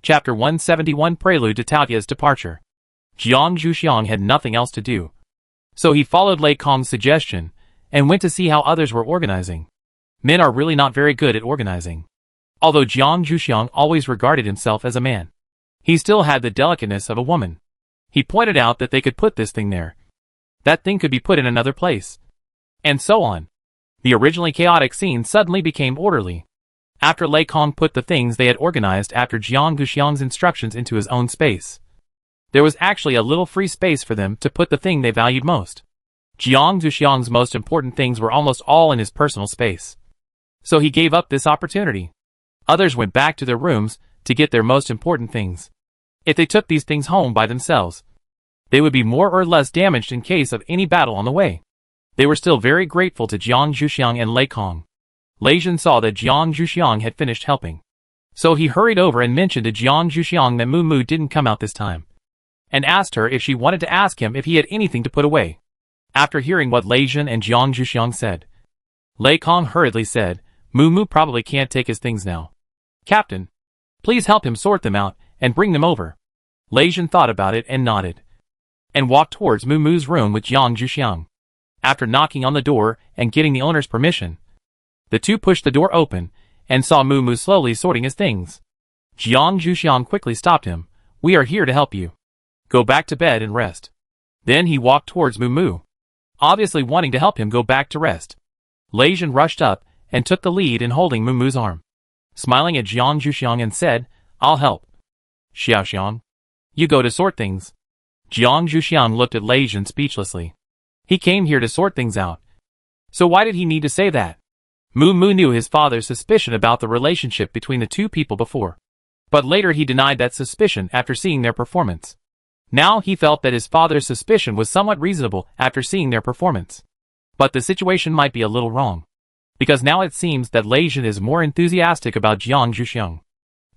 Chapter 171 Prelude to Taotia's Departure. Jiang Zhuxiang had nothing else to do. So he followed Lei Kong's suggestion, and went to see how others were organizing. Men are really not very good at organizing. Although Jiang Zhuxiang always regarded himself as a man, he still had the delicateness of a woman. He pointed out that they could put this thing there. That thing could be put in another place. And so on. The originally chaotic scene suddenly became orderly. After Lei Kong put the things they had organized after Jiang Zhuxiang's instructions into his own space, there was actually a little free space for them to put the thing they valued most. Jiang Zhuxiang's most important things were almost all in his personal space. So he gave up this opportunity. Others went back to their rooms to get their most important things. If they took these things home by themselves, they would be more or less damaged in case of any battle on the way. They were still very grateful to Jiang Zhuxiang and Lei Kong. Lei Jin saw that Jiang Zhuxiang had finished helping. So he hurried over and mentioned to Jiang Zhuxiang that Mu didn't come out this time, and asked her if she wanted to ask him if he had anything to put away. After hearing what Lei Jin and Jiang Zhuxiang said, Lei Kong hurriedly said, Mu probably can't take his things now. Captain, please help him sort them out and bring them over. Lei Jin thought about it and nodded, and walked towards Mu's room with Jiang Zhuxiang. After knocking on the door and getting the owner's permission, the two pushed the door open and saw Mu slowly sorting his things. Jiang Zhuxiang quickly stopped him. We are here to help you. Go back to bed and rest. Then he walked towards Mu, obviously wanting to help him go back to rest. Lei Jin rushed up and took the lead in holding Mu's arm, smiling at Jiang Zhuxiang and said, I'll help. Xiaoxiang, you go to sort things. Jiang Zhuxiang looked at Lei Jin speechlessly. He came here to sort things out. So why did he need to say that? Mu knew his father's suspicion about the relationship between the two people before, but later he denied that suspicion after seeing their performance. Now he felt that his father's suspicion was somewhat reasonable after seeing their performance. But the situation might be a little wrong, because now it seems that Lei Jin is more enthusiastic about Jiang Zhuxiang,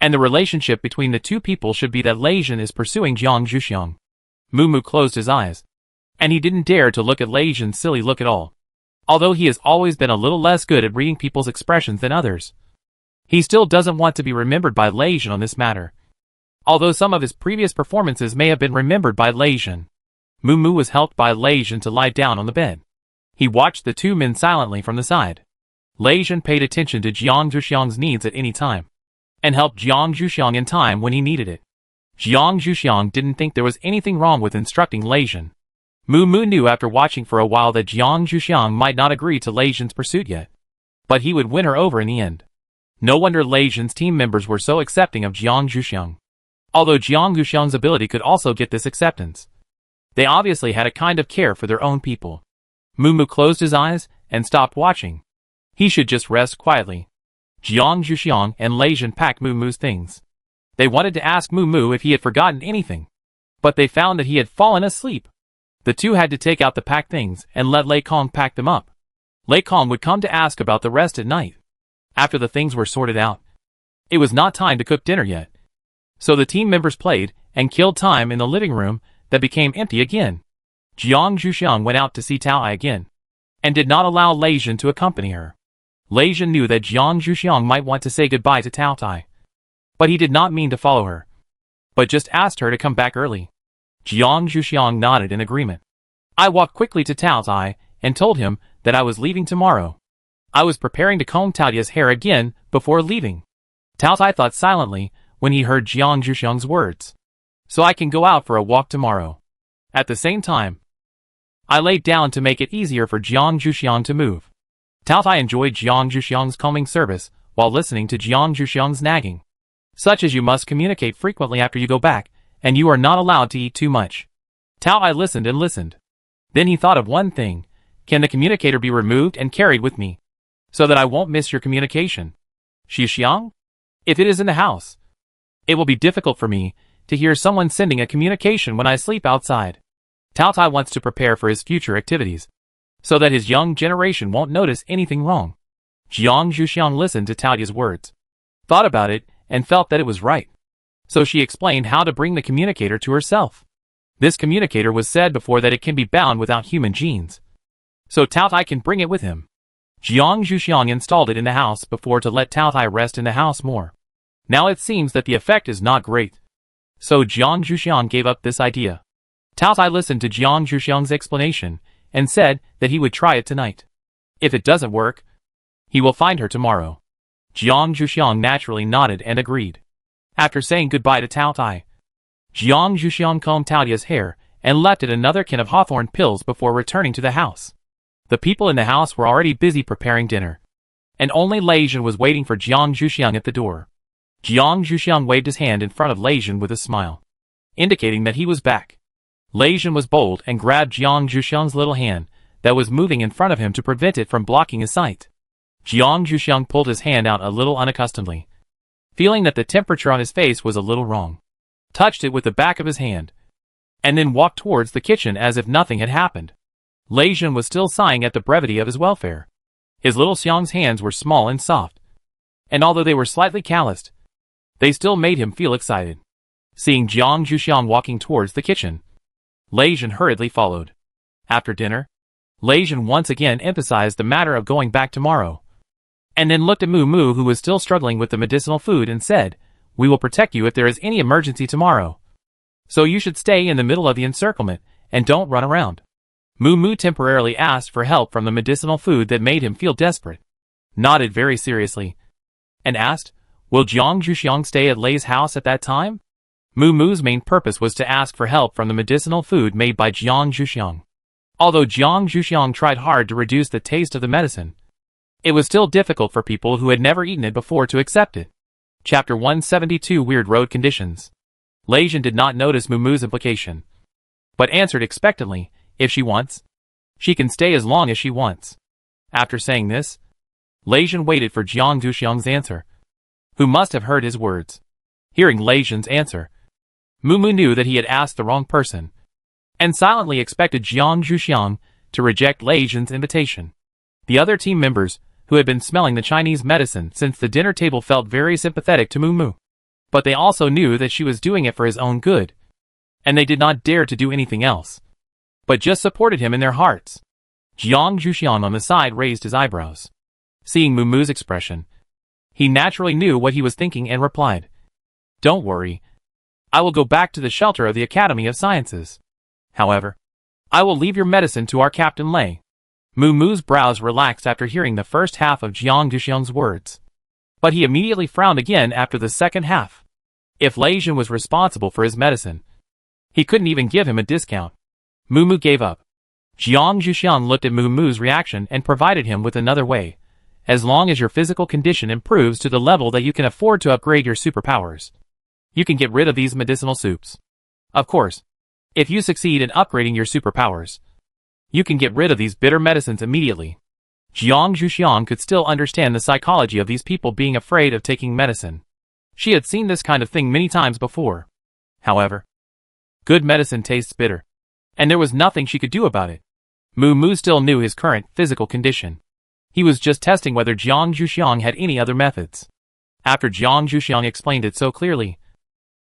and the relationship between the two people should be that Lei Jin is pursuing Jiang Zhuxiang. Mu closed his eyes, and he didn't dare to look at Lei Jin's silly look at all. Although he has always been a little less good at reading people's expressions than others, he still doesn't want to be remembered by Lei Jin on this matter. Although some of his previous performances may have been remembered by Lei Jin, Mu was helped by Lei Jin to lie down on the bed. He watched the two men silently from the side. Lei Jin paid attention to Jiang Zhuxiang's needs at any time, and helped Jiang Zhuxiang in time when he needed it. Jiang Zhuxiang didn't think there was anything wrong with instructing Lei Jin. Mu knew after watching for a while that Jiang Zhuxiang might not agree to Lei Jin's pursuit yet, but he would win her over in the end. No wonder Lei Jin's team members were so accepting of Jiang Zhuxiang. Although Jiang Zhuxiang's ability could also get this acceptance, they obviously had a kind of care for their own people. Mu closed his eyes and stopped watching. He should just rest quietly. Jiang Zhuxiang and Lei Jin packed Mu's things. They wanted to ask Mu if he had forgotten anything, but they found that he had fallen asleep. The two had to take out the packed things and let Lei Kong pack them up. Lei Kong would come to ask about the rest at night. After the things were sorted out, it was not time to cook dinner yet. So the team members played and killed time in the living room that became empty again. Jiang Zhuxiang went out to see Tao Ai again, and did not allow Lei Jin to accompany her. Lei Jin knew that Jiang Zhuxiang might want to say goodbye to Tao Ai, but he did not mean to follow her, but just asked her to come back early. Jiang Zhuxiang nodded in agreement. I walked quickly to Tao Ai and told him that I was leaving tomorrow. I was preparing to comb Taotia's hair again before leaving. Tao Ai thought silently when he heard Jiang Zhuxiang's words. So I can go out for a walk tomorrow. At the same time, I laid down to make it easier for Jiang Zhuxiang to move. Tao Ai enjoyed Jiang Zhuxiang's calming service while listening to Jiang Zhuxiang's nagging, such as you must communicate frequently after you go back, and you are not allowed to eat too much. Tao Ai listened and listened. Then he thought of one thing. Can the communicator be removed and carried with me, so that I won't miss your communication? Xiaoxiang? If it is in the house, it will be difficult for me to hear someone sending a communication when I sleep outside. Tao Ai wants to prepare for his future activities, so that his young generation won't notice anything wrong. Jiang Zhuxiang listened to Taotia's words, thought about it, and felt that it was right. So she explained how to bring the communicator to herself. This communicator was said before that it can be bound without human genes, so Tao Ai can bring it with him. Jiang Zhuxiang installed it in the house before to let Tao Ai rest in the house more. Now it seems that the effect is not great. So Jiang Zhuxiang gave up this idea. Tao Tai listened to Jiang Zhuxiang's explanation and said that he would try it tonight. If it doesn't work, he will find her tomorrow. Jiang Zhuxiang naturally nodded and agreed. After saying goodbye to Tao Tai, Jiang Zhuxiang combed Tao Tai's hair and left it another can of hawthorn pills before returning to the house. The people in the house were already busy preparing dinner, and only Lei Jin was waiting for Jiang Zhuxiang at the door. Jiang Zhuxiang waved his hand in front of Lei Jin with a smile, indicating that he was back. Lei Jin was bold and grabbed Jiang Zhuxiang's little hand that was moving in front of him to prevent it from blocking his sight. Jiang Zhuxiang pulled his hand out a little unaccustomedly, feeling that the temperature on his face was a little wrong, touched it with the back of his hand, and then walked towards the kitchen as if nothing had happened. Lei Jin was still sighing at the brevity of his welfare. His little Xiang's hands were small and soft, and although they were slightly calloused, they still made him feel excited. Seeing Jiang Zhuxiang walking towards the kitchen, Lei Jin hurriedly followed. After dinner, Lei Jin once again emphasized the matter of going back tomorrow, and then looked at Mu Mu, who was still struggling with the medicinal food, and said, "We will protect you if there is any emergency tomorrow. So you should stay in the middle of the encirclement and don't run around." Mu Mu temporarily asked for help from the medicinal food that made him feel desperate, nodded very seriously, and asked, "Will Jiang Zhuxiang stay at Lei's house at that time?" Mu Mu's main purpose was to ask for help from the medicinal food made by Jiang Zhuxiang. Although Jiang Zhuxiang tried hard to reduce the taste of the medicine, it was still difficult for people who had never eaten it before to accept it. Chapter 172 Weird Road Conditions. Lei Jin did not notice Mu Mu's implication, but answered expectantly, "If she wants, she can stay as long as she wants." After saying this, Lei Jin waited for Jiang Zhuxiang's answer, who must have heard his words. Hearing Lei Jin's answer, Mu Mu knew that he had asked the wrong person, and silently expected Jiang Zhuxiang to reject Lei Jin's invitation. The other team members, who had been smelling the Chinese medicine since the dinner table, felt very sympathetic to Mu Mu, but they also knew that she was doing it for his own good, and they did not dare to do anything else, but just supported him in their hearts. Jiang Zhuxiang on the side raised his eyebrows. Seeing Mu Mu's expression, he naturally knew what he was thinking and replied, "Don't worry. I will go back to the shelter of the Academy of Sciences. However, I will leave your medicine to our Captain Lei." Mu Mu's brows relaxed after hearing the first half of Jiang Zhuxiang's words, but he immediately frowned again after the second half. If Lei Jin was responsible for his medicine, he couldn't even give him a discount. Mu Mu gave up. Jiang Zhuxiang looked at Mu Mu's reaction and provided him with another way. "As long as your physical condition improves to the level that you can afford to upgrade your superpowers, you can get rid of these medicinal soups. Of course, if you succeed in upgrading your superpowers, you can get rid of these bitter medicines immediately." Jiang Zhuxiang could still understand the psychology of these people being afraid of taking medicine. She had seen this kind of thing many times before. However, good medicine tastes bitter, and there was nothing she could do about it. Mu Mu still knew his current physical condition. He was just testing whether Jiang Zhuxiang had any other methods. After Jiang Zhuxiang explained it so clearly,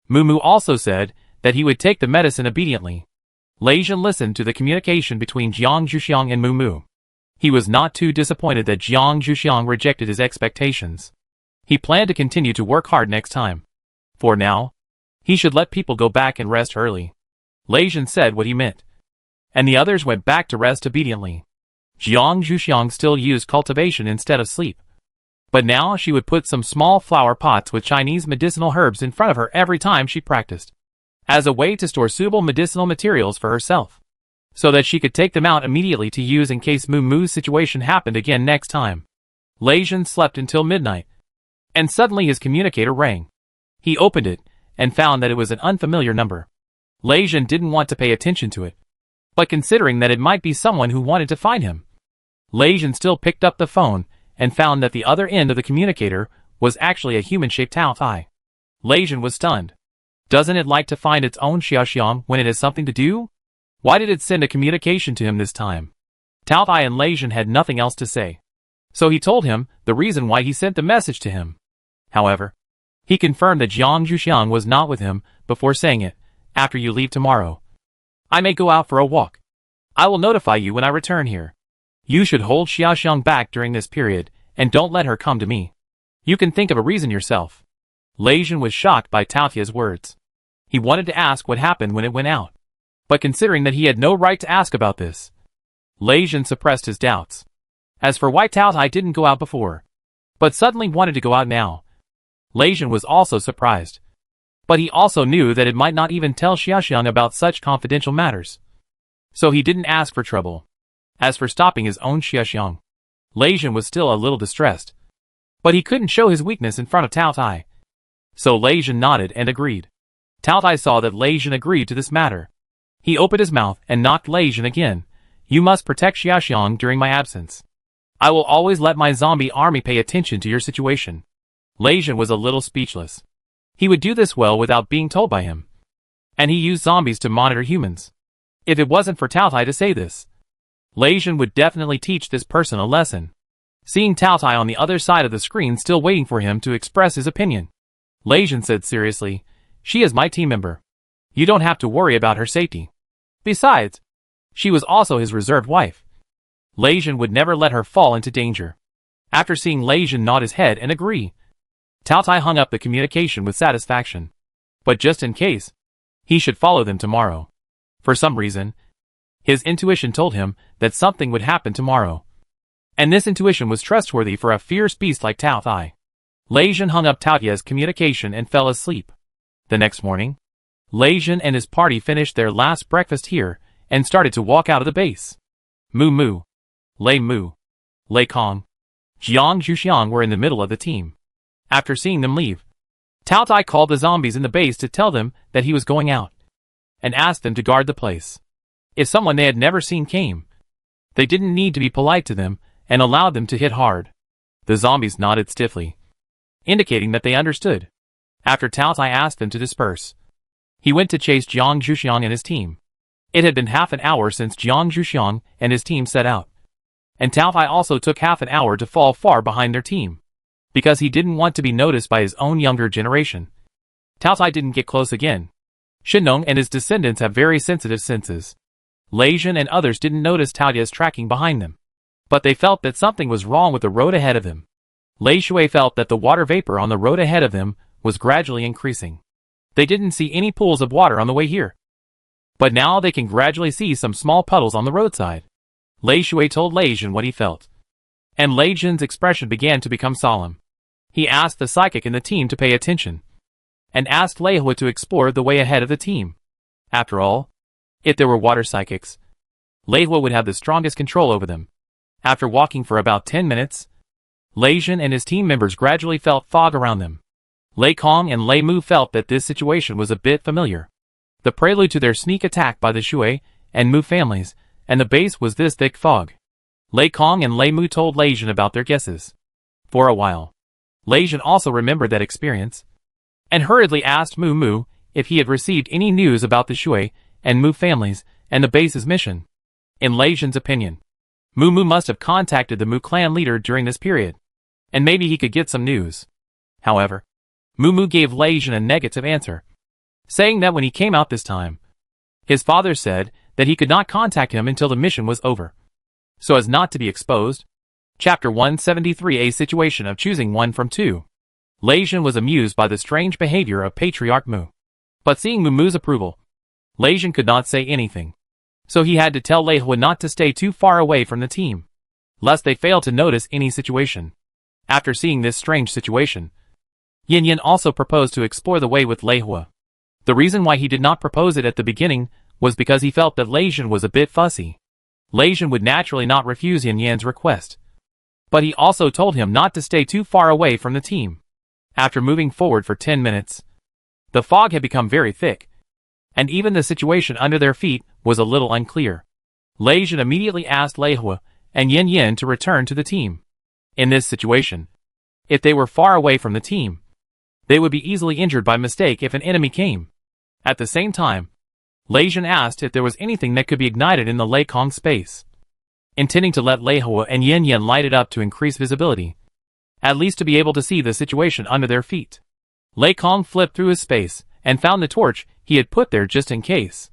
Mu Mu also said that he would take the medicine obediently. Lei Jin listened to the communication between Jiang Zhuxiang and Mu Mu. He was not too disappointed that Jiang Zhuxiang rejected his expectations. He planned to continue to work hard next time. For now, he should let people go back and rest early. Lei Jin said what he meant, and the others went back to rest obediently. Jiang Zhuxiang still used cultivation instead of sleep, but now she would put some small flower pots with Chinese medicinal herbs in front of her every time she practiced, as a way to store suitable medicinal materials for herself, so that she could take them out immediately to use in case Mu Mu's situation happened again next time. Lei Jin slept until midnight, and suddenly his communicator rang. He opened it, and found that it was an unfamiliar number. Lei Jin didn't want to pay attention to it, but considering that it might be someone who wanted to find him, Lei Jin still picked up the phone, and found that the other end of the communicator was actually a human-shaped Tao Tai. Lei Jin was stunned. Doesn't it like to find its own Xiaoxiang when it has something to do? Why did it send a communication to him this time? Tao Tai and Lei Jin had nothing else to say, so he told him the reason why he sent the message to him. However, he confirmed that Jiang Zhuxiang was not with him before saying it. "After you leave tomorrow, I may go out for a walk. I will notify you when I return here. You should hold Xiaoxiang back during this period, and don't let her come to me. You can think of a reason yourself." Lei Jin was shocked by Tao Tia's words. He wanted to ask what happened when it went out. But considering that he had no right to ask about this, Lei Jin suppressed his doubts. As for why Tao Tia didn't go out before, but suddenly wanted to go out now, Lei Jin was also surprised. But he also knew that it might not even tell Xiaoxiang about such confidential matters. So he didn't ask for trouble. As for stopping his own Xiaoxiang, Lei Jin was still a little distressed. But he couldn't show his weakness in front of Tao Tia. So Lei Jin nodded and agreed. Tao Tia saw that Lei Jin agreed to this matter. He opened his mouth and knocked Lei Jin again. You must protect Xiaoxiang during my absence. I will always let my zombie army pay attention to your situation. Lei Jin was a little speechless. He would do this well without being told by him. And he used zombies to monitor humans. If it wasn't for Tao Tia to say this, Lei Jin would definitely teach this person a lesson. Seeing Tao Tia on the other side of the screen still waiting for him to express his opinion, Lei Jin said seriously, she is my team member. You don't have to worry about her safety. Besides, she was also his reserved wife. Lei Jin would never let her fall into danger. After seeing Lei Jin nod his head and agree, Tao Tia hung up the communication with satisfaction. But just in case, he should follow them tomorrow. For some reason, his intuition told him that something would happen tomorrow. And this intuition was trustworthy for a fierce beast like Tao Tia. Lei Jin hung up Tao Tia's communication and fell asleep. The next morning, Lei Jin and his party finished their last breakfast here and started to walk out of the base. Mu Mu, Lei Mu, Lei Kong, Jiang Zhuxiang were in the middle of the team. After seeing them leave, Tao Tia called the zombies in the base to tell them that he was going out, and asked them to guard the place. If someone they had never seen came, they didn't need to be polite to them and allowed them to hit hard. The zombies nodded stiffly, indicating that they understood. After Tao Tia asked them to disperse, he went to chase Jiang Zhuxiang and his team. It had been half an hour since Jiang Zhuxiang and his team set out, and Tao Tia also took half an hour to fall far behind their team, because he didn't want to be noticed by his own younger generation. Tao Tia didn't get close again. Shinong and his descendants have very sensitive senses. Lei Jin and others didn't notice Tao Tia's tracking behind them, but they felt that something was wrong with the road ahead of them. Lei Shui felt that the water vapor on the road ahead of them was gradually increasing. They didn't see any pools of water on the way here, but now they can gradually see some small puddles on the roadside. Lei Shui told Lei Jin what he felt, and Lei Jin's expression began to become solemn. He asked the psychic in the team to pay attention, and asked Lei Hua to explore the way ahead of the team. After all, if there were water psychics, Lei Hua would have the strongest control over them. After walking for about 10 minutes, Lei Jin and his team members gradually felt fog around them. Lei Kong and Lei Mu felt that this situation was a bit familiar. The prelude to their sneak attack by the Shui and Mu families, and the base was this thick fog. Lei Kong and Lei Mu told Lei Jin about their guesses. For a while, Lei Jin also remembered that experience, and hurriedly asked Mu Mu if he had received any news about the Shui and Mu families and the base's mission. In Lei Jin's opinion, Mu Mu must have contacted the Mu clan leader during this period, and maybe he could get some news. However, Mu Mu gave Lei Jin a negative answer, saying that when he came out this time, his father said that he could not contact him until the mission was over, so as not to be exposed. Chapter 173, a situation of choosing one from two. Lei Jin was amused by the strange behavior of Patriarch Mu, but seeing Mu Mu's approval, Lei Jin could not say anything, so he had to tell Lei Hua not to stay too far away from the team, lest they fail to notice any situation. After seeing this strange situation, Yin Yin also proposed to explore the way with Lei Hua. The reason why he did not propose it at the beginning was because he felt that Lei Jin was a bit fussy. Lei Jin would naturally not refuse Yin Yan's request, but he also told him not to stay too far away from the team. After moving forward for 10 minutes, the fog had become very thick, and even the situation under their feet was a little unclear. Lei Jin immediately asked Lei Hua and Yin Yin to return to the team. In this situation, if they were far away from the team, they would be easily injured by mistake if an enemy came. At the same time, Lei Jin asked if there was anything that could be ignited in the Lei Kong space, intending to let Lei Hua and Yin Yin light it up to increase visibility, at least to be able to see the situation under their feet. Lei Kong flipped through his space and found the torch he had put there just in case.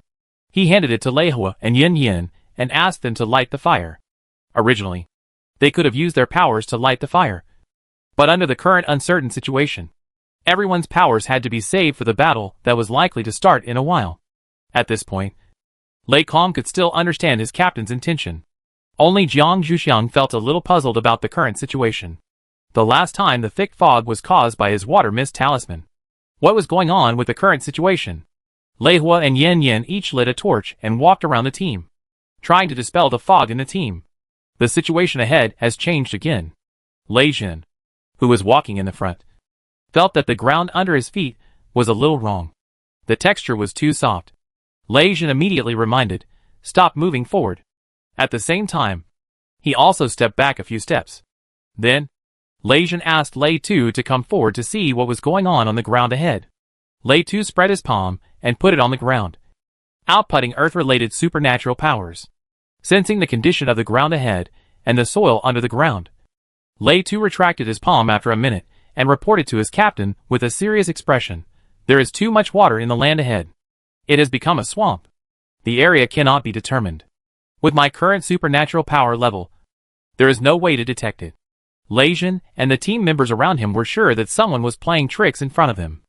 He handed it to Lei Hua and Yin Yin and asked them to light the fire. Originally, they could have used their powers to light the fire, but under the current uncertain situation, Everyone's powers had to be saved for the battle that was likely to start in a while. At this point, Lei Kong could still understand his captain's intention. Only Jiang Zhuxiang felt a little puzzled about the current situation. The last time the thick fog was caused by his water mist talisman. What was going on with the current situation? Lei Hua and Yan Yan each lit a torch and walked around the team, trying to dispel the fog in the team. The situation ahead has changed again. Lei Jin, who was walking in the front, felt that the ground under his feet was a little wrong. The texture was too soft. Lei Jin immediately reminded, "Stop moving forward." At the same time, he also stepped back a few steps. Then, Lei Jin asked Lei Tu to come forward to see what was going on the ground ahead. Lei Tu spread his palm and put it on the ground, outputting earth-related supernatural powers. Sensing the condition of the ground ahead and the soil under the ground, Lei Tu retracted his palm after a minute and reported to his captain with a serious expression, "There is too much water in the land ahead. It has become a swamp. The area cannot be determined. With my current supernatural power level, there is no way to detect it." Lei Jin and the team members around him were sure that someone was playing tricks in front of him.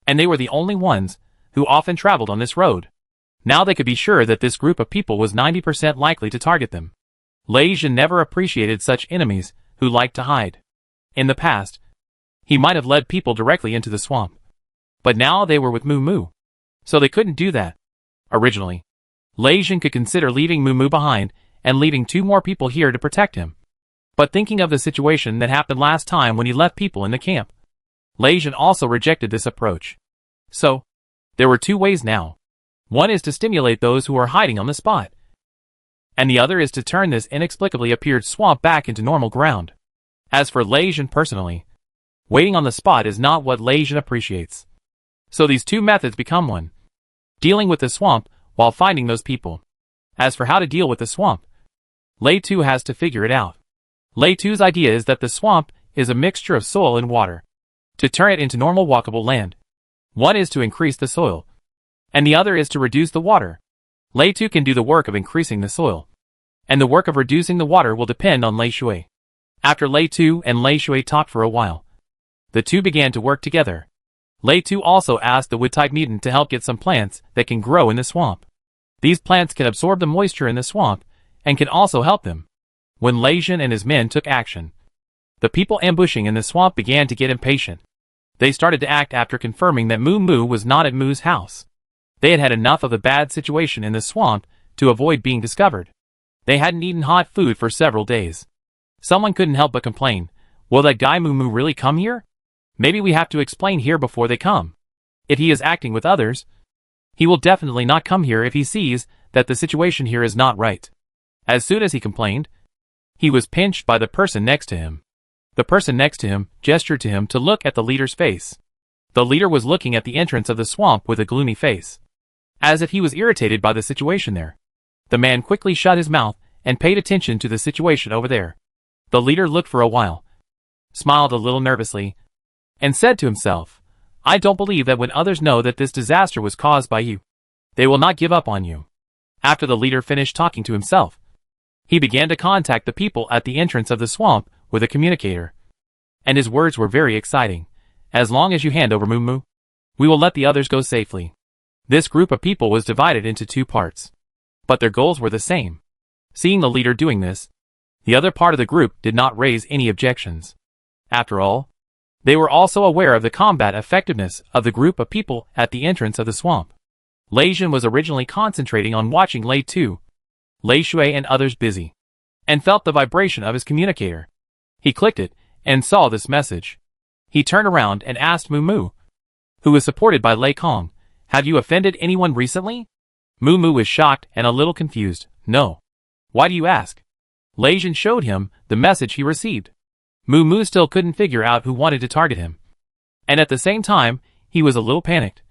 And they were the only ones who often traveled on this road. Now they could be sure that this group of people was 90% likely to target them. Lei Jin never appreciated such enemies who liked to hide. In the past, he might have led people directly into the swamp. But now they were with Mu Mu, so they couldn't do that. Originally, Lei Jin could consider leaving Mu Mu behind and leaving 2 more people here to protect him. But thinking of the situation that happened last time when he left people in the camp, Lei Jin also rejected this approach. So, there were 2 ways now. One is to stimulate those who are hiding on the spot, and the other is to turn this inexplicably appeared swamp back into normal ground. As for Lei Jin personally, waiting on the spot is not what Lei Jin appreciates. So these 2 methods become one. Dealing with the swamp while finding those people. As for how to deal with the swamp, Lei Tu has to figure it out. Lei Tu's idea is that the swamp is a mixture of soil and water. To turn it into normal walkable land, one is to increase the soil, and the other is to reduce the water. Lei Tu can do the work of increasing the soil, and the work of reducing the water will depend on Lei Shui. After Lei Tu and Lei Shui talked for a while, the 2 began to work together. Lei Tu also asked the wood-type mutant to help get some plants that can grow in the swamp. These plants can absorb the moisture in the swamp and can also help them. When Lei Jin and his men took action, the people ambushing in the swamp began to get impatient. They started to act after confirming that Mu Mu was not at Mu's house. They had had enough of the bad situation in the swamp to avoid being discovered. They hadn't eaten hot food for several days. Someone couldn't help but complain, "Will that guy Mu Mu really come here? Maybe we have to explain here before they come. If he is acting with others, he will definitely not come here if he sees that the situation here is not right." As soon as he complained, he was pinched by the person next to him. The person next to him gestured to him to look at the leader's face. The leader was looking at the entrance of the swamp with a gloomy face, as if he was irritated by the situation there. The man quickly shut his mouth and paid attention to the situation over there. The leader looked for a while, smiled a little nervously, and said to himself, "I don't believe that when others know that this disaster was caused by you, they will not give up on you." After the leader finished talking to himself, he began to contact the people at the entrance of the swamp with a communicator. And his words were very exciting. "As long as you hand over Mu Mu, we will let the others go safely." This group of people was divided into 2 parts, but their goals were the same. Seeing the leader doing this, the other part of the group did not raise any objections. After all, they were also aware of the combat effectiveness of the group of people at the entrance of the swamp. Lei Jin was originally concentrating on watching Lei Tu, Lei Shui and others busy, and felt the vibration of his communicator. He clicked it and saw this message. He turned around and asked Mu Mu, who was supported by Lei Kong, "Have you offended anyone recently?" Mu Mu was shocked and a little confused. "No." "Why do you ask?" Lei Jin showed him the message he received. Mu Mu still couldn't figure out who wanted to target him, and at the same time, he was a little panicked,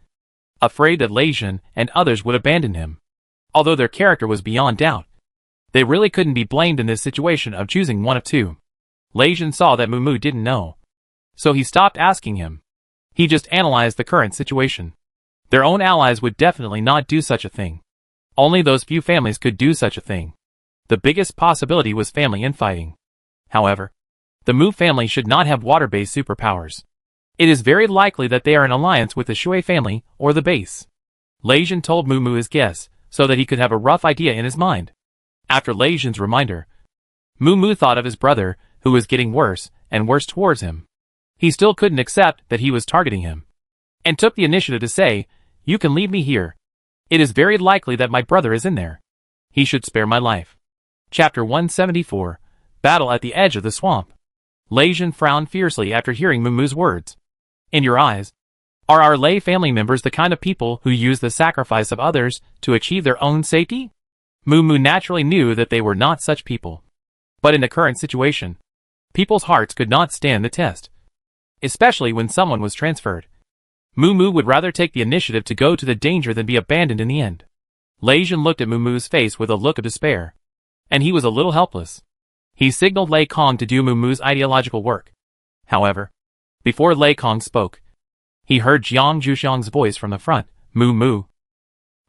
afraid that Lei Jin and others would abandon him. Although their character was beyond doubt, they really couldn't be blamed in this situation of choosing one of 2. Lei Jin saw that Mu Mu didn't know, so he stopped asking him. He just analyzed the current situation. Their own allies would definitely not do such a thing. Only those few families could do such a thing. The biggest possibility was family infighting. However, the Mu family should not have water-based superpowers. It is very likely that they are in alliance with the Shui family or the base. Lei Jin told Mu Mu his guess, so that he could have a rough idea in his mind. After Lei Jin's reminder, Mu Mu thought of his brother, who was getting worse and worse towards him. He still couldn't accept that he was targeting him, and took the initiative to say, "You can leave me here. It is very likely that my brother is in there. He should spare my life." Chapter 174, Battle at the Edge of the Swamp. Lei Jin frowned fiercely after hearing Mu Mu's words. "In your eyes, are our Lei family members the kind of people who use the sacrifice of others to achieve their own safety?" Mu Mu naturally knew that they were not such people. But in the current situation, people's hearts could not stand the test. Especially when someone was transferred. Mu Mu would rather take the initiative to go to the danger than be abandoned in the end. Lei Jin looked at Mu Mu's face with a look of despair. And he was a little helpless. He signaled Lei Kong to do Mu Mu's ideological work. However, before Lei Kong spoke, he heard Jiang Zhuxiang's voice from the front. "Mu Mu,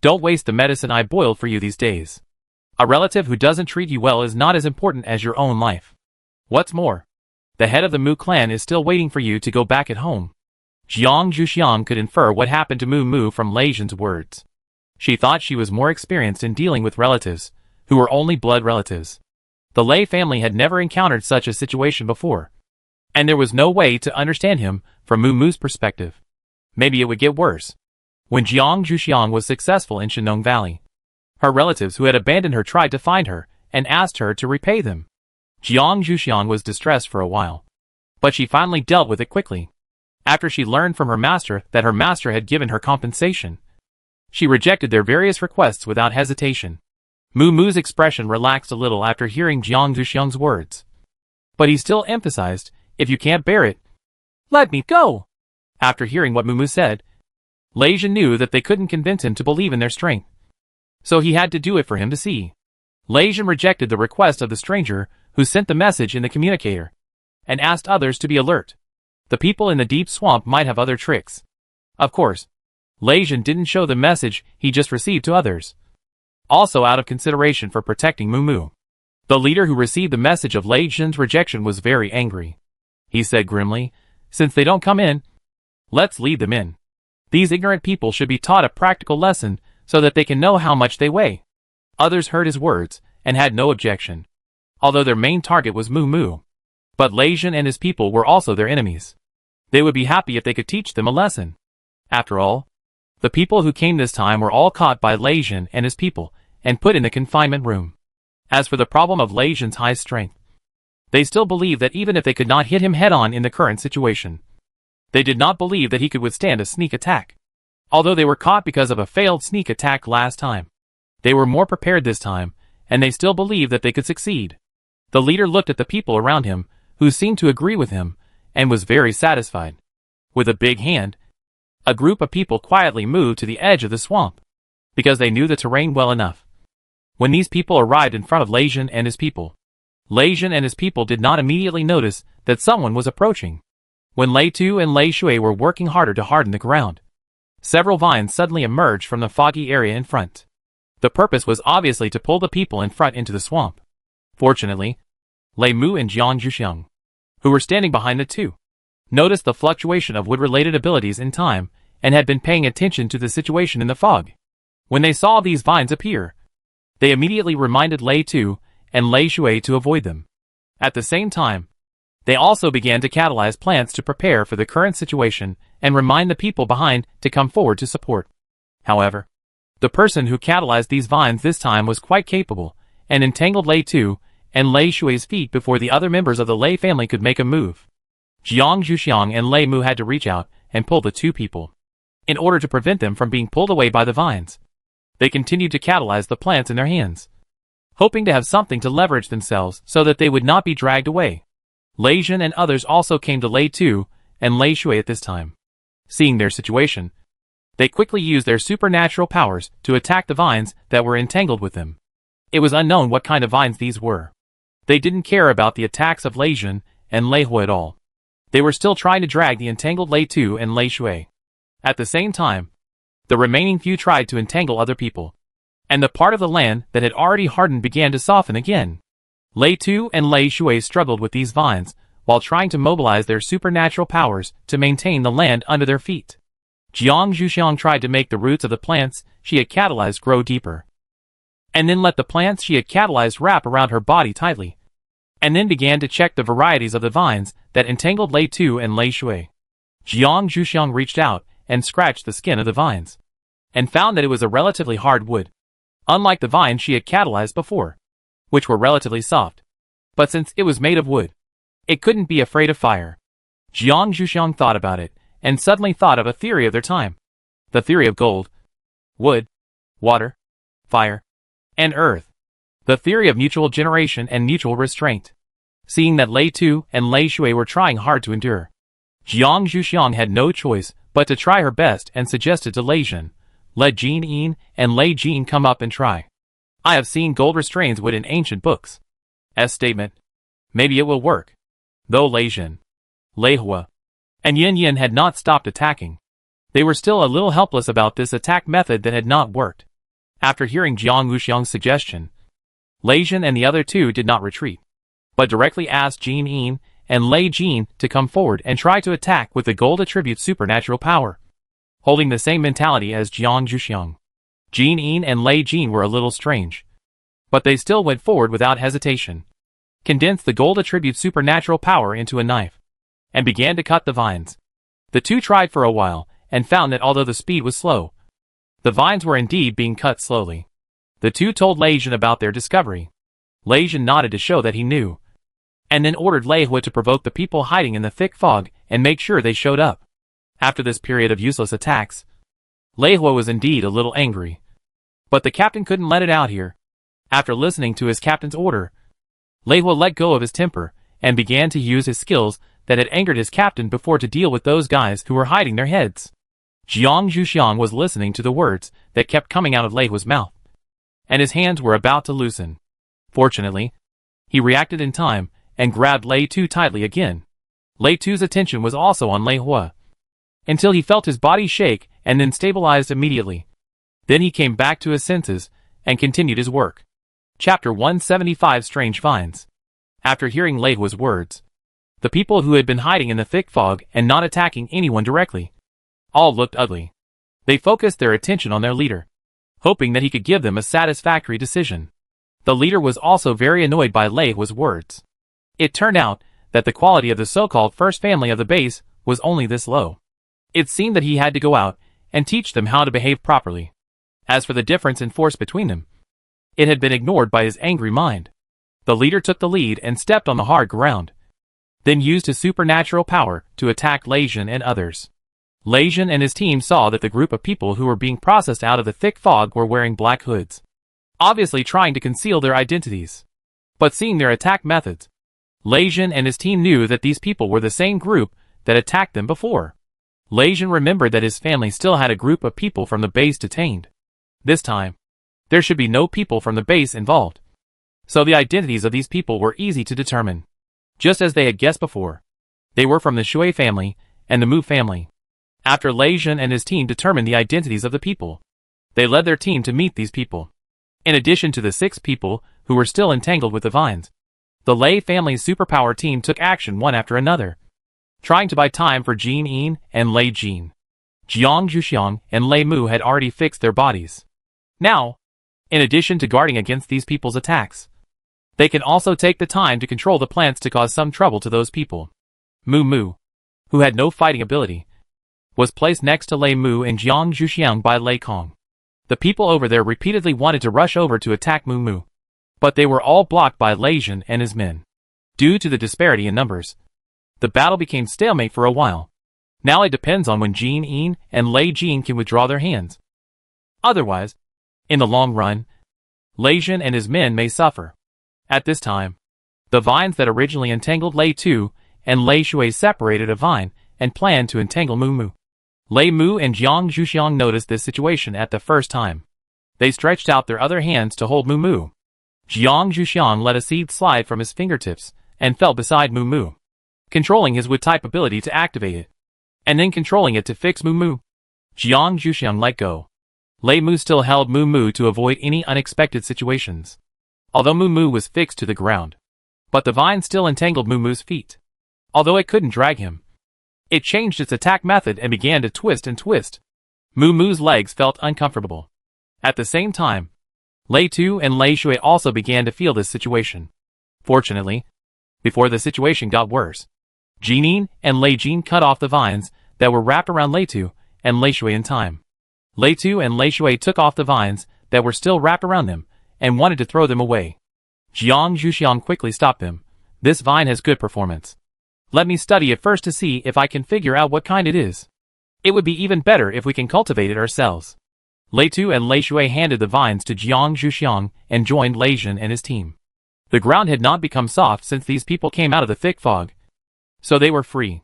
don't waste the medicine I boiled for you these days. A relative who doesn't treat you well is not as important as your own life. What's more, the head of the Mu clan is still waiting for you to go back at home." Jiang Zhuxiang could infer what happened to Mu Mu from Lei Jin's words. She thought she was more experienced in dealing with relatives, who were only blood relatives. The Lei family had never encountered such a situation before, and there was no way to understand him from Mu Mu's perspective. Maybe it would get worse. When Jiang Zhuxiang was successful in Shenong Valley, her relatives who had abandoned her tried to find her and asked her to repay them. Jiang Zhuxiang was distressed for a while, but she finally dealt with it quickly. After she learned from her master that her master had given her compensation, she rejected their various requests without hesitation. Mu Mu's expression relaxed a little after hearing Jiang Zhuxiang's words. But he still emphasized, "If you can't bear it, let me go." After hearing what Mu Mu said, Lei Jin knew that they couldn't convince him to believe in their strength. So he had to do it for him to see. Lei Jin rejected the request of the stranger who sent the message in the communicator, and asked others to be alert. The people in the deep swamp might have other tricks. Of course, Lei Jin didn't show the message he just received to others. Also out of consideration for protecting Mu Mu. The leader who received the message of Lei Jin's rejection was very angry. He said grimly, "Since they don't come in, let's lead them in. These ignorant people should be taught a practical lesson so that they can know how much they weigh." Others heard his words and had no objection, although their main target was Mu Mu. But Lei Jin and his people were also their enemies. They would be happy if they could teach them a lesson. After all, the people who came this time were all caught by Lei Jin and his people and put in the confinement room. As for the problem of Lei Jin's high strength, they still believed that even if they could not hit him head-on in the current situation, they did not believe that he could withstand a sneak attack. Although they were caught because of a failed sneak attack last time, they were more prepared this time, and they still believed that they could succeed. The leader looked at the people around him, who seemed to agree with him, and was very satisfied. With a big hand, a group of people quietly moved to the edge of the swamp, because they knew the terrain well enough. When these people arrived in front of Lei Jin and his people, Lei Jin and his people did not immediately notice that someone was approaching. When Lei Tu and Lei Shui were working harder to harden the ground, several vines suddenly emerged from the foggy area in front. The purpose was obviously to pull the people in front into the swamp. Fortunately, Lei Mu and Jiang Zhuxiang, who were standing behind the two, noticed the fluctuation of wood-related abilities in time and had been paying attention to the situation in the fog. When they saw these vines appear, they immediately reminded Lei Tu and Lei Shui to avoid them. At the same time, they also began to catalyze plants to prepare for the current situation and remind the people behind to come forward to support. However, the person who catalyzed these vines this time was quite capable, and entangled Lei Tu and Lei Shui's feet before the other members of the Lei family could make a move. Jiang Zhuxiang and Lei Mu had to reach out and pull the two people, in order to prevent them from being pulled away by the vines. They continued to catalyze the plants in their hands, hoping to have something to leverage themselves so that they would not be dragged away. Lei Jin and others also came to Lei Tu and Lei Shui at this time. Seeing their situation, they quickly used their supernatural powers to attack the vines that were entangled with them. It was unknown what kind of vines these were. They didn't care about the attacks of Lei Jin and Lei Hui at all. They were still trying to drag the entangled Lei Tu and Lei Shui. At the same time, the remaining few tried to entangle other people, and the part of the land that had already hardened began to soften again. Lei Tu and Lei Shui struggled with these vines while trying to mobilize their supernatural powers to maintain the land under their feet. Jiang Zhuxiang tried to make the roots of the plants she had catalyzed grow deeper, and then let the plants she had catalyzed wrap around her body tightly, and then began to check the varieties of the vines that entangled Lei Tu and Lei Shui. Jiang Zhuxiang reached out and scratched the skin of the vines, and found that it was a relatively hard wood, unlike the vines she had catalyzed before, which were relatively soft. But since it was made of wood, it couldn't be afraid of fire. Jiang Zhuxiang thought about it, and suddenly thought of a theory of their time. The theory of gold, wood, water, fire, and earth. The theory of mutual generation and mutual restraint. Seeing that Lei Tu and Lei Shui were trying hard to endure, Jiang Zhuxiang had no choice but to try her best and suggested to Lei Jin, "Let Jin Yin and Lei Jin come up and try. I have seen gold restrains wood in ancient books." S statement. Maybe it will work. Though Lei Jin, Lei Hua, and Yin Yin had not stopped attacking, they were still a little helpless about this attack method that had not worked. After hearing Jiang Wuxiang's suggestion, Lei Jin and the other two did not retreat, but directly asked Jin Yin and Lei Jin to come forward and try to attack with the gold attribute supernatural power, holding the same mentality as Jiang Zhuxiang. Jin Yin and Lei Jin were a little strange, but they still went forward without hesitation, condensed the gold attribute supernatural power into a knife, and began to cut the vines. The two tried for a while, and found that although the speed was slow, the vines were indeed being cut slowly. The two told Lei Jin about their discovery. Lei Jin nodded to show that he knew, and then ordered Lei Hua to provoke the people hiding in the thick fog and make sure they showed up. After this period of useless attacks, Lei Hua was indeed a little angry. But the captain couldn't let it out here. After listening to his captain's order, Lei Hua let go of his temper and began to use his skills that had angered his captain before to deal with those guys who were hiding their heads. Jiang Zhuxiang was listening to the words that kept coming out of Lei Hua's mouth, and his hands were about to loosen. Fortunately, he reacted in time and grabbed Lei Tu tightly again. Lei Tu's attention was also on Lei Hua, until he felt his body shake and then stabilized immediately. Then he came back to his senses and continued his work. Chapter 175 Strange Vines. After hearing Lei Hua's words, the people who had been hiding in the thick fog and not attacking anyone directly all looked ugly. They focused their attention on their leader, hoping that he could give them a satisfactory decision. The leader was also very annoyed by Lei Hua's words. It turned out that the quality of the so-called first family of the base was only this low. It seemed that he had to go out and teach them how to behave properly. As for the difference in force between them, it had been ignored by his angry mind. The leader took the lead and stepped on the hard ground, then used his supernatural power to attack Lei Jin and others. Lei Jin and his team saw that the group of people who were being processed out of the thick fog were wearing black hoods, obviously trying to conceal their identities. But seeing their attack methods, Lei Jin and his team knew that these people were the same group that attacked them before. Lei Jin remembered that his family still had a group of people from the base detained. This time, there should be no people from the base involved, so the identities of these people were easy to determine. Just as they had guessed before, they were from the Shui family and the Mu family. After Lei Jin and his team determined the identities of the people, they led their team to meet these people. In addition to the 6 people who were still entangled with the vines, the Lei family's superpower team took action one after another, trying to buy time for Jin Yin and Lei Jin. Jiang Zhuxiang and Lei Mu had already fixed their bodies. Now, in addition to guarding against these people's attacks, they can also take the time to control the plants to cause some trouble to those people. Mu Mu, who had no fighting ability, was placed next to Lei Mu and Jiang Zhuxiang by Lei Kong. The people over there repeatedly wanted to rush over to attack Mu Mu, but they were all blocked by Lei Jin and his men. Due to the disparity in numbers, the battle became stalemate for a while. Now it depends on when Jin Yin and Lei Jin can withdraw their hands. Otherwise, in the long run, Lei Jin and his men may suffer. At this time, the vines that originally entangled Lei Tu and Lei Shui separated a vine and planned to entangle Mu Mu. Lei Mu and Jiang Zhuxiang noticed this situation at the first time. They stretched out their other hands to hold Mu Mu. Jiang Zhuxiang let a seed slide from his fingertips and fell beside Mu Mu, controlling his wood-type ability to activate it, and then controlling it to fix Mu Mu. Jiang Zhuxiang let go. Lei Mu still held Mu Mu to avoid any unexpected situations, although Mu Mu was fixed to the ground. But the vine still entangled Mu Mu's feet. Although it couldn't drag him, it changed its attack method and began to twist and twist. Moo Moo's legs felt uncomfortable. At the same time, Lei Tu and Lei Shui also began to feel this situation. Fortunately, before the situation got worse, Jinin and Lei Jin cut off the vines that were wrapped around Lei Tu and Lei Shui in time. Lei Tu and Lei Shui took off the vines that were still wrapped around them and wanted to throw them away. Jiang Zhuxiang quickly stopped them. This vine has good performance. Let me study it first to see if I can figure out what kind it is. It would be even better if we can cultivate it ourselves. Lei Tu and Lei Shui handed the vines to Jiang Zhuxiang and joined Lei Jin and his team. The ground had not become soft since these people came out of the thick fog, so they were free.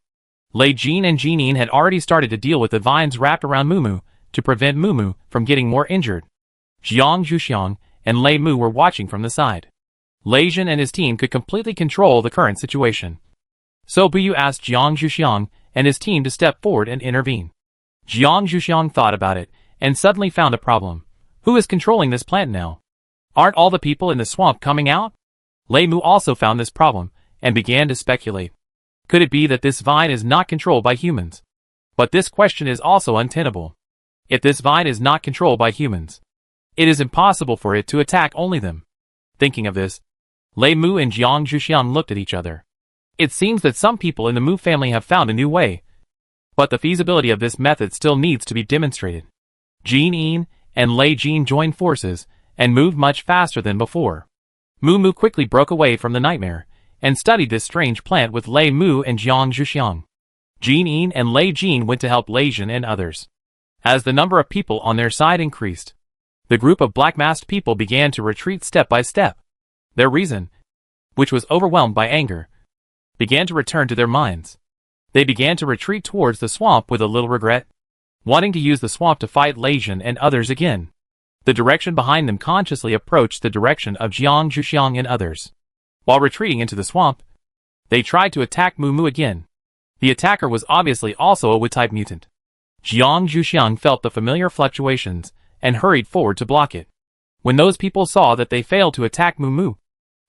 Lei Jin and Jinin had already started to deal with the vines wrapped around Mumu to prevent Mumu from getting more injured. Jiang Zhuxiang and Lei Mu were watching from the side. Lei Jin and his team could completely control the current situation. So Buyu asked Jiang Zhuxiang and his team to step forward and intervene. Jiang Zhuxiang thought about it and suddenly found a problem. Who is controlling this plant now? Aren't all the people in the swamp coming out? Lei Mu also found this problem and began to speculate. Could it be that this vine is not controlled by humans? But this question is also untenable. If this vine is not controlled by humans, it is impossible for it to attack only them. Thinking of this, Lei Mu and Jiang Zhuxiang looked at each other. It seems that some people in the Mu family have found a new way, but the feasibility of this method still needs to be demonstrated. Jin Yin and Lei Jin joined forces and moved much faster than before. Mu Mu quickly broke away from the nightmare and studied this strange plant with Lei Mu and Jiang Zhuxiang. Jin Yin and Lei Jin went to help Lei Jin and others. As the number of people on their side increased, the group of black-masked people began to retreat step by step. Their reason, which was overwhelmed by anger, began to return to their minds. They began to retreat towards the swamp with a little regret, wanting to use the swamp to fight Lei Jin and others again. The direction behind them consciously approached the direction of Jiang Zhuxiang and others. While retreating into the swamp, they tried to attack Mu Mu again. The attacker was obviously also a Wood-type mutant. Jiang Zhuxiang felt the familiar fluctuations and hurried forward to block it. When those people saw that they failed to attack Mu Mu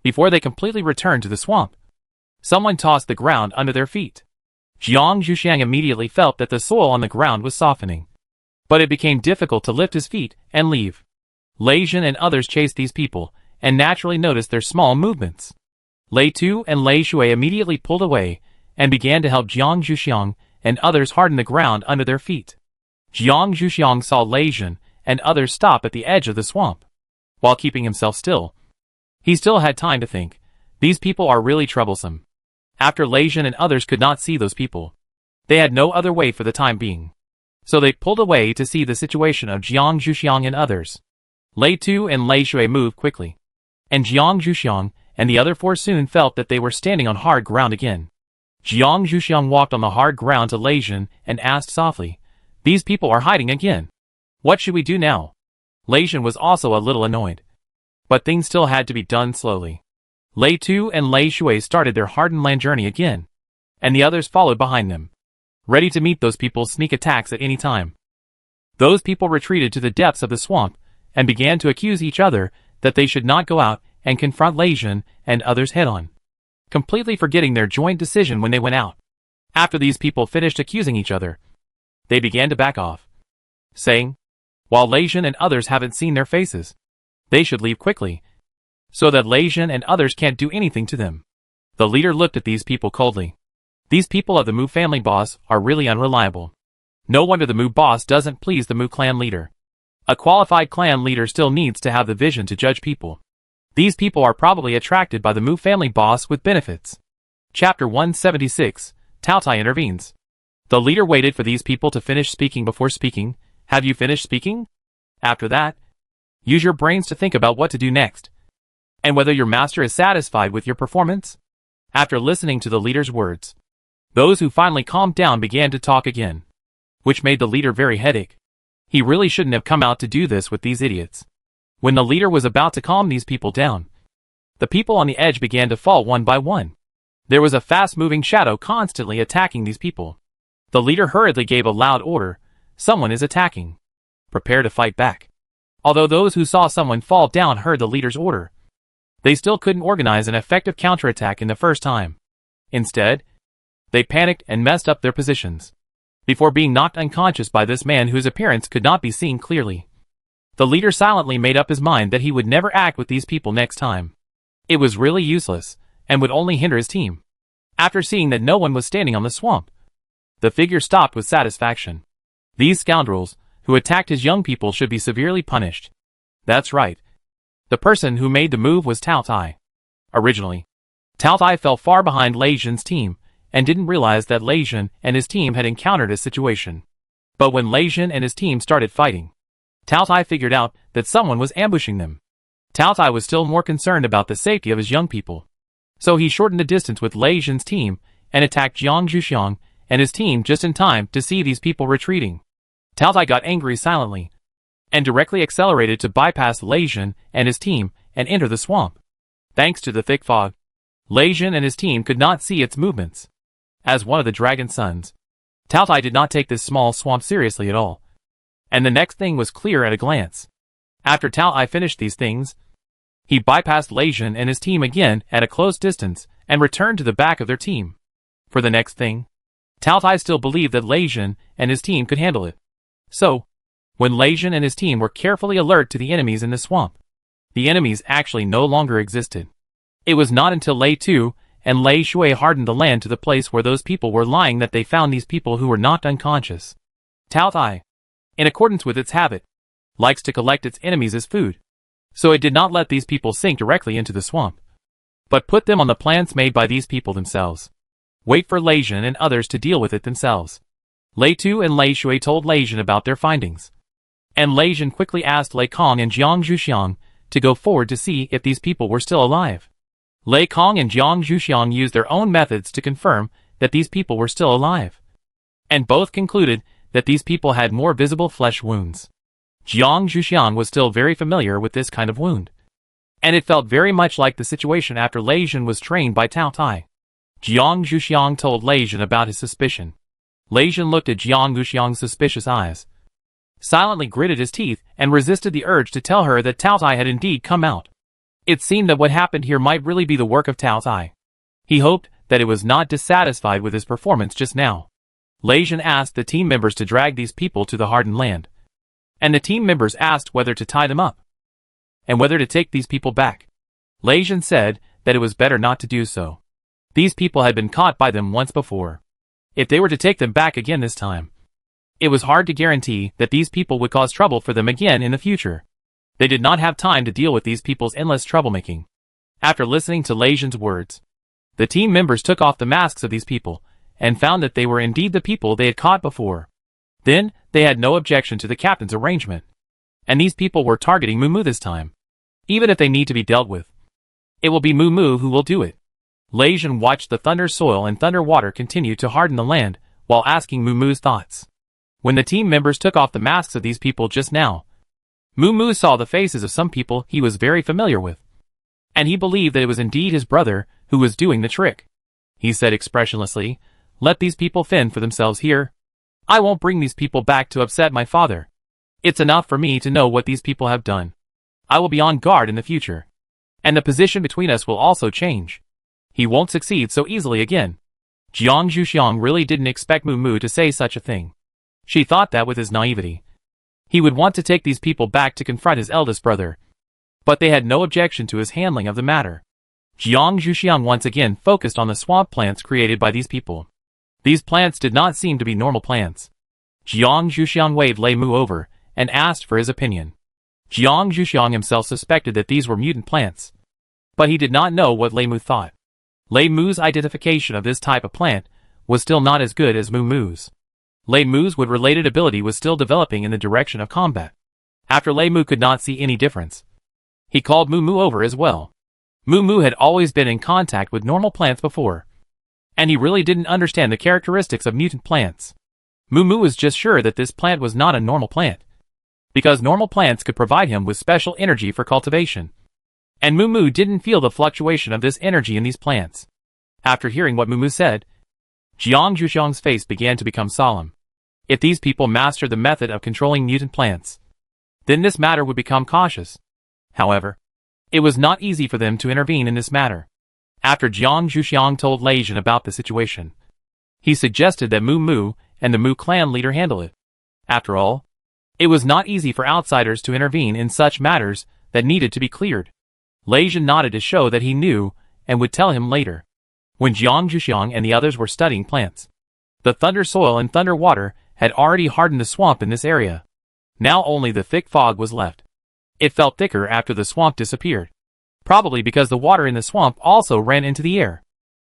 before they completely returned to the swamp, someone tossed the ground under their feet. Jiang Zhuxiang immediately felt that the soil on the ground was softening, but it became difficult to lift his feet and leave. Lei Jin and others chased these people and naturally noticed their small movements. Lei Tu and Lei Shui immediately pulled away and began to help Jiang Zhuxiang and others harden the ground under their feet. Jiang Zhuxiang saw Lei Jin and others stop at the edge of the swamp. While keeping himself still, he still had time to think. These people are really troublesome. After Lei Jin and others could not see those people, they had no other way for the time being. So they pulled away to see the situation of Jiang Zhuxiang and others. Lei Tu and Lei Shui moved quickly, and Jiang Zhuxiang and the other four soon felt that they were standing on hard ground again. Jiang Zhuxiang walked on the hard ground to Lei Jin and asked softly, "These people are hiding again. What should we do now?" Lei Jin was also a little annoyed, but things still had to be done slowly. Lei Tu and Lei Shui started their hardened land journey again, and the others followed behind them, ready to meet those people's sneak attacks at any time. Those people retreated to the depths of the swamp and began to accuse each other that they should not go out and confront Lei Jin and others head-on, completely forgetting their joint decision when they went out. After these people finished accusing each other, they began to back off, saying, while Lei Jin and others haven't seen their faces, they should leave quickly, so that Lei Jin and others can't do anything to them. The leader looked at these people coldly. These people of the Mu family boss are really unreliable. No wonder the Mu boss doesn't please the Mu clan leader. A qualified clan leader still needs to have the vision to judge people. These people are probably attracted by the Mu family boss with benefits. Chapter 176, Tao Tai intervenes. The leader waited for these people to finish speaking before speaking. Have you finished speaking? After that, use your brains to think about what to do next, and whether your master is satisfied with your performance. After listening to the leader's words, those who finally calmed down began to talk again, which made the leader very headache. He really shouldn't have come out to do this with these idiots. When the leader was about to calm these people down, the people on the edge began to fall one by one. There was a fast-moving shadow constantly attacking these people. The leader hurriedly gave a loud order, "Someone is attacking. Prepare to fight back." Although those who saw someone fall down heard the leader's order, they still couldn't organize an effective counterattack in the first time. Instead, They panicked and messed up their positions before being knocked unconscious by this man whose appearance could not be seen clearly. The leader silently made up his mind that he would never act with these people next time. It was really useless, and would only hinder his team. After seeing that no one was standing on the swamp, the figure stopped with satisfaction. These scoundrels, who attacked his young people, should be severely punished. That's right. The person who made the move was Tao Tai. Originally, Tao Tai fell far behind Lei Jin's team, and didn't realize that Lei Jin and his team had encountered a situation. But when Lei Jin and his team started fighting, Tao Tai figured out that someone was ambushing them. Tao Tai was still more concerned about the safety of his young people. So he shortened the distance with Lei Jin's team and attacked Jiang Zhuxiang and his team just in time to see these people retreating. Tao Tai got angry silently and directly accelerated to bypass Lei Jin and his team and enter the swamp. Thanks to the thick fog, Lei Jin and his team could not see its movements. As one of the Dragon Sons, Tao Tai did not take this small swamp seriously at all. And the next thing was clear at a glance. After Tao Tai finished these things, he bypassed Lei Jin and his team again at a close distance and returned to the back of their team. For the next thing, Tao Tai still believed that Lei Jin and his team could handle it. So, when Lei Jin and his team were carefully alert to the enemies in the swamp, the enemies actually no longer existed. It was not until Lei Tu and Lei Shui hardened the land to the place where those people were lying that they found these people who were knocked unconscious. Tao Tai, in accordance with its habit, likes to collect its enemies as food. So it did not let these people sink directly into the swamp, but put them on the plants made by these people themselves. Wait for Lei Jin and others to deal with it themselves. Lei Tu and Lei Shui told Lei Jin about their findings. And Lei Jin quickly asked Lei Kong and Jiang Zhuxiang to go forward to see if these people were still alive. Lei Kong and Jiang Zhuxiang used their own methods to confirm that these people were still alive. And both concluded that these people had more visible flesh wounds. Jiang Zhuxiang was still very familiar with this kind of wound. And it felt very much like the situation after Lei Jin was trained by Tao Tai. Jiang Zhuxiang told Lei Jin about his suspicion. Lei Jin looked at Jiang Zhuxiang's suspicious eyes, silently gritted his teeth, and resisted the urge to tell her that Tao Tai had indeed come out. It seemed that what happened here might really be the work of Tao Tai. He hoped that it was not dissatisfied with his performance just now. Lei Jin asked the team members to drag these people to the hardened land. And the team members asked whether to tie them up and whether to take these people back. Lei Jin said that it was better not to do so. These people had been caught by them once before. If they were to take them back again this time, it was hard to guarantee that these people would cause trouble for them again in the future. They did not have time to deal with these people's endless troublemaking. After listening to Lei Jin's words, the team members took off the masks of these people and found that they were indeed the people they had caught before. Then, they had no objection to the captain's arrangement. And these people were targeting Moo Moo this time. Even if they need to be dealt with, it will be Moo Moo who will do it. Lei Jin watched the thunder soil and thunder water continue to harden the land, while asking Moo Moo's thoughts. When the team members took off the masks of these people just now, Moo Moo saw the faces of some people he was very familiar with. And he believed that it was indeed his brother who was doing the trick. He said expressionlessly, "Let these people fend for themselves here. I won't bring these people back to upset my father. It's enough for me to know what these people have done. I will be on guard in the future. And the position between us will also change. He won't succeed so easily again." Jiang Zhuxiang really didn't expect Moo Moo to say such a thing. She thought that with his naivety, he would want to take these people back to confront his eldest brother. But they had no objection to his handling of the matter. Jiang Zhuxiang once again focused on the swamp plants created by these people. These plants did not seem to be normal plants. Jiang Zhuxiang waved Lei Mu over and asked for his opinion. Jiang Zhuxiang himself suspected that these were mutant plants, but he did not know what Lei Mu thought. Lei Mu's identification of this type of plant was still not as good as Moo Moo's. Lei Mu's wood-related ability was still developing in the direction of combat. After Lei Mu could not see any difference, he called Moo Moo over as well. Moo Moo had always been in contact with normal plants before, and he really didn't understand the characteristics of mutant plants. Moo Moo was just sure that this plant was not a normal plant, because normal plants could provide him with special energy for cultivation. And Moo Moo didn't feel the fluctuation of this energy in these plants. After hearing what Moo Moo said, Jiang Zhuxiang's face began to become solemn. If these people mastered the method of controlling mutant plants, then this matter would become cautious. However, it was not easy for them to intervene in this matter. After Jiang Zhuxiang told Lei Jin about the situation, He suggested that Mu Mu and the Mu clan leader handle it. After all, it was not easy for outsiders to intervene in such matters that needed to be cleared. Lei Jin nodded to show that he knew and would tell him later. When Jiang Zhuxiang and the others were studying plants, the thunder soil and thunder water had already hardened the swamp in this area. Now only the thick fog was left. It felt thicker after the swamp disappeared, probably because the water in the swamp also ran into the air.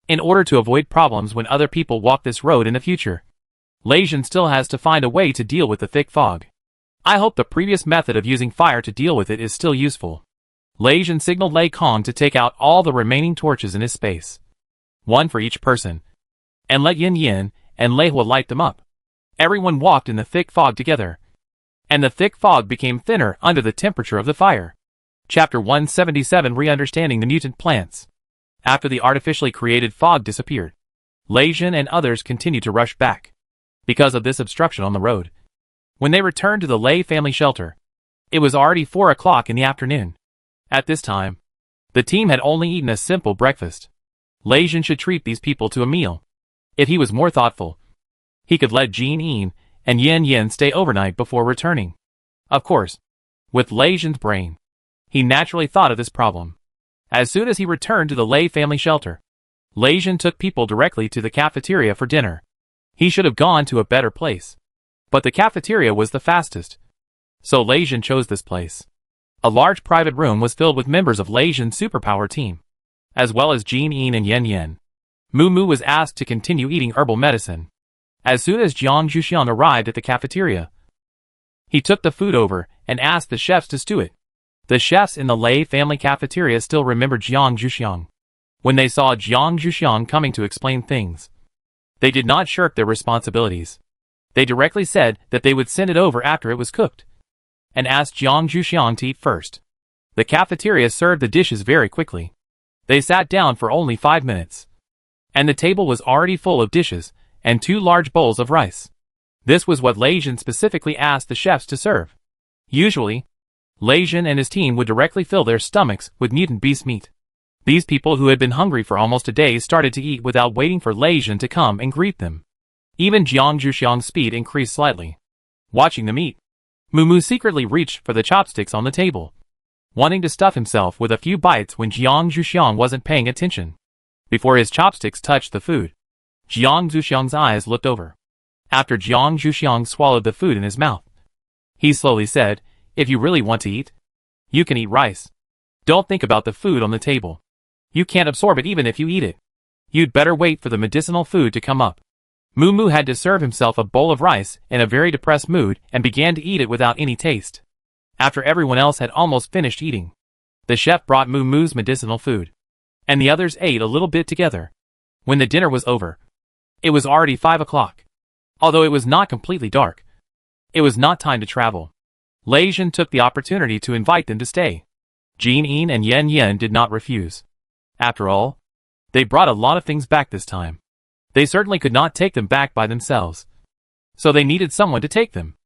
In order to avoid problems when other people walk this road in the future, Lei Jin still has to find a way to deal with the thick fog. I hope the previous method of using fire to deal with it is still useful. Lei Jin signaled Lei Kong to take out all the remaining torches in his space, one for each person, and let Yin Yin and Lei Hua light them up. Everyone walked in the thick fog together, and the thick fog became thinner under the temperature of the fire. Chapter 177 Re-understanding the Mutant Plants. After the artificially created fog disappeared, Lei Jin and others continued to rush back, because of this obstruction on the road. When they returned to the Lei family shelter, it was already 4 o'clock in the afternoon. At this time, the team had only eaten a simple breakfast. Lei Jin should treat these people to a meal. If he was more thoughtful, he could let Jin Yin and Yin Yin stay overnight before returning. Of course, with Lei Jin's brain, he naturally thought of this problem. As soon as he returned to the Lei family shelter, Lei Jin took people directly to the cafeteria for dinner. He should have gone to a better place, but the cafeteria was the fastest, so Lei Jin chose this place. A large private room was filled with members of Lei Jin's superpower team, as well as Jin Yin and Yen Yen. Mu Mu was asked to continue eating herbal medicine. As soon as Jiang Zhuxiang arrived at the cafeteria, he took the food over and asked the chefs to stew it. The chefs in the Lei family cafeteria still remembered Jiang Zhuxiang. When they saw Jiang Zhuxiang coming to explain things, they did not shirk their responsibilities. They directly said that they would send it over after it was cooked, and asked Jiang Zhuxiang to eat first. The cafeteria served the dishes very quickly. They sat down for only 5 minutes, and the table was already full of dishes and 2 large bowls of rice. This was what Lei Jin specifically asked the chefs to serve. Usually, Lei Jin and his team would directly fill their stomachs with mutant beast meat. These people who had been hungry for almost a day started to eat without waiting for Lei Jin to come and greet them. Even Jiang Zhuxiang's speed increased slightly. Watching them eat, Mu Mu secretly reached for the chopsticks on the table, wanting to stuff himself with a few bites when Jiang Zhuxiang wasn't paying attention. Before his chopsticks touched the food, Jiang Zhuxiang's eyes looked over. After Jiang Zhuxiang swallowed the food in his mouth, he slowly said, "If you really want to eat, you can eat rice. Don't think about the food on the table. You can't absorb it even if you eat it. You'd better wait for the medicinal food to come up." Mu Mu had to serve himself a bowl of rice in a very depressed mood and began to eat it without any taste. After everyone else had almost finished eating, the chef brought Mu Mu's medicinal food, and the others ate a little bit together. When the dinner was over, it was already 5 o'clock. Although it was not completely dark, it was not time to travel. Lei Jin took the opportunity to invite them to stay. Jin Yin and Yen Yen did not refuse. After all, they brought a lot of things back this time. They certainly could not take them back by themselves, so they needed someone to take them.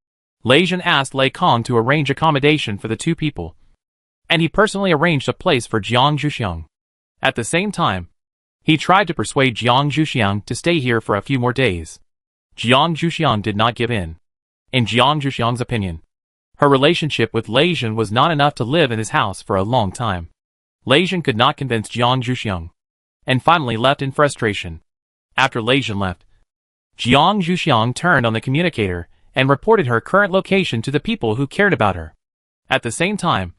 Lei Jin asked Lei Kong to arrange accommodation for the 2 people, and he personally arranged a place for Jiang Zhuxiang. At the same time, he tried to persuade Jiang Zhuxiang to stay here for a few more days. Jiang Zhuxiang did not give in. In Jiang Zhuxiang's opinion, her relationship with Lei Jin was not enough to live in his house for a long time. Lei Jin could not convince Jiang Zhuxiang, and finally left in frustration. After Lei Jin left, Jiang Zhuxiang turned on the communicator and reported her current location to the people who cared about her. At the same time,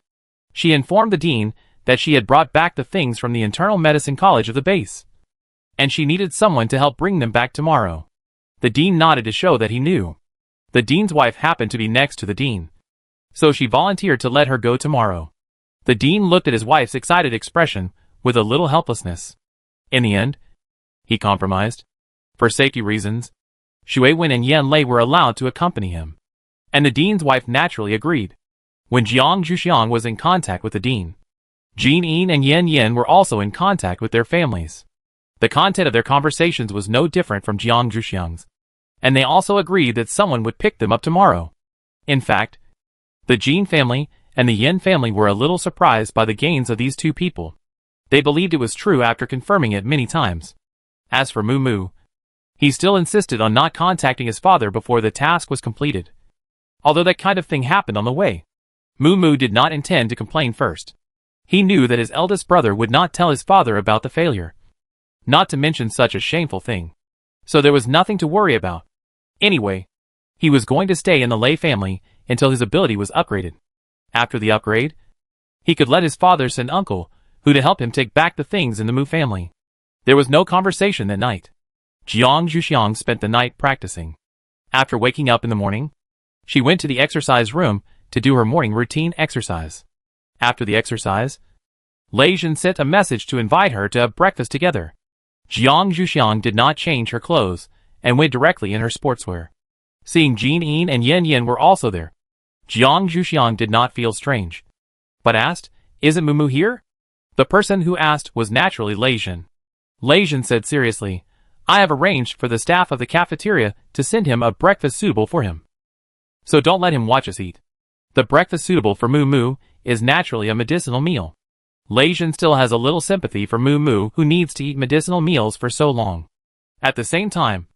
she informed the dean that she had brought back the things from the internal medicine college of the base, and she needed someone to help bring them back tomorrow. The dean nodded to show that he knew. The dean's wife happened to be next to the dean, so she volunteered to let her go tomorrow. The dean looked at his wife's excited expression with a little helplessness. In the end, he compromised. For safety reasons, Xue Wen and Yan Lei were allowed to accompany him, and the dean's wife naturally agreed. When Jiang Zhuxiang was in contact with the dean, Jin Yin and Yen Yen were also in contact with their families. The content of their conversations was no different from Jiang Zhuxiang's, and they also agreed that someone would pick them up tomorrow. In fact, the Jin family and the Yen family were a little surprised by the gains of these 2 people. They believed it was true after confirming it many times. As for Mu Mu, He still insisted on not contacting his father before the task was completed. Although that kind of thing happened on the way. Moo did not intend to complain first. He knew that his eldest brother would not tell his father about the failure. Not to mention such a shameful thing. So there was nothing to worry about. Anyway, he was going to stay in the Lei family until his ability was upgraded. After the upgrade, he could let his father send uncle, who to help him take back the things in the Mu family. There was no conversation that night. Jiang Zhuxiang spent the night practicing. After waking up in the morning, she went to the exercise room to do her morning routine exercise. After the exercise, Lei Jin sent a message to invite her to have breakfast together. Jiang Zhuxiang did not change her clothes and went directly in her sportswear. Seeing Jin Yin and Yen Yin were also there, Jiang Zhuxiang did not feel strange, but asked, "Isn't Mu here?" The person who asked was naturally Lei Jin. Lei Jin said seriously, "I have arranged for the staff of the cafeteria to send him a breakfast suitable for him. So don't let him watch us eat. The breakfast suitable for Mu is naturally a medicinal meal." Lei Jin still has a little sympathy for Mu who needs to eat medicinal meals for so long. At the same time,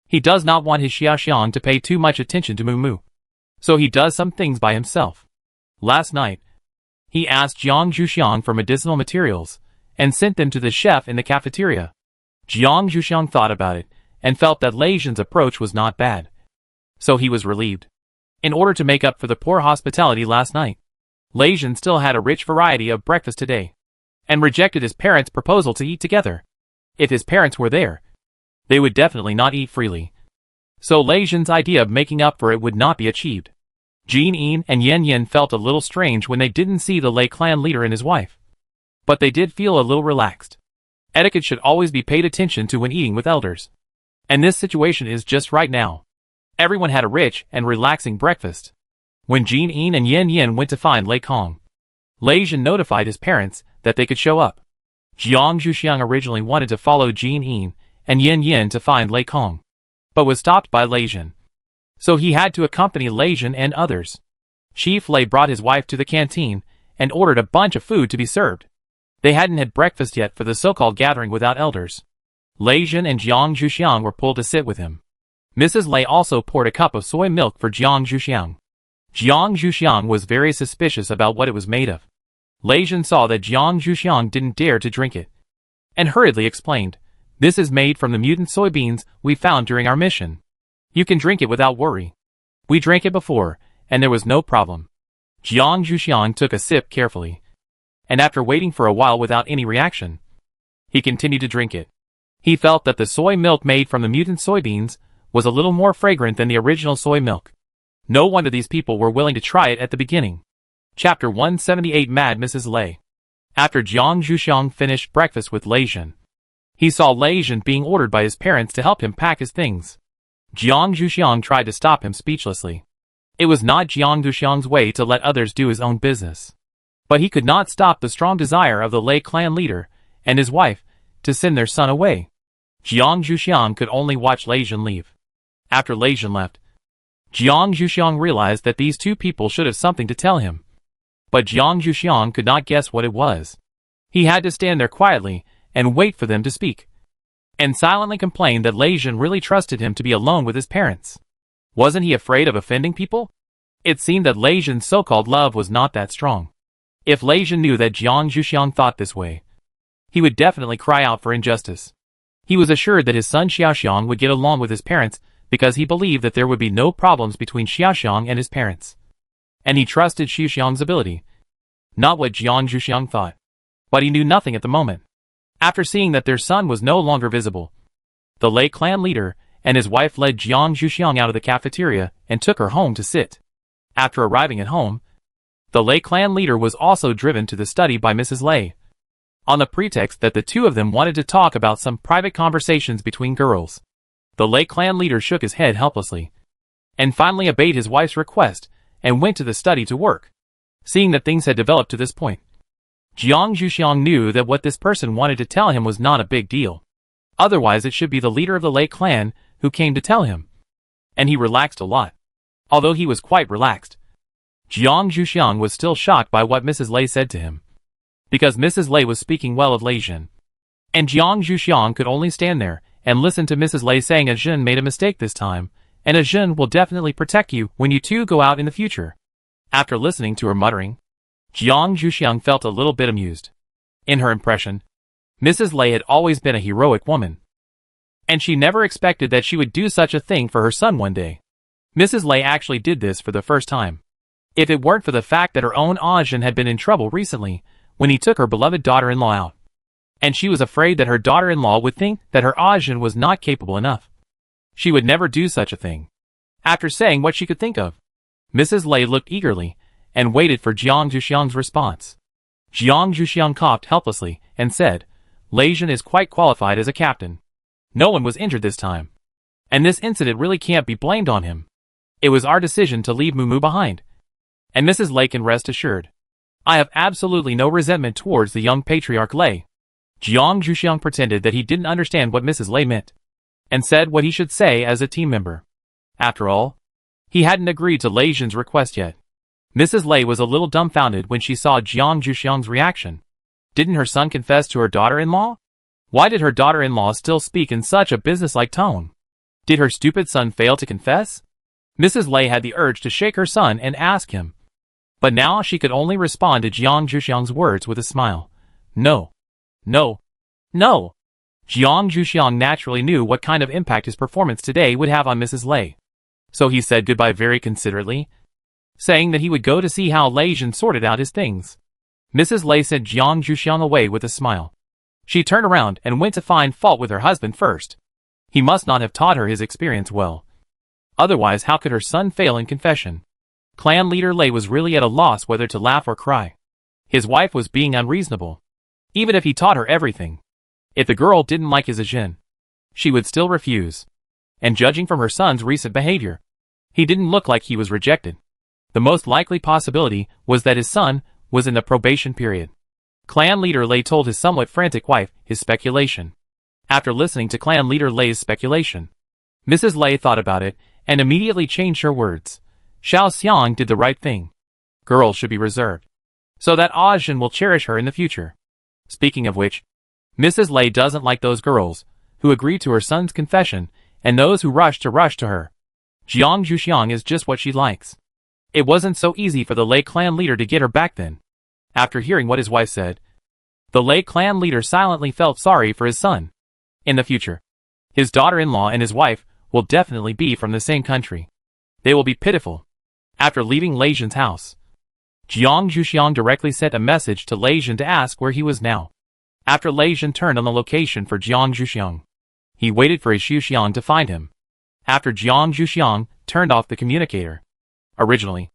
he does not want his Xiaoxiang to pay too much attention to Mu. So he does some things by himself. Last night, he asked Jiang Zhuxiang for medicinal materials and sent them to the chef in the cafeteria. Jiang Zhuxiang thought about it and felt that Lei Jin's approach was not bad. So he was relieved. In order to make up for the poor hospitality last night, Lei Jin still had a rich variety of breakfast today, and rejected his parents' proposal to eat together. If his parents were there, they would definitely not eat freely. So Lei Jin's idea of making up for it would not be achieved. Jin Yin and Yen Yin felt a little strange when they didn't see the Lei clan leader and his wife. But they did feel a little relaxed. Etiquette should always be paid attention to when eating with elders. And this situation is just right now. Everyone had a rich and relaxing breakfast. When Jin Yin and Yen Yin went to find Lei Kong, Lei Jin notified his parents that they could show up. Jiang Zhuxiang originally wanted to follow Jin Yin and Yen Yin to find Lei Kong, but was stopped by Lei Jin. So he had to accompany Lei Jin and others. Chief Lei brought his wife to the canteen and ordered a bunch of food to be served. They hadn't had breakfast yet for the so-called gathering without elders. Lei Jin and Jiang Zhuxiang were pulled to sit with him. Mrs. Lei also poured a cup of soy milk for Jiang Zhuxiang. Jiang Zhuxiang was very suspicious about what it was made of. Lei Jin saw that Jiang Zhuxiang didn't dare to drink it, and hurriedly explained, "This is made from the mutant soybeans we found during our mission. You can drink it without worry. We drank it before, and there was no problem." Jiang Zhuxiang took a sip carefully, and after waiting for a while without any reaction, he continued to drink it. He felt that the soy milk made from the mutant soybeans was a little more fragrant than the original soy milk. No wonder these people were willing to try it at the beginning. Chapter 178 Mad Mrs. Lei. After Jiang Zhuxiang finished breakfast with Lei Jin, he saw Lei Jin being ordered by his parents to help him pack his things. Jiang Zhuxiang tried to stop him speechlessly. It was not Jiang Zhuxiang's way to let others do his own business. But he could not stop the strong desire of the Lei clan leader and his wife to send their son away. Jiang Zhuxiang could only watch Lei Jin leave. After Lei Jin left, Jiang Zhuxiang realized that these two people should have something to tell him. But Jiang Zhuxiang could not guess what it was. He had to stand there quietly and wait for them to speak, and silently complained that Lei Jin really trusted him to be alone with his parents. Wasn't he afraid of offending people? It seemed that Lei Jin's so-called love was not that strong. If Lei Jin knew that Jiang Zhuxiang thought this way, he would definitely cry out for injustice. He was assured that his son Xiaoxiang would get along with his parents because he believed that there would be no problems between Xiaoxiang and his parents. And he trusted Xiaoxiang's ability. Not what Jiang Zhuxiang thought. But he knew nothing at the moment. After seeing that their son was no longer visible, the Lei clan leader and his wife led Jiang Zhuxiang out of the cafeteria and took her home to sit. After arriving at home, the Lei clan leader was also driven to the study by Mrs. Lei, on the pretext that the two of them wanted to talk about some private conversations between girls. The Lei clan leader shook his head helplessly, and finally obeyed his wife's request and went to the study to work. Seeing that things had developed to this point, Jiang Zhuxiang knew that what this person wanted to tell him was not a big deal. Otherwise it should be the leader of the Lei clan who came to tell him. And he relaxed a lot. Although he was quite relaxed, Jiang Zhuxiang was still shocked by what Mrs. Lei said to him. Because Mrs. Lei was speaking well of Lei Jin, and Jiang Zhuxiang could only stand there and listened to Mrs. Lei saying Ajin made a mistake this time, and Ajin will definitely protect you when you two go out in the future. After listening to her muttering, Jiang Zhuxiang felt a little bit amused. In her impression, Mrs. Lei had always been a heroic woman, and she never expected that she would do such a thing for her son one day. Mrs. Lei actually did this for the first time. If it weren't for the fact that her own Ajin had been in trouble recently when he took her beloved daughter-in-law out, and she was afraid that her daughter-in-law would think that her Ajin was not capable enough, she would never do such a thing. After saying what she could think of, Mrs. Lei looked eagerly and waited for Jiang Zhuxiang's response. Jiang Zhuxiang coughed helplessly and said, Lei Jin is quite qualified as a captain. No one was injured this time, and this incident really can't be blamed on him. It was our decision to leave Mumu behind, and Mrs. Lei can rest assured. I have absolutely no resentment towards the young patriarch Lei. Jiang Zhuxiang pretended that he didn't understand what Mrs. Lei meant, and said what he should say as a team member. After all, he hadn't agreed to Lei Jin's request yet. Mrs. Lei was a little dumbfounded when she saw Jiang Zhuxiang's reaction. Didn't her son confess to her daughter-in-law? Why did her daughter-in-law still speak in such a businesslike tone? Did her stupid son fail to confess? Mrs. Lei had the urge to shake her son and ask him, but now she could only respond to Jiang Zhuxiang's words with a smile. No. No. No. Jiang Zhuxiang naturally knew what kind of impact his performance today would have on Mrs. Lei, so he said goodbye very considerately, saying that he would go to see how Lei Jin sorted out his things. Mrs. Lei sent Jiang Zhuxiang away with a smile. She turned around and went to find fault with her husband first. He must not have taught her his experience well. Otherwise, how could her son fail in confession? Clan leader Lei was really at a loss whether to laugh or cry. His wife was being unreasonable. Even if he taught her everything, if the girl didn't like his Ajin, she would still refuse. And judging from her son's recent behavior, he didn't look like he was rejected. The most likely possibility was that his son was in the probation period. Clan leader Lei told his somewhat frantic wife his speculation. After listening to clan leader Lei's speculation, Mrs. Lei thought about it and immediately changed her words. Xiao Xiang did the right thing. Girls should be reserved, so that Ajin will cherish her in the future. Speaking of which, Mrs. Lei doesn't like those girls who agree to her son's confession and those who rush to her. Jiang Zhuxiang is just what she likes. It wasn't so easy for the Lei clan leader to get her back then. After hearing what his wife said, the Lei clan leader silently felt sorry for his son. In the future, his daughter-in-law and his wife will definitely be from the same country. They will be pitiful. After leaving Lei Jin's house, Jiang Zhuxiang directly sent a message to Lei Jin to ask where he was now. After Lei Jin turned on the location for Jiang Zhuxiang, he waited for his Zhuxiang to find him. After Jiang Zhuxiang turned off the communicator, originally,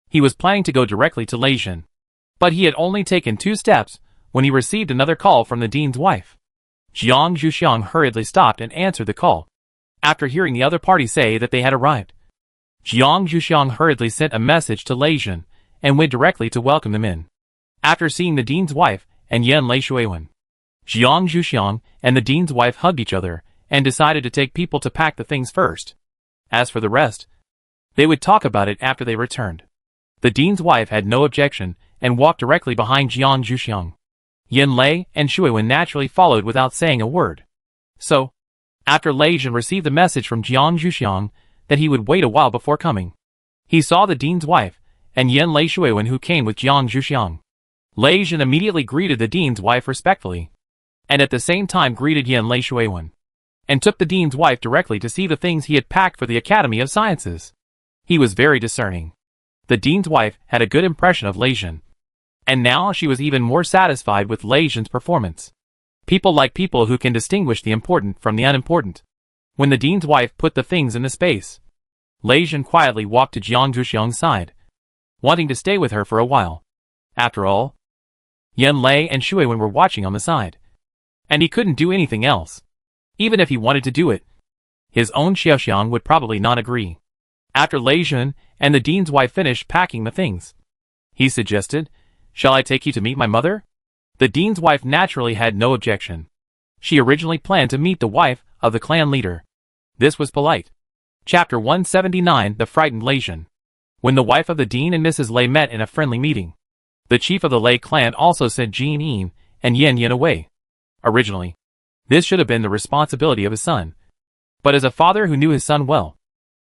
he was planning to go directly to Lei Jin, but he had only taken 2 steps when he received another call from the dean's wife. Jiang Zhuxiang hurriedly stopped and answered the call. After hearing the other party say that they had arrived, Jiang Zhuxiang hurriedly sent a message to Lei Jin and went directly to welcome them in. After seeing the dean's wife and Yan Lei Shuiwen, Jiang Zhuxiang and the dean's wife hugged each other and decided to take people to pack the things first. As for the rest, they would talk about it after they returned. The dean's wife had no objection and walked directly behind Jiang Zhuxiang. Yan Lei and Shuiwen naturally followed without saying a word. So, after Lei Jin received the message from Jiang Zhuxiang that he would wait a while before coming, he saw the dean's wife and Yan Lei Shuiwen who came with Jiang Zhuxiang. Lei Jin immediately greeted the dean's wife respectfully, and at the same time greeted Yan Lei Shuiwen, and took the dean's wife directly to see the things he had packed for the Academy of Sciences. He was very discerning. The dean's wife had a good impression of Lei Jin, and now she was even more satisfied with Lei Jin's performance. People like people who can distinguish the important from the unimportant. When the dean's wife put the things in the space, Lei Jin quietly walked to Jiang Zhuxiang's side, wanting to stay with her for a while. After all, Yan Lei and Shuiwen were watching on the side, and he couldn't do anything else. Even if he wanted to do it, his own Xiaoxiang would probably not agree. After Lei Jin and the dean's wife finished packing the things, he suggested, "Shall I take you to meet my mother?" The dean's wife naturally had no objection. She originally planned to meet the wife of the clan leader. This was polite. Chapter 179, The Frightened Lei Jin. When the wife of the dean and Mrs. Lei met in a friendly meeting, the chief of the Lei clan also sent Jin Yin and Yan Yan away. Originally, This should have been the responsibility of his son. But as a father who knew his son well,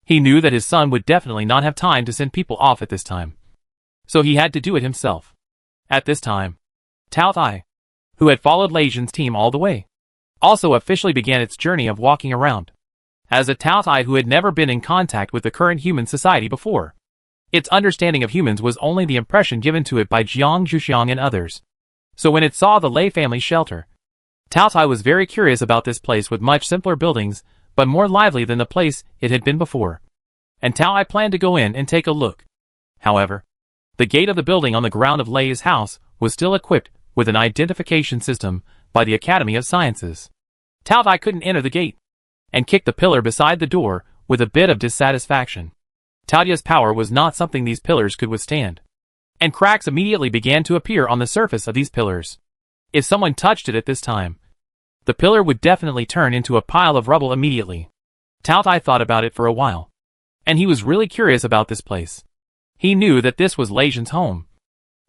he knew that his son would definitely not have time to send people off at this time. So he had to do it himself. At this time, Tao Tai, who had followed Lei Zhen's team all the way, also officially began its journey of walking around. As a Tao Tai who had never been in contact with the current human society before, its understanding of humans was only the impression given to it by Jiang Zhuxiang and others. So when it saw the Lei family shelter, Tao Tai was very curious about this place with much simpler buildings, but more lively than the place it had been before. And Tao Tai planned to go in and take a look. However, the gate of the building on the ground of Lei's house was still equipped with an identification system by the Academy of Sciences. Tao Tai couldn't enter the gate, and kicked the pillar beside the door with a bit of dissatisfaction. Tao Tai's power was not something these pillars could withstand, and cracks immediately began to appear on the surface of these pillars. If someone touched it at this time, the pillar would definitely turn into a pile of rubble immediately. Tao Tai thought about it for a while, and he was really curious about this place. He knew that this was Lei Zhen's home,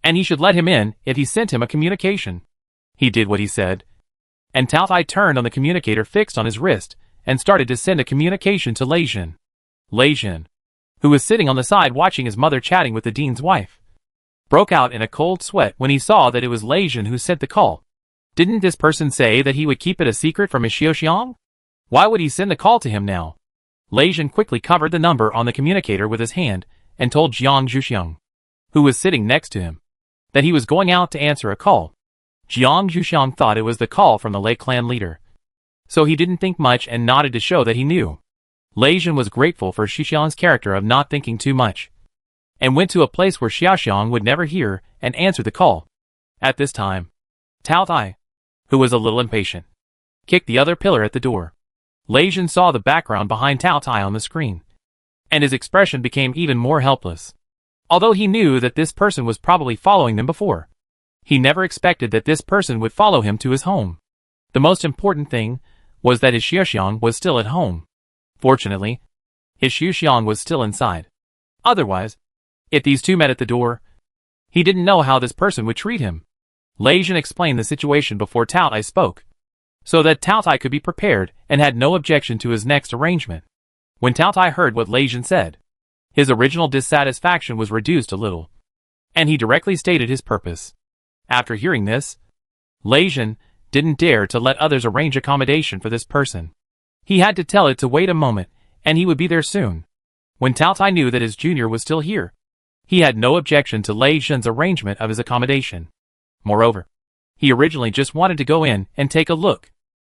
and he should let him in if he sent him a communication. He did what he said, and Tao Tai turned on the communicator fixed on his wrist and started to send a communication to Lei Zhen. Lei Zhen, who was sitting on the side watching his mother chatting with the dean's wife, broke out in a cold sweat when he saw that it was Lei Zhen who sent the call. Didn't this person say that he would keep it a secret from his Xiaoxiang? Why would he send the call to him now? Lei Zhen quickly covered the number on the communicator with his hand and told Jiang Zhuxiang, who was sitting next to him, that he was going out to answer a call. Jiang Zhuxiang thought it was the call from the Lei clan leader, so he didn't think much and nodded to show that he knew. Lei Zhen was grateful for Xiaoxiang's character of not thinking too much, and went to a place where Xiaoxiang would never hear and answered the call. At this time, Tao Tai, who was a little impatient, kicked the other pillar at the door. Lei Zhen saw the background behind Tao Tai on the screen, and his expression became even more helpless. Although he knew that this person was probably following them before, he never expected that this person would follow him to his home. The most important thing was that his Xiaoxiang was still at home. Fortunately, his Xiaoxiang was still inside. Otherwise, if these two met at the door, he didn't know how this person would treat him. Lei Zhen explained the situation before Tao Tai spoke, so that Tao Tai could be prepared and had no objection to his next arrangement. When Tao Tai heard what Lei Zhen said, his original dissatisfaction was reduced a little, and he directly stated his purpose. After hearing this, Lei Zhen didn't dare to let others arrange accommodation for this person. He had to tell it to wait a moment, and he would be there soon. When Tao Tai knew that his junior was still here, he had no objection to Lei Zhen's arrangement of his accommodation. Moreover, he originally just wanted to go in and take a look.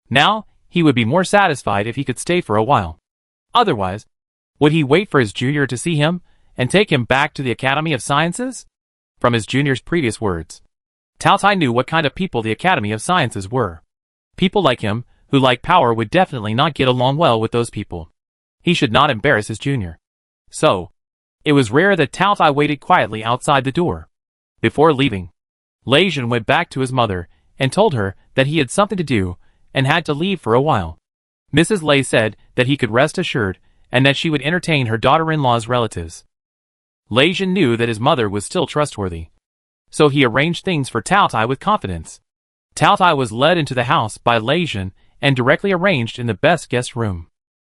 Now, he would be more satisfied if he could stay for a while. Otherwise, would he wait for his junior to see him and take him back to the Academy of Sciences? From his junior's previous words, Tao Tai knew what kind of people the Academy of Sciences were. People like him, who like power, would definitely not get along well with those people. He should not embarrass his junior. So, it was rare that Tao Tai waited quietly outside the door. Before leaving, Lei Zhen went back to his mother and told her that he had something to do and had to leave for a while. Mrs. Lei said that he could rest assured and that she would entertain her daughter-in-law's relatives. Lei Zhen knew that his mother was still trustworthy, so he arranged things for Tao Tai with confidence. Tao Tai was led into the house by Lei Zhen and directly arranged in the best guest room.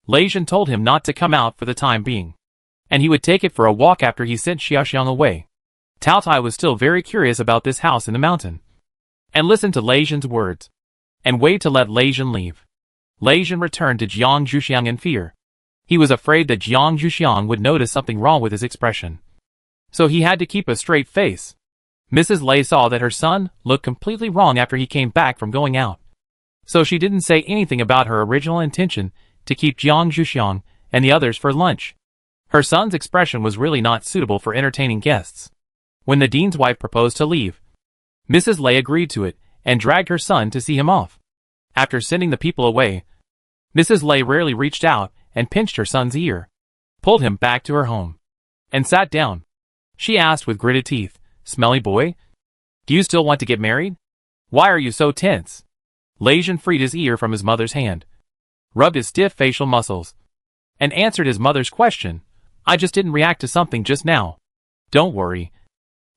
Lei Zhen told him not to come out for the time being, and he would take it for a walk after he sent Xiaoxiang away. Tao Tai was still very curious about this house in the mountain, and listened to Lei Zhen's words, and waited to let Lei Zhen leave. Lei Zhen returned to Jiang Zhuxiang in fear. He was afraid that Jiang Zhuxiang would notice something wrong with his expression, so he had to keep a straight face. Mrs. Lei saw that her son looked completely wrong after he came back from going out, so she didn't say anything about her original intention to keep Jiang Zhuxiang and the others for lunch. Her son's expression was really not suitable for entertaining guests. When the dean's wife proposed to leave, Mrs. Lei agreed to it and dragged her son to see him off. After sending the people away, Mrs. Lei rarely reached out and pinched her son's ear, pulled him back to her home, and sat down. She asked with gritted teeth, "Smelly boy? Do you still want to get married? Why are you so tense?" Lei Zhen freed his ear from his mother's hand, rubbed his stiff facial muscles, and answered his mother's question. "I just didn't react to something just now. Don't worry.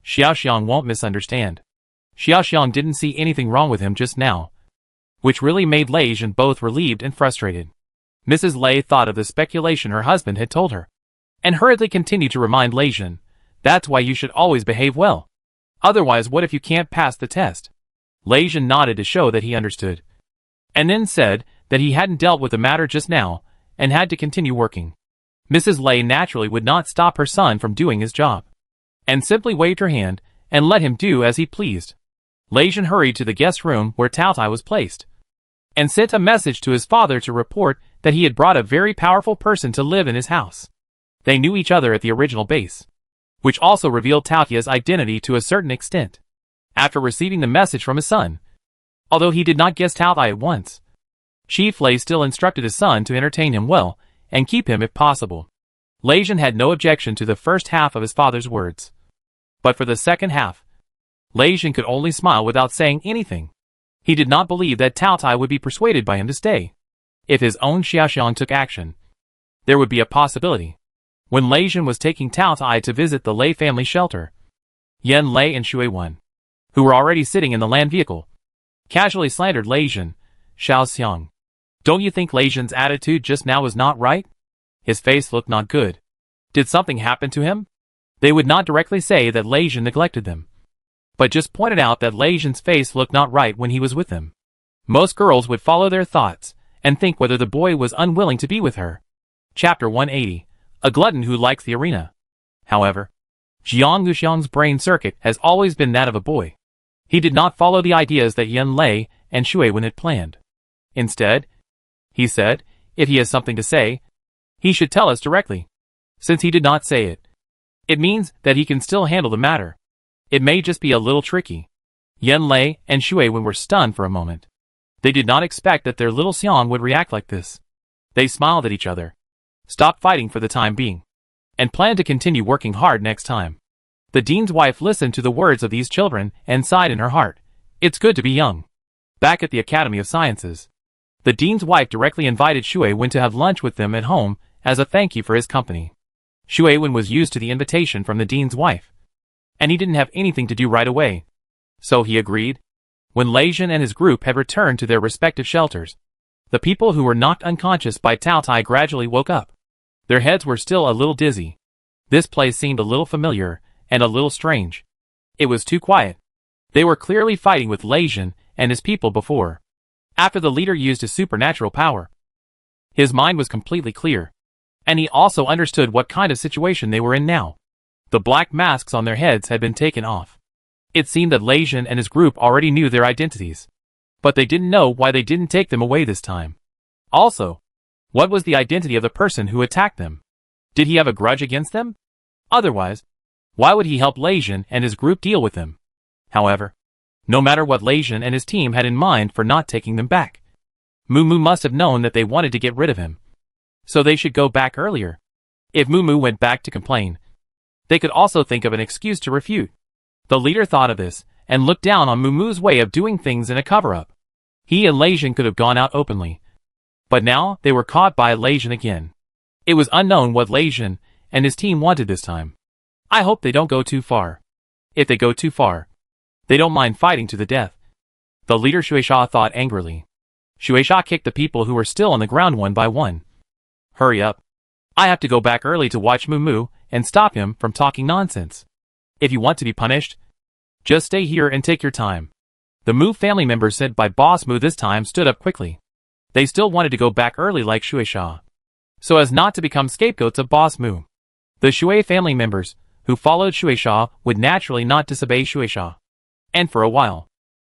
Xiaoxiang won't misunderstand. Xiaoxiang didn't see anything wrong with him just now. which really made Lei Jin both relieved and frustrated. Mrs. Lei thought of the speculation her husband had told her, and hurriedly continued to remind Lei Jin, "That's why you should always behave well. Otherwise, what if you can't pass the test?" Lei Jin nodded to show that he understood, and then said that he hadn't dealt with the matter just now, and had to continue working. Mrs. Lei naturally would not stop her son from doing his job, and simply waved her hand and let him do as he pleased. Lei Jin hurried to the guest room where Tao Tai was placed, and sent a message to his father to report that he had brought a very powerful person to live in his house. They knew each other at the original base, which also revealed Tao Tai's identity to a certain extent. After receiving the message from his son, although he did not guess Tao Tai at once, Chief Lei still instructed his son to entertain him well and keep him if possible. Lei Jin had no objection to the first half of his father's words, but for the second half, Lei Jin could only smile without saying anything. He did not believe that Tao Tai would be persuaded by him to stay. If his own Xiaoxiang took action, there would be a possibility. When Lei Jin was taking Tao Tai to visit the Lei family shelter, Yan Lei and Shui Wen, who were already sitting in the land vehicle, casually slandered Lei Jin. "Xiaoxiang, don't you think Lei Jin's attitude just now was not right? His face looked not good. Did something happen to him?" They would not directly say that Lei Jin neglected them, but just pointed out that Lei Jin's face looked not right when he was with them. Most girls would follow their thoughts and think whether the boy was unwilling to be with her. Chapter 180. A glutton who likes the arena. However, Jiang Luxiang's brain circuit has always been that of a boy. He did not follow the ideas that Yan Lei and Shui Wen had planned. Instead, he said, if he has something to say, he should tell us directly. Since he did not say it, it means that he can still handle the matter. It may just be a little tricky. Yan Lei and Shui Wen were stunned for a moment. They did not expect that their little Xiang would react like this. They smiled at each other, stopped fighting for the time being, and planned to continue working hard next time. The dean's wife listened to the words of these children and sighed in her heart. It's good to be young. Back at the Academy of Sciences, the dean's wife directly invited Shui Wen to have lunch with them at home as a thank you for his company. Shui Wen was used to the invitation from the dean's wife, and he didn't have anything to do right away, so he agreed. When Lei Jin and his group had returned to their respective shelters, the people who were knocked unconscious by Tao Tai gradually woke up. Their heads were still a little dizzy. This place seemed a little familiar and a little strange. It was too quiet. They were clearly fighting with Lei Jin and his people before. After the leader used his supernatural power, his mind was completely clear, and he also understood what kind of situation they were in now. The black masks on their heads had been taken off. It seemed that Lei Jin and his group already knew their identities, but they didn't know why they didn't take them away this time. Also, what was the identity of the person who attacked them? Did he have a grudge against them? Otherwise, why would he help Lei Jin and his group deal with them? However, no matter what Lei Jin and his team had in mind for not taking them back, Mumu must have known that they wanted to get rid of him, so they should go back earlier. If Mumu went back to complain, they could also think of an excuse to refute. The leader thought of this and looked down on Mumu's way of doing things in a cover-up. He and Lei Jin could have gone out openly, but now they were caught by Lei Jin again. It was unknown what Lei Jin and his team wanted this time. I hope they don't go too far. If they go too far, they don't mind fighting to the death. The leader Shueisha thought angrily. Shueisha kicked the people who were still on the ground one by one. Hurry up. I have to go back early to watch Mumu and stop him from talking nonsense. If you want to be punished, just stay here and take your time. The Mu family members sent by Boss Mu this time stood up quickly. They still wanted to go back early like Shueisha, so as not to become scapegoats of Boss Mu. The Shui family members, who followed Shueisha, would naturally not disobey Shueisha. And for a while,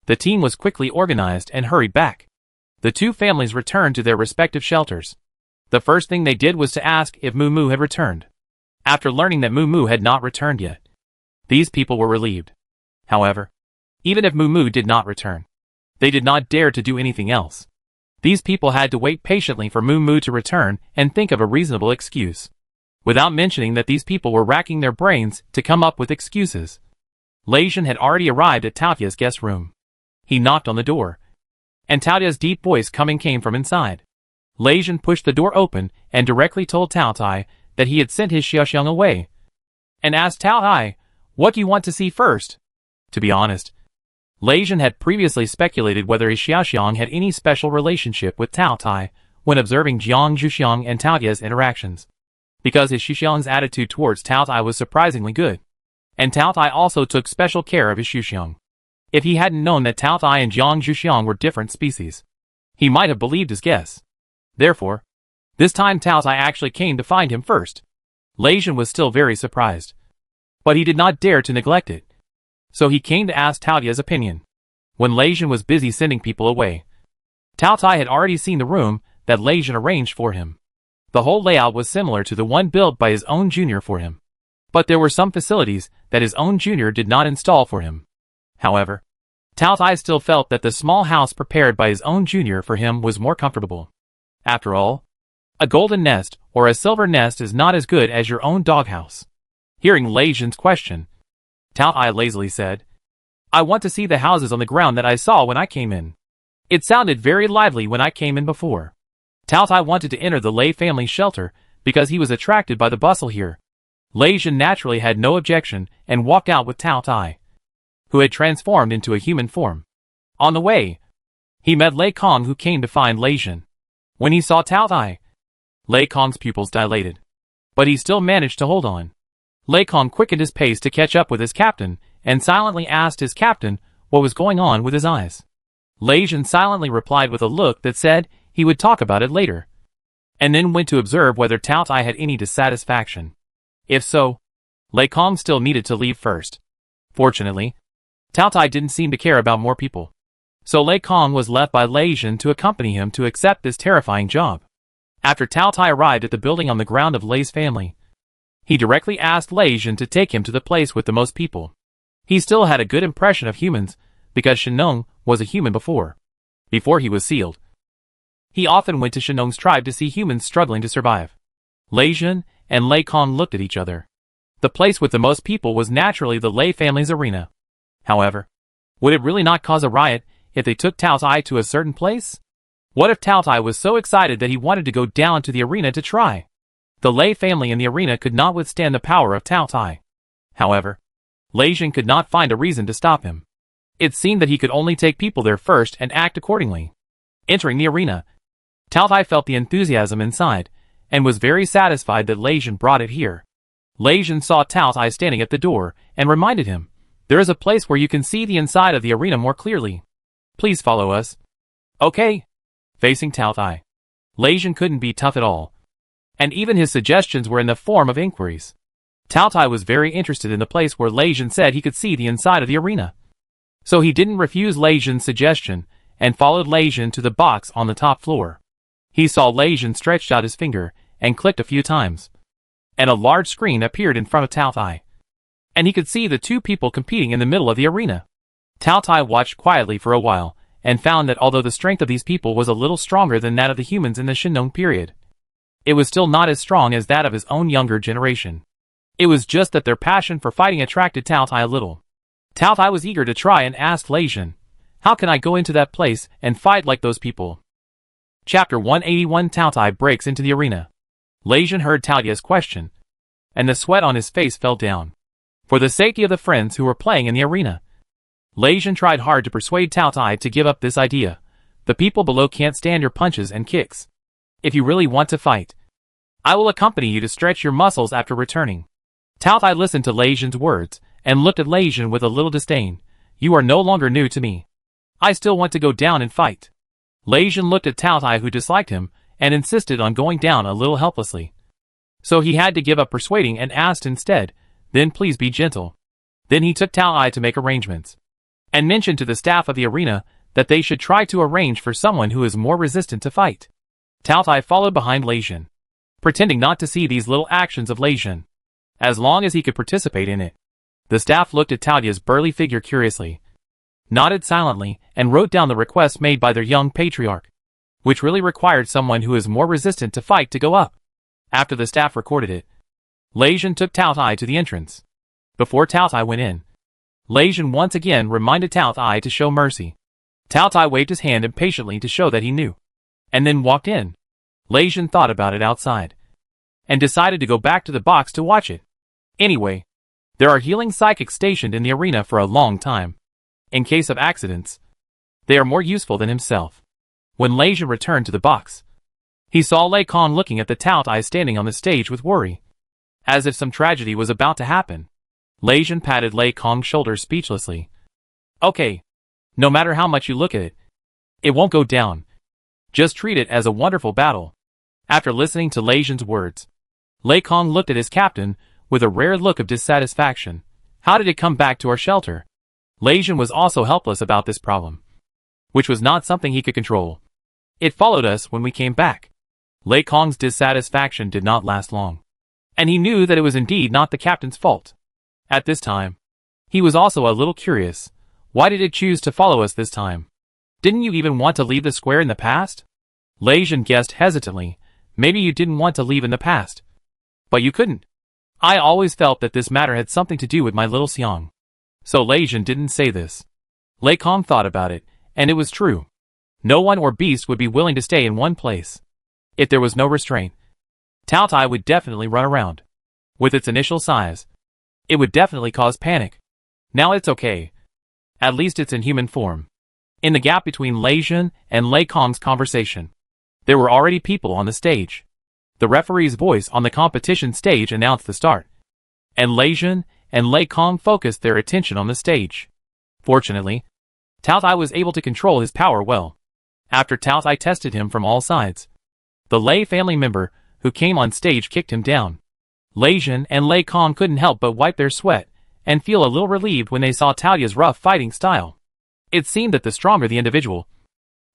the team was quickly organized and hurried back. The two families returned to their respective shelters. The first thing they did was to ask if Mumu had returned. After learning that Mumu had not returned yet, these people were relieved. However, even if Mumu did not return, they did not dare to do anything else. These people had to wait patiently for Mumu to return and think of a reasonable excuse, without mentioning that these people were racking their brains to come up with excuses. Lei Jin had already arrived at Tao Tai's guest room. He knocked on the door, and Tao Tai's deep voice came from inside. Lei Jin pushed the door open and directly told Tao Tai that he had sent his Xiaoxiang away, and asked Tao Tai, "What do you want to see first?" To be honest, Lei Jin had previously speculated whether Xiaoxiang had any special relationship with Tao Tai when observing Jiang Zhuxiang and Tao Tai's interactions, because his Xiaoxiang's attitude towards Tao Tai was surprisingly good, and Tao Tai also took special care of his Xiaoxiang. If he hadn't known that Tao Tai and Jiang Zhuxiang were different species, he might have believed his guess. Therefore, this time Tao Tai actually came to find him first. Lei Jin was still very surprised, but he did not dare to neglect it. So he came to ask Tao Tai's opinion. When Lei Jin was busy sending people away, Tao Tai had already seen the room that Lei Jin arranged for him. The whole layout was similar to the one built by his own junior for him, but there were some facilities that his own junior did not install for him. However, Tao Tai still felt that the small house prepared by his own junior for him was more comfortable. After all, a golden nest or a silver nest is not as good as your own doghouse. Hearing Lei Jin's question, Tao Tai lazily said, "I want to see the houses on the ground that I saw when I came in. It sounded very lively when I came in before." Tao Tai wanted to enter the Lei family's shelter because he was attracted by the bustle here. Lei Jin naturally had no objection and walked out with Tao Tai, who had transformed into a human form. On the way, he met Lei Kong, who came to find Lei Jin. When he saw Tao Tai, Lei Kong's pupils dilated, but he still managed to hold on. Lei Kong quickened his pace to catch up with his captain and silently asked his captain what was going on with his eyes. Lei Jin silently replied with a look that said he would talk about it later, and then went to observe whether Tao Tai had any dissatisfaction. If so, Lei Kong still needed to leave first. Fortunately, Tao Tai didn't seem to care about more people, so Lei Kong was left by Lei Jin to accompany him to accept this terrifying job. After Tao Tai arrived at the building on the ground of Lei's family, he directly asked Lei Jin to take him to the place with the most people. He still had a good impression of humans because Shenong was a human before he was sealed. He often went to Shenong's tribe to see humans struggling to survive. Lei Jin and Lei Kong looked at each other. The place with the most people was naturally the Lei family's arena. However, would it really not cause a riot if they took Tao Tai to a certain place? What if Tao Tai was so excited that he wanted to go down to the arena to try? The Lei family in the arena could not withstand the power of Tao Tai. However, Lei Jin could not find a reason to stop him. It seemed that he could only take people there first and act accordingly. Entering the arena, Tao Tai felt the enthusiasm inside, and was very satisfied that Lei Jin brought it here. Lei Jin saw Tao Tai standing at the door, and reminded him, "There is a place where you can see the inside of the arena more clearly. Please follow us." "Okay." Facing Tao Tai, Lei Jin couldn't be tough at all, and even his suggestions were in the form of inquiries. Tao Tai was very interested in the place where Lei Jin said he could see the inside of the arena, so he didn't refuse Lei Jin's suggestion, and followed Lei Jin to the box on the top floor. He saw Lei Jin stretched out his finger, and clicked a few times, and a large screen appeared in front of Tao Tai, and he could see the two people competing in the middle of the arena. Tao Tai watched quietly for a while, and found that although the strength of these people was a little stronger than that of the humans in the Shenong period, it was still not as strong as that of his own younger generation. It was just that their passion for fighting attracted Tao Tai a little. Tao Tai was eager to try and asked Lei Jin, "How can I go into that place and fight like those people?" Chapter 181. Tao Tai breaks into the arena. Lei Jin heard Tao Tai's question, and the sweat on his face fell down. For the safety of the friends who were playing in the arena, Lei Jin tried hard to persuade Tao Tai to give up this idea. "The people below can't stand your punches and kicks. If you really want to fight, I will accompany you to stretch your muscles after returning." Tao Tai listened to Lei Jin's words, and looked at Lei Jin with a little disdain. "You are no longer new to me. I still want to go down and fight." Lei Jin looked at Tao Tai, who disliked him, and insisted on going down a little helplessly. So he had to give up persuading and asked instead, "Then please be gentle." Then he took Tao Tai to make arrangements, and mentioned to the staff of the arena that they should try to arrange for someone who is more resistant to fight. Tao Tai followed behind Lei Jin, pretending not to see these little actions of Lei Jin, as long as he could participate in it. The staff looked at Tao Tai's burly figure curiously, nodded silently, and wrote down the request made by their young patriarch, which really required someone who is more resistant to fight to go up. After the staff recorded it, Lei Jin took Tao Tai to the entrance. Before Tao Tai went in, Lei Jin once again reminded Tao Tai to show mercy. Tao Tai waved his hand impatiently to show that he knew, and then walked in. Lei Jin thought about it outside, and decided to go back to the box to watch it. Anyway, there are healing psychics stationed in the arena for a long time. In case of accidents, they are more useful than himself. When Lei Jin returned to the box, he saw Lei Kong looking at the Tao Tai standing on the stage with worry, as if some tragedy was about to happen. Lei Jin patted Lei Kong's shoulder speechlessly. Okay. No matter how much you look at it, it won't go down. Just treat it as a wonderful battle. After listening to Lei Jin's words, Lei Kong looked at his captain with a rare look of dissatisfaction. How did it come back to our shelter? Lei Jin was also helpless about this problem, which was not something he could control. It followed us when we came back. Lei Kong's dissatisfaction did not last long, and he knew that it was indeed not the captain's fault. At this time, he was also a little curious. Why did it choose to follow us this time? Didn't you even want to leave the square in the past? Lei Jin guessed hesitantly. Maybe you didn't want to leave in the past, but you couldn't. I always felt that this matter had something to do with my little Xiang. So Lei Jin didn't say this. Lei Kong thought about it, and it was true. No one or beast would be willing to stay in one place. If there was no restraint, Tao Tai would definitely run around. With its initial size, it would definitely cause panic. Now it's okay. At least it's in human form. In the gap between Lei Jin and Lei Kong's conversation, there were already people on the stage. The referee's voice on the competition stage announced the start, and Lei Jin and Lei Kong focused their attention on the stage. Fortunately, Tao Tai was able to control his power well. After Tao Tai tested him from all sides, the Lei family member who came on stage kicked him down. Lei Jin and Lei Kong couldn't help but wipe their sweat and feel a little relieved when they saw Tao's rough fighting style. It seemed that the stronger the individual,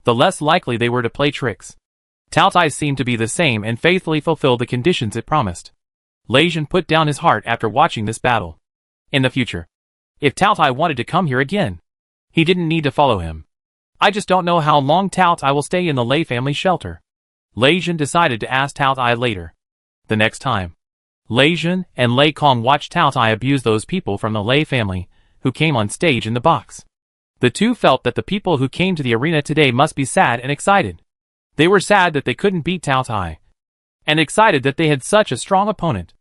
the less likely they were to play tricks. Tao Tai seemed to be the same and faithfully fulfilled the conditions it promised. Lei Jin put down his heart after watching this battle. In the future, if Tao Tai wanted to come here again, he didn't need to follow him. I just don't know how long Tao Tai will stay in the Lei family shelter. Lei Jin decided to ask Tao Tai later. The next time, Lei Jin and Lei Kong watched Tao Tai abuse those people from the Lei family who came on stage in the box. The two felt that the people who came to the arena today must be sad and excited. They were sad that they couldn't beat Tao Tai, and excited that they had such a strong opponent.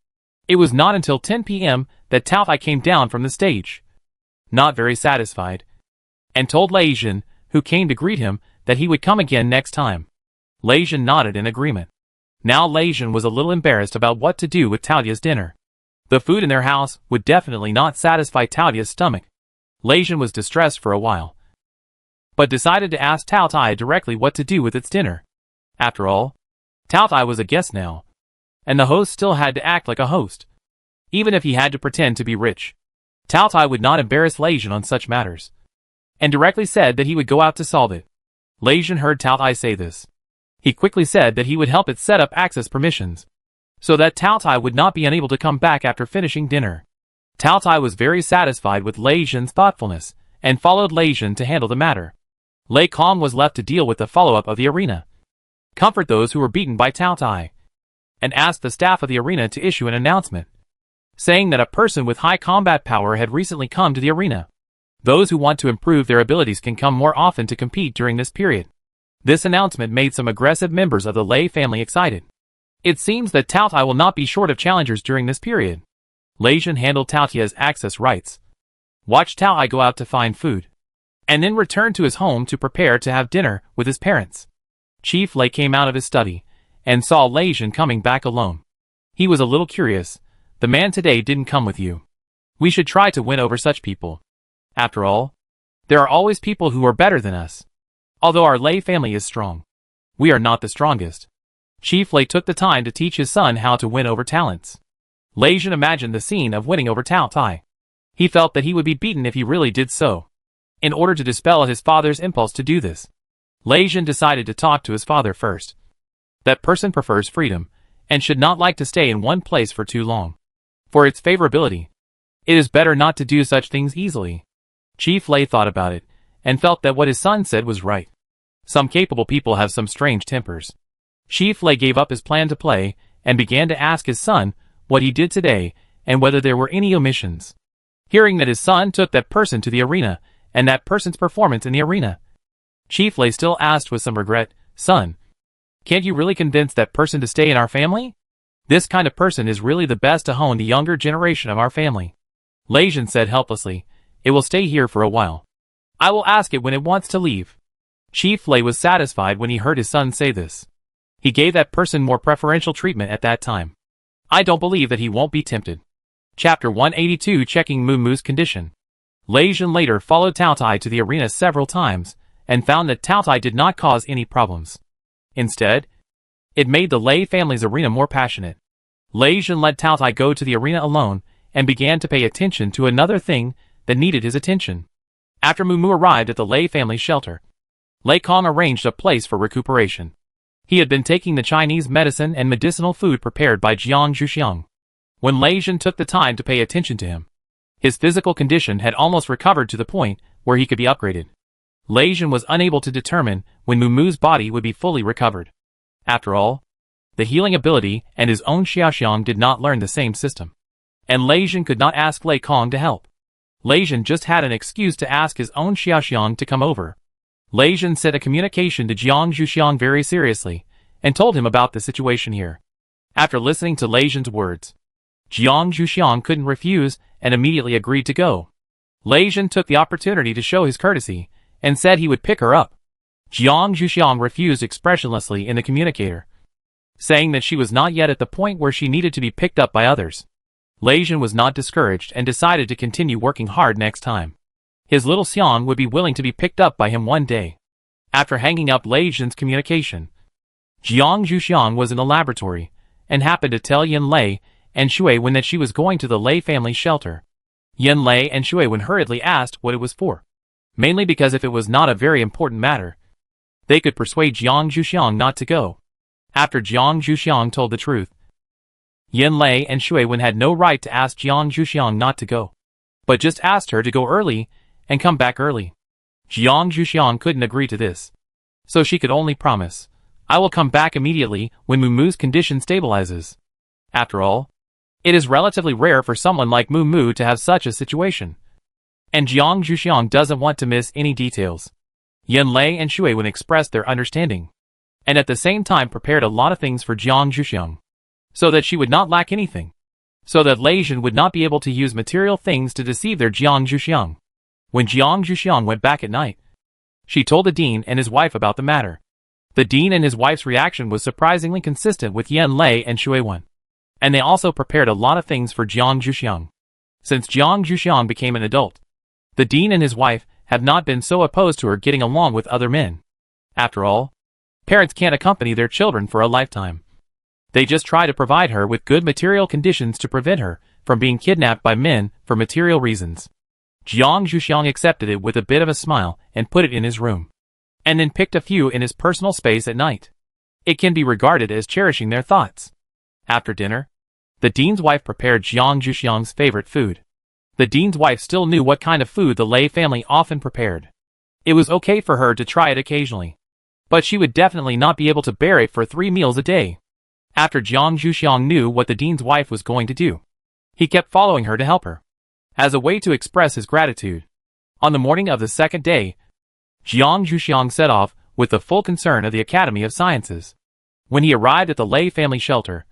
It was not until 10 p.m. that Tao Tai came down from the stage, not very satisfied, and told Lei Jin, who came to greet him, that he would come again next time. Lei Jin nodded in agreement. Now Lei Jin was a little embarrassed about what to do with Tao's dinner. The food in their house would definitely not satisfy Tao's stomach. Lei Jin was distressed for a while, but decided to ask Tao Tai directly what to do with its dinner. After all, Tao Tai was a guest now, and the host still had to act like a host, even if he had to pretend to be rich. Tao Tai would not embarrass Lei Jin on such matters, and directly said that he would go out to solve it. Lei Jin heard Tao Tai say this. He quickly said that he would help it set up access permissions, so that Tao Tai would not be unable to come back after finishing dinner. Tao Tai was very satisfied with Lei Jin's thoughtfulness, and followed Lei Jin to handle the matter. Lei Kong was left to deal with the follow-up of the arena, comfort those who were beaten by Tao Tai, and asked the staff of the arena to issue an announcement, saying that a person with high combat power had recently come to the arena. Those who want to improve their abilities can come more often to compete during this period. This announcement made some aggressive members of the Lei family excited. It seems that Tao Tai will not be short of challengers during this period. Lei Jin handled Tao Tai's access rights, watched Tao Tai go out to find food, and then returned to his home to prepare to have dinner with his parents. Chief Lei came out of his study and saw Lei Jin coming back alone. He was a little curious. The man today didn't come with you. We should try to win over such people. After all, there are always people who are better than us. Although our Lei family is strong, we are not the strongest. Chief Lei took the time to teach his son how to win over talents. Lei Jin imagined the scene of winning over Tao Tai. He felt that he would be beaten if he really did so. In order to dispel his father's impulse to do this, Lei Jin decided to talk to his father first. That person prefers freedom, and should not like to stay in one place for too long. For its favorability, it is better not to do such things easily. Chief Lei thought about it, and felt that what his son said was right. Some capable people have some strange tempers. Chief Lei gave up his plan to play, and began to ask his son what he did today, and whether there were any omissions. Hearing that his son took that person to the arena, and that person's performance in the arena, Chief Lei still asked with some regret, "Son, can't you really convince that person to stay in our family? This kind of person is really the best to hone the younger generation of our family." Lei Jin said helplessly, "It will stay here for a while. I will ask it when it wants to leave. Chief Lei was satisfied when he heard his son say this. He gave that person more preferential treatment at that time. I don't believe that he won't be tempted. Chapter 182 Checking Muumuu's Condition. Lei Jin later followed Tao Tai to the arena several times, and found that Tao Tai did not cause any problems. Instead, it made the Lei family's arena more passionate. Lei Jin let Tao Tai go to the arena alone, and began to pay attention to another thing that needed his attention. After Muumuu arrived at the Lei family's shelter, Lei Kong arranged a place for recuperation. He had been taking the Chinese medicine and medicinal food prepared by Jiang Zhuxiang. When Lei Jin took the time to pay attention to him, his physical condition had almost recovered to the point where he could be upgraded. Lei Jin was unable to determine when Muumuu's body would be fully recovered. After all, the healing ability and his own Xiaoxiang did not learn the same system. And Lei Jin could not ask Lei Kong to help. Lei Jin just had an excuse to ask his own Xiaoxiang to come over. Lei Jin sent a communication to Jiang Zhuxiang very seriously, and told him about the situation here. After listening to Lei Jin's words, Jiang Zhuxiang couldn't refuse and immediately agreed to go. Lei Jin took the opportunity to show his courtesy, and said he would pick her up. Jiang Zhuxiang refused expressionlessly in the communicator, saying that she was not yet at the point where she needed to be picked up by others. Lei Jin was not discouraged and decided to continue working hard next time. His little Xiang would be willing to be picked up by him one day. After hanging up Lei Jin's communication, Jiang Zhuxiang was in the laboratory, and happened to tell Yin Lei and Shui Wen that she was going to the Lei family shelter. Yin Lei and Shui Wen hurriedly asked what it was for, mainly because if it was not a very important matter, they could persuade Jiang Zhuxiang not to go. After Jiang Zhuxiang told the truth, Yin Lei and Shui Wen had no right to ask Jiang Zhuxiang not to go, but just asked her to go early and come back early. Jiang Zhuxiang couldn't agree to this, so she could only promise, I will come back immediately when Muumuu's condition stabilizes. After all, it is relatively rare for someone like Muumuu to have such a situation, and Jiang Zhuxiang doesn't want to miss any details. Yin Lei and Shui Wen expressed their understanding, and at the same time prepared a lot of things for Jiang Zhuxiang, so that she would not lack anything, so that Lei Jin would not be able to use material things to deceive their Jiang Zhuxiang. When Jiang Zhuxiang went back at night, she told the dean and his wife about the matter. The dean and his wife's reaction was surprisingly consistent with Yin Lei and Shui Wen, and they also prepared a lot of things for Jiang Zhuxiang. Since Jiang Zhuxiang became an adult, the dean and his wife have not been so opposed to her getting along with other men. After all, parents can't accompany their children for a lifetime. They just try to provide her with good material conditions to prevent her from being kidnapped by men for material reasons. Jiang Zhuxiang accepted it with a bit of a smile and put it in his room, and then picked a few in his personal space at night. It can be regarded as cherishing their thoughts. After dinner, the dean's wife prepared Jiang Zhuxiang's favorite food. The dean's wife still knew what kind of food the Lei family often prepared. It was okay for her to try it occasionally, but she would definitely not be able to bear it for 3 meals a day. After Jiang Zhuxiang knew what the dean's wife was going to do, he kept following her to help her, as a way to express his gratitude. On the morning of the second day, Jiang Zhuxiang set off with the full concern of the Academy of Sciences. When he arrived at the Lei family shelter,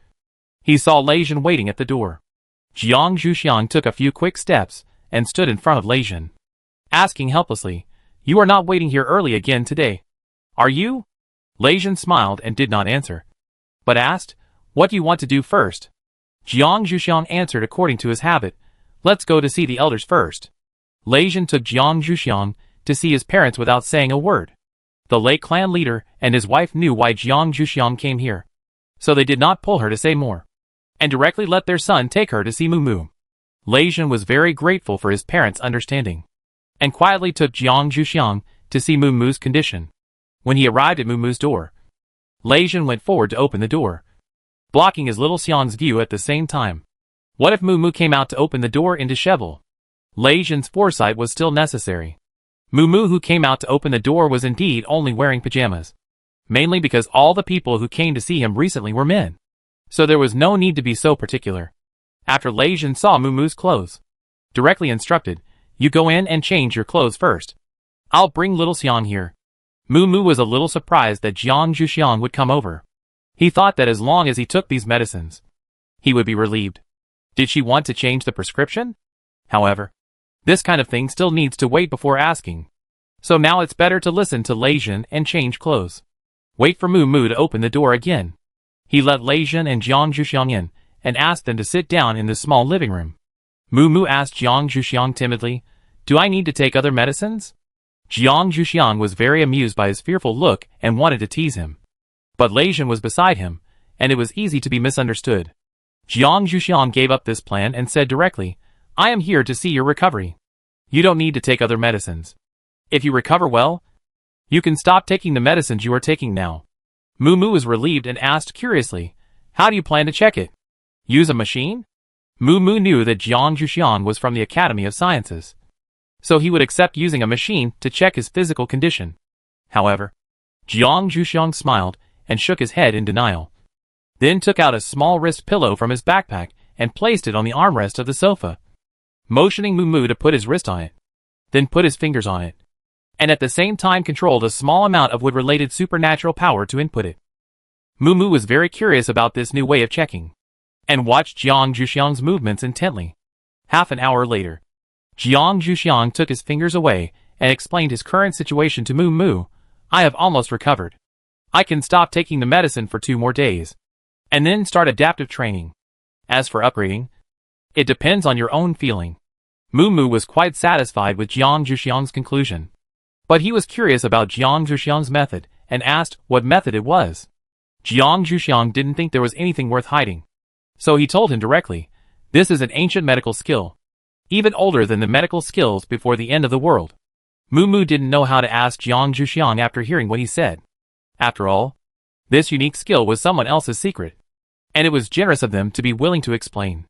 he saw Lei Jin waiting at the door. Jiang Zhuxiang took a few quick steps and stood in front of Lei Jin, asking helplessly, "You are not waiting here early again today, are you?" Lei Jin smiled and did not answer, but asked, "What do you want to do first?" Jiang Zhuxiang answered according to his habit, "Let's go to see the elders first." Lei Jin took Jiang Zhuxiang to see his parents without saying a word. The Lei clan leader and his wife knew why Jiang Zhuxiang came here, so they did not pull her to say more, and directly let their son take her to see Muumuu. Lei Jin was very grateful for his parents' understanding, and quietly took Jiang Zhuxiang to see Muumuu's condition. When he arrived at Muumuu's door, Lei Jin went forward to open the door, blocking his little Xiang's view at the same time. What if Muumuu came out to open the door in dishevel? Lei Jin's foresight was still necessary. Muumuu who came out to open the door was indeed only wearing pajamas, mainly because all the people who came to see him recently were men, so there was no need to be so particular. After Lei Jin saw Muumuu's clothes, directly instructed, "You go in and change your clothes first. I'll bring little Xiang here." Muumuu was a little surprised that Jiang Zhuxiang would come over. He thought that as long as he took these medicines, he would be relieved. Did she want to change the prescription? However, this kind of thing still needs to wait before asking. So now it's better to listen to Lei Jin and change clothes. Wait for Mu Mu to open the door again. He let Lei Jin and Jiang Zhuxiang in, and asked them to sit down in the small living room. Mu Mu asked Jiang Zhuxiang timidly, "Do I need to take other medicines?" Jiang Zhuxiang was very amused by his fearful look and wanted to tease him. But Lei Jin was beside him, and it was easy to be misunderstood. Jiang Zhuxiang gave up this plan and said directly, "I am here to see your recovery. You don't need to take other medicines. If you recover well, you can stop taking the medicines you are taking now." Mu Mu was relieved and asked curiously, "How do you plan to check it? Use a machine?" Mu Mu knew that Jiang Zhuxiang was from the Academy of Sciences, so he would accept using a machine to check his physical condition. However, Jiang Zhuxiang smiled and shook his head in denial, then took out a small wrist pillow from his backpack and placed it on the armrest of the sofa, motioning Mu Mu to put his wrist on it, then put his fingers on it, and at the same time controlled a small amount of wood-related supernatural power to input it. Mu Mu was very curious about this new way of checking, and watched Jiang Zhuxiang's movements intently. Half an hour later, Jiang Zhuxiang took his fingers away and explained his current situation to Mu Mu. "I have almost recovered. I can stop taking the medicine for 2 more days, and then start adaptive training. As for upgrading, it depends on your own feeling." Mu Mu was quite satisfied with Jiang Zhuxiang's conclusion, but he was curious about Jiang Zhuxiang's method and asked what method it was. Jiang Zhuxiang didn't think there was anything worth hiding, so he told him directly, "This is an ancient medical skill, even older than the medical skills before the end of the world." Mu Mu didn't know how to ask Jiang Zhuxiang after hearing what he said. After all, this unique skill was someone else's secret, and it was generous of them to be willing to explain.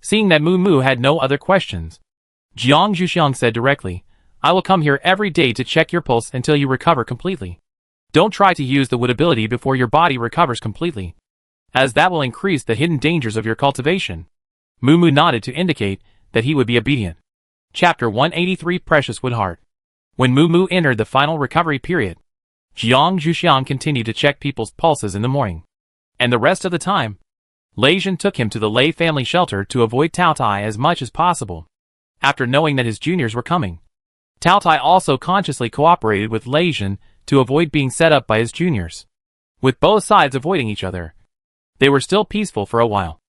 Seeing that Mu Mu had no other questions, Jiang Zhuxiang said directly, "I will come here every day to check your pulse until you recover completely. Don't try to use the wood ability before your body recovers completely, as that will increase the hidden dangers of your cultivation." Mu Mu nodded to indicate that he would be obedient. Chapter 183 Precious Wood Heart. When Mu Mu entered the final recovery period, Jiang Zhuxiang continued to check people's pulses in the morning, and the rest of the time, Lei Jin took him to the Lei family shelter to avoid Tao Tai as much as possible. After knowing that his juniors were coming, Tao Tai also consciously cooperated with Lei Jin to avoid being set up by his juniors. With both sides avoiding each other, they were still peaceful for a while,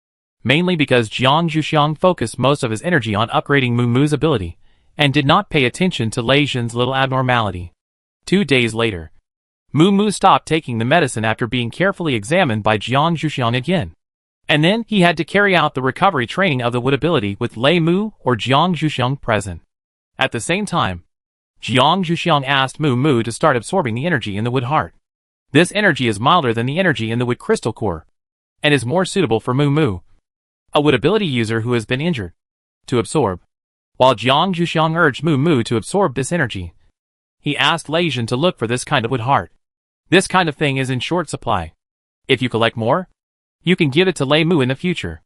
mainly because Jiang Zhuxiang focused most of his energy on upgrading Mu Mu's ability, and did not pay attention to Lei Jin's little abnormality. 2 days later, Mu Mu stopped taking the medicine after being carefully examined by Jiang Zhuxiang again. And then he had to carry out the recovery training of the wood ability with Lei Mu or Jiang Zhuxiang present. At the same time, Jiang Zhuxiang asked Mu Mu to start absorbing the energy in the wood heart. This energy is milder than the energy in the wood crystal core, and is more suitable for Mu Mu, a wood ability user who has been injured, to absorb. While Jiang Zhuxiang urged Mu Mu to absorb this energy, he asked Lei Jin to look for this kind of wood heart. This kind of thing is in short supply. If you collect more, you can give it to Lei Mu in the future.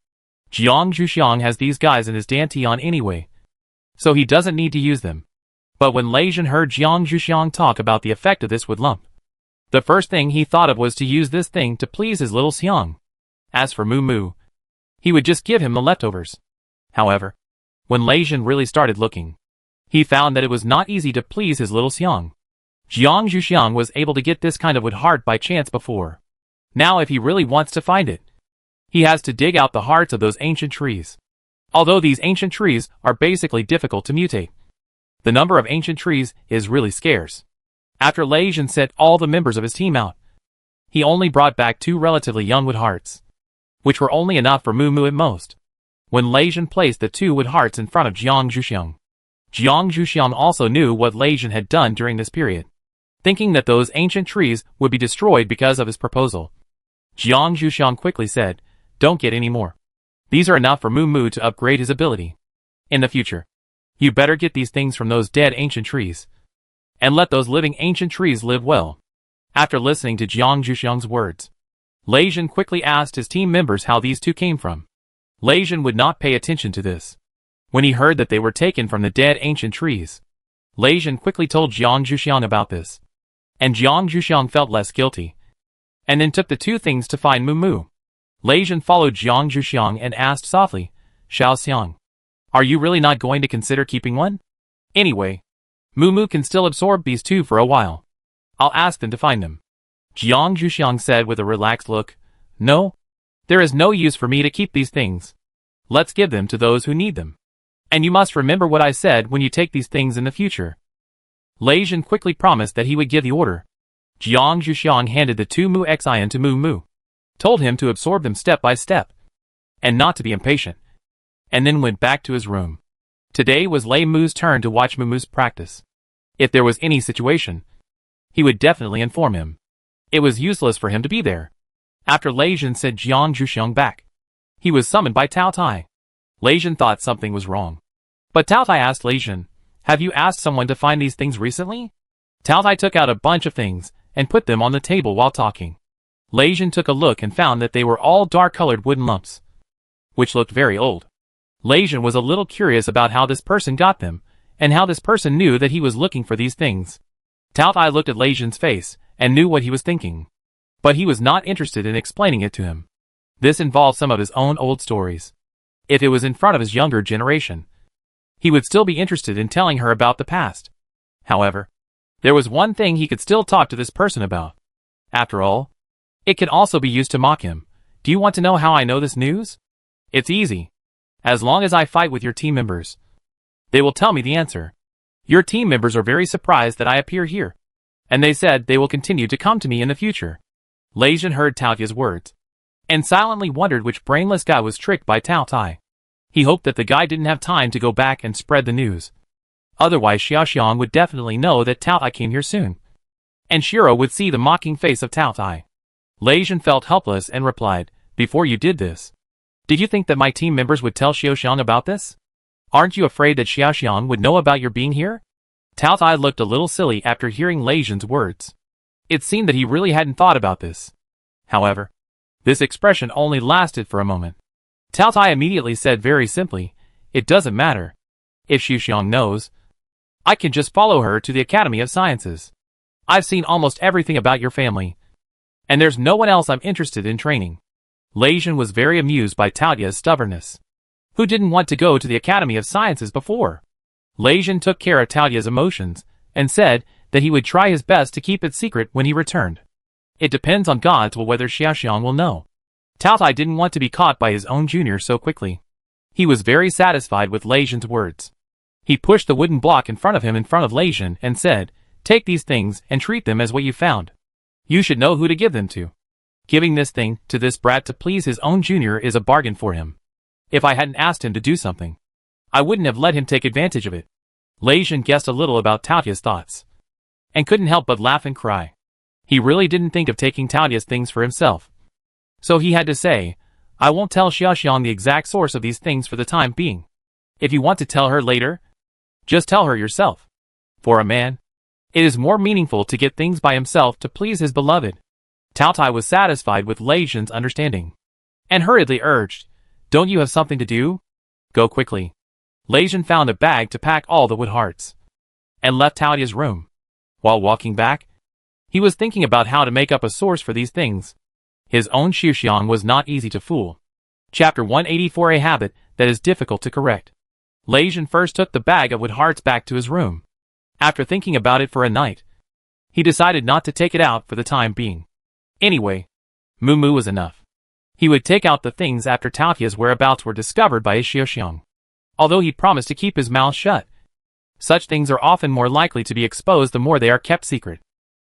Jiang Zhuxiang has these guys in his dantian anyway, so he doesn't need to use them. But when Lei Jin heard Jiang Zhuxiang talk about the effect of this wood lump, the first thing he thought of was to use this thing to please his little Xiang. As for Mu Mu, he would just give him the leftovers. However, when Lei Jin really started looking, he found that it was not easy to please his little Xiang. Jiang Zhuxiang was able to get this kind of wood heart by chance before. Now if he really wants to find it, he has to dig out the hearts of those ancient trees. Although these ancient trees are basically difficult to mutate, the number of ancient trees is really scarce. After Lei Jin sent all the members of his team out, he only brought back 2 relatively young wood hearts, which were only enough for Mu Mu at most. When Lei Jin placed the 2 wood hearts in front of Jiang Zhuxiang, Jiang Zhuxiang also knew what Lei Jin had done during this period, thinking that those ancient trees would be destroyed because of his proposal. Jiang Zhuxiang quickly said, "Don't get any more. These are enough for Mu Mu to upgrade his ability. In the future, you better get these things from those dead ancient trees, and let those living ancient trees live well." After listening to Jiang Zhuxiang's words, Lei Jin quickly asked his team members how these 2 came from. Lei Jin would not pay attention to this. When he heard that they were taken from the dead ancient trees, Lei Jin quickly told Jiang Zhuxiang about this, and Jiang Zhuxiang felt less guilty, and then took the 2 things to find Mu Mu. Lei Jin followed Jiang Zhuxiang and asked softly, "Xiao Xiang, are you really not going to consider keeping one? Anyway, Moo can still absorb these two for a while. I'll ask them to find them. Jiang Zhuxiang said with a relaxed look. No. There is no use for me to keep these things. Let's give them to those who need them. And you must remember what I said when you take these things in the future. Lei Jin quickly promised that he would give the order. Jiang Zhuxiang handed the two Mu Xian to Moo, told him to absorb them step by step, and not to be impatient, and then went back to his room. Today was Lei Mu's turn to watch Moo's practice. If there was any situation, he would definitely inform him. It was useless for him to be there. After Lei Jin sent Jiang Zhuxiang back, he was summoned by Tao Tai. Lei Jin thought something was wrong. But Tao Tai asked Lei Jin, have you asked someone to find these things recently? Tao Tai took out a bunch of things and put them on the table while talking. Lei Jin took a look and found that they were all dark-colored wooden lumps, which looked very old. Lei Jin was a little curious about how this person got them, and how this person knew that he was looking for these things. Tao Tai looked at Lei Jin's face and knew what he was thinking. But he was not interested in explaining it to him. This involved some of his own old stories. If it was in front of his younger generation, he would still be interested in telling her about the past. However, there was one thing he could still talk to this person about. After all, it can also be used to mock him. Do you want to know how I know this news? It's easy. As long as I fight with your team members, they will tell me the answer. Your team members are very surprised that I appear here, and they said they will continue to come to me in the future. Lei Jin heard Tao Tai's words, and silently wondered which brainless guy was tricked by Tao Tai. He hoped that the guy didn't have time to go back and spread the news. Otherwise Xiaoxiang would definitely know that Tao Tai came here soon, and Shiro would see the mocking face of Tao Tai. Lei Jin felt helpless and replied, before you did this, did you think that my team members would tell Xiaoxiang about this? Aren't you afraid that Xiaoxiang would know about your being here? Tao Tai looked a little silly after hearing Lei Jin's words. It seemed that he really hadn't thought about this. However, this expression only lasted for a moment. Tao Tai immediately said very simply, it doesn't matter. If Xiaoxiang knows, I can just follow her to the Academy of Sciences. I've seen almost everything about your family, and there's no one else I'm interested in training. Lei Jin was very amused by Tao Tai's stubbornness. Who didn't want to go to the Academy of Sciences before? Lei Jin took care of Tao Tai's emotions, and said that he would try his best to keep it secret when he returned. It depends on God's will whether Xiaoxiang will know. Tao Tai didn't want to be caught by his own junior so quickly. He was very satisfied with Lei Jin's words. He pushed the wooden block in front of him in front of Lei Jin and said, take these things and treat them as what you found. You should know who to give them to. Giving this thing to this brat to please his own junior is a bargain for him. If I hadn't asked him to do something, I wouldn't have let him take advantage of it. Lei Jin guessed a little about Tao Tai's thoughts, and couldn't help but laugh and cry. He really didn't think of taking Tao Tai's things for himself. So he had to say, I won't tell Xiaoxiang the exact source of these things for the time being. If you want to tell her later, just tell her yourself. For a man, it is more meaningful to get things by himself to please his beloved. Tao Tai was satisfied with Lei Jin's understanding, and hurriedly urged, don't you have something to do? Go quickly. Lei Jin found a bag to pack all the wood hearts, and left Tao Tai's room. While walking back, he was thinking about how to make up a source for these things. His own Xiaoxiang was not easy to fool. Chapter 184, a habit that is difficult to correct. Lei Jin first took the bag of wood hearts back to his room. After thinking about it for a night, he decided not to take it out for the time being. Anyway, Moo was enough. He would take out the things after Tao Tai's whereabouts were discovered by his Xiaoxiang. Although he promised to keep his mouth shut, such things are often more likely to be exposed the more they are kept secret.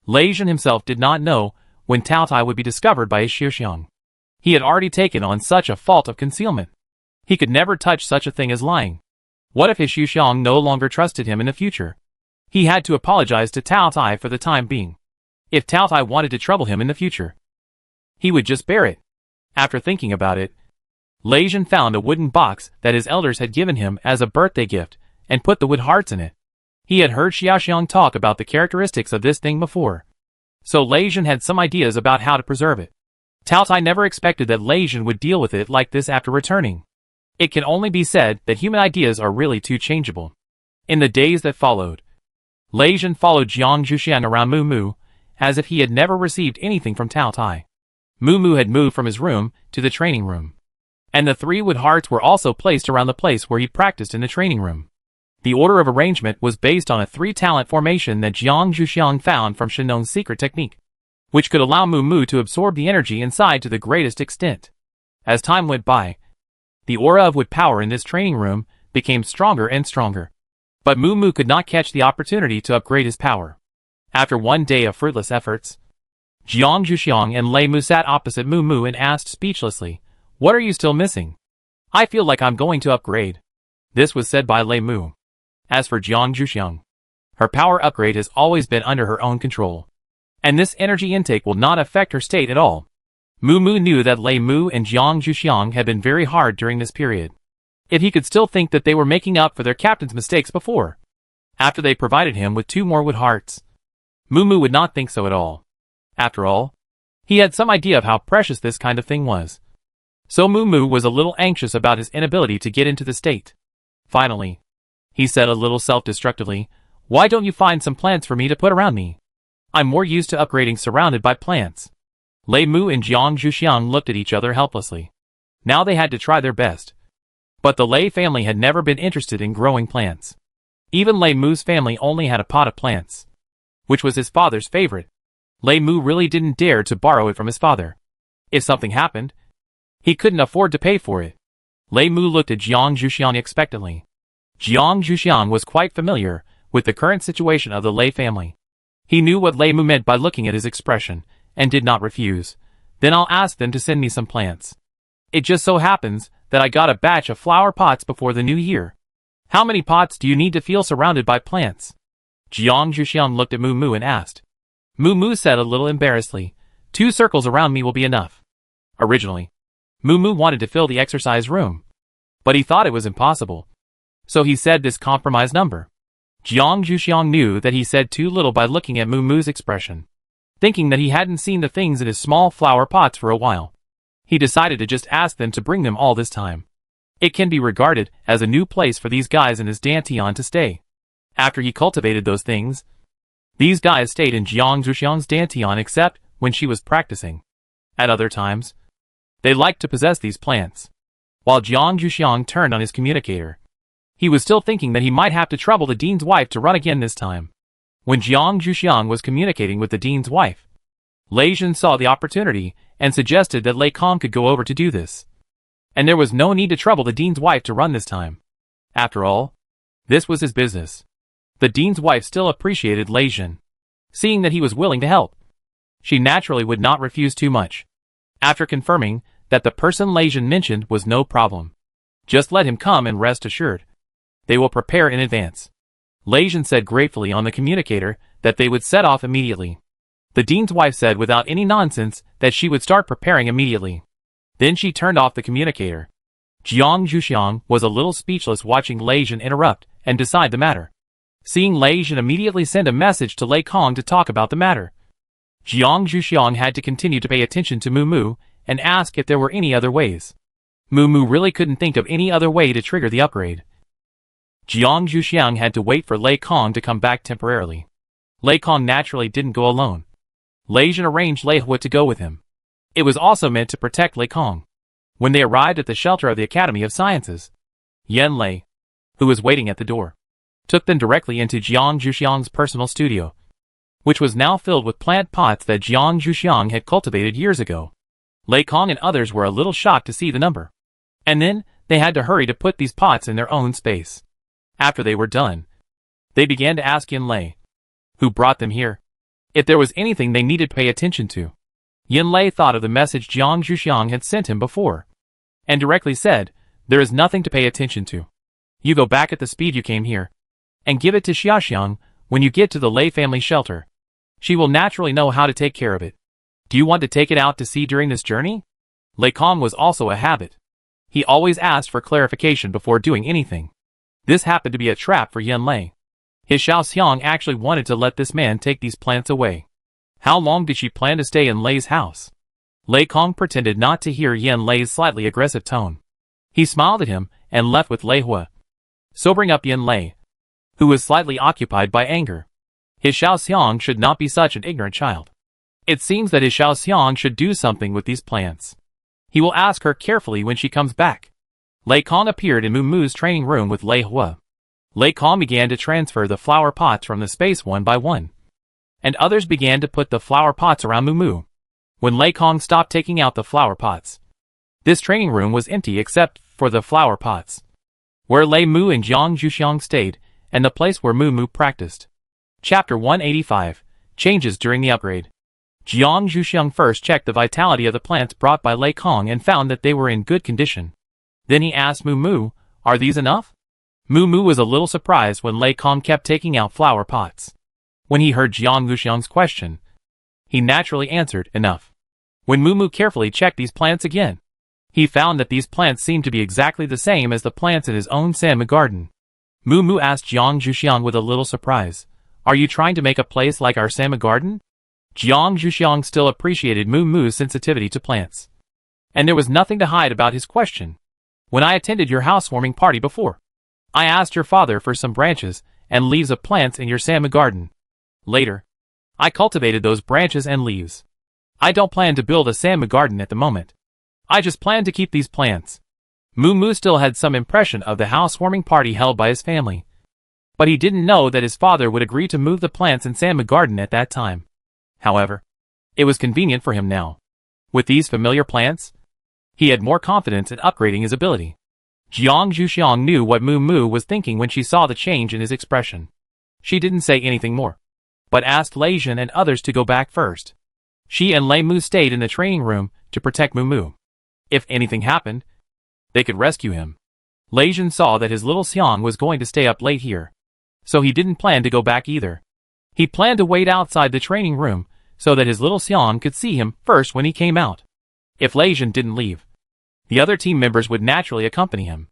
Lei Jin himself did not know when Tao Tai would be discovered by his Xiaoxiang. He had already taken on such a fault of concealment. He could never touch such a thing as lying. What if his Xiaoxiang no longer trusted him in the future? He had to apologize to Tao Tai for the time being. If Tao Tai wanted to trouble him in the future, he would just bear it. After thinking about it, Lei Jin found a wooden box that his elders had given him as a birthday gift, and put the wood hearts in it. He had heard Xiaoxiang talk about the characteristics of this thing before, so Lei Jin had some ideas about how to preserve it. Tao Tai never expected that Lei Jin would deal with it like this after returning. It can only be said that human ideas are really too changeable. In the days that followed, Lei Jin followed Jiang Zhuxiang around Moo, as if he had never received anything from Tao Tai. Moo had moved from his room to the training room, and the 3 wood hearts were also placed around the place where he practiced in the training room. The order of arrangement was based on a 3-talent formation that Jiang Zhuxiang found from Shenong's secret technique, which could allow Mu to absorb the energy inside to the greatest extent. As time went by, the aura of wood power in this training room became stronger and stronger. But Mu could not catch the opportunity to upgrade his power. After one day of fruitless efforts, Jiang Zhuxiang and Lei Mu sat opposite Mu and asked speechlessly, "What are you still missing? I feel like I'm going to upgrade." This was said by Lei Mu. As for Jiang Zhuxiang, her power upgrade has always been under her own control, and this energy intake will not affect her state at all. Mu knew that Lei Mu and Jiang Zhuxiang had been very hard during this period. If he could still think that they were making up for their captain's mistakes before, after they provided him with 2 more wood hearts, Mu would not think so at all. After all, he had some idea of how precious this kind of thing was. So Mu was a little anxious about his inability to get into the state. Finally, he said a little self-destructively, "Why don't you find some plants for me to put around me? I'm more used to upgrading surrounded by plants." Lei Mu and Jiang Zhuxiang looked at each other helplessly. Now they had to try their best. But the Lei family had never been interested in growing plants. Even Lei Mu's family only had a pot of plants, which was his father's favorite. Lei Mu really didn't dare to borrow it from his father. If something happened, he couldn't afford to pay for it. Lei Mu looked at Jiang Zhuxiang expectantly. Jiang Zhuxiang was quite familiar with the current situation of the Lei family. He knew what Lei Mu meant by looking at his expression, and did not refuse. "Then I'll ask them to send me some plants. It just so happens that I got a batch of flower pots before the new year. How many pots do you need to feel surrounded by plants?" Jiang Zhuxiang looked at Mu and asked. Mu said a little embarrassedly, "2 circles around me will be enough." Originally, Mu wanted to fill the exercise room, but he thought it was impossible. So he said this compromise number. Jiang Zhuxiang knew that he said too little by looking at Mu's expression. Thinking that he hadn't seen the things in his small flower pots for a while, he decided to just ask them to bring them all this time. It can be regarded as a new place for these guys in his dantian to stay. After he cultivated those things, these guys stayed in Jiang Zhuxiang's dantian except when she was practicing. At other times, they liked to possess these plants. While Jiang Zhuxiang turned on his communicator, he was still thinking that he might have to trouble the dean's wife to run again this time. When Jiang Zhuxiang was communicating with the dean's wife, Lei Zhen saw the opportunity and suggested that Lei Kong could go over to do this. And there was no need to trouble the dean's wife to run this time. After all, this was his business. The dean's wife still appreciated Lei Zhen. Seeing that he was willing to help, she naturally would not refuse too much. After confirming that the person Lei Zhen mentioned was no problem, just let him come and rest assured. They will prepare in advance. Lei Zhen said gratefully on the communicator that they would set off immediately. The dean's wife said without any nonsense that she would start preparing immediately. Then she turned off the communicator. Jiang Zhuxiang was a little speechless watching Lei Zhen interrupt and decide the matter. Seeing Lei Zhen immediately send a message to Lei Kong to talk about the matter, Jiang Zhuxiang had to continue to pay attention to Mu and ask if there were any other ways. Mu really couldn't think of any other way to trigger the upgrade. Jiang Zhuxiang had to wait for Lei Kong to come back temporarily. Lei Kong naturally didn't go alone. Lei Zhen arranged Lei Hua to go with him. It was also meant to protect Lei Kong. When they arrived at the shelter of the Academy of Sciences, Yan Lei, who was waiting at the door, took them directly into Jiang Zhuxiang's personal studio, which was now filled with plant pots that Jiang Zhuxiang had cultivated years ago. Lei Kong and others were a little shocked to see the number. And then, they had to hurry to put these pots in their own space. After they were done, they began to ask Yan Lei, who brought them here, if there was anything they needed to pay attention to. Yan Lei thought of the message Jiang Zhuxiang had sent him before, and directly said, "There is nothing to pay attention to. You go back at the speed you came here, and give it to Xiaoxiang when you get to the Lei family shelter. She will naturally know how to take care of it. Do you want to take it out to sea during this journey?" Lei Kong was also a habit. He always asked for clarification before doing anything. This happened to be a trap for Yan Lei. His Xiaoxiang actually wanted to let this man take these plants away. How long did she plan to stay in Lei's house? Lei Kong pretended not to hear Yan Lei's slightly aggressive tone. He smiled at him and left with Lei Hua, sobering up Yan Lei, who was slightly occupied by anger. His Xiaoxiang should not be such an ignorant child. It seems that his Xiaoxiang should do something with these plants. He will ask her carefully when she comes back. Lei Kong appeared in Mu's training room with Lei Hua. Lei Kong began to transfer the flower pots from the space one by one, and others began to put the flower pots around Moo. When Lei Kong stopped taking out the flower pots, this training room was empty except for the flower pots, where Lei Mu and Jiang Zhuxiang stayed, and the place where Moo practiced. Chapter 185. Changes during the upgrade. Jiang Zhuxiang first checked the vitality of the plants brought by Lei Kong and found that they were in good condition. Then he asked Moo, "Are these enough?" Moo was a little surprised when Lei Kong kept taking out flower pots. When he heard Jiang Zhuxiang's question, he naturally answered, "Enough." When Moo carefully checked these plants again, he found that these plants seemed to be exactly the same as the plants in his own Sanma garden. Moo asked Jiang Zhuxiang with a little surprise, "Are you trying to make a place like our Sanma garden?" Jiang Zhuxiang still appreciated Moo's sensitivity to plants, and there was nothing to hide about his question. "When I attended your housewarming party before, I asked your father for some branches and leaves of plants in your Sanma garden. Later, I cultivated those branches and leaves. I don't plan to build a Sanma garden at the moment. I just plan to keep these plants." Moo still had some impression of the housewarming party held by his family, but he didn't know that his father would agree to move the plants in Sanma garden at that time. However, it was convenient for him now. With these familiar plants, he had more confidence in upgrading his ability. Jiang Zhuxiang knew what Moo was thinking when she saw the change in his expression. She didn't say anything more, but asked Lei Zhen and others to go back first. She and Lei Mu stayed in the training room to protect Moo. If anything happened, they could rescue him. Lei Zhen saw that his little Xiang was going to stay up late here, so he didn't plan to go back either. He planned to wait outside the training room so that his little Xiang could see him first when he came out. If Lei Zhen didn't leave, the other team members would naturally accompany him.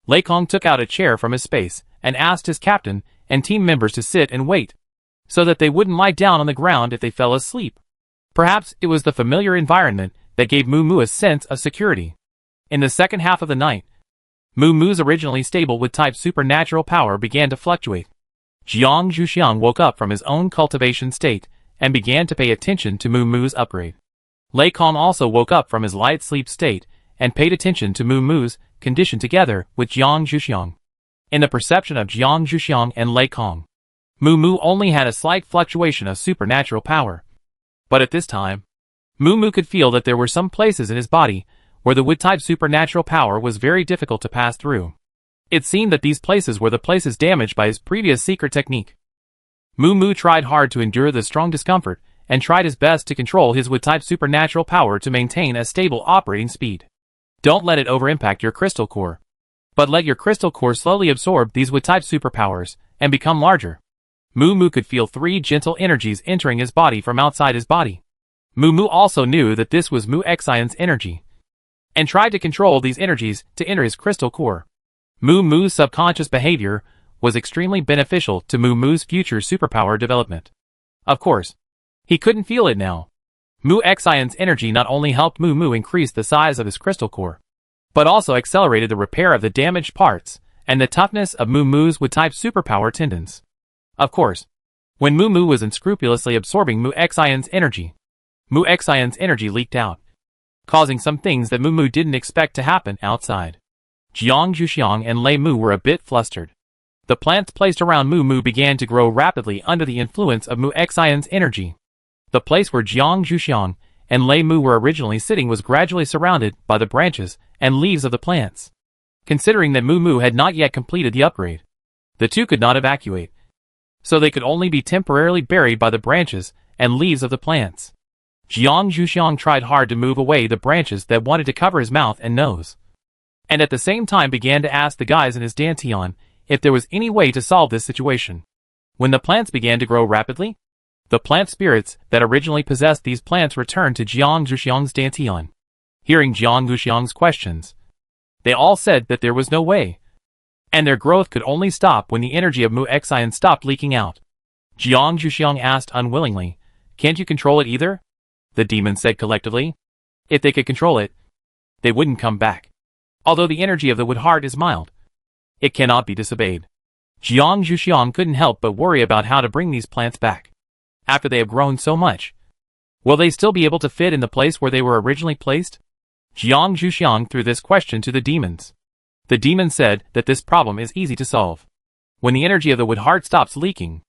Lei Kong took out a chair from his space and asked his captain and team members to sit and wait, so that they wouldn't lie down on the ground if they fell asleep. Perhaps it was the familiar environment that gave Moo a sense of security. In the second half of the night, Moo's originally stable wood-type supernatural power began to fluctuate. Jiang Zhuxiang woke up from his own cultivation state and began to pay attention to Moo's upgrade. Lei Kong also woke up from his light sleep state and paid attention to Moo's condition together with Jiang Zhuxiang. In the perception of Jiang Zhuxiang and Lei Kong, Moo only had a slight fluctuation of supernatural power. But at this time, Moo could feel that there were some places in his body where the wood-type supernatural power was very difficult to pass through. It seemed that these places were the places damaged by his previous secret technique. Moo tried hard to endure the strong discomfort and tried his best to control his wood-type supernatural power to maintain a stable operating speed. Don't let it over-impact your crystal core, but let your crystal core slowly absorb these wood-type superpowers and become larger. Moo could feel 3 gentle energies entering his body from outside his body. Moo also knew that this was Mu Xian's energy, and tried to control these energies to enter his crystal core. Moo's subconscious behavior was extremely beneficial to Moo's future superpower development. Of course, he couldn't feel it now. Mu Xian's energy not only helped Moo increase the size of his crystal core, but also accelerated the repair of the damaged parts and the toughness of Moo's wood-type superpower tendons. Of course, when Moo was unscrupulously absorbing Mu Xian's energy, Mu Xian's energy leaked out, causing some things that Moo didn't expect to happen outside. Jiang Zhuxiang and Lei Mu were a bit flustered. The plants placed around Moo began to grow rapidly under the influence of Mu Xian's energy. The place where Jiang Zhuxiang and Lei Mu were originally sitting was gradually surrounded by the branches and leaves of the plants. Considering that Moo had not yet completed the upgrade, the two could not evacuate, so they could only be temporarily buried by the branches and leaves of the plants. Jiang Zhuxiang tried hard to move away the branches that wanted to cover his mouth and nose, and at the same time began to ask the guys in his dantian if there was any way to solve this situation. When the plants began to grow rapidly, the plant spirits that originally possessed these plants returned to Jiang Zhuxiang's dantian. Hearing Jiang Zhuxiang's questions, they all said that there was no way, and their growth could only stop when the energy of Mu Xian stopped leaking out. Jiang Zhuxiang asked unwillingly, "Can't you control it either?" The demons said collectively. If they could control it, they wouldn't come back. Although the energy of the wood heart is mild, it cannot be disobeyed. Jiang Zhuxiang couldn't help but worry about how to bring these plants back. After they have grown so much, will they still be able to fit in the place where they were originally placed? Jiang Zhuxiang threw this question to the demons. The demons said that this problem is easy to solve. When the energy of the wood heart stops leaking,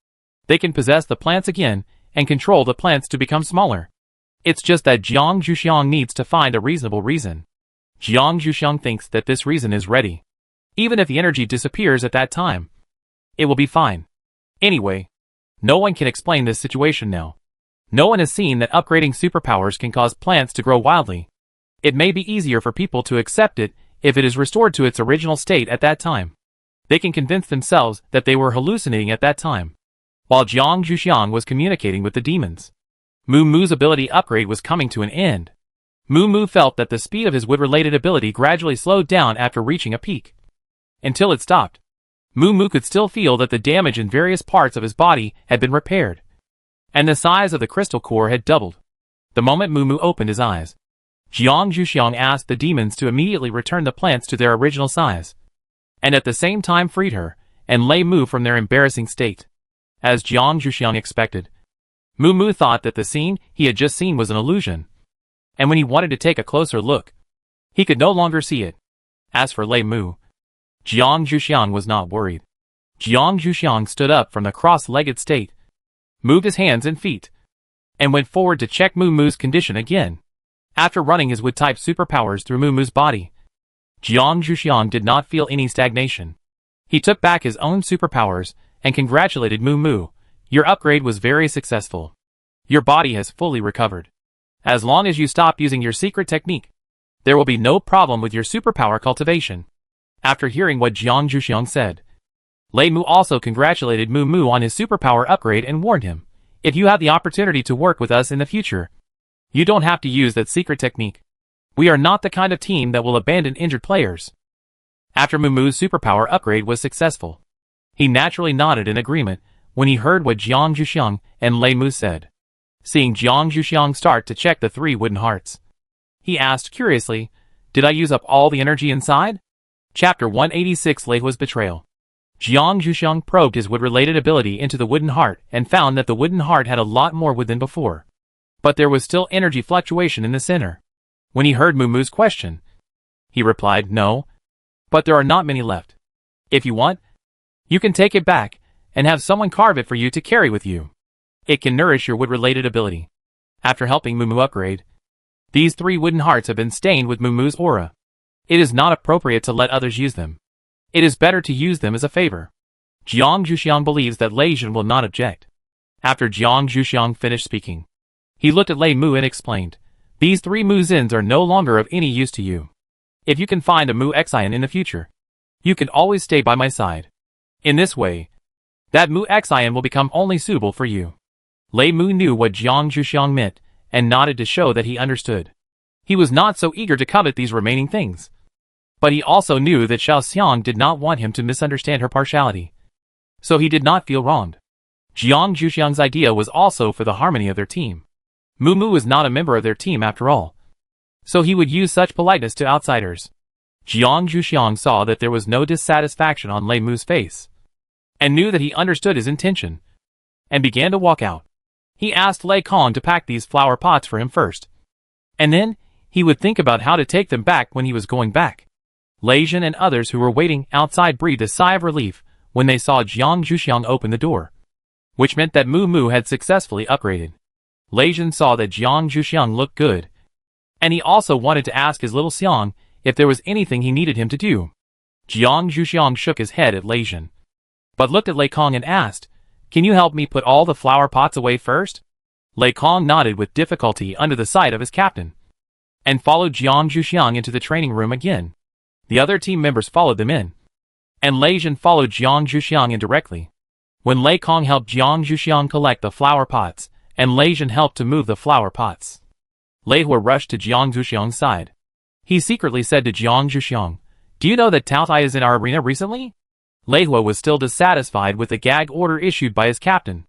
they can possess the plants again and control the plants to become smaller. It's just that Jiang Zhuxiang needs to find a reasonable reason. Jiang Zhuxiang thinks that this reason is ready. Even if the energy disappears at that time, it will be fine. Anyway, no one can explain this situation now. No one has seen that upgrading superpowers can cause plants to grow wildly. It may be easier for people to accept it if it is restored to its original state at that time. They can convince themselves that they were hallucinating at that time. While Jiang Zhuxiang was communicating with the demons, Mu Mu's ability upgrade was coming to an end. Mu Mu felt that the speed of his wood-related ability gradually slowed down after reaching a peak. Until it stopped, Mu Mu could still feel that the damage in various parts of his body had been repaired, and the size of the crystal core had doubled. The moment Mu Mu opened his eyes, Jiang Zhuxiang asked the demons to immediately return the plants to their original size, and at the same time freed her and Lei Mu from their embarrassing state. As Jiang Zhuxiang expected, Mu Mu thought that the scene he had just seen was an illusion, and when he wanted to take a closer look, he could no longer see it. As for Lei Mu, Jiang Zhuxiang was not worried. Jiang Zhuxiang stood up from the cross-legged state, moved his hands and feet, and went forward to check Mu Mu's condition again. After running his wood-type superpowers through Mu Mu's body, Jiang Zhuxiang did not feel any stagnation. He took back his own superpowers and congratulated Mu Mu. Your upgrade was very successful. Your body has fully recovered. As long as you stop using your secret technique, there will be no problem with your superpower cultivation. After hearing what Jiang Zhuxiang said, Lei Mu also congratulated Mu Mu on his superpower upgrade and warned him, if you have the opportunity to work with us in the future, you don't have to use that secret technique. We are not the kind of team that will abandon injured players. After Mu Mu's superpower upgrade was successful, he naturally nodded in agreement when he heard what Jiang Zhuxiang and Lei Mu said. Seeing Jiang Zhuxiang start to check the 3 wooden hearts, he asked curiously, did I use up all the energy inside? Chapter 186 Lei Hua's Betrayal. Jiang Zhuxiang probed his wood-related ability into the wooden heart and found that the wooden heart had a lot more wood than before. But there was still energy fluctuation in the center. When he heard Mu Mu's question, he replied, no, but there are not many left. If you want, you can take it back and have someone carve it for you to carry with you. It can nourish your wood-related ability. After helping Mu Mu upgrade, these 3 wooden hearts have been stained with Mu Mu's aura. It is not appropriate to let others use them. It is better to use them as a favor. Jiang Zhuxiang believes that Lei Zhen will not object. After Jiang Zhuxiang finished speaking, he looked at Lei Mu and explained, these 3 Mu Zins are no longer of any use to you. If you can find a Mu Xian in the future, you can always stay by my side. In this way, that Mu Xian will become only suitable for you. Lei Mu knew what Jiang Zhuxiang meant and nodded to show that he understood. He was not so eager to covet these remaining things. But he also knew that Xiao Xiang did not want him to misunderstand her partiality. So he did not feel wronged. Jiang Zhuxiang's idea was also for the harmony of their team. Mu Mu was not a member of their team after all, so he would use such politeness to outsiders. Jiang Zhuxiang saw that there was no dissatisfaction on Lei Mu's face, and knew that he understood his intention, and began to walk out. He asked Lei Kong to pack these flower pots for him first, and then he would think about how to take them back when he was going back. Lei Zhen and others who were waiting outside breathed a sigh of relief when they saw Jiang Zhuxiang open the door, which meant that Mu Mu had successfully upgraded. Lei Zhen saw that Jiang Zhuxiang looked good, and he also wanted to ask his little Xiang if there was anything he needed him to do. Jiang Zhuxiang shook his head at Lei Zhen, but looked at Lei Kong and asked, can you help me put all the flower pots away first? Lei Kong nodded with difficulty under the sight of his captain, and followed Jiang Zhuxiang into the training room again. The other team members followed them in, and Lei Zhen followed Jiang Zhuxiang indirectly. When Lei Kong helped Jiang Zhuxiang collect the flower pots, and Lei Zhen helped to move the flower pots, Lei Hua rushed to Jiang Zhuxiang's side. He secretly said to Jiang Zhuxiang, do you know that Tao Tai is in our arena recently? Lei Hua was still dissatisfied with the gag order issued by his captain.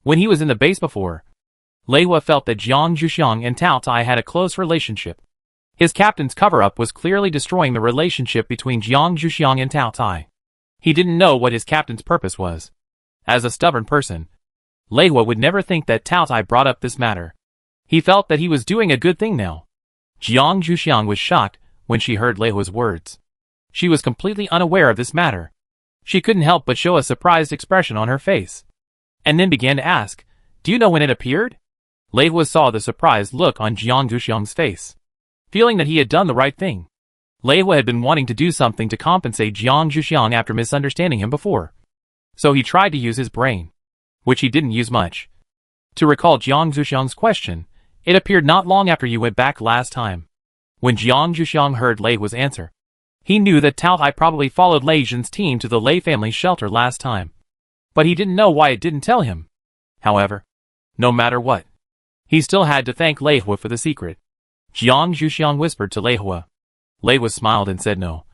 When he was in the base before, Lei Hua felt that Jiang Zhuxiang and Tao Tai had a close relationship. His captain's cover-up was clearly destroying the relationship between Jiang Zhuxiang and Tao Tai. He didn't know what his captain's purpose was. As a stubborn person, Lei Hua would never think that Tao Tai brought up this matter. He felt that he was doing a good thing now. Jiang Zhuxiang was shocked when she heard Lei Hua's words. She was completely unaware of this matter. She couldn't help but show a surprised expression on her face, and then began to ask, "Do you know when it appeared?" Lei Hua saw the surprised look on Jiang Zhuxiang's face. Feeling that he had done the right thing, Lei Hua had been wanting to do something to compensate Jiang Zhuxiang after misunderstanding him before. So he tried to use his brain, which he didn't use much, to recall Jiang Zhuxiang's question. "It appeared not long after you went back last time." When Jiang Zhuxiang heard Lei Hua's answer, he knew that Tao Tai probably followed Lei Zhen's team to the Lei family's shelter last time. But he didn't know why it didn't tell him. However, no matter what, he still had to thank Lei Hua for the secret. Jiang Zhuxiang whispered to Lei Hua. Lei Hua smiled and said no,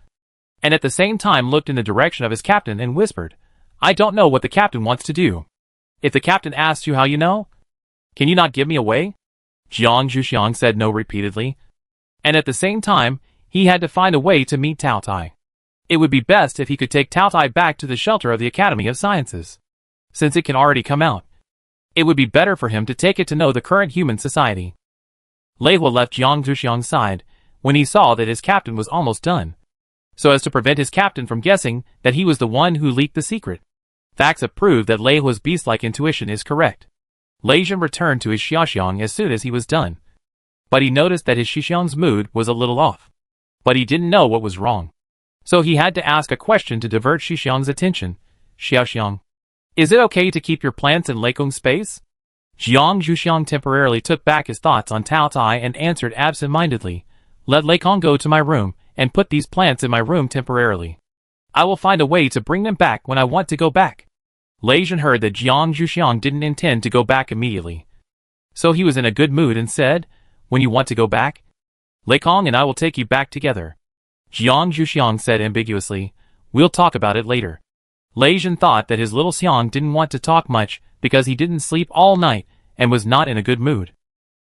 and at the same time looked in the direction of his captain and whispered, "I don't know what the captain wants to do. If the captain asks you how you know, can you not give me away?" Jiang Zhuxiang said no repeatedly, and at the same time, he had to find a way to meet Tao Tai. It would be best if he could take Tao Tai back to the shelter of the Academy of Sciences. Since it can already come out, it would be better for him to take it to know the current human society. Lei Hua left Jiang Zhuxiang's side when he saw that his captain was almost done, so as to prevent his captain from guessing that he was the one who leaked the secret. Facts have proved that Lei Hua's beast-like intuition is correct. Lei Zhen returned to his Xiaoxiang as soon as he was done, but he noticed that his Xiaoxiang's mood was a little off. But he didn't know what was wrong, so he had to ask a question to divert Xiaoxiang's attention. "Xiaoxiang, is it okay to keep your plants in Leikong's space?" Jiang Zhuxiang temporarily took back his thoughts on Tao Tai and answered absent-mindedly, "Let Leikong go to my room and put these plants in my room temporarily. I will find a way to bring them back when I want to go back." Lei Zhen heard that Jiang Zhuxiang didn't intend to go back immediately, so he was in a good mood and said, "When you want to go back, Leikong and I will take you back together." Jiang Zhuxiang said ambiguously, "We'll talk about it later." Lei Zhen thought that his little Xiang didn't want to talk much because he didn't sleep all night and was not in a good mood.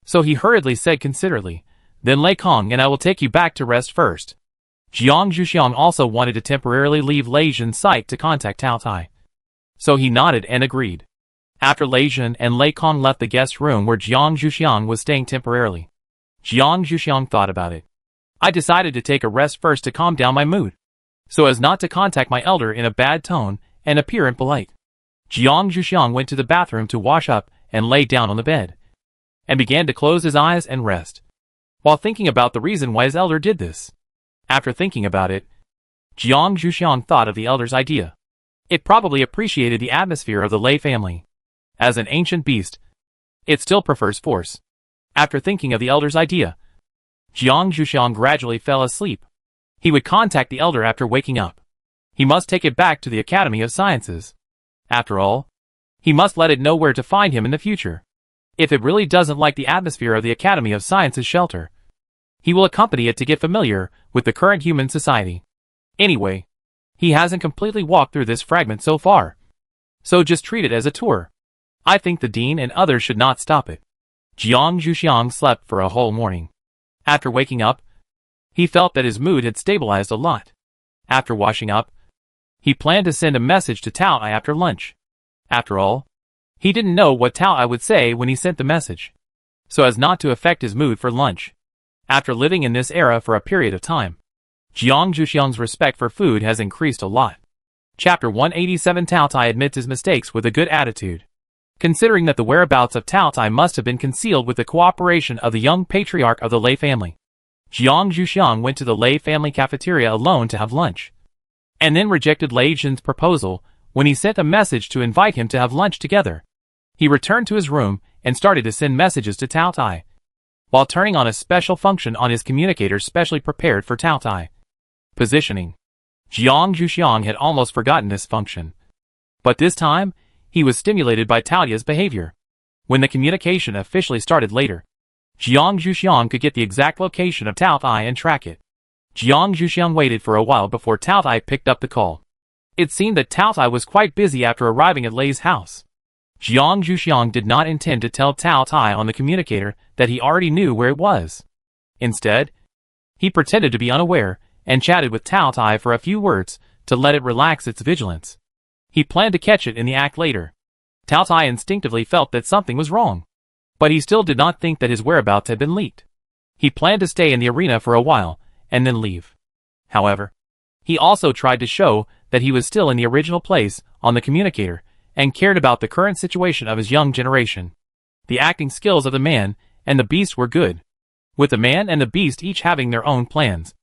So he hurriedly said considerately, "Then Leikong and I will take you back to rest first." Jiang Zhuxiang also wanted to temporarily leave Lei Zhen's sight to contact Tao Tai, so he nodded and agreed. After Lei Zhen and Leikong left the guest room where Jiang Zhuxiang was staying temporarily, Jiang Zhuxiang thought about it. "I decided to take a rest first to calm down my mood, so as not to contact my elder in a bad tone and appear impolite." Jiang Zhuxiang went to the bathroom to wash up and lay down on the bed, and began to close his eyes and rest, while thinking about the reason why his elder did this. After thinking about it, Jiang Zhuxiang thought of the elder's idea. It probably appreciated the atmosphere of the Lei family. As an ancient beast, it still prefers force. After thinking of the elder's idea, Jiang Zhuxiang gradually fell asleep. He would contact the elder after waking up. He must take it back to the Academy of Sciences. After all, he must let it know where to find him in the future. If it really doesn't like the atmosphere of the Academy of Sciences shelter, he will accompany it to get familiar with the current human society. Anyway, he hasn't completely walked through this fragment so far, so just treat it as a tour. I think the dean and others should not stop it. Jiang Zhuxiang slept for a whole morning. After waking up, he felt that his mood had stabilized a lot. After washing up, he planned to send a message to Tao Tai after lunch. After all, he didn't know what Tao Tai would say when he sent the message, so as not to affect his mood for lunch. After living in this era for a period of time, Jiang Zhuxiang's respect for food has increased a lot. Chapter 187. Tao Tai admits his mistakes with a good attitude. Considering that the whereabouts of Tao Tai must have been concealed with the cooperation of the young patriarch of the Lei family, Jiang Zhuxiang went to the Lei family cafeteria alone to have lunch, and then rejected Lei Zhen's proposal when he sent a message to invite him to have lunch together. He returned to his room and started to send messages to Tao Tai, while turning on a special function on his communicator specially prepared for Tao Tai. Positioning. Jiang Zhuxiang had almost forgotten this function, but this time, he was stimulated by Tao Tai's behavior. When the communication officially started later, Jiang Zhuxiang could get the exact location of Tao Tai and track it. Jiang Zhuxiang waited for a while before Tao Tai picked up the call. It seemed that Tao Tai was quite busy after arriving at Lei's house. Jiang Zhuxiang did not intend to tell Tao Tai on the communicator that he already knew where it was. Instead, he pretended to be unaware and chatted with Tao Tai for a few words to let it relax its vigilance. He planned to catch it in the act later. Tao Tai instinctively felt that something was wrong, but he still did not think that his whereabouts had been leaked. He planned to stay in the arena for a while and then leave. However, he also tried to show that he was still in the original place, on the communicator, and cared about the current situation of his young generation. The acting skills of the man and the beast were good, with the man and the beast each having their own plans.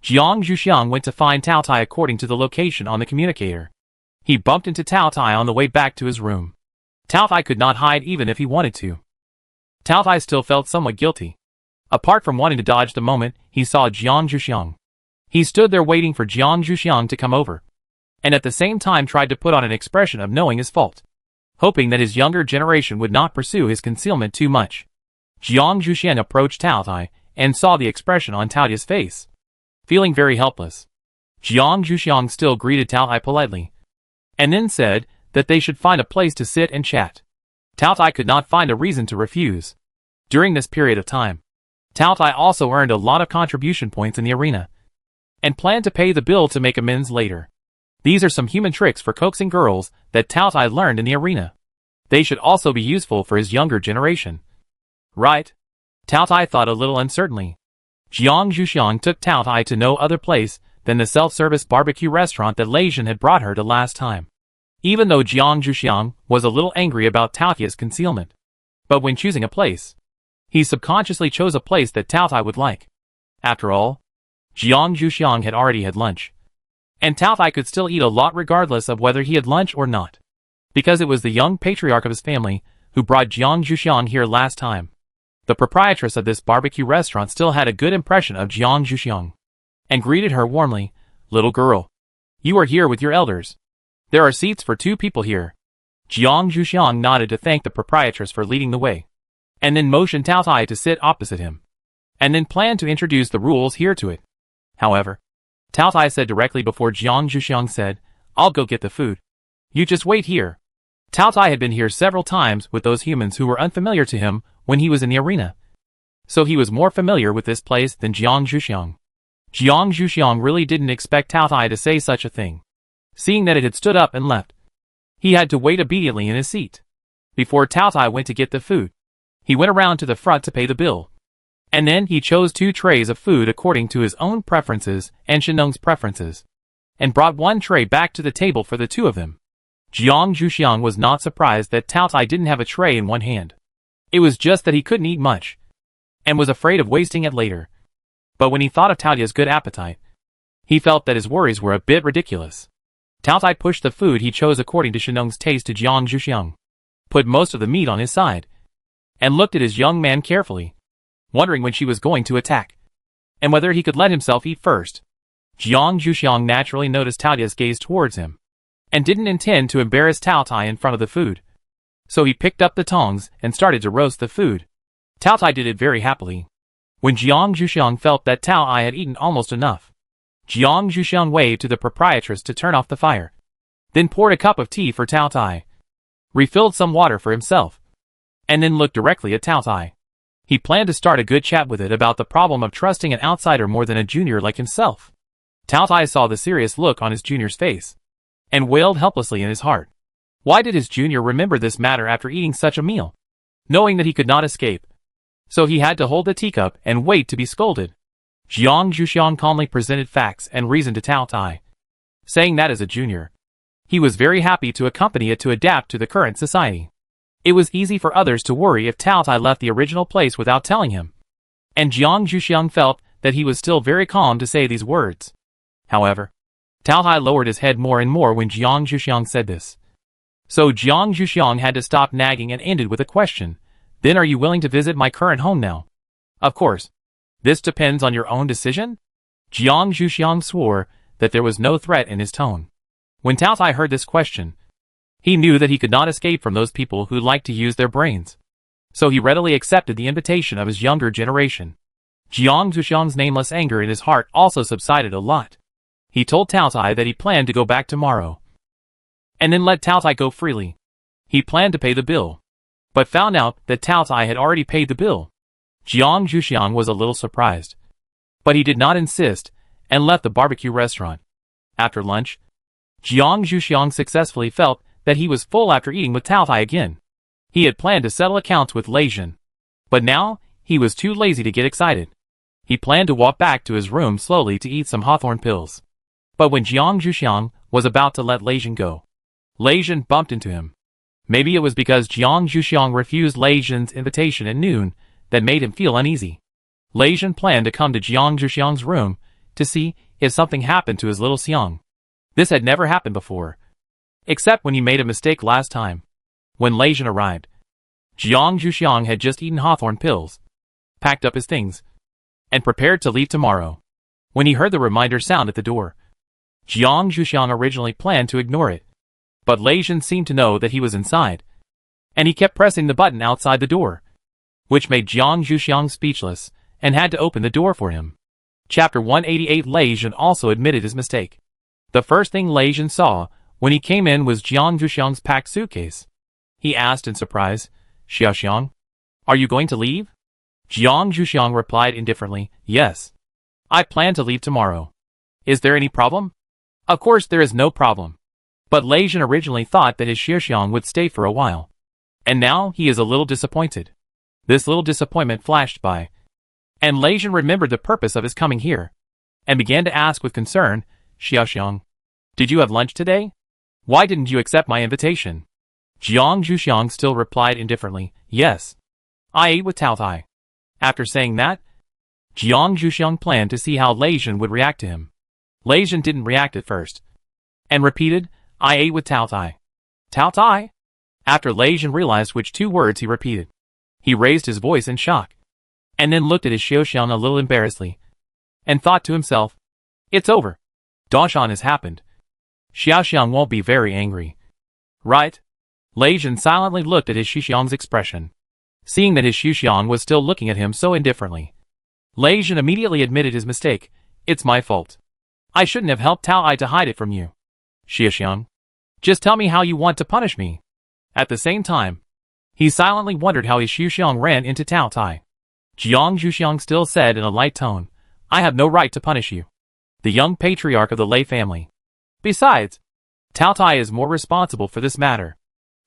Jiang Zhuxiang went to find Tao Tai according to the location on the communicator. He bumped into Tao Tai on the way back to his room. Tao Tai could not hide even if he wanted to. Tao Tai still felt somewhat guilty. Apart from wanting to dodge the moment he saw Jiang Zhuxiang, he stood there waiting for Jiang Zhuxiang to come over, and at the same time tried to put on an expression of knowing his fault, hoping that his younger generation would not pursue his concealment too much. Jiang Zhuxiang approached Tao Tai and saw the expression on Tao Tai's face, feeling very helpless. Jiang Zhuxiang still greeted Tao Tai politely, and then said that they should find a place to sit and chat. Tao Tai could not find a reason to refuse. During this period of time, Tao Tai also earned a lot of contribution points in the arena, and planned to pay the bill to make amends later. These are some human tricks for coaxing girls that Tao Tai learned in the arena. They should also be useful for his younger generation. Right? Tao Tai thought a little uncertainly. Jiang Zhuxiang took Tao Tai to no other place than the self-service barbecue restaurant that Lei Jin had brought her to last time. Even though Jiang Zhuxiang was a little angry about Tao Tai's concealment, but when choosing a place, he subconsciously chose a place that Tao Tai would like. After all, Jiang Zhuxiang had already had lunch, and Tao Tai could still eat a lot regardless of whether he had lunch or not, because it was the young patriarch of his family who brought Jiang Zhuxiang here last time. The proprietress of this barbecue restaurant still had a good impression of Jiang Zhuxiang, and greeted her warmly. "Little girl, you are here with your elders. There are seats for 2 people here." Jiang Zhuxiang nodded to thank the proprietress for leading the way, and then motioned Tao Tai to sit opposite him, and then planned to introduce the rules here to it. However, Tao Tai said directly before Jiang Zhuxiang said, "I'll go get the food. You just wait here." Tao Tai had been here several times with those humans who were unfamiliar to him when he was in the arena, so he was more familiar with this place than Jiang Zhuxiang. Jiang Zhuxiang really didn't expect Tao Tai to say such a thing. Seeing that it had stood up and left, he had to wait obediently in his seat. Before Tao Tai went to get the food, he went around to the front to pay the bill, and then he chose 2 trays of food according to his own preferences and Shenong's preferences, and brought 1 tray back to the table for the 2 of them. Jiang Zhuxiang was not surprised that Tao Tai didn't have a tray in one hand. It was just that he couldn't eat much, and was afraid of wasting it later. But when he thought of Tao Tai's good appetite, he felt that his worries were a bit ridiculous. Tao Tai pushed the food he chose according to Shenong's taste to Jiang Zhuxiang, put most of the meat on his side, and looked at his young man carefully, wondering when she was going to attack, and whether he could let himself eat first. Jiang Zhuxiang naturally noticed Tao Tai's gaze towards him, and didn't intend to embarrass Tao Tai in front of the food. So he picked up the tongs and started to roast the food. Tao Tai did it very happily. When Jiang Zhuxiang felt that Tao Tai had eaten almost enough, Jiang Zhuxiang waved to the proprietress to turn off the fire, then poured a cup of tea for Tao Tai, refilled some water for himself, and then looked directly at Tao Tai. He planned to start a good chat with it about the problem of trusting an outsider more than a junior like himself. Tao Tai saw the serious look on his junior's face, and wailed helplessly in his heart. Why did his junior remember this matter after eating such a meal, knowing that he could not escape? So he had to hold the teacup and wait to be scolded. Jiang Zhuxiang calmly presented facts and reason to Tao Tai, saying that as a junior, he was very happy to accompany it to adapt to the current society. It was easy for others to worry if Tao Tai left the original place without telling him, and Jiang Zhuxiang felt that he was still very calm to say these words. However, Tao Tai lowered his head more and more when Jiang Zhuxiang said this. So Jiang Zhuxiang had to stop nagging and ended with a question. "Then are you willing to visit my current home now?" "Of course. This depends on your own decision?" Jiang Zhuxiang swore that there was no threat in his tone. When Tao Tai heard this question, he knew that he could not escape from those people who liked to use their brains. So he readily accepted the invitation of his younger generation. Jiang Zhuxiang's nameless anger in his heart also subsided a lot. He told Tao Tai that he planned to go back tomorrow, and then let Tao Tai go freely. He planned to pay the bill, but found out that Tao Tai had already paid the bill. Jiang Zhuxiang was a little surprised, but he did not insist, and left the barbecue restaurant. After lunch, Jiang Zhuxiang successfully felt that he was full after eating with Tao Tai again. He had planned to settle accounts with Lei Jin, but now he was too lazy to get excited. He planned to walk back to his room slowly to eat some hawthorn pills. But when Jiang Zhuxiang was about to let Lei Jin go. Lei Jin bumped into him. Maybe it was because Jiang Zhuxiang refused Lei Jin's invitation at noon that made him feel uneasy. Lei Jin planned to come to Jiang Zhuxiang's room to see if something happened to his little Xiang. This had never happened before, except when he made a mistake last time. When Lei Jin arrived, Jiang Zhuxiang had just eaten hawthorn pills, packed up his things, and prepared to leave tomorrow. When he heard the reminder sound at the door, Jiang Zhuxiang originally planned to ignore it, but Lei Jin seemed to know that he was inside, and he kept pressing the button outside the door, which made Jiang Zhuxiang speechless and had to open the door for him. Chapter 188. Lei Jin also admitted his mistake. The first thing Lei Jin saw when he came in was Jiang Zhuxiang's packed suitcase. He asked in surprise, "Xiaoxiang, are you going to leave?" Jiang Zhuxiang replied indifferently, "Yes. I plan to leave tomorrow. Is there any problem?" Of course there is no problem. But Lei Jin originally thought that his Xiaoxiang would stay for a while. And now he is a little disappointed. This little disappointment flashed by, and Lei Jin remembered the purpose of his coming here, and began to ask with concern, "Xiaoxiang, did you have lunch today? Why didn't you accept my invitation?" Jiang Zhuxiang still replied indifferently, "Yes. I ate with Tao Tai." After saying that, Jiang Zhuxiang planned to see how Lei Jin would react to him. Lei Jin didn't react at first, and repeated, "I ate with Tao Tai." "Tao Tai?" After Lei Jin realized which two words he repeated, he raised his voice in shock, and then looked at his Xiaoxiang a little embarrassedly, and thought to himself, "It's over. Daoshan has happened. Xiaoxiang won't be very angry, right?" Lei Jin silently looked at his Xiaoxiang's expression. Seeing that his Xiaoxiang was still looking at him so indifferently, Lei Jin immediately admitted his mistake. "It's my fault. I shouldn't have helped Tao Ai to hide it from you. Xiaoxiang, just tell me how you want to punish me." At the same time, he silently wondered how his Xiaoxiang ran into Tao Tai. Jiang Zhuxiang still said in a light tone, "I have no right to punish you, the young patriarch of the Lei family. Besides, Tao Tai is more responsible for this matter.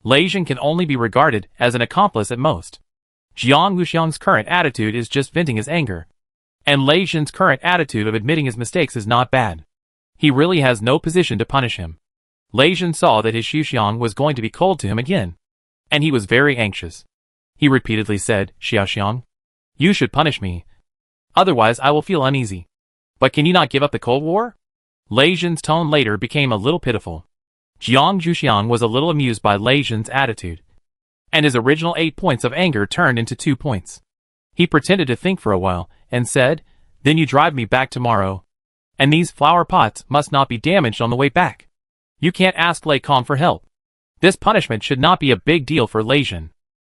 Lei Jin can only be regarded as an accomplice at most." Jiang Zhuxiang's current attitude is just venting his anger, and Lei Jin's current attitude of admitting his mistakes is not bad. He really has no position to punish him. Lei Jin saw that his Xiaoxiang was going to be cold to him again, and he was very anxious. He repeatedly said, "Xiaoxiang, you should punish me. Otherwise I will feel uneasy. But can you not give up the Cold War?" Lei Jin's tone later became a little pitiful. Jiang Zhuxiang was a little amused by Lei Jin's attitude, and his original 8 points of anger turned into 2 points. He pretended to think for a while, and said, "Then you drive me back tomorrow. And these flower pots must not be damaged on the way back. You can't ask Lei Kong for help. This punishment should not be a big deal for Lei Jin.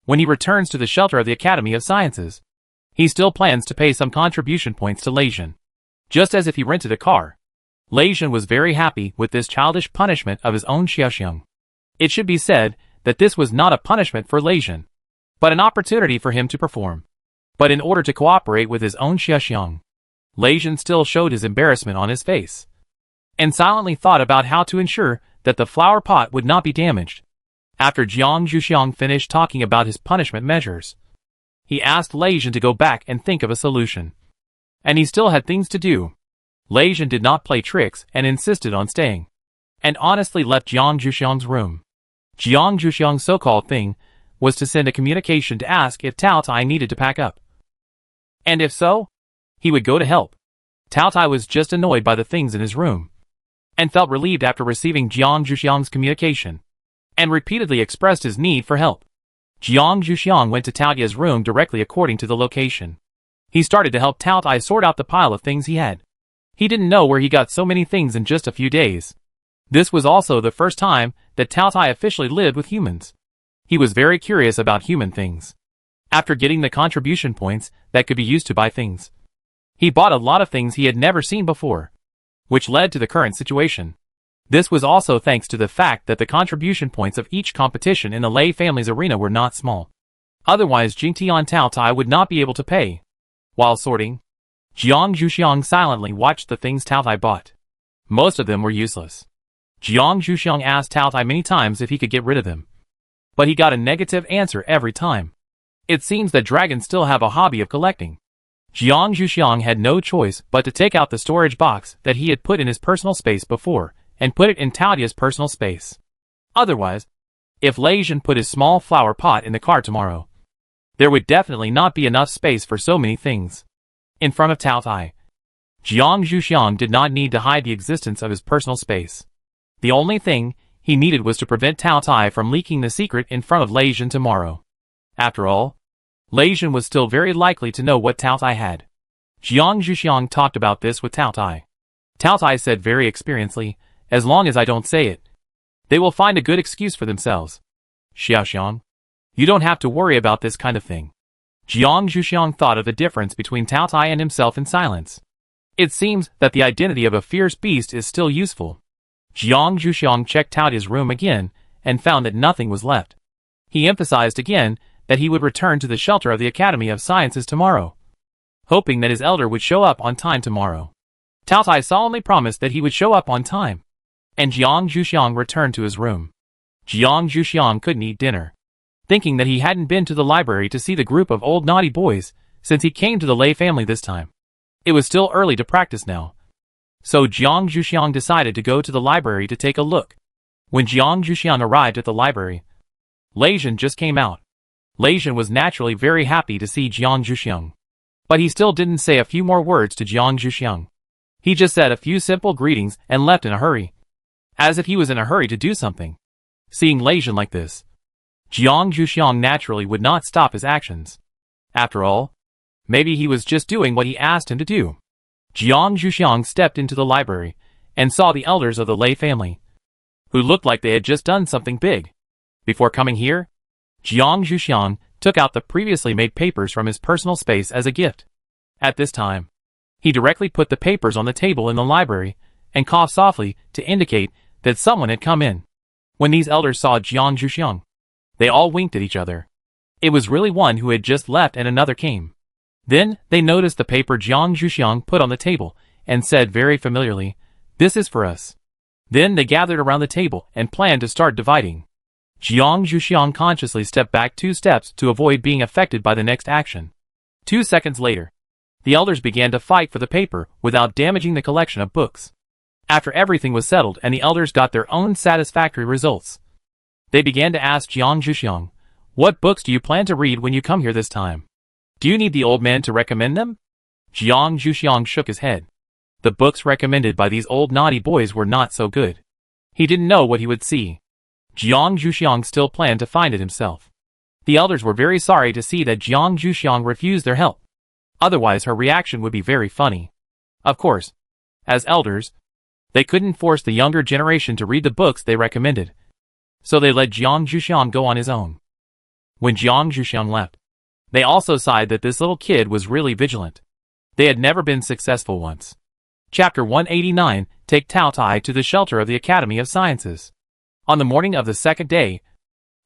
When he returns to the shelter of the Academy of Sciences, he still plans to pay some contribution points to Lei Jin, just as if he rented a car." Lei Jin was very happy with this childish punishment of his own Xiaoxiang. It should be said that this was not a punishment for Lei Jin, but an opportunity for him to perform. But in order to cooperate with his own Xiaoxiang, Lei Jin still showed his embarrassment on his face, and silently thought about how to ensure that the flower pot would not be damaged. After Jiang Zhuxiang finished talking about his punishment measures, he asked Lei Jin to go back and think of a solution. And he still had things to do. Lei Jin did not play tricks and insisted on staying, and honestly left Jiang Zhuxiang's room. Jiang Zhuxiang's so-called thing was to send a communication to ask if Tao Tai needed to pack up. And if so, he would go to help. Tao Tai was just annoyed by the things in his room, and felt relieved after receiving Jiang Zhuxiang's communication, and repeatedly expressed his need for help. Jiang Zhuxiang went to Tao Tai's room directly according to the location. He started to help Tao Tai sort out the pile of things he had. He didn't know where he got so many things in just a few days. This was also the first time that Tao Tai officially lived with humans. He was very curious about human things. After getting the contribution points that could be used to buy things, he bought a lot of things he had never seen before, which led to the current situation. This was also thanks to the fact that the contribution points of each competition in the Lei family's arena were not small. Otherwise Jingtian Tao Tai would not be able to pay. While sorting, Jiang Zhuxiang silently watched the things Tao Tai bought. Most of them were useless. Jiang Zhuxiang asked Tao Tai many times if he could get rid of them, but he got a negative answer every time. It seems that dragons still have a hobby of collecting. Jiang Zhuxiang had no choice but to take out the storage box that he had put in his personal space before, and put it in Tao Tai's personal space. Otherwise, if Lei Jin put his small flower pot in the car tomorrow, there would definitely not be enough space for so many things. In front of Tao Tai, Jiang Zhuxiang did not need to hide the existence of his personal space. The only thing he needed was to prevent Tao Tai from leaking the secret in front of Lei Jin tomorrow. After all, Lei Jin was still very likely to know what Tao Tai had. Jiang Zhuxiang talked about this with Tao Tai. Tao Tai said very experiencedly, "As long as I don't say it, they will find a good excuse for themselves. Xiaoxiang, you don't have to worry about this kind of thing." Jiang Zhuxiang thought of the difference between Tao Tai and himself in silence. It seems that the identity of a fierce beast is still useful. Jiang Zhuxiang checked Tao Tai's room again and found that nothing was left. He emphasized again that he would return to the shelter of the Academy of Sciences tomorrow, hoping that his elder would show up on time tomorrow. Tao Tai solemnly promised that he would show up on time, and Jiang Zhuxiang returned to his room. Jiang Zhuxiang couldn't eat dinner, thinking that he hadn't been to the library to see the group of old naughty boys since he came to the Lei family this time. It was still early to practice now, so Jiang Zhuxiang decided to go to the library to take a look. When Jiang Zhuxiang arrived at the library, Lei Jin just came out. Lei Jin was naturally very happy to see Jiang Zhuxiang, but he still didn't say a few more words to Jiang Zhuxiang. He just said a few simple greetings and left in a hurry, as if he was in a hurry to do something. Seeing Lei Jin like this, Jiang Zhuxiang naturally would not stop his actions. After all, maybe he was just doing what he asked him to do. Jiang Zhuxiang stepped into the library and saw the elders of the Lei family, who looked like they had just done something big. Before coming here, Jiang Zhuxiang took out the previously made papers from his personal space as a gift. At this time, he directly put the papers on the table in the library and coughed softly to indicate that someone had come in. When these elders saw Jiang Zhuxiang, they all winked at each other. It was really one who had just left and another came. Then they noticed the paper Jiang Zhuxiang put on the table and said very familiarly, "This is for us." Then they gathered around the table and planned to start dividing. Jiang Zhuxiang consciously stepped back 2 steps to avoid being affected by the next action. 2 seconds later, the elders began to fight for the paper without damaging the collection of books. After everything was settled and the elders got their own satisfactory results, they began to ask Jiang Zhuxiang, "What books do you plan to read when you come here this time? Do you need the old man to recommend them?" Jiang Zhuxiang shook his head. The books recommended by these old naughty boys were not so good. He didn't know what he would see. Jiang Zhuxiang still planned to find it himself. The elders were very sorry to see that Jiang Zhuxiang refused their help. Otherwise her reaction would be very funny. Of course, as elders, they couldn't force the younger generation to read the books they recommended, so they let Jiang Zhuxiang go on his own. When Jiang Zhuxiang left, they also sighed that this little kid was really vigilant. They had never been successful once. Chapter 189, Take Tao Tai to the shelter of the Academy of Sciences. On the morning of the second day,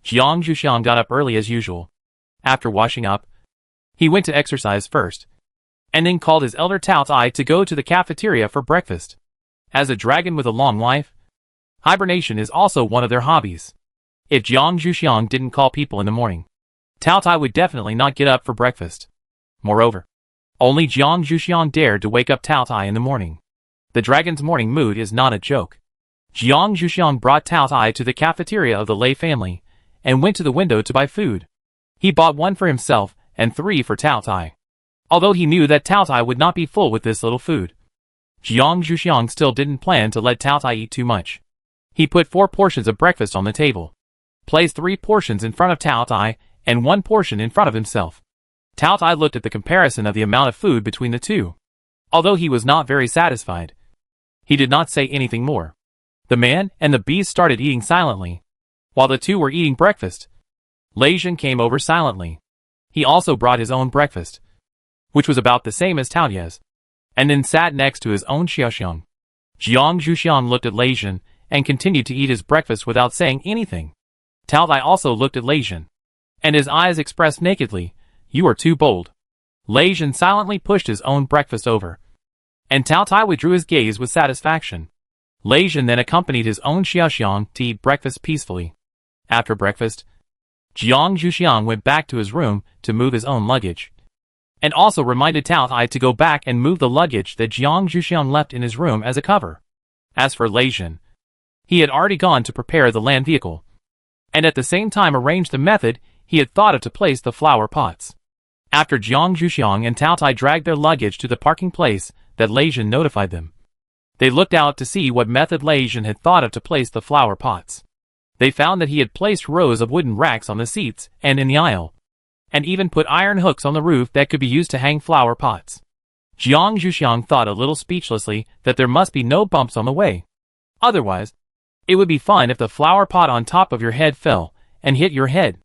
Jiang Zhuxiang got up early as usual. After washing up, he went to exercise first, and then called his elder Tao Tai to go to the cafeteria for breakfast. As a dragon with a long life, hibernation is also one of their hobbies. If Jiang Zhuxiang didn't call people in the morning, Tao Tai would definitely not get up for breakfast. Moreover, only Jiang Zhuxiang dared to wake up Tao Tai in the morning. The dragon's morning mood is not a joke. Jiang Zhuxiang brought Tao Tai to the cafeteria of the Lei family and went to the window to buy food. He bought 1 for himself and 3 for Tao Tai, although he knew that Tao Tai would not be full with this little food. Jiang Zhuxiang still didn't plan to let Tao Tai eat too much. He put 4 portions of breakfast on the table, placed 3 portions in front of Tao Tai and 1 portion in front of himself. Tao Tai looked at the comparison of the amount of food between the two. Although he was not very satisfied, he did not say anything more. The man and the beast started eating silently. While the two were eating breakfast, Lei Jin came over silently. He also brought his own breakfast, which was about the same as Tao Tai's, and then sat next to his own Xiaoxiang. Jiang Zhuxiang looked at Lei Jin and continued to eat his breakfast without saying anything. Tao Tai also looked at Lei Jin, and his eyes expressed nakedly, "You are too bold." Lei Jin silently pushed his own breakfast over, and Tao Tai withdrew his gaze with satisfaction. Lei Jin then accompanied his own Xiaoxiang to eat breakfast peacefully. After breakfast, Jiang Zhuxiang went back to his room to move his own luggage, and also reminded Tao Tai to go back and move the luggage that Jiang Zhuxiang left in his room as a cover. As for Lei Jin, He had already gone to prepare the land vehicle, and at the same time arranged the method he had thought of to place the flower pots. After Jiang Zhuxiang and Tao Tai dragged their luggage to the parking place, that Lei Jin notified them. They looked out to see what method Lei Jin had thought of to place the flower pots. They found that he had placed rows of wooden racks on the seats and in the aisle, and even put iron hooks on the roof that could be used to hang flower pots. Jiang Zhuxiang thought a little speechlessly that there must be no bumps on the way. Otherwise, it would be fun if the flower pot on top of your head fell and hit your head.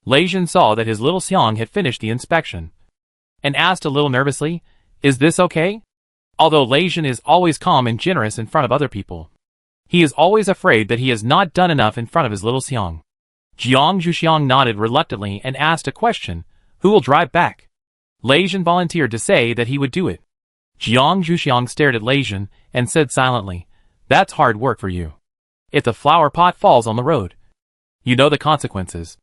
Lei Jin saw that his little Xiang had finished the inspection, and asked a little nervously, "Is this okay?" Although Lei Jin is always calm and generous in front of other people, he is always afraid that he has not done enough in front of his little Xiang. Jiang Zhuxiang nodded reluctantly and asked a question, "Who will drive back?" Lei Jin volunteered to say that he would do it. Jiang Zhuxiang stared at Lei Jin and said silently, "That's hard work for you. If the flower pot falls on the road, you know the consequences."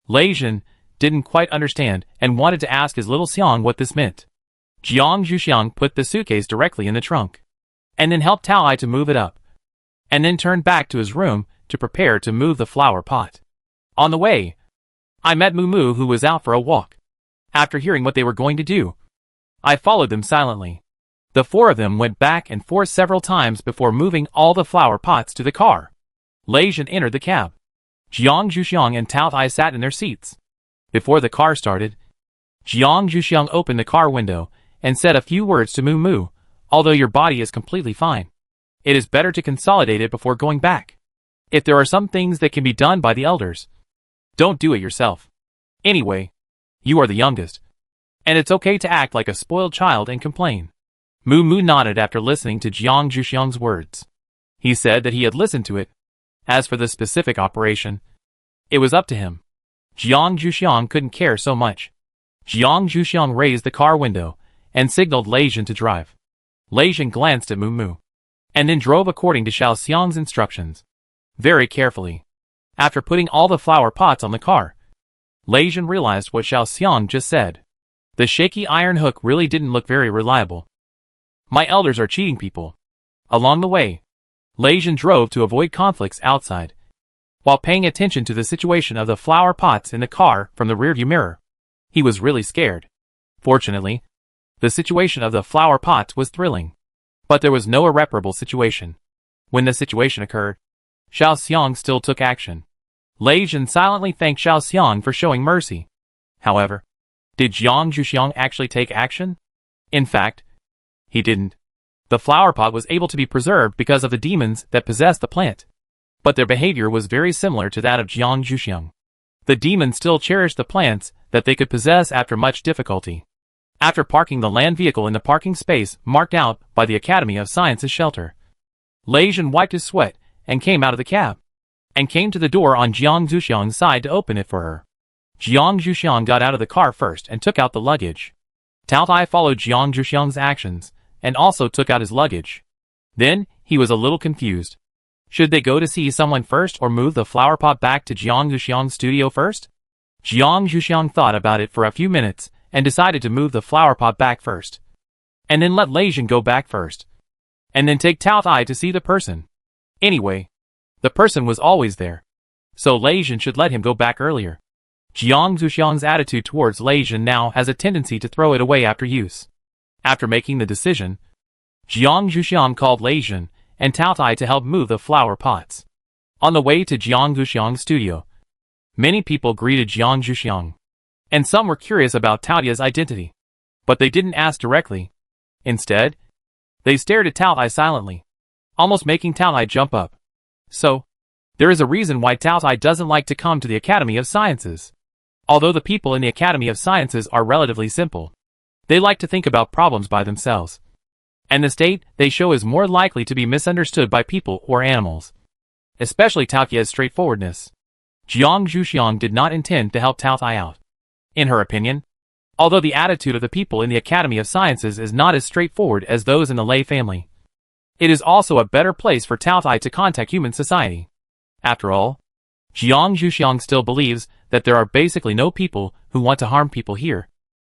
Lei Jin didn't quite understand and wanted to ask his little Xiang what this meant. Jiang Zhuxiang put the suitcase directly in the trunk, and then helped Tao Ai to move it up, and then turned back to his room to prepare to move the flower pot. On the way, I met Moo, who was out for a walk. After hearing what they were going to do, I followed them silently. The four of them went back and forth several times before moving all the flower pots to the car. Lei Jin entered the cab. Jiang Zhuxiang and Tao Tai sat in their seats. Before the car started, Jiang Zhuxiang opened the car window and said a few words to Moo, "Although your body is completely fine, it is better to consolidate it before going back. If there are some things that can be done by the elders, don't do it yourself. Anyway, you are the youngest, and it's okay to act like a spoiled child and complain." Moo nodded after listening to Jiang Zhuxiang's words. He said that he had listened to it. As for the specific operation, it was up to him. Jiang Zhuxiang couldn't care so much. Jiang Zhuxiang raised the car window and signaled Lei Jin to drive. Lei Jin glanced at Moo, and then drove according to Xiao Xiang's instructions, very carefully. After putting all the flower pots on the car, Lei Jin realized what Xiao Xiang just said. The shaky iron hook really didn't look very reliable. My elders are cheating people. Along the way, Lei Jin drove to avoid conflicts outside, while paying attention to the situation of the flower pots in the car from the rearview mirror. He was really scared. Fortunately, the situation of the flower pots was thrilling, but there was no irreparable situation. When the situation occurred, Xiao Xiang still took action. Lei Jin silently thanked Xiao Xiang for showing mercy. However, did Jiang Zhuxiang actually take action? In fact, he didn't. The flower pot was able to be preserved because of the demons that possessed the plant, but their behavior was very similar to that of Jiang Zhuxiang. The demons still cherished the plants that they could possess after much difficulty. After parking the land vehicle in the parking space marked out by the Academy of Sciences shelter, Lei Jin wiped his sweat and came out of the cab, and came to the door on Jiang Zhuxiang's side to open it for her. Jiang Zhuxiang got out of the car first and took out the luggage. Tao Tai followed Jiang Zhuxiang's actions, and also took out his luggage. Then, he was a little confused. Should they go to see someone first or move the flower pot back to Jiang Zhuxiang's studio first? Jiang Zhuxiang thought about it for a few minutes, and decided to move the flower pot back first, and then let Lei Jin go back first, and then take Tao Tai to see the person. Anyway, the person was always there, so Lei Jin should let him go back earlier. Jiang Zhuxiang's attitude towards Lei Jin now has a tendency to throw it away after use. After making the decision, Jiang Zhuxiang called Lei Jin and Tao Tai to help move the flower pots. On the way to Jiang Zhuxiang's studio, many people greeted Jiang Zhuxiang, and some were curious about Tao Tai's identity, but they didn't ask directly. Instead, they stared at Tao Tai silently, almost making Tao Tai jump up. So, there is a reason why Tao Tai doesn't like to come to the Academy of Sciences. Although the people in the Academy of Sciences are relatively simple, they like to think about problems by themselves, and the state they show is more likely to be misunderstood by people or animals, especially Tao Tai's straightforwardness. Jiang Zhuxiang did not intend to help Tao Tai out. In her opinion, although the attitude of the people in the Academy of Sciences is not as straightforward as those in the Lei family, it is also a better place for Tao Tai to contact human society. After all, Jiang Zhuxiang still believes that there are basically no people who want to harm people here.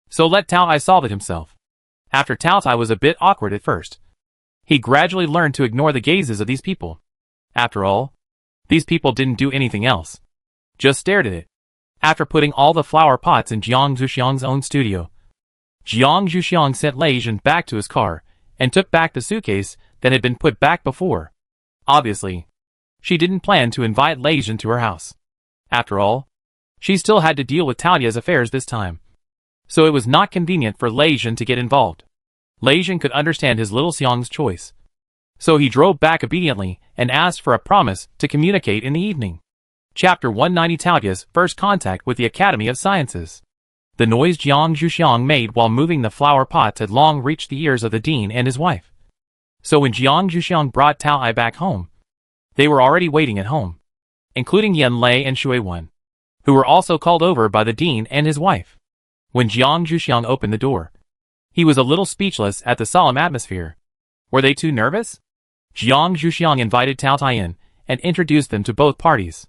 So let Tao Tai solve it himself. After Tao Tai was a bit awkward at first, he gradually learned to ignore the gazes of these people. After all, These people didn't do anything else. Just stared at it. After putting all the flower pots in Jiang Zhuxiang's own studio, Jiang Zhuxiang sent Lei Jin back to his car and took back the suitcase that had been put back before. Obviously, she didn't plan to invite Lei Jin to her house. After all, she still had to deal with Taotia's affairs this time. So it was not convenient for Lei Jin to get involved. Lei Jin could understand his little Xiang's choice. So he drove back obediently and asked for a promise to communicate in the evening. Chapter 190 Taotia's first contact with the Academy of Sciences. The noise Jiang Zhuxiang made while moving the flower pots had long reached the ears of the dean and his wife. So when Jiang Zhuxiang brought Tao Ai back home, they were already waiting at home, including Yan Lei and Shui Wen, who were also called over by the dean and his wife. When Jiang Zhuxiang opened the door, he was a little speechless at the solemn atmosphere. Were they too nervous? Jiang Zhuxiang invited Tao Tai in and introduced them to both parties.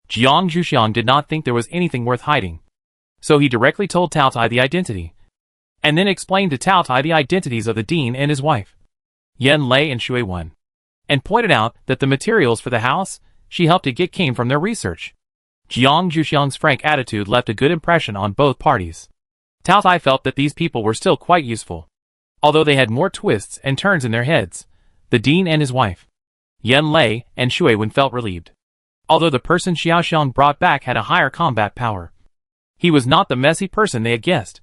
Jiang Zhuxiang did not think there was anything worth hiding, so he directly told Tao Tai the identity, and then explained to Tao Tai the identities of the dean and his wife, Yan Lei and Shui Wen, and pointed out that the materials for the house she helped to get came from their research. Jiang Zhuxiang's frank attitude left a good impression on both parties. Tao Tai felt that these people were still quite useful, although they had more twists and turns in their heads. The dean and his wife, Yan Lei and Shui Wen, felt relieved. Although the person Xiao Xiang brought back had a higher combat power, he was not the messy person they had guessed.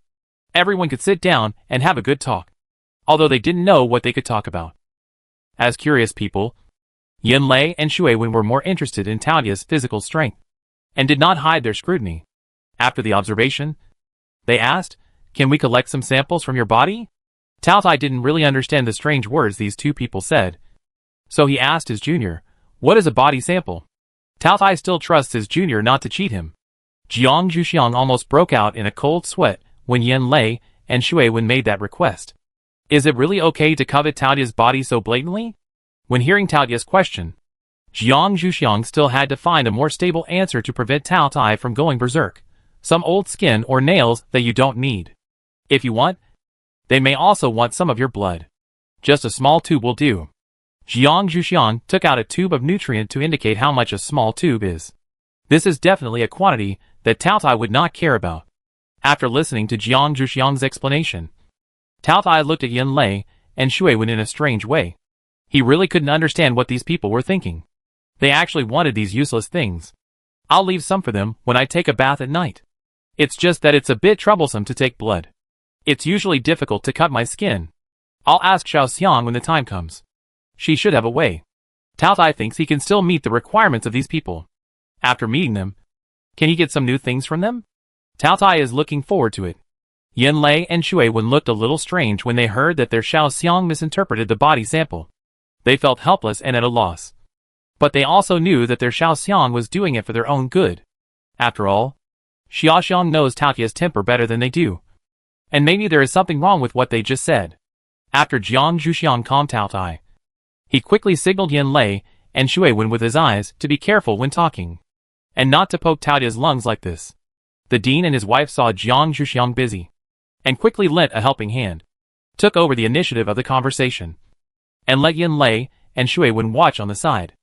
Everyone could sit down and have a good talk, although they didn't know what they could talk about. As curious people, Yan Lei and Shui Wen were more interested in Taotia's physical strength, and did not hide their scrutiny. After the observation, they asked, "Can we collect some samples from your body?" Tao Tai didn't really understand the strange words these two people said, so he asked his junior, "What is a body sample?" Tao Tai still trusts his junior not to cheat him. Jiang Zhuxiang almost broke out in a cold sweat when Yan Lei and Shui Wen made that request. Is it really okay to covet Taotia's body so blatantly? When hearing Taotia's question, Jiang Zhuxiang still had to find a more stable answer to prevent Tao Tai from going berserk. Some old skin or nails that you don't need. If you want, they may also want some of your blood. Just a small tube will do. Jiang Zhuxiang took out a tube of nutrient to indicate how much a small tube is. This is definitely a quantity that Tao Tai would not care about. After listening to Jiang Zhuxiang's explanation, Tao Tai looked at Yan Lei and Shui Wen in a strange way. He really couldn't understand what these people were thinking. They actually wanted these useless things. I'll leave some for them when I take a bath at night. It's just that it's a bit troublesome to take blood. It's usually difficult to cut my skin. I'll ask Xiao Xiang when the time comes. She should have a way. Tao Tai thinks he can still meet the requirements of these people. After meeting them, can he get some new things from them? Tao Tai is looking forward to it. Yan Lei and Shui Wen looked a little strange when they heard that their Xiao Xiang misinterpreted the body sample. They felt helpless and at a loss. But they also knew that their Xiao Xiang was doing it for their own good. After all, Xiao Xiang knows Taotia's temper better than they do. And maybe there is something wrong with what they just said. After Jiang Zhuxiang calmed Tao Tai, he quickly signaled Yan Lei and Shui Wen with his eyes to be careful when talking, and not to poke Taotia's lungs like this. The dean and his wife saw Jiang Zhuxiang busy, and quickly lent a helping hand, took over the initiative of the conversation, and let Yan Lei and Shui Wen watch on the side.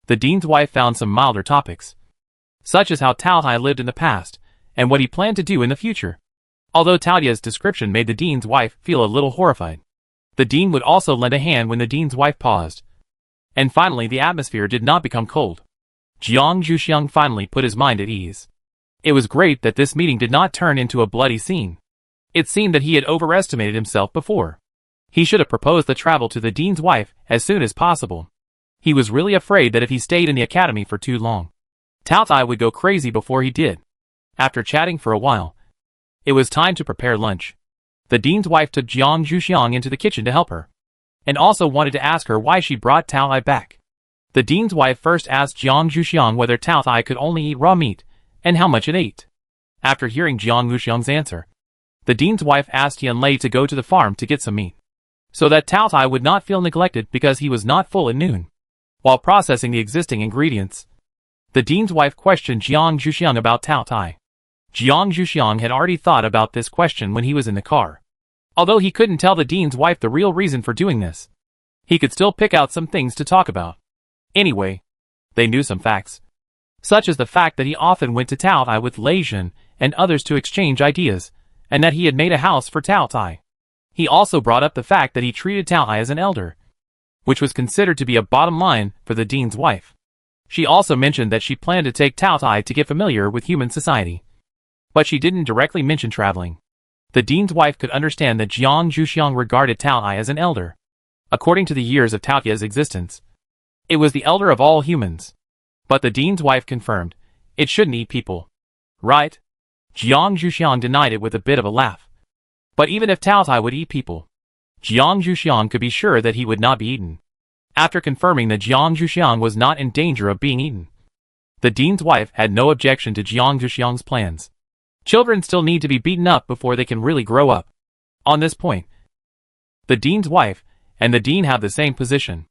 The dean's wife found some milder topics, such as how Tao Tai lived in the past, and what he planned to do in the future. Although Taotia's description made the dean's wife feel a little horrified, the dean would also lend a hand when the dean's wife paused. And finally the atmosphere did not become cold. Jiang Zhuxiang finally put his mind at ease. It was great that this meeting did not turn into a bloody scene. It seemed that he had overestimated himself before. He should have proposed the travel to the dean's wife as soon as possible. He was really afraid that if he stayed in the academy for too long, Tao Tai would go crazy before he did. After chatting for a while, it was time to prepare lunch. The dean's wife took Jiang Zhuxiang into the kitchen to help her, and also wanted to ask her why she brought Tao Tai back. The dean's wife first asked Jiang Zhuxiang whether Tao Tai could only eat raw meat, and how much it ate. After hearing Jiang Zhuxiang's answer, the dean's wife asked Yan Lei to go to the farm to get some meat, so that Tao Tai would not feel neglected because he was not full at noon. While processing the existing ingredients, the dean's wife questioned Jiang Zhuxiang about Tao Tai. Jiang Zhuxiang had already thought about this question when he was in the car. Although he couldn't tell the dean's wife the real reason for doing this, he could still pick out some things to talk about. Anyway, They knew some facts, such as the fact that he often went to Tao Tai with Lei Jin and others to exchange ideas, and that he had made a house for Tao Tai. He also brought up the fact that he treated Tao Tai as an elder, which was considered to be a bottom line for the dean's wife. She also mentioned that she planned to take Tao Tai to get familiar with human society, but she didn't directly mention traveling. The dean's wife could understand that Jiang Zhuxiang regarded Tao Tai as an elder. According to the years of Tao Tai's existence, it was the elder of all humans. But the dean's wife confirmed, it shouldn't eat people. Right? Jiang Zhuxiang denied it with a bit of a laugh. But even if Tao Tai would eat people, Jiang Zhuxiang could be sure that he would not be eaten. After confirming that Jiang Zhuxiang was not in danger of being eaten, the dean's wife had no objection to Jiang Zhuxiang's plans. Children still need to be beaten up before they can really grow up. On this point, the dean's wife and the dean have the same position.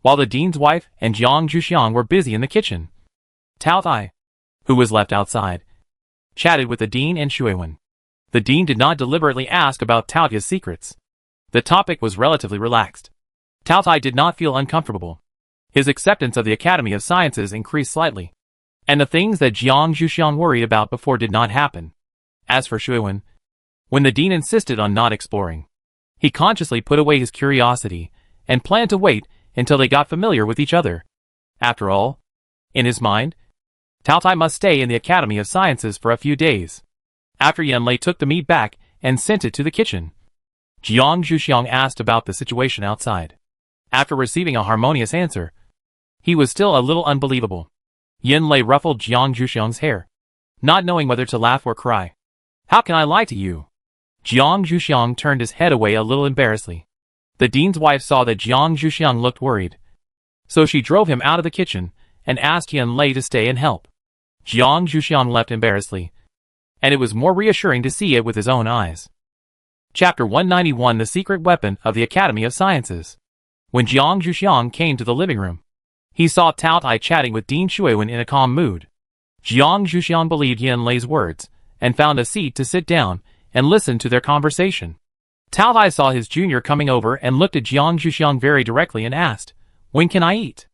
While the dean's wife and Jiang Zhuxiang were busy in the kitchen, Tao Tai, who was left outside, chatted with the dean and Shuiwen. The dean did not deliberately ask about Tao Tai's secrets. The topic was relatively relaxed. Tao Tai did not feel uncomfortable. His acceptance of the Academy of Sciences increased slightly, and the things that Jiang Zhuxiang worried about before did not happen. As for Shuiwen, when the dean insisted on not exploring, he consciously put away his curiosity and planned to wait until they got familiar with each other. After all, in his mind, Tao Tai must stay in the Academy of Sciences for a few days. After Yanlei took the meat back and sent it to the kitchen, Jiang Zhuxiang asked about the situation outside. After receiving a harmonious answer, he was still a little unbelievable. Yanlei ruffled Jiang Zhuxiang's hair, not knowing whether to laugh or cry. How can I lie to you? Jiang Zhuxiang turned his head away a little embarrassedly. The dean's wife saw that Jiang Zhuxiang looked worried, so she drove him out of the kitchen and asked Yanlei to stay and help. Jiang Zhuxiang left embarrassedly, and it was more reassuring to see it with his own eyes. Chapter 191: The Secret Weapon of the Academy of Sciences. When Jiang Zhuxiang came to the living room, he saw Tao Tai chatting with Dean Shuiwen in a calm mood. Jiang Zhuxiang believed Yanlei's words and found a seat to sit down and listen to their conversation. Tao Tai saw his junior coming over and looked at Jiang Zhuxiang very directly and asked, "When can I eat?"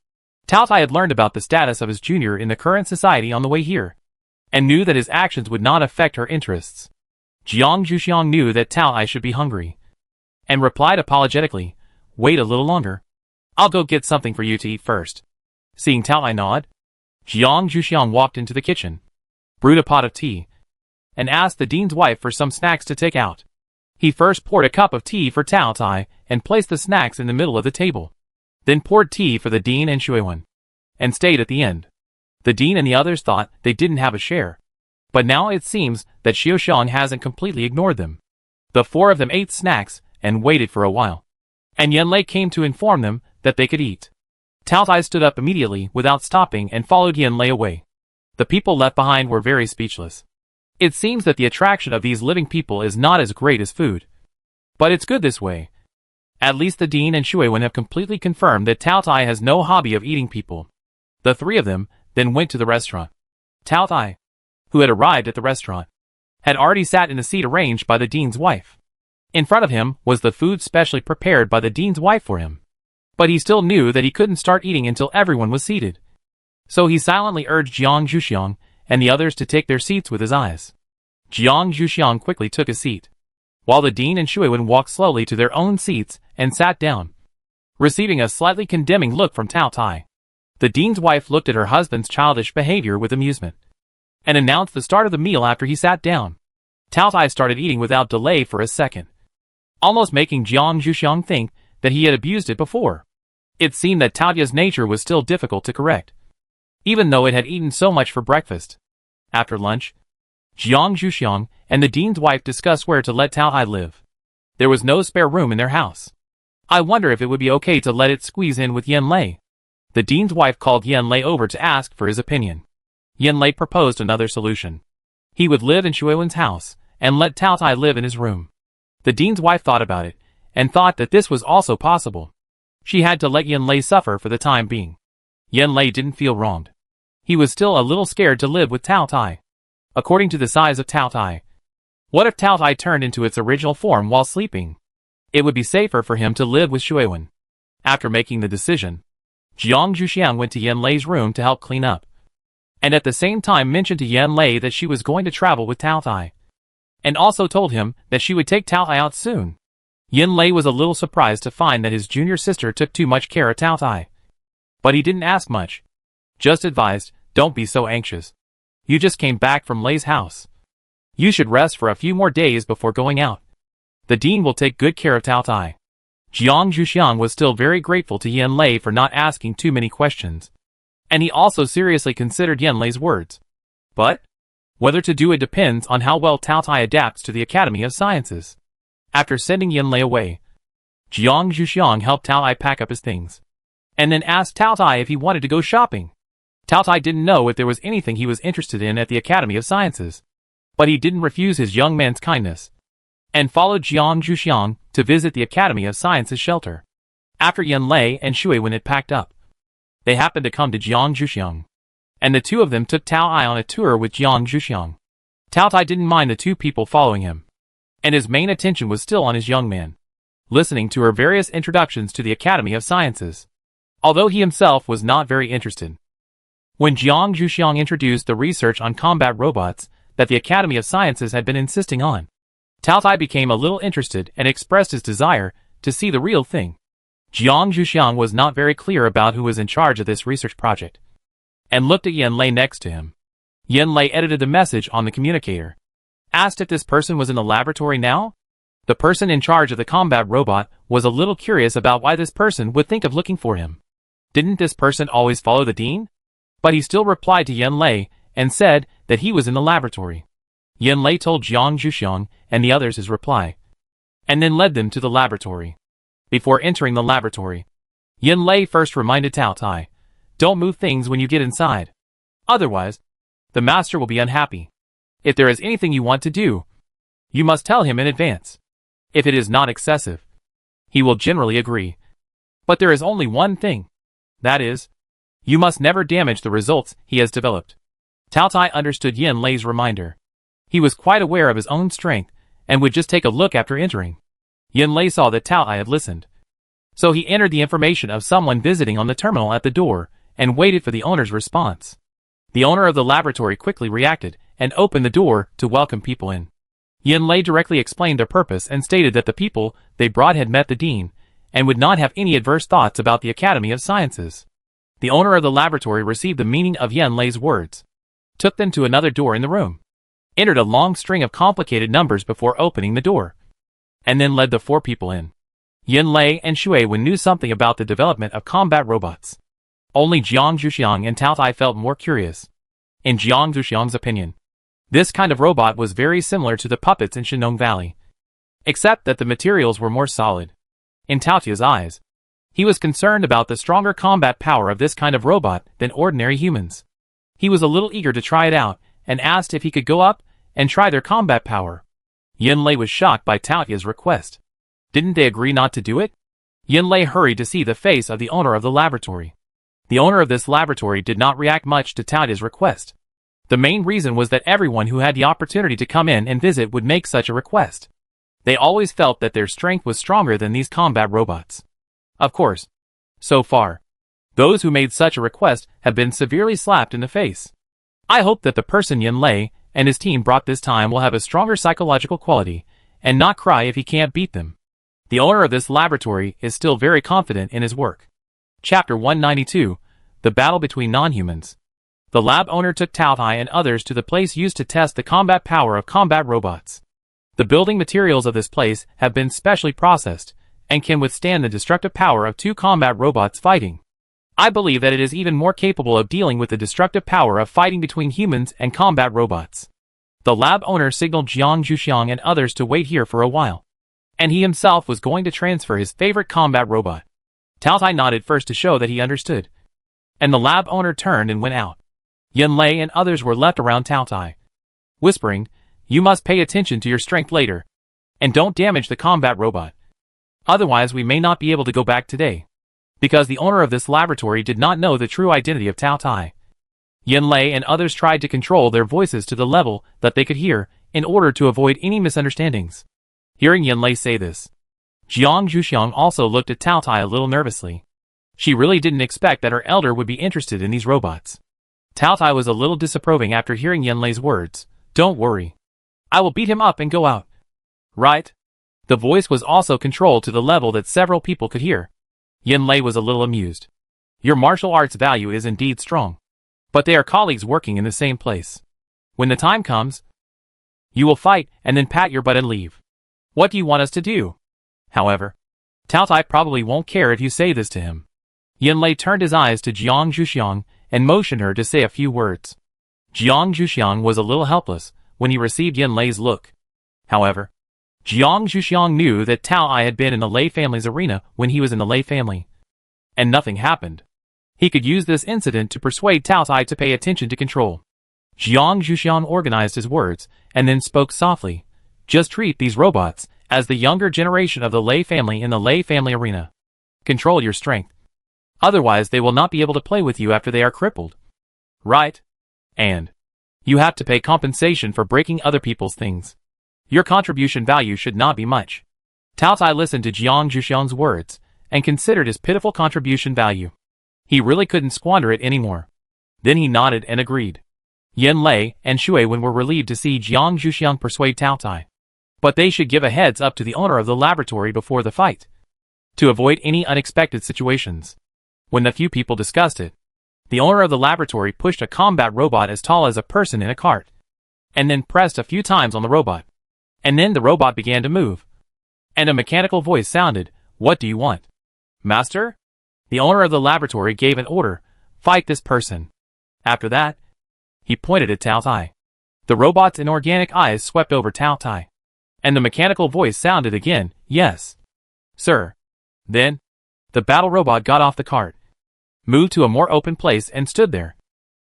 Tao Tai had learned about the status of his junior in the current society on the way here, and knew that his actions would not affect her interests. Jiang Zhuxiang knew that Tao Tai should be hungry, and replied apologetically, "Wait a little longer. I'll go get something for you to eat first." Seeing Tao Tai nod, Jiang Zhuxiang walked into the kitchen, brewed a pot of tea, and asked the dean's wife for some snacks to take out. He first poured a cup of tea for Tao Tai and placed the snacks in the middle of the table, then poured tea for the dean and Shuiwen, and stayed at the end. The dean and the others thought they didn't have a share, but now it seems that Xiaoxiang hasn't completely ignored them. The four of them ate snacks and waited for a while, and Yanlei came to inform them that they could eat. Tao Tai stood up immediately without stopping and followed Yanlei away. The people left behind were very speechless. It seems that the attraction of these living people is not as great as food, but it's good this way. At least the dean and Shuiwen have completely confirmed that Tao Tai has no hobby of eating people. The three of them then went to the restaurant. Tao Tai, who had arrived at the restaurant, had already sat in the seat arranged by the dean's wife. In front of him was the food specially prepared by the dean's wife for him. But he still knew that he couldn't start eating until everyone was seated. So he silently urged Jiang Zhuxiang and the others to take their seats with his eyes. Jiang Zhuxiang quickly took a seat, while the dean and Shuiwen walked slowly to their own seats and sat down, receiving a slightly condemning look from Tao Tai. The dean's wife looked at her husband's childish behavior with amusement, and announced the start of the meal after he sat down. Tao Tai started eating without delay for a second, almost making Jiang Zhuxiang think that he had abused it before. It seemed that Tao Tai's nature was still difficult to correct, even though it had eaten so much for breakfast. After lunch, Jiang Zhuxiang and the dean's wife discussed where to let Tao Tai live. There was no spare room in their house. I wonder if it would be okay to let it squeeze in with Yanlei. The dean's wife called Yanlei over to ask for his opinion. Yanlei proposed another solution. He would live in Shuiwen's house and let Tao Tai live in his room. The dean's wife thought about it and thought that this was also possible. She had to let Yanlei suffer for the time being. Yanlei didn't feel wronged. He was still a little scared to live with Tao Tai. According to the size of Tao Tai, what if Tao Tai turned into its original form while sleeping? It would be safer for him to live with Shuiwen. After making the decision, Jiang Zhuxiang went to Yan Lei's room to help clean up, and at the same time mentioned to Yan Lei that she was going to travel with Tao Tai, and also told him that she would take Tao Tai out soon. Yan Lei was a little surprised to find that his junior sister took too much care of Tao Tai, but he didn't ask much. Just advised, don't be so anxious. You just came back from Lei's house. You should rest for a few more days before going out. The dean will take good care of Tao Tai. Jiang Zhuxiang was still very grateful to Yan Lei for not asking too many questions, and he also seriously considered Yan Lei's words. But whether to do it depends on how well Tao Tai adapts to the Academy of Sciences. After sending Yan Lei away, Jiang Zhuxiang helped Tao Tai pack up his things, and then asked Tao Tai if he wanted to go shopping. Tao Tai didn't know if there was anything he was interested in at the Academy of Sciences, but he didn't refuse his young man's kindness, and followed Jiang Zhuxiang to visit the Academy of Sciences shelter. After Yan Lei and Shui Wen had packed up, they happened to come to Jiang Zhuxiang, and the two of them took Tao Tai on a tour with Jiang Zhuxiang. Tao Tai didn't mind the two people following him, and his main attention was still on his young man, listening to her various introductions to the Academy of Sciences, although he himself was not very interested. When Jiang Zhuxiang introduced the research on combat robots that the Academy of Sciences had been insisting on, Tao Tai became a little interested and expressed his desire to see the real thing. Jiang Zhuxiang was not very clear about who was in charge of this research project, and looked at Yan Lei next to him. Yan Lei edited the message on the communicator, asked if this person was in the laboratory now. The person in charge of the combat robot was a little curious about why this person would think of looking for him. Didn't this person always follow the dean? But he still replied to Yan Lei and said that he was in the laboratory. Yan Lei told Jiang Zhuxiang and the others his reply, and then led them to the laboratory. Before entering the laboratory, Yan Lei first reminded Tao Tai, don't move things when you get inside. Otherwise, the master will be unhappy. If there is anything you want to do, you must tell him in advance. If it is not excessive, he will generally agree. But there is only one thing. That is, you must never damage the results he has developed. Tao Tai understood Yan Lei's reminder. He was quite aware of his own strength and would just take a look after entering. Yan Lei saw that Tao Tai had listened, so he entered the information of someone visiting on the terminal at the door and waited for the owner's response. The owner of the laboratory quickly reacted and opened the door to welcome people in. Yan Lei directly explained their purpose and stated that the people they brought had met the dean and would not have any adverse thoughts about the Academy of Sciences. The owner of the laboratory received the meaning of Yan Lei's words, took them to another door in the room, entered a long string of complicated numbers before opening the door, and then led the four people in. Yan Lei and Shui Wen knew something about the development of combat robots. Only Jiang Zhuxiang and Tao Tai felt more curious. In Jiang Zhuxiang's opinion, this kind of robot was very similar to the puppets in Shenong Valley, except that the materials were more solid. In Tao Tai's eyes, he was concerned about the stronger combat power of this kind of robot than ordinary humans. He was a little eager to try it out and asked if he could go up and try their combat power. Yan Lei was shocked by Tao Tai's request. Didn't they agree not to do it? Yan Lei hurried to see the face of the owner of the laboratory. The owner of this laboratory did not react much to Tao Tai's request. The main reason was that everyone who had the opportunity to come in and visit would make such a request. They always felt that their strength was stronger than these combat robots. Of course, so far, those who made such a request have been severely slapped in the face. I hope that the person Yan Lei and his team brought this time will have a stronger psychological quality and not cry if he can't beat them. The owner of this laboratory is still very confident in his work. Chapter 192, The Battle Between Non-Humans. The lab owner took Tao Tai and others to the place used to test the combat power of combat robots. The building materials of this place have been specially processed and can withstand the destructive power of two combat robots fighting. I believe that it is even more capable of dealing with the destructive power of fighting between humans and combat robots. The lab owner signaled Jiang Zhuxiang and others to wait here for a while, and he himself was going to transfer his favorite combat robot. Tao Tai nodded first to show that he understood, and the lab owner turned and went out. Yan Lei and others were left around Tao Tai, whispering, "You must pay attention to your strength later, and don't damage the combat robot. Otherwise we may not be able to go back today." Because the owner of this laboratory did not know the true identity of Tao Tai, Yan Lei and others tried to control their voices to the level that they could hear in order to avoid any misunderstandings. Hearing Yan Lei say this, Jiang Zhuxiang also looked at Tao Tai a little nervously. She really didn't expect that her elder would be interested in these robots. Tao Tai was a little disapproving after hearing Yanlei's words. Don't worry. I will beat him up and go out. Right? The voice was also controlled to the level that several people could hear. Yanlei was a little amused. Your martial arts value is indeed strong. But they are colleagues working in the same place. When the time comes, you will fight and then pat your butt and leave. What do you want us to do? However, Tao Tai probably won't care if you say this to him. Yanlei turned his eyes to Jiang Zhuxiang and motioned her to say a few words. Jiang Zhuxiang was a little helpless when he received Yanlei's look. However, Jiang Zhuxiang knew that Tao Ai had been in the Lei family's arena when he was in the Lei family. And nothing happened. He could use this incident to persuade Tao Tai to pay attention to control. Jiang Zhuxiang organized his words and then spoke softly. Just treat these robots as the younger generation of the Lei family in the Lei family arena. Control your strength. Otherwise they will not be able to play with you after they are crippled. Right? And you have to pay compensation for breaking other people's things. Your contribution value should not be much. Tao Tai listened to Jiang Zhuxiang's words and considered his pitiful contribution value. He really couldn't squander it anymore. Then he nodded and agreed. Yanlei and Shui Wen were relieved to see Jiang Zhuxiang persuade Tao Tai. But they should give a heads up to the owner of the laboratory before the fight, to avoid any unexpected situations. When the few people discussed it, the owner of the laboratory pushed a combat robot as tall as a person in a cart, and then pressed a few times on the robot. And then the robot began to move. And a mechanical voice sounded, "What do you want, Master?" The owner of the laboratory gave an order, "Fight this person." After that, he pointed at Tao Tai. The robot's inorganic eyes swept over Tao Tai. And the mechanical voice sounded again, "Yes, sir." Then, the battle robot got off the cart, moved to a more open place and stood there,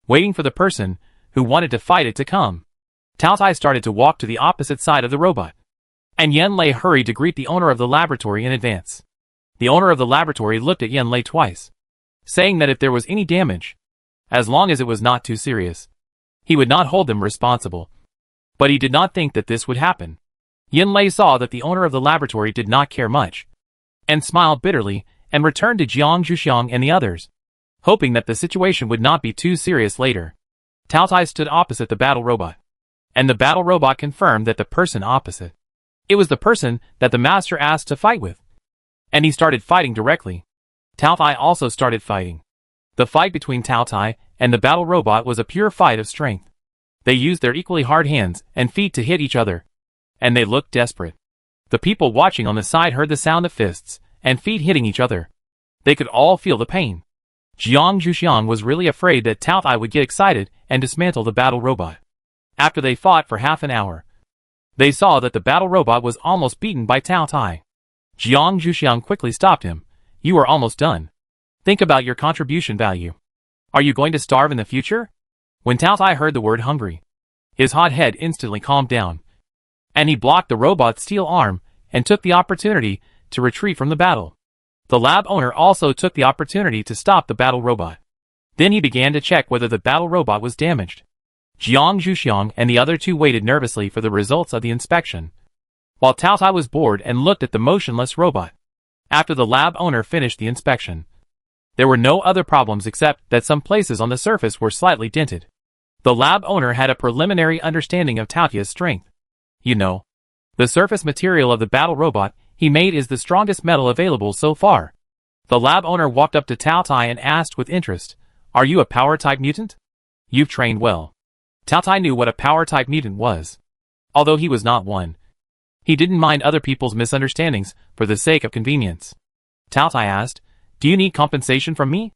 waiting for the person who wanted to fight it to come. Tao Tai started to walk to the opposite side of the robot, and Yanlei hurried to greet the owner of the laboratory in advance. The owner of the laboratory looked at Yanlei twice, saying that if there was any damage, as long as it was not too serious, he would not hold them responsible. But he did not think that this would happen. Yanlei saw that the owner of the laboratory did not care much, and smiled bitterly and returned to Jiang Zhuxiang and the others, hoping that the situation would not be too serious later. Tao Tai stood opposite the battle robot, and the battle robot confirmed that the person opposite, it was the person that the master asked to fight with. And he started fighting directly. Tao Tai also started fighting. The fight between Tao Tai and the battle robot was a pure fight of strength. They used their equally hard hands and feet to hit each other, and they looked desperate. The people watching on the side heard the sound of fists and feet hitting each other. They could all feel the pain. Jiang Zhuxiang was really afraid that Tao Tai would get excited and dismantle the battle robot. After they fought for half an hour, they saw that the battle robot was almost beaten by Tao Tai. Jiang Zhuxiang quickly stopped him. "You are almost done. Think about your contribution value. Are you going to starve in the future?" When Tao Tai heard the word hungry, his hot head instantly calmed down, and he blocked the robot's steel arm and took the opportunity to retreat from the battle. The lab owner also took the opportunity to stop the battle robot. Then he began to check whether the battle robot was damaged. Jiang Zhuxiang and the other two waited nervously for the results of the inspection, while Tao Tai was bored and looked at the motionless robot. After the lab owner finished the inspection, there were no other problems except that some places on the surface were slightly dented. The lab owner had a preliminary understanding of Tao Tai's strength. You know, the surface material of the battle robot he made is the strongest metal available so far. The lab owner walked up to Tao Tai and asked with interest, "Are you a power-type mutant? You've trained well." Tao Tai knew what a power-type mutant was. Although he was not one, he didn't mind other people's misunderstandings for the sake of convenience. Tao Tai asked, "Do you need compensation from me?"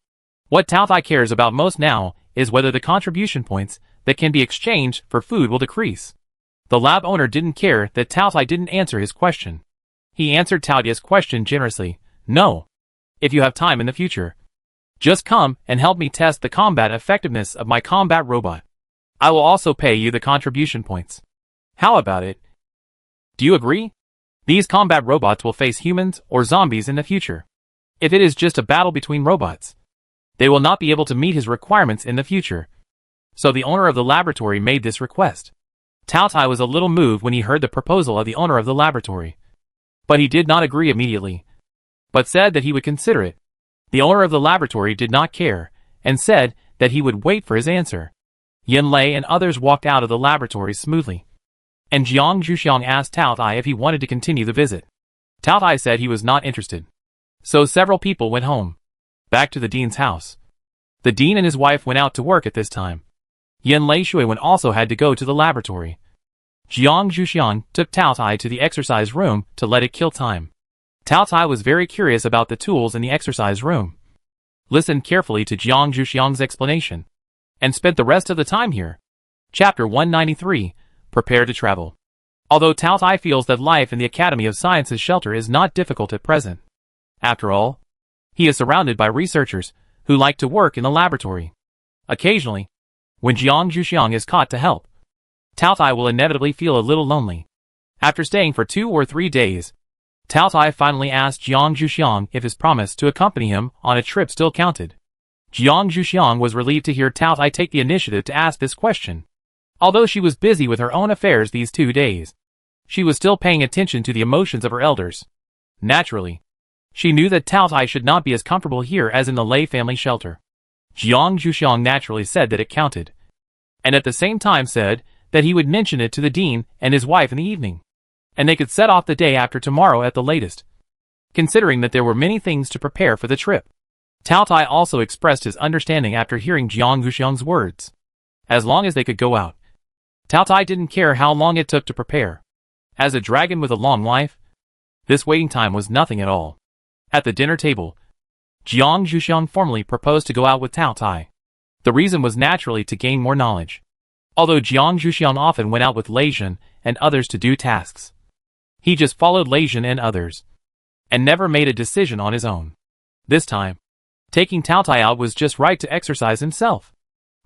What Tao Tai cares about most now is whether the contribution points that can be exchanged for food will decrease. The lab owner didn't care that Tao Tai didn't answer his question. He answered Tao Tai's question generously, "No. If you have time in the future, just come and help me test the combat effectiveness of my combat robot. I will also pay you the contribution points. How about it? Do you agree? These combat robots will face humans or zombies in the future. If it is just a battle between robots, they will not be able to meet his requirements in the future." So the owner of the laboratory made this request. Tao Tai was a little moved when he heard the proposal of the owner of the laboratory, but he did not agree immediately, but said that he would consider it. The owner of the laboratory did not care, and said that he would wait for his answer. Yin Lei and others walked out of the laboratory smoothly. And Jiang Zhuxiang asked Tao Tai if he wanted to continue the visit. Tao Tai said he was not interested. So several people went home. Back to the dean's house. The dean and his wife went out to work at this time. Yin Lei Shuiwen also had to go to the laboratory. Jiang Zhuxiang took Tao Tai to the exercise room to let it kill time. Tao Tai was very curious about the tools in the exercise room. Listened carefully to Jiang Zhuxiang's explanation. And spent the rest of the time here. Chapter 193, Prepare to Travel. Although Tao Tai feels that life in the Academy of Sciences shelter is not difficult at present. After all, he is surrounded by researchers who like to work in the laboratory. Occasionally, when Jiang Zhuxiang is caught to help, Tao Tai will inevitably feel a little lonely. After staying for 2 or 3 days, Tao Tai finally asked Jiang Zhuxiang if his promise to accompany him on a trip still counted. Jiang Zhuxiang was relieved to hear Tao Tai take the initiative to ask this question. Although she was busy with her own affairs these 2 days, she was still paying attention to the emotions of her elders. Naturally, she knew that Tao Tai should not be as comfortable here as in the Lei family shelter. Jiang Zhuxiang naturally said that it counted, and at the same time said that he would mention it to the dean and his wife in the evening, and they could set off the day after tomorrow at the latest. Considering that there were many things to prepare for the trip, Tao Tai also expressed his understanding after hearing Jiang Zhuxiang's words. As long as they could go out, Tao Tai didn't care how long it took to prepare. As a dragon with a long life, this waiting time was nothing at all. At the dinner table, Jiang Zhuxiang formally proposed to go out with Tao Tai. The reason was naturally to gain more knowledge. Although Jiang Zhuxiang often went out with Lei Jin and others to do tasks, he just followed Lei Jin and others, and never made a decision on his own. This time, taking Tao Tai out was just right to exercise himself.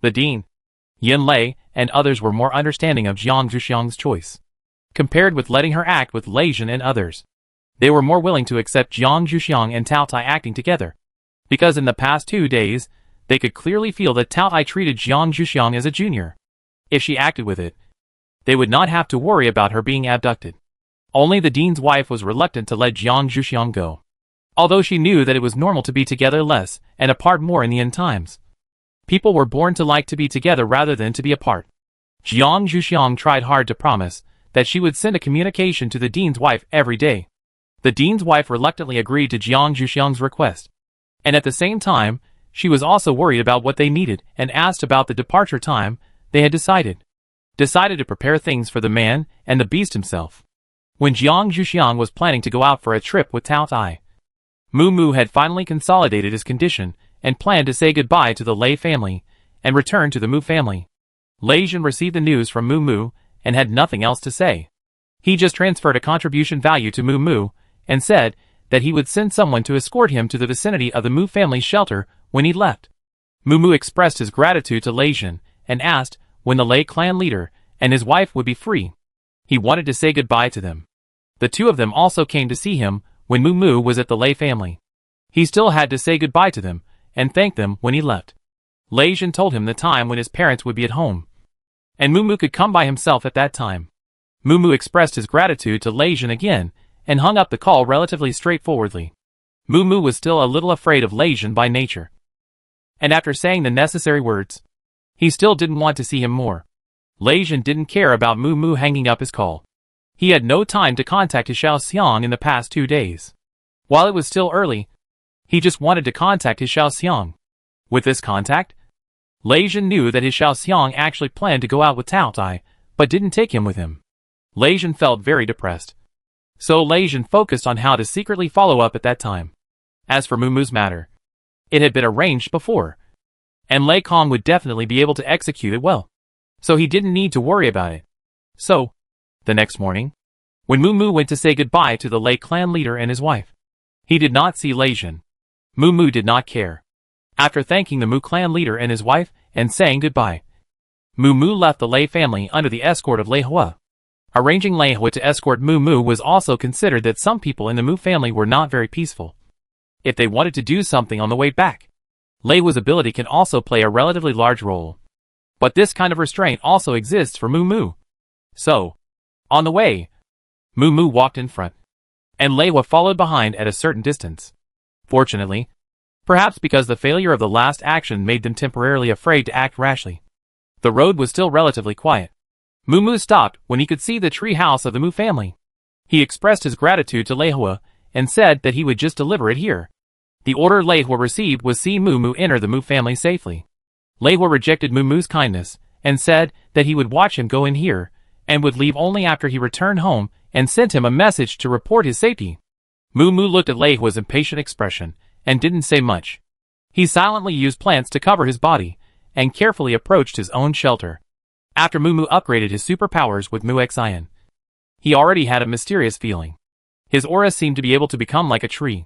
The dean, Yin Lei, and others were more understanding of Jiang Zhuxiang's choice. Compared with letting her act with Lei Jin and others, they were more willing to accept Jiang Zhuxiang and Tao Tai acting together. Because in the past 2 days, they could clearly feel that Tao Tai treated Jiang Zhuxiang as a junior. If she acted with it, they would not have to worry about her being abducted. Only the dean's wife was reluctant to let Jiang Zhuxiang go, although she knew that it was normal to be together less and apart more in the end times. People were born to like to be together rather than to be apart. Jiang Zhuxiang tried hard to promise that she would send a communication to the dean's wife every day. The dean's wife reluctantly agreed to Jiang Zhuxiang's request. And at the same time, she was also worried about what they needed and asked about the departure time they had decided to prepare things for the man and the beast himself. When Jiang Zhuxiang was planning to go out for a trip with Tao Tai, Mu Mu had finally consolidated his condition and planned to say goodbye to the Lei family and return to the Mu family. Lei Jin received the news from Mu Mu and had nothing else to say. He just transferred a contribution value to Mu Mu and said that he would send someone to escort him to the vicinity of the Mu family's shelter when he left. Mu Mu expressed his gratitude to Lei Jin and asked when the Lei clan leader and his wife would be free. He wanted to say goodbye to them. The two of them also came to see him when Mu Mu was at the Lei family. He still had to say goodbye to them and thank them when he left. Lei Jin told him the time when his parents would be at home, and Mu Mu could come by himself at that time. Mu Mu expressed his gratitude to Lei Jin again and hung up the call relatively straightforwardly. Mu Mu was still a little afraid of Lei Jin by nature, and after saying the necessary words, he still didn't want to see him more. Lei Jin didn't care about Mu Mu hanging up his call. He had no time to contact his Xiaoxiang in the past 2 days. While it was still early, he just wanted to contact his Xiaoxiang. With this contact, Lei Jin knew that his Xiaoxiang actually planned to go out with Tao Tai, but didn't take him with him. Lei Jin felt very depressed. So Lei Jin focused on how to secretly follow up at that time. As for Mu Mu's matter, it had been arranged before, and Lei Kong would definitely be able to execute it well, so he didn't need to worry about it. So, the next morning, when Mu Mu went to say goodbye to the Lei clan leader and his wife, he did not see Lei Jin. Mu Mu did not care. After thanking the Mu clan leader and his wife and saying goodbye, Mu Mu left the Lei family under the escort of Lei Hua. Arranging Lei Hua to escort Mu Mu was also considered that some people in the Mu family were not very peaceful. If they wanted to do something on the way back, Lei Hua's ability can also play a relatively large role. But this kind of restraint also exists for Mu Mu. So, on the way, Mu Mu walked in front, and Lei Hua followed behind at a certain distance. Fortunately, Perhaps because the failure of the last action made them temporarily afraid to act rashly. The road was still relatively quiet. Moo stopped when he could see the tree house of the Mu family. He expressed his gratitude to Lei Hua and said that he would just deliver it here. The order Lei Hua received was see Moo enter the Mu family safely. Lei Hua rejected Moo's kindness and said that he would watch him go in here and would leave only after he returned home and sent him a message to report his safety. Moo looked at Lei Hua's impatient expression and didn't say much. He silently used plants to cover his body and carefully approached his own shelter. After Moo upgraded his superpowers with Mu Xian, he already had a mysterious feeling. His aura seemed to be able to become like a tree.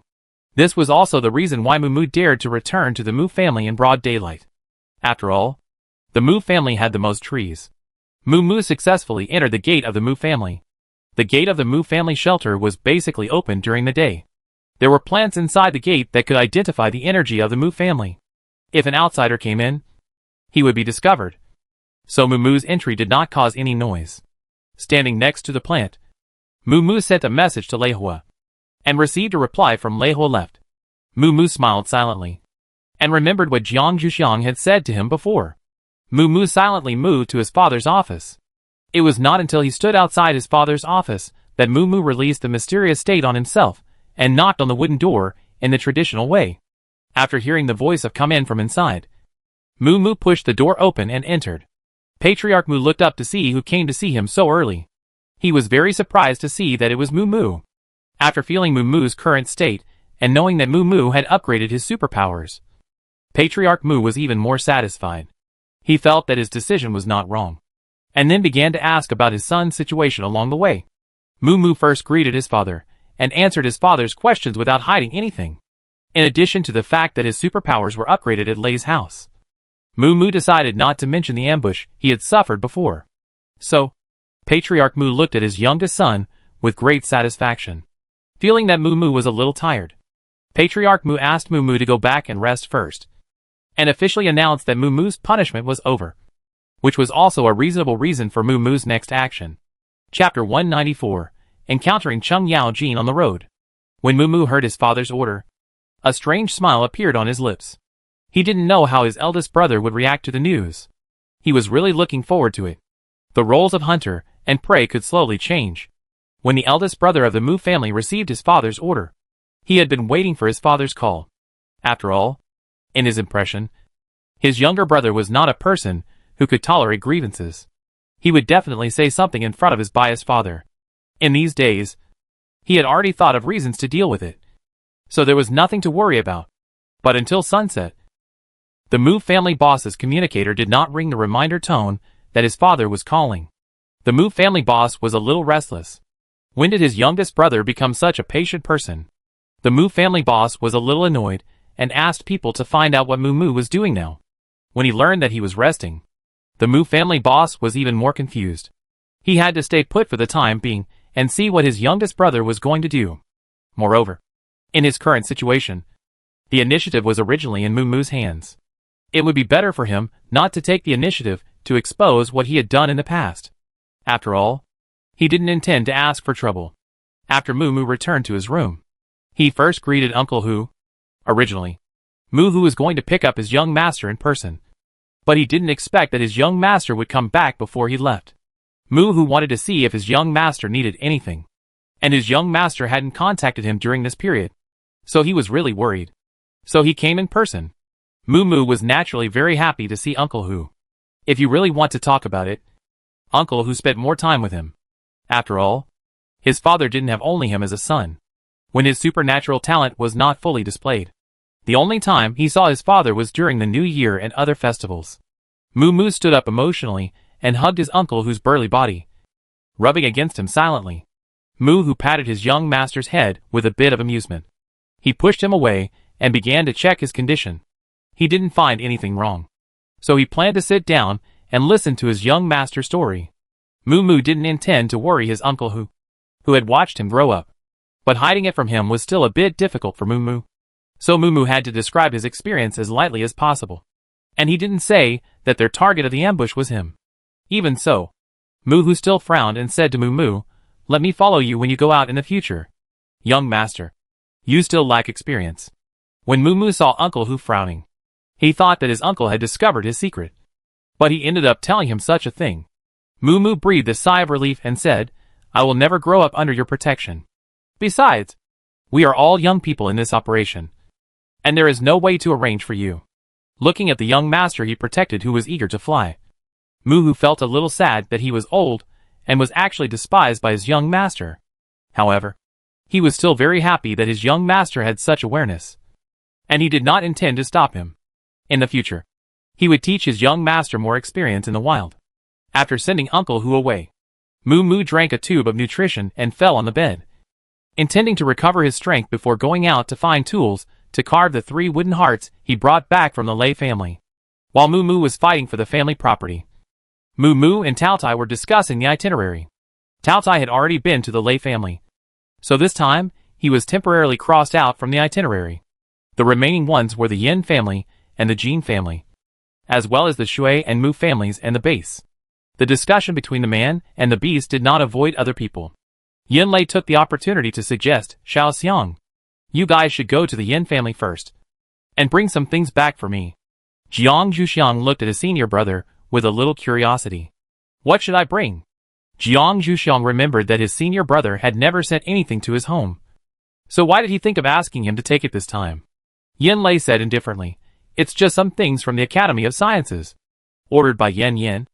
This was also the reason why Moo dared to return to the Mu family in broad daylight. After all, the Mu family had the most trees. Moo successfully entered the gate of the Mu family. The gate of the Mu family shelter was basically open during the day. There were plants inside the gate that could identify the energy of the Mu family. If an outsider came in, he would be discovered. So Moo's entry did not cause any noise. Standing next to the plant, Moo sent a message to Lei Hua and received a reply from Lei Hua left. Moo smiled silently and remembered what Jiang Zhuxiang had said to him before. Moo silently moved to his father's office. It was not until he stood outside his father's office that Moo released the mysterious state on himself and knocked on the wooden door in the traditional way. After hearing the voice of come in from inside, Moo pushed the door open and entered. Patriarch Mu looked up to see who came to see him so early. He was very surprised to see that it was Moo. After feeling Moo's current state and knowing that Moo had upgraded his superpowers, Patriarch Mu was even more satisfied. He felt that his decision was not wrong, and then began to ask about his son's situation along the way. Moo first greeted his father and answered his father's questions without hiding anything. In addition to the fact that his superpowers were upgraded at Lei's house, Moo decided not to mention the ambush he had suffered before. So, Patriarch Mu looked at his youngest son with great satisfaction. Feeling that Moo was a little tired, Patriarch Mu asked Moo to go back and rest first, and officially announced that Moo's punishment was over, which was also a reasonable reason for Moo's next action. Chapter 194, Encountering Chung Yao Jin on the road. When Moo heard his father's order, a strange smile appeared on his lips. He didn't know how his eldest brother would react to the news. He was really looking forward to it. The roles of hunter and prey could slowly change. When the eldest brother of the Mu family received his father's order, he had been waiting for his father's call. After all, in his impression, his younger brother was not a person who could tolerate grievances. He would definitely say something in front of his biased father. In these days, he had already thought of reasons to deal with it, so there was nothing to worry about. But until sunset, the Mu family boss's communicator did not ring the reminder tone that his father was calling. The Mu family boss was a little restless. When did his youngest brother become such a patient person? The Mu family boss was a little annoyed and asked people to find out what Moo was doing now. When he learned that he was resting, the Mu family boss was even more confused. He had to stay put for the time being and see what his youngest brother was going to do. Moreover, in his current situation, the initiative was originally in Moo's hands. It would be better for him not to take the initiative to expose what he had done in the past. After all, he didn't intend to ask for trouble. After Moo returned to his room, he first greeted Uncle Hu. Originally, Moo was going to pick up his young master in person, but he didn't expect that his young master would come back before he left. Moo wanted to see if his young master needed anything, and his young master hadn't contacted him during this period, so he was really worried. So he came in person. Moo was naturally very happy to see Uncle Hu. If you really want to talk about it, Uncle Hu spent more time with him. After all, his father didn't have only him as a son, when his supernatural talent was not fully displayed. The only time he saw his father was during the New Year and other festivals. Moo stood up emotionally and hugged his Uncle Hu's burly body, rubbing against him silently. Moo patted his young master's head with a bit of amusement. He pushed him away and began to check his condition. He didn't find anything wrong, so he planned to sit down and listen to his young master's story. Moo didn't intend to worry his Uncle Hu, who had watched him grow up, but hiding it from him was still a bit difficult for Moo. So Moo had to describe his experience as lightly as possible, and he didn't say that their target of the ambush was him. Even so, Moo still frowned and said to Moo, "Let me follow you when you go out in the future. Young master, you still lack experience. When Moo saw Uncle Hu frowning, he thought that his uncle had discovered his secret. But he ended up telling him such a thing. Moo breathed a sigh of relief and said, "I will never grow up under your protection. Besides, we are all young people in this operation, and there is no way to arrange for you." Looking at the young master he protected who was eager to fly, Moo felt a little sad that he was old and was actually despised by his young master. However, he was still very happy that his young master had such awareness, and he did not intend to stop him. In the future, he would teach his young master more experience in the wild. After sending Uncle Hu away, Moo drank a tube of nutrition and fell on the bed, intending to recover his strength before going out to find tools to carve the 3 wooden hearts he brought back from the Lei family. While Moo was fighting for the family property, Moo and Tao Tai were discussing the itinerary. Tao Tai had already been to the Lei family, so this time he was temporarily crossed out from the itinerary. The remaining ones were the Yin family and the Jin family, as well as the Shui and Mu families and the base. The discussion between the man and the beast did not avoid other people. Yin Lei took the opportunity to suggest, "Xiao Xiang, you guys should go to the Yin family first, and bring some things back for me." Jiang Zhuxiang looked at his senior brother with a little curiosity. "What should I bring?" Jiang Zhuxiang remembered that his senior brother had never sent anything to his home, so why did he think of asking him to take it this time? Yin Lei said indifferently, "It's just some things from the Academy of Sciences, ordered by Yen,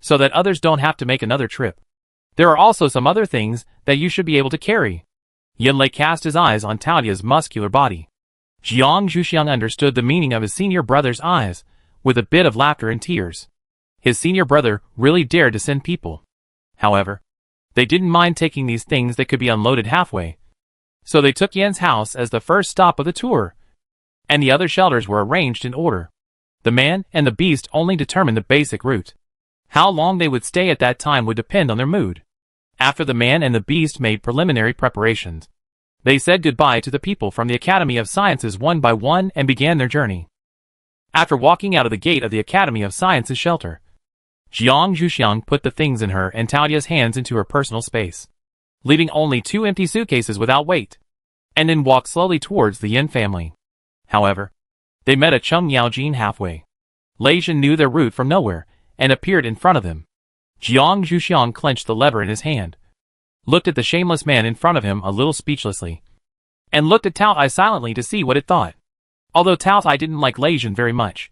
so that others don't have to make another trip. There are also some other things that you should be able to carry." Yin Lei cast his eyes on Taotia's muscular body. Jiang Zhuxiang understood the meaning of his senior brother's eyes, with a bit of laughter and tears. His senior brother really dared to send people. However, they didn't mind taking these things that could be unloaded halfway. So they took Yen's house as the first stop of the tour, and the other shelters were arranged in order. The man and the beast only determined the basic route. How long they would stay at that time would depend on their mood. After the man and the beast made preliminary preparations, they said goodbye to the people from the Academy of Sciences one by one and began their journey. After walking out of the gate of the Academy of Sciences shelter, Jiang Zhuxiang put the things in her and Taotia's hands into her personal space, leaving only 2 empty suitcases without weight, and then walked slowly towards the Yin family. However, they met a Cheng Yaojin halfway. Lei Zhen knew their route from nowhere, and appeared in front of them. Jiang Zhuxiang clenched the lever in his hand, looked at the shameless man in front of him a little speechlessly, and looked at Tao Tai silently to see what it thought. Although Tao Tai didn't like Lei Zhen very much,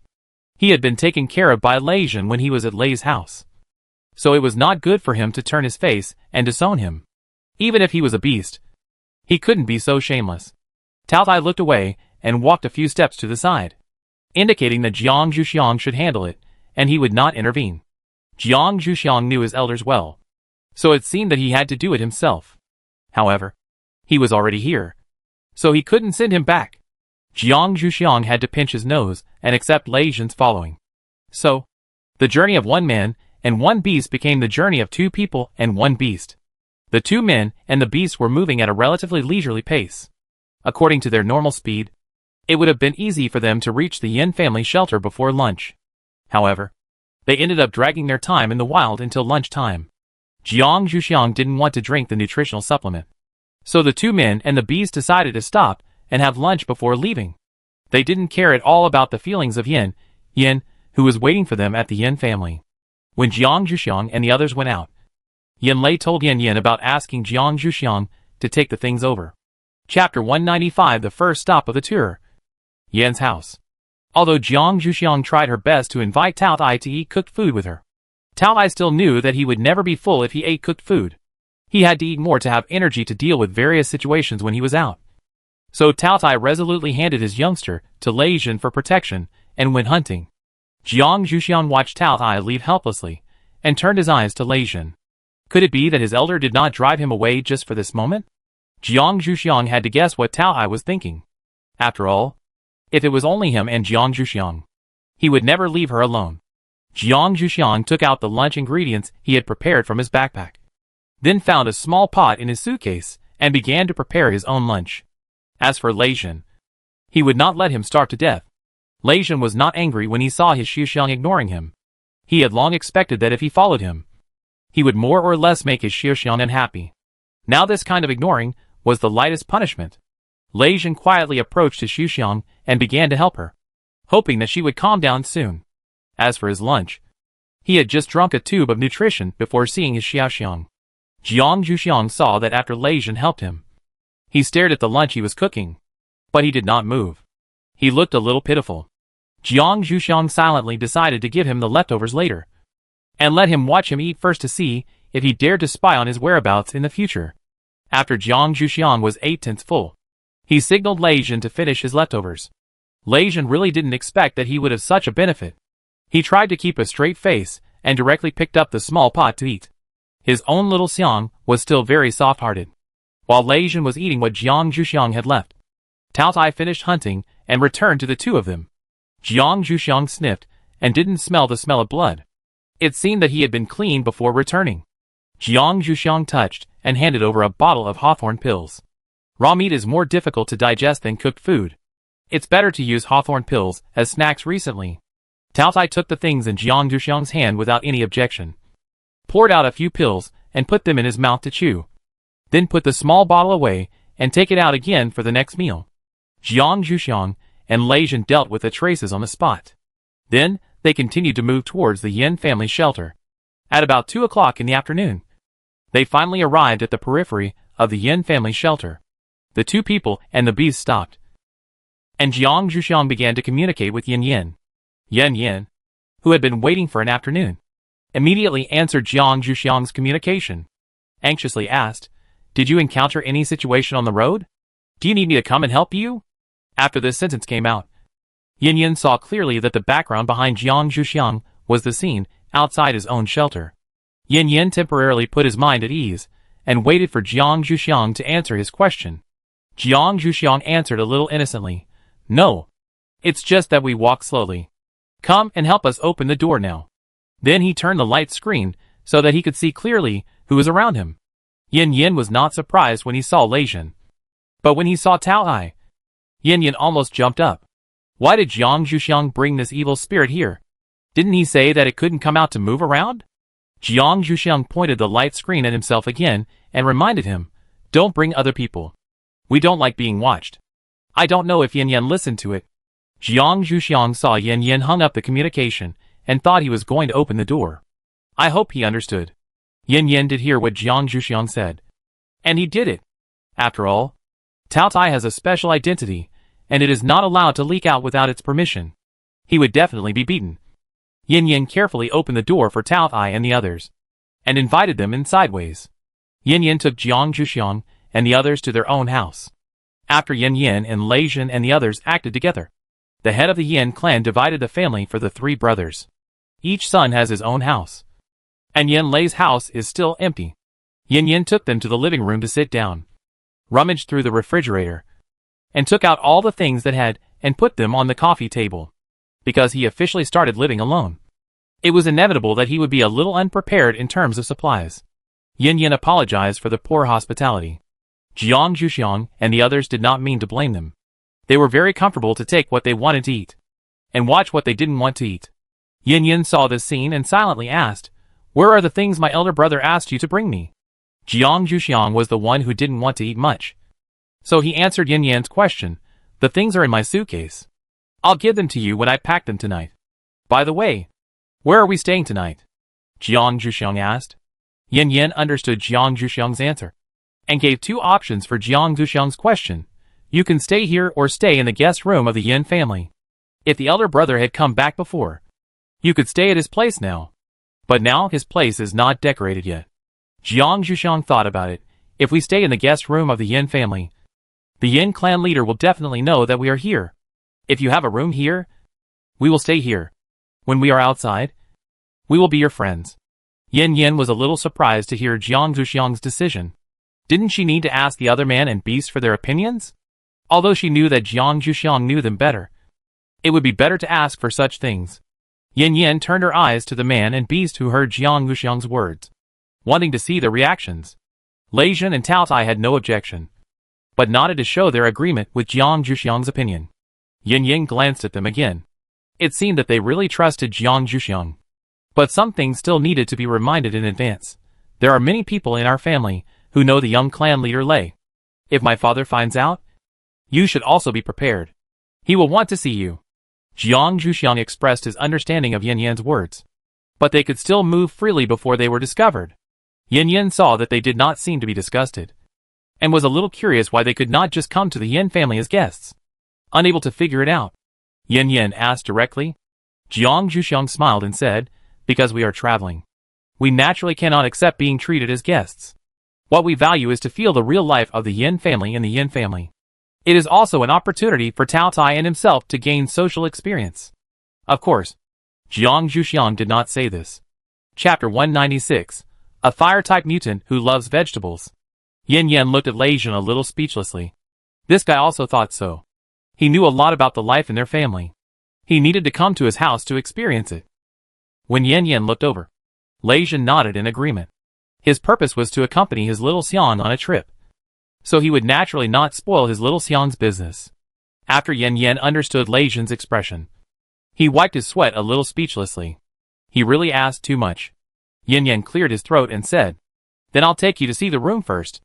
he had been taken care of by Lei Zhen when he was at Lei's house, so it was not good for him to turn his face and disown him. Even if he was a beast, he couldn't be so shameless. Tao Tai looked away and walked a few steps to the side, indicating that Jiang Zhuxiang should handle it, and he would not intervene. Jiang Zhuxiang knew his elders well, so it seemed that he had to do it himself. However, he was already here, so he couldn't send him back. Jiang Zhuxiang had to pinch his nose and accept Lei Zhen's following. So, the journey of 1 man and 1 beast became the journey of 2 people and 1 beast. The 2 men and the beast were moving at a relatively leisurely pace. According to their normal speed, it would have been easy for them to reach the Yin family shelter before lunch. However, they ended up dragging their time in the wild until lunchtime. Jiang Zhuxiang didn't want to drink the nutritional supplement, so the 2 men and the beast decided to stop and have lunch before leaving. They didn't care at all about the feelings of Yin, who was waiting for them at the Yin family. When Jiang Zhuxiang and the others went out, Yin Lei told Yin about asking Jiang Zhuxiang to take the things over. Chapter 195, the first stop of the tour. Yen's house. Although Jiang Zhuxiang tried her best to invite Tao Tai to eat cooked food with her, Tao Tai still knew that he would never be full if he ate cooked food. He had to eat more to have energy to deal with various situations when he was out. So Tao Tai resolutely handed his youngster to Lei Zhen for protection and went hunting. Jiang Zhuxiang watched Tao Tai leave helplessly and turned his eyes to Lei Zhen. Could it be that his elder did not drive him away just for this moment? Jiang Zhuxiang had to guess what Tao Tai was thinking. After all, if it was only him and Jiang Zhuxiang, he would never leave her alone. Jiang Zhuxiang took out the lunch ingredients he had prepared from his backpack, then found a small pot in his suitcase and began to prepare his own lunch. As for Lei Zhen, he would not let him starve to death. Lei Zhen was not angry when he saw his Xiuxiang ignoring him. He had long expected that if he followed him, he would more or less make his Xiuxiang unhappy. Now this kind of ignoring was the lightest punishment. Lei Jin quietly approached his Xuxiang and began to help her, hoping that she would calm down soon. As for his lunch, he had just drunk a tube of nutrition before seeing his Xiaoxiang. Jiang Zhuxiang saw that after Lei Jin helped him. He stared at the lunch he was cooking, but he did not move. He looked a little pitiful. Jiang Zhuxiang silently decided to give him the leftovers later, and let him watch him eat first to see if he dared to spy on his whereabouts in the future. After Jiang Zhuxiang was 8/10 full, he signaled Lei Jin to finish his leftovers. Lei Jin really didn't expect that he would have such a benefit. He tried to keep a straight face and directly picked up the small pot to eat. His own little Xiang was still very soft-hearted. While Lei Jin was eating what Jiang Zhuxiang had left, Tao Tai finished hunting and returned to the two of them. Jiang Zhuxiang sniffed and didn't smell the smell of blood. It seemed that he had been clean before returning. Jiang Zhuxiang touched and handed over a bottle of hawthorn pills. Raw meat is more difficult to digest than cooked food. It's better to use hawthorn pills as snacks recently. Tao Tai took the things in Jiang Zhuxiang's hand without any objection, poured out a few pills and put them in his mouth to chew. Then put the small bottle away and take it out again for the next meal. Jiang Zhuxiang and Lei Jin dealt with the traces on the spot. Then, they continued to move towards the Yin family shelter. At about 2 o'clock in the afternoon, they finally arrived at the periphery of the Yin family shelter. The two people and the beast stopped, and Jiang Zhuxiang began to communicate with Yin Yin. Yin Yin, who had been waiting for an afternoon, immediately answered Jiang Zhuxiang's communication. Anxiously asked, "Did you encounter any situation on the road? Do you need me to come and help you?" After this sentence came out, Yin Yin saw clearly that the background behind Jiang Zhuxiang was the scene outside his own shelter. Yin Yin temporarily put his mind at ease and waited for Jiang Zhuxiang to answer his question. Jiang Zhuxiang answered a little innocently, "No. It's just that we walk slowly. Come and help us open the door now." Then he turned the light screen so that he could see clearly who was around him. Yin Yin was not surprised when he saw Lei Jin, but when he saw Tao Tai, Yin Yin almost jumped up. Why did Jiang Zhuxiang bring this evil spirit here? Didn't he say that it couldn't come out to move around? Jiang Zhuxiang pointed the light screen at himself again and reminded him, "Don't bring other people. We don't like being watched." I don't know if Yin Yin listened to it. Jiang Zhuxiang saw Yin Yin hung up the communication and thought he was going to open the door. I hope he understood. Yin Yin did hear what Jiang Zhuxiang said, and he did it. After all, Tao Tai has a special identity, and it is not allowed to leak out without its permission. He would definitely be beaten. Yin Yin carefully opened the door for Tao Tai and the others, and invited them in sideways. Yin Yin took Jiang Zhuxiang and the others to their own house. After Yin Yin and Lei Jin and the others acted together, the head of the Yin clan divided the family for the three brothers. Each son has his own house, and Yin Lei's house is still empty. Yin Yin took them to the living room to sit down, rummaged through the refrigerator, and took out all the things that had and put them on the coffee table. Because he officially started living alone, it was inevitable that he would be a little unprepared in terms of supplies. Yin Yin apologized for the poor hospitality. Jiang Zhuxiang and the others did not mean to blame them. They were very comfortable to take what they wanted to eat, and watch what they didn't want to eat. Yin Yin saw this scene and silently asked, "Where are the things my elder brother asked you to bring me?" Jiang Zhuxiang was the one who didn't want to eat much, so he answered Yin Yin's question, "The things are in my suitcase. I'll give them to you when I pack them tonight. By the way, where are we staying tonight?" Jiang Zhuxiang asked. Yin Yin understood Jiang Zhuxiang's answer, and gave two options for Jiang Zhuxiang's question. You can stay here or stay in the guest room of the Yin family. If the elder brother had come back before, you could stay at his place now. But now his place is not decorated yet. Jiang Zhuxiang thought about it. If we stay in the guest room of the Yin family, the Yin clan leader will definitely know that we are here. If you have a room here, we will stay here. When we are outside, we will be your friends. Yin Yin was a little surprised to hear Jiang Zhuxiang's decision. Didn't she need to ask the other man and beast for their opinions? Although she knew that Jiang Zhuxiang knew them better, it would be better to ask for such things. Yin Yin turned her eyes to the man and beast who heard Jiang Zhuxiang's words, wanting to see their reactions. Lei Jin and Tao Tai had no objection, but nodded to show their agreement with Jiang Zhuxiang's opinion. Yin Yin glanced at them again. It seemed that they really trusted Jiang Zhuxiang. But some things still needed to be reminded in advance. There are many people in our family who know the young clan leader Lei. If my father finds out, You should also be prepared. He will want to see you. Jiang Zhuxiang expressed his understanding of Yin Yan's words. But they could still move freely before they were discovered. Yin Yan saw that they did not seem to be disgusted, and was a little curious why they could not just come to the Yin family as guests. Unable to figure it out, Yin Yan asked directly. Jiang Zhuxiang smiled and said, because we are traveling, we naturally cannot accept being treated as guests. What we value is to feel the real life of the Yin family in the Yin family. It is also an opportunity for Tao Tai and himself to gain social experience. Of course, Jiang Zhuxiang did not say this. Chapter 196, a fire-type mutant who loves vegetables. Yin Yan looked at Lei Zhen a little speechlessly. This guy also thought so. He knew a lot about the life in their family. He needed to come to his house to experience it. When Yin Yan looked over, Lei Zhen nodded in agreement. His purpose was to accompany his little Xian on a trip, so he would naturally not spoil his little Xian's business. After Yin Yan understood Lei Zhen's expression, he wiped his sweat a little speechlessly. He really asked too much. Yin Yan cleared his throat and said, then I'll take you to see the room first.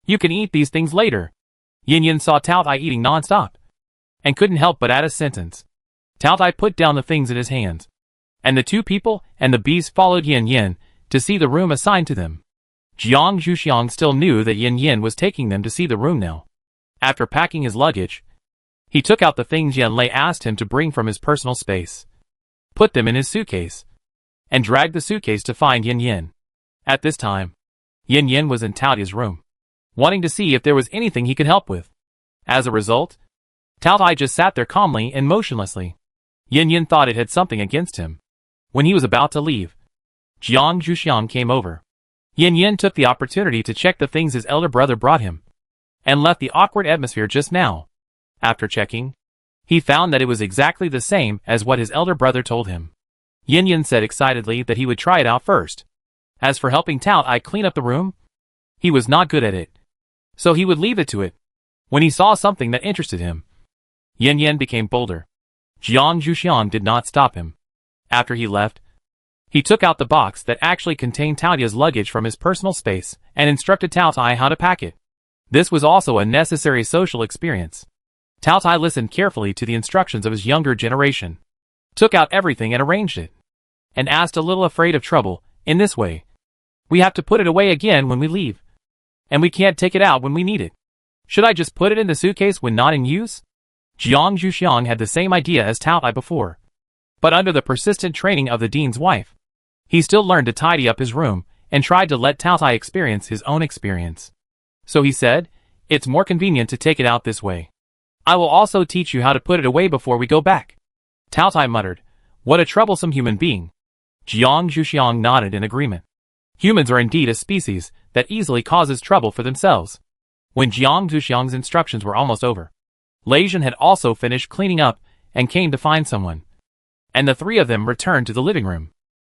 You can eat these things later. Yin Yan saw Tao Tai eating non-stop, and couldn't help but add a sentence. Tao Tai put down the things in his hands, and the two people and the beast followed Yin Yan to see the room assigned to them. Jiang Zhuxiang still knew that Yin Yan was taking them to see the room now. After packing his luggage, he took out the things Yan Lei asked him to bring from his personal space, put them in his suitcase, and dragged the suitcase to find Yin Yan. At this time, Yin Yan was in Tao Tai's room, wanting to see if there was anything he could help with. As a result, Tao Tai just sat there calmly and motionlessly. Yin Yan thought it had something against him. When he was about to leave, Jiang Zhuxiang came over. Yin Yan took the opportunity to check the things his elder brother brought him, and left the awkward atmosphere just now. After checking, he found that it was exactly the same as what his elder brother told him. Yin Yan said excitedly that he would try it out first. As for helping Tao Tai clean up the room, he was not good at it, so he would leave it to it when he saw something that interested him. Yin Yan became bolder. Jiang Zhuxiang did not stop him. After he left, he took out the box that actually contained Tao Tai's luggage from his personal space and instructed Tao Tai how to pack it. This was also a necessary social experience. Tao Tai listened carefully to the instructions of his younger generation, took out everything and arranged it, and asked, a little afraid of trouble, in this way, we have to put it away again when we leave, and we can't take it out when we need it. Should I just put it in the suitcase when not in use? Jiang Zhuxiang had the same idea as Tao Tai before, but under the persistent training of the dean's wife, he still learned to tidy up his room and tried to let Tao Tai experience his own experience. So he said, it's more convenient to take it out this way. I will also teach you how to put it away before we go back. Tao Tai muttered, what a troublesome human being. Jiang Zhuxiang nodded in agreement. Humans are indeed a species that easily causes trouble for themselves. When Jiang Zhuxiang's instructions were almost over, Lei Zhen had also finished cleaning up and came to find someone, and the three of them returned to the living room.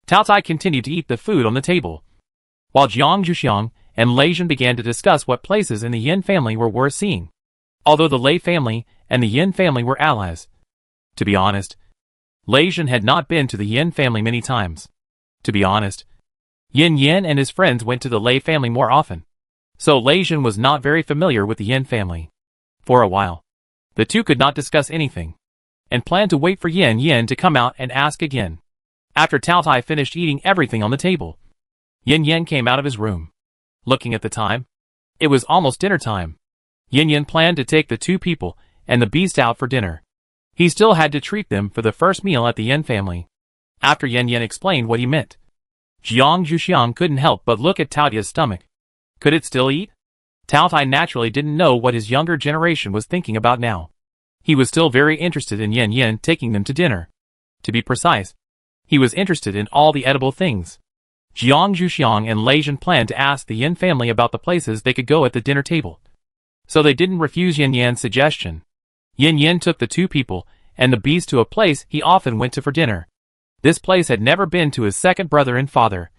Tao Tai continued to eat the food on the table, while Jiang Zhuxiang and Lei Zhen began to discuss what places in the Yin family were worth seeing. Although the Lei family and the Yin family were allies, to be honest, Lei Zhen had not been to the Yin family many times. To be honest, Yin Yan and his friends went to the Lei family more often, so Lei Zhen was not very familiar with the Yin family. For a while, the two could not discuss anything, and planned to wait for Yin Yan to come out and ask again. After Tao Tai finished eating everything on the table, Yin Yan came out of his room. Looking at the time, it was almost dinner time. Yin Yan planned to take the two people and the beast out for dinner. He still had to treat them for the first meal at the Yin family. After Yin Yan explained what he meant, Jiang Zhuxiang couldn't help but look at Tao Tai's stomach. Could it still eat? Tao Tai naturally didn't know what his younger generation was thinking about now. He was still very interested in Yin Yan taking them to dinner. To be precise, he was interested in all the edible things. Jiang Zhuxiang and Lei Zhen planned to ask the Yin family about the places they could go at the dinner table, so they didn't refuse Yin Yan's suggestion. Yin Yan took the two people and the beast to a place he often went to for dinner. This place had never been to his second brother and father,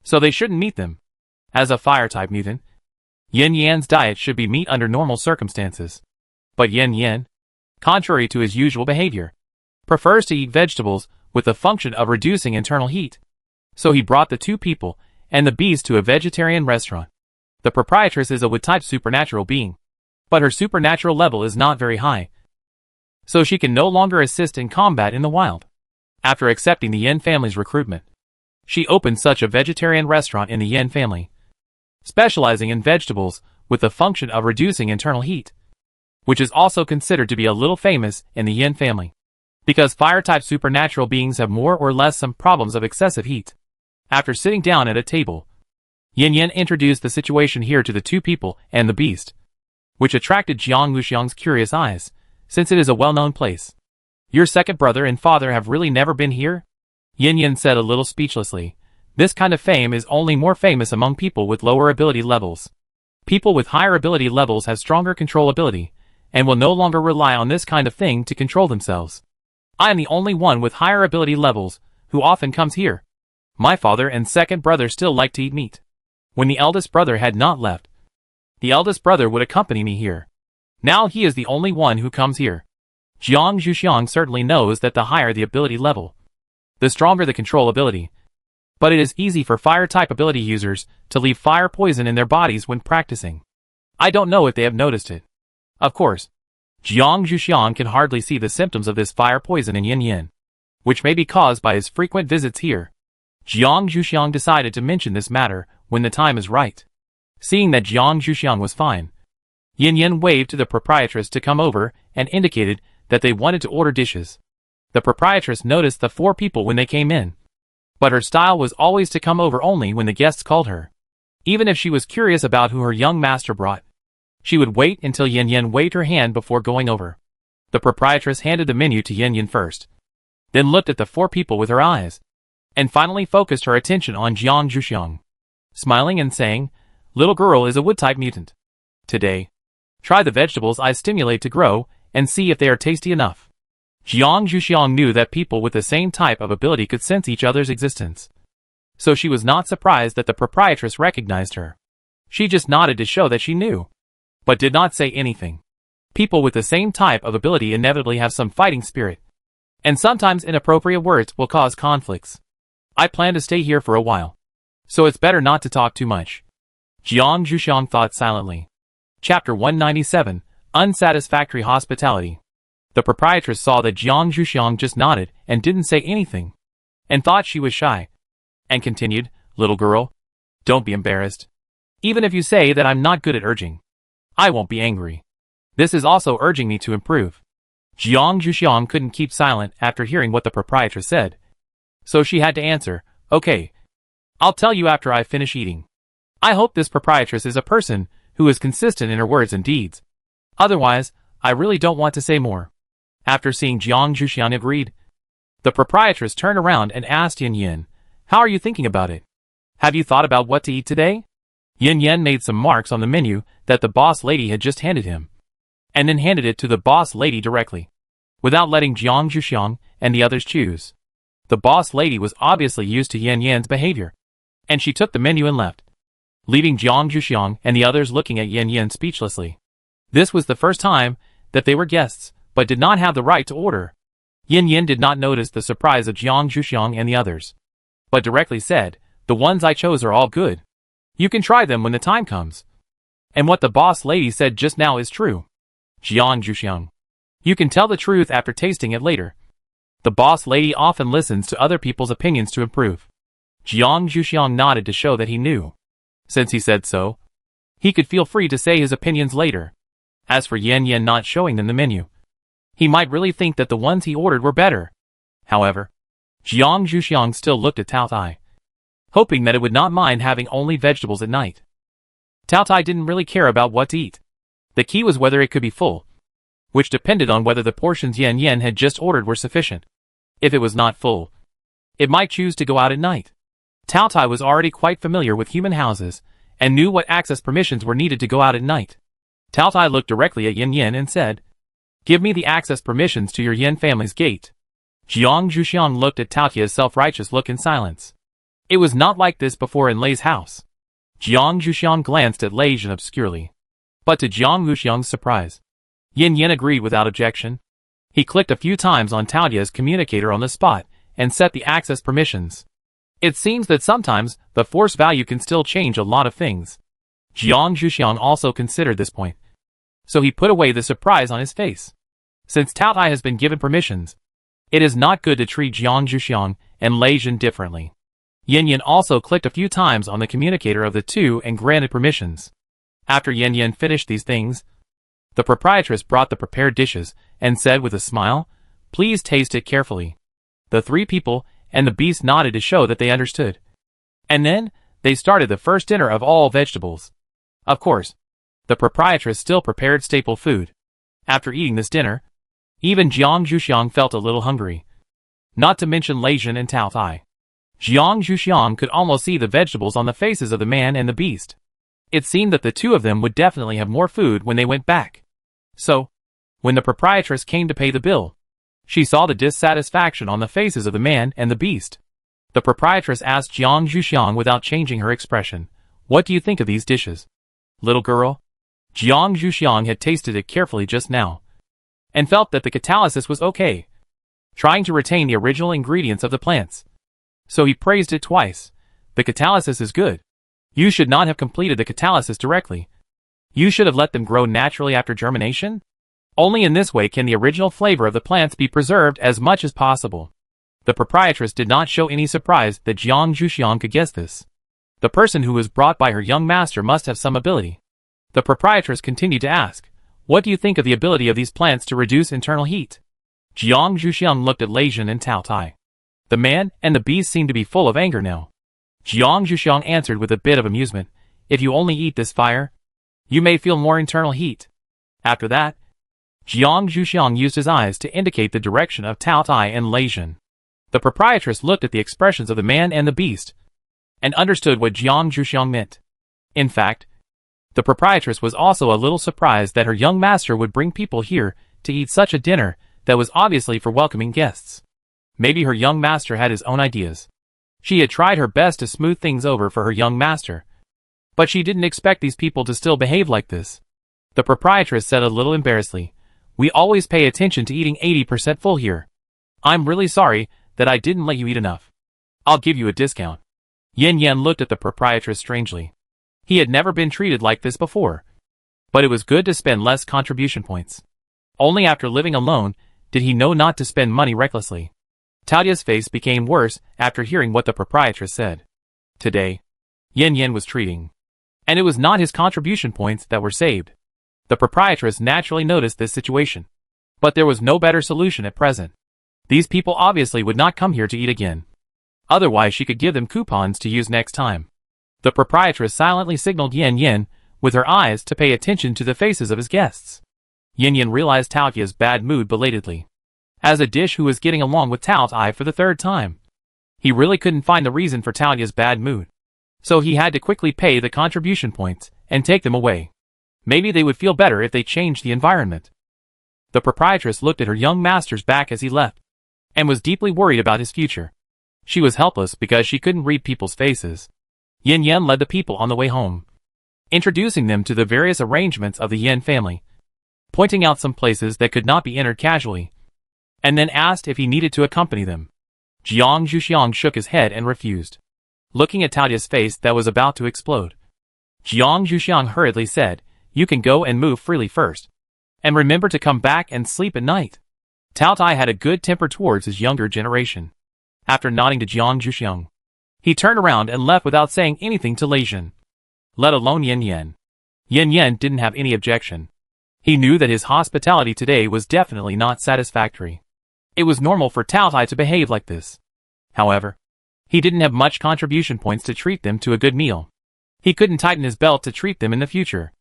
so they shouldn't meet them. As a fire-type mutant, Yin Yan's diet should be meat under normal circumstances. But Yin Yan, contrary to his usual behavior, prefers to eat vegetables with the function of reducing internal heat. So he brought the two people and the beast to a vegetarian restaurant. The proprietress is a wood-type supernatural being, but her supernatural level is not very high, so she can no longer assist in combat in the wild. After accepting the Yin family's recruitment, she opened such a vegetarian restaurant in the Yin family, specializing in vegetables with the function of reducing internal heat, which is also considered to be a little famous in the Yin family, because fire-type supernatural beings have more or less some problems of excessive heat. After sitting down at a table, Yin Yin introduced the situation here to the two people and the beast, which attracted Jiang Wuxiang's curious eyes, since it is a well-known place. Your second brother and father have really never been here? Yin Yin said a little speechlessly. This kind of fame is only more famous among people with lower ability levels. People with higher ability levels have stronger control ability, and will no longer rely on this kind of thing to control themselves. I am the only one with higher ability levels, who often comes here. My father and second brother still like to eat meat. When the eldest brother had not left, the eldest brother would accompany me here. Now he is the only one who comes here. Jiang Zhuxiang certainly knows that the higher the ability level, the stronger the control ability. But it is easy for fire-type ability users to leave fire poison in their bodies when practicing. I don't know if they have noticed it. Of course, Jiang Zhuxiang can hardly see the symptoms of this fire poison in Yin Yin, which may be caused by his frequent visits here. Jiang Zhuxiang decided to mention this matter when the time is right. Seeing that Jiang Zhuxiang was fine, Yin Yin waved to the proprietress to come over and indicated that they wanted to order dishes. The proprietress noticed the four people when they came in, but her style was always to come over only when the guests called her. Even if she was curious about who her young master brought, she would wait until Yin Yin waved her hand before going over. The proprietress handed the menu to Yin Yin first, then looked at the four people with her eyes, and finally focused her attention on Jiang Zhuxiang, smiling and saying, "Little girl is a wood-type mutant. Today, try the vegetables I stimulate to grow and see if they are tasty enough." Jiang Zhuxiang knew that people with the same type of ability could sense each other's existence, so she was not surprised that the proprietress recognized her. She just nodded to show that she knew, but did not say anything. People with the same type of ability inevitably have some fighting spirit, and sometimes inappropriate words will cause conflicts. I plan to stay here for a while, so it's better not to talk too much. Jiang Zhuxiang thought silently. Chapter 197, Unsatisfactory Hospitality. The proprietress saw that Jiang Zhuxiang just nodded and didn't say anything, and thought she was shy, and continued, "Little girl, don't be embarrassed. Even if you say that I'm not good at urging, I won't be angry. This is also urging me to improve." Jiang Zhuxiang couldn't keep silent after hearing what the proprietress said, so she had to answer, "Okay, I'll tell you after I finish eating." I hope this proprietress is a person who is consistent in her words and deeds. Otherwise, I really don't want to say more. After seeing Jiang Zhuxiang agreed, the proprietress turned around and asked Yin Yin, "How are you thinking about it? Have you thought about what to eat today?" Yin Yin made some marks on the menu that the boss lady had just handed him, and then handed it to the boss lady directly, without letting Jiang Zhuxiang and the others choose. The boss lady was obviously used to Yin Yin's behavior, and she took the menu and left, leaving Jiang Zhuxiang and the others looking at Yin Yin speechlessly. This was the first time that they were guests, but did not have the right to order. Yin Yin did not notice the surprise of Jiang Zhuxiang and the others, but directly said, "The ones I chose are all good. You can try them when the time comes." And what the boss lady said just now is true. Jiang Zhuxiang, you can tell the truth after tasting it later. The boss lady often listens to other people's opinions to improve. Jiang Zhuxiang nodded to show that he knew. Since he said so, he could feel free to say his opinions later. As for Yin Yin not showing them the menu, he might really think that the ones he ordered were better. However, Jiang Zhuxiang still looked at Tao Tai, hoping that it would not mind having only vegetables at night. Tao Tai didn't really care about what to eat. The key was whether it could be full, which depended on whether the portions Yin Yin had just ordered were sufficient. If it was not full, it might choose to go out at night. Tao Tai was already quite familiar with human houses, and knew what access permissions were needed to go out at night. Tao Tai looked directly at Yin Yin and said, "Give me the access permissions to your Yin family's gate." Jiang Zhuxiang looked at Tao Tai's self-righteous look in silence. It was not like this before in Lei's house. Jiang Zhuxiang glanced at Lei Jin obscurely, but to Jiang Wuxiang's surprise, Yin Yin agreed without objection. He clicked a few times on Tao Tai's communicator on the spot, and set the access permissions. It seems that sometimes, the force value can still change a lot of things. Jiang Zhuxiang also considered this point. So he put away the surprise on his face. Since Tao Tai has been given permissions, it is not good to treat Jiang Zhuxiang and Lei Jin differently. Yin Yin also clicked a few times on the communicator of the two and granted permissions. After Yin Yin finished these things, the proprietress brought the prepared dishes and said with a smile, "Please taste it carefully." The three people and the beast nodded to show that they understood. And then, they started the first dinner of all vegetables. Of course, the proprietress still prepared staple food. After eating this dinner, even Jiang Zhuxiang felt a little hungry. Not to mention Lei Jin and Tao Tai. Jiang Zhuxiang could almost see the vegetables on the faces of the man and the beast. It seemed that the two of them would definitely have more food when they went back. So, when the proprietress came to pay the bill, she saw the dissatisfaction on the faces of the man and the beast. The proprietress asked Jiang Zhuxiang without changing her expression, "What do you think of these dishes, little girl?" Jiang Zhuxiang had tasted it carefully just now, and felt that the catalysis was okay, trying to retain the original ingredients of the plants. So he praised it twice. "The catalysis is good. You should not have completed the catalysis directly. You should have let them grow naturally after germination. Only in this way can the original flavor of the plants be preserved as much as possible." The proprietress did not show any surprise that Jiang Zhuxiang could guess this. The person who was brought by her young master must have some ability. The proprietress continued to ask, "What do you think of the ability of these plants to reduce internal heat?" Jiang Zhuxiang looked at Lei Jin and Tao Tai. The man and the beast seemed to be full of anger now. Jiang Zhuxiang answered with a bit of amusement, "If you only eat this fire, you may feel more internal heat." After that, Jiang Zhuxiang used his eyes to indicate the direction of Tao Tai and Lei Jin. The proprietress looked at the expressions of the man and the beast, and understood what Jiang Zhuxiang meant. In fact, the proprietress was also a little surprised that her young master would bring people here to eat such a dinner that was obviously for welcoming guests. Maybe her young master had his own ideas. She had tried her best to smooth things over for her young master, but she didn't expect these people to still behave like this. The proprietress said a little embarrassedly, "We always pay attention to eating 80% full here. I'm really sorry that I didn't let you eat enough. I'll give you a discount." Yin Yan looked at the proprietress strangely. He had never been treated like this before. But it was good to spend less contribution points. Only after living alone did he know not to spend money recklessly. Talia's face became worse after hearing what the proprietress said. Today, Yin Yan was treating. And it was not his contribution points that were saved. The proprietress naturally noticed this situation. But there was no better solution at present. These people obviously would not come here to eat again. Otherwise she could give them coupons to use next time. The proprietress silently signaled Yin Yan with her eyes to pay attention to the faces of his guests. Yin Yan realized Tao Tai's bad mood belatedly. As a dish who was getting along with Tao Tai for the third time, he really couldn't find the reason for Tao Tai's bad mood. So he had to quickly pay the contribution points and take them away. Maybe they would feel better if they changed the environment. The proprietress looked at her young master's back as he left, and was deeply worried about his future. She was helpless because she couldn't read people's faces. Yin Yan led the people on the way home, introducing them to the various arrangements of the Yin family, pointing out some places that could not be entered casually, and then asked if he needed to accompany them. Jiang Zhuxiang shook his head and refused, looking at Tao Tai's face that was about to explode. Jiang Zhuxiang hurriedly said, "You can go and move freely first, and remember to come back and sleep at night." Tao Tai had a good temper towards his younger generation. After nodding to Jiang Zhuxiang, he turned around and left without saying anything to Lei Jin, let alone Yin Yan. Yin Yan didn't have any objection. He knew that his hospitality today was definitely not satisfactory. It was normal for Tao Tai to behave like this. However, he didn't have much contribution points to treat them to a good meal. He couldn't tighten his belt to treat them in the future.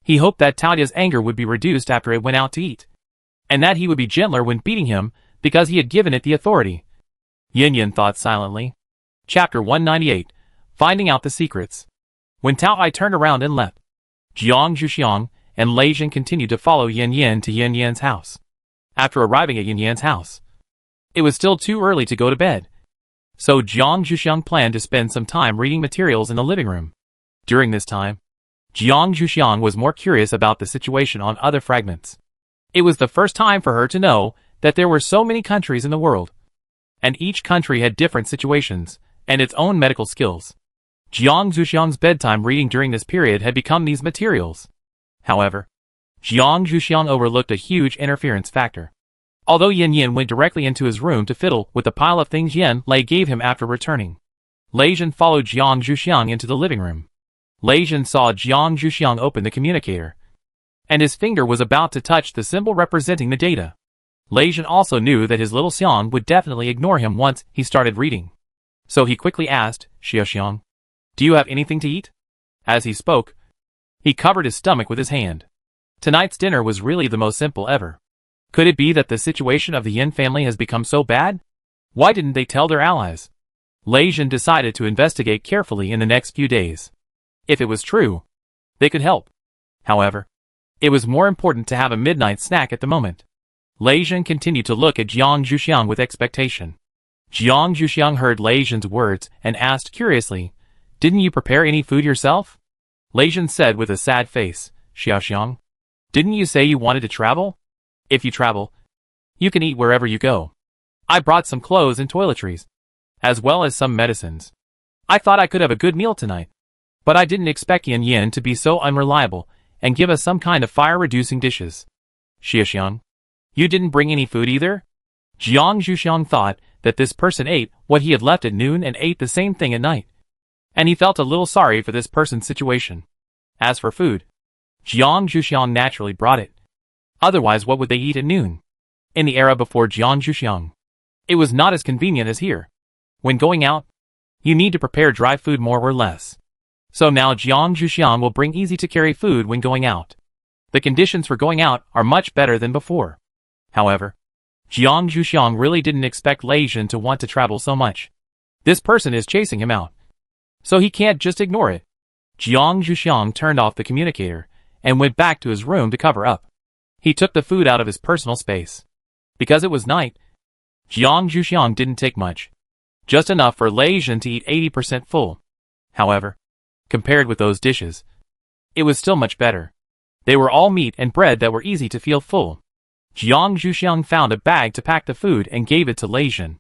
He hoped that Tao Tai's anger would be reduced after it went out to eat, and that he would be gentler when beating him because he had given it the authority. Yin Yan thought silently. Chapter 198, Finding Out the Secrets. When Tao Tai turned around and left, Jiang Zhuxiang and Lei Jin continued to follow Yin Yan to Yin Yan's house. After arriving at Yin Yan's house, it was still too early to go to bed. So Jiang Zhuxiang planned to spend some time reading materials in the living room. During this time, Jiang Zhuxiang was more curious about the situation on other fragments. It was the first time for her to know that there were so many countries in the world, and each country had different situations and its own medical skills. Jiang Zhuxiang's bedtime reading during this period had become these materials. However, Jiang Zhuxiang overlooked a huge interference factor. Although Yin Yin went directly into his room to fiddle with the pile of things Yin Lei gave him after returning, Lei Jin followed Jiang Zhuxiang into the living room. Lei Jin saw Jiang Zhuxiang open the communicator, and his finger was about to touch the symbol representing the data. Lei Jin also knew that his little Xiang would definitely ignore him once he started reading. So he quickly asked, Xiang, do you have anything to eat? As he spoke, he covered his stomach with his hand. Tonight's dinner was really the most simple ever. Could it be that the situation of the Yin family has become so bad? Why didn't they tell their allies? Lei Jin decided to investigate carefully in the next few days. If it was true, they could help. However, it was more important to have a midnight snack at the moment. Lei Jin continued to look at Jiang Zhuxiang with expectation. Jiang Zhuxiang heard Lei Jin's words and asked curiously, didn't you prepare any food yourself? Lei Jin said with a sad face, Xiang, didn't you say you wanted to travel? If you travel, you can eat wherever you go. I brought some clothes and toiletries, as well as some medicines. I thought I could have a good meal tonight. But I didn't expect Yin Yin to be so unreliable and give us some kind of fire-reducing dishes. Xiang, you didn't bring any food either? Jiang Zhuxiang thought that this person ate what he had left at noon and ate the same thing at night. And he felt a little sorry for this person's situation. As for food, Jiang Zhuxiang naturally brought it. Otherwise, what would they eat at noon? In the era before Jiang Zhuxiang, it was not as convenient as here. When going out, you need to prepare dry food more or less. So now Jiang Zhuxiang will bring easy-to-carry food when going out. The conditions for going out are much better than before. However, Jiang Zhuxiang really didn't expect Lei Jin to want to travel so much. This person is chasing him out, so he can't just ignore it. Jiang Zhuxiang turned off the communicator and went back to his room to cover up. He took the food out of his personal space. Because it was night, Jiang Zhuxiang didn't take much. Just enough for Lei Jin to eat 80% full. However, compared with those dishes, it was still much better. They were all meat and bread that were easy to feel full. Jiang Zhuxiang found a bag to pack the food and gave it to Lei Jin.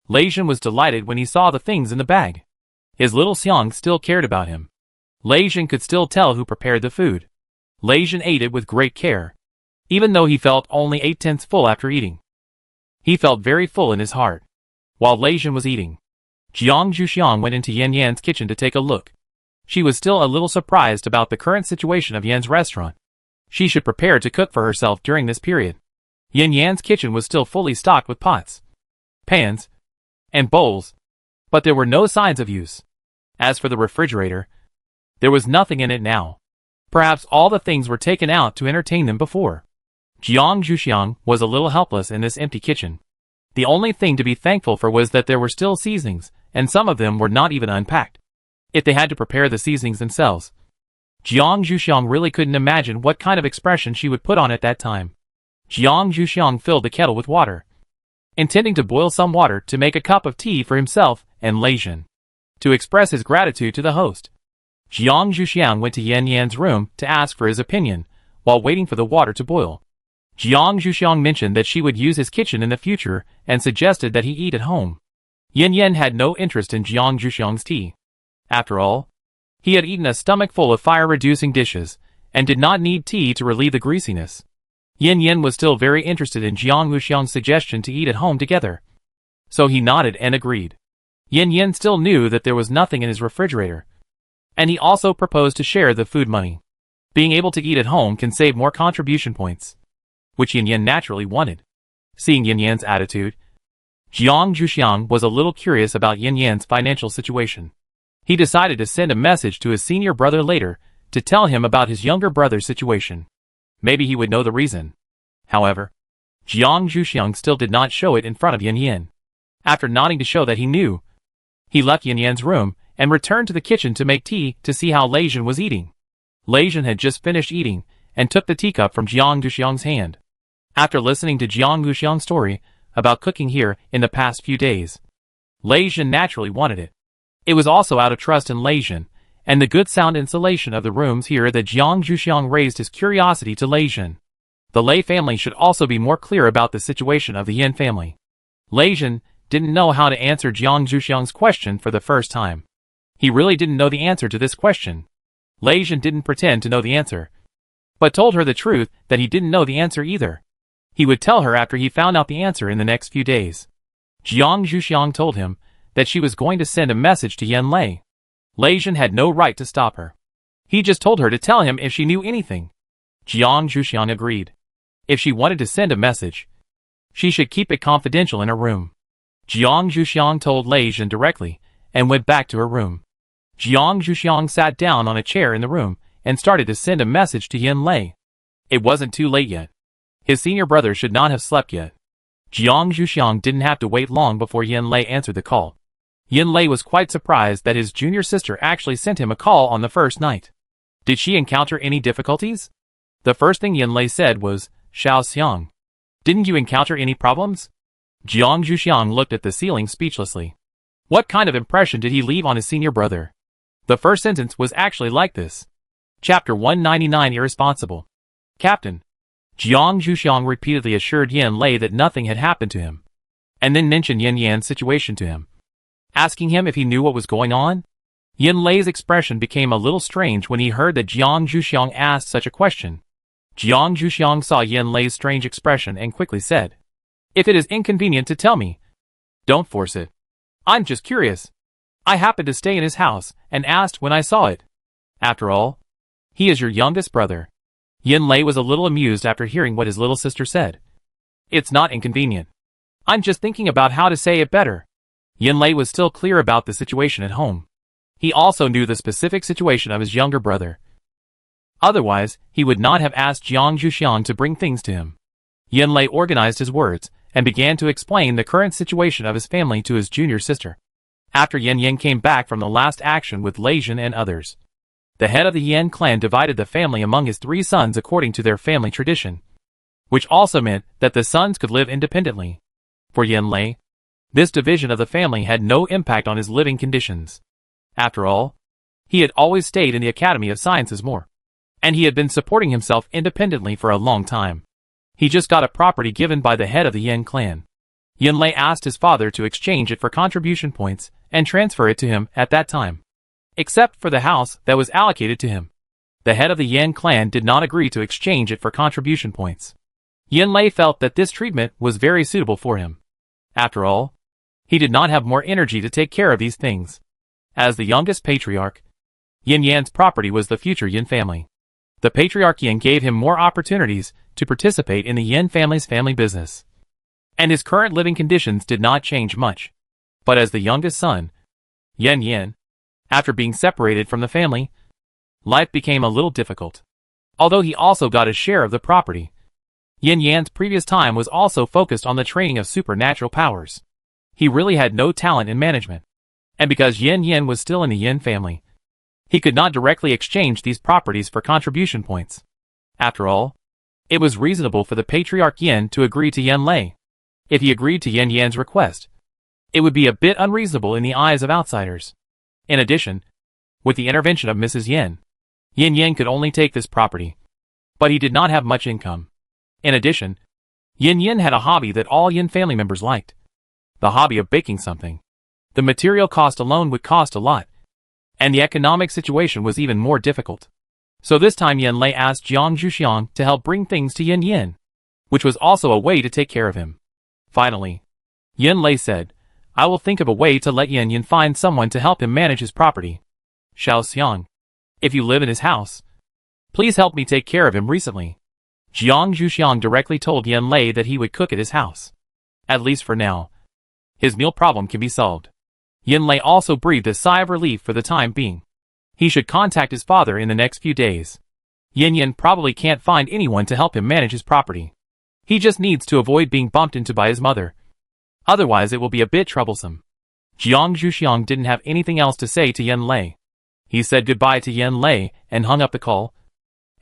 Lei Jin was delighted when he saw the things in the bag. His little Xiang still cared about him. Lei Jin could still tell who prepared the food. Lei Jin ate it with great care, even though he felt only 8/10 full after eating. He felt very full in his heart. While Lei Jin was eating, Jiang Zhuxiang went into Yan Yan's kitchen to take a look. She was still a little surprised about the current situation of Yan's restaurant. She should prepare to cook for herself during this period. Yan Yan's kitchen was still fully stocked with pots, pans, and bowls, but there were no signs of use. As for the refrigerator, there was nothing in it now. Perhaps all the things were taken out to entertain them before. Jiang Zhuxiang was a little helpless in this empty kitchen. The only thing to be thankful for was that there were still seasonings, and some of them were not even unpacked. If they had to prepare the seasonings themselves, Jiang Zhuxiang really couldn't imagine what kind of expression she would put on at that time. Jiang Zhuxiang filled the kettle with water, intending to boil some water to make a cup of tea for himself and Lei Jin, to express his gratitude to the host. Jiang Zhuxiang went to Yan Yan's room to ask for his opinion, while waiting for the water to boil. Jiang Zhuxiang mentioned that she would use his kitchen in the future and suggested that he eat at home. Yan Yan had no interest in Jiang Zhuxiang's tea. After all, he had eaten a stomach full of fire-reducing dishes, and did not need tea to relieve the greasiness. Yan Yan was still very interested in Jiang Zhuxiang's suggestion to eat at home together. So he nodded and agreed. Yan Yan still knew that there was nothing in his refrigerator, and he also proposed to share the food money. Being able to eat at home can save more contribution points, which Yan Yan naturally wanted. Seeing Yan Yan's attitude, Jiang Zhuxiang was a little curious about Yan Yan's financial situation. He decided to send a message to his senior brother later to tell him about his younger brother's situation. Maybe he would know the reason. However, Jiang Zhuxiang still did not show it in front of Yan Yan. After nodding to show that he knew, he left Yan Yan's room and returned to the kitchen to make tea to see how Lei Jin was eating. Lei Jin had just finished eating and took the teacup from Jiang Zhuxiang's hand. After listening to Jiang Zhuxiang's story about cooking here in the past few days, Lei Jin naturally wanted it. It was also out of trust in Lei Jin and the good sound insulation of the rooms here that Jiang Zhuxiang raised his curiosity to Lei Jin. The Lei family should also be more clear about the situation of the Yin family. Lei Jin didn't know how to answer Jiang Zhuxiang's question for the first time. He really didn't know the answer to this question. Lei Jin didn't pretend to know the answer. but told her the truth that he didn't know the answer either. He would tell her after he found out the answer in the next few days. Jiang Zhuxiang told him that she was going to send a message to Yan Lei. Lei Jin had no right to stop her. He just told her to tell him if she knew anything. Jiang Zhuxiang agreed. If she wanted to send a message, she should keep it confidential in her room. Jiang Zhuxiang told Lei Jin directly and went back to her room. Jiang Zhuxiang sat down on a chair in the room and started to send a message to Yan Lei. It wasn't too late yet. His senior brother should not have slept yet. Jiang Zhuxiang didn't have to wait long before Yan Lei answered the call. Yan Lei was quite surprised that his junior sister actually sent him a call on the first night. Did she encounter any difficulties? The first thing Yan Lei said was, "Xiao Xiang, didn't you encounter any problems?" Jiang Zhuxiang looked at the ceiling speechlessly. What kind of impression did he leave on his senior brother? The first sentence was actually like this. Chapter 199 Irresponsible. Captain. Jiang Zhuxiang repeatedly assured Yan Lei that nothing had happened to him, and then mentioned Yan Yan's situation to him, asking him if he knew what was going on. Yan Lei's expression became a little strange when he heard that Jiang Zhuxiang asked such a question. Jiang Zhuxiang saw Yan Lei's strange expression and quickly said, "If it is inconvenient to tell me, don't force it. I'm just curious. I happened to stay in his house and asked when I saw it. After all, he is your youngest brother." Yan Lei was a little amused after hearing what his little sister said. "It's not inconvenient. I'm just thinking about how to say it better." Yan Lei was still clear about the situation at home. He also knew the specific situation of his younger brother. Otherwise, he would not have asked Jiang Zhuxiang to bring things to him. Yan Lei organized his words and began to explain the current situation of his family to his junior sister. After Yan Yan came back from the last action with Lei Jin and others, the head of the Yan clan divided the family among his 3 sons according to their family tradition, which also meant that the sons could live independently. For Yan Lei, this division of the family had no impact on his living conditions. After all, he had always stayed in the Academy of Sciences more, and he had been supporting himself independently for a long time. He just got a property given by the head of the Yan clan. Yan Lei asked his father to exchange it for contribution points and transfer it to him at that time, except for the house that was allocated to him. The head of the Yan clan did not agree to exchange it for contribution points. Yan Lei felt that this treatment was very suitable for him. After all, he did not have more energy to take care of these things. As the youngest patriarch, Yan Yan's property was the future Yan family. The patriarch Yan gave him more opportunities to participate in the Yan family's family business, and his current living conditions did not change much. But as the youngest son, Yan Yan, after being separated from the family, life became a little difficult. Although he also got a share of the property, Yan Yan's previous time was also focused on the training of supernatural powers. He really had no talent in management. And because Yan Yan was still in the Yan family, he could not directly exchange these properties for contribution points. After all, it was reasonable for the patriarch Yan to agree to Yan Lei. If he agreed to Yan Yan's request, it would be a bit unreasonable in the eyes of outsiders. In addition, with the intervention of Mrs. Yan, Yan Yan could only take this property, but he did not have much income. In addition, Yan Yan had a hobby that all Yan family members liked, the hobby of baking something. The material cost alone would cost a lot, and the economic situation was even more difficult. So this time Yan Lei asked Jiang Zhuxiang to help bring things to Yan Yan, which was also a way to take care of him. Finally, Yan Lei said, "I will think of a way to let Yan Yan find someone to help him manage his property. Xiao Xiang, if you live in his house, please help me take care of him recently." Jiang Zhuxiang directly told Yan Lei that he would cook at his house. At least for now, his meal problem can be solved. Yan Lei also breathed a sigh of relief for the time being. He should contact his father in the next few days. Yan Yan probably can't find anyone to help him manage his property. He just needs to avoid being bumped into by his mother. Otherwise it will be a bit troublesome. Jiang Zhuxiang didn't have anything else to say to Yan Lei. He said goodbye to Yan Lei and hung up the call,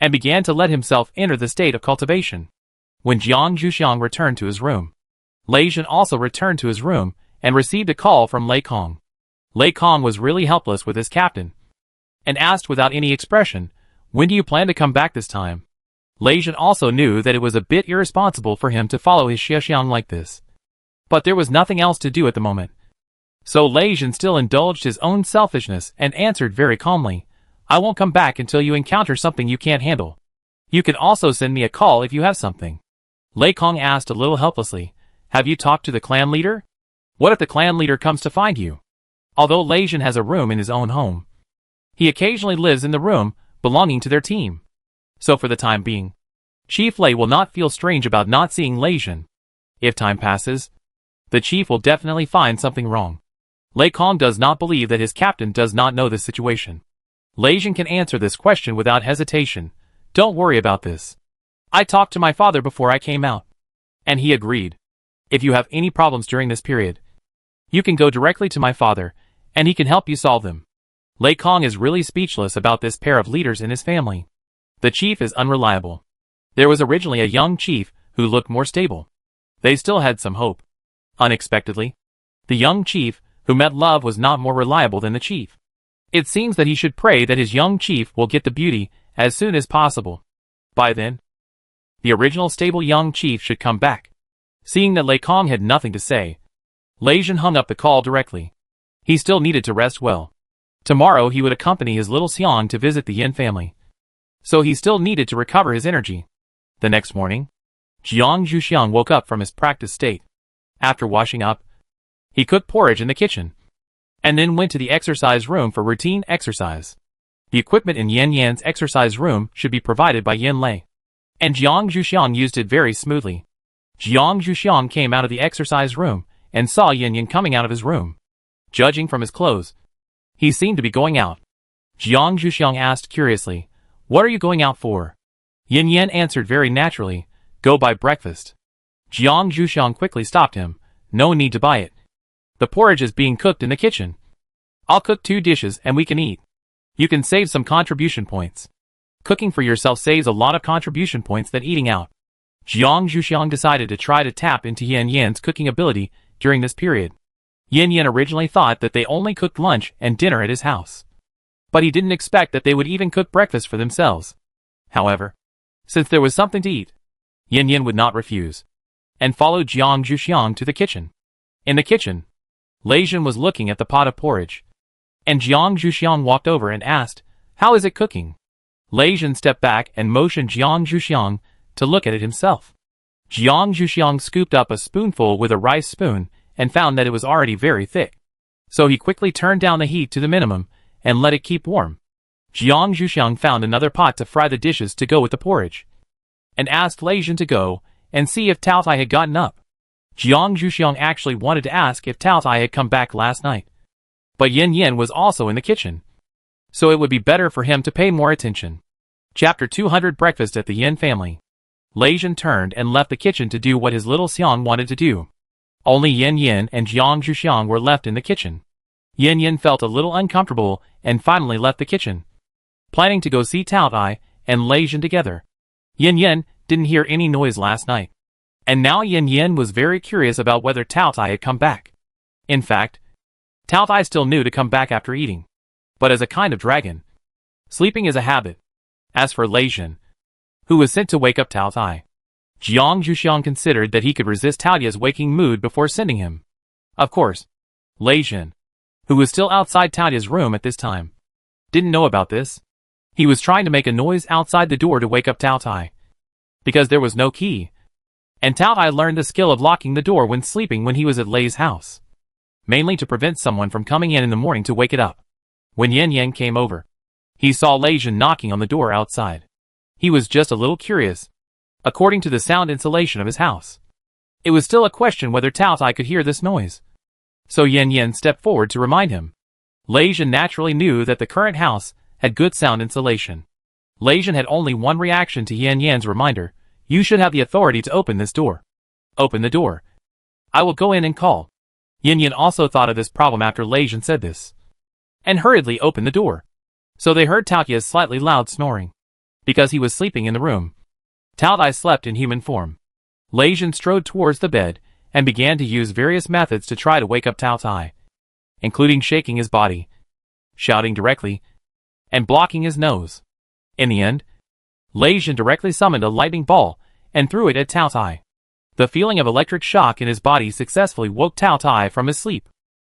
and began to let himself enter the state of cultivation. When Jiang Zhuxiang returned to his room, Lei Jin also returned to his room and received a call from Lei Kong. Lei Kong was really helpless with his captain, and asked without any expression, "When do you plan to come back this time?" Lei Jin also knew that it was a bit irresponsible for him to follow his Xiaoxiang like this, but there was nothing else to do at the moment. So Lei Jin still indulged his own selfishness and answered very calmly, "I won't come back until you encounter something you can't handle. You can also send me a call if you have something. Lei Kong asked a little helplessly. Have you talked to the clan leader? What if the clan leader comes to find you? Although Lei Jin has a room in his own home, he occasionally lives in the room belonging to their team. So for the time being, Chief Lei will not feel strange about not seeing Lei Jin. If time passes, the chief will definitely find something wrong. Lei Kong does not believe that his captain does not know this situation. Lei Jin can answer this question without hesitation. Don't worry about this. I talked to my father before I came out, and he agreed. If you have any problems during this period, you can go directly to my father, and he can help you solve them. Lei Kong is really speechless about this pair of leaders in his family. The chief is unreliable. There was originally a young chief who looked more stable. They still had some hope. Unexpectedly, the young chief who met love was not more reliable than the chief. It seems that he should pray that his young chief will get the beauty as soon as possible. By then, the original stable young chief should come back. Seeing that Lei Kong had nothing to say, Lei Jin hung up the call directly. He still needed to rest well. Tomorrow he would accompany his little Xiang to visit the Yin family. So he still needed to recover his energy. The next morning, Jiang Zhuxiang woke up from his practice state. After washing up, he cooked porridge in the kitchen, and then went to the exercise room for routine exercise. The equipment in Yan Yan's exercise room should be provided by Yin Lei, and Jiang Zhuxiang used it very smoothly. Jiang Zhuxiang came out of the exercise room and saw Yin Yan coming out of his room. Judging from his clothes, he seemed to be going out. Jiang Zhuxiang asked curiously, "What are you going out for?" Yin Yan answered very naturally, "Go buy breakfast." Jiang Zhuxiang quickly stopped him. "No need to buy it. The porridge is being cooked in the kitchen. I'll cook 2 dishes and we can eat. You can save some contribution points. Cooking for yourself saves a lot of contribution points than eating out." Jiang Zhuxiang decided to try to tap into Yin Yan's cooking ability during this period. Yin Yan originally thought that they only cooked lunch and dinner at his house, but he didn't expect that they would even cook breakfast for themselves. However, since there was something to eat, Yin Yan would not refuse, and followed Jiang Zhuxiang to the kitchen. In the kitchen, Lei Jin was looking at the pot of porridge, and Jiang Zhuxiang walked over and asked, "How is it cooking?" Lei Jin stepped back and motioned Jiang Zhuxiang to look at it himself. Jiang Zhuxiang scooped up a spoonful with a rice spoon and found that it was already very thick. So he quickly turned down the heat to the minimum and let it keep warm. Jiang Zhuxiang found another pot to fry the dishes to go with the porridge, and asked Lei Jin to go and see if Tao Tai had gotten up. Jiang Zhuxiang actually wanted to ask if Tao Tai had come back last night, but Yin Yan was also in the kitchen, so it would be better for him to pay more attention. Chapter 200 Breakfast at the Yin Family. Lei Jin turned and left the kitchen to do what his little Xiang wanted to do. Only Yin Yan and Jiang Zhuxiang were left in the kitchen. Yin Yan felt a little uncomfortable and finally left the kitchen, planning to go see Tao Tai and Lei Jin together. Yin Yan didn't hear any noise last night, and now Yin Yan was very curious about whether Tao Tai had come back. In fact, Tao Tai still knew to come back after eating, but as a kind of dragon. Sleeping is a habit. As for Lei Jin, who was sent to wake up Tao Tai, Jiang Zhuxiang considered that he could resist Tao Tai's waking mood before sending him. Of course, Lei Jin, who was still outside Tao Tai's room at this time, didn't know about this. He was trying to make a noise outside the door to wake up Tao Tai, because there was no key, and Tao Tai learned the skill of locking the door when sleeping when he was at Lei's house, mainly to prevent someone from coming in the morning to wake it up. When Yin Yan came over, he saw Lei Jin knocking on the door outside. He was just a little curious. According to the sound insulation of his house, it was still a question whether Tao Tai could hear this noise. So Yin Yan stepped forward to remind him. Lei Jin naturally knew that the current house had good sound insulation. Lei Jin had only one reaction to Yin Yan's reminder: "You should have the authority to open this door." "Open the door. I will go in and call." Yin Yan also thought of this problem after Lei Jin said this, and hurriedly opened the door. So they heard Tao Tai's slightly loud snoring, because he was sleeping in the room. Tao Tai slept in human form. Lei Jin strode towards the bed and began to use various methods to try to wake up Tao Tai, including shaking his body, shouting directly, and blocking his nose. In the end, Lei Jin directly summoned a lightning ball and threw it at Tao Tai. The feeling of electric shock in his body successfully woke Tao Tai from his sleep.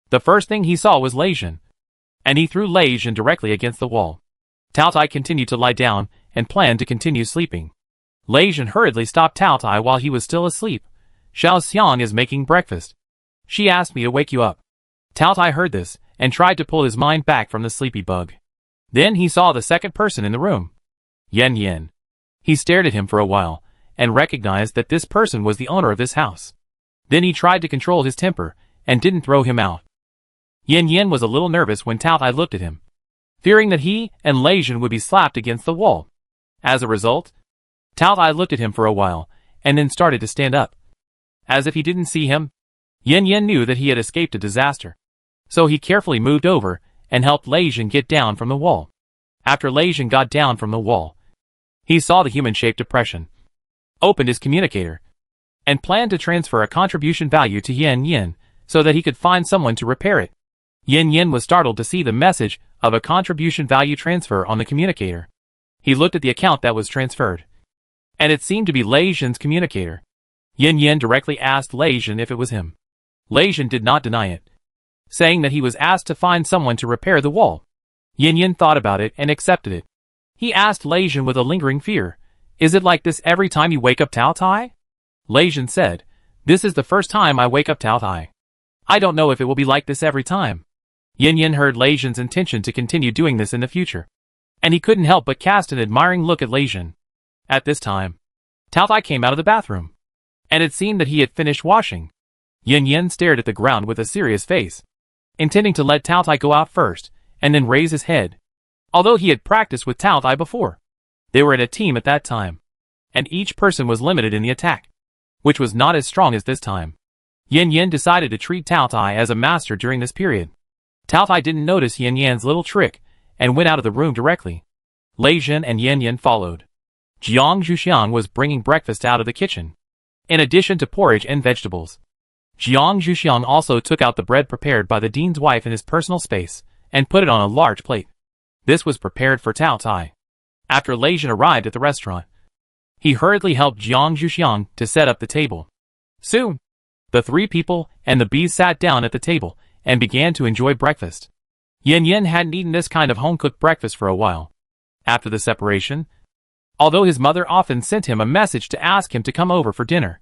The first thing he saw was Lei Jin, and he threw Lei Jin directly against the wall. Tao Tai continued to lie down and planned to continue sleeping. Lei Jin hurriedly stopped Tao Tai while he was still asleep. Xiao Xiang is making breakfast. She asked me to wake you up. Tao Tai heard this and tried to pull his mind back from the sleepy bug. Then he saw the second person in the room. Yan Yan. He stared at him for a while and recognized that this person was the owner of this house. Then he tried to control his temper and didn't throw him out. Yan Yan was a little nervous when Tao Tai looked at him, fearing that he and Lei Jin would be slapped against the wall. As a result, Tao Tai looked at him for a while and then started to stand up. As if he didn't see him, Yan Yan knew that he had escaped a disaster. So he carefully moved over and helped Lei Jin get down from the wall. After Lei Jin got down from the wall, he saw the human-shaped depression, opened his communicator, and planned to transfer a contribution value to Yan Yan so that he could find someone to repair it. Yan Yan was startled to see the message of a contribution value transfer on the communicator. He looked at the account that was transferred, and it seemed to be Lei Jin's communicator. Yan Yan directly asked Lei Jin if it was him. Lei Jin did not deny it, saying that he was asked to find someone to repair the wall. Yan Yan thought about it and accepted it. He asked Lei Jin with a lingering fear, "Is it like this every time you wake up Tao Tai?" Lei Jin said, "This is the first time I wake up Tao Tai. I don't know if it will be like this every time." Yan Yan heard Lei Jin's intention to continue doing this in the future, and he couldn't help but cast an admiring look at Lei Jin. At this time, Tao Tai came out of the bathroom, and it seemed that he had finished washing. Yan Yan stared at the ground with a serious face, intending to let Tao Tai go out first, and then raise his head. Although he had practiced with Tao Tai before, they were in a team at that time, and each person was limited in the attack, which was not as strong as this time. Yan Yan decided to treat Tao Tai as a master during this period. Tao Tai didn't notice Yan Yan's little trick, and went out of the room directly. Lei Jin and Yan Yan followed. Jiang Zhuxiang was bringing breakfast out of the kitchen, in addition to porridge and vegetables. Jiang Zhuxiang also took out the bread prepared by the dean's wife in his personal space, and put it on a large plate. This was prepared for Tao Tai. After Lei Jin arrived at the restaurant, he hurriedly helped Jiang Zhuxiang to set up the table. Soon, the three people and the bees sat down at the table and began to enjoy breakfast. Yan Yan hadn't eaten this kind of home-cooked breakfast for a while. After the separation, although his mother often sent him a message to ask him to come over for dinner,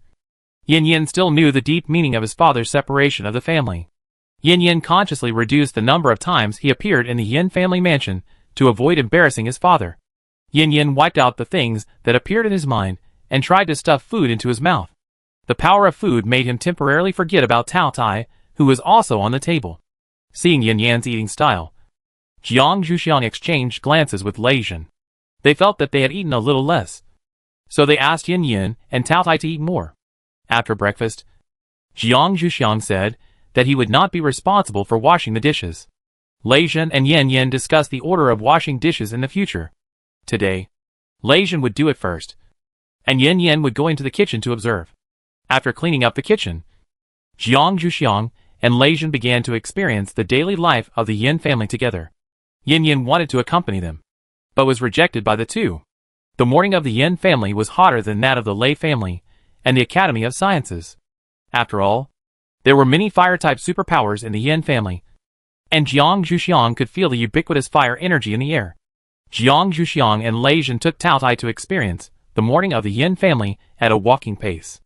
Yan Yan still knew the deep meaning of his father's separation of the family. Yan Yan consciously reduced the number of times he appeared in the Yin family mansion to avoid embarrassing his father. Yan Yan wiped out the things that appeared in his mind and tried to stuff food into his mouth. The power of food made him temporarily forget about Tao Tai, who was also on the table. Seeing Yan Yan's eating style, Jiang Zhuxiang exchanged glances with Lei Jin. They felt that they had eaten a little less, so they asked Yan Yan and Tao Tai to eat more. After breakfast, Jiang Zhuxiang said that he would not be responsible for washing the dishes. Lei Jin and Yan Yan discussed the order of washing dishes in the future. Today, Lei Jin would do it first, and Yan Yan would go into the kitchen to observe. After cleaning up the kitchen, Jiang Zhuxiang and Lei Jin began to experience the daily life of the Yin family together. Yan Yan wanted to accompany them, but was rejected by the two. The morning of the Yin family was hotter than that of the Lei family and the Academy of Sciences. After all, there were many fire-type superpowers in the Yin family, and Jiang Zhuxiang could feel the ubiquitous fire energy in the air. Jiang Zhuxiang and Lei Jin took Tao Tai to experience the morning of the Yin family at a walking pace.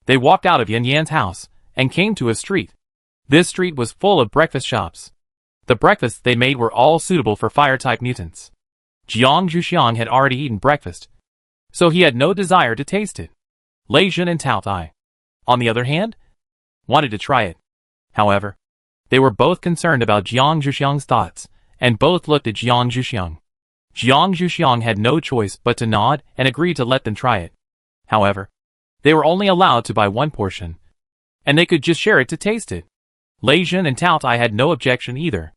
They walked out of Yan Yan's house and came to a street. This street was full of breakfast shops. The breakfasts they made were all suitable for fire-type mutants. Jiang Zhuxiang had already eaten breakfast, so he had no desire to taste it. Lei Jin and Tao Tai, on the other hand, wanted to try it. However, they were both concerned about Jiang Zhuxiang's thoughts, and both looked at Jiang Zhuxiang. Jiang Zhuxiang had no choice but to nod and agree to let them try it. However, they were only allowed to buy one portion, and they could just share it to taste it. Lei Jin and Tao Tai had no objection either.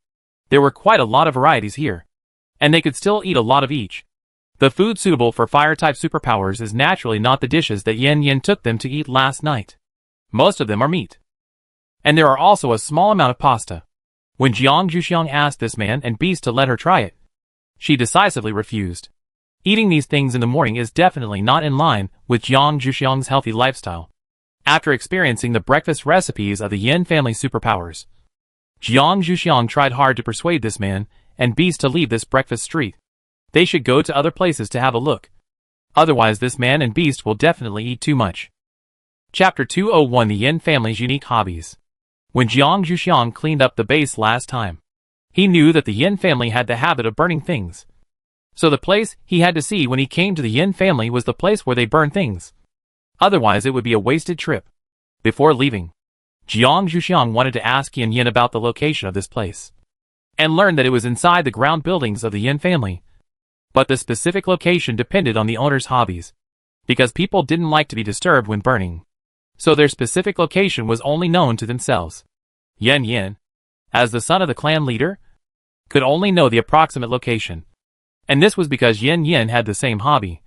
There were quite a lot of varieties here, and they could still eat a lot of each. The food suitable for fire-type superpowers is naturally not the dishes that Yan Yan took them to eat last night. Most of them are meat, and there are also a small amount of pasta. When Jiang Zhuxiang asked this man and beast to let her try it, she decisively refused. Eating these things in the morning is definitely not in line with Jiang Zhuxiang's healthy lifestyle. After experiencing the breakfast recipes of the Yin family superpowers, Jiang Zhuxiang tried hard to persuade this man and beast to leave this breakfast street. They should go to other places to have a look. Otherwise this man and beast will definitely eat too much. Chapter 201 The Yin Family's Unique Hobbies. When Jiang Zhuxiang cleaned up the base last time, he knew that the Yin family had the habit of burning things. So the place he had to see when he came to the Yin family was the place where they burn things. Otherwise it would be a wasted trip. Before leaving, Jiang Zhuxiang wanted to ask Yin Yin about the location of this place, and learned that it was inside the ground buildings of the Yin family. But the specific location depended on the owner's hobbies, because people didn't like to be disturbed when burning. So their specific location was only known to themselves. Yin Yin, as the son of the clan leader, could only know the approximate location. And this was because Yin Yin had the same hobby.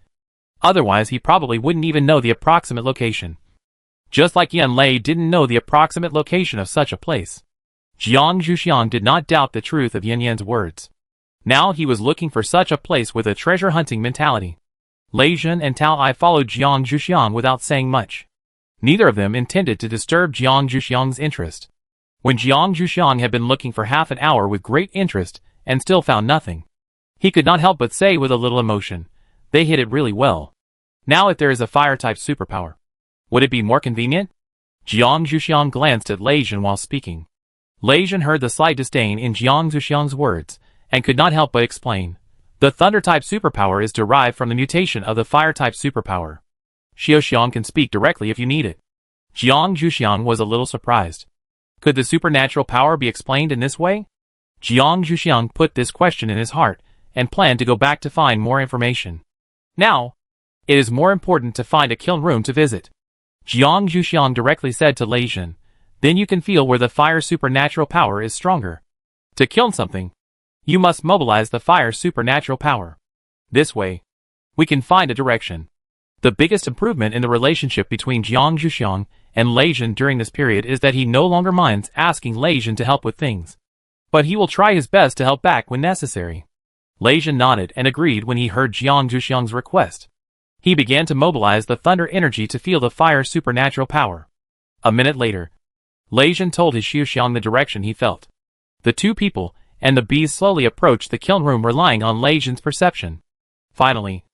Otherwise he probably wouldn't even know the approximate location. Just like Yin Lei didn't know the approximate location of such a place. Jiang Zhuxiang did not doubt the truth of Yin Yin's words. Now he was looking for such a place with a treasure-hunting mentality. Lei Jun and Tao Ai followed Jiang Zhuxiang without saying much. Neither of them intended to disturb Jiang Zhuxiang's interest. When Jiang Zhuxiang had been looking for half an hour with great interest and still found nothing, he could not help but say with a little emotion, "They hit it really well. Now if there is a fire-type superpower, would it be more convenient?" Jiang Zhuxiang glanced at Lei Jun while speaking. Lei Jun heard the slight disdain in Jiang Zhuxiang's words, and could not help but explain. The thunder-type superpower is derived from the mutation of the fire-type superpower. Xiaoxiang can speak directly if you need it. Jiang Zhuxiang was a little surprised. Could the supernatural power be explained in this way? Jiang Zhuxiang put this question in his heart, and planned to go back to find more information. Now, it is more important to find a kiln room to visit. Jiang Zhuxiang directly said to Lei Jun, "Then you can feel where the fire supernatural power is stronger. To kiln something, you must mobilize the fire supernatural power. This way, we can find a direction." The biggest improvement in the relationship between Jiang Zhuxiang and Lei Jun during this period is that he no longer minds asking Lei Jun to help with things. But he will try his best to help back when necessary. Lei Jun nodded and agreed when he heard Jiang Zhuxiang's request. He began to mobilize the thunder energy to feel the fire supernatural power. A minute later, Lei Jun told his Xiaoxiang the direction he felt. The two people and the bees slowly approached the kiln room, relying on Lei Jun's perception. Finally,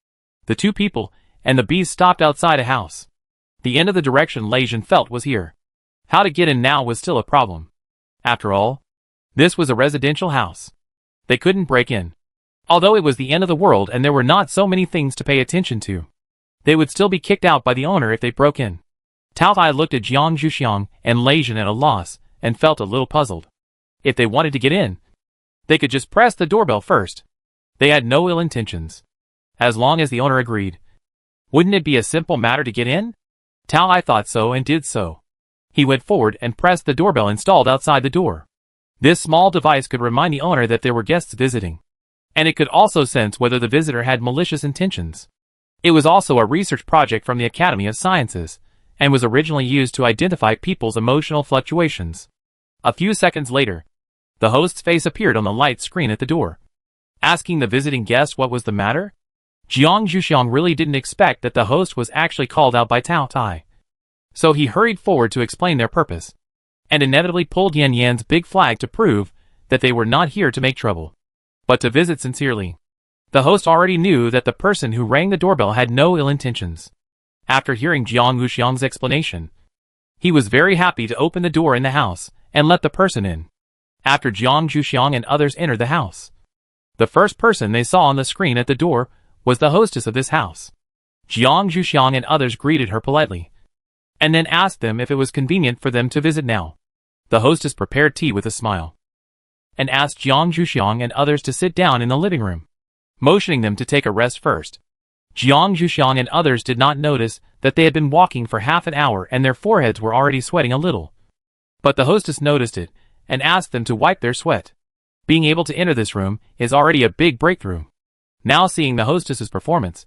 the two people and the bees stopped outside a house. The end of the direction Lei Jun felt was here. How to get in now was still a problem. After all, this was a residential house. They couldn't break in. Although it was the end of the world and there were not so many things to pay attention to, they would still be kicked out by the owner if they broke in. Tao Tai looked at Jiang Zhuxiang and Lei Jun at a loss, and felt a little puzzled. If they wanted to get in, they could just press the doorbell first. They had no ill intentions. As long as the owner agreed. Wouldn't it be a simple matter to get in? Tao Ai thought so and did so. He went forward and pressed the doorbell installed outside the door. This small device could remind the owner that there were guests visiting. And it could also sense whether the visitor had malicious intentions. It was also a research project from the Academy of Sciences, and was originally used to identify people's emotional fluctuations. A few seconds later, the host's face appeared on the light screen at the door. Asking the visiting guest what was the matter, Jiang Zhuxiang really didn't expect that the host was actually called out by Tao Tai. So he hurried forward to explain their purpose, and inevitably pulled Yan Yan's big flag to prove that they were not here to make trouble, but to visit sincerely. The host already knew that the person who rang the doorbell had no ill intentions. After hearing Jiang Zhuxiang's explanation, he was very happy to open the door in the house and let the person in. After Jiang Zhuxiang and others entered the house, the first person they saw on the screen at the door was the hostess of this house. Jiang Zhuxiang and others greeted her politely, and then asked them if it was convenient for them to visit now. The hostess prepared tea with a smile, and asked Jiang Zhuxiang and others to sit down in the living room, motioning them to take a rest first. Jiang Zhuxiang and others did not notice that they had been walking for half an hour and their foreheads were already sweating a little. But the hostess noticed it, and asked them to wipe their sweat. Being able to enter this room is already a big breakthrough. Now seeing the hostess's performance,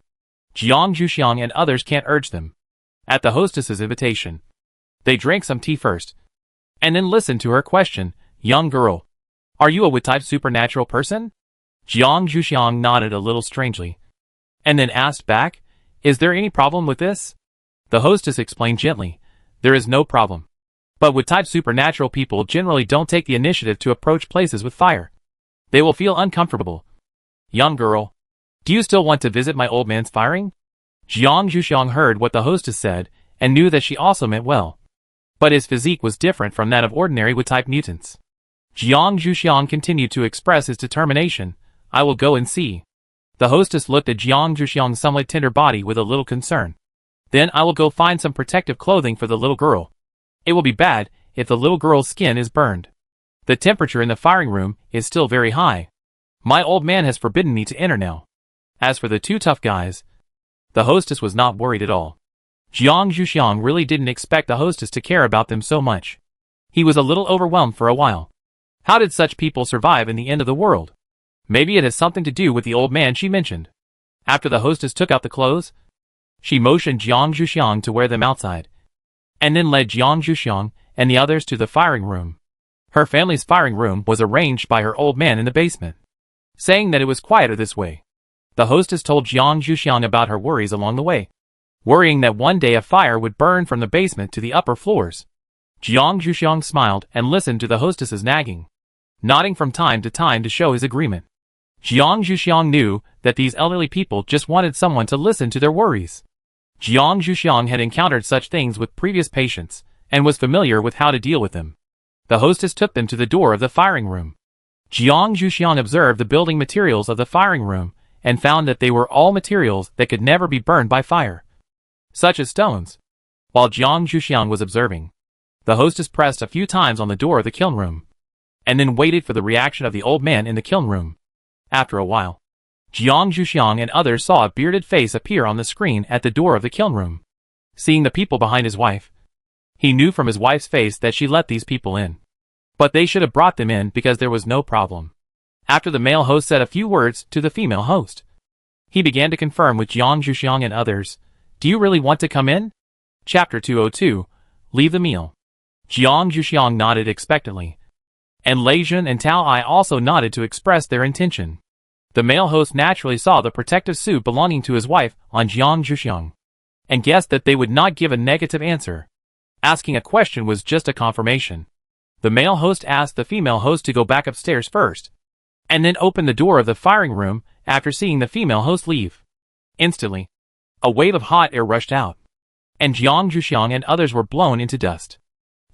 Jiang Zhuxiang and others can't urge them. At the hostess's invitation, they drank some tea first, and then listened to her question, "Young girl, are you a Wood-type supernatural person?" Jiang Zhuxiang nodded a little strangely, and then asked back, "Is there any problem with this?" The hostess explained gently, "There is no problem. But Wood-type supernatural people generally don't take the initiative to approach places with fire. They will feel uncomfortable. Young girl, Do you still want to visit my old man's firing? Jiang Zhuxiang heard what the hostess said, and knew that she also meant well. But his physique was different from that of ordinary Wu-type mutants. Jiang Zhuxiang continued to express his determination. I will go and see. The hostess looked at Jiang Zhuxiang's somewhat tender body with a little concern. Then I will go find some protective clothing for the little girl. It will be bad if the little girl's skin is burned. The temperature in the firing room is still very high. My old man has forbidden me to enter now. As for the two tough guys, the hostess was not worried at all. Jiang Zhuxiang really didn't expect the hostess to care about them so much. He was a little overwhelmed for a while. How did such people survive in the end of the world? Maybe it has something to do with the old man she mentioned. After the hostess took out the clothes, she motioned Jiang Zhuxiang to wear them outside, and then led Jiang Zhuxiang and the others to the firing room. Her family's firing room was arranged by her old man in the basement, saying that it was quieter this way. The hostess told Jiang Zhuxiang about her worries along the way, worrying that one day a fire would burn from the basement to the upper floors. Jiang Zhuxiang smiled and listened to the hostess's nagging, nodding from time to time to show his agreement. Jiang Zhuxiang knew that these elderly people just wanted someone to listen to their worries. Jiang Zhuxiang had encountered such things with previous patients, and was familiar with how to deal with them. The hostess took them to the door of the firing room. Jiang Zhuxiang observed the building materials of the firing room, and found that they were all materials that could never be burned by fire, such as stones. While Jiang Zhuxiang was observing, the hostess pressed a few times on the door of the kiln room, and then waited for the reaction of the old man in the kiln room. After a while, Jiang Zhuxiang and others saw a bearded face appear on the screen at the door of the kiln room. Seeing the people behind his wife, he knew from his wife's face that she let these people in. But they should have brought them in because there was no problem. After the male host said a few words to the female host, he began to confirm with Jiang Zhuxiang and others. Do you really want to come in? Chapter 202. Leave the meal. Jiang Zhuxiang nodded expectantly, and Lei Jun and Tao Ai also nodded to express their intention. The male host naturally saw the protective suit belonging to his wife on Jiang Zhuxiang, and guessed that they would not give a negative answer. Asking a question was just a confirmation. The male host asked the female host to go back upstairs first, and then opened the door of the firing room after seeing the female host leave. Instantly, a wave of hot air rushed out, and Jiang Zhuxiang and others were blown into dust.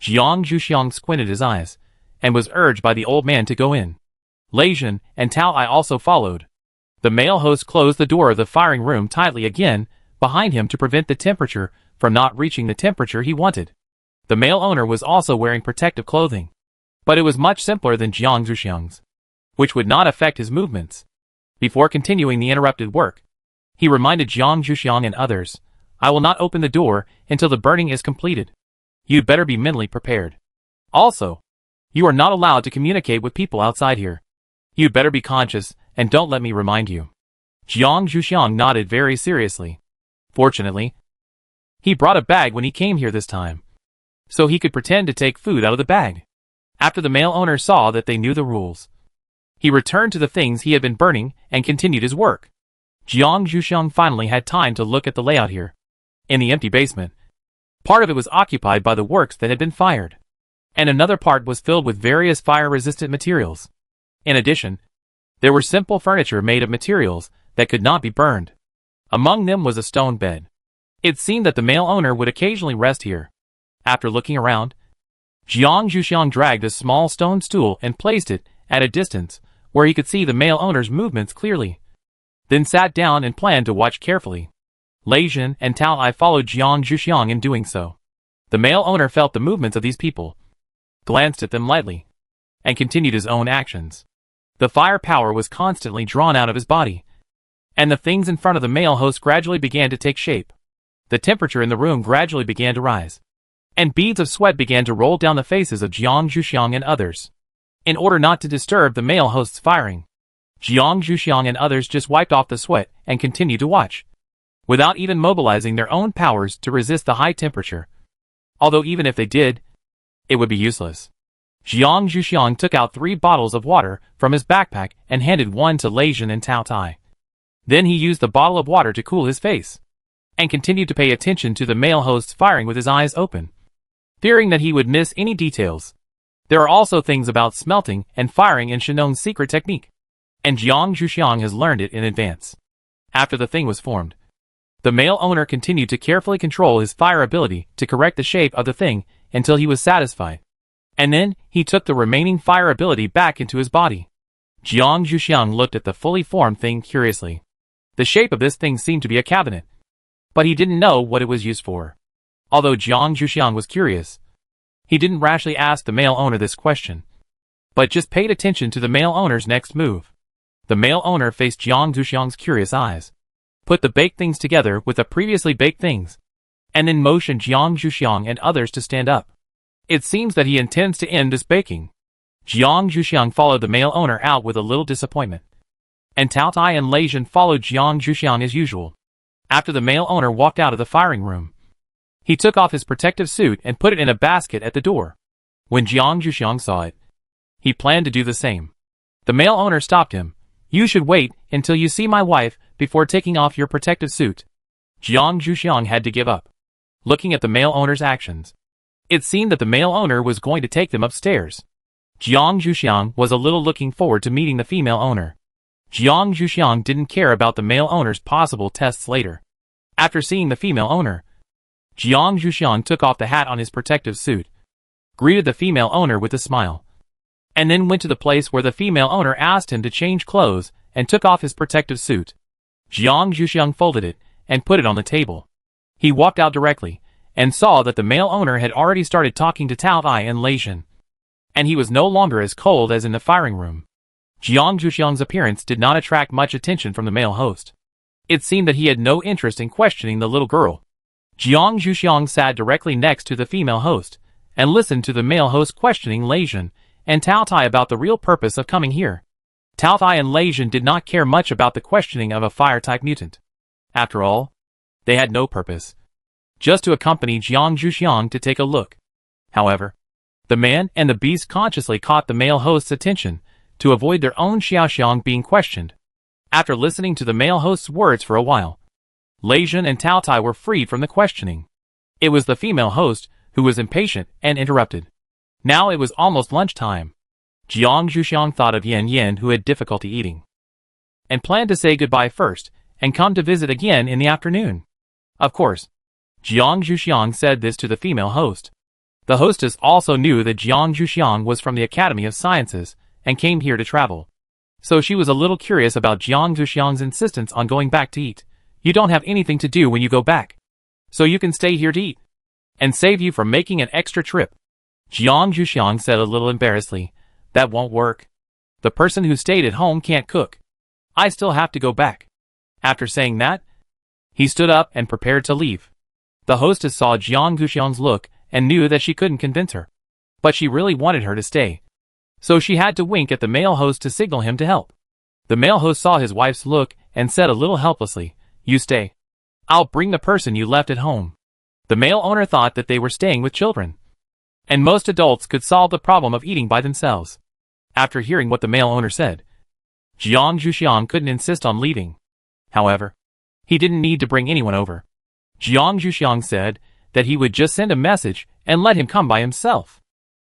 Jiang Zhuxiang squinted his eyes, and was urged by the old man to go in. Lei Jun and Tao Ai also followed. The male host closed the door of the firing room tightly again behind him to prevent the temperature from not reaching the temperature he wanted. The male owner was also wearing protective clothing, but it was much simpler than Jiang Zhuxiang's, which would not affect his movements. Before continuing the interrupted work, he reminded Jiang Zhuxiang and others, I will not open the door until the burning is completed. You'd better be mentally prepared. Also, you are not allowed to communicate with people outside here. You'd better be conscious, and don't let me remind you. Jiang Zhuxiang nodded very seriously. Fortunately, he brought a bag when he came here this time, so he could pretend to take food out of the bag. After the male owner saw that they knew the rules, he returned to the things he had been burning and continued his work. Jiang Zhuxiang finally had time to look at the layout here. In the empty basement, part of it was occupied by the works that had been fired, and another part was filled with various fire-resistant materials. In addition, there were simple furniture made of materials that could not be burned. Among them was a stone bed. It seemed that the male owner would occasionally rest here. After looking around, Jiang Zhuxiang dragged a small stone stool and placed it at a distance where he could see the male owner's movements clearly, then sat down and planned to watch carefully. Lei Jun and Tao Ai followed Jiang Zhuxiang in doing so. The male owner felt the movements of these people, glanced at them lightly, and continued his own actions. The fire power was constantly drawn out of his body, and the things in front of the male host gradually began to take shape. The temperature in the room gradually began to rise, and beads of sweat began to roll down the faces of Jiang Zhuxiang and others. In order not to disturb the male host's firing, Jiang Zhuxiang and others just wiped off the sweat and continued to watch, without even mobilizing their own powers to resist the high temperature. Although even if they did, it would be useless. Jiang Zhuxiang took out 3 bottles of water from his backpack and handed one to Lei Jun and Tao Tai. Then he used the bottle of water to cool his face, and continued to pay attention to the male host's firing with his eyes open, fearing that he would miss any details. There are also things about smelting and firing in Shinong's secret technique, and Jiang Zhuxiang has learned it in advance. After the thing was formed, the male owner continued to carefully control his fire ability to correct the shape of the thing until he was satisfied. And then, he took the remaining fire ability back into his body. Jiang Zhuxiang looked at the fully formed thing curiously. The shape of this thing seemed to be a cabinet, but he didn't know what it was used for. Although Jiang Zhuxiang was curious, he didn't rashly ask the male owner this question, but just paid attention to the male owner's next move. The male owner faced Jiang Zhuxiang's curious eyes, put the baked things together with the previously baked things, and then motioned Jiang Zhuxiang and others to stand up. It seems that he intends to end this baking. Jiang Zhuxiang followed the male owner out with a little disappointment, and Tao Tai and Lei Zhen followed Jiang Zhuxiang as usual. After the male owner walked out of the firing room, he took off his protective suit and put it in a basket at the door. When Jiang Zhuxiang saw it, he planned to do the same. The male owner stopped him. "You should wait until you see my wife before taking off your protective suit." Jiang Zhuxiang had to give up. Looking at the male owner's actions, it seemed that the male owner was going to take them upstairs. Jiang Zhuxiang was a little looking forward to meeting the female owner. Jiang Zhuxiang didn't care about the male owner's possible tests later. After seeing the female owner, Jiang Zhuxiang took off the hat on his protective suit, greeted the female owner with a smile, and then went to the place where the female owner asked him to change clothes and took off his protective suit. Jiang Zhuxiang folded it and put it on the table. He walked out directly and saw that the male owner had already started talking to Tao Tai and Lei Zhen, and he was no longer as cold as in the firing room. Jiang Zhuxiang's appearance did not attract much attention from the male host. It seemed that he had no interest in questioning the little girl. Jiang Zhuxiang sat directly next to the female host and listened to the male host questioning Lei Zhen and Tao Tai about the real purpose of coming here. Tao Tai and Lei Zhen did not care much about the questioning of a fire-type mutant. After all, they had no purpose, just to accompany Jiang Zhuxiang to take a look. However, the man and the beast consciously caught the male host's attention to avoid their own Xiaoxiang being questioned. After listening to the male host's words for a while, Lei Zhen and Tao Tai were freed from the questioning. It was the female host who was impatient and interrupted. Now it was almost lunchtime. Jiang Zhuxiang thought of Yan Yan, who had difficulty eating, and planned to say goodbye first and come to visit again in the afternoon. Of course, Jiang Zhuxiang said this to the female host. The hostess also knew that Jiang Zhuxiang was from the Academy of Sciences and came here to travel, so she was a little curious about Jiang Zhuxiang's insistence on going back to eat. "You don't have anything to do when you go back, so you can stay here to eat, and save you from making an extra trip." Jiang Zhuxiang said a little embarrassedly, "That won't work. The person who stayed at home can't cook. I still have to go back." After saying that, he stood up and prepared to leave. The hostess saw Jiang Zhuxiang's look and knew that she couldn't convince her, but she really wanted her to stay, so she had to wink at the male host to signal him to help. The male host saw his wife's look and said a little helplessly, "You stay. I'll bring the person you left at home." The male owner thought that they were staying with children, and most adults could solve the problem of eating by themselves. After hearing what the male owner said, Jiang Zhuxiang couldn't insist on leaving. However, he didn't need to bring anyone over. Jiang Zhuxiang said that he would just send a message and let him come by himself.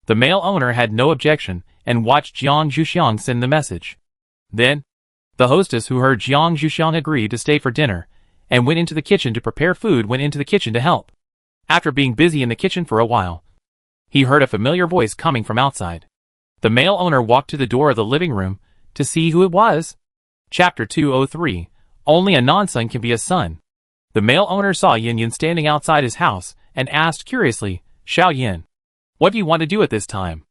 The male owner had no objection and watched Jiang Zhuxiang send the message. Then, the hostess, who heard Jiang Zhuxiang agree to stay for dinner and went into the kitchen to prepare food, went into the kitchen to help. After being busy in the kitchen for a while, he heard a familiar voice coming from outside. The male owner walked to the door of the living room to see who it was. Chapter 203. Only a non-son can be a son. The male owner saw Yin Yin standing outside his house and asked curiously, "Xiao Yin, what do you want to do at this time?"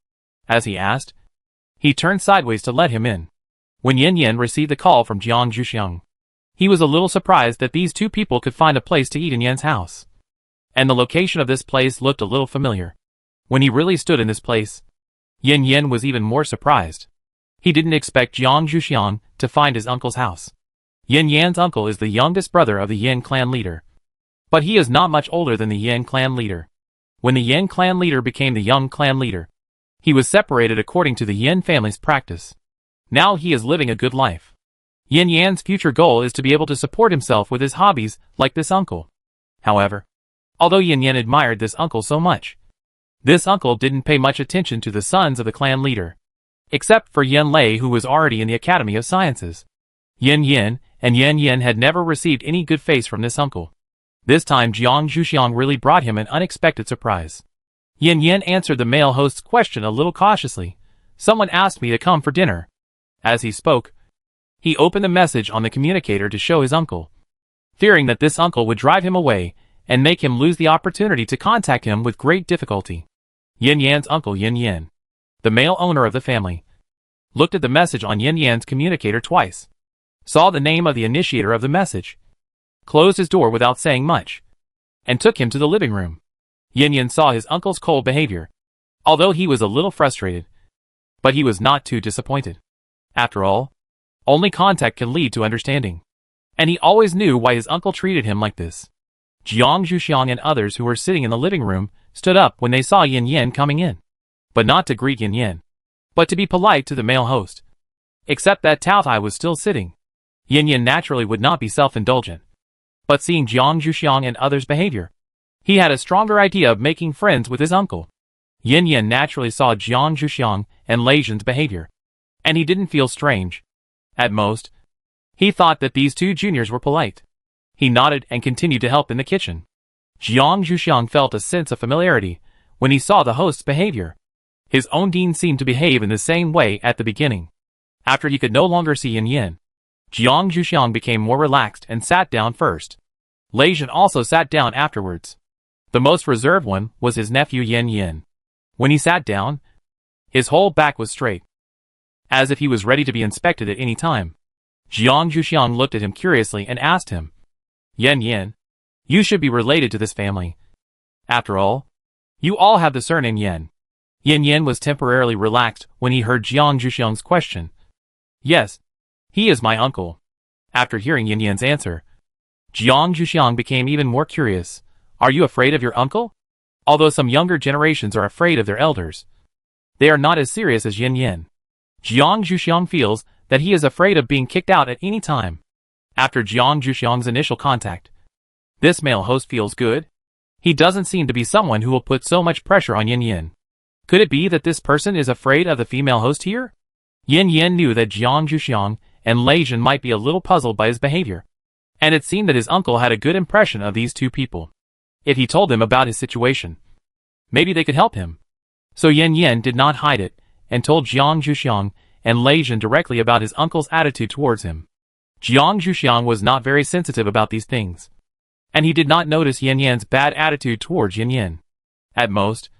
As he asked, he turned sideways to let him in. When Yin Yin received the call from Jiang Zhuxiang, he was a little surprised that these two people could find a place to eat in Yan's house. And the location of this place looked a little familiar. When he really stood in this place, Yin Yin was even more surprised. He didn't expect Jiang Zhuxiang to find his uncle's house. Yin Yan's uncle is the youngest brother of the Yin clan leader, but he is not much older than the Yin clan leader. When the Yin clan leader became the young clan leader, he was separated according to the Yin family's practice. Now he is living a good life. Yin Yan's future goal is to be able to support himself with his hobbies like this uncle. However, although Yin Yan admired this uncle so much, this uncle didn't pay much attention to the sons of the clan leader, except for Yin Lei, who was already in the Academy of Sciences. Yin Yin and Yan Yan had never received any good face from this uncle. This time Jiang Zhuxiang really brought him an unexpected surprise. Yan Yan answered the male host's question a little cautiously. Someone asked me to come for dinner. As he spoke, he opened the message on the communicator to show his uncle, fearing that this uncle would drive him away and make him lose the opportunity to contact him with great difficulty. Yan Yan's uncle Yan Yan, the male owner of the family, looked at the message on Yan Yan's communicator twice, saw the name of the initiator of the message, closed his door without saying much, and took him to the living room. Yan Yan saw his uncle's cold behavior, although he was a little frustrated, but he was not too disappointed. After all, only contact can lead to understanding, and he always knew why his uncle treated him like this. Jiang Zhuxiang and others who were sitting in the living room stood up when they saw Yan Yan coming in, but not to greet Yan Yan, but to be polite to the male host. Except that Tao Tai was still sitting. Yan Yan naturally would not be self-indulgent, but seeing Jiang Zhuxiang and others' behavior, he had a stronger idea of making friends with his uncle. Yan Yan naturally saw Jiang Zhuxiang and Lei Zhen's behavior, and he didn't feel strange. At most, he thought that these two juniors were polite. He nodded and continued to help in the kitchen. Jiang Zhuxiang felt a sense of familiarity when he saw the host's behavior. His own dean seemed to behave in the same way at the beginning. After he could no longer see Yan Yan, Jiang Zhuxiang became more relaxed and sat down first. Lei Zhen also sat down afterwards. The most reserved one was his nephew Yan Yan. When he sat down, his whole back was straight, as if he was ready to be inspected at any time. Jiang Zhuxiang looked at him curiously and asked him, Yan Yan, you should be related to this family. After all, you all have the surname Yan. Yan Yan was temporarily relaxed when he heard Jiang Zhuxiang's question. Yes, he is my uncle. After hearing Yan Yan's answer, Jiang Zhuxiang became even more curious. Are you afraid of your uncle? Although some younger generations are afraid of their elders, they are not as serious as Yan Yan. Jiang Zhuxiang feels that he is afraid of being kicked out at any time. After Jiang Zhuxiang's initial contact, this male host feels good. He doesn't seem to be someone who will put so much pressure on Yan Yan. Could it be that this person is afraid of the female host here? Yan Yan knew that Jiang Zhuxiang and Lei Zhen might be a little puzzled by his behavior, and it seemed that his uncle had a good impression of these two people. If he told them about his situation, maybe they could help him. So Yan Yan did not hide it, and told Jiang Zhuxiang and Lei Zhen directly about his uncle's attitude towards him. Jiang Zhuxiang was not very sensitive about these things, and he did not notice Yan Yan's bad attitude towards Yan Yan. At most,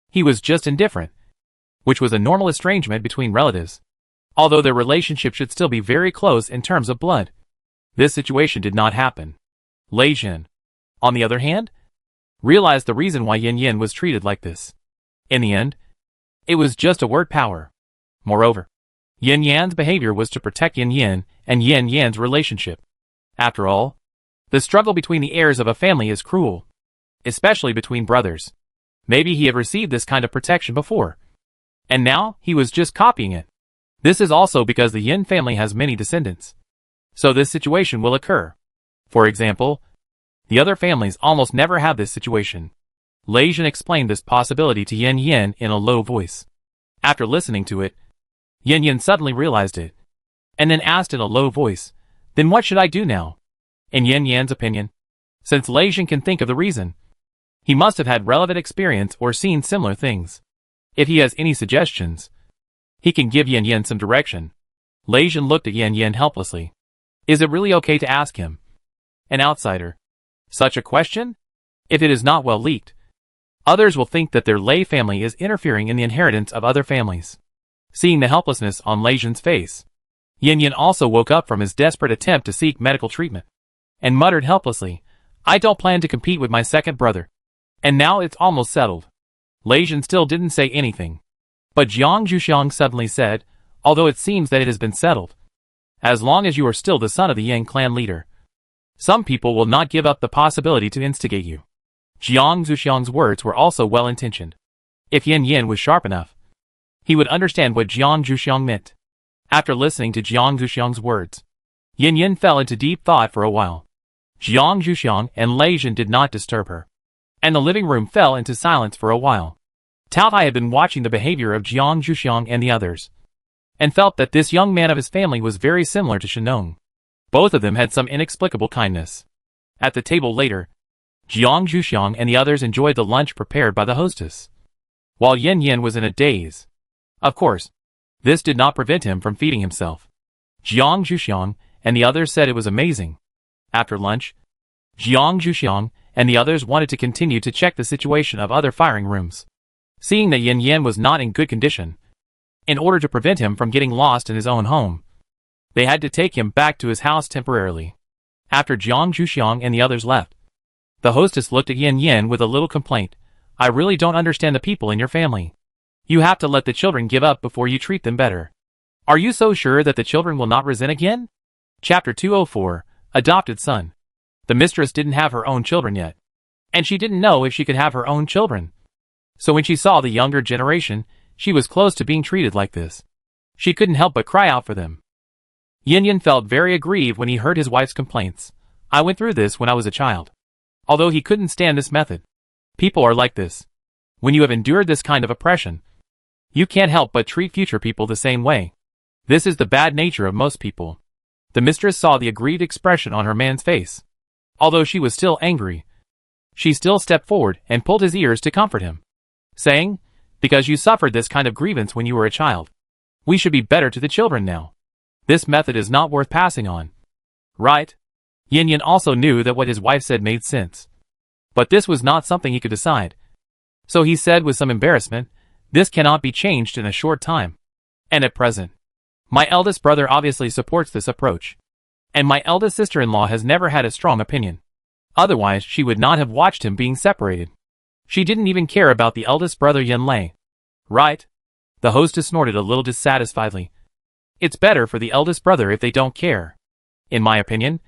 he was just indifferent, which was a normal estrangement between relatives, although their relationship should still be very close in terms of blood. This situation did not happen. Lei Zhen, on the other hand, realized the reason why Yan Yan was treated like this. In the end, it was just a word power. Moreover, Yan Yan's behavior was to protect Yan Yan and Yan Yan's relationship. After all, the struggle between the heirs of a family is cruel, especially between brothers. Maybe he had received this kind of protection before, and now he was just copying it. This is also because the Yin family has many descendants, so this situation will occur. For example, the other families almost never have this situation. Lei Zhen explained this possibility to Yan Yan in a low voice. After listening to it, Yan Yan suddenly realized it, and then asked in a low voice, then what should I do now? In Yan Yan's opinion, since Lei Zhen can think of the reason, he must have had relevant experience or seen similar things. If he has any suggestions, he can give Yan Yan some direction. Lei Zhen looked at Yan Yan helplessly. Is it really okay to ask him, an outsider, such a question? If it is not well leaked, others will think that their Lei family is interfering in the inheritance of other families. Seeing the helplessness on Lei Zhen's face, Yan Yan also woke up from his desperate attempt to seek medical treatment, and muttered helplessly, I don't plan to compete with my second brother. And now it's almost settled. Lei Zhen still didn't say anything, but Jiang Zhuxiang suddenly said, although it seems that it has been settled, as long as you are still the son of the Yang clan leader, some people will not give up the possibility to instigate you. Jiang Zhuxiang's words were also well-intentioned. If Yan Yan was sharp enough, he would understand what Jiang Zhuxiang meant. After listening to Jiang Zhuxiang's words, Yan Yan fell into deep thought for a while. Jiang Zhuxiang and Lei Zhen did not disturb her, and the living room fell into silence for a while. Tao Tai had been watching the behavior of Jiang Zhuxiang and the others, and felt that this young man of his family was very similar to Shenong. Both of them had some inexplicable kindness. At the table later, Jiang Zhuxiang and the others enjoyed the lunch prepared by the hostess, while Yin Yin was in a daze. Of course, this did not prevent him from feeding himself. Jiang Zhuxiang and the others said it was amazing. After lunch, Jiang Zhuxiang and the others wanted to continue to check the situation of other firing rooms. Seeing that Yin Yin was not in good condition, in order to prevent him from getting lost in his own home, they had to take him back to his house temporarily. After Jiang Zhuxiang and the others left, the hostess looked at Yin Yin with a little complaint. I really don't understand the people in your family. You have to let the children give up before you treat them better. Are you so sure that the children will not resent again? Chapter 204, Adopted Son. The mistress didn't have her own children yet, and she didn't know if she could have her own children. So when she saw the younger generation, she was close to being treated like this. She couldn't help but cry out for them. Yin Yin felt very aggrieved when he heard his wife's complaints. I went through this when I was a child. Although he couldn't stand this method. People are like this. When you have endured this kind of oppression, you can't help but treat future people the same way. This is the bad nature of most people. The mistress saw the aggrieved expression on her man's face. Although she was still angry, she still stepped forward and pulled his ears to comfort him, saying, because you suffered this kind of grievance when you were a child, we should be better to the children now. This method is not worth passing on. Right? Yin Yin also knew that what his wife said made sense. But this was not something he could decide. So he said with some embarrassment, this cannot be changed in a short time. And at present, my eldest brother obviously supports this approach. And my eldest sister-in-law has never had a strong opinion. Otherwise she would not have watched him being separated. She didn't even care about the eldest brother Yin Lei. Right? The hostess snorted a little dissatisfiedly. It's better for the eldest brother if they don't care. In my opinion,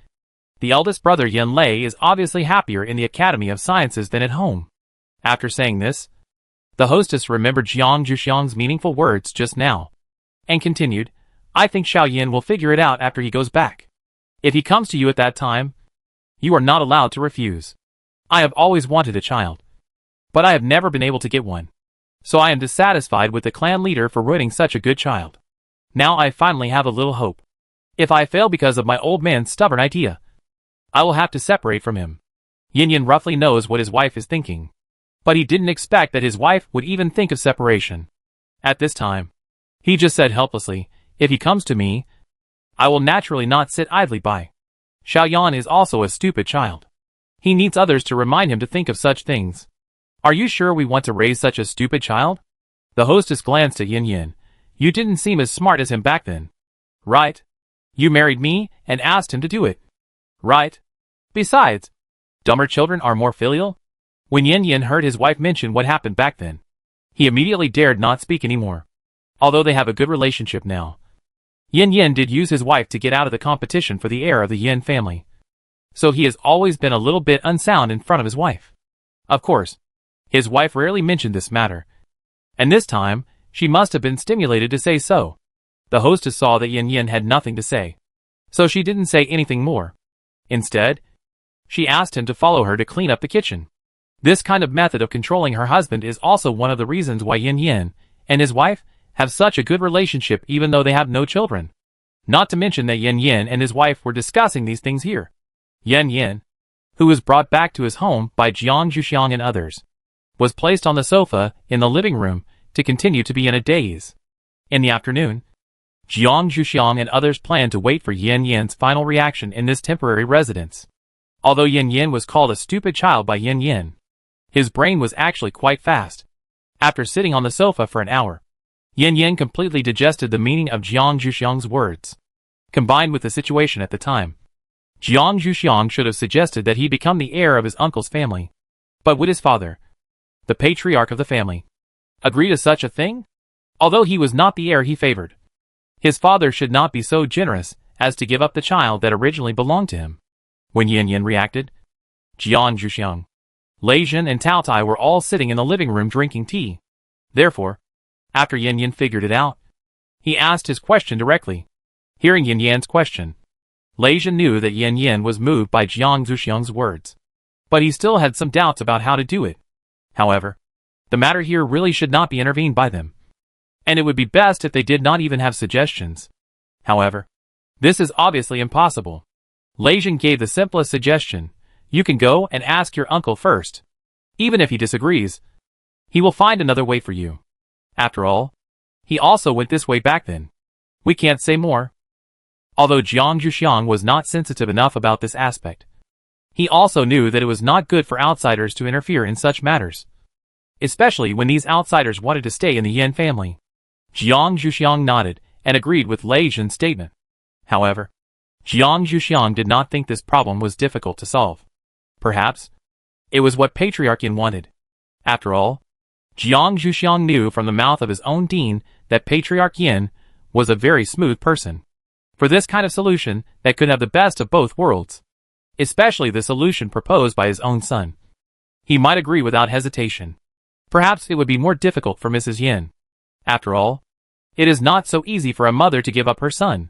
the eldest brother Yin Lei is obviously happier in the Academy of Sciences than at home. After saying this, the hostess remembered Jiang Zhuxiang's meaningful words just now, and continued, I think Xiao Yin will figure it out after he goes back. If he comes to you at that time, you are not allowed to refuse. I have always wanted a child, but I have never been able to get one. So I am dissatisfied with the clan leader for ruining such a good child. Now I finally have a little hope. If I fail because of my old man's stubborn idea, I will have to separate from him. Yin Yin roughly knows what his wife is thinking, but he didn't expect that his wife would even think of separation. At this time, he just said helplessly, if he comes to me, I will naturally not sit idly by. Xiao Yan is also a stupid child. He needs others to remind him to think of such things. Are you sure we want to raise such a stupid child? The hostess glanced at Yin Yin. You didn't seem as smart as him back then. Right? You married me and asked him to do it. Right? Besides, dumber children are more filial. When Yin Yin heard his wife mention what happened back then, he immediately dared not speak anymore. Although they have a good relationship now, Yin Yin did use his wife to get out of the competition for the heir of the Yin family. So he has always been a little bit unsound in front of his wife. Of course, his wife rarely mentioned this matter, and this time, she must have been stimulated to say so. The hostess saw that Yin Yin had nothing to say, so she didn't say anything more. Instead, she asked him to follow her to clean up the kitchen. This kind of method of controlling her husband is also one of the reasons why Yin Yin and his wife have such a good relationship even though they have no children. Not to mention that Yin Yin and his wife were discussing these things here. Yin Yin, who was brought back to his home by Jiang Zhuxiang and others, was placed on the sofa in the living room to continue to be in a daze. In the afternoon, Jiang Zhuxiang and others planned to wait for Yin Yin's final reaction in this temporary residence. Although Yin Yin was called a stupid child by Yin Yin, his brain was actually quite fast. After sitting on the sofa for an hour, Yin Yin completely digested the meaning of Jiang Zhuxiang's words. Combined with the situation at the time, Jiang Zhuxiang should have suggested that he become the heir of his uncle's family. But would his father, the patriarch of the family, agree to such a thing? Although he was not the heir he favored, his father should not be so generous as to give up the child that originally belonged to him. When Yin Yin reacted, Jiang Zhuxiang, Lei Zhen and Tao Tai were all sitting in the living room drinking tea. Therefore, after Yin Yin figured it out, he asked his question directly. Hearing Yin Yan's question, Lei Zhen knew that Yin Yin was moved by Jiang Zhuxiang's words, but he still had some doubts about how to do it. However, the matter here really should not be intervened by them, and it would be best if they did not even have suggestions. However, this is obviously impossible. Lei Jin gave the simplest suggestion. You can go and ask your uncle first. Even if he disagrees, he will find another way for you. After all, he also went this way back then. We can't say more. Although Jiang Zhuxiang was not sensitive enough about this aspect, he also knew that it was not good for outsiders to interfere in such matters, especially when these outsiders wanted to stay in the Yin family. Jiang Zhuxiang nodded and agreed with Lei Jin's statement. However, Jiang Zhuxiang did not think this problem was difficult to solve. Perhaps it was what Patriarch Yin wanted. After all, Jiang Zhuxiang knew from the mouth of his own dean that Patriarch Yin was a very smooth person for this kind of solution that could have the best of both worlds, especially the solution proposed by his own son. He might agree without hesitation. Perhaps it would be more difficult for Mrs. Yin. After all, it is not so easy for a mother to give up her son.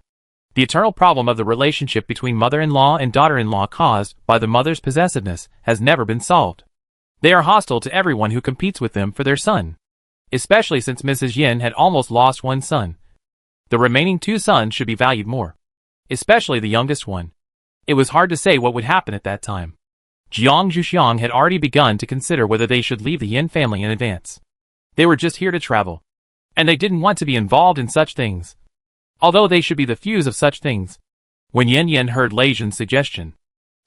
The eternal problem of the relationship between mother-in-law and daughter-in-law caused by the mother's possessiveness has never been solved. They are hostile to everyone who competes with them for their son, especially since Mrs. Yin had almost lost one son. The remaining two sons should be valued more, especially the youngest one. It was hard to say what would happen at that time. Jiang Zhuxiang had already begun to consider whether they should leave the Yin family in advance. They were just here to travel, and they didn't want to be involved in such things, although they should be the fuse of such things. When Yin Yin heard Lei Jin's suggestion,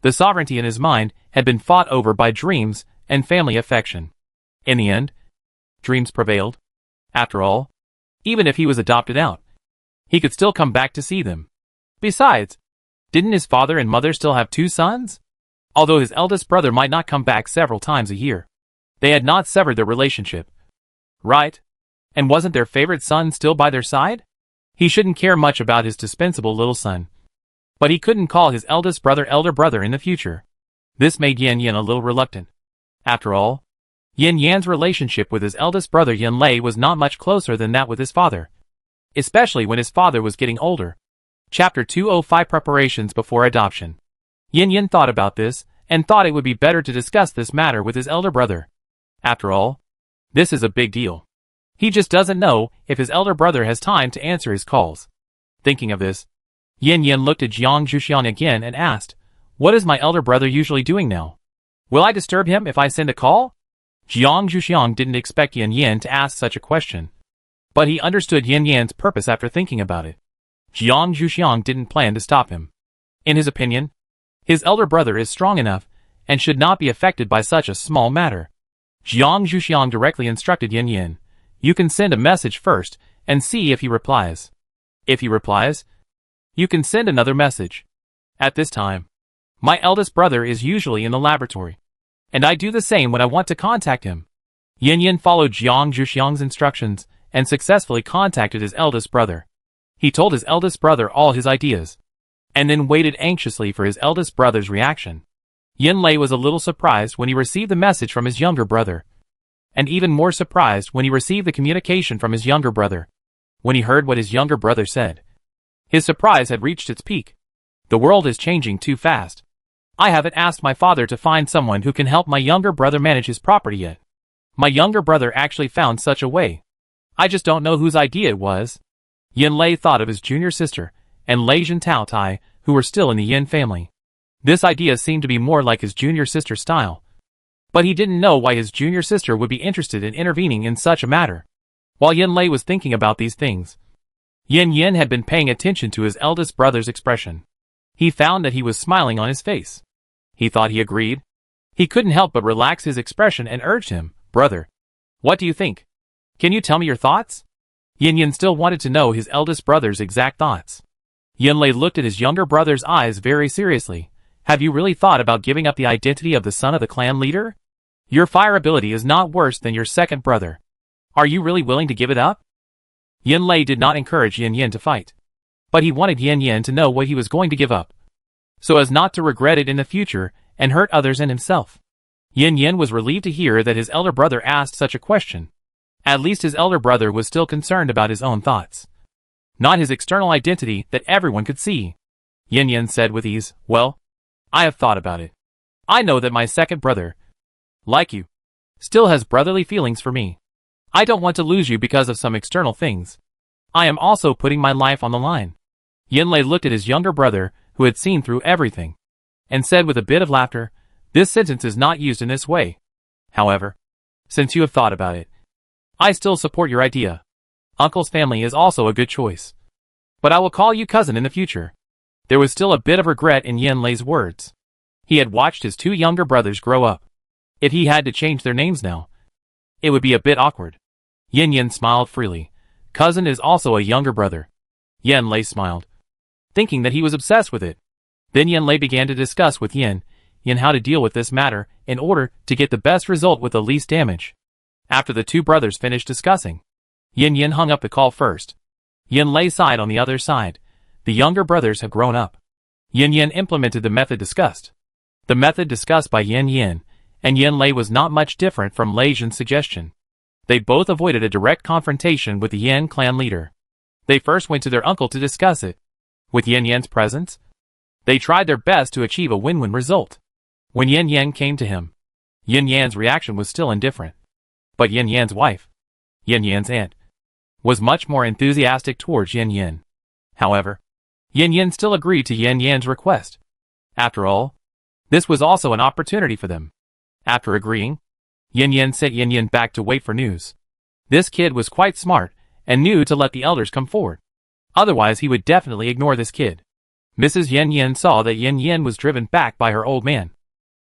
the sovereignty in his mind had been fought over by dreams and family affection. In the end, dreams prevailed. After all, even if he was adopted out, he could still come back to see them. Besides, didn't his father and mother still have two sons? Although his eldest brother might not come back several times a year, they had not severed their relationship. Right? And wasn't their favorite son still by their side? He shouldn't care much about his dispensable little son. But he couldn't call his eldest brother elder brother in the future. This made Yin Yin a little reluctant. After all, Yin Yan's relationship with his eldest brother Yin Lei was not much closer than that with his father, especially when his father was getting older. Chapter 205 Preparations Before Adoption. Yin Yin thought about this, and thought it would be better to discuss this matter with his elder brother. After all, this is a big deal. He just doesn't know if his elder brother has time to answer his calls. Thinking of this, Yin Yin looked at Jiang Zhuxiang again and asked, "What is my elder brother usually doing now? Will I disturb him if I send a call?" Jiang Zhuxiang didn't expect Yin Yin to ask such a question, but he understood Yin Yan's purpose after thinking about it. Jiang Zhuxiang didn't plan to stop him. In his opinion, his elder brother is strong enough and should not be affected by such a small matter. Jiang Zhuxiang directly instructed Yin Yin, "You can send a message first and see if he replies. If he replies, you can send another message. At this time, my eldest brother is usually in the laboratory, and I do the same when I want to contact him." Yin Yin followed Jiang Zhuxiang's instructions and successfully contacted his eldest brother. He told his eldest brother all his ideas, and then waited anxiously for his eldest brother's reaction. Yin Lei was a little surprised when he received the message from his younger brother, and even more surprised when he received the communication from his younger brother. When he heard what his younger brother said, his surprise had reached its peak. The world is changing too fast. I haven't asked my father to find someone who can help my younger brother manage his property yet. My younger brother actually found such a way. I just don't know whose idea it was. Yin Lei thought of his junior sister and Lei Jin Tao Tai, who were still in the Yin family. This idea seemed to be more like his junior sister's style, but he didn't know why his junior sister would be interested in intervening in such a matter. While Yin Lei was thinking about these things, Yin Yin had been paying attention to his eldest brother's expression. He found that he was smiling on his face. He thought he agreed. He couldn't help but relax his expression and urged him, "Brother, what do you think? Can you tell me your thoughts?" Yin Yin still wanted to know his eldest brother's exact thoughts. Yin Lei looked at his younger brother's eyes very seriously. "Have you really thought about giving up the identity of the son of the clan leader? Your fire ability is not worse than your second brother. Are you really willing to give it up?" Yin Lei did not encourage Yin Yin to fight, but he wanted Yin Yin to know what he was going to give up, so as not to regret it in the future and hurt others and himself. Yin Yin was relieved to hear that his elder brother asked such a question. At least his elder brother was still concerned about his own thoughts, not his external identity that everyone could see. Yin Yin said with ease, "Well, I have thought about it. I know that my second brother, like you, still has brotherly feelings for me. I don't want to lose you because of some external things. I am also putting my life on the line." Yin Lei looked at his younger brother, who had seen through everything, and said with a bit of laughter, "This sentence is not used in this way. However, since you have thought about it, I still support your idea. Uncle's family is also a good choice. But I will call you cousin in the future." There was still a bit of regret in Yen Lei's words. He had watched his two younger brothers grow up. If he had to change their names now, it would be a bit awkward. Yen smiled freely. "Cousin is also a younger brother." Yen Lei smiled, thinking that he was obsessed with it. Then Yen Lei began to discuss with Yen how to deal with this matter in order to get the best result with the least damage. After the two brothers finished discussing, Yen hung up the call first. Yen Lei sighed on the other side. The younger brothers have grown up. Yen implemented the method discussed. The method discussed by Yen and Yen Lei was not much different from Lei Zhen's suggestion. They both avoided a direct confrontation with the Yen clan leader. They first went to their uncle to discuss it. With Yen's presence, they tried their best to achieve a win-win result. When Yen came to him, Yen's reaction was still indifferent. But Yen's wife, Yen's aunt, was much more enthusiastic towards Yen. However, Yen still agreed to Yen's request. After all, this was also an opportunity for them. After agreeing, Yen sent Yen back to wait for news. This kid was quite smart and knew to let the elders come forward. Otherwise he would definitely ignore this kid. Mrs. Yen saw that Yen was driven back by her old man,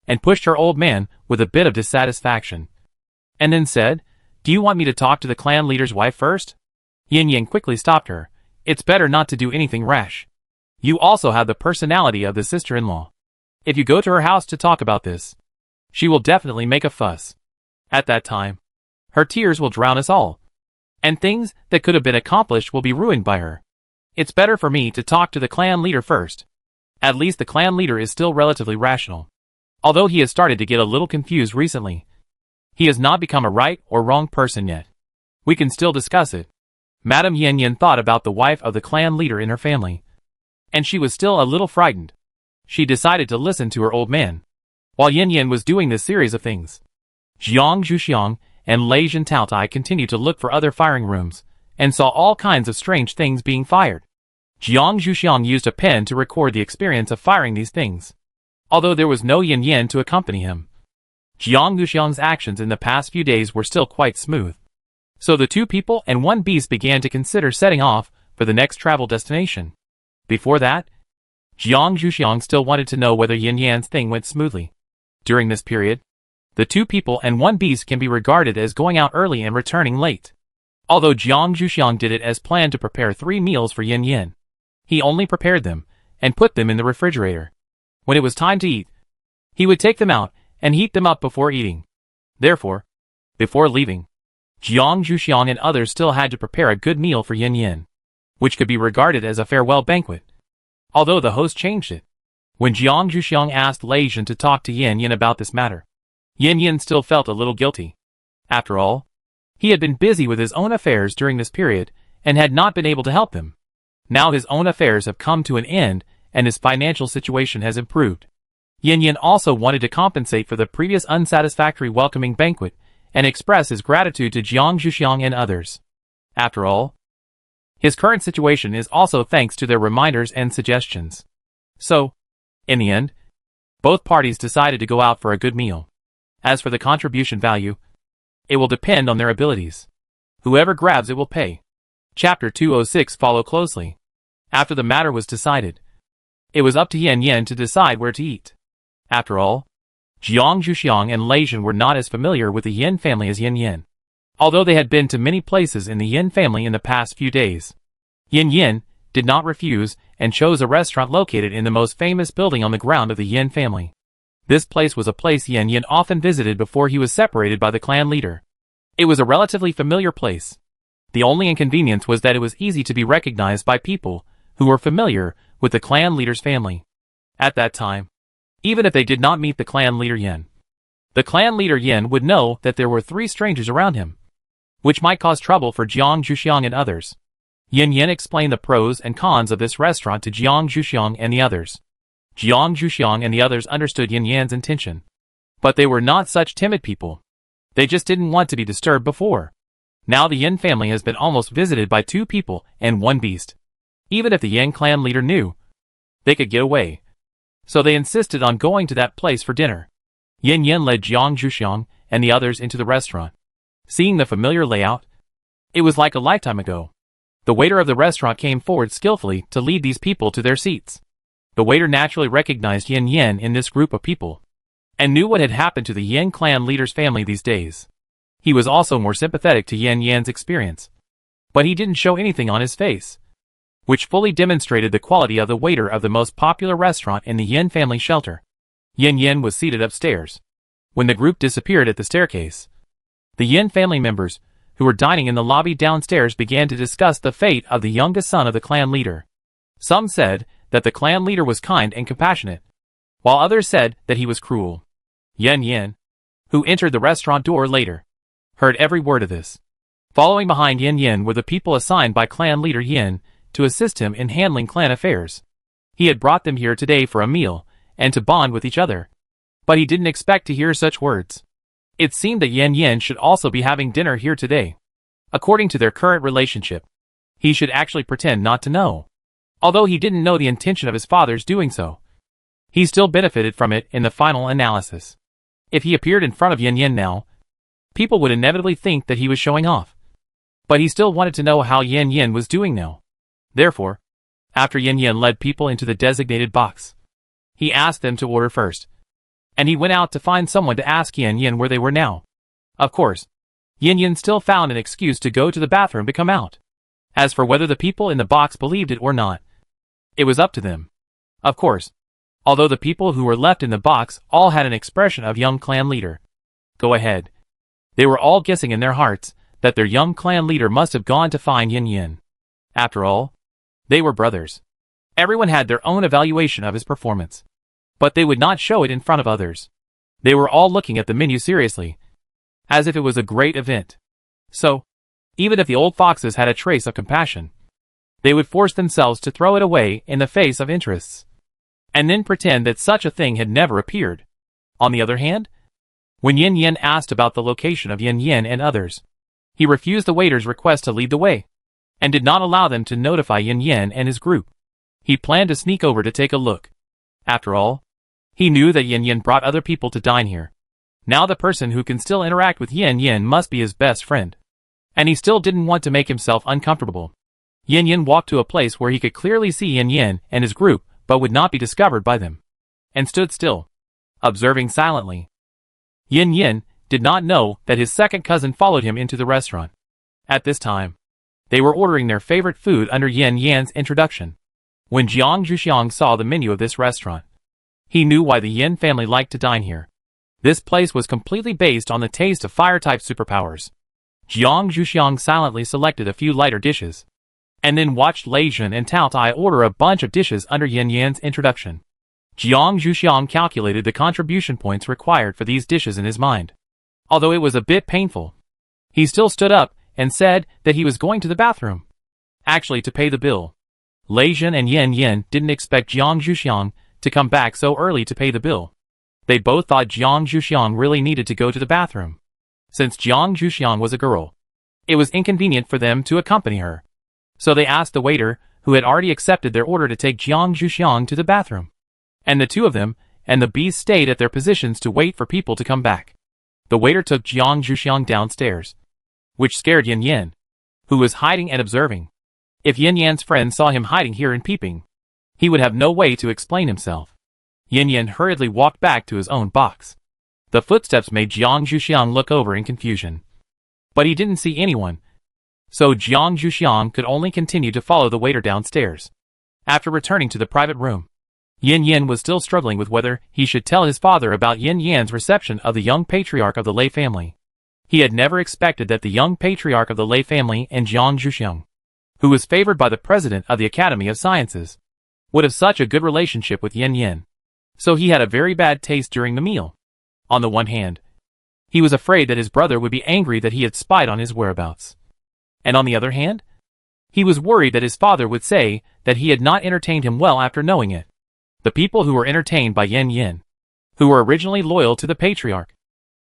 and pushed her old man with a bit of dissatisfaction. And then said, "Do you want me to talk to the clan leader's wife first?" Yen quickly stopped her. "It's better not to do anything rash. You also have the personality of the sister-in-law. If you go to her house to talk about this, she will definitely make a fuss. At that time, her tears will drown us all, and things that could have been accomplished will be ruined by her. It's better for me to talk to the clan leader first." At least the clan leader is still relatively rational. Although he has started to get a little confused recently, he has not become a right or wrong person yet. We can still discuss it. Madame Yen thought about the wife of the clan leader in her family, and she was still a little frightened. She decided to listen to her old man. While Yen was doing this series of things, Jiang Zhuxiang and Lei Zhen Taotai continued to look for other firing rooms, and saw all kinds of strange things being fired. Jiang Zhuxiang used a pen to record the experience of firing these things, although there was no Yen to accompany him. Jiang Zhuxiang's actions in the past few days were still quite smooth. So the two people and one beast began to consider setting off for the next travel destination. Before that, Jiang Zhuxiang still wanted to know whether Yen's thing went smoothly. During this period, the two people and one beast can be regarded as going out early and returning late. Although Jiang Zhuxiang did it as planned to prepare 3 meals for Yen, he only prepared them and put them in the refrigerator. When it was time to eat, he would take them out and heat them up before eating. Therefore, before leaving, Jiang Zhuxiang and others still had to prepare a good meal for Yen, which could be regarded as a farewell banquet. Although the host changed it. When Jiang Zhuxiang asked Lei Zhen to talk to Yen about this matter, Yen still felt a little guilty. After all, he had been busy with his own affairs during this period and had not been able to help him. Now his own affairs have come to an end and his financial situation has improved. Yen also wanted to compensate for the previous unsatisfactory welcoming banquet and express his gratitude to Jiang Zhuxiang and others. After all, his current situation is also thanks to their reminders and suggestions. So, in the end, both parties decided to go out for a good meal. As for the contribution value, it will depend on their abilities. Whoever grabs it will pay. Chapter 206 Follow closely. After the matter was decided, it was up to Yen to decide where to eat. After all, Jiang Zhuxiang and Lei Zhen were not as familiar with the Yen family as Yen. Although they had been to many places in the Yen family in the past few days, Yen did not refuse and chose a restaurant located in the most famous building on the ground of the Yen family. This place was a place Yen often visited before he was separated by the clan leader. It was a relatively familiar place. The only inconvenience was that it was easy to be recognized by people who were familiar with the clan leader's family. At that time, even if they did not meet the clan leader Yen, the clan leader Yen would know that there were 3 strangers around him, which might cause trouble for Jiang Zhuxiang and others. Yen explained the pros and cons of this restaurant to Jiang Zhuxiang and the others. Jiang Zhuxiang and the others understood Yen's intention, but they were not such timid people. They just didn't want to be disturbed before. Now the Yen family has been almost visited by 2 people and 1 beast. Even if the Yen clan leader knew they could get away. So they insisted on going to that place for dinner. Yin Yin led Jiang Zhuxiang and the others into the restaurant. Seeing the familiar layout, it was like a lifetime ago. The waiter of the restaurant came forward skillfully to lead these people to their seats. The waiter naturally recognized Yin Yin in this group of people, and knew what had happened to the Yin clan leader's family these days. He was also more sympathetic to Yin Yan's experience, but he didn't show anything on his face, which fully demonstrated the quality of the waiter of the most popular restaurant in the Yin family shelter. Yin Yin was seated upstairs. When the group disappeared at the staircase, the Yin family members, who were dining in the lobby downstairs, began to discuss the fate of the youngest son of the clan leader. Some said that the clan leader was kind and compassionate, while others said that he was cruel. Yin Yin, who entered the restaurant door later, heard every word of this. Following behind Yin Yin were the people assigned by clan leader Yin to assist him in handling clan affairs. He had brought them here today for a meal and to bond with each other, but he didn't expect to hear such words. It seemed that Yin Yin should also be having dinner here today. According to their current relationship, he should actually pretend not to know. Although he didn't know the intention of his father's doing so, he still benefited from it in the final analysis. If he appeared in front of Yin Yin now, people would inevitably think that he was showing off. But he still wanted to know how Yin Yin was doing now. Therefore, after Yin Yin led people into the designated box, he asked them to order first, and he went out to find someone to ask Yin Yin where they were now. Of course, Yin Yin still found an excuse to go to the bathroom to come out. As for whether the people in the box believed it or not, it was up to them. Of course, although the people who were left in the box all had an expression of young clan leader. Go ahead. They were all guessing in their hearts that their young clan leader must have gone to find Yin Yin. After all, they were brothers. Everyone had their own evaluation of his performance, but they would not show it in front of others. They were all looking at the menu seriously, as if it was a great event. So, even if the old foxes had a trace of compassion, they would force themselves to throw it away in the face of interests, and then pretend that such a thing had never appeared. On the other hand, when Yin Yin asked about the location of Yin Yin and others, he refused the waiter's request to lead the way, and did not allow them to notify Yin Yin and his group. He planned to sneak over to take a look. After all, he knew that Yin Yin brought other people to dine here. Now the person who can still interact with Yin Yin must be his best friend. And he still didn't want to make himself uncomfortable. Yin Yin walked to a place where he could clearly see Yin Yin and his group, but would not be discovered by them, and stood still, observing silently. Yin Yin did not know that his second cousin followed him into the restaurant. At this time, they were ordering their favorite food under Yin Yan's introduction. When Jiang Zhuxiang saw the menu of this restaurant, he knew why the Yin family liked to dine here. This place was completely based on the taste of fire-type superpowers. Jiang Zhuxiang silently selected a few lighter dishes, and then watched Lei Jun and Tao Tai order a bunch of dishes under Yin Yan's introduction. Jiang Zhuxiang calculated the contribution points required for these dishes in his mind. Although it was a bit painful, he still stood up and said that he was going to the bathroom, actually to pay the bill. Lei Jun and Yin Yin didn't expect Jiang Zhuxiang to come back so early to pay the bill. They both thought Jiang Zhuxiang really needed to go to the bathroom. Since Jiang Zhuxiang was a girl, it was inconvenient for them to accompany her. So they asked the waiter, who had already accepted their order, to take Jiang Zhuxiang to the bathroom. And the two of them and the bees stayed at their positions to wait for people to come back. The waiter took Jiang Zhuxiang downstairs, which scared Yin Yin, who was hiding and observing. If Yin Yan's friend saw him hiding here and peeping, he would have no way to explain himself. Yin Yin hurriedly walked back to his own box. The footsteps made Jiang Zhuxiang look over in confusion. But he didn't see anyone, so Jiang Zhuxiang could only continue to follow the waiter downstairs. After returning to the private room, Yin Yin was still struggling with whether he should tell his father about Yin Yan's reception of the young patriarch of the Lei family. He had never expected that the young patriarch of the Lei family and Jiang Zhuxiang, who was favored by the president of the Academy of Sciences, would have such a good relationship with Yin Yin. So he had a very bad taste during the meal. On the one hand, he was afraid that his brother would be angry that he had spied on his whereabouts. And on the other hand, he was worried that his father would say that he had not entertained him well after knowing it. The people who were entertained by Yin Yin, who were originally loyal to the patriarch,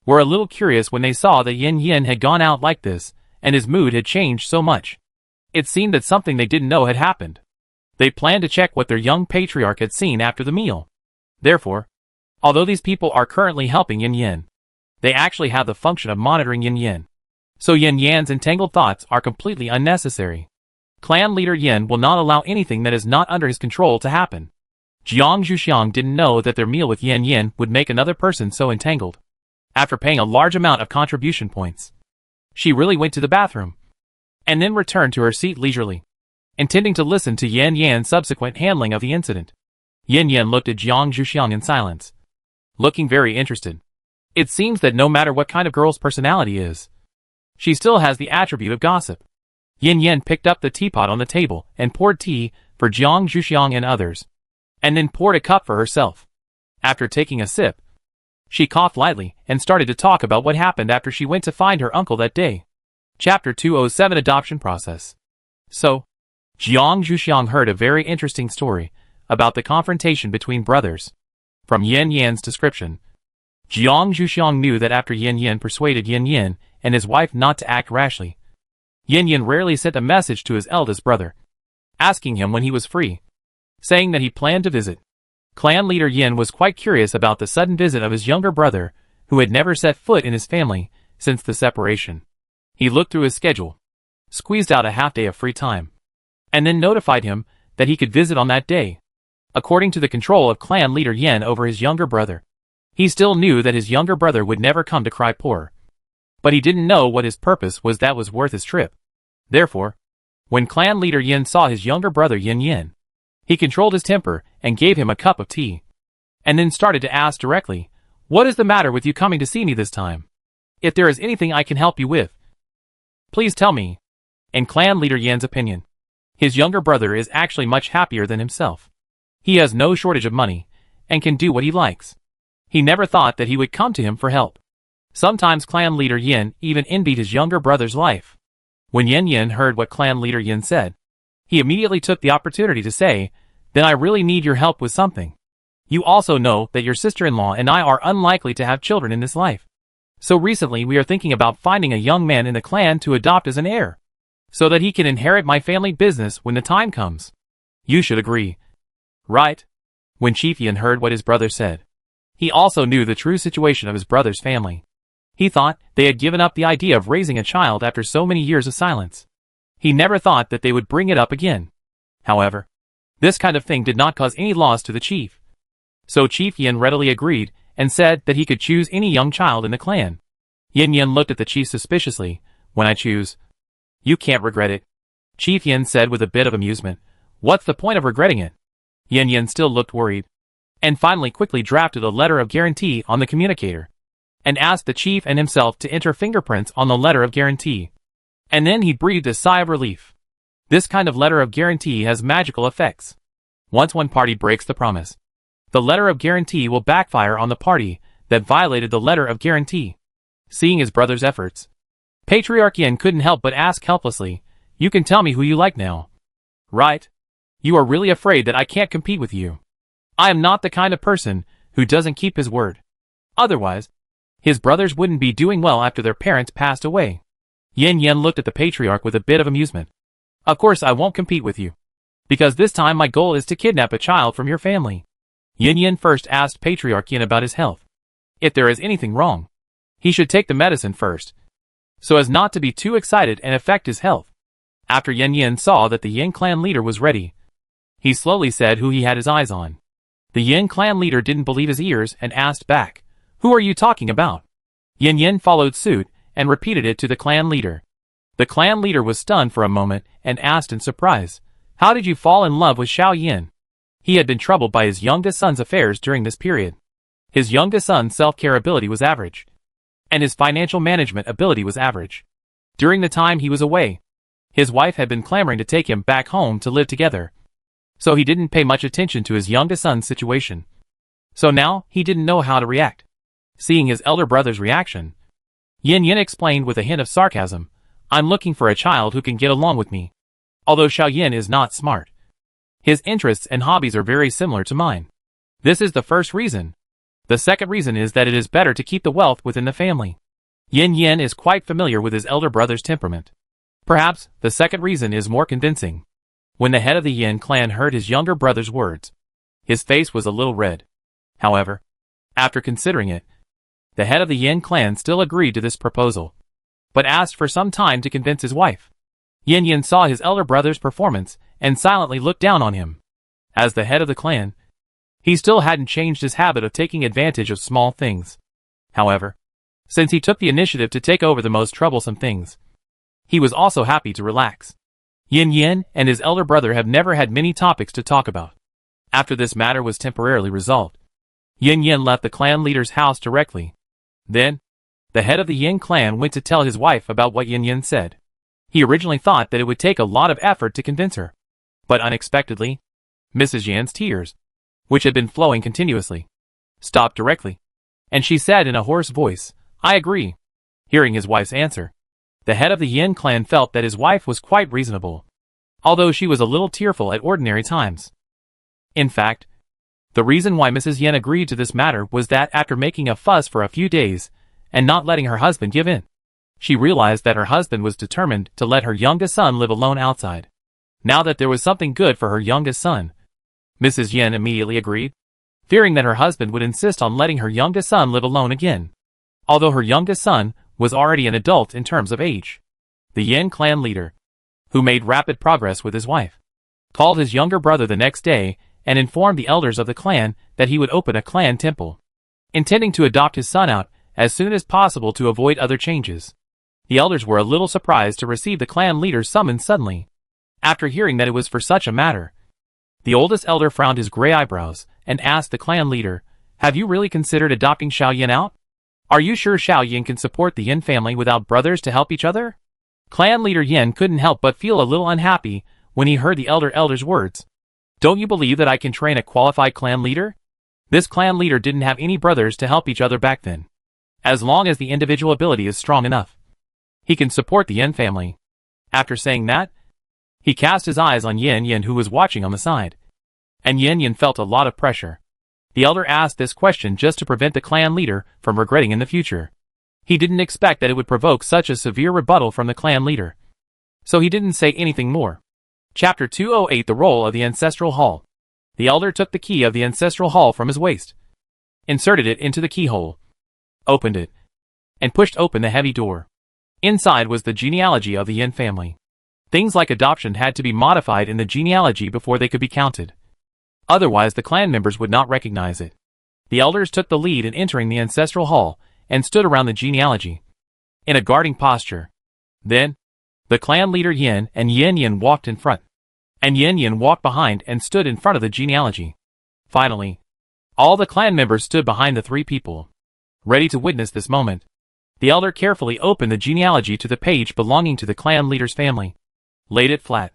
were a little curious when they saw that Yin Yin had gone out like this, and his mood had changed so much. It seemed that something they didn't know had happened. They planned to check what their young patriarch had seen after the meal. Therefore, although these people are currently helping Yin Yin, they actually have the function of monitoring Yin Yin. So Yin Yan's entangled thoughts are completely unnecessary. Clan leader Yin will not allow anything that is not under his control to happen. Jiang Zhuxiang didn't know that their meal with Yin Yin would make another person so entangled. After paying a large amount of contribution points, she really went to the bathroom, and then returned to her seat leisurely, intending to listen to Yin Yan's subsequent handling of the incident. Yin Yan looked at Jiang Zhuxiang in silence, looking very interested. It seems that no matter what kind of girl's personality is, she still has the attribute of gossip. Yin Yan picked up the teapot on the table and poured tea for Jiang Zhuxiang and others, and then poured a cup for herself. After taking a sip, she coughed lightly and started to talk about what happened after she went to find her uncle that day. Chapter 207 Adoption Process. So, Jiang Zhuxiang heard a very interesting story about the confrontation between brothers. From Yin Yan's description, Jiang Zhuxiang knew that after Yin Yan persuaded Yin Yan and his wife not to act rashly, Yin Yan rarely sent a message to his eldest brother, asking him when he was free, saying that he planned to visit. Clan leader Yin was quite curious about the sudden visit of his younger brother, who had never set foot in his family since the separation. He looked through his schedule, squeezed out a half day of free time, and then notified him that he could visit on that day. According to the control of clan leader Yin over his younger brother, he still knew that his younger brother would never come to cry poor. But he didn't know what his purpose was that was worth his trip. Therefore, when clan leader Yin saw his younger brother Yin Yin, he controlled his temper and gave him a cup of tea, and then started to ask directly, "What is the matter with you coming to see me this time? If there is anything I can help you with, please tell me." In clan leader Yan's opinion, his younger brother is actually much happier than himself. He has no shortage of money, and can do what he likes. He never thought that he would come to him for help. Sometimes clan leader Yin even envied his younger brother's life. When Yin Yin heard what clan leader Yin said, he immediately took the opportunity to say, "Then I really need your help with something. You also know that your sister-in-law and I are unlikely to have children in this life. So recently we are thinking about finding a young man in the clan to adopt as an heir, so that he can inherit my family business when the time comes. You should agree, right?" When Chief Yin heard what his brother said, he also knew the true situation of his brother's family. He thought they had given up the idea of raising a child after so many years of silence. He never thought that they would bring it up again. However, this kind of thing did not cause any loss to the chief. So Chief Yin readily agreed and said that he could choose any young child in the clan. Yin Yin looked at the chief suspiciously. "When I choose, you can't regret it," Chief Yin said with a bit of amusement. "What's the point of regretting it?" Yin Yin still looked worried, and finally quickly drafted a letter of guarantee on the communicator, and asked the chief and himself to enter fingerprints on the letter of guarantee. And then he breathed a sigh of relief. This kind of letter of guarantee has magical effects. Once one party breaks the promise, the letter of guarantee will backfire on the party that violated the letter of guarantee. Seeing his brother's efforts, Patriarch Yin couldn't help but ask helplessly, "You can tell me who you like now, right? You are really afraid that I can't compete with you. I am not the kind of person who doesn't keep his word. Otherwise, his brothers wouldn't be doing well after their parents passed away." Yin Yin looked at the patriarch with a bit of amusement. "Of course I won't compete with you, because this time my goal is to kidnap a child from your family." Yin Yin first asked Patriarch Yin about his health. If there is anything wrong, he should take the medicine first, so as not to be too excited and affect his health. After Yin Yin saw that the Yin clan leader was ready, he slowly said who he had his eyes on. The Yin clan leader didn't believe his ears and asked back, "Who are you talking about?" Yin Yin followed suit and repeated it to the clan leader. The clan leader was stunned for a moment and asked in surprise, "How did you fall in love with Xiao Yin?" He had been troubled by his youngest son's affairs during this period. His youngest son's self-care ability was average, and his financial management ability was average. During the time he was away, his wife had been clamoring to take him back home to live together, so he didn't pay much attention to his youngest son's situation. So now he didn't know how to react. Seeing his elder brother's reaction, Yin Yin explained with a hint of sarcasm, "I'm looking for a child who can get along with me. Although Xiao Yin is not smart, his interests and hobbies are very similar to mine. This is the first reason. The second reason is that it is better to keep the wealth within the family." Yin Yin is quite familiar with his elder brother's temperament. Perhaps the second reason is more convincing. When the head of the Yin clan heard his younger brother's words, his face was a little red. However, after considering it, the head of the Yin clan still agreed to this proposal, but asked for some time to convince his wife. Yin Yin saw his elder brother's performance and silently looked down on him. As the head of the clan, he still hadn't changed his habit of taking advantage of small things. However, since he took the initiative to take over the most troublesome things, he was also happy to relax. Yin Yin and his elder brother have never had many topics to talk about. After this matter was temporarily resolved, Yin Yin left the clan leader's house directly. Then, the head of the Yin clan went to tell his wife about what Yin Yin said. He originally thought that it would take a lot of effort to convince her. But unexpectedly, Mrs. Yan's tears, which had been flowing continuously, stopped directly. And she said in a hoarse voice, "I agree." Hearing his wife's answer, the head of the Yin clan felt that his wife was quite reasonable, although she was a little tearful at ordinary times. In fact, the reason why Mrs. Yin agreed to this matter was that after making a fuss for a few days and not letting her husband give in, she realized that her husband was determined to let her youngest son live alone outside. Now that there was something good for her youngest son, Mrs. Yin immediately agreed, fearing that her husband would insist on letting her youngest son live alone again. Although her youngest son was already an adult in terms of age, the Yin clan leader, who made rapid progress with his wife, called his younger brother the next day and informed the elders of the clan that he would open a clan temple, intending to adopt his son out as soon as possible to avoid other changes. The elders were a little surprised to receive the clan leader's summons suddenly. After hearing that it was for such a matter, the oldest elder frowned his gray eyebrows and asked the clan leader, "Have you really considered adopting Xiao Yin out? Are you sure Xiao Yin can support the Yin family without brothers to help each other?" Clan leader Yin couldn't help but feel a little unhappy when he heard the elder's words. "Don't you believe that I can train a qualified clan leader?" This clan leader didn't have any brothers to help each other back then. As long as the individual ability is strong enough, he can support the Yin family. After saying that, he cast his eyes on Yin Yin, who was watching on the side. And Yin Yin felt a lot of pressure. The elder asked this question just to prevent the clan leader from regretting in the future. He didn't expect that it would provoke such a severe rebuttal from the clan leader, so he didn't say anything more. Chapter 208: The Role of the Ancestral Hall. The elder took the key of the ancestral hall from his waist, inserted it into the keyhole, opened it, and pushed open the heavy door. Inside was the genealogy of the Yin family. Things like adoption had to be modified in the genealogy before they could be counted. Otherwise the clan members would not recognize it. The elders took the lead in entering the ancestral hall and stood around the genealogy, in a guarding posture. Then, the clan leader Yin and Yin Yin walked in front, and Yin Yin walked behind and stood in front of the genealogy. Finally, all the clan members stood behind the three people, ready to witness this moment. The elder carefully opened the genealogy to the page belonging to the clan leader's family, laid it flat,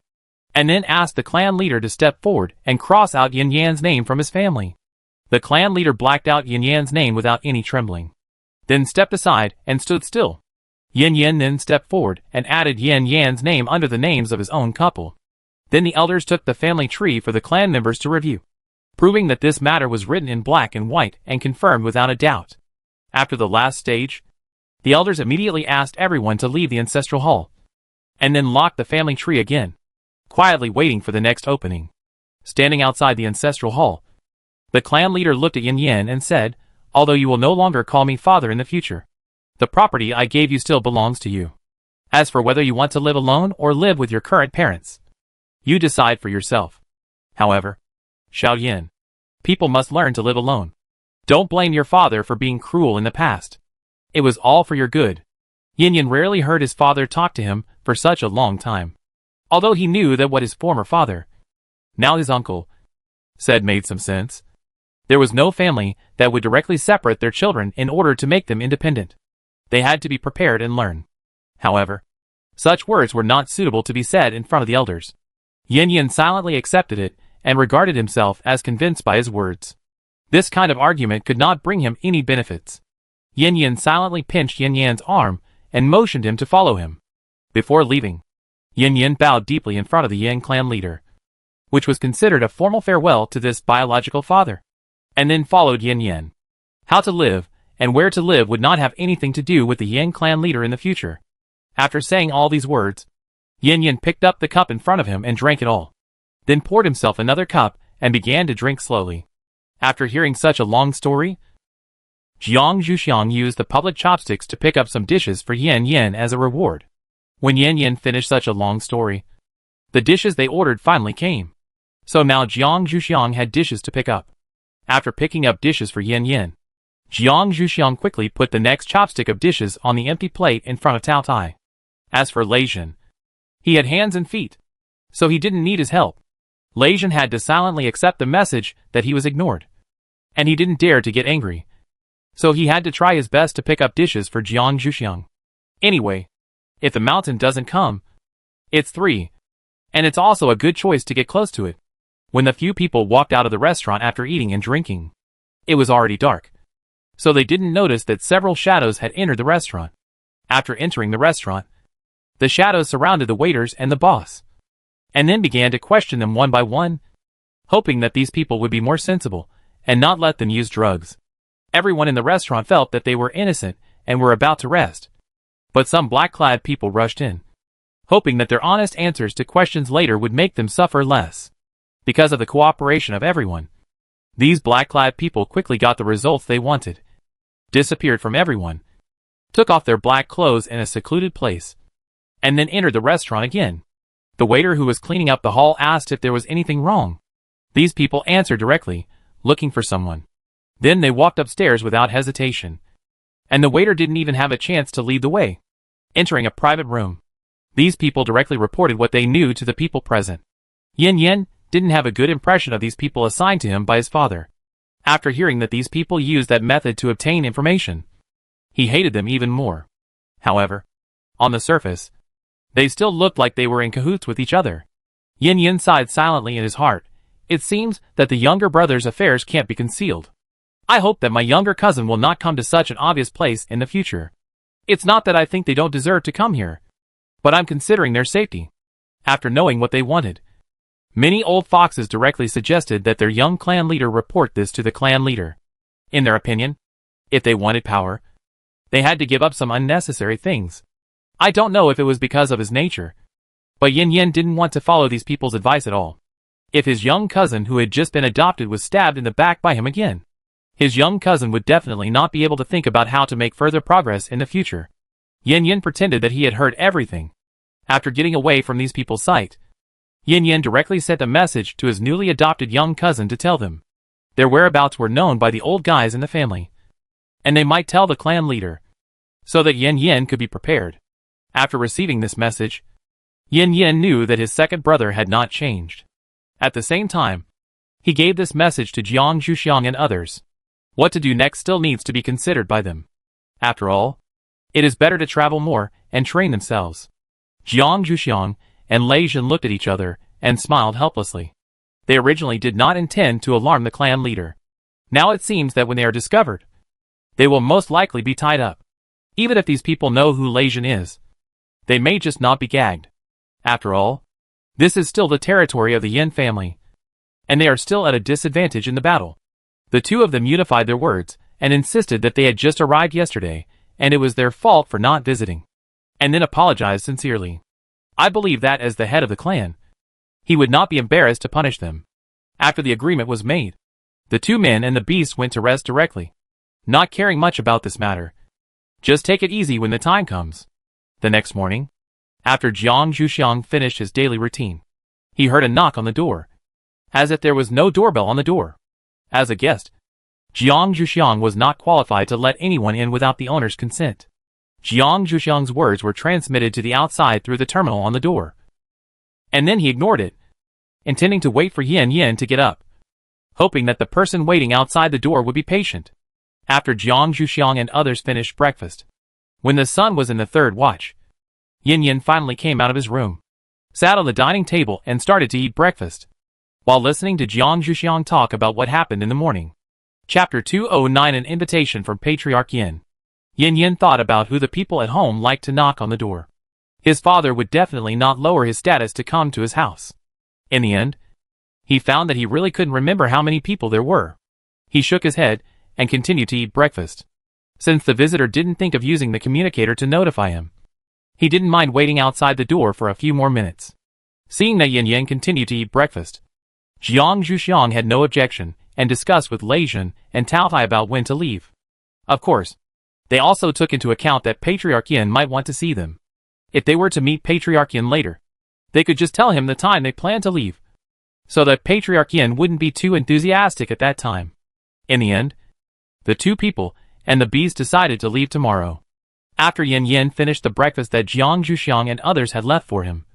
and then asked the clan leader to step forward and cross out Yin Yan's name from his family. The clan leader blacked out Yin Yan's name without any trembling, then stepped aside and stood still. Yin Yin then stepped forward and added Yin Yan's name under the names of his own couple. Then the elders took the family tree for the clan members to review, proving that this matter was written in black and white and confirmed without a doubt. After the last stage, the elders immediately asked everyone to leave the ancestral hall, and then locked the family tree again, quietly waiting for the next opening. Standing outside the ancestral hall, the clan leader looked at Yin Yin and said, "Although you will no longer call me father in the future, the property I gave you still belongs to you. As for whether you want to live alone or live with your current parents, you decide for yourself. However, Xiao Yin, people must learn to live alone. Don't blame your father for being cruel in the past. It was all for your good." Yin Yin rarely heard his father talk to him for such a long time, although he knew that what his former father, now his uncle, said made some sense. There was no family that would directly separate their children in order to make them independent. They had to be prepared and learn. However, such words were not suitable to be said in front of the elders. Yin Yin silently accepted it and regarded himself as convinced by his words. This kind of argument could not bring him any benefits. Yin Yin silently pinched Yin Yan's arm and motioned him to follow him. Before leaving, Yin Yin bowed deeply in front of the Yin clan leader, which was considered a formal farewell to this biological father, and then followed Yin Yin. How to live and where to live would not have anything to do with the Yin clan leader in the future. After saying all these words, Yin Yin picked up the cup in front of him and drank it all. then poured himself another cup and began to drink slowly. After hearing such a long story, Jiang Zhuxiang used the public chopsticks to pick up some dishes for Yan Yan as a reward. When Yan Yan finished such a long story, the dishes they ordered finally came. So now Jiang Zhuxiang had dishes to pick up. After picking up dishes for Yan Yan, Jiang Zhuxiang quickly put the next chopstick of dishes on the empty plate in front of Tao Tai. As for Lei Zhen, he had hands and feet, so he didn't need his help. Lei Zhen had to silently accept the message that he was ignored. And he didn't dare to get angry. So he had to try his best to pick up dishes for Jiang Zhuxiang. Anyway, if the mountain doesn't come, it's 3. And it's also a good choice to get close to it. When the few people walked out of the restaurant after eating and drinking, it was already dark. So they didn't notice that several shadows had entered the restaurant. After entering the restaurant, the shadows surrounded the waiters and the boss, and then began to question them one by one, hoping that these people would be more sensible and not let them use drugs. Everyone in the restaurant felt that they were innocent and were about to rest. But some black-clad people rushed in, hoping that their honest answers to questions later would make them suffer less. Because of the cooperation of everyone, these black-clad people quickly got the results they wanted, disappeared from everyone, took off their black clothes in a secluded place, and then entered the restaurant again. The waiter who was cleaning up the hall asked if there was anything wrong. These people answered directly, looking for someone. Then they walked upstairs without hesitation, and the waiter didn't even have a chance to lead the way. Entering a private room, these people directly reported what they knew to the people present. Yan Yan didn't have a good impression of these people assigned to him by his father. After hearing that these people used that method to obtain information, he hated them even more. However, on the surface, they still looked like they were in cahoots with each other. Yan Yan sighed silently in his heart. It seems that the younger brother's affairs can't be concealed. I hope that my younger cousin will not come to such an obvious place in the future. It's not that I think they don't deserve to come here, but I'm considering their safety. After knowing what they wanted, many old foxes directly suggested that their young clan leader report this to the clan leader. In their opinion, if they wanted power, they had to give up some unnecessary things. I don't know if it was because of his nature, but Yan Yan didn't want to follow these people's advice at all. If his young cousin who had just been adopted was stabbed in the back by him again, his young cousin would definitely not be able to think about how to make further progress in the future. Yan Yan pretended that he had heard everything. After getting away from these people's sight, Yan Yan directly sent a message to his newly adopted young cousin to tell them their whereabouts were known by the old guys in the family, and they might tell the clan leader, so that Yan Yan could be prepared. After receiving this message, Yan Yan knew that his second brother had not changed. At the same time, he gave this message to Jiang Zhuxiang and others. What to do next still needs to be considered by them. After all, it is better to travel more and train themselves. Jiang Zhuxiang and Lei Zhen looked at each other and smiled helplessly. They originally did not intend to alarm the clan leader. Now it seems that when they are discovered, they will most likely be tied up. Even if these people know who Lei Zhen is, they may just not be gagged. After all, this is still the territory of the Yin family, and they are still at a disadvantage in the battle. The two of them unified their words and insisted that they had just arrived yesterday, and it was their fault for not visiting, and then apologized sincerely. I believe that as the head of the clan, he would not be embarrassed to punish them. After the agreement was made, the two men and the beast went to rest directly, not caring much about this matter. Just take it easy when the time comes. The next morning, after Jiang Zhuxiang finished his daily routine, he heard a knock on the door, as if there was no doorbell on the door. As a guest, Jiang Zhuxiang was not qualified to let anyone in without the owner's consent. Jiang Zhuxiang's words were transmitted to the outside through the terminal on the door, and then he ignored it, intending to wait for Yan Yan to get up, hoping that the person waiting outside the door would be patient. After Jiang Zhuxiang and others finished breakfast, when the sun was in the third watch, Yan Yan finally came out of his room, sat on the dining table and started to eat breakfast, while listening to Jiang Zhuxiang talk about what happened in the morning. Chapter 209 An Invitation from Patriarch Yin. Yan Yan thought about who the people at home liked to knock on the door. His father would definitely not lower his status to come to his house. In the end, he found that he really couldn't remember how many people there were. He shook his head and continued to eat breakfast. Since the visitor didn't think of using the communicator to notify him, he didn't mind waiting outside the door for a few more minutes. Seeing that Yin Yin continued to eat breakfast, Jiang Zhuxiang had no objection and discussed with Lei Jin and Tao Tai about when to leave. Of course, they also took into account that Patriarch Yin might want to see them. If they were to meet Patriarch Yin later, they could just tell him the time they planned to leave, so that Patriarch Yin wouldn't be too enthusiastic at that time. In the end, the two people and the beast decided to leave tomorrow. After Yin Yin finished the breakfast that Jiang Zhuxiang and others had left for him,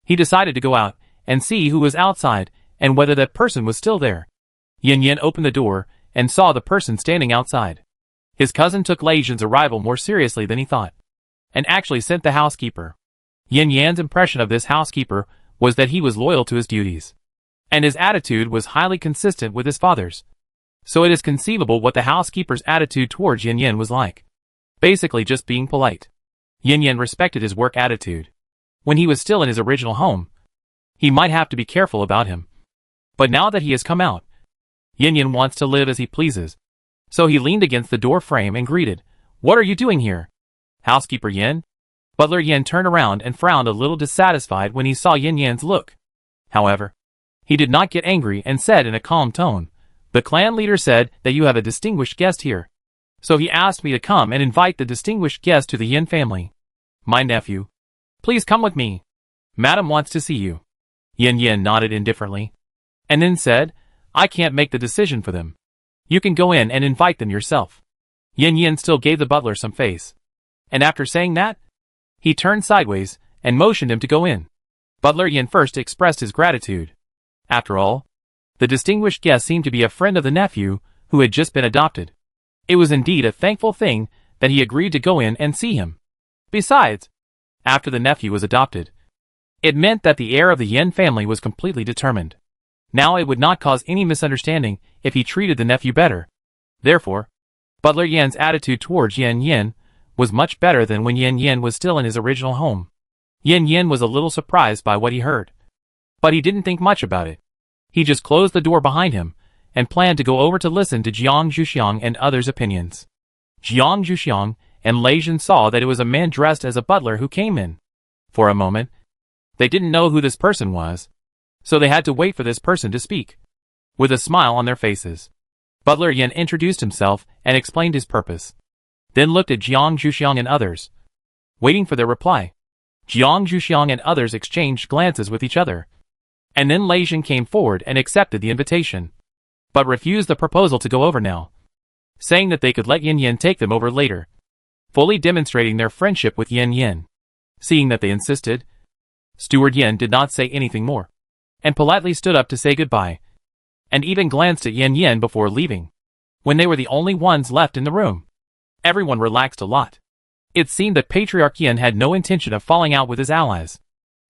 he decided to go out and see who was outside and whether that person was still there. Yin Yin opened the door and saw the person standing outside. His cousin took Lei Jin's arrival more seriously than he thought, and actually sent the housekeeper. Yin Yan's impression of this housekeeper was that he was loyal to his duties, and his attitude was highly consistent with his father's. So it is conceivable what the housekeeper's attitude towards Yin Yin was like. Basically just being polite. Yin Yin respected his work attitude. When he was still in his original home, he might have to be careful about him. But now that he has come out, Yin Yin wants to live as he pleases. So he leaned against the door frame and greeted, "What are you doing here?" "Housekeeper Yin?" Butler Yin turned around and frowned a little dissatisfied when he saw Yin Yan's look. However, he did not get angry and said in a calm tone, "The clan leader said that you have a distinguished guest here. So he asked me to come and invite the distinguished guest to the Yin family. My nephew. Please come with me. Madam wants to see you." Yin Yin nodded indifferently, and then said, "I can't make the decision for them. You can go in and invite them yourself." Yin Yin still gave the butler some face, and after saying that, he turned sideways and motioned him to go in. Butler Yin first expressed his gratitude. After all, the distinguished guest seemed to be a friend of the nephew who had just been adopted. It was indeed a thankful thing that he agreed to go in and see him. Besides, after the nephew was adopted, it meant that the heir of the Yin family was completely determined. Now it would not cause any misunderstanding if he treated the nephew better. Therefore, Butler Yan's attitude towards Yin Yin was much better than when Yin Yin was still in his original home. Yin Yin was a little surprised by what he heard, but he didn't think much about it. He just closed the door behind him and planned to go over to listen to Jiang Zhuxiang and others' opinions. Jiang Zhuxiang and Lei Jin saw that it was a man dressed as a butler who came in. For a moment, they didn't know who this person was, so they had to wait for this person to speak. With a smile on their faces, Butler Yin introduced himself and explained his purpose, then looked at Jiang Zhuxiang and others, waiting for their reply. Jiang Zhuxiang and others exchanged glances with each other, and then Lei Jin came forward and accepted the invitation, but refused the proposal to go over now, saying that they could let Yin Yin take them over later, fully demonstrating their friendship with Yin Yin. Seeing that they insisted, Steward Yin did not say anything more, and politely stood up to say goodbye, and even glanced at Yin Yin before leaving. When they were the only ones left in the room, everyone relaxed a lot. It seemed that Patriarch Yin had no intention of falling out with his allies.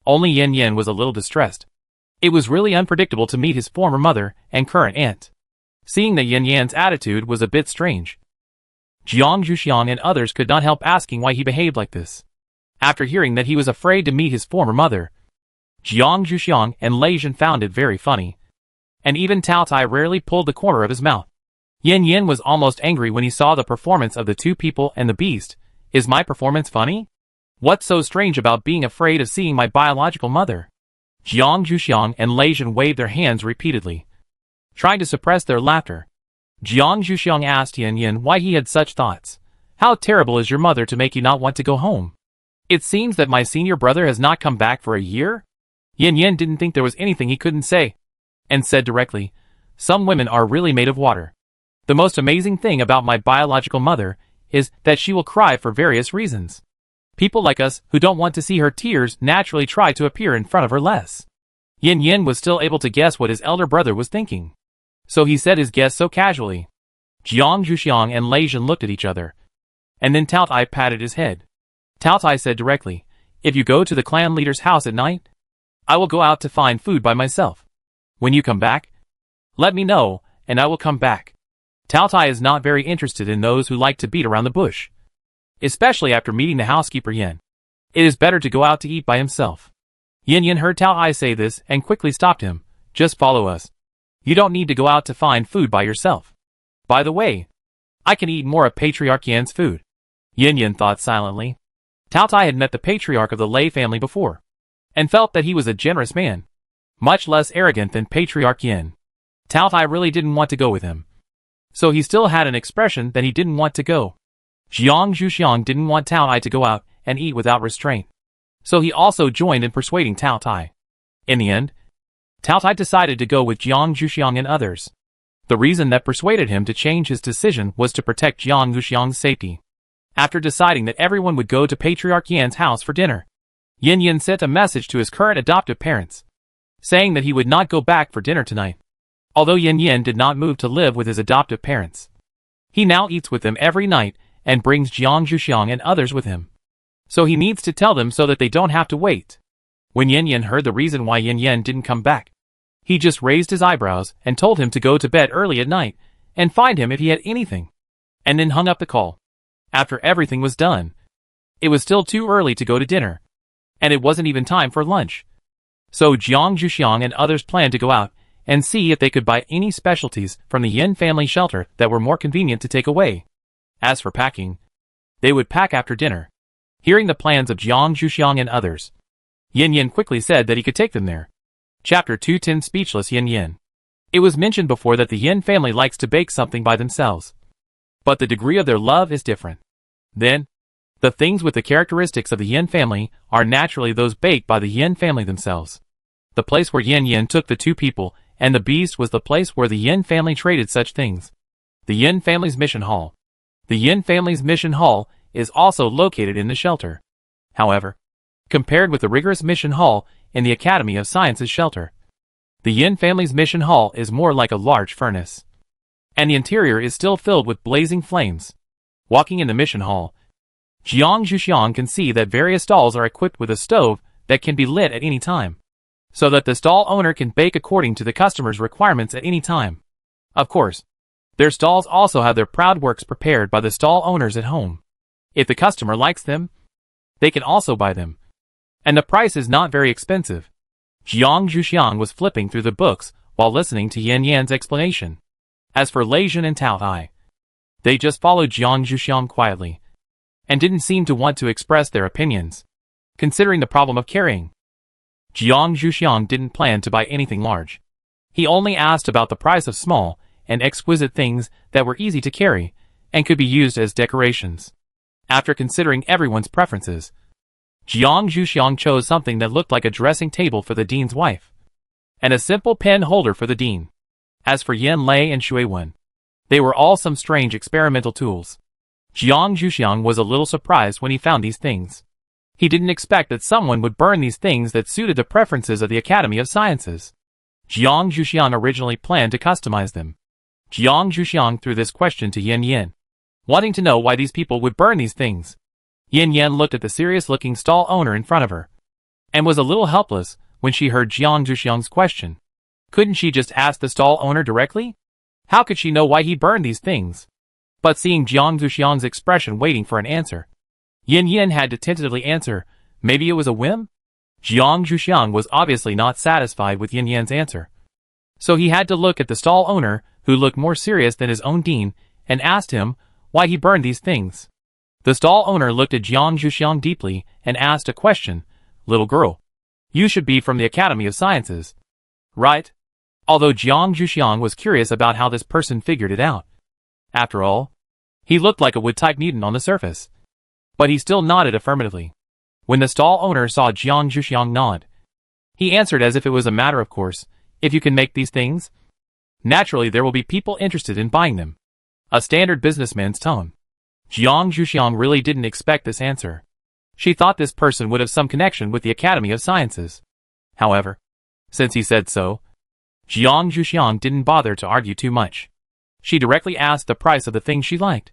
Only Yin Yin was a little distressed. It was really unpredictable to meet his former mother and current aunt. Seeing that Yin Yan's attitude was a bit strange, Jiang Zhuxiang and others could not help asking why he behaved like this. After hearing that he was afraid to meet his former mother, Jiang Zhuxiang and Lei Jin found it very funny, and even Tao Tai rarely pulled the corner of his mouth. Yin Yin was almost angry when he saw the performance of the two people and the beast. "Is my performance funny? What's so strange about being afraid of seeing my biological mother?" Jiang Zhuxiang and Lei Jin waved their hands repeatedly, trying to suppress their laughter. Jiang Zhuxiang asked Yin Yin why he had such thoughts. "How terrible is your mother to make you not want to go home? It seems that my senior brother has not come back for a year?" Yin Yin didn't think there was anything he couldn't say, and said directly, "Some women are really made of water. The most amazing thing about my biological mother is that she will cry for various reasons. People like us who don't want to see her tears naturally try to appear in front of her less." Yin Yin was still able to guess what his elder brother was thinking, so he said his guess so casually. Jiang Zhuxiang and Lei Jin looked at each other, and then Tao Tai patted his head. Tao Tai said directly, "If you go to the clan leader's house at night, I will go out to find food by myself. When you come back, let me know, and I will come back." Tao Tai is not very interested in those who like to beat around the bush, especially after meeting the housekeeper Yin. It is better to go out to eat by himself. Yin Yin heard Tao Tai say this and quickly stopped him. "Just follow us. You don't need to go out to find food by yourself. By the way, I can eat more of Patriarch Yan's food." Yin Yin thought silently. Tao Tai had met the patriarch of the Lei family before, and felt that he was a generous man, much less arrogant than Patriarch Yin. Tao Tai really didn't want to go with him, so he still had an expression that he didn't want to go. Jiang Zhuxiang didn't want Tao Tai to go out and eat without restraint, so he also joined in persuading Tao Tai. In the end, Tao Tai decided to go with Jiang Zhuxiang and others. The reason that persuaded him to change his decision was to protect Jiang Zhuxiang's safety. After deciding that everyone would go to Patriarch Yan's house for dinner, Yin Yin sent a message to his current adoptive parents, saying that he would not go back for dinner tonight. Although Yin Yin did not move to live with his adoptive parents, he now eats with them every night and brings Jiang Zhuxiang and others with him. So he needs to tell them so that they don't have to wait. When Yin Yin heard the reason why Yin Yin didn't come back, he just raised his eyebrows and told him to go to bed early at night and find him if he had anything, and then hung up the call. After everything was done, it was still too early to go to dinner, and it wasn't even time for lunch. So Jiang Zhuxiang and others planned to go out and see if they could buy any specialties from the Yin family shelter that were more convenient to take away. As for packing, they would pack after dinner. Hearing the plans of Jiang Zhuxiang and others, Yin Yin quickly said that he could take them there. Chapter 210 Speechless Yin Yin. It was mentioned before that the Yin family likes to bake something by themselves, but the degree of their love is different. Then, the things with the characteristics of the Yin family are naturally those baked by the Yin family themselves. The place where Yin Yin took the two people and the beast was the place where the Yin family traded such things. The Yin family's mission hall. The Yin family's mission hall is also located in the shelter. However, compared with the rigorous mission hall in the Academy of Sciences shelter, the Yin family's mission hall is more like a large furnace, and the interior is still filled with blazing flames. Walking in the mission hall, Jiang Zhuxiang can see that various stalls are equipped with a stove that can be lit at any time, so that the stall owner can bake according to the customer's requirements at any time. Of course, their stalls also have their proud works prepared by the stall owners at home. If the customer likes them, they can also buy them, and the price is not very expensive. Jiang Zhuxiang was flipping through the books while listening to Yin Yan's explanation. As for Lei Jun and Tao Tai, they just followed Jiang Zhuxiang quietly, and didn't seem to want to express their opinions, considering the problem of carrying. Jiang Zhuxiang didn't plan to buy anything large. He only asked about the price of small and exquisite things that were easy to carry and could be used as decorations. After considering everyone's preferences, Jiang Zhuxiang chose something that looked like a dressing table for the dean's wife, and a simple pen holder for the dean. As for Yin Lei and Shui Wen, they were all some strange experimental tools. Jiang Zhuxiang was a little surprised when he found these things. He didn't expect that someone would burn these things that suited the preferences of the Academy of Sciences. Jiang Zhuxiang originally planned to customize them. Jiang Zhuxiang threw this question to Yin Yin, wanting to know why these people would burn these things. Yin Yin looked at the serious-looking stall owner in front of her, and was a little helpless when she heard Jiang Zhuxiang's question. Couldn't she just ask the stall owner directly? How could she know why he burned these things? But seeing Jiang Zhuxiang's expression waiting for an answer, Yin Yin had to tentatively answer, maybe it was a whim? Jiang Zhuxiang was obviously not satisfied with Yin Yan's answer, so he had to look at the stall owner, who looked more serious than his own dean, and asked him why he burned these things. The stall owner looked at Jiang Zhuxiang deeply and asked a question. Little girl, you should be from the Academy of Sciences, right? Although Jiang Zhuxiang was curious about how this person figured it out. After all, he looked like a wood-type mutant on the surface, but he still nodded affirmatively. When the stall owner saw Jiang Zhuxiang nod, he answered as if it was a matter of course, if you can make these things, naturally there will be people interested in buying them. A standard businessman's tone. Jiang Zhuxiang really didn't expect this answer. She thought this person would have some connection with the Academy of Sciences. However, since he said so, Jiang Zhuxiang didn't bother to argue too much. She directly asked the price of the things she liked,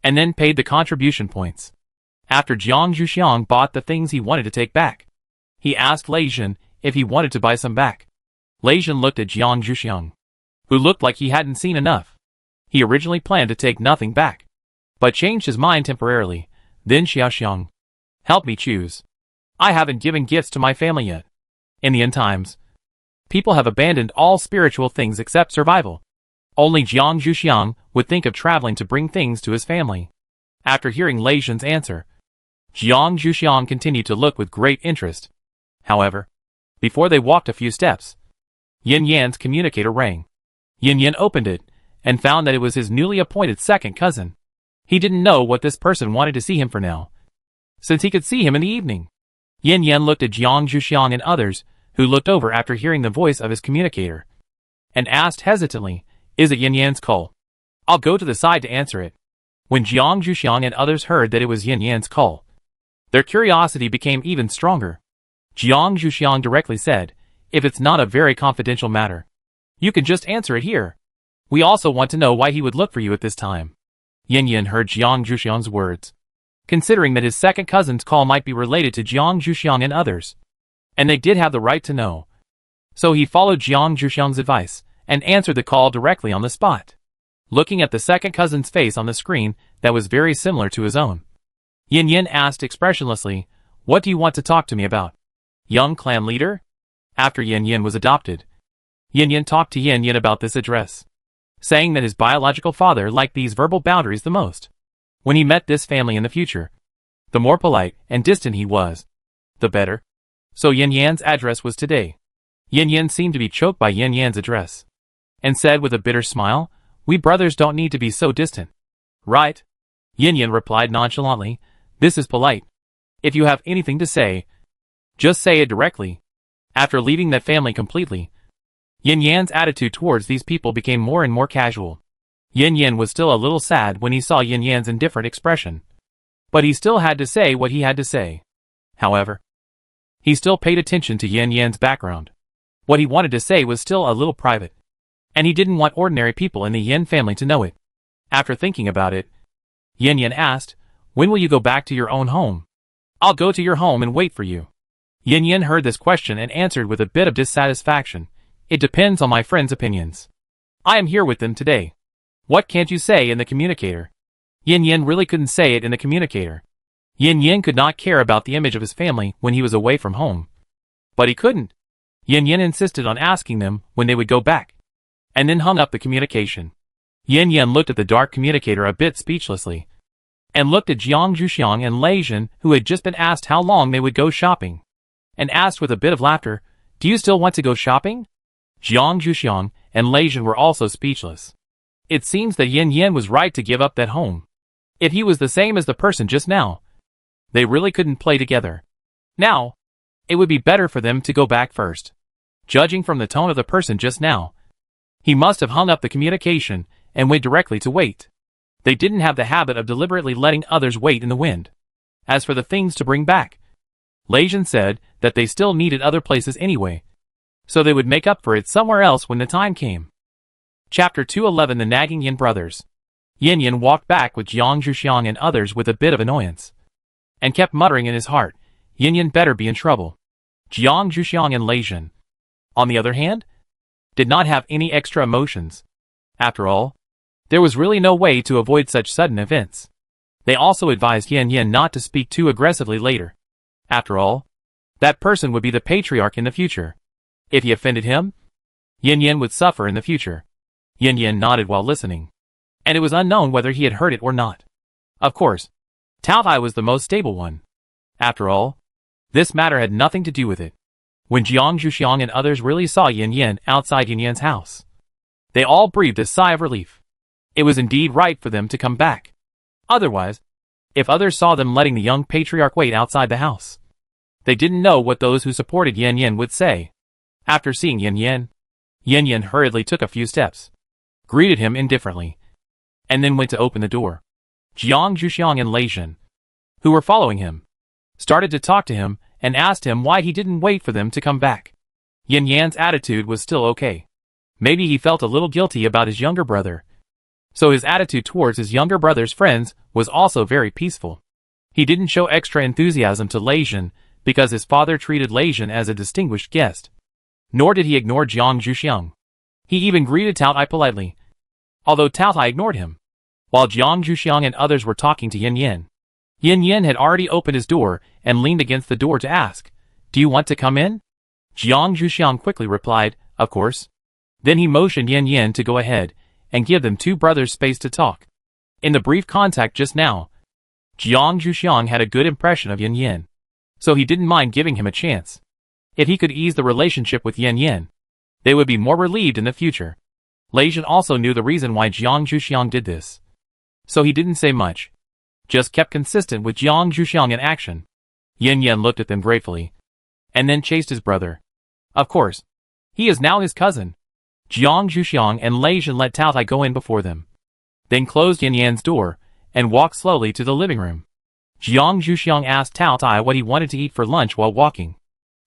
and then paid the contribution points. After Jiang Zhuxiang bought the things he wanted to take back, he asked Lei Jun if he wanted to buy some back. Lei Jun looked at Jiang Zhuxiang, who looked like he hadn't seen enough. He originally planned to take nothing back, but changed his mind temporarily. Then Xiaoxiang, help me choose. I haven't given gifts to my family yet. In the end times, people have abandoned all spiritual things except survival. Only Jiang Zhuxiang would think of traveling to bring things to his family. After hearing Lei Jun's answer, Jiang Zhuxiang continued to look with great interest. However, before they walked a few steps, Yin Yan's communicator rang. Yin Yan opened it, and found that it was his newly appointed second cousin. He didn't know what this person wanted to see him for now, since he could see him in the evening. Yin Yan looked at Jiang Zhuxiang and others, who looked over after hearing the voice of his communicator, and asked hesitantly, "Is it Yin Yan's call? I'll go to the side to answer it." When Jiang Zhuxiang and others heard that it was Yin Yan's call, their curiosity became even stronger. Jiang Zhuxiang directly said, "If it's not a very confidential matter, you can just answer it here. We also want to know why he would look for you at this time." Yin Yan heard Jiang Zhuxiang's words, considering that his second cousin's call might be related to Jiang Zhuxiang and others, and they did have the right to know. So he followed Jiang Zhuxiang's advice, and answered the call directly on the spot, looking at the second cousin's face on the screen that was very similar to his own. Yin Yan asked expressionlessly, "What do you want to talk to me about? Young clan leader?" After Yin Yan was adopted, Yin Yan talked to Yin Yan about this address, saying that his biological father liked these verbal boundaries the most. When he met this family in the future, the more polite and distant he was, the better. So Yin Yan's address was today. Yin Yan seemed to be choked by Yin Yan's address, and said with a bitter smile, "We brothers don't need to be so distant, right?" Yin Yan replied nonchalantly, "This is polite. If you have anything to say, just say it directly." After leaving that family completely, Yin Yan's attitude towards these people became more and more casual. Yin Yan was still a little sad when he saw Yin Yan's indifferent expression, but he still had to say what he had to say. However, he still paid attention to Yin Yan's background. What he wanted to say was still a little private, and he didn't want ordinary people in the Yin family to know it. After thinking about it, Yin Yan asked, "When will you go back to your own home?" "I'll go to your home and wait for you." Yin Yan heard this question and answered with a bit of dissatisfaction, "It depends on my friends' opinions. I am here with them today. What can't you say in the communicator?" Yin Yan really couldn't say it in the communicator. Yin Yan could not care about the image of his family when he was away from home. But he couldn't. Yin Yan insisted on asking them when they would go back, and then hung up the communication. Yin Yan looked at the dark communicator a bit speechlessly, and looked at Jiang Zhuxiang and Lei Jin, who had just been asked how long they would go shopping, and asked with a bit of laughter, "Do you still want to go shopping?" Jiang Zhuxiang and Lei Jin were also speechless. It seems that Yin Yan was right to give up that home. If he was the same as the person just now, they really couldn't play together. Now, it would be better for them to go back first. Judging from the tone of the person just now, he must have hung up the communication and went directly to wait. They didn't have the habit of deliberately letting others wait in the wind. As for the things to bring back, Lei Jin said that they still needed other places anyway, so they would make up for it somewhere else when the time came. Chapter 211 The Nagging Yin Brothers. Yin Yan walked back with Jiang Zhuxiang and others with a bit of annoyance, and kept muttering in his heart, "Yin Yan better be in trouble." Jiang Zhuxiang and Lei Jin, on the other hand, did not have any extra emotions. After all, there was really no way to avoid such sudden events. They also advised Yin Yan not to speak too aggressively later. After all, that person would be the patriarch in the future. If he offended him, Yin Yan would suffer in the future. Yin Yan nodded while listening, and it was unknown whether he had heard it or not. Of course, Tao Tai was the most stable one. After all, this matter had nothing to do with it. When Jiang Zhuxiang and others really saw Yin Yan outside Yin Yan's house, they all breathed a sigh of relief. It was indeed right for them to come back. Otherwise, if others saw them letting the young patriarch wait outside the house, they didn't know what those who supported Yin Yan would say. After seeing Yin Yan hurriedly took a few steps, greeted him indifferently, and then went to open the door. Jiang Zhuxiang and Lei Jin, who were following him, started to talk to him and asked him why he didn't wait for them to come back. Yin Yan's attitude was still okay. Maybe he felt a little guilty about his younger brother, so his attitude towards his younger brother's friends was also very peaceful. He didn't show extra enthusiasm to Lei Jin because his father treated Lei Jin as a distinguished guest, nor did he ignore Jiang Zhuxiang. He even greeted Tao Tai politely, although Tao Tai ignored him. While Jiang Zhuxiang and others were talking to Yin Yan had already opened his door and leaned against the door to ask, "Do you want to come in?" Jiang Zhuxiang quickly replied, "Of course." Then he motioned Yin Yan to go ahead and give them two brothers space to talk. In the brief contact just now, Jiang Zhuxiang had a good impression of Yin Yan, so he didn't mind giving him a chance. If he could ease the relationship with Yan Yan, they would be more relieved in the future. Lei Jin also knew the reason why Jiang Zhuxiang did this. So he didn't say much. Just kept consistent with Jiang Zhuxiang in action. Yan Yan looked at them gratefully. And then chased his brother. Of course. He is now his cousin. Jiang Zhuxiang and Lei Jin let Tao Tai go in before them. Then closed Yan Yan's door, and walked slowly to the living room. Jiang Zhuxiang asked Tao Tai what he wanted to eat for lunch while walking.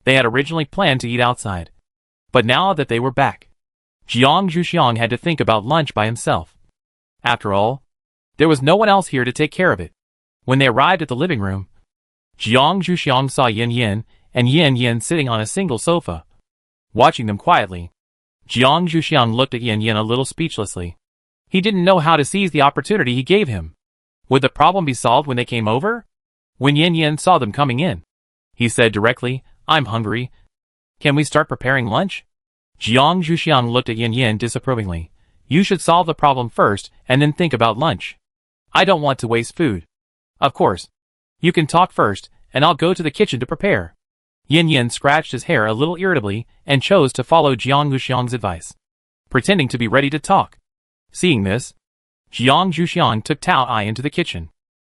They had originally planned to eat outside. But now that they were back, Jiang Zhuxiang had to think about lunch by himself. After all, there was no one else here to take care of it. When they arrived at the living room, Jiang Zhuxiang saw Yan Yan and Yan Yan sitting on a single sofa, watching them quietly. Jiang Zhuxiang looked at Yan Yan a little speechlessly. He didn't know how to seize the opportunity he gave him. Would the problem be solved when they came over? When Yan Yan saw them coming in, he said directly, "I'm hungry. Can we start preparing lunch?" Jiang Zhuxiang looked at Yan Yan disapprovingly. "You should solve the problem first and then think about lunch. I don't want to waste food." "Of course. You can talk first, and I'll go to the kitchen to prepare." Yan Yan scratched his hair a little irritably and chose to follow Jiang Zhuxiang's advice, pretending to be ready to talk. Seeing this, Jiang Zhuxiang took Tao Tai into the kitchen.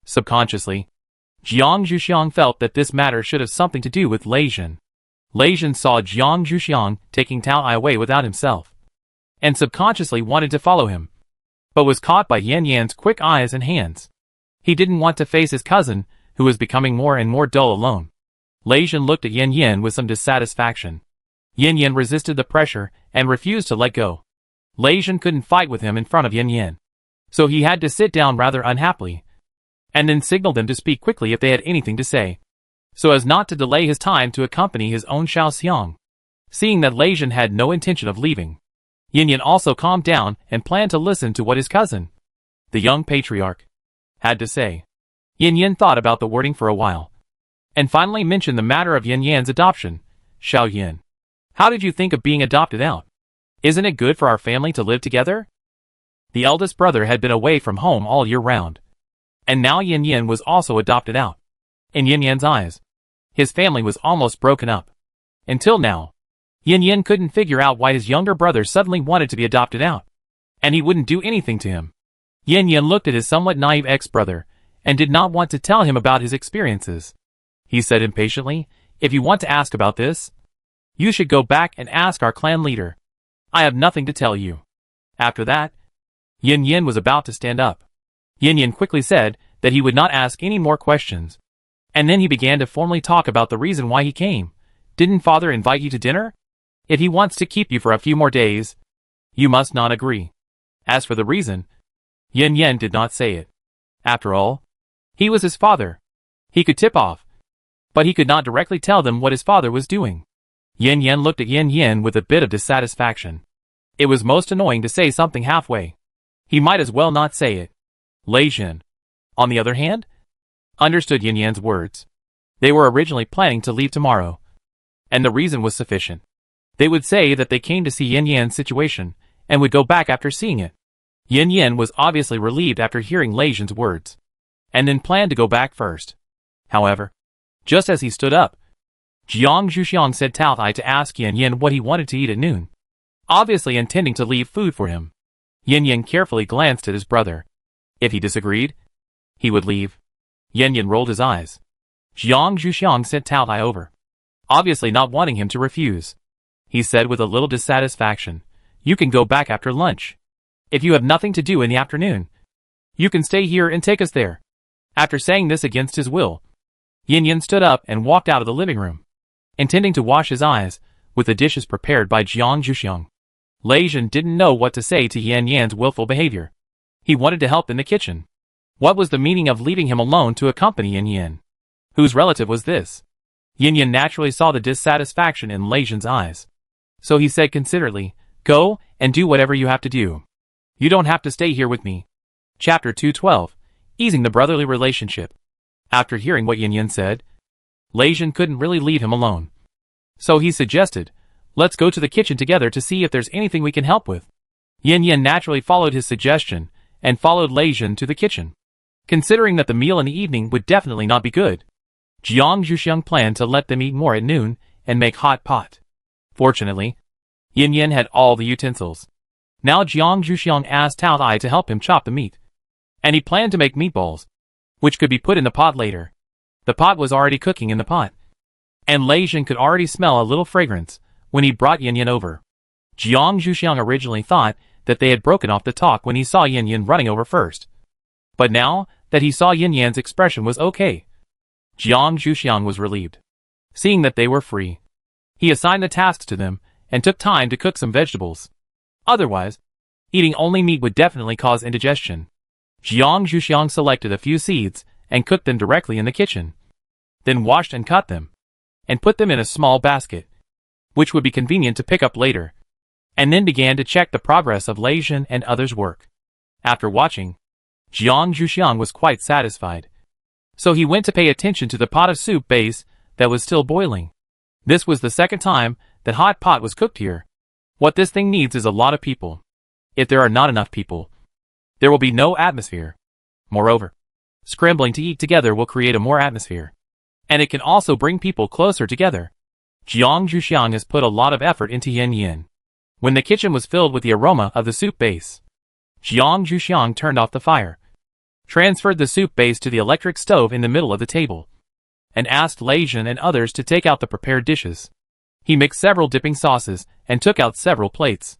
Subconsciously, Jiang Zhuxiang felt that this matter should have something to do with Lei Jin. Lei Jin saw Jiang Zhuxiang taking Tao Tai away without himself, and subconsciously wanted to follow him, but was caught by Yan Yan's quick eyes and hands. He didn't want to face his cousin, who was becoming more and more dull alone. Lei Jin looked at Yan Yan with some dissatisfaction. Yan Yan resisted the pressure and refused to let go. Lei Jin couldn't fight with him in front of Yan Yan, so he had to sit down rather unhappily, and then signaled them to speak quickly if they had anything to say, so as not to delay his time to accompany his own Xiao Xiang. Seeing that Lei Jin had no intention of leaving, Yan Yan also calmed down and planned to listen to what his cousin, the young patriarch, had to say. Yan Yan thought about the wording for a while, and finally mentioned the matter of Yan Yan's adoption. "Xiao Yan, how did you think of being adopted out? Isn't it good for our family to live together?" The eldest brother had been away from home all year round, and now Yan Yan was also adopted out. In Yan Yan's eyes, his family was almost broken up. Until now, Yan Yan couldn't figure out why his younger brother suddenly wanted to be adopted out, and he wouldn't do anything to him. Yan Yan looked at his somewhat naive ex-brother, and did not want to tell him about his experiences. He said impatiently, "If you want to ask about this, you should go back and ask our clan leader. I have nothing to tell you." After that, Yan Yan was about to stand up. Yan Yan quickly said that he would not ask any more questions, and then he began to formally talk about the reason why he came. "Didn't father invite you to dinner? If he wants to keep you for a few more days, you must not agree." As for the reason, Yan Yan did not say it. After all, he was his father. He could tip off, but he could not directly tell them what his father was doing. Yan Yan looked at Yan Yan with a bit of dissatisfaction. It was most annoying to say something halfway. He might as well not say it. Lei Jin, on the other hand, understood Yan Yan's words. They were originally planning to leave tomorrow, and the reason was sufficient. They would say that they came to see Yan Yan's situation, and would go back after seeing it. Yan Yan was obviously relieved after hearing Lei Jin's words, and then planned to go back first. However, just as he stood up, Jiang Zhuxiang said Tao Tai to ask Yan Yan what he wanted to eat at noon, obviously intending to leave food for him. Yan Yan carefully glanced at his brother. If he disagreed, he would leave. Yan Yan rolled his eyes. Jiang Zhuxiang sent Tao Tai over, obviously not wanting him to refuse. He said with a little dissatisfaction, "You can go back after lunch. If you have nothing to do in the afternoon, you can stay here and take us there." After saying this against his will, Yan Yan stood up and walked out of the living room, intending to wash his eyes with the dishes prepared by Jiang Zhuxiang. Lei Jin didn't know what to say to Yan Yan's willful behavior. He wanted to help in the kitchen. What was the meaning of leaving him alone to accompany Yan Yan? Whose relative was this? Yan Yan naturally saw the dissatisfaction in Lei Jin's eyes, so he said considerately, "Go and do whatever you have to do. You don't have to stay here with me." Chapter 212, Easing the Brotherly Relationship. After hearing what Yan Yan said, Lei Jin couldn't really leave him alone, so he suggested, "Let's go to the kitchen together to see if there's anything we can help with." Yan Yan naturally followed his suggestion, and followed Lei Jin to the kitchen. Considering that the meal in the evening would definitely not be good, Jiang Zhuxiang planned to let them eat more at noon, and make hot pot. Fortunately, Yin Yin had all the utensils. Now Jiang Zhuxiang asked Tao Ai to help him chop the meat. And he planned to make meatballs, which could be put in the pot later. The pot was already cooking in the pot. And Lei Jin could already smell a little fragrance when he brought Yin Yin over. Jiang Zhuxiang originally thought that they had broken off the talk when he saw Yin Yin running over first. But now that he saw Yin Yan's expression was okay, Jiang Zhuxiang was relieved. Seeing that they were free, he assigned the tasks to them and took time to cook some vegetables. Otherwise, eating only meat would definitely cause indigestion. Jiang Zhuxiang selected a few seeds and cooked them directly in the kitchen. Then washed and cut them, and put them in a small basket, which would be convenient to pick up later. And then began to check the progress of Lei Jin and others' work. After watching, Jiang Zhuxiang was quite satisfied. So he went to pay attention to the pot of soup base that was still boiling. This was the second time that hot pot was cooked here. What this thing needs is a lot of people. If there are not enough people, there will be no atmosphere. Moreover, scrambling to eat together will create a more atmosphere. And it can also bring people closer together. Jiang Zhuxiang has put a lot of effort into Yin Yin. When the kitchen was filled with the aroma of the soup base, Jiang Zhuxiang turned off the fire, transferred the soup base to the electric stove in the middle of the table, and asked Lei Jin and others to take out the prepared dishes. He mixed several dipping sauces and took out several plates.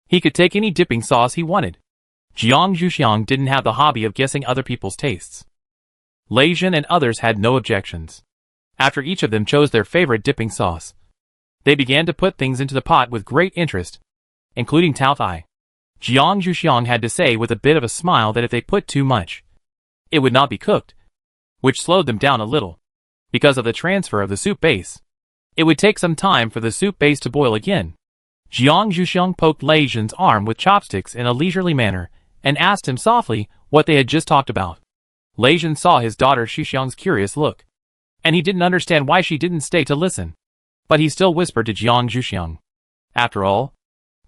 He could take any dipping sauce he wanted. Jiang Zhuxiang didn't have the hobby of guessing other people's tastes. Lei Jin and others had no objections. After each of them chose their favorite dipping sauce, they began to put things into the pot with great interest, including Tao Ai. Jiang Zhuxiang had to say with a bit of a smile that if they put too much, it would not be cooked, which slowed them down a little. Because of the transfer of the soup base, it would take some time for the soup base to boil again. Jiang Zhuxiang poked Lei Jin's arm with chopsticks in a leisurely manner and asked him softly what they had just talked about. Lei Jin saw his daughter Xuxiang's curious look, and he didn't understand why she didn't stay to listen. But he still whispered to Jiang Zhuxiang. After all,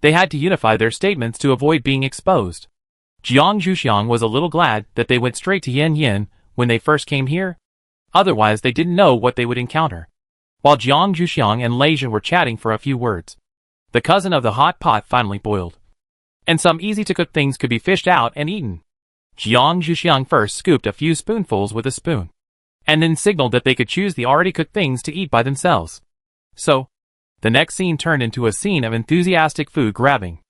they had to unify their statements to avoid being exposed. Jiang Zhuxiang was a little glad that they went straight to Yin Yin when they first came here. Otherwise they didn't know what they would encounter. While Jiang Zhuxiang and Lei Jin were chatting for a few words, the cousin of the hot pot finally boiled, and some easy-to-cook things could be fished out and eaten. Jiang Zhuxiang first scooped a few spoonfuls with a spoon, and then signaled that they could choose the already cooked things to eat by themselves. So, the next scene turned into a scene of enthusiastic food grabbing,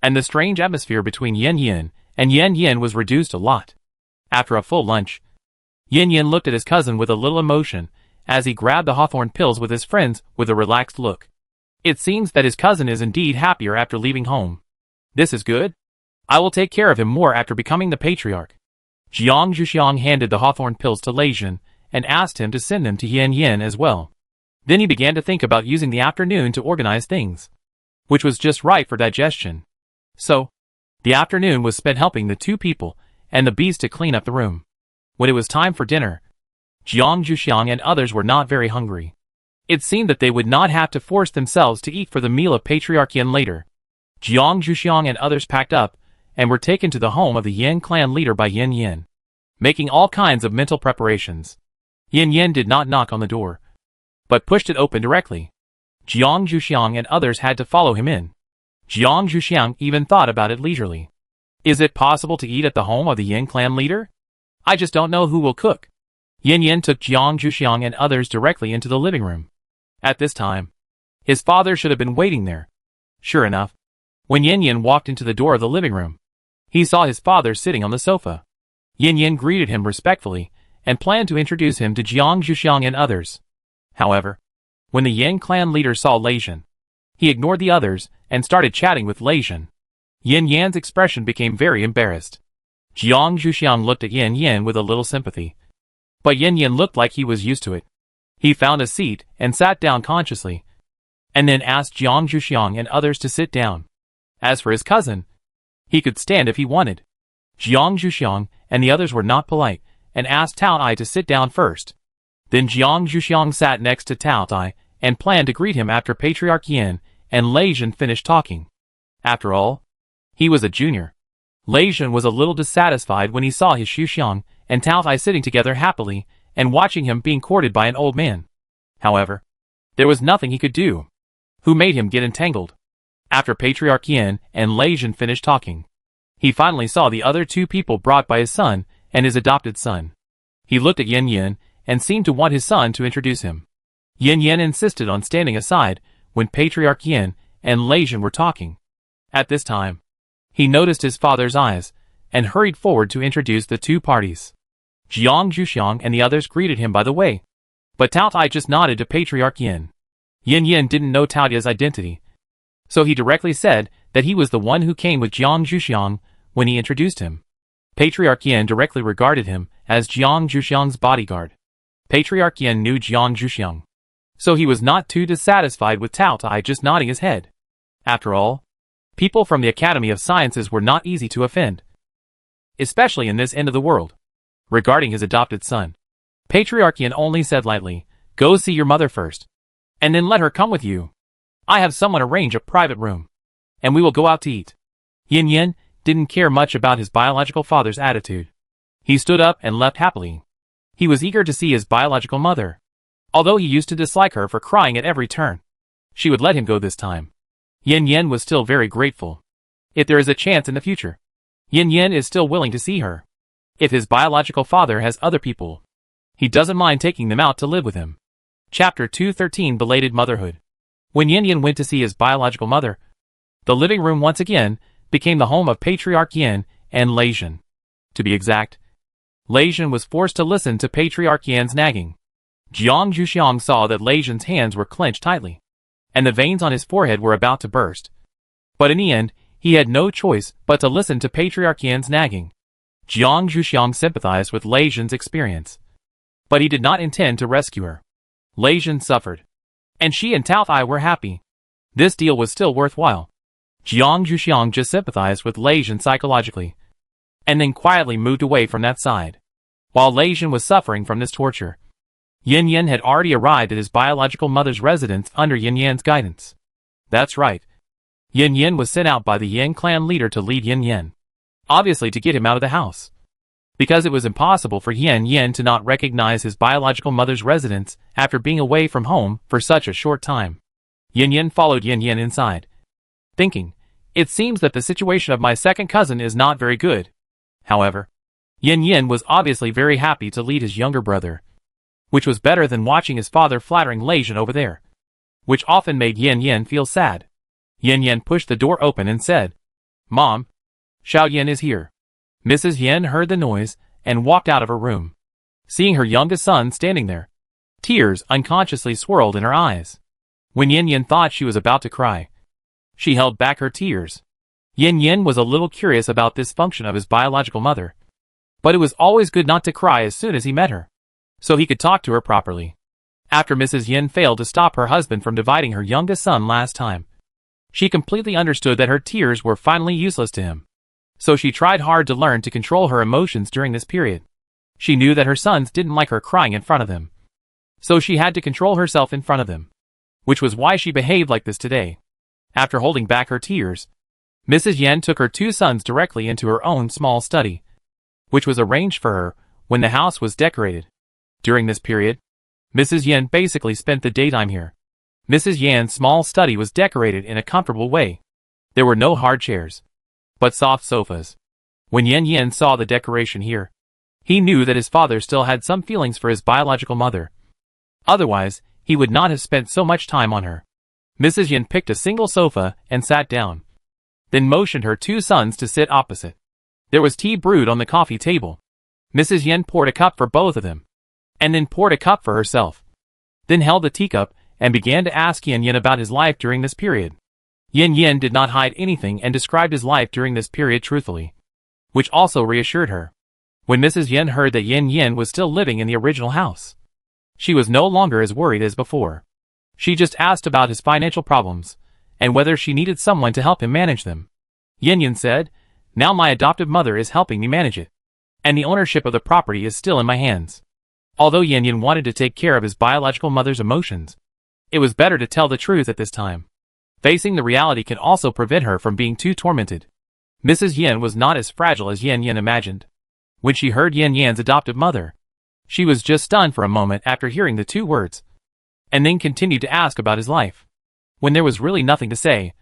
and the strange atmosphere between Yin Yin and Yin Yin was reduced a lot. After a full lunch, Yin Yin looked at his cousin with a little emotion as he grabbed the hawthorn pills with his friends with a relaxed look. It seems that his cousin is indeed happier after leaving home. This is good. I will take care of him more after becoming the patriarch. Jiang Zhuxiang handed the hawthorn pills to Lei Jin and asked him to send them to Yin Yin as well. Then he began to think about using the afternoon to organize things, which was just right for digestion. So, the afternoon was spent helping the two people and the beast to clean up the room. When it was time for dinner, Jiang Zhuxiang and others were not very hungry. It seemed that they would not have to force themselves to eat for the meal of Patriarch Yin later. Jiang Zhuxiang and others packed up and were taken to the home of the Yin clan leader by Yin Yin, making all kinds of mental preparations. Yin Yin did not knock on the door, but pushed it open directly. Jiang Zhuxiang and others had to follow him in. Jiang Zhuxiang even thought about it leisurely. Is it possible to eat at the home of the Yin clan leader? I just don't know who will cook. Yin Yin took Jiang Zhuxiang and others directly into the living room. At this time, his father should have been waiting there. Sure enough, when Yin Yin walked into the door of the living room, he saw his father sitting on the sofa. Yin Yin greeted him respectfully and planned to introduce him to Jiang Zhuxiang and others. However, when the Yin clan leader saw Lei Jin, he ignored the others and started chatting with Lei Jin. Yin Yan's expression became very embarrassed. Jiang Zhuxiang looked at Yin Yin with a little sympathy, but Yin Yin looked like he was used to it. He found a seat and sat down consciously, and then asked Jiang Zhuxiang and others to sit down. As for his cousin, he could stand if he wanted. Jiang Zhuxiang and the others were not polite and asked Tao Ai to sit down first. Then Jiang Zhuxiang sat next to Tao Ai and planned to greet him after Patriarch Yin and Lei Jin finished talking. After all, he was a junior. Lei Jin was a little dissatisfied when he saw his Xuxiang and Tao Ai sitting together happily and watching him being courted by an old man. However, There was nothing he could do. Who made him get entangled? After Patriarch Yin and Lei Jin finished talking, he finally saw the other two people brought by his son and his adopted son. He looked at Yin Yin and seemed to want his son to introduce him. Yin Yin insisted on standing aside when Patriarch Yin and Lei Jin were talking. At this time, he noticed his father's eyes and hurried forward to introduce the two parties. Jiang Zhuxiang and the others greeted him by the way, but Tao Tai just nodded to Patriarch Yin. Yin Yin didn't know Tao Tai's identity, so he directly said that he was the one who came with Jiang Zhuxiang when he introduced him. Patriarch Yin directly regarded him as Jiang Zhuxiang's bodyguard. Patriarch Yin knew Jiang Zhuxiang, so he was not too dissatisfied with Tao Tai just nodding his head. After all, people from the Academy of Sciences were not easy to offend, especially in this end of the world. Regarding his adopted son, Patriarch Yin only said lightly, "Go see your mother first, and then let her come with you. I have someone arrange a private room, and we will go out to eat." Yin Yin didn't care much about his biological father's attitude. He stood up and left happily. He was eager to see his biological mother. Although he used to dislike her for crying at every turn, she would let him go this time. Yin Yin was still very grateful. If there is a chance in the future, Yin Yin is still willing to see her. If his biological father has other people, he doesn't mind taking them out to live with him. Chapter 213 Belated Motherhood. When Yin Yin went to see his biological mother, the living room once again became the home of Patriarch Yin and Lei Jin. To be exact, Lei Jin was forced to listen to Patriarch Yin's nagging. Jiang Zhuxiang saw that Lei Jin's hands were clenched tightly, and the veins on his forehead were about to burst. But in the end, he had no choice but to listen to Patriarch Yin's nagging. Jiang Zhuxiang sympathized with Lei Jin's experience, but he did not intend to rescue her. Lei Jin suffered, and she and Tao Tai were happy. This deal was still worthwhile. Jiang Zhuxiang just sympathized with Lei Jin psychologically, and then quietly moved away from that side. While Lei Jin was suffering from this torture, Yin Yin had already arrived at his biological mother's residence under Yin Yan's guidance. That's right. Yin Yin was sent out by the Yin clan leader to lead Yin Yin, obviously to get him out of the house, because it was impossible for Yin Yin to not recognize his biological mother's residence after being away from home for such a short time. Yin Yin followed Yin Yin inside, thinking, "It seems that the situation of my second cousin is not very good." However, Yin Yin was obviously very happy to lead his younger brother, which was better than watching his father flattering Lei Jin over there, which often made Yin Yin feel sad. Yin Yin pushed the door open and said, "Mom, Xiao Yin is here." Mrs. Yin heard the noise and walked out of her room. Seeing her youngest son standing there, tears unconsciously swirled in her eyes. When Yin Yin thought she was about to cry, she held back her tears. Yin Yin was a little curious about this function of his biological mother, but it was always good not to cry as soon as he met her, so he could talk to her properly. After Mrs. Yin failed to stop her husband from dividing her youngest son last time, she completely understood that her tears were finally useless to him. So she tried hard to learn to control her emotions during this period. She knew that her sons didn't like her crying in front of them, so she had to control herself in front of them, which was why she behaved like this today. After holding back her tears, Mrs. Yin took her two sons directly into her own small study, which was arranged for her when the house was decorated. During this period, Mrs. Yin basically spent the daytime here. Mrs. Yan's small study was decorated in a comfortable way. There were no hard chairs, but soft sofas. When Yin Yin saw the decoration here, he knew that his father still had some feelings for his biological mother. Otherwise, he would not have spent so much time on her. Mrs. Yin picked a single sofa and sat down, then motioned her two sons to sit opposite. There was tea brewed on the coffee table. Mrs. Yin poured a cup for both of them, and then poured a cup for herself, then held the teacup and began to ask Yin Yin about his life during this period. Yin Yin did not hide anything and described his life during this period truthfully, which also reassured her. When Mrs. Yin heard that Yin Yin was still living in the original house, she was no longer as worried as before. She just asked about his financial problems, and whether she needed someone to help him manage them. Yin Yin said, "Now my adoptive mother is helping me manage it, and the ownership of the property is still in my hands." Although Yin Yin wanted to take care of his biological mother's emotions, it was better to tell the truth at this time. Facing the reality can also prevent her from being too tormented. Mrs. Yin was not as fragile as Yin Yin imagined. When she heard Yin Yan's adoptive mother, she was just stunned for a moment after hearing the two words. and then continued to ask about his life. When there was really nothing to say,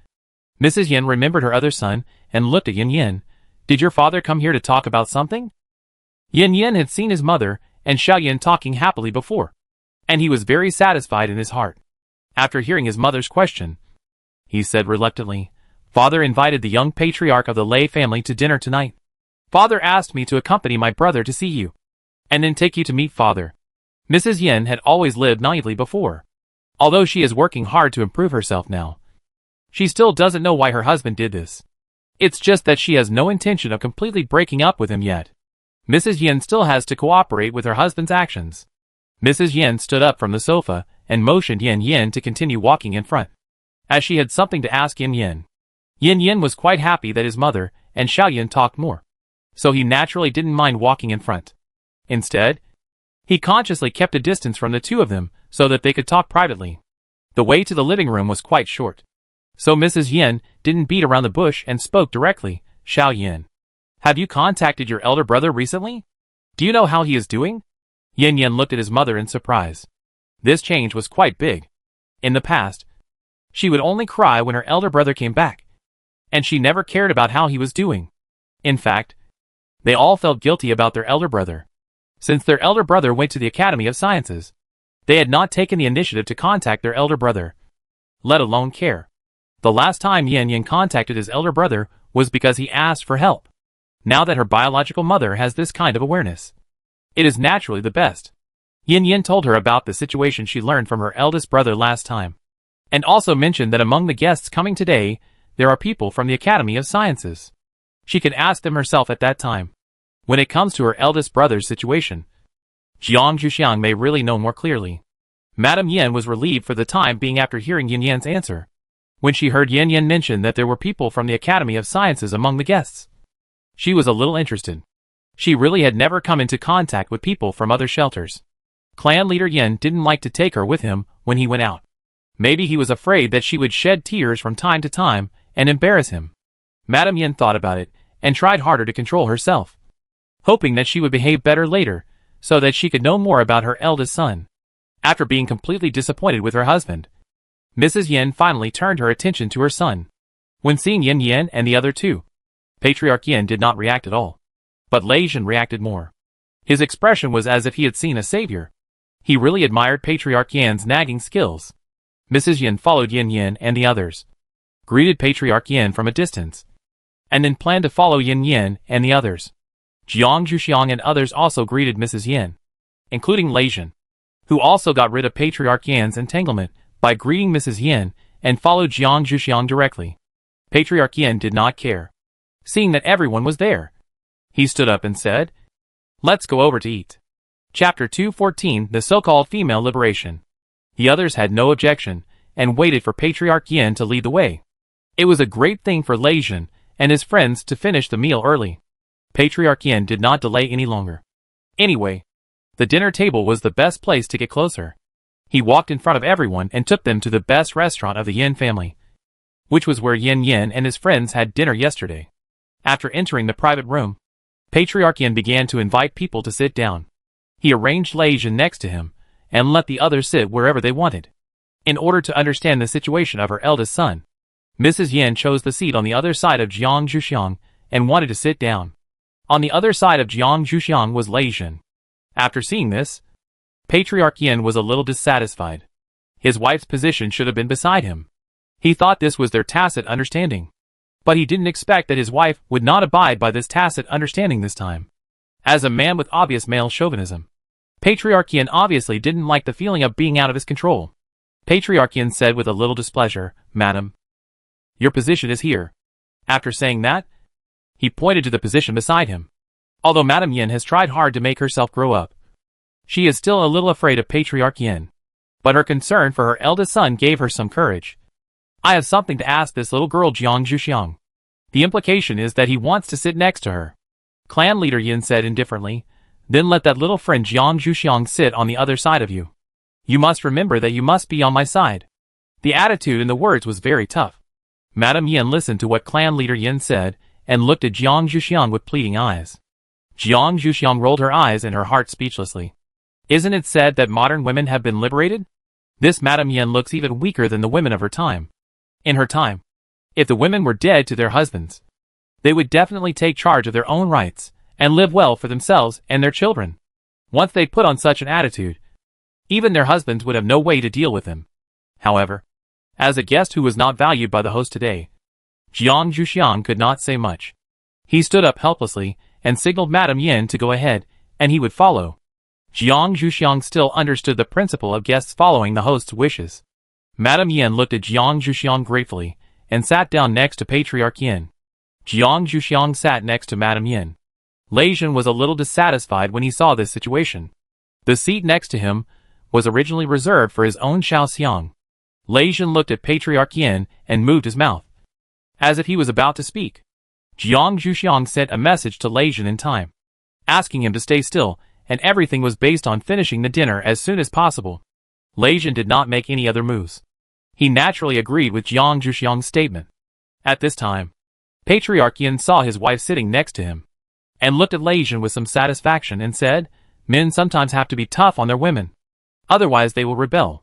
Mrs. Yin remembered her other son and looked at Yin Yin. Did your father come here to talk about something? Yin Yin had seen his mother and Xiao Yin talking happily before, and he was very satisfied in his heart. After hearing his mother's question, he said reluctantly, Father invited the young patriarch of the Lei family to dinner tonight. Father asked me to accompany my brother to see you, and then take you to meet Father. Mrs. Yin had always lived naively before. Although she is working hard to improve herself now, she still doesn't know why her husband did this. It's just that she has no intention of completely breaking up with him yet. Mrs. Yin still has to cooperate with her husband's actions. Mrs. Yin stood up from the sofa and motioned Yin Yin to continue walking in front, as she had something to ask Yin Yin. Yin Yin was quite happy that his mother and Xiao Yin talked more, so he naturally didn't mind walking in front. Instead, he consciously kept a distance from the two of them so that they could talk privately. The way to the living room was quite short, so Mrs. Yin didn't beat around the bush and spoke directly. Xiao Yin, have you contacted your elder brother recently? Do you know how he is doing? Yin Yin looked at his mother in surprise. This change was quite big. In the past, she would only cry when her elder brother came back, and she never cared about how he was doing. In fact, they all felt guilty about their elder brother. Since their elder brother went to the Academy of Sciences, they had not taken the initiative to contact their elder brother, let alone care. The last time Yin Yin contacted his elder brother was because he asked for help. Now that her biological mother has this kind of awareness, it is naturally the best. Yin Yin told her about the situation she learned from her eldest brother last time, and also mentioned that among the guests coming today, there are people from the Academy of Sciences. She could ask them herself at that time. When it comes to her eldest brother's situation, Jiang Zhuxiang may really know more clearly. Madame Yin was relieved for the time being after hearing Yin Yin's answer, when she heard Yin Yin mention that there were people from the Academy of Sciences among the guests. She was a little interested. She really had never come into contact with people from other shelters. Clan leader Yin didn't like to take her with him when he went out. Maybe he was afraid that she would shed tears from time to time and embarrass him. Madame Yin thought about it and tried harder to control herself, hoping that she would behave better later so that she could know more about her eldest son. After being completely disappointed with her husband, Mrs. Yin finally turned her attention to her son. When seeing Yin Yin and the other two, Patriarch Yin did not react at all, but Lei Jin reacted more. His expression was as if he had seen a savior. He really admired Patriarch Yin's nagging skills. Mrs. Yin followed Yin Yin and the others, greeted Patriarch Yin from a distance, and then planned to follow Yin Yin and the others. Jiang Zhuxiang and others also greeted Mrs. Yin, including Lei Jin, who also got rid of Patriarch Yin's entanglement by greeting Mrs. Yin and followed Jiang Zhuxiang directly. Patriarch Yin did not care. Seeing that everyone was there, he stood up and said, Let's go over to eat. Chapter 214, The So-Called Female Liberation. The others had no objection, and waited for Patriarch Yin to lead the way. It was a great thing for Lei Jin and his friends to finish the meal early. Patriarch Yin did not delay any longer. Anyway, the dinner table was the best place to get closer. He walked in front of everyone and took them to the best restaurant of the Yin family, which was where Yin Yin and his friends had dinner yesterday. After entering the private room, Patriarch Yin began to invite people to sit down. He arranged Lei Jin next to him, and let the others sit wherever they wanted. In order to understand the situation of her eldest son, Mrs. Yin chose the seat on the other side of Jiang Zhuxiang, and wanted to sit down. On the other side of Jiang Zhuxiang was Lei Jin. After seeing this, Patriarch Yin was a little dissatisfied. His wife's position should have been beside him. He thought this was their tacit understanding, but he didn't expect that his wife would not abide by this tacit understanding this time. As a man with obvious male chauvinism, Patriarch Yin obviously didn't like the feeling of being out of his control. Patriarch Yin said with a little displeasure, Madam, your position is here. After saying that, he pointed to the position beside him. Although Madame Yin has tried hard to make herself grow up, she is still a little afraid of Patriarch Yin, but her concern for her eldest son gave her some courage. I have something to ask this little girl Jiang Zhuxiang. The implication is that he wants to sit next to her. Clan leader Yin said indifferently, Then let that little friend Jiang Zhuxiang sit on the other side of you. You must remember that you must be on my side. The attitude in the words was very tough. Madame Yin listened to what clan leader Yin said, and looked at Jiang Zhuxiang with pleading eyes. Jiang Zhuxiang rolled her eyes and her heart speechlessly. Isn't it said that modern women have been liberated? This Madame Yen looks even weaker than the women of her time. In her time, if the women were dead to their husbands, they would definitely take charge of their own rights and live well for themselves and their children. Once they put on such an attitude, even their husbands would have no way to deal with them. However, as a guest who was not valued by the host today, Jiang Zhuxiang could not say much. He stood up helplessly and signaled Madame Yen to go ahead, and he would follow. Jiang Zhuxiang still understood the principle of guests following the host's wishes. Madame Yen looked at Jiang Zhuxiang gratefully and sat down next to Patriarch Yin. Jiang Zhuxiang sat next to Madame Yen. Lei Jin was a little dissatisfied when he saw this situation. The seat next to him was originally reserved for his own Xiaoxiang. Lei Jin looked at Patriarch Yin and moved his mouth, as if he was about to speak. Jiang Zhuxiang sent a message to Lei Jin in time, asking him to stay still, and everything was based on finishing the dinner as soon as possible. Lei Jin did not make any other moves. He naturally agreed with Jiang Zhuxiang's statement. At this time, Patriarch Yin saw his wife sitting next to him, and looked at Lei Jin with some satisfaction and said, "Men sometimes have to be tough on their women. Otherwise they will rebel."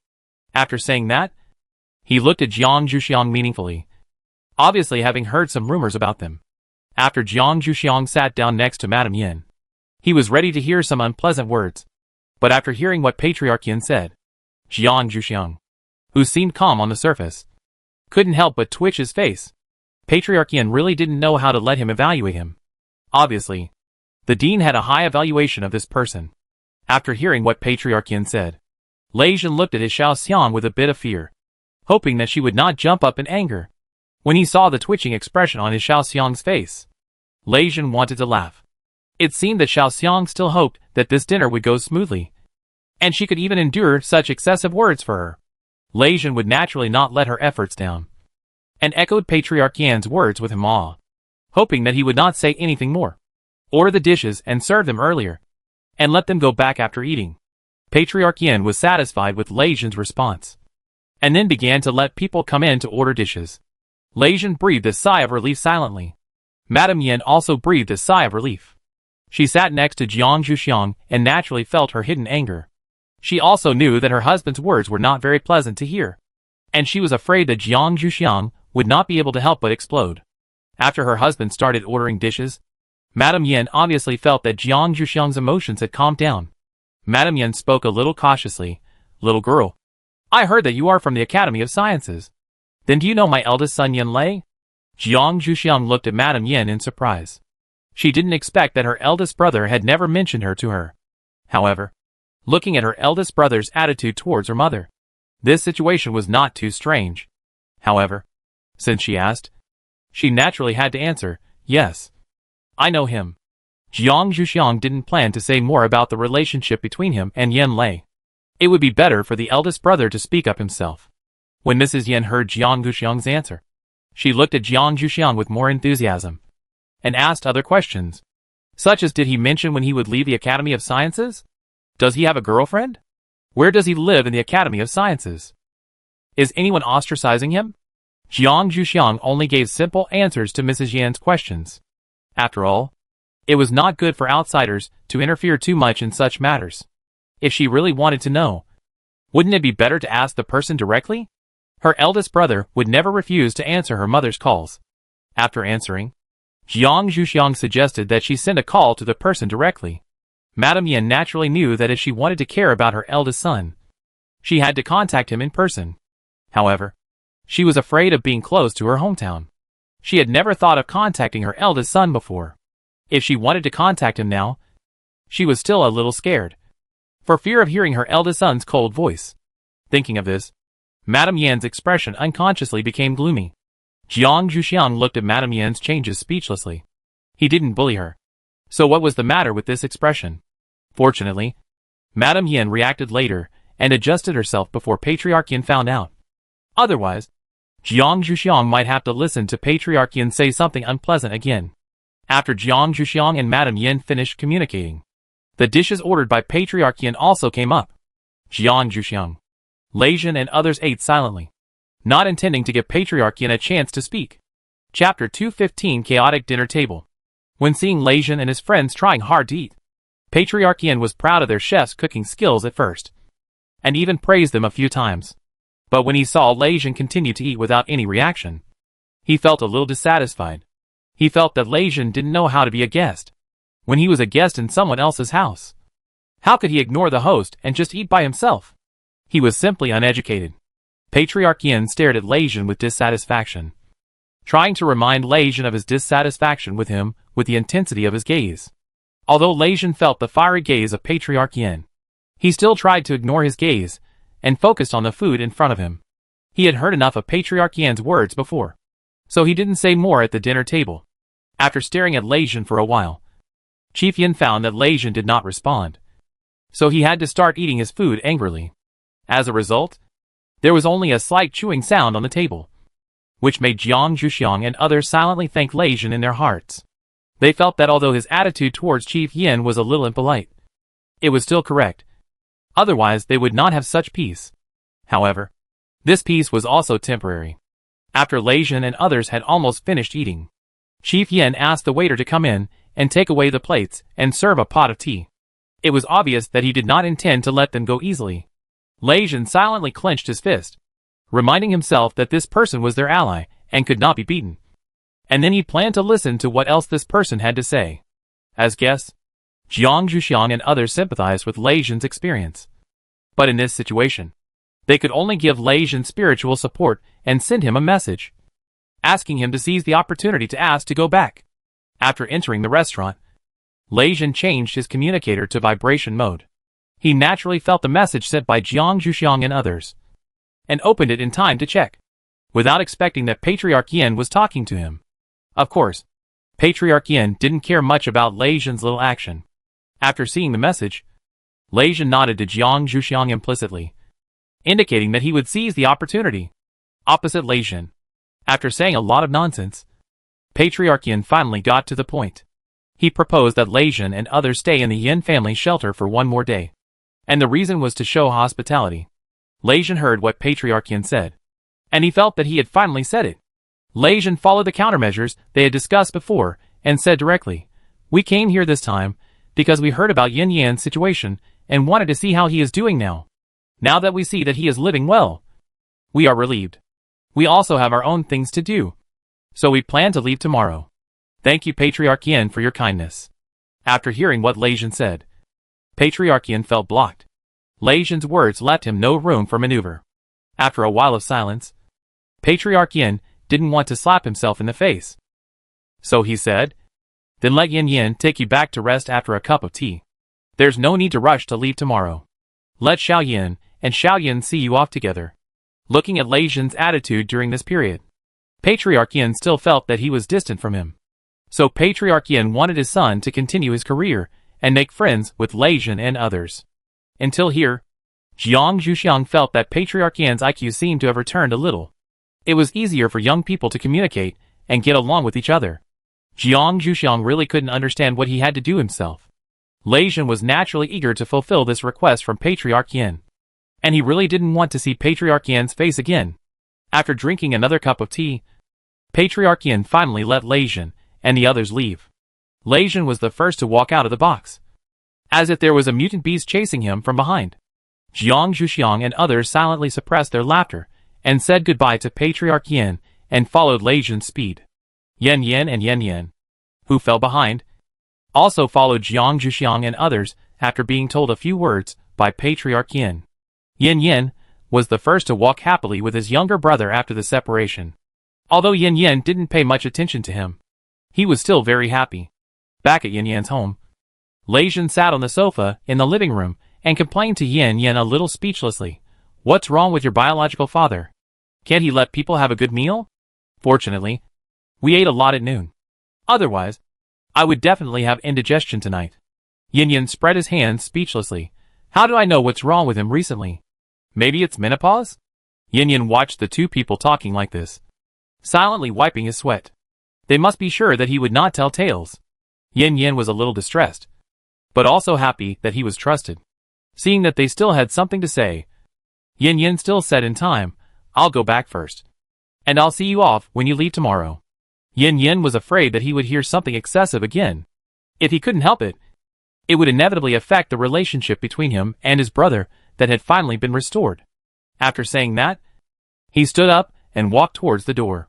After saying that, he looked at Jiang Zhuxiang meaningfully, obviously having heard some rumors about them. After Jiang Zhuxiang sat down next to Madame Yin, he was ready to hear some unpleasant words. But after hearing what Patriarch Yin said, Jiang Zhuxiang, who seemed calm on the surface, couldn't help but twitch his face. Patriarch Yin really didn't know how to let him evaluate him. Obviously, the dean had a high evaluation of this person. After hearing what Patriarch Yin said, Lei Jin looked at his Xiaoxiang with a bit of fear, hoping that she would not jump up in anger. When he saw the twitching expression on his Xiaoxiang's face, Lei Jin wanted to laugh. It seemed that Xiaoxiang still hoped that this dinner would go smoothly, and she could even endure such excessive words for her. Lei Jin would naturally not let her efforts down, and echoed Patriarch Yan's words with him awe, hoping that he would not say anything more. Order the dishes and serve them earlier, and let them go back after eating. Patriarch Yin was satisfied with Lei Jin's response, and then began to let people come in to order dishes. Lei Jin breathed a sigh of relief silently. Madame Yin also breathed a sigh of relief. She sat next to Jiang Zhuxiang and naturally felt her hidden anger. She also knew that her husband's words were not very pleasant to hear, and she was afraid that Jiang Zhuxiang would not be able to help but explode. After her husband started ordering dishes, Madame Yin obviously felt that Jiang Zhuxiang's emotions had calmed down. Madame Yin spoke a little cautiously. "Little girl, I heard that you are from the Academy of Sciences. Then do you know my eldest son Yin Lei?" Jiang Zhuxiang looked at Madame Yin in surprise. She didn't expect that her eldest brother had never mentioned her to her. However, looking at her eldest brother's attitude towards her mother, this situation was not too strange. However, since she asked, she naturally had to answer, "Yes, I know him." Jiang Zhuxiang didn't plan to say more about the relationship between him and Yin Lei. It would be better for the eldest brother to speak up himself. When Mrs. Yin heard Jiang Zhuxiang's answer, she looked at Jiang Zhuxiang with more enthusiasm, and asked other questions, such as did he mention when he would leave the Academy of Sciences? Does he have a girlfriend? Where does he live in the Academy of Sciences? Is anyone ostracizing him? Jiang Zhuxiang only gave simple answers to Mrs. Yan's questions. After all, it was not good for outsiders to interfere too much in such matters. If she really wanted to know, wouldn't it be better to ask the person directly? Her eldest brother would never refuse to answer her mother's calls. After answering, Jiang Zhuxiang suggested that she send a call to the person directly. Madame Yin naturally knew that if she wanted to care about her eldest son, she had to contact him in person. However, she was afraid of being close to her hometown. She had never thought of contacting her eldest son before. If she wanted to contact him now, she was still a little scared, for fear of hearing her eldest son's cold voice. Thinking of this, Madame Yan's expression unconsciously became gloomy. Jiang Zhuxiang looked at Madame Yan's changes speechlessly. He didn't bully her. So what was the matter with this expression? Fortunately, Madame Yin reacted later and adjusted herself before Patriarch Yin found out. Otherwise, Jiang Zhuxiang might have to listen to Patriarch Yin say something unpleasant again. After Jiang Zhuxiang and Madame Yin finished communicating, the dishes ordered by Patriarch Yin also came up. Jiang Zhuxiang, Lei Jin and others ate silently, not intending to give Patriarch Yin a chance to speak. Chapter 215 Chaotic Dinner Table. When seeing Lei Jin and his friends trying hard to eat, Patriarch Yin was proud of their chef's cooking skills at first. and even praised them a few times. But when he saw Lei Jin continue to eat without any reaction, he felt a little dissatisfied. He felt that Lei Jin didn't know how to be a guest when he was a guest in someone else's house. How could he ignore the host and just eat by himself? He was simply uneducated. Patriarch Yin stared at Lei Jin with dissatisfaction, trying to remind Lei Jin of his dissatisfaction with him with the intensity of his gaze. Although Lei Jin felt the fiery gaze of Patriarch Yin, he still tried to ignore his gaze and focused on the food in front of him. He had heard enough of Patriarch Yin's words before, so he didn't say more at the dinner table. After staring at Lei Jin for a while, Chief Yin found that Lei Jin did not respond, so he had to start eating his food angrily. As a result, there was only a slight chewing sound on the table, which made Jiang Zhuxiang and others silently thank Lei Jin in their hearts. They felt that although his attitude towards Chief Yin was a little impolite, it was still correct. Otherwise they would not have such peace. However, this peace was also temporary. After Lei Jin and others had almost finished eating, Chief Yin asked the waiter to come in and take away the plates and serve a pot of tea. It was obvious that he did not intend to let them go easily. Lei Jin silently clenched his fist, reminding himself that this person was their ally and could not be beaten. And then he planned to listen to what else this person had to say. As guests, Jiang Zhuxiang and others sympathized with Lei Jin's experience. But in this situation, they could only give Lei Jin spiritual support and send him a message, asking him to seize the opportunity to ask to go back. After entering the restaurant, Lei Jin changed his communicator to vibration mode. He naturally felt the message sent by Jiang Zhuxiang and others, and opened it in time to check, without expecting that Patriarch Yin was talking to him. Of course, Patriarch Yin didn't care much about Lei Jin's little action. After seeing the message, Lei Jin nodded to Jiang Zhuxiang implicitly, indicating that he would seize the opportunity. Opposite Lei Jin, after saying a lot of nonsense, Patriarch Yin finally got to the point. He proposed that Lei Jin and others stay in the Yin family shelter for one more day, and the reason was to show hospitality. Lei Jin heard what Patriarch Yin said, and he felt that he had finally said it. Lei Jin followed the countermeasures they had discussed before and said directly, "We came here this time because we heard about Yin Yan's situation and wanted to see how he is doing now. Now that we see that he is living well, we are relieved. We also have our own things to do, so we plan to leave tomorrow. Thank you, Patriarch Yin, for your kindness." After hearing what Lei Jin said, Patriarch Yin felt blocked. Lei Jin's words left him no room for maneuver. After a while of silence, Patriarch Yin didn't want to slap himself in the face, so he said, "Then let Yin Yin take you back to rest after a cup of tea. There's no need to rush to leave tomorrow. Let Xiao Yin and Xiao Yin see you off together." Looking at Lei Jin's attitude during this period, Patriarch Yin still felt that he was distant from him. So Patriarch Yin wanted his son to continue his career and make friends with Lei Jin and others. Until here, Jiang Zhuxiang felt that Patriarch Yin's IQ seemed to have returned a little. It was easier for young people to communicate and get along with each other. Jiang Zhuxiang really couldn't understand what he had to do himself. Lei Jin was naturally eager to fulfill this request from Patriarch Yin, and he really didn't want to see Patriarch Yin's face again. After drinking another cup of tea, Patriarch Yin finally let Lei Jin and the others leave. Lei Jin was the first to walk out of the box, as if there was a mutant beast chasing him from behind. Jiang Zhuxiang and others silently suppressed their laughter and said goodbye to Patriarch Yin and followed Lei Jin's speed. Yin Yin and Yin Yin, who fell behind, also followed Jiang Zhuxiang and others after being told a few words by Patriarch Yin. Yin Yin was the first to walk happily with his younger brother after the separation. Although Yin Yin didn't pay much attention to him, he was still very happy. Back at Yin Yan's home, Lei Jin sat on the sofa in the living room and complained to Yin Yin a little speechlessly. "What's wrong with your biological father? Can't he let people have a good meal? Fortunately, we ate a lot at noon. Otherwise, I would definitely have indigestion tonight." Yin Yin spread his hands speechlessly. "How do I know what's wrong with him recently? Maybe it's menopause?" Yin Yin watched the two people talking like this, silently wiping his sweat. They must be sure that he would not tell tales. Yin Yin was a little distressed, but also happy that he was trusted. Seeing that they still had something to say, Yin Yin still said in time, "I'll go back first, and I'll see you off when you leave tomorrow." Yin Yin was afraid that he would hear something excessive again. If he couldn't help it, it would inevitably affect the relationship between him and his brother, that had finally been restored. After saying that, he stood up and walked towards the door.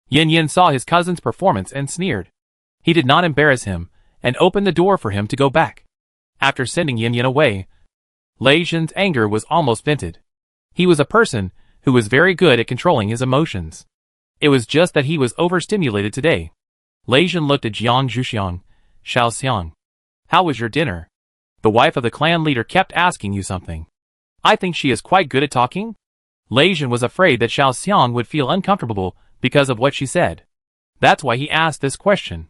Yin Yin saw his cousin's performance and sneered. He did not embarrass him, and opened the door for him to go back. After sending Yin Yin away, Lei Zhen's anger was almost vented. He was a person who was very good at controlling his emotions. It was just that he was overstimulated today. Lei Zhen looked at Jiang Zhuxiang. Xiao Xiang, how was your dinner? The wife of the clan leader kept asking you something. I think she is quite good at talking. Lei Zhen was afraid that Xiao Xiang would feel uncomfortable because of what she said. That's why he asked this question.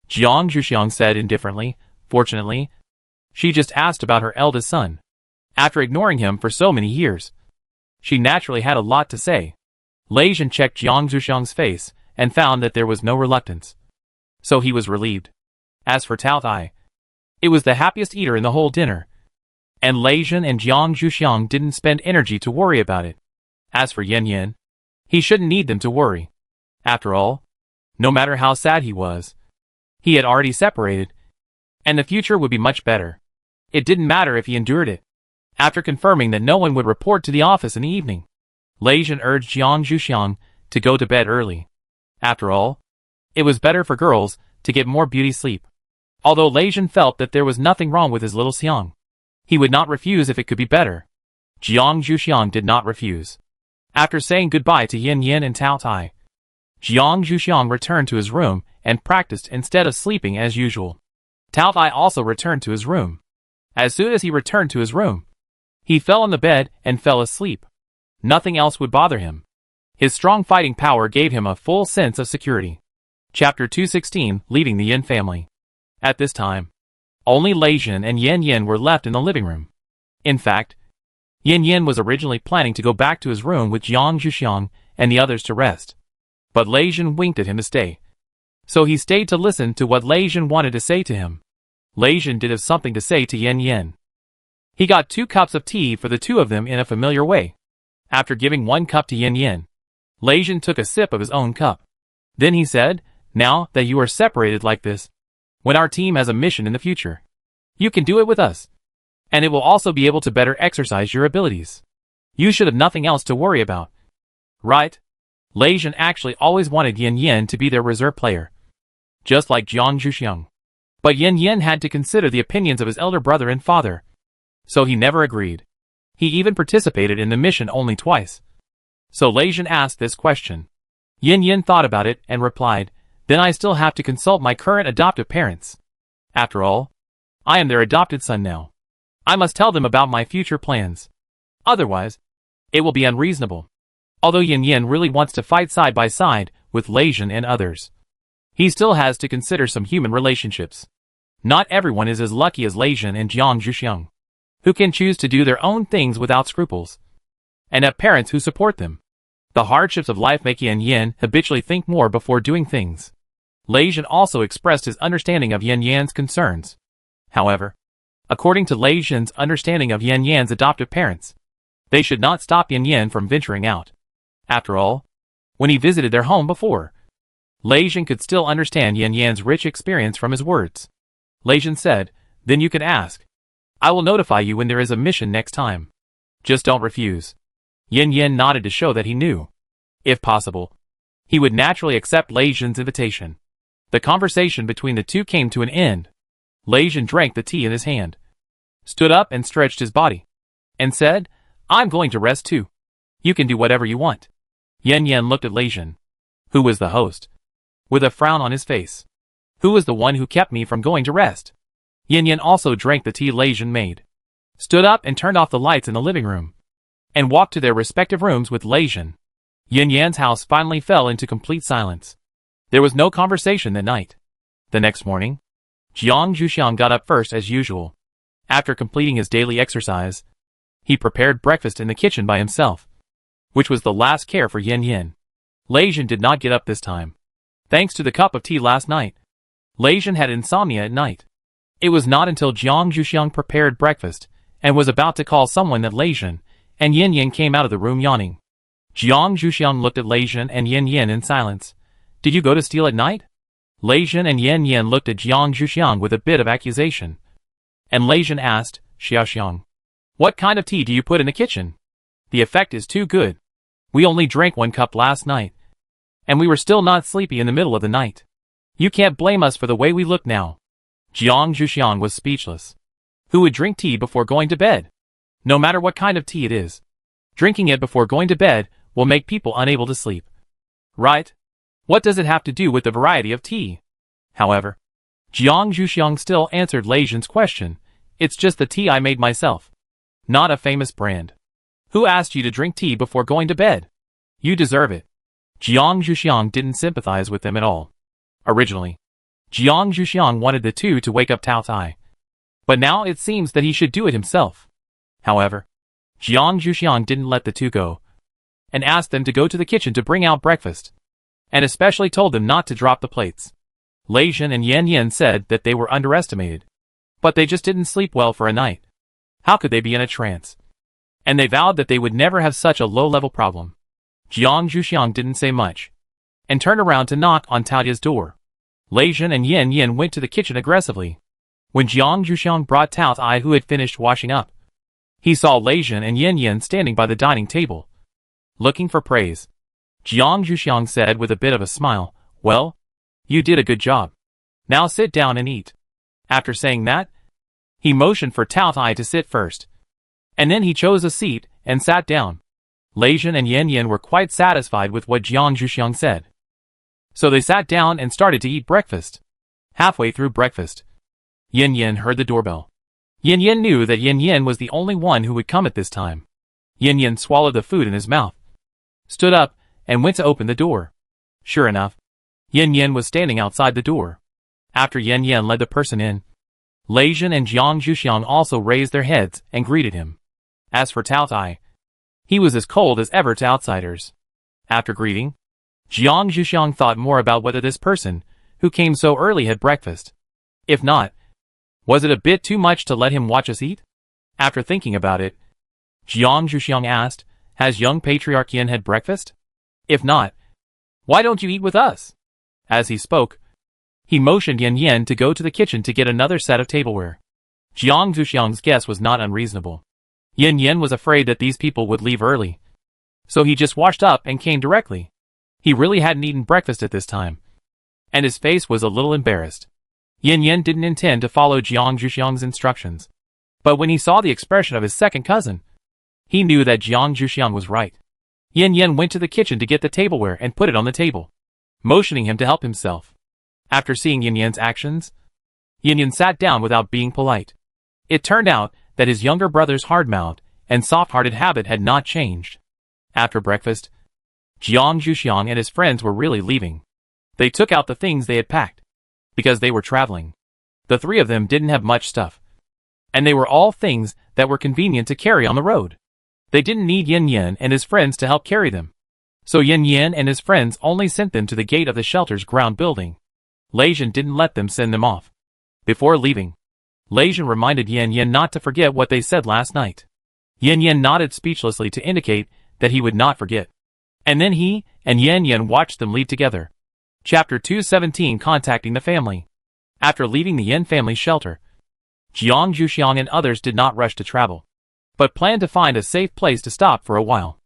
Jiang Zhuxiang said indifferently, fortunately. She just asked about her eldest son. After ignoring him for so many years, she naturally had a lot to say. Lei Zhen checked Jiang Zhuxiang's face and found that there was no reluctance. So he was relieved. As for Tao Tai, it was the happiest eater in the whole dinner. And Lei Zhen and Jiang Zhuxiang didn't spend energy to worry about it. As for Yin Yin, he shouldn't need them to worry. After all, no matter how sad he was, he had already separated, and the future would be much better. It didn't matter if he endured it. After confirming that no one would report to the office in the evening, Lei Zhen urged Jiang Zhuxiang to go to bed early. After all, it was better for girls to get more beauty sleep. Although Lei Zhen felt that there was nothing wrong with his little Xiang, he would not refuse if it could be better. Jiang Zhuxiang did not refuse. After saying goodbye to Yin Yin and Tao Tai, Jiang Zhuxiang returned to his room and practiced instead of sleeping as usual. Tao Tai also returned to his room. As soon as he returned to his room, he fell on the bed and fell asleep. Nothing else would bother him. His strong fighting power gave him a full sense of security. Chapter 216, Leaving the Yin Family. At this time, only Lei Zhen and Yin Yin were left in the living room. In fact, Yin Yin was originally planning to go back to his room with Jiang Zhuxiang and the others to rest. But Lei Zhen winked at him to stay. So he stayed to listen to what Lei Zhen wanted to say to him. Lei Zhen did have something to say to Yin Yin. He got 2 cups of tea for the two of them in a familiar way. After giving 1 cup to Yin Yin, Lei Zhen took a sip of his own cup. Then he said, now that you are separated like this, when our team has a mission in the future, you can do it with us. And it will also be able to better exercise your abilities. You should have nothing else to worry about. Right? Lei Zhen actually always wanted Yin Yin to be their reserve player, just like Jiang Zhuxiang. But Yin Yin had to consider the opinions of his elder brother and father, so he never agreed. He even participated in the mission only twice. So Lei Zhen asked this question. Yin Yin thought about it and replied, then I still have to consult my current adoptive parents. After all, I am their adopted son now. I must tell them about my future plans. Otherwise, it will be unreasonable. Although Yin Yin really wants to fight side by side with Lei Zhen and others, he still has to consider some human relationships. Not everyone is as lucky as Lei Zhen and Jiang Zhuxiang, who can choose to do their own things without scruples, and have parents who support them. The hardships of life make Yin Yin habitually think more before doing things. Lei Zhen also expressed his understanding of Yin Yan's concerns. However, according to Lei Zhen's understanding of Yin Yan's adoptive parents, they should not stop Yin Yin from venturing out. After all, when he visited their home before, Lei Zhen could still understand Yin Yan's rich experience from his words. Lei Zhen said, then you can ask. I will notify you when there is a mission next time. Just don't refuse. Yin Yin nodded to show that he knew. If possible, he would naturally accept Lei Zhen's invitation. The conversation between the two came to an end. Lei Zhen drank the tea in his hand, stood up and stretched his body, and said, I'm going to rest too. You can do whatever you want. Yin Yin looked at Lei Zhen, who was the host, with a frown on his face. Who was the one who kept me from going to rest? Yin Yin also drank the tea Lei Zhen made, stood up and turned off the lights in the living room, and walked to their respective rooms with Lei Zhen. Yin Yan's house finally fell into complete silence. There was no conversation that night. The next morning, Jiang Zhuxiang got up first as usual. After completing his daily exercise, he prepared breakfast in the kitchen by himself, which was the last care for Yin Yin. Lei Zhen did not get up this time, thanks to the cup of tea last night. Lei Zhen had insomnia at night. It was not until Jiang Zhuxiang prepared breakfast and was about to call someone that Lei Zhen and Yin Yin came out of the room yawning. Jiang Zhuxiang looked at Lei Zhen and Yin Yin in silence. Did you go to steal at night? Lei Zhen and Yin Yin looked at Jiang Zhuxiang with a bit of accusation. And Lei Zhen asked, Xiaoxiang, What kind of tea do you put in the kitchen? The effect is too good. We only drank 1 cup last night. And we were still not sleepy in the middle of the night. You can't blame us for the way we look now. Jiang Zhuxiang was speechless. Who would drink tea before going to bed? No matter what kind of tea it is. Drinking it before going to bed will make people unable to sleep. Right? What does it have to do with the variety of tea? However, Jiang Zhuxiang still answered Lei Zhen's question. It's just the tea I made myself. Not a famous brand. Who asked you to drink tea before going to bed? You deserve it. Jiang Zhuxiang didn't sympathize with them at all. Originally, Jiang Zhuxiang wanted the two to wake up Tao Tai. But now it seems that he should do it himself. However, Jiang Zhuxiang didn't let the two go, and asked them to go to the kitchen to bring out breakfast, and especially told them not to drop the plates. Lei Zhen and Yan Yan said that they were underestimated, but they just didn't sleep well for a night. How could they be in a trance? And they vowed that they would never have such a low-level problem. Jiang Zhuxiang didn't say much, and turned around to knock on Taotia's door. Lei Zhen and Yan Yan went to the kitchen aggressively. When Jiang Zhuxiang brought Tao Tai, who had finished washing up, he saw Lei Zhen and Yan Yan standing by the dining table, looking for praise. Jiang Zhuxiang said with a bit of a smile, "Well, you did a good job. Now sit down and eat." After saying that, he motioned for Tao Tai to sit first, and then he chose a seat and sat down. Lei Zhen and Yan Yan were quite satisfied with what Jiang Zhuxiang said. So they sat down and started to eat breakfast. Halfway through breakfast, Yan Yan heard the doorbell. Yan Yan knew that Yan Yan was the only one who would come at this time. Yan Yan swallowed the food in his mouth, stood up, and went to open the door. Sure enough, Yan Yan was standing outside the door. After Yan Yan led the person in, Lei Zhen and Jiang Zhuxiang also raised their heads and greeted him. As for Tao Tai, he was as cold as ever to outsiders. After greeting, Jiang Zhuxiang thought more about whether this person, who came so early, had breakfast. If not, was it a bit too much to let him watch us eat? After thinking about it, Jiang Zhuxiang asked, "Has young Patriarch Yan had breakfast? If not, why don't you eat with us?" As he spoke, he motioned Yan Yan to go to the kitchen to get another set of tableware. Jiang Zhuxiang's guess was not unreasonable. Yan Yan was afraid that these people would leave early, so he just washed up and came directly. He really hadn't eaten breakfast at this time, and his face was a little embarrassed. Yan Yan didn't intend to follow Jiang Zhuxiang's instructions, but when he saw the expression of his second cousin, he knew that Jiang Zhuxiang was right. Yan Yan went to the kitchen to get the tableware and put it on the table, motioning him to help himself. After seeing Yan Yan's actions, Yan Yan sat down without being polite. It turned out that his younger brother's hard-mouthed and soft-hearted habit had not changed. After breakfast, Jiang Zhuxiang and his friends were really leaving. They took out the things they had packed, because they were traveling. The three of them didn't have much stuff, and they were all things that were convenient to carry on the road. They didn't need Yan Yan and his friends to help carry them, so Yan Yan and his friends only sent them to the gate of the shelter's ground building. Lei Zhen didn't let them send them off. Before leaving, Lei Zhen reminded Yan Yan not to forget what they said last night. Yan Yan nodded speechlessly to indicate that he would not forget. And then he and Yan Yan watched them leave together. Chapter 217, Contacting the Family. After leaving the Yan family shelter, Jiang Zhuxiang and others did not rush to travel, but planned to find a safe place to stop for a while.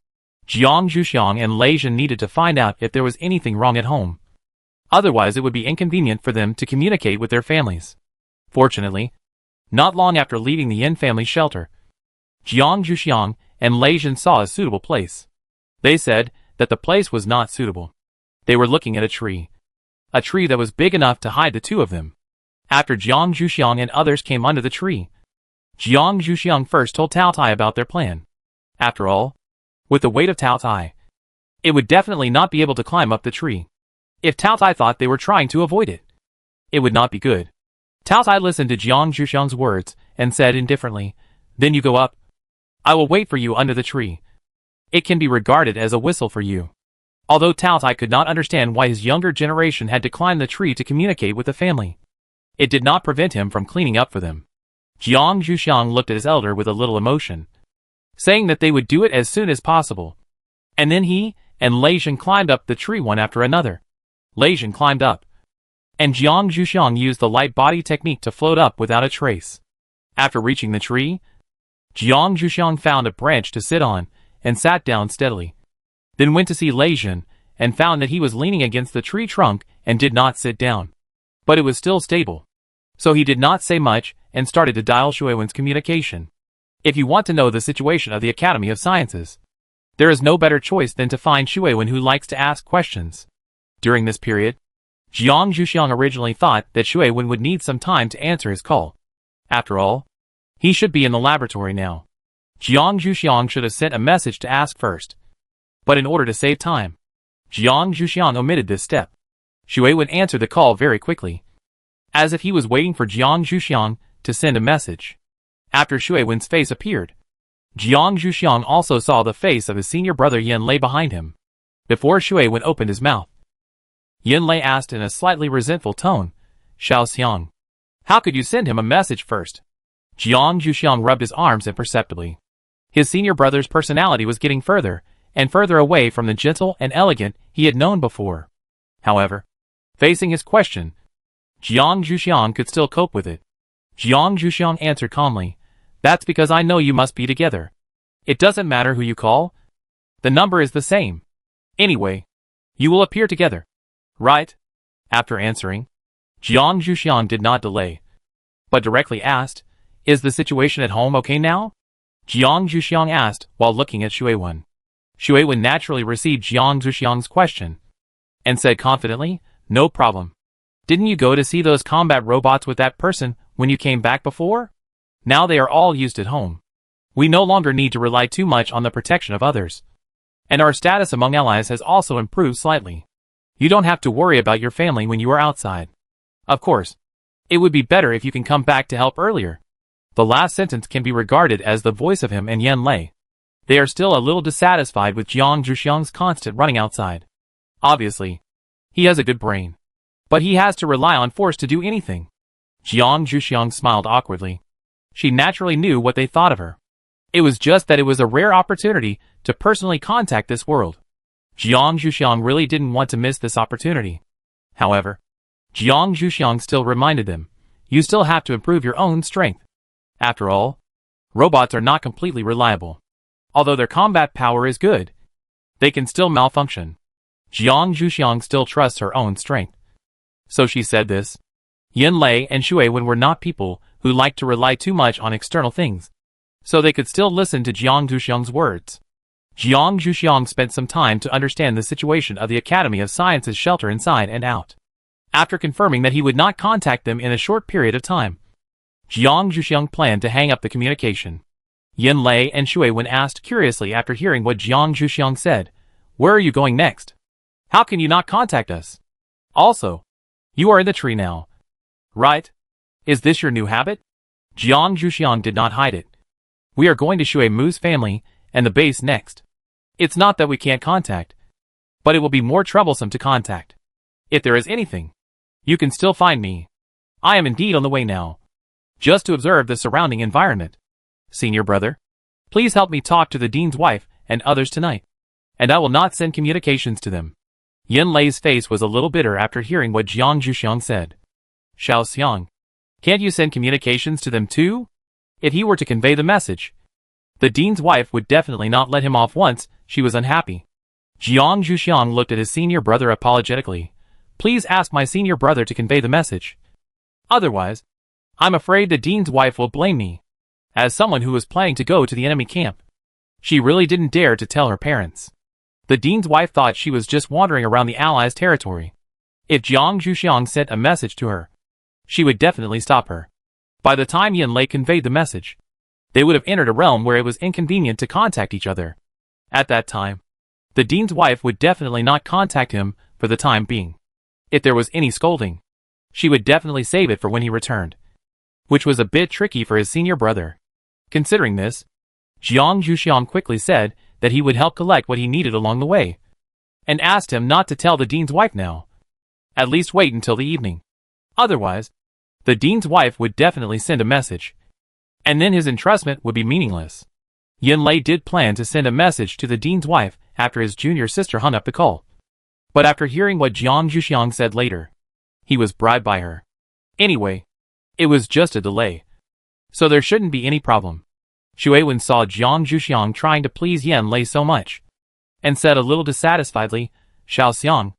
Jiang Zhuxiang and Lei Zhen needed to find out if there was anything wrong at home. Otherwise it would be inconvenient for them to communicate with their families. Fortunately, not long after leaving the Yan family shelter, Jiang Zhuxiang and Lei Zhen saw a suitable place. They said that the place was not suitable. They were looking at a tree that was big enough to hide the two of them. After Jiang Zhuxiang and others came under the tree, Jiang Zhuxiang first told Tao Tai about their plan. After all, with the weight of Tao Tai, it would definitely not be able to climb up the tree. If Tao Tai thought they were trying to avoid it, it would not be good. Tao Tai listened to Jiang Zhuxiang's words and said indifferently, "Then you go up. I will wait for you under the tree. It can be regarded as a whistle for you." Although Tao Tai could not understand why his younger generation had to climb the tree to communicate with the family, it did not prevent him from cleaning up for them. Jiang Zhuxiang looked at his elder with a little emotion, saying that they would do it as soon as possible. And then he and Lei Zhen climbed up the tree one after another. Lei Zhen climbed up, and Jiang Zhuxiang used the light body technique to float up without a trace. After reaching the tree, Jiang Zhuxiang found a branch to sit on, and sat down steadily. Then went to see Lei Jin, and found that he was leaning against the tree trunk and did not sit down. But it was still stable. So he did not say much, and started to dial Shuiwen's communication. If you want to know the situation of the Academy of Sciences, there is no better choice than to find Shuiwen who likes to ask questions. During this period, Jiang Zhuxiang originally thought that Shuiwen would need some time to answer his call. After all, he should be in the laboratory now. Jiang Zhuxiang should have sent a message to ask first. But in order to save time, Jiang Zhuxiang omitted this step. Shuiwen answered the call very quickly, as if he was waiting for Jiang Zhuxiang to send a message. After Shuiwen's face appeared, Jiang Zhuxiang also saw the face of his senior brother Yan Lei behind him. Before Shuiwen opened his mouth, Yan Lei asked in a slightly resentful tone, "Xiao Xiang, how could you send him a message first?" Jiang Zhuxiang rubbed his arms imperceptibly. His senior brother's personality was getting further and further away from the gentle and elegant he had known before. However, facing his question, Jiang Zhuxiang could still cope with it. Jiang Zhuxiang answered calmly, "That's because I know you must be together. It doesn't matter who you call. The number is the same. Anyway, you will appear together. Right?" After answering, Jiang Zhuxiang did not delay, but directly asked, "Is the situation at home okay now?" Jiang Zhuxiang asked while looking at Shuiwen. Shuiwen naturally received Jiang Zhuxiang's question, and said confidently, "No problem. Didn't you go to see those combat robots with that person when you came back before? Now they are all used at home. We no longer need to rely too much on the protection of others. And our status among allies has also improved slightly. You don't have to worry about your family when you are outside. Of course, it would be better if you can come back to help earlier." The last sentence can be regarded as the voice of him and Yan Lei. They are still a little dissatisfied with Jiang Zhuxiang's constant running outside. Obviously, he has a good brain, but he has to rely on force to do anything. Jiang Zhuxiang smiled awkwardly. She naturally knew what they thought of her. It was just that it was a rare opportunity to personally contact this world. Jiang Zhuxiang really didn't want to miss this opportunity. However, Jiang Zhuxiang still reminded them, "You still have to improve your own strength. After all, robots are not completely reliable. Although their combat power is good, they can still malfunction." Jiang Zhuxiang still trusts her own strength. So she said this. Yan Lei and Shuiwen were not people who liked to rely too much on external things, so they could still listen to Jiang Zhuxiang's words. Jiang Zhuxiang spent some time to understand the situation of the Academy of Sciences shelter inside and out. After confirming that he would not contact them in a short period of time, Jiang Zhuxiang planned to hang up the communication. Yan Lei and Shuiwen asked curiously after hearing what Jiang Zhuxiang said, "Where are you going next? How can you not contact us? Also, you are in the tree now, right? Is this your new habit?" Jiang Zhuxiang did not hide it. "We are going to Shui Mu's family and the base next. It's not that we can't contact, but it will be more troublesome to contact. If there is anything, you can still find me. I am indeed on the way now, just to observe the surrounding environment. Senior brother, please help me talk to the dean's wife and others tonight, and I will not send communications to them." Yan Lei's face was a little bitter after hearing what Jiang Zhuxiang said. "Xiao Xiang, can't you send communications to them too? If he were to convey the message, the dean's wife would definitely not let him off once she was unhappy." Jiang Zhuxiang looked at his senior brother apologetically. "Please ask my senior brother to convey the message. Otherwise, I'm afraid the dean's wife will blame me, as someone who was planning to go to the enemy camp." She really didn't dare to tell her parents. The dean's wife thought she was just wandering around the allies' territory. If Jiang Zhuxiang sent a message to her, she would definitely stop her. By the time Yan Lei conveyed the message, they would have entered a realm where it was inconvenient to contact each other. At that time, the dean's wife would definitely not contact him for the time being. If there was any scolding, she would definitely save it for when he returned, which was a bit tricky for his senior brother. Considering this, Jiang Zhuxiang quickly said that he would help collect what he needed along the way, and asked him not to tell the dean's wife now. At least wait until the evening. Otherwise, the dean's wife would definitely send a message, and then his entrustment would be meaningless. Yan Lei did plan to send a message to the dean's wife after his junior sister hung up the call. But after hearing what Jiang Zhuxiang said later, he was bribed by her. Anyway, it was just a delay, so there shouldn't be any problem. Shui Wen saw Jiang Zhuxiang trying to please Yan Lei so much, and said a little dissatisfiedly, Xiao Xiang,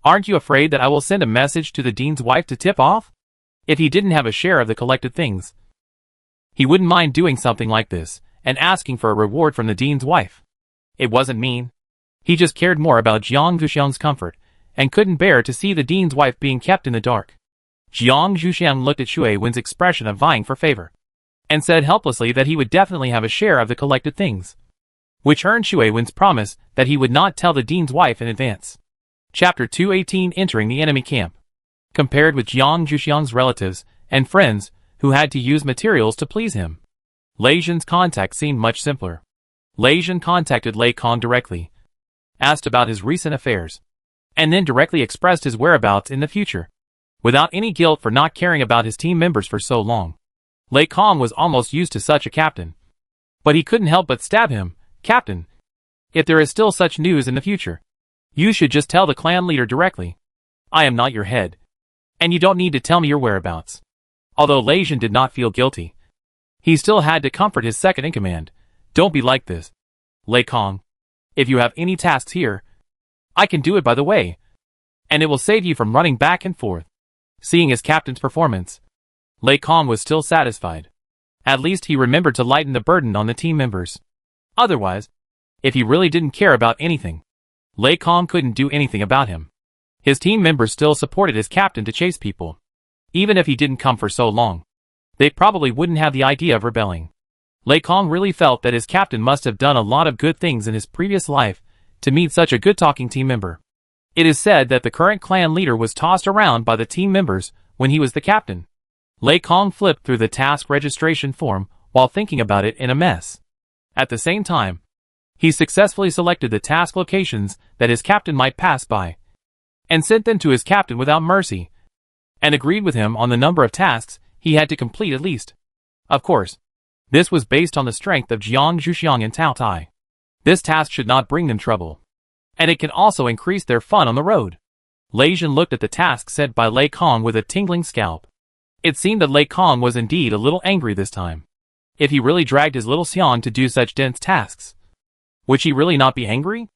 aren't you afraid that I will send a message to the dean's wife to tip off? If he didn't have a share of the collected things, he wouldn't mind doing something like this, and asking for a reward from the dean's wife. It wasn't mean. He just cared more about Jiang Zhuxiang's comfort, and couldn't bear to see the dean's wife being kept in the dark. Jiang Zhuxiang looked at Shui Wen's expression of vying for favor, and said helplessly that he would definitely have a share of the collected things, which earned Shui Wen's promise that he would not tell the dean's wife in advance. Chapter 218 Entering the enemy camp. Compared with Jiang Zhuxiang's relatives and friends who had to use materials to please him, Lei Zhen's contact seemed much simpler. Lei Zhen contacted Lei Kong directly, asked about his recent affairs, and then directly expressed his whereabouts in the future, without any guilt for not caring about his team members for so long. Lei Kong was almost used to such a captain, but he couldn't help but stab him. Captain, if there is still such news in the future, you should just tell the clan leader directly. I am not your head, and you don't need to tell me your whereabouts. Although Lei Zhen did not feel guilty, he still had to comfort his second-in-command. Don't be like this, Lei Kong. If you have any tasks here, I can do it by the way, and it will save you from running back and forth. Seeing his captain's performance, Lei Kong was still satisfied. At least he remembered to lighten the burden on the team members. Otherwise, if he really didn't care about anything, Lei Kong couldn't do anything about him. His team members still supported his captain to chase people. Even if he didn't come for so long, they probably wouldn't have the idea of rebelling. Lei Kong really felt that his captain must have done a lot of good things in his previous life to meet such a good-talking team member. It is said that the current clan leader was tossed around by the team members when he was the captain. Lei Kong flipped through the task registration form while thinking about it in a mess. At the same time, he successfully selected the task locations that his captain might pass by, and sent them to his captain without mercy, and agreed with him on the number of tasks he had to complete at least. Of course, this was based on the strength of Jiang Zhuxiang and Tao Tai. This task should not bring them trouble, and it can also increase their fun on the road. Lei Zhen looked at the task set by Lei Kong with a tingling scalp. It seemed that Lei Kong was indeed a little angry this time. If he really dragged his little Xiang to do such dense tasks, would she really not be angry?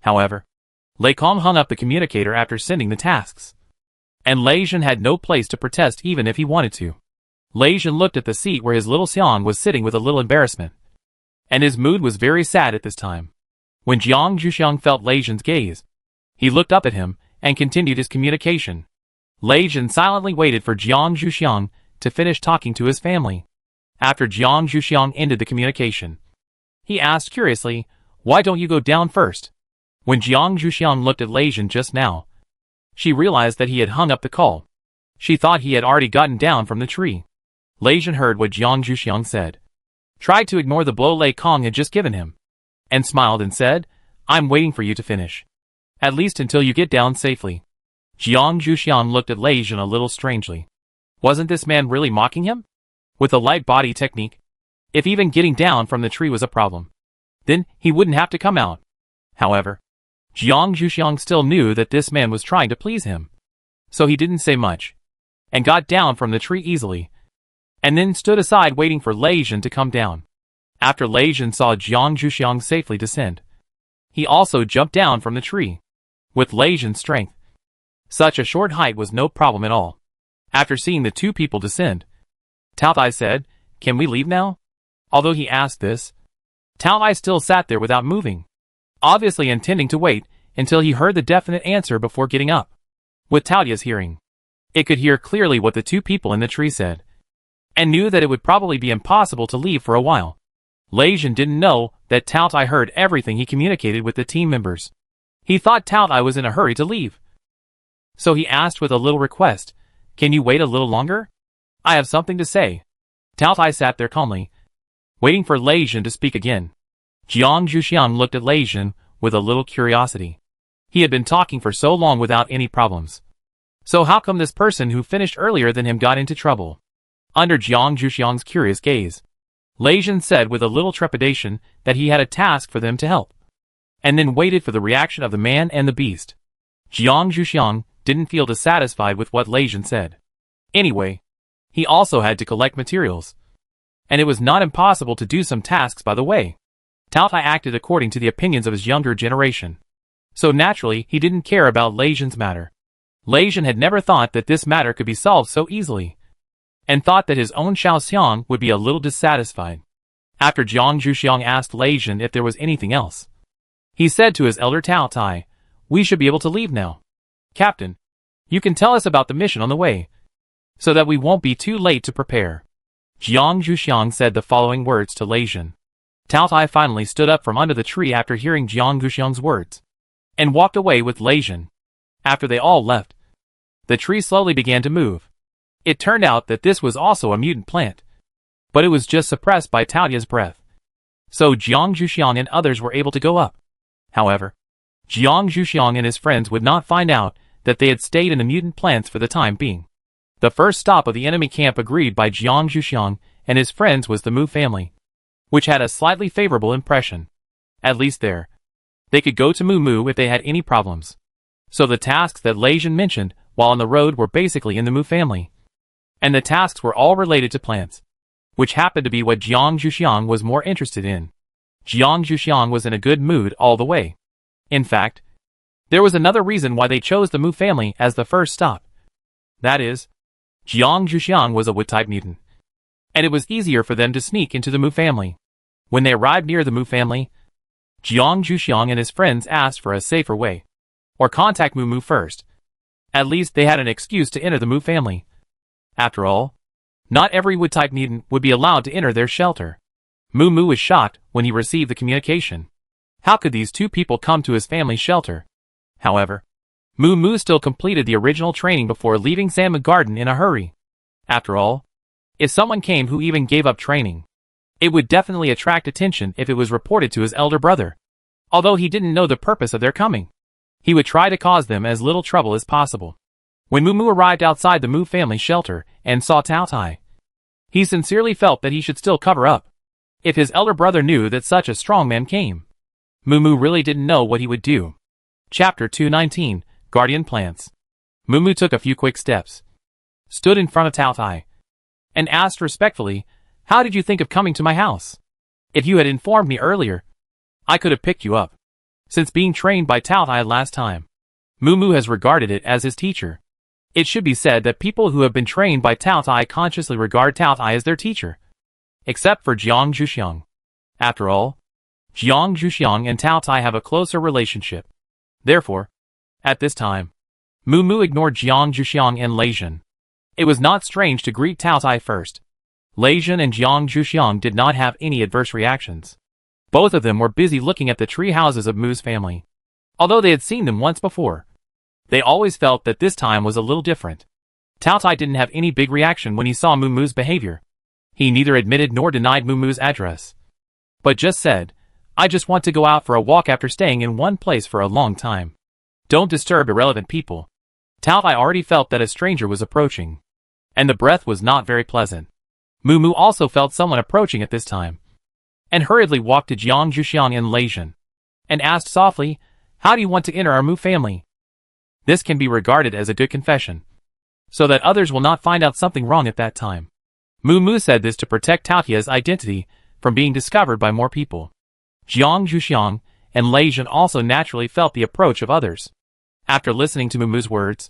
However, Lei Kong hung up the communicator after sending the tasks, and Lei Zhen had no place to protest even if he wanted to. Lei Zhen looked at the seat where his little Xiang was sitting with a little embarrassment, and his mood was very sad at this time. When Jiang Zhuxiang felt Lei Zhen's gaze, he looked up at him and continued his communication. Lei Zhen silently waited for Jiang Zhuxiang to finish talking to his family. After Jiang Zhuxiang ended the communication, he asked curiously, "Why don't you go down first?" When Jiang Zhuxiang looked at Lei Zhen just now, she realized that he had hung up the call. She thought he had already gotten down from the tree. Lei Zhen heard what Jiang Zhuxiang said, tried to ignore the blow Lei Kong had just given him, and smiled and said, "I'm waiting for you to finish. At least until you get down safely." Jiang Zhuxiang looked at Lei Zhen a little strangely. Wasn't this man really mocking him? With the light body technique, if even getting down from the tree was a problem, then he wouldn't have to come out. However, Jiang Zhuxiang still knew that this man was trying to please him, so he didn't say much, and got down from the tree easily, and then stood aside waiting for Lei Zhen to come down. After Lei Zhen saw Jiang Zhuxiang safely descend, he also jumped down from the tree. With Lei Zhen's strength, such a short height was no problem at all. After seeing the two people descend, Tao Tai said, "Can we leave now?" Although he asked this, Tao Tai still sat there without moving, obviously intending to wait until he heard the definite answer before getting up. With Tao Tai's hearing, it could hear clearly what the two people in the tree said, and knew that it would probably be impossible to leave for a while. Lei Zhen didn't know that Tao Tai heard everything he communicated with the team members. He thought Tao Tai was in a hurry to leave, so he asked with a little request, "Can you wait a little longer? I have something to say." Tao Tai sat there calmly, waiting for Lei Zhen to speak again. Jiang Zhuxiang looked at Lei Zhen with a little curiosity. He had been talking for so long without any problems. So how come this person who finished earlier than him got into trouble? Under Jiang Zhuxiang's curious gaze, Lei Zhen said with a little trepidation that he had a task for them to help, and then waited for the reaction of the man and the beast. Jiang Zhuxiang didn't feel dissatisfied with what Lei Zhen said. Anyway, he also had to collect materials. and it was not impossible to do some tasks by the way. Tao Tai acted according to the opinions of his younger generation. So naturally, he didn't care about Lei Zhen's matter. Lei Zhen had never thought that this matter could be solved so easily, and thought that his own Xiao Xiang would be a little dissatisfied. After Jiang Zhuxiang asked Lei Zhen if there was anything else, he said to his elder Tao Tai, "We should be able to leave now. Captain, you can tell us about the mission on the way, so that we won't be too late to prepare." Jiang Zhuxiang said the following words to Lei Zhen. Tao Tai finally stood up from under the tree after hearing Jiang Zhuxiang's words, and walked away with Lei Zhen. After they all left, the tree slowly began to move. It turned out that this was also a mutant plant, but it was just suppressed by Tao Tai's breath. So Jiang Zhuxiang and others were able to go up. However, Jiang Zhuxiang and his friends would not find out that they had stayed in the mutant plants for the time being. The first stop of the enemy camp agreed by Jiang Zhuxiang and his friends was the Mu family, which had a slightly favorable impression. At least there, they could go to Mu if they had any problems. So the tasks that Lei Zhen mentioned while on the road were basically in the Mu family. And the tasks were all related to plants, which happened to be what Jiang Zhuxiang was more interested in. Jiang Zhuxiang was in a good mood all the way. In fact, there was another reason why they chose the Mu family as the first stop. That is, Jiang Zhuxiang was a wood-type mutant, and it was easier for them to sneak into the Mu family. When they arrived near the Mu family, Jiang Zhuxiang and his friends asked for a safer way, or contact Mu first. At least they had an excuse to enter the Mu family. After all, not every wood-type mutant would be allowed to enter their shelter. Mu was shocked when he received the communication. How could these two people come to his family's shelter? However, Mu still completed the original training before leaving Sanma Garden in a hurry. After all, if someone came who even gave up training, it would definitely attract attention if it was reported to his elder brother. Although he didn't know the purpose of their coming, he would try to cause them as little trouble as possible. When Mu arrived outside the Mu family shelter and saw Tao Tai, he sincerely felt that he should still cover up, if his elder brother knew that such a strong man came. Mu really didn't know what he would do. Chapter 219, Guardian Plants. Mu took a few quick steps, stood in front of Tao Tai, and asked respectfully, "How did you think of coming to my house? If you had informed me earlier, I could have picked you up. Since being trained by Tao Tai last time, Mu has regarded it as his teacher. It should be said that people who have been trained by Tao Tai consciously regard Tao Tai as their teacher, except for Jiang Zhuxiang. After all, Jiang Zhuxiang and Tao Tai have a closer relationship. Therefore, at this time, Mu ignored Jiang Zhuxiang and Lei Zhen. It was not strange to greet Tao Tai first. Lei Zhen and Jiang Zhuxiang did not have any adverse reactions. Both of them were busy looking at the tree houses of Mu's family. Although they had seen them once before, they always felt that this time was a little different. Tao Tai didn't have any big reaction when he saw Mu's behavior. He neither admitted nor denied Mu's address, but just said, "I just want to go out for a walk after staying in one place for a long time. Don't disturb irrelevant people." Tao Tai already felt that a stranger was approaching, and the breath was not very pleasant. Mu also felt someone approaching at this time, and hurriedly walked to Jiang Zhuxiang and Lei Zhen, and asked softly, "How do you want to enter our Mu family?" This can be regarded as a good confession, so that others will not find out something wrong at that time. Mu said this to protect Tao Tai's identity from being discovered by more people. Jiang Zhuxiang and Lei Zhen also naturally felt the approach of others. After listening to Mu's words,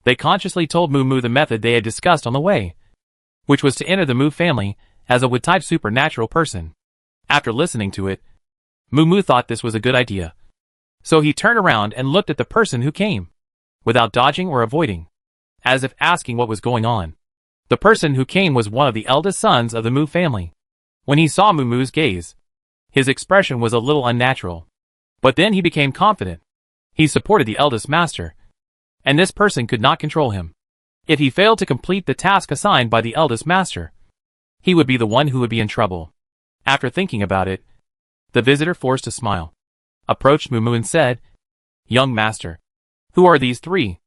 they consciously told Mu the method they had discussed on the way, which was to enter the Mu family as a wood-type supernatural person. After listening to it, Mu thought this was a good idea. So he turned around and looked at the person who came, without dodging or avoiding, as if asking what was going on. The person who came was one of the eldest sons of the Mu family. When he saw Mu's gaze, his expression was a little unnatural. But then he became confident. He supported the eldest master, and this person could not control him. If he failed to complete the task assigned by the eldest master, he would be the one who would be in trouble. After thinking about it, the visitor forced a smile, approached Mu and said, "Young master, who are these three?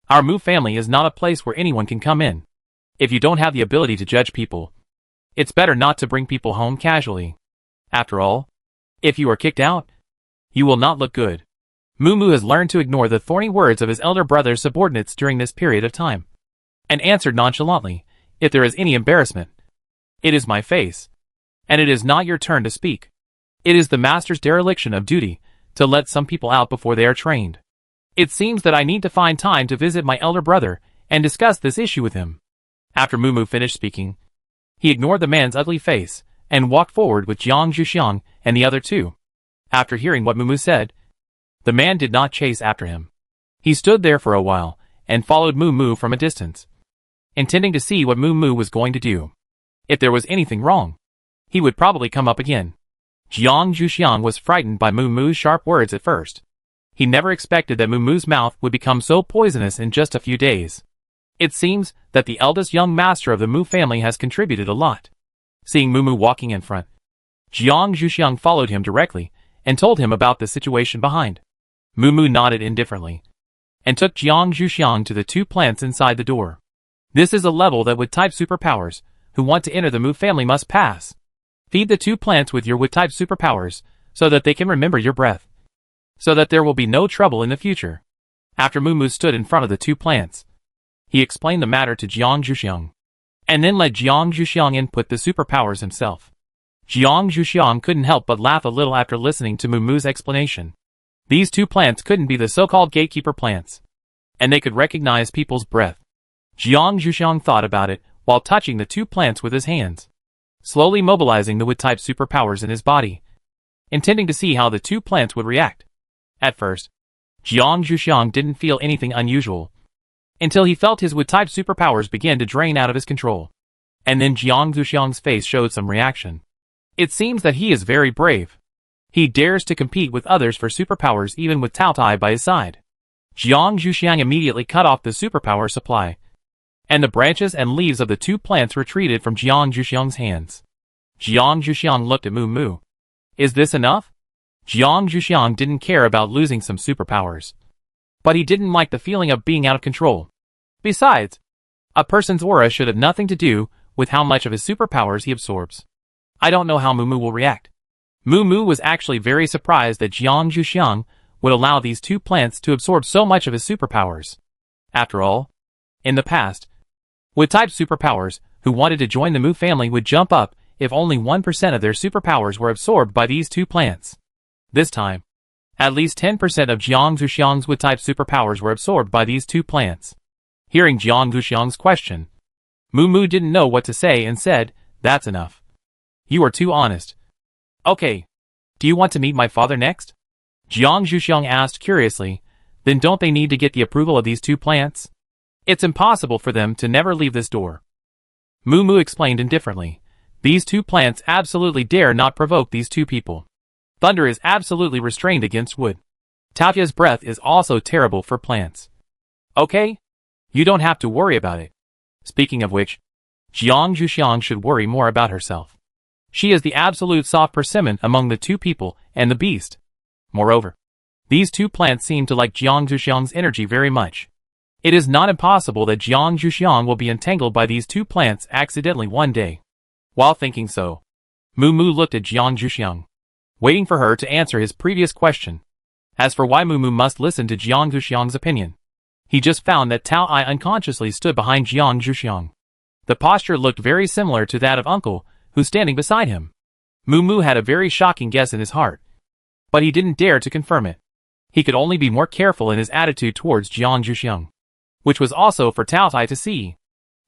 Our Mu family is not a place where anyone can come in. If you don't have the ability to judge people, it's better not to bring people home casually. After all, if you are kicked out, you will not look good." Mu has learned to ignore the thorny words of his elder brother's subordinates during this period of time, and answered nonchalantly, "If there is any embarrassment, It is my face. And it is not your turn to speak. It is the master's dereliction of duty to let some people out before they are trained. It seems that I need to find time to visit my elder brother and discuss this issue with him. After Mumu finished speaking, he ignored the man's ugly face and walked forward with Jiang Zhuxiang and the other two. After hearing what Mumu said, the man did not chase after him. He stood there for a while and followed Mumu from a distance, intending to see what Mumu was going to do. If there was anything wrong, he would probably come up again. Jiang Zhuxiang was frightened by Mumu's sharp words at first. He never expected that Mumu's mouth would become so poisonous in just a few days. It seems that the eldest young master of the Mu family has contributed a lot. Seeing Mumu walking in front, Jiang Zhuxiang followed him directly and told him about the situation behind. Mumu nodded indifferently and took Jiang Zhuxiang to the two plants inside the door. This is a level that Wood-type superpowers who want to enter the Mu family must pass. Feed the two plants with your Wood-type superpowers so that they can remember your breath, so that there will be no trouble in the future. After Mumu stood in front of the two plants, he explained the matter to Jiang Zhuxiang, and then let Jiang Zhuxiang input the superpowers himself. Jiang Zhuxiang couldn't help but laugh a little after listening to Mumu's explanation. These two plants couldn't be the so-called gatekeeper plants, and they could recognize people's breath. Jiang Zhuxiang thought about it while touching the two plants with his hands, slowly mobilizing the Wood-type superpowers in his body, intending to see how the two plants would react. At first, Jiang Zhuxiang didn't feel anything unusual, until he felt his Wood-type superpowers begin to drain out of his control. And then Jiang Zhuxiang's face showed some reaction. It seems that he is very brave. He dares to compete with others for superpowers even with Tao Tai by his side. Jiang Zhuxiang immediately cut off the superpower supply, and the branches and leaves of the two plants retreated from Jiang Zhuxiang's hands. Jiang Zhuxiang looked at Mumu. Is this enough? Jiang Zhuxiang didn't care about losing some superpowers, but he didn't like the feeling of being out of control. Besides, a person's aura should have nothing to do with how much of his superpowers he absorbs. I don't know how Mumu will react. Mumu was actually very surprised that Jiang Zhuxiang would allow these two plants to absorb so much of his superpowers. After all, in the past, Wood-type superpowers who wanted to join the Mu family would jump up if only 1% of their superpowers were absorbed by these two plants. This time, at least 10% of Jiang Zhuxiang's Wood-type superpowers were absorbed by these two plants. Hearing Jiang Zhuxiang's question, Mumu didn't know what to say and said, "That's enough. You are too honest. Okay, do you want to meet my father next?" Jiang Zhuxiang asked curiously, "Then don't they need to get the approval of these two plants? It's impossible for them to never leave this door." Mumu explained indifferently, "These two plants absolutely dare not provoke these two people. Thunder is absolutely restrained against wood. Taotia's breath is also terrible for plants. Okay? You don't have to worry about it." Speaking of which, Jiang Zhuxiang should worry more about herself. She is the absolute soft persimmon among the two people and the beast. Moreover, these two plants seem to like Jiang Zhuxiang's energy very much. It is not impossible that Jiang Zhuxiang will be entangled by these two plants accidentally one day. While thinking so, Mumu looked at Jiang Zhuxiang, waiting for her to answer his previous question. As for why Mumu must listen to Jiang Zhuxiang's opinion, he just found that Tao I unconsciously stood behind Jiang Zhuxiang. The posture looked very similar to that of Uncle, who's standing beside him. Mumu had a very shocking guess in his heart, but he didn't dare to confirm it. He could only be more careful in his attitude towards Jiang Zhuxiang, which was also for Tao Tai to see.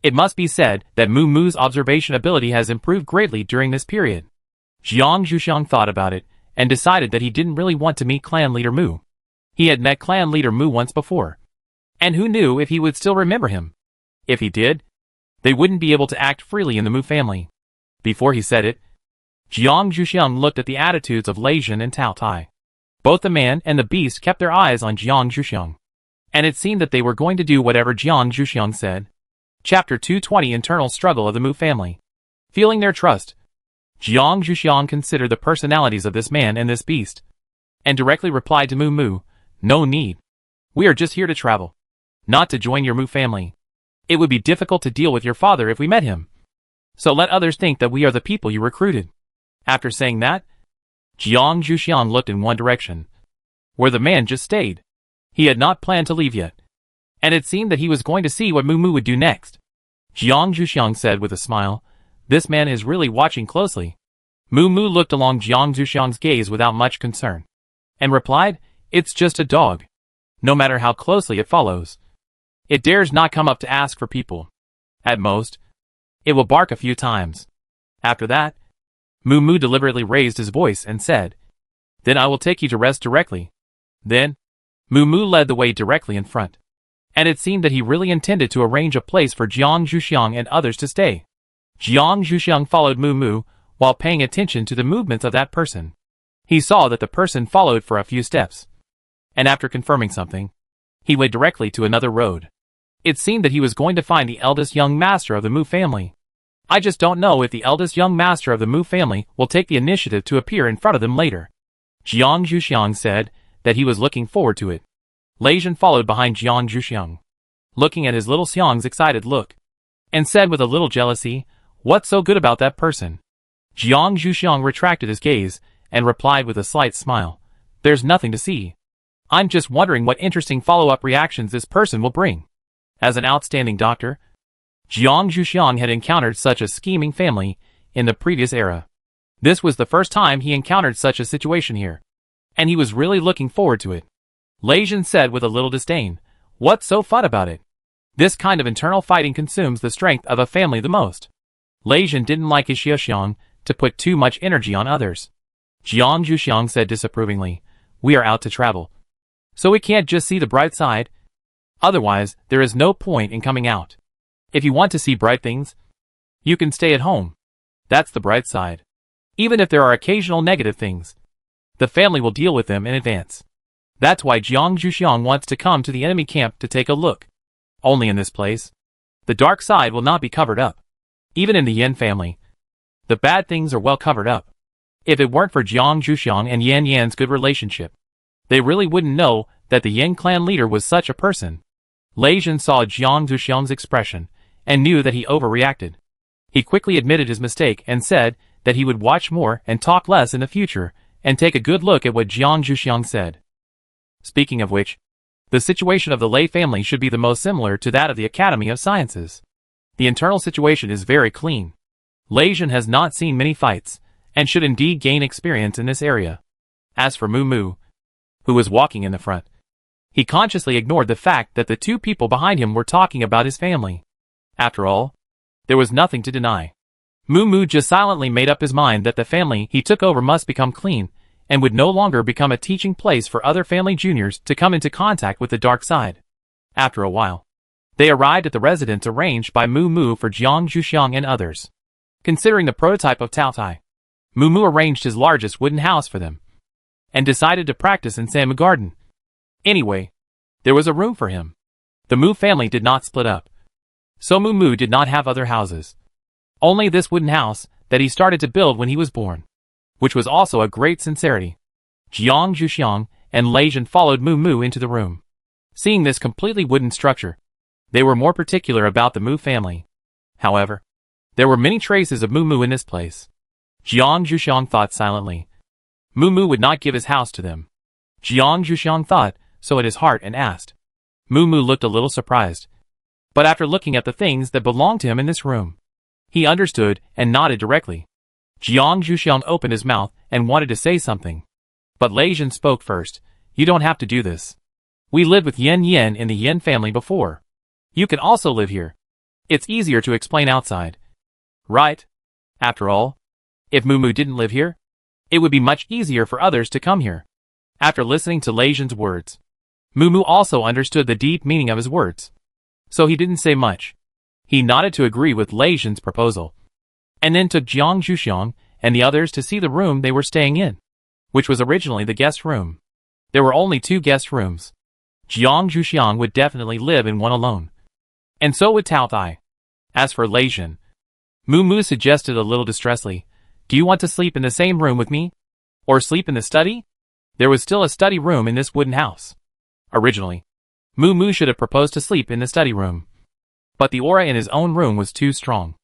It must be said that Mumu's observation ability has improved greatly during this period. Jiang Zhuxiang thought about it, and decided that he didn't really want to meet clan leader Mu. He had met clan leader Mu once before, and who knew if he would still remember him. If he did, they wouldn't be able to act freely in the Mu family. Before he said it, Jiang Zhuxiang looked at the attitudes of Lei Jin and Tao Tai. Both the man and the beast kept their eyes on Jiang Zhuxiang, and it seemed that they were going to do whatever Jiang Zhuxiang said. Chapter 220 Internal Struggle of the Mu Family. Feeling their trust, Jiang Zhuxiang considered the personalities of this man and this beast, and directly replied to Mumu, "No need. We are just here to travel, not to join your Mu family. It would be difficult to deal with your father if we met him. So let others think that we are the people you recruited." After saying that, Jiang Zhuxiang looked in one direction, where the man just stayed. He had not planned to leave yet, and it seemed that he was going to see what Mumu would do next. Jiang Zhuxiang said with a smile, This man is really watching closely. Moo Moo looked along Jiang Zuxiang's gaze without much concern, and replied, "It's just a dog. No matter how closely it follows, it dares not come up to ask for people. At most, it will bark a few times. After that," Moo Moo deliberately raised his voice and said, "Then I will take you to rest directly." Then, Moo Moo led the way directly in front, and it seemed that he really intended to arrange a place for Jiang Zuxiang and others to stay. Jiang Zuxiang followed Moo Moo while paying attention to the movements of that person. He saw that the person followed for a few steps, and after confirming something, he went directly to another road. It seemed that he was going to find the eldest young master of the Mu family. I just don't know if the eldest young master of the Mu family will take the initiative to appear in front of them later. Jiang Zuxiang said that he was looking forward to it. Lei Jin followed behind Jiang Zuxiang, looking at his little Xiang's excited look, and said with a little jealousy, "What's so good about that person?" Jiang Zuxiang retracted his gaze and replied with a slight smile, "There's nothing to see. I'm just wondering what interesting follow-up reactions this person will bring." As an outstanding doctor, Jiang Zuxiang had encountered such a scheming family in the previous era. This was the first time he encountered such a situation here, and he was really looking forward to it. Lei Jin said with a little disdain, "What's so fun about it? This kind of internal fighting consumes the strength of a family the most." Lei Jin didn't like his Xiaoxiang to put too much energy on others. Jiang Zuxiang said disapprovingly, "We are out to travel, so we can't just see the bright side. Otherwise, there is no point in coming out. If you want to see bright things, you can stay at home. That's the bright side. Even if there are occasional negative things, the family will deal with them in advance. That's why Jiang Zuxiang wants to come to the enemy camp to take a look. Only in this place, the dark side will not be covered up. Even in the Yan family, the bad things are well covered up. If it weren't for Jiang Zuxiang and Yan Yan's good relationship, they really wouldn't know that the Yan clan leader was such a person." Lei Jin saw Jiang Zuxiang's expression and knew that he overreacted. He quickly admitted his mistake and said that he would watch more and talk less in the future and take a good look at what Jiang Zuxiang said. Speaking of which, the situation of the Lei family should be the most similar to that of the Academy of Sciences. The internal situation is very clean. Lei Jin has not seen many fights, and should indeed gain experience in this area. As for Moo Moo, who was walking in the front, he consciously ignored the fact that the two people behind him were talking about his family. After all, there was nothing to deny. Moo Moo just silently made up his mind that the family he took over must become clean, and would no longer become a teaching place for other family juniors to come into contact with the dark side. After a while, they arrived at the residence arranged by Moo Moo for Jiang Zuxiang and others. Considering the prototype of Tao Tai, Moo Moo arranged his largest wooden house for them, and decided to practice in Samu Garden. Anyway, there was a room for him. The Mu family did not split up, so Moo Moo did not have other houses. Only this wooden house that he started to build when he was born, which was also a great sincerity. Jiang Zuxiang and Lei Jin followed Moo Moo into the room. Seeing this completely wooden structure, they were more particular about the Mu family. However, there were many traces of Moo Moo in this place. Jiang Zuxiang thought silently. Moo Moo would not give his house to them. Jiang Zuxiang thought so at his heart and asked. Moo Moo looked a little surprised, but after looking at the things that belonged to him in this room, he understood and nodded directly. Jiang Zuxiang opened his mouth and wanted to say something, but Lei Jin spoke first. "You don't have to do this. We lived with Yan Yan in the Yan family before. You can also live here. It's easier to explain outside. Right? After all, if Moo Moo didn't live here, it would be much easier for others to come here." After listening to Lei Jin's words, Moo Moo also understood the deep meaning of his words, so he didn't say much. He nodded to agree with Lei Jin's proposal, and then took Jiang Zuxiang and the others to see the room they were staying in, which was originally the guest room. There were only 2 guest rooms. Jiang Zuxiang would definitely live in one alone, and so would Tao Tai. As for Lei Jin, Moo Moo suggested a little distressedly, "Do you want to sleep in the same room with me? Or sleep in the study?" There was still a study room in this wooden house. Originally, Moo Moo should have proposed to sleep in the study room, but the aura in his own room was too strong,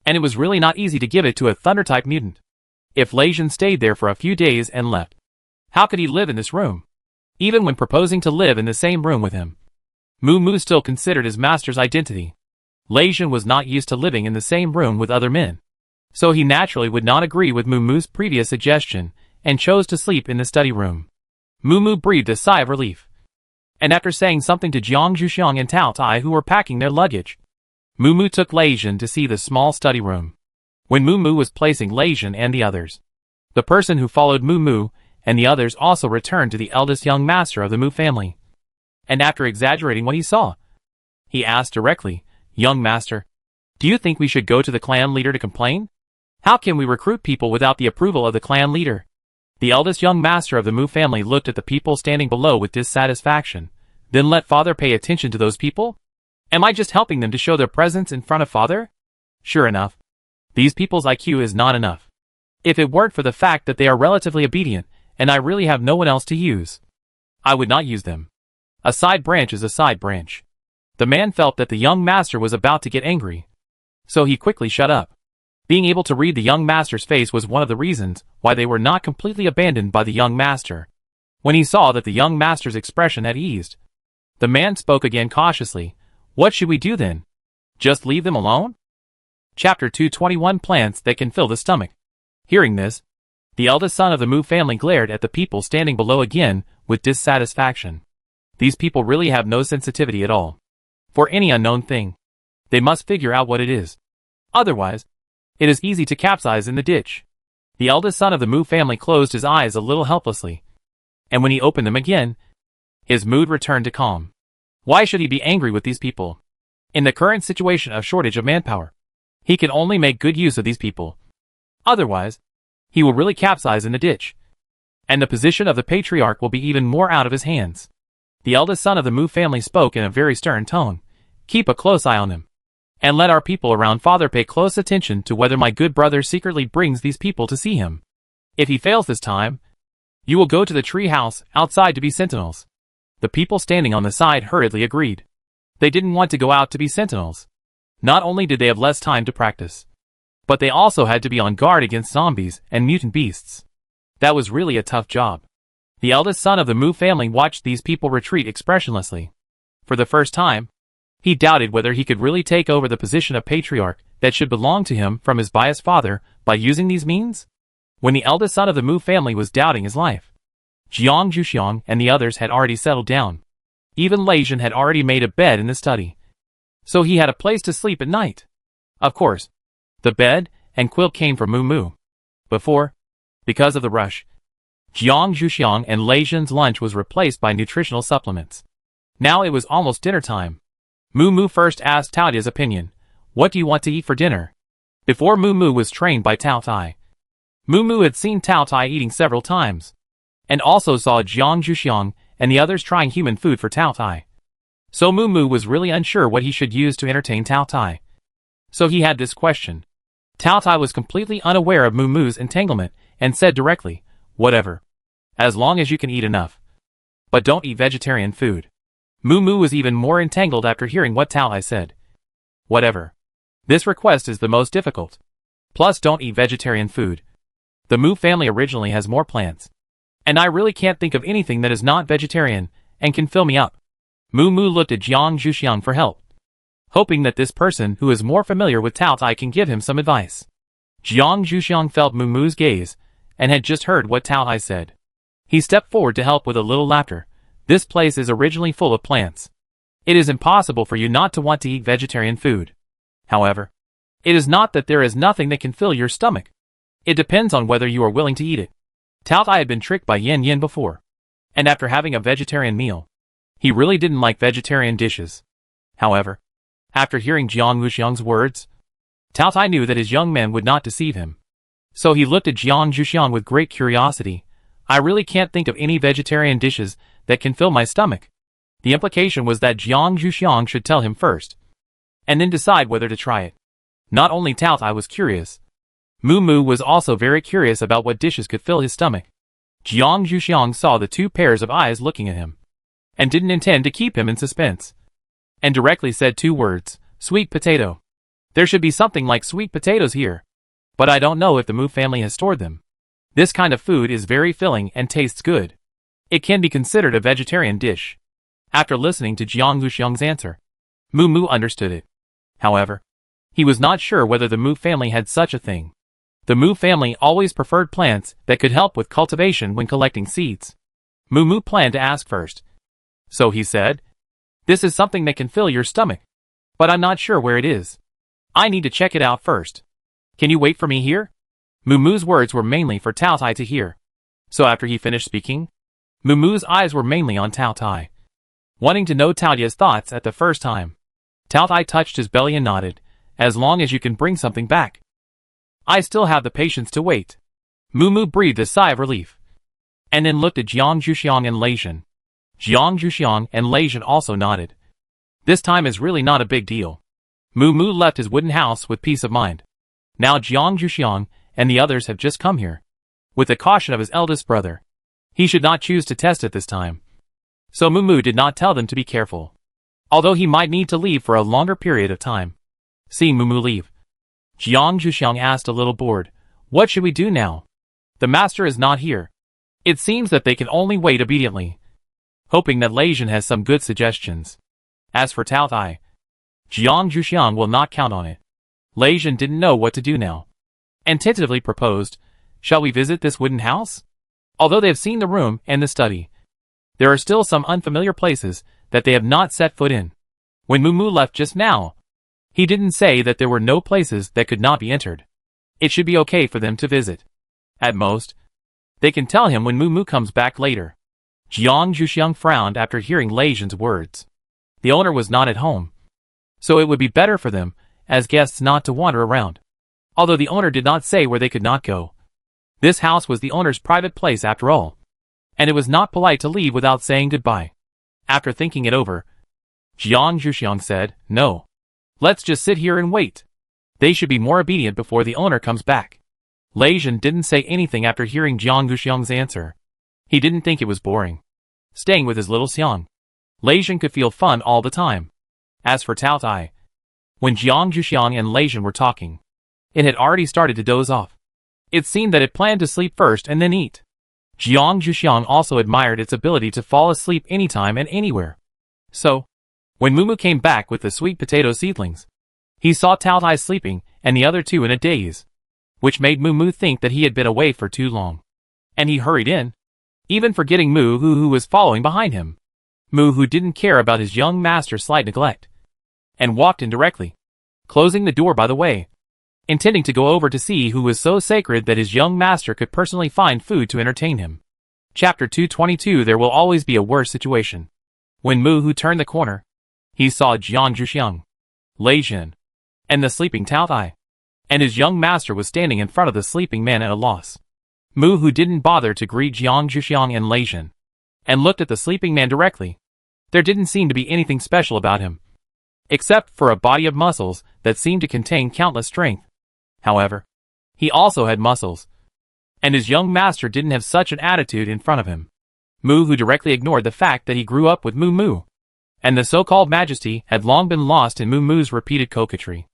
and it was really not easy to give it to a Thunder-type mutant. If Lei Jin stayed there for a few days and left, how could he live in this room? Even when proposing to live in the same room with him, Moo Moo still considered his master's identity. Lei Jin was not used to living in the same room with other men, So he naturally would not agree with Muumuu's previous suggestion, and chose to sleep in the study room. Muumuu breathed a sigh of relief. And after saying something to Jiang Zhuxiang and Tao Tai who were packing their luggage, Muumuu took Lei Jin to see the small study room. When Muumuu was placing Lei Jin and the others, the person who followed Muumuu and the others also returned to the eldest young master of the Mu family. And after exaggerating what he saw, he asked directly, "Young master, do you think we should go to the clan leader to complain? How can we recruit people without the approval of the clan leader?" The eldest young master of the Mu family looked at the people standing below with dissatisfaction. "Then let father pay attention to those people? Am I just helping them to show their presence in front of father? Sure enough, these people's IQ is not enough. If it weren't for the fact that they are relatively obedient, and I really have no one else to use, I would not use them. A side branch is a side branch." The man felt that the young master was about to get angry, so he quickly shut up. Being able to read the young master's face was one of the reasons why they were not completely abandoned by the young master. When he saw that the young master's expression had eased, the man spoke again cautiously. "What should we do then? Just leave them alone?" Chapter 221 Plants that can fill the stomach. Hearing this, the eldest son of the Mu family glared at the people standing below again with dissatisfaction. These people really have no sensitivity at all for any unknown thing. They must figure out what it is. Otherwise, it is easy to capsize in the ditch. The eldest son of the Mu family closed his eyes a little helplessly, and when he opened them again, his mood returned to calm. Why should he be angry with these people? In the current situation of shortage of manpower, he can only make good use of these people. Otherwise, he will really capsize in the ditch, and the position of the patriarch will be even more out of his hands. The eldest son of the Mu family spoke in a very stern tone. "Keep a close eye on him, and let our people around father pay close attention to whether my good brother secretly brings these people to see him. If he fails this time, you will go to the tree house outside to be sentinels." The people standing on the side hurriedly agreed. They didn't want to go out to be sentinels. Not only did they have less time to practice, but they also had to be on guard against zombies and mutant beasts. That was really a tough job. The eldest son of the Mu family watched these people retreat expressionlessly. For the first time, he doubted whether he could really take over the position of patriarch that should belong to him from his biased father by using these means. When the eldest son of the Mu family was doubting his life, Jiang Zhuxiang and the others had already settled down. Even Lei Jin had already made a bed in the study, so he had a place to sleep at night. Of course, the bed and quilt came from Muumuu. Before, because of the rush, Jiang Zhuxiang and Lei Jin's lunch was replaced by nutritional supplements. Now it was almost dinner time. Muumuu first asked Tao Tai's opinion. "What do you want to eat for dinner?" Before Muumuu was trained by Tao Tai, Muumuu had seen Tao Tai eating several times, and also saw Jiang Zhuxiang and the others trying human food for Tao Tai. So Muumuu was really unsure what he should use to entertain Tao Tai. So he had this question. Tao Tai was completely unaware of Muumuu's entanglement and said directly, "Whatever. As long as you can eat enough. But don't eat vegetarian food." Muumuu was even more entangled after hearing what Tao Tai said. "Whatever. This request is the most difficult. Plus don't eat vegetarian food. The Mu family originally has more plants, and I really can't think of anything that is not vegetarian and can fill me up." Muumuu looked at Jiang Zhuxiang for help, hoping that this person who is more familiar with Tao Tai can give him some advice. Jiang Zhuxiang felt Muumuu's gaze and had just heard what Tao Tai said. He stepped forward to help with a little laughter. "This place is originally full of plants. It is impossible for you not to want to eat vegetarian food. However, it is not that there is nothing that can fill your stomach. It depends on whether you are willing to eat it." Tao Tai had been tricked by Yin Yin before, and after having a vegetarian meal, he really didn't like vegetarian dishes. However, after hearing Jiang Zhuxiang's words, Tao Tai knew that his young men would not deceive him. So he looked at Jiang Zhuxiang with great curiosity. "I really can't think of any vegetarian dishes that can fill my stomach." The implication was that Jiang Zhuxiang should tell him first, and then decide whether to try it. Not only Tao Tai was curious, Muumuu was also very curious about what dishes could fill his stomach. Jiang Zhuxiang saw the two pairs of eyes looking at him, and didn't intend to keep him in suspense, and directly said two words, "Sweet potato." "There should be something like sweet potatoes here, but I don't know if the Mu family has stored them. This kind of food is very filling and tastes good. It can be considered a vegetarian dish." After listening to Jiang Zhuxiang's answer, Muumuu understood it. However, he was not sure whether the Mu family had such a thing. The Mu family always preferred plants that could help with cultivation when collecting seeds. Mu planned to ask first. So he said, "This is something that can fill your stomach. But I'm not sure where it is. I need to check it out first. Can you wait for me here?" Mu's words were mainly for Tao Tai to hear. So after he finished speaking, Mu's eyes were mainly on Tao Tai, wanting to know Tao Tai's thoughts at the first time. Tao Tai touched his belly and nodded, "As long as you can bring something back. I still have the patience to wait." Mu breathed a sigh of relief, and then looked at Jiang Zhuxiang and Lei Zhen. Jiang Zhuxiang and Lei Zhen also nodded. This time is really not a big deal. Mu left his wooden house with peace of mind. Now Jiang Zhuxiang and the others have just come here, with the caution of his eldest brother. He should not choose to test it this time. So Mu did not tell them to be careful, although he might need to leave for a longer period of time. Seeing Mu leave, Jiang Zhuxiang asked a little bored, "What should we do now? The master is not here." It seems that they can only wait obediently, hoping that Lei Zhen has some good suggestions. As for Tao Tai, Jiang Zhuxiang will not count on it. Lei Zhen didn't know what to do now, and tentatively proposed, "Shall we visit this wooden house?" Although they have seen the room and the study, there are still some unfamiliar places that they have not set foot in. When Mu left just now, he didn't say that there were no places that could not be entered. It should be okay for them to visit. At most, they can tell him when Mu comes back later. Jiang Zhuxiang frowned after hearing Lei Zhen's words. The owner was not at home, so it would be better for them, as guests, not to wander around. Although the owner did not say where they could not go. This house was the owner's private place after all, and it was not polite to leave without saying goodbye. After thinking it over, Jiang Zhuxiang said, "No. Let's just sit here and wait. They should be more obedient before the owner comes back." Lei Zhen didn't say anything after hearing Jiang Zhuxiang's answer. He didn't think it was boring, staying with his little Xiang. Lei Zhen could feel fun all the time. As for Tao Tai, when Jiang Zhuxiang and Lei Zhen were talking, it had already started to doze off. It seemed that it planned to sleep first and then eat. Jiang Zhuxiang also admired its ability to fall asleep anytime and anywhere. So, when Mu came back with the sweet potato seedlings, he saw Tao Tai sleeping and the other two in a daze, which made Mu think that he had been away for too long. And he hurried in, even forgetting Mu who was following behind him. Mu who didn't care about his young master's slight neglect, and walked in directly, closing the door by the way, intending to go over to see who was so sacred that his young master could personally find food to entertain him. Chapter 222. There will always be a worse situation. When Mu turned the corner, he saw Jiang Zhuxiang, Lei Zhen, and the sleeping Tao Tai, and his young master was standing in front of the sleeping man at a loss. Mu didn't bother to greet Jiang Zhuxiang and Lei Zhen, and looked at the sleeping man directly. There didn't seem to be anything special about him, except for a body of muscles that seemed to contain countless strength. However, he also had muscles, and his young master didn't have such an attitude in front of him. Mu directly ignored the fact that he grew up with Mu, and the so-called majesty had long been lost in Mu's repeated coquetry.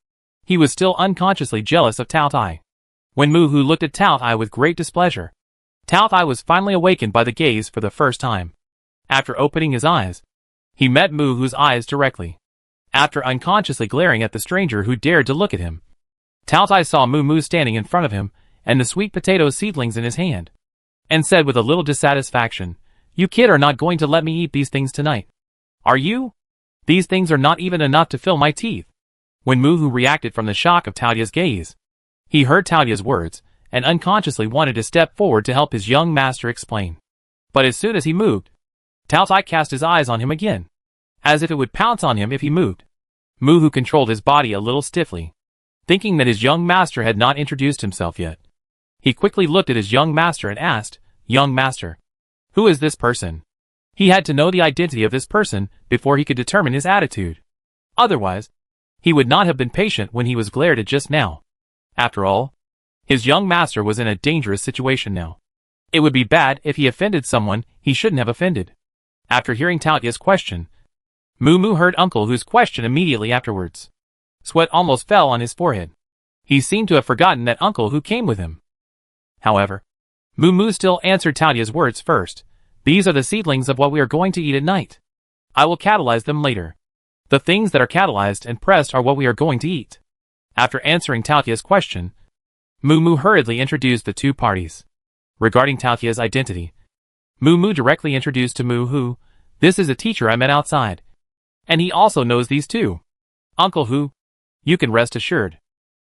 He was still unconsciously jealous of Tao Tai. When Mu looked at Tao Tai with great displeasure, Tao Tai was finally awakened by the gaze for the first time. After opening his eyes, he met Mu's eyes directly. After unconsciously glaring at the stranger who dared to look at him, Tao Tai saw Mu standing in front of him and the sweet potato seedlings in his hand, and said with a little dissatisfaction, "You kid are not going to let me eat these things tonight, are you? These things are not even enough to fill my teeth." When Mu reacted from the shock of Tao Tai's gaze, he heard Tao Tai's words and unconsciously wanted to step forward to help his young master explain. But as soon as he moved, Tao Tai cast his eyes on him again, as if it would pounce on him if he moved. Mu controlled his body a little stiffly, thinking that his young master had not introduced himself yet. He quickly looked at his young master and asked, "Young master, who is this person?" He had to know the identity of this person before he could determine his attitude. Otherwise, he would not have been patient when he was glared at just now. After all, his young master was in a dangerous situation now. It would be bad if he offended someone he shouldn't have offended. After hearing Tao Tai's question, Mu heard Uncle Hu's question immediately afterwards. Sweat almost fell on his forehead. He seemed to have forgotten that Uncle Hu came with him. However, Mu still answered Tao Tai's words first. "These are the seedlings of what we are going to eat at night. I will catalyze them later. The things that are catalyzed and pressed are what we are going to eat." After answering Tao Tai's question, Moo Moo hurriedly introduced the two parties. Regarding Taotia's identity, Moo Moo directly introduced to Moo Hu, "This is a teacher I met outside. And he also knows these two. Uncle Hu, you can rest assured.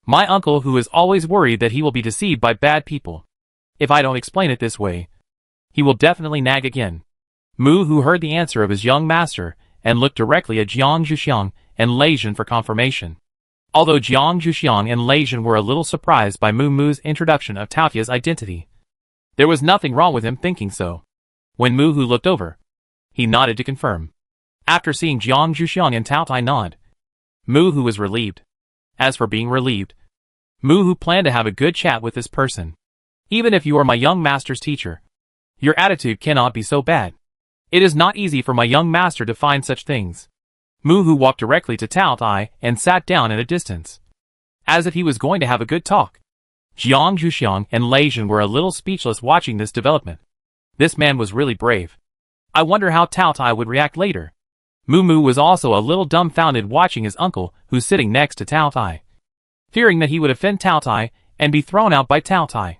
My uncle Hu is always worried that he will be deceived by bad people. If I don't explain it this way, he will definitely nag again." Moo Hu heard the answer of his young master and looked directly at Jiang Zhuxiang and Lei Zhen for confirmation. Although Jiang Zhuxiang and Lei Zhen were a little surprised by Moo Moo's introduction of Taotia's identity, there was nothing wrong with him thinking so. When Moo Hu looked over, he nodded to confirm. After seeing Jiang Zhuxiang and Taotai nod, Moo Hu was relieved. As for being relieved, Moo Hu planned to have a good chat with this person. "Even if you are my young master's teacher, your attitude cannot be so bad. It is not easy for my young master to find such things." Moo Hu walked directly to Taotai and sat down at a distance, as if he was going to have a good talk. Jiang Zhuxiang and Lei Zhen were a little speechless watching this development. This man was really brave. I wonder how Taotai would react later. Moo Moo was also a little dumbfounded watching his uncle, who's sitting next to Taotai. Fearing that he would offend Taotai and be thrown out by Taotai,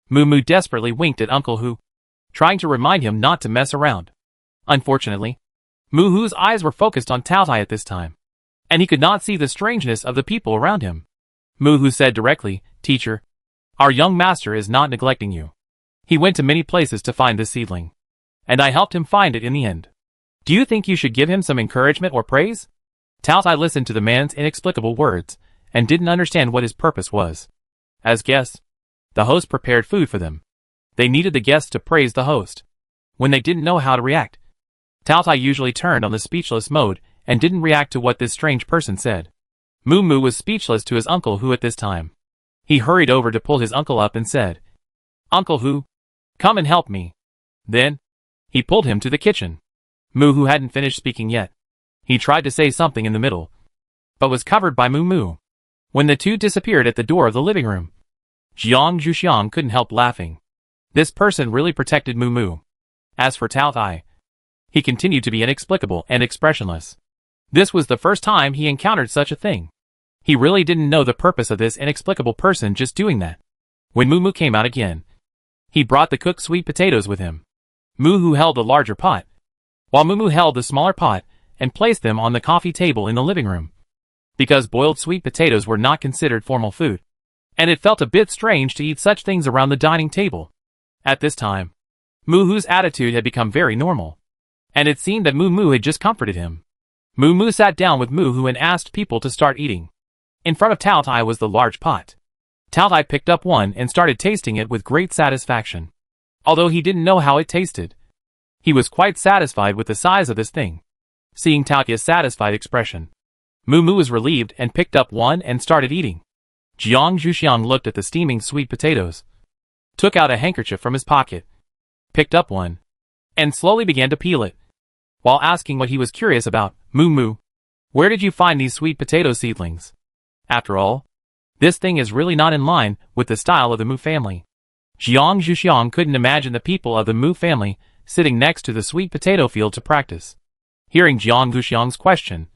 Moo Moo desperately winked at Uncle Hu, trying to remind him not to mess around. Unfortunately, Moo Hu's eyes were focused on Taotai at this time, and he could not see the strangeness of the people around him. Moo Hu said directly, "Teacher, our young master is not neglecting you. He went to many places to find this seedling, and I helped him find it in the end. Do you think you should give him some encouragement or praise?" Taotai listened to the man's inexplicable words and didn't understand what his purpose was. As guests, the host prepared food for them. They needed the guests to praise the host. When they didn't know how to react, Taotai usually turned on the speechless mode and didn't react to what this strange person said. Moo Moo was speechless to his Uncle Hu at this time. He hurried over to pull his uncle up and said, "Uncle Hu, come and help me." Then, he pulled him to the kitchen. Moo Hu hadn't finished speaking yet. He tried to say something in the middle, but was covered by Moo Moo. When the two disappeared at the door of the living room, Jiang Zhuxiang couldn't help laughing. This person really protected Moo Moo. As for Taotai, he continued to be inexplicable and expressionless. This was the first time he encountered such a thing. He really didn't know the purpose of this inexplicable person just doing that. When Moo Moo came out again, he brought the cooked sweet potatoes with him. Moo Hu held the larger pot, while Moo Moo held the smaller pot and placed them on the coffee table in the living room. Because boiled sweet potatoes were not considered formal food, and it felt a bit strange to eat such things around the dining table. At this time, Moo Hu's attitude had become very normal, and it seemed that Moo Moo had just comforted him. Moo Moo sat down with Moo Hu and asked people to start eating. In front of Taotai was the large pot. Taotai picked up one and started tasting it with great satisfaction. Although he didn't know how it tasted, he was quite satisfied with the size of this thing. Seeing Taotia's satisfied expression, Moo Moo was relieved and picked up one and started eating. Jiang Zhuxiang looked at the steaming sweet potatoes, took out a handkerchief from his pocket, picked up one, and slowly began to peel it. While asking what he was curious about, "Moo Moo, where did you find these sweet potato seedlings? After all, this thing is really not in line with the style of the Mu family." Jiang Zhuxiang couldn't imagine the people of the Mu family sitting next to the sweet potato field to practice. Hearing Jiang Zhuxiang's question,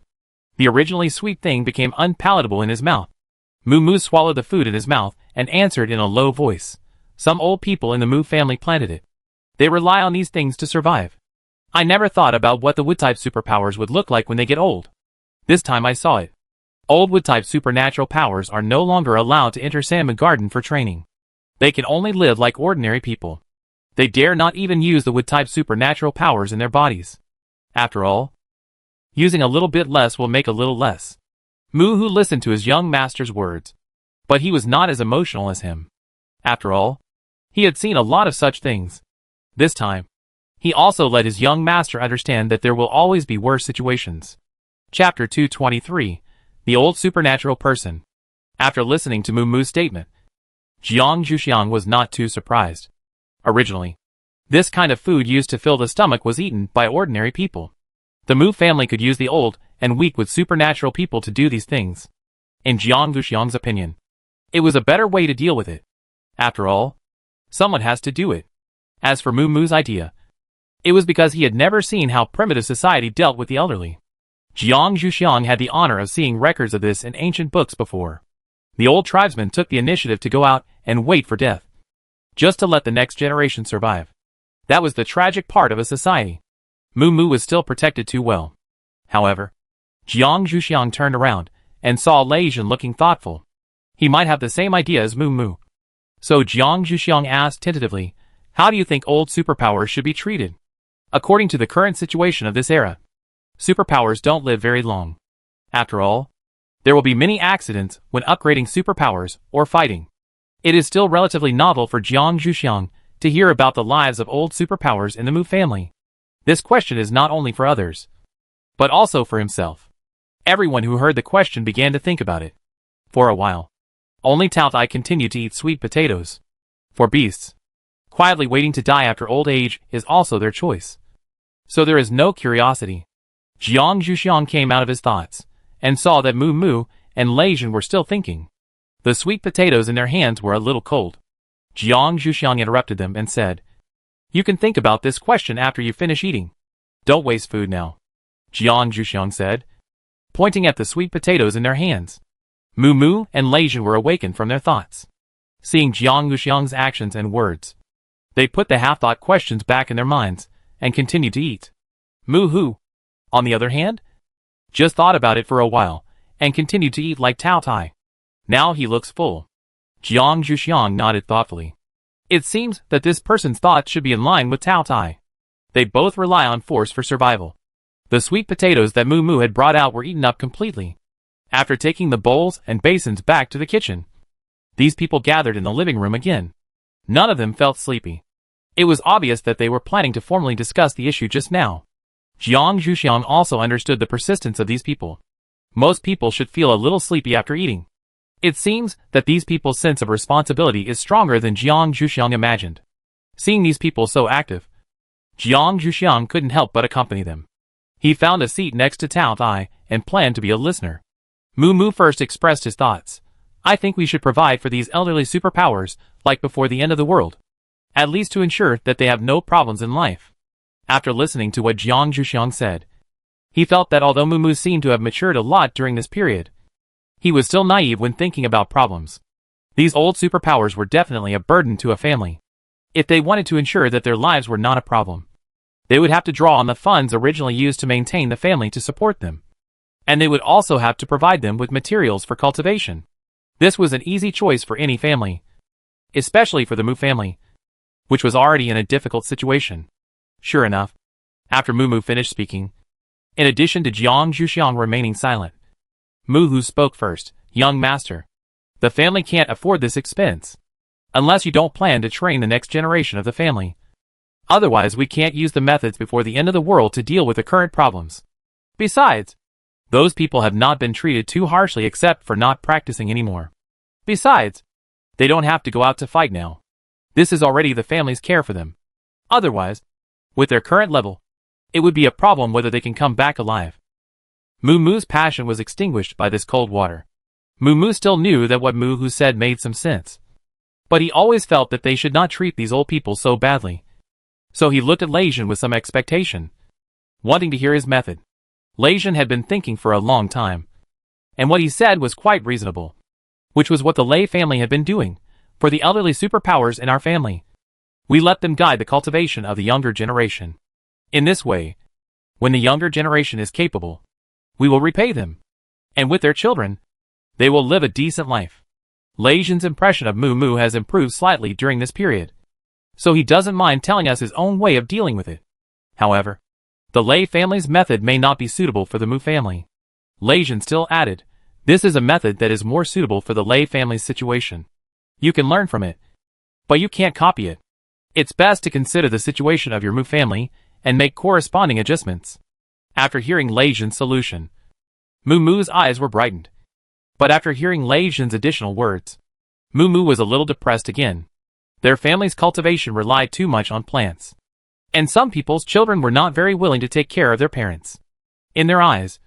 the originally sweet thing became unpalatable in his mouth. Moo Moo swallowed the food in his mouth and answered in a low voice, "Some old people in the Mu family planted it. They rely on these things to survive. I never thought about what the wood-type superpowers would look like when they get old. This time I saw it. Old wood-type supernatural powers are no longer allowed to enter Sama Garden for training. They can only live like ordinary people. They dare not even use the wood-type supernatural powers in their bodies. After all, using a little bit less will make a little less." Moo Hu listened to his young master's words, but he was not as emotional as him. After all, he had seen a lot of such things. This time, he also let his young master understand that there will always be worse situations. Chapter 223, The Old Supernatural Person. After listening to Moo Moo's statement, Jiang Zhuxiang was not too surprised. Originally, this kind of food used to fill the stomach was eaten by ordinary people. The Mu family could use the old and weak with supernatural people to do these things. In Jiang Zhuxiang's opinion, it was a better way to deal with it. After all, someone has to do it. As for Moo Moo's idea, it was because he had never seen how primitive society dealt with the elderly. Jiang Zhuxiang had the honor of seeing records of this in ancient books before. The old tribesmen took the initiative to go out and wait for death, just to let the next generation survive. That was the tragic part of a society. Moo was still protected too well. However, Jiang Zhuxiang turned around and saw Lei Jin looking thoughtful. He might have the same idea as Moo. So Jiang Zhuxiang asked tentatively, "How do you think old superpowers should be treated? According to the current situation of this era, superpowers don't live very long. After all, there will be many accidents when upgrading superpowers or fighting." It is still relatively novel for Jiang Zhuxiang to hear about the lives of old superpowers in the Mu family. This question is not only for others, but also for himself. Everyone who heard the question began to think about it. For a while, only Tao Tai continued to eat sweet potatoes. For beasts, quietly waiting to die after old age is also their choice. So there is no curiosity. Jiang Zhuxiang came out of his thoughts, and saw that Moo and Lei Jin were still thinking. The sweet potatoes in their hands were a little cold. Jiang Zhuxiang interrupted them and said, "You can think about this question after you finish eating. Don't waste food now," Jiang Zhuxiang said, pointing at the sweet potatoes in their hands. Moo and Lei Jin were awakened from their thoughts. Seeing Jiang Zhuxiang's actions and words, they put the half-thought questions back in their minds and continued to eat. Moo, on the other hand, just thought about it for a while and continued to eat like Tao Tai. Now he looks full. Jiang Zhuxiang nodded thoughtfully. It seems that this person's thoughts should be in line with Tao Tai. They both rely on force for survival. The sweet potatoes that Moo had brought out were eaten up completely. After taking the bowls and basins back to the kitchen, these people gathered in the living room again. None of them felt sleepy. It was obvious that they were planning to formally discuss the issue just now. Jiang Zhuxiang also understood the persistence of these people. Most people should feel a little sleepy after eating. It seems that these people's sense of responsibility is stronger than Jiang Zhuxiang imagined. Seeing these people so active, Jiang Zhuxiang couldn't help but accompany them. He found a seat next to Tao Tai and planned to be a listener. Moo first expressed his thoughts. "I think we should provide for these elderly superpowers like before the end of the world, at least to ensure that they have no problems in life." After listening to what Jiang Zhuxiang said, he felt that although Moo seemed to have matured a lot during this period, he was still naive when thinking about problems. These old superpowers were definitely a burden to a family. If they wanted to ensure that their lives were not a problem, they would have to draw on the funds originally used to maintain the family to support them. And they would also have to provide them with materials for cultivation. This was an easy choice for any family, especially for the Mu family, which was already in a difficult situation. Sure enough, after Moo finished speaking, in addition to Jiang Zhuxiang remaining silent, Moo spoke first. "Young master, the family can't afford this expense, unless you don't plan to train the next generation of the family. Otherwise we can't use the methods before the end of the world to deal with the current problems. Besides, those people have not been treated too harshly except for not practicing anymore. Besides, they don't have to go out to fight now. This is already the family's care for them. Otherwise, with their current level, it would be a problem whether they can come back alive." Moo's passion was extinguished by this cold water. Moo still knew that what Moo said made some sense. But he always felt that they should not treat these old people so badly. So he looked at Lei Jin with some expectation, wanting to hear his method. Lei Jin had been thinking for a long time, and what he said was quite reasonable, which was what the Lei family had been doing. For the elderly superpowers in our family, we let them guide the cultivation of the younger generation. In this way, when the younger generation is capable, we will repay them. And with their children, they will live a decent life. Lei Jin's impression of Moo has improved slightly during this period, so he doesn't mind telling us his own way of dealing with it. However, the Lei family's method may not be suitable for the Mu family. Lei Jin still added, "This is a method that is more suitable for the Lei family's situation. You can learn from it, but you can't copy it. It's best to consider the situation of your Mu family and make corresponding adjustments." After hearing Lei Jin's solution, Moo's eyes were brightened. But after hearing Lei Jin's additional words, Moo was a little depressed again. Their family's cultivation relied too much on plants, and some people's children were not very willing to take care of their parents. In their eyes,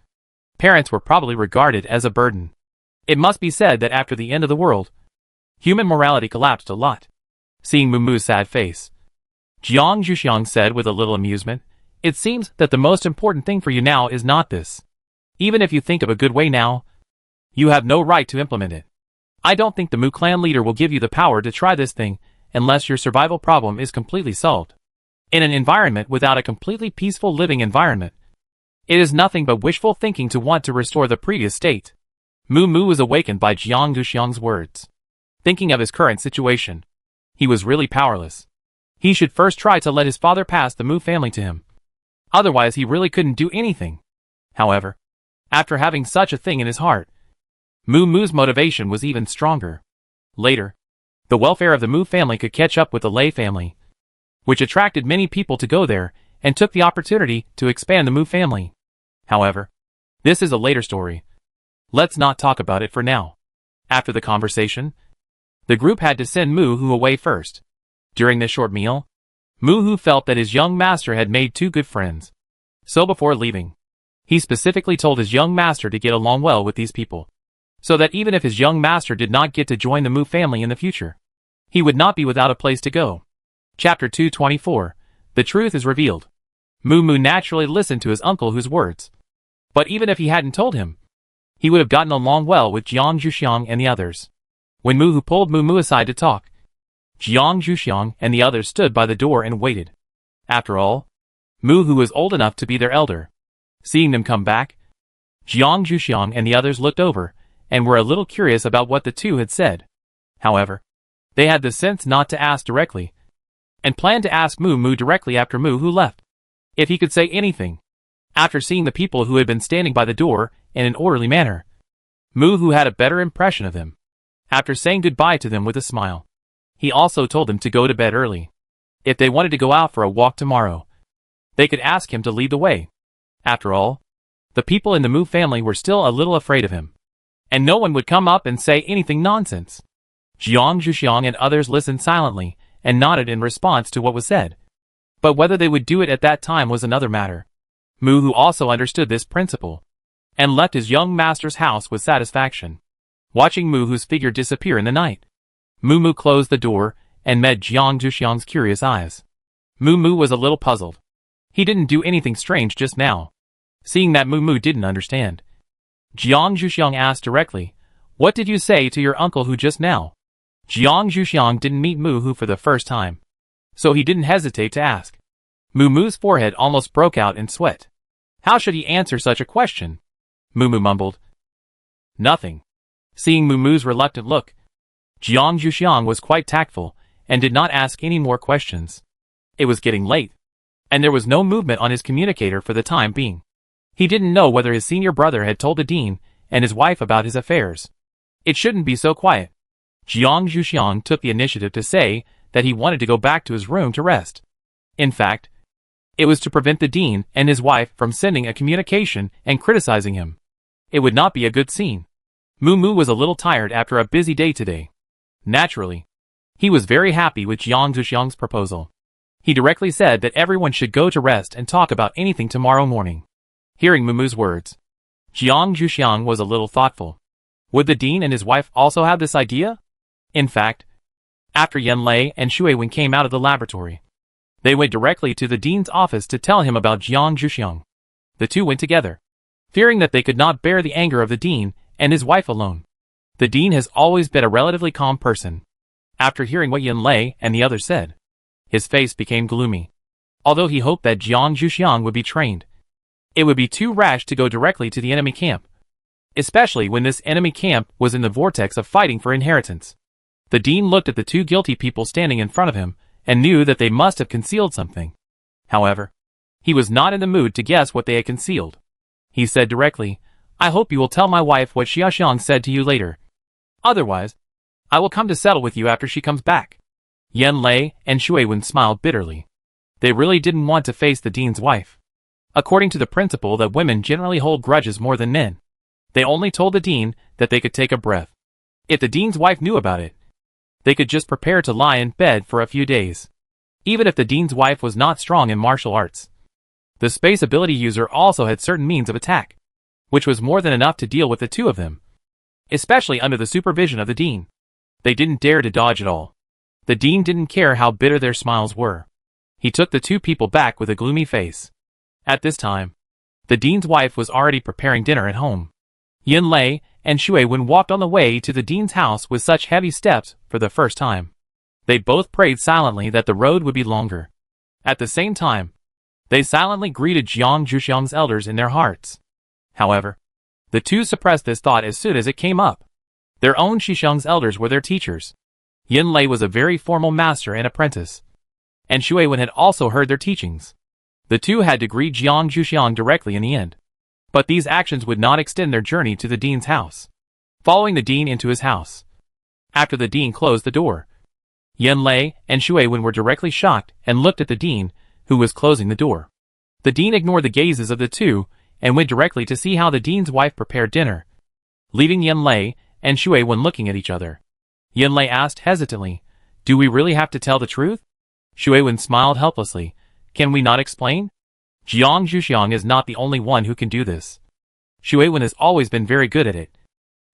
parents were probably regarded as a burden. It must be said that after the end of the world, human morality collapsed a lot. Seeing Moo's sad face, Jiang Zhuxiang said with a little amusement, "It seems that the most important thing for you now is not this. Even if you think of a good way now, you have no right to implement it. I don't think the Mu clan leader will give you the power to try this thing unless your survival problem is completely solved. In an environment without a completely peaceful living environment, it is nothing but wishful thinking to want to restore the previous state. Mu Mu was awakened by Jiang Zuxiang's words. Thinking of his current situation, he was really powerless. He should first try to let his father pass the Mu family to him. Otherwise he really couldn't do anything. However, after having such a thing in his heart, Mu Mu's motivation was even stronger. Later, the welfare of the Mu family could catch up with the Lei family, which attracted many people to go there and took the opportunity to expand the Mu family. However, this is a later story. Let's not talk about it for now. After the conversation, the group had to send Mu Hu away first. During this short meal, Mu Hu felt that his young master had made two good friends. So before leaving, he specifically told his young master to get along well with these people, so that even if his young master did not get to join the Mu family in the future, he would not be without a place to go. Chapter 224. The truth is revealed. Mu Mu naturally listened to his uncle Hu's words. But even if he hadn't told him, he would have gotten along well with Jiang Zhuxiang and the others. When Mu Hu pulled Mu Mu aside to talk, Jiang Zhuxiang and the others stood by the door and waited. After all, Mu Hu was old enough to be their elder. Seeing them come back, Jiang Zhuxiang and the others looked over and were a little curious about what the two had said. However, they had the sense not to ask directly, and planned to ask Mu Mu directly after Mu Hu left, if he could say anything. After seeing the people who had been standing by the door in an orderly manner, Mu Hu had a better impression of them. After saying goodbye to them with a smile, he also told them to go to bed early. If they wanted to go out for a walk tomorrow, they could ask him to lead the way. After all, the people in the Mu family were still a little afraid of him, and no one would come up and say anything nonsense. Jiang Zhuxiang and others listened silently and nodded in response to what was said. But whether they would do it at that time was another matter. Mu Hu also understood this principle, and left his young master's house with satisfaction. Watching Mu Hu's figure disappear in the night, Mu Mu closed the door and met Jiang Zhuxiang's curious eyes. Mu Mu was a little puzzled. He didn't do anything strange just now. Seeing that Mu Mu didn't understand, Jiang Zhuxiang asked directly, "What did you say to your uncle Hu just now?" Jiang Zhuxiang didn't meet Mu Hu for the first time, so he didn't hesitate to ask. Mu Mu's forehead almost broke out in sweat. How should he answer such a question? Mu Mu mumbled, "Nothing." Seeing Mu Mu's reluctant look, Jiang Zhuxiang was quite tactful and did not ask any more questions. It was getting late, and there was no movement on his communicator for the time being. He didn't know whether his senior brother had told the dean and his wife about his affairs. It shouldn't be so quiet. Jiang Zhuxiang took the initiative to say that he wanted to go back to his room to rest. In fact, it was to prevent the dean and his wife from sending a communication and criticizing him. It would not be a good scene. Mu Mu was a little tired after a busy day today. Naturally, he was very happy with Jiang Zhuxiang's proposal. He directly said that everyone should go to rest and talk about anything tomorrow morning. Hearing Mu Mu's words, Jiang Zhuxiang was a little thoughtful. Would the dean and his wife also have this idea? In fact, after Yan Lei and Shui Wen came out of the laboratory, they went directly to the dean's office to tell him about Jiang Zhuxiang. The two went together, fearing that they could not bear the anger of the dean and his wife alone. The dean has always been a relatively calm person. After hearing what Yan Lei and the others said, his face became gloomy. Although he hoped that Jiang Zhuxiang would be trained, it would be too rash to go directly to the enemy camp, especially when this enemy camp was in the vortex of fighting for inheritance. The dean looked at the two guilty people standing in front of him and knew that they must have concealed something. However, he was not in the mood to guess what they had concealed. He said directly, "I hope you will tell my wife what Xiaoxiang said to you later. Otherwise, I will come to settle with you after she comes back." Yan Lei and Shui Wen smiled bitterly. They really didn't want to face the dean's wife. According to the principle that women generally hold grudges more than men, they only told the dean that they could take a breath. If the dean's wife knew about it, they could just prepare to lie in bed for a few days. Even if the dean's wife was not strong in martial arts, the space ability user also had certain means of attack, which was more than enough to deal with the two of them, especially under the supervision of the dean. They didn't dare to dodge at all. The dean didn't care how bitter their smiles were. He took the two people back with a gloomy face. At this time, the dean's wife was already preparing dinner at home. Yin Lei and Shui Wen walked on the way to the dean's house with such heavy steps for the first time. They both prayed silently that the road would be longer. At the same time, they silently greeted Jiang Zhuxiang's elders in their hearts. However, the two suppressed this thought as soon as it came up. Their own Zhuxiang's elders were their teachers. Yin Lei was a very formal master and apprentice, and Shui Wen had also heard their teachings. The two had to greet Jiang Zhuxiang directly in the end. But these actions would not extend their journey to the dean's house. Following the dean into his house. After the dean closed the door, Yin Lei and Shui Wen were directly shocked and looked at the dean, who was closing the door. The dean ignored the gazes of the two and went directly to see how the dean's wife prepared dinner, leaving Yin Lei and Shui Wen looking at each other. Yin Lei asked hesitantly, "Do we really have to tell the truth?" Shui Wen smiled helplessly. "Can we not explain? Jiang Zhuxiang is not the only one who can do this. Shui Wen has always been very good at it,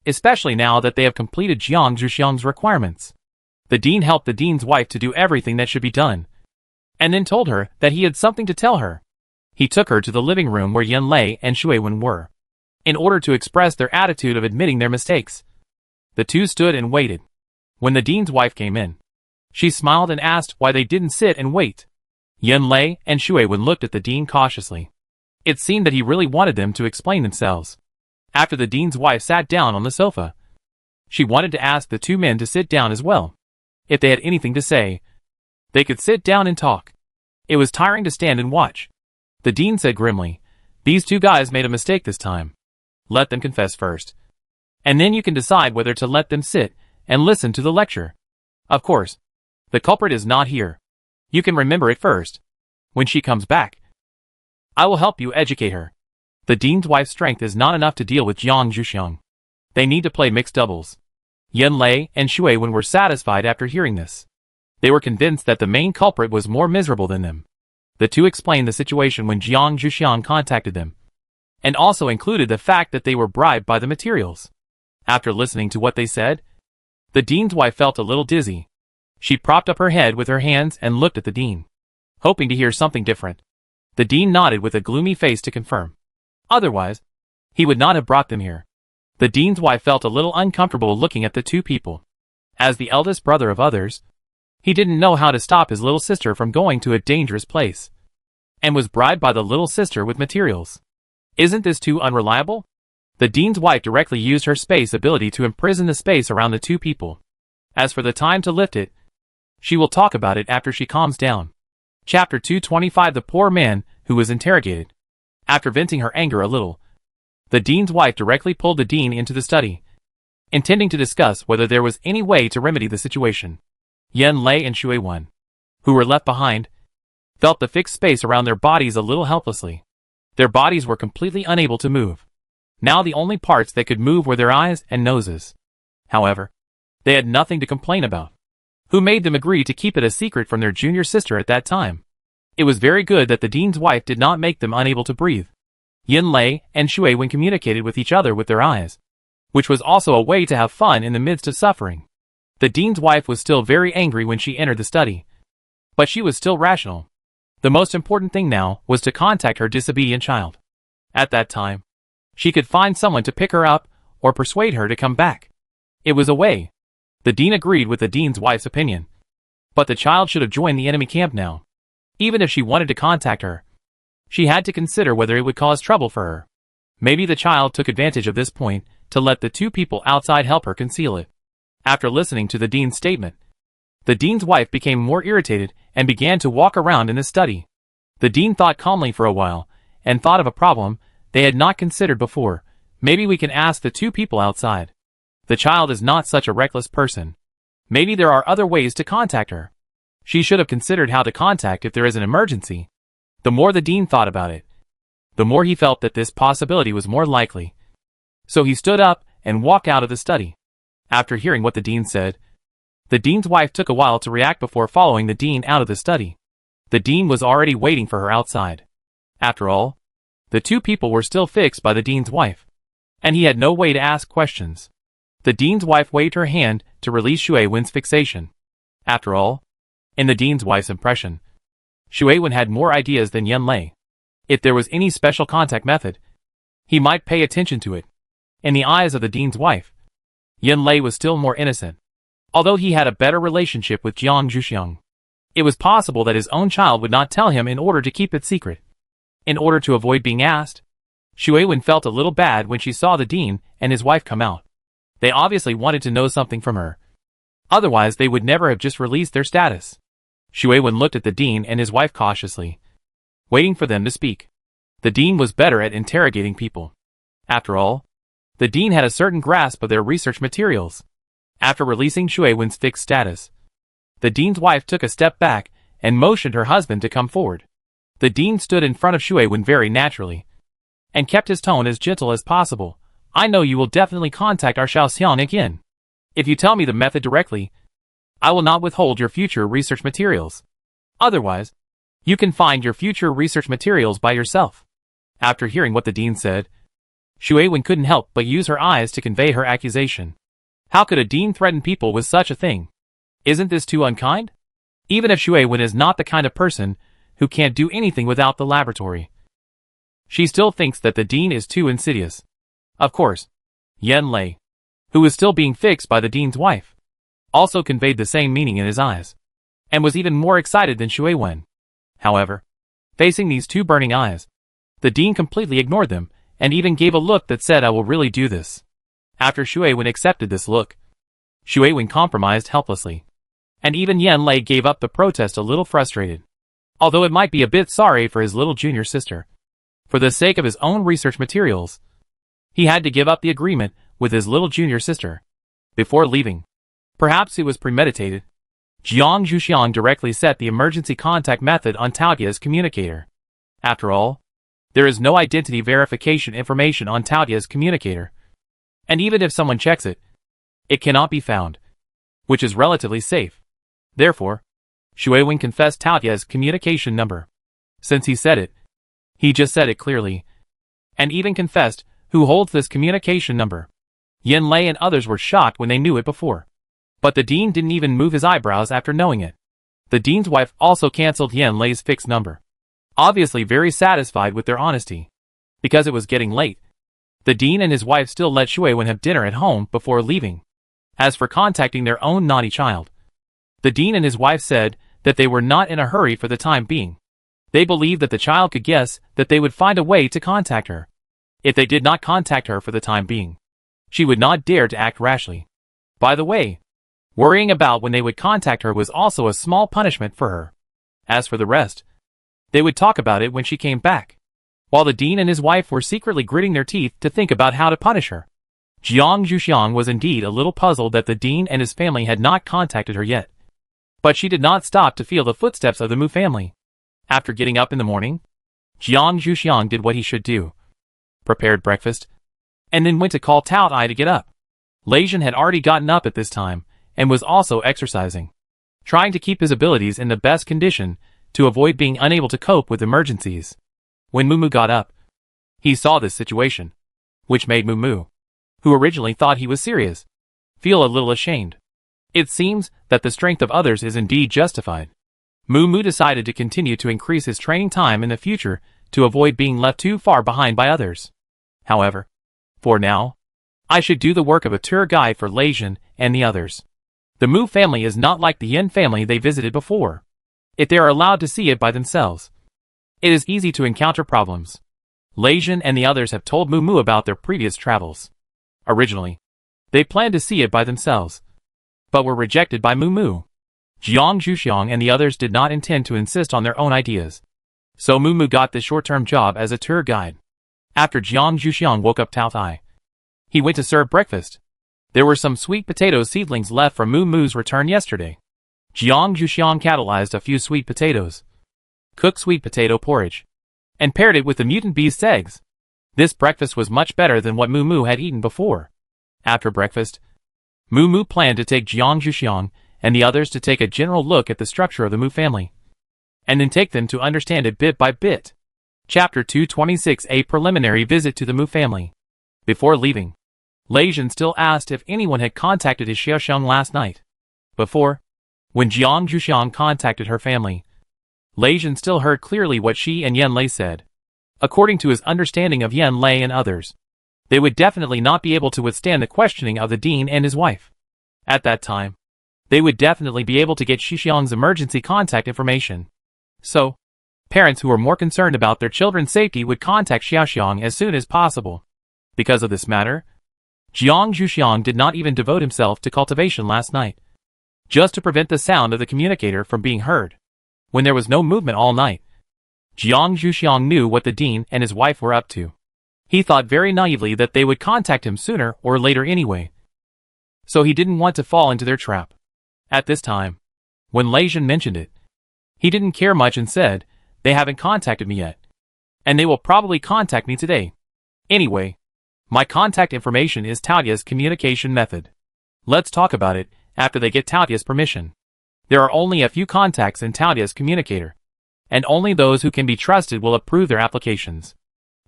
especially now that they have completed Jiang Zhuxiang's requirements." The dean helped the dean's wife to do everything that should be done, and then told her that he had something to tell her. He took her to the living room where Yin Lei and Shui Wen were, in order to express their attitude of admitting their mistakes. The two stood and waited. When the dean's wife came in, she smiled and asked why they didn't sit and wait. Yin Lei and Shui Wen looked at the dean cautiously. It seemed that he really wanted them to explain themselves. After the dean's wife sat down on the sofa, she wanted to ask the two men to sit down as well. If they had anything to say, they could sit down and talk. It was tiring to stand and watch. The dean said grimly, "These two guys made a mistake this time. Let them confess first, and then you can decide whether to let them sit and listen to the lecture. Of course, the culprit is not here. You can remember it first. When she comes back, I will help you educate her." The dean's wife's strength is not enough to deal with Jiang Zhuxiang. They need to play mixed doubles. Yin Lei and Shui Wen were satisfied after hearing this. They were convinced that the main culprit was more miserable than them. The two explained the situation when Jiang Zhuxiang contacted them, and also included the fact that they were bribed by the materials. After listening to what they said, the dean's wife felt a little dizzy. She propped up her head with her hands and looked at the dean, hoping to hear something different. The dean nodded with a gloomy face to confirm. Otherwise, he would not have brought them here. The dean's wife felt a little uncomfortable looking at the two people. As the eldest brother of others, he didn't know how to stop his little sister from going to a dangerous place, and was bribed by the little sister with materials. Isn't this too unreliable? The dean's wife directly used her space ability to imprison the space around the two people. As for the time to lift it, she will talk about it after she calms down. Chapter 225. The poor man who was interrogated. After venting her anger a little, the dean's wife directly pulled the dean into the study, intending to discuss whether there was any way to remedy the situation. Yin Lei and Shui Wen, who were left behind, felt the fixed space around their bodies a little helplessly. Their bodies were completely unable to move. Now the only parts that could move were their eyes and noses. However, they had nothing to complain about. Who made them agree to keep it a secret from their junior sister at that time? It was very good that the dean's wife did not make them unable to breathe. Yin Lei and Shui Wen communicated with each other with their eyes, which was also a way to have fun in the midst of suffering. The dean's wife was still very angry when she entered the study, but she was still rational. The most important thing now was to contact her disobedient child. At that time, she could find someone to pick her up or persuade her to come back. It was a way. The dean agreed with the dean's wife's opinion, but the child should have joined the enemy camp now. Even if she wanted to contact her, she had to consider whether it would cause trouble for her. Maybe the child took advantage of this point to let the two people outside help her conceal it. After listening to the dean's statement, the dean's wife became more irritated and began to walk around in the study. The dean thought calmly for a while and thought of a problem they had not considered before. Maybe we can ask the two people outside. The child is not such a reckless person. Maybe there are other ways to contact her. She should have considered how to contact if there is an emergency. The more the dean thought about it, the more he felt that this possibility was more likely. So he stood up and walked out of the study. After hearing what the dean said, the dean's wife took a while to react before following the dean out of the study. The dean was already waiting for her outside. After all, the two people were still fixed by the dean's wife, and he had no way to ask questions. The dean's wife waved her hand to release Shui Wen's fixation. After all, in the dean's wife's impression, Shui Wen had more ideas than Yin Lei. If there was any special contact method, he might pay attention to it. In the eyes of the dean's wife, Yin Lei was still more innocent. Although he had a better relationship with Jiang Zhuxiang, it was possible that his own child would not tell him in order to keep it secret. In order to avoid being asked, Xue Wen felt a little bad when she saw the dean and his wife come out. They obviously wanted to know something from her. Otherwise they would never have just released their status. Xue Wen looked at the dean and his wife cautiously, waiting for them to speak. The dean was better at interrogating people. After all, the dean had a certain grasp of their research materials. After releasing Xue Wen's fixed status, the dean's wife took a step back and motioned her husband to come forward. The dean stood in front of Xue Wen very naturally, and kept his tone as gentle as possible. I know you will definitely contact our Xiaoxiang again. If you tell me the method directly, I will not withhold your future research materials. Otherwise, you can find your future research materials by yourself. After hearing what the dean said, Xue Wen couldn't help but use her eyes to convey her accusation. How could a dean threaten people with such a thing? Isn't this too unkind? Even if Xue Wen is not the kind of person who can't do anything without the laboratory, she still thinks that the dean is too insidious. Of course, Yin Lei, who was still being fixed by the dean's wife, also conveyed the same meaning in his eyes, and was even more excited than Xue Wen. However, facing these two burning eyes, the dean completely ignored them, and even gave a look that said, I will really do this. After Xue Wen accepted this look, Xue Wen compromised helplessly, and even Yin Lei gave up the protest a little frustrated. Although it might be a bit sorry for his little junior sister, for the sake of his own research materials, he had to give up the agreement with his little junior sister. Before leaving, perhaps it was premeditated, Jiang Zhuxiang directly set the emergency contact method on Taotia's communicator. After all, there is no identity verification information on Taotia's communicator, and even if someone checks it, it cannot be found, which is relatively safe. Therefore, Xue Wen confessed Taotia's communication number. Since he said it, he just said it clearly, and even confessed who holds this communication number. Yin Lei and others were shocked when they knew it before, but the dean didn't even move his eyebrows after knowing it. The dean's wife also cancelled Yin Lei's fixed number, obviously very satisfied with their honesty. Because it was getting late, the dean and his wife still let Xue Wen have dinner at home before leaving. As for contacting their own naughty child, the dean and his wife said that they were not in a hurry for the time being. They believed that the child could guess that they would find a way to contact her. If they did not contact her for the time being, she would not dare to act rashly. By the way, worrying about when they would contact her was also a small punishment for her. As for the rest, they would talk about it when she came back. While the dean and his wife were secretly gritting their teeth to think about how to punish her, Jiang Zhuxiang was indeed a little puzzled that the dean and his family had not contacted her yet. But she did not stop to feel the footsteps of the Mu family. After getting up in the morning, Jiang Zhuxiang did what he should do, prepared breakfast, and then went to call Tao Ai to get up. Lei Jin had already gotten up at this time, and was also exercising, trying to keep his abilities in the best condition to avoid being unable to cope with emergencies. When Mumu got up, he saw this situation, which made Mumu, who originally thought he was serious, feel a little ashamed. It seems that the strength of others is indeed justified. Mumu decided to continue to increase his training time in the future to avoid being left too far behind by others. However, for now, I should do the work of a tour guide for Lei Jin and the others. The Mu family is not like the Yin family they visited before. If they are allowed to see it by themselves, it is easy to encounter problems. Lei Jin and the others have told Mumu about their previous travels. Originally, they planned to see it by themselves, but were rejected by Mumu. Jiang Zhuxiang and the others did not intend to insist on their own ideas, so Mumu got this short-term job as a tour guide. After Jiang Zhuxiang woke up Tao Ai, he went to serve breakfast. There were some sweet potato seedlings left from Mumu's return yesterday. Jiang Zhuxiang catalyzed a few sweet potatoes, cooked sweet potato porridge, and paired it with the mutant beast's eggs. This breakfast was much better than what Mumu had eaten before. After breakfast, Mumu planned to take Jiang Zhuxiang and the others to take a general look at the structure of the Mu family, and then take them to understand it bit by bit. Chapter 226: A Preliminary Visit to the Mu Family. Before leaving, Lei Jin still asked if anyone had contacted his Xiaoxiang last night. Before, when Jiang Zhuxiang contacted her family, Lei Jin still heard clearly what she and Yin Lei said. According to his understanding of Yin Lei and others, they would definitely not be able to withstand the questioning of the dean and his wife. At that time, they would definitely be able to get Xixiang's emergency contact information. So, parents who were more concerned about their children's safety would contact Xiaoxiang as soon as possible. Because of this matter, Jiang Zhuxiang did not even devote himself to cultivation last night, just to prevent the sound of the communicator from being heard. When there was no movement all night, Jiang Zhuxiang knew what the dean and his wife were up to. He thought very naively that they would contact him sooner or later anyway, so he didn't want to fall into their trap. At this time, when Lei Jin mentioned it, he didn't care much and said, "They haven't contacted me yet, and they will probably contact me today. Anyway, my contact information is Taotia's communication method. Let's talk about it after they get Taotia's permission. There are only a few contacts in Taotia's communicator, and only those who can be trusted will approve their applications.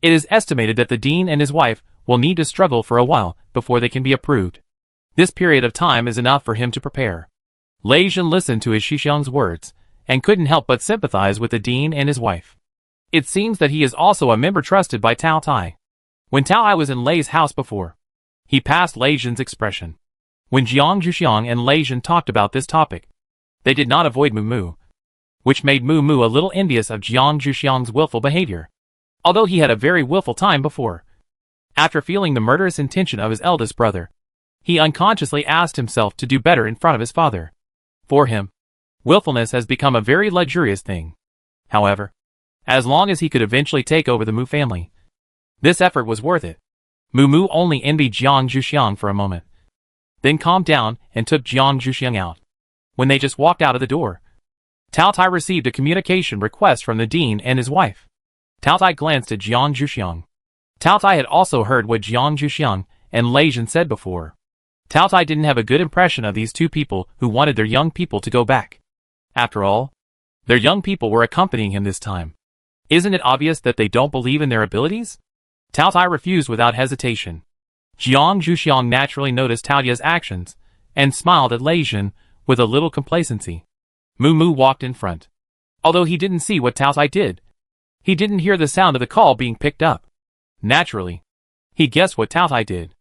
It is estimated that the dean and his wife will need to struggle for a while before they can be approved. This period of time is enough for him to prepare." Lei Jin listened to his Xixiang's words, and couldn't help but sympathize with the dean and his wife. It seems that he is also a member trusted by Tao Tai. When Tao Tai was in Lei's house before, he passed Lei Jin's expression. When Jiang Zhuxiang and Lei Jin talked about this topic, they did not avoid Mu, which made Mu a little envious of Jiang Zhuxiang's willful behavior, although he had a very willful time before. After feeling the murderous intention of his eldest brother, he unconsciously asked himself to do better in front of his father. For him, willfulness has become a very luxurious thing. However, as long as he could eventually take over the Mu family, this effort was worth it. Mu only envied Jiang Zhuxiang for a moment, then calmed down and took Jiang Zhuxiang out. When they just walked out of the door, Tao Tai received a communication request from the dean and his wife. Tao Tai glanced at Jiang Zhuxiang. Tao Tai had also heard what Jiang Zhuxiang and Lei Jin said before. Tao Tai didn't have a good impression of these two people who wanted their young people to go back. After all, their young people were accompanying him this time. Isn't it obvious that they don't believe in their abilities? Tao Tai refused without hesitation. Jiang Zhuxiang naturally noticed Taotia's actions, and smiled at Lei Jin with a little complacency. Mu walked in front. Although he didn't see what Tao Tai did, he didn't hear the sound of the call being picked up. Naturally, he guessed what Tao Tai did.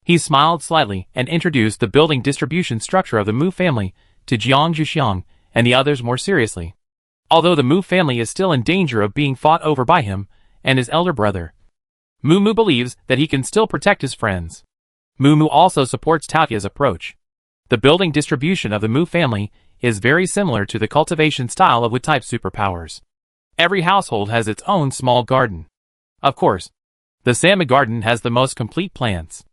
He smiled slightly and introduced the building distribution structure of the Mu family to Jiang Zhuxiang and the others more seriously. Although the Mu family is still in danger of being fought over by him and his elder brother, Mu believes that he can still protect his friends. Mu also supports Taotia's approach. The building distribution of the Mu family is very similar to the cultivation style of Wood-type superpowers. Every household has its own small garden. Of course, the Sama garden has the most complete plants.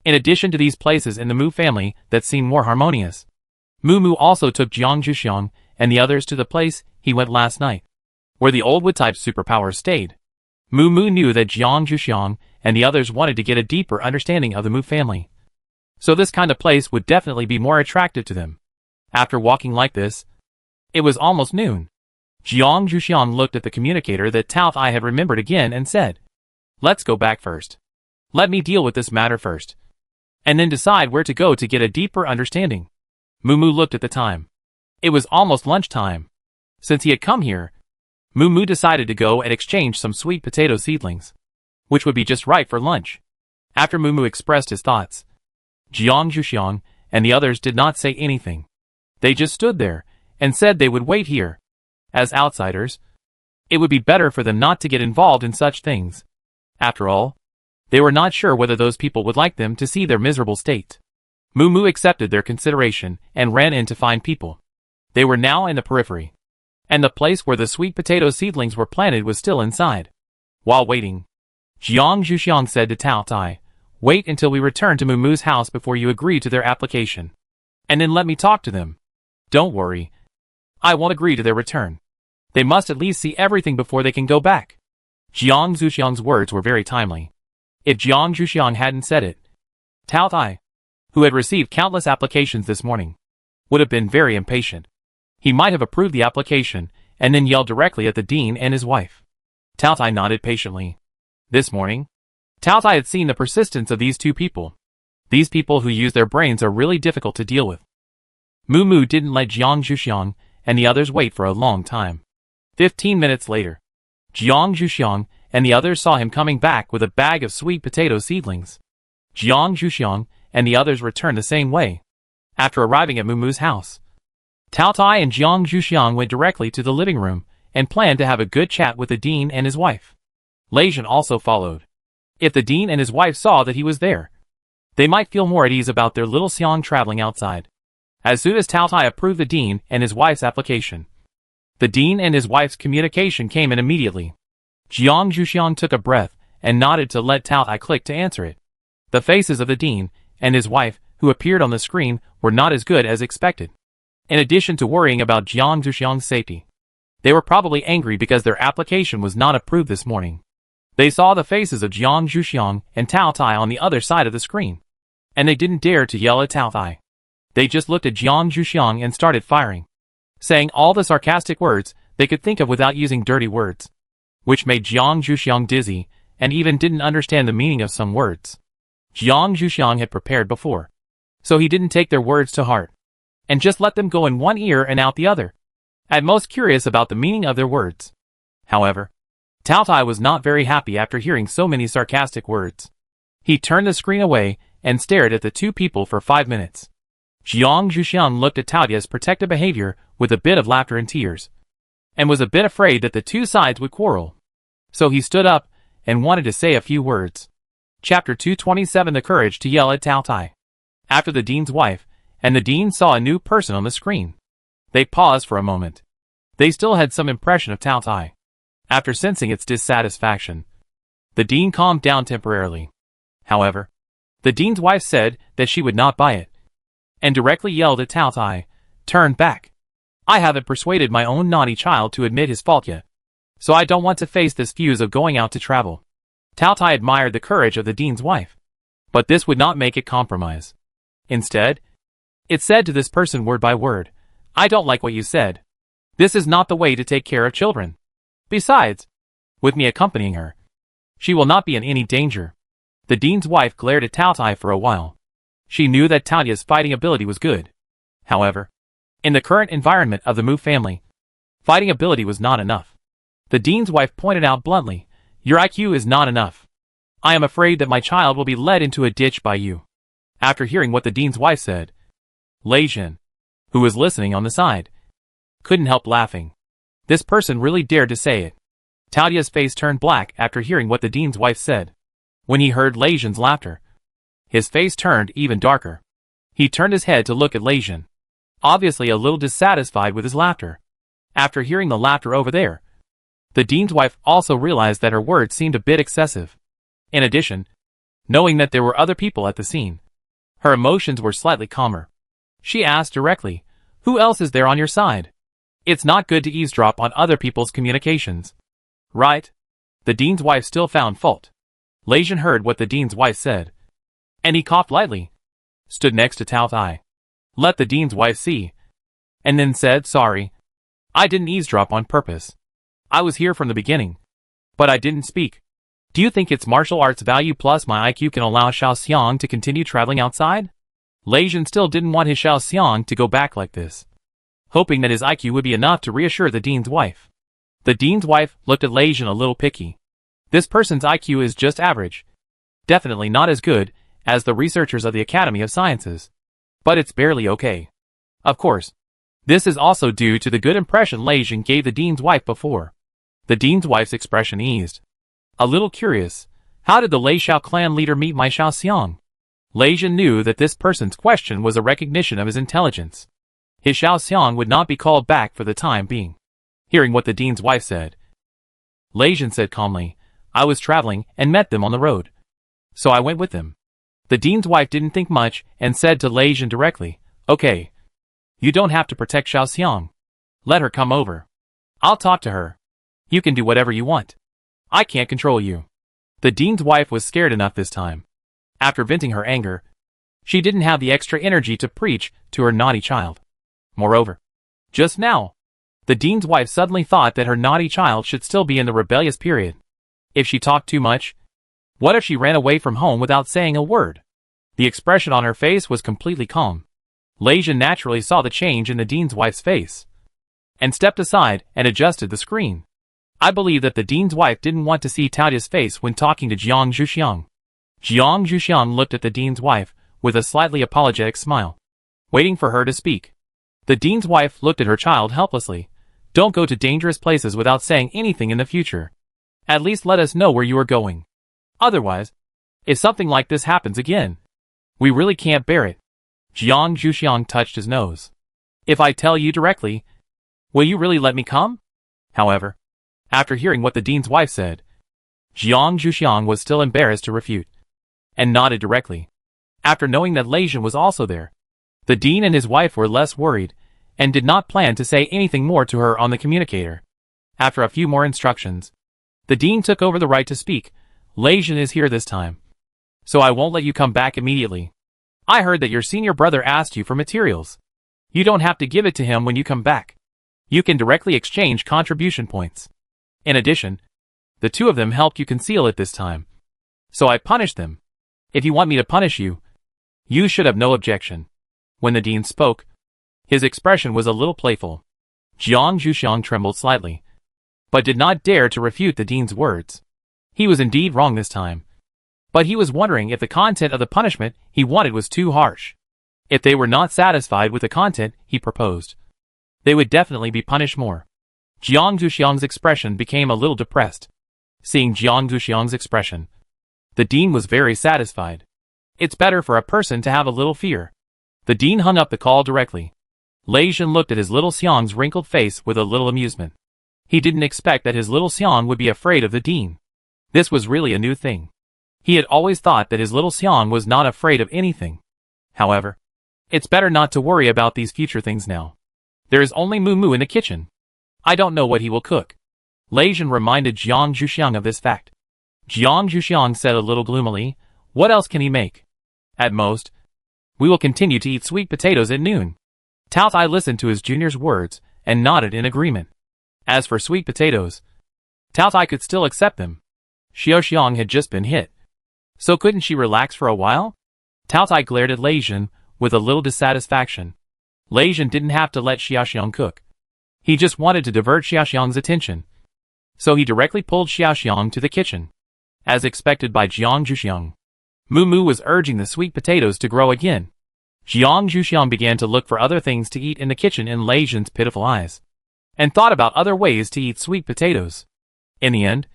In addition to these places in the Mu family that seem more harmonious, Mu also took Jiang Zhuxiang and the others to the place he went last night, where the old Wood-type superpowers stayed. Mu knew that Jiang Zhuxiang and the others wanted to get a deeper understanding of the Mu family, so this kind of place would definitely be more attractive to them. After walking like this, it was almost noon. Jiang Zhuxiang looked at the communicator that Tao Tai had remembered again and said, "Let's go back first. Let me deal with this matter first, and then decide where to go to get a deeper understanding." Mu looked at the time. It was almost lunchtime. Since he had come here, Mu decided to go and exchange some sweet potato seedlings, which would be just right for lunch. After Mu expressed his thoughts, Jiang Zhuxiang and the others did not say anything. They just stood there and said they would wait here. As outsiders, it would be better for them not to get involved in such things. After all, they were not sure whether those people would like them to see their miserable state. Mu accepted their consideration and ran in to find people. They were now in the periphery, and the place where the sweet potato seedlings were planted was still inside. While waiting, Jiang Zhuxiang said to Tao Tai, "Wait until we return to Mu's house before you agree to their application, and then let me talk to them. Don't worry, I won't agree to their return. They must at least see everything before they can go back." Jiang Zhuxiang's words were very timely. If Jiang Zhuxiang hadn't said it, Tao Tai, who had received countless applications this morning, would have been very impatient. He might have approved the application and then yelled directly at the dean and his wife. Tao Tai nodded patiently. This morning, Tao Tai had seen the persistence of these two people. These people who use their brains are really difficult to deal with. Mu didn't let Jiang Zhuxiang and the others wait for a long time. 15 minutes later, Jiang Zhuxiang and the others saw him coming back with a bag of sweet potato seedlings. Jiang Zhuxiang and the others returned the same way. After arriving at Mumu's house, Tao Tai and Jiang Zhuxiang went directly to the living room and planned to have a good chat with the dean and his wife. Lei Jin also followed. If the dean and his wife saw that he was there, they might feel more at ease about their little Xiang traveling outside. As soon as Tao Tai approved the dean and his wife's application, the dean and his wife's communication came in immediately. Jiang Zhuxiang took a breath and nodded to let Tao Tai click to answer it. The faces of the dean and his wife, who appeared on the screen, were not as good as expected. In addition to worrying about Jiang Zhuxiang's safety, they were probably angry because their application was not approved this morning. They saw the faces of Jiang Zhuxiang and Tao Tai on the other side of the screen, and they didn't dare to yell at Tao Tai. They just looked at Jiang Zhuxiang and started firing, saying all the sarcastic words they could think of without using dirty words, which made Jiang Zhuxiang dizzy and even didn't understand the meaning of some words. Jiang Zhuxiang had prepared before, so he didn't take their words to heart, and just let them go in one ear and out the other, at most curious about the meaning of their words. However, Tao Tai was not very happy after hearing so many sarcastic words. He turned the screen away and stared at the two people for 5 minutes. Jiang Zhuxiang looked at Tao Tai's protective behavior with a bit of laughter and tears, and was a bit afraid that the two sides would quarrel. So he stood up and wanted to say a few words. Chapter 227: The Courage to Yell at Tao Tai. After the dean's wife and the dean saw a new person on the screen, they paused for a moment. They still had some impression of Tao Tai. After sensing its dissatisfaction, the dean calmed down temporarily. However, the dean's wife said that she would not buy it, and directly yelled at Tao Tai, "Turn back. I haven't persuaded my own naughty child to admit his fault yet, so I don't want to face this fuse of going out to travel." Tao Tai admired the courage of the dean's wife, but this would not make it compromise. Instead, it said to this person word by word, "I don't like what you said. This is not the way to take care of children. Besides, with me accompanying her, she will not be in any danger." The dean's wife glared at Tao Tai for a while. She knew that Tao Tai's fighting ability was good. However, in the current environment of the Mu family, fighting ability was not enough. The dean's wife pointed out bluntly, "Your IQ is not enough. I am afraid that my child will be led into a ditch by you." After hearing what the dean's wife said, Lei Jin, who was listening on the side, couldn't help laughing. This person really dared to say it. Tao Tai's face turned black after hearing what the dean's wife said. When he heard Lei Jin's laughter, his face turned even darker. He turned his head to look at Lei Jin, obviously a little dissatisfied with his laughter. After hearing the laughter over there, the dean's wife also realized that her words seemed a bit excessive. In addition, knowing that there were other people at the scene, her emotions were slightly calmer. She asked directly, "Who else is there on your side? It's not good to eavesdrop on other people's communications, right?" The dean's wife still found fault. Lei Jin heard what the dean's wife said, and he coughed lightly, stood next to Tao Tai, let the dean's wife see, and then said, "Sorry. I didn't eavesdrop on purpose. I was here from the beginning, but I didn't speak. Do you think its martial arts value plus my IQ can allow Xiao Xiang to continue traveling outside?" Lei Jin still didn't want his Xiao Xiang to go back like this, hoping that his IQ would be enough to reassure the dean's wife. The dean's wife looked at Lei Jin a little picky. This person's IQ is just average. Definitely not as good as the researchers of the Academy of Sciences, but it's barely okay. Of course, this is also due to the good impression Lei Jin gave the dean's wife before. The dean's wife's expression eased. A little curious, how did the Lei Xiao clan leader meet my Xiao Xiang? Lei Jin knew that this person's question was a recognition of his intelligence. His Xiao Xiang would not be called back for the time being. Hearing what the dean's wife said, Lei Jin said calmly, "I was traveling and met them on the road, so I went with them." The dean's wife didn't think much and said to Lei Jin directly, "Okay. You don't have to protect Xiao Xiang. Let her come over. I'll talk to her. You can do whatever you want. I can't control you." The dean's wife was scared enough this time. After venting her anger, she didn't have the extra energy to preach to her naughty child. Moreover, just now, the dean's wife suddenly thought that her naughty child should still be in the rebellious period. If she talked too much, what if she ran away from home without saying a word? The expression on her face was completely calm. Lei Jin naturally saw the change in the dean's wife's face, and stepped aside and adjusted the screen. I believe that the dean's wife didn't want to see Taotia's face when talking to Jiang Zhuxiang. Jiang Zhuxiang looked at the dean's wife with a slightly apologetic smile, waiting for her to speak. The dean's wife looked at her child helplessly. Don't go to dangerous places without saying anything in the future. At least let us know where you are going. Otherwise, if something like this happens again, we really can't bear it. Jiang Zhuxiang touched his nose. If I tell you directly, will you really let me come? However, after hearing what the dean's wife said, Jiang Zhuxiang was still embarrassed to refute, and nodded directly. After knowing that Lei Jin was also there, the dean and his wife were less worried, and did not plan to say anything more to her on the communicator. After a few more instructions, the dean took over the right to speak. Lei Jin is here this time, so I won't let you come back immediately. I heard that your senior brother asked you for materials. You don't have to give it to him when you come back. You can directly exchange contribution points. In addition, the two of them helped you conceal it this time, so I punished them. If you want me to punish you, you should have no objection. When the dean spoke, his expression was a little playful. Jiang Zhuxiang trembled slightly, but did not dare to refute the dean's words. He was indeed wrong this time, but he was wondering if the content of the punishment he wanted was too harsh. If they were not satisfied with the content he proposed, they would definitely be punished more. Jiang Zhuxiang's expression became a little depressed. Seeing Jiang Zhuxiang's expression, the dean was very satisfied. It's better for a person to have a little fear. The dean hung up the call directly. Lei Jin looked at his little Xiang's wrinkled face with a little amusement. He didn't expect that his little Xiang would be afraid of the dean. This was really a new thing. He had always thought that his little Xiang was not afraid of anything. However, it's better not to worry about these future things now. There is only Moo Moo in the kitchen. I don't know what he will cook. Lei Jin reminded Jiang Zhuxiang of this fact. Jiang Zhuxiang said a little gloomily, what else can he make? At most, we will continue to eat sweet potatoes at noon. Tao Tai listened to his junior's words and nodded in agreement. As for sweet potatoes, Tao Tai could still accept them. Xiao Xiang had just been hit, so couldn't she relax for a while? Tao Tai glared at Lei Jin with a little dissatisfaction. Lei Jin didn't have to let Xiao Xiang cook. He just wanted to divert Xiao Xiang's attention, so he directly pulled Xiao Xiang to the kitchen. As expected by Jiang Zhuxiang, Moo Moo was urging the sweet potatoes to grow again. Jiang Zhuxiang began to look for other things to eat in the kitchen in Lei Jin's pitiful eyes, and thought about other ways to eat sweet potatoes. In the end,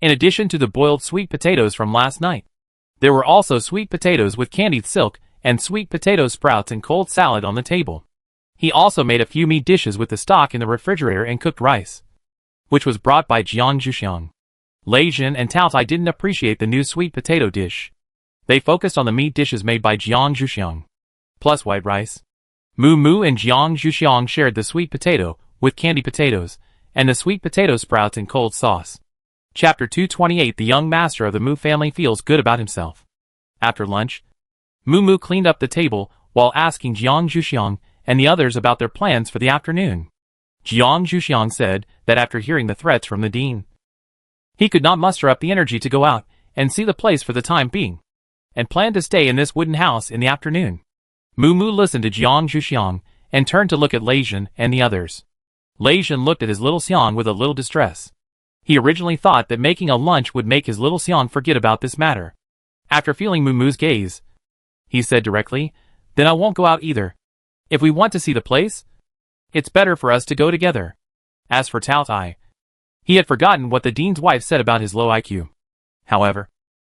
in addition to the boiled sweet potatoes from last night, there were also sweet potatoes with candied silk and sweet potato sprouts and cold salad on the table. He also made a few meat dishes with the stock in the refrigerator and cooked rice, which was brought by Jiang Zhuxiang. Lei Jin and Tao Tai didn't appreciate the new sweet potato dish. They focused on the meat dishes made by Jiang Zhuxiang, plus white rice. Moo Moo and Jiang Zhuxiang shared the sweet potato with candy potatoes and the sweet potato sprouts in cold sauce. Chapter 228. The young master of the Moo family feels good about himself. After lunch, Moo Moo cleaned up the table while asking Jiang Zhuxiang and the others about their plans for the afternoon. Jiang Zhuxiang said that after hearing the threats from the dean, he could not muster up the energy to go out and see the place for the time being, and planned to stay in this wooden house in the afternoon. Moo Moo listened to Jiang Zhuxiang and turned to look at Lei Jin and the others. Lei Jin looked at his little Xiang with a little distress. He originally thought that making a lunch would make his little Xiang forget about this matter. After feeling Moo Moo's gaze, he said directly, then I won't go out either. If we want to see the place, it's better for us to go together. As for Tao Tai, he had forgotten what the dean's wife said about his low IQ. However,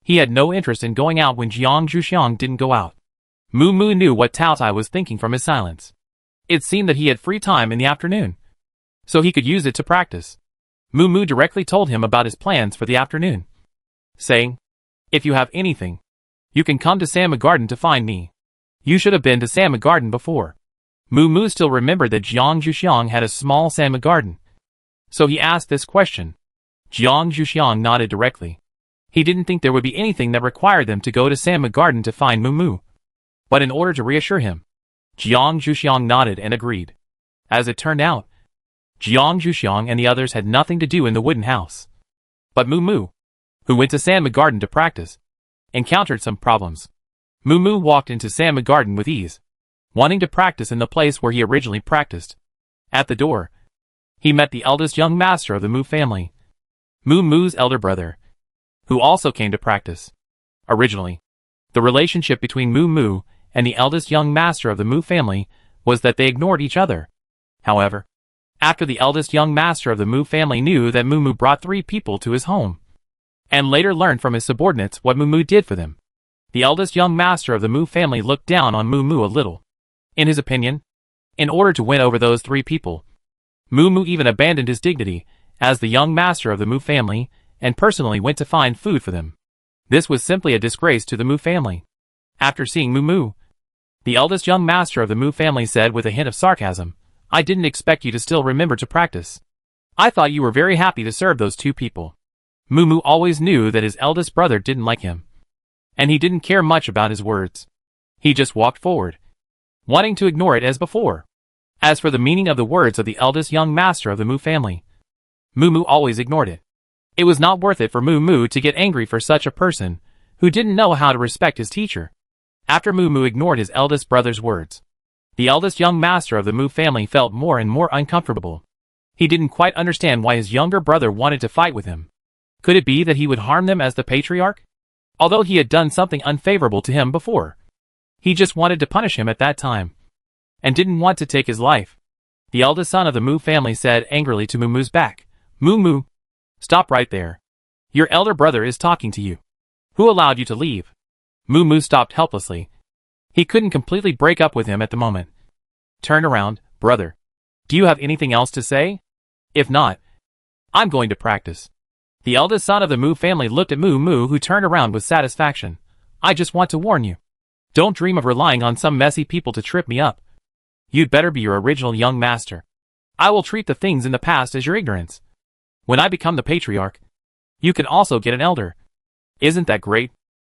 he had no interest in going out when Jiang Zhuxiang didn't go out. Moo Moo knew what Tao Tai was thinking from his silence. It seemed that he had free time in the afternoon, so he could use it to practice. Moo Moo directly told him about his plans for the afternoon, saying, if you have anything, you can come to Sama Garden to find me. You should have been to Sama Garden before. Moo Moo still remembered that Jiang Zhuxiang had a small Sama Garden, so he asked this question. Jiang Zhuxiang nodded directly. He didn't think there would be anything that required them to go to Sama Garden to find Moo Moo. But in order to reassure him, Jiang Zhuxiang nodded and agreed. As it turned out, Jiang Zhuxiang and the others had nothing to do in the wooden house. But Moo Moo, who went to Sama Garden to practice, encountered some problems. Moo Moo walked into Sama Garden with ease, wanting to practice in the place where he originally practiced. At the door, he met the eldest young master of the Moo family, Moo Moo's elder brother, who also came to practice. Originally, the relationship between Moo Moo and the eldest young master of the Moo family was that they ignored each other. However, after the eldest young master of the Moo family knew that Moo Moo brought 3 people to his home, and later learned from his subordinates what Moo Moo did for them, the eldest young master of the Moo family looked down on Moo Moo a little. In his opinion, in order to win over those 3 people, Moo Moo even abandoned his dignity as the young master of the Moo family and personally went to find food for them. This was simply a disgrace to the Moo family. After seeing Moo Moo, the eldest young master of the Moo family said with a hint of sarcasm, "I didn't expect you to still remember to practice. I thought you were very happy to serve those 2 people." Moo Moo always knew that his eldest brother didn't like him, and he didn't care much about his words. He just walked forward, wanting to ignore it as before. As for the meaning of the words of the eldest young master of the Moo family, Moo Moo always ignored it. It was not worth it for Moo Moo to get angry for such a person who didn't know how to respect his teacher. After Moo Moo ignored his eldest brother's words, the eldest young master of the Moo family felt more and more uncomfortable. He didn't quite understand why his younger brother wanted to fight with him. Could it be that he would harm them as the patriarch? Although he had done something unfavorable to him before, he just wanted to punish him at that time, and didn't want to take his life. The eldest son of the Moo family said angrily to Moo Moo's back, "Moo Moo, stop right there. Your elder brother is talking to you. Who allowed you to leave?" Moo Moo stopped helplessly. He couldn't completely break up with him at the moment. "Turn around, brother. Do you have anything else to say? If not, I'm going to practice." The eldest son of the Moo family looked at Moo Moo, who turned around with satisfaction. "I just want to warn you. Don't dream of relying on some messy people to trip me up. You'd better be your original young master. I will treat the things in the past as your ignorance. When I become the patriarch, you can also get an elder. Isn't that great?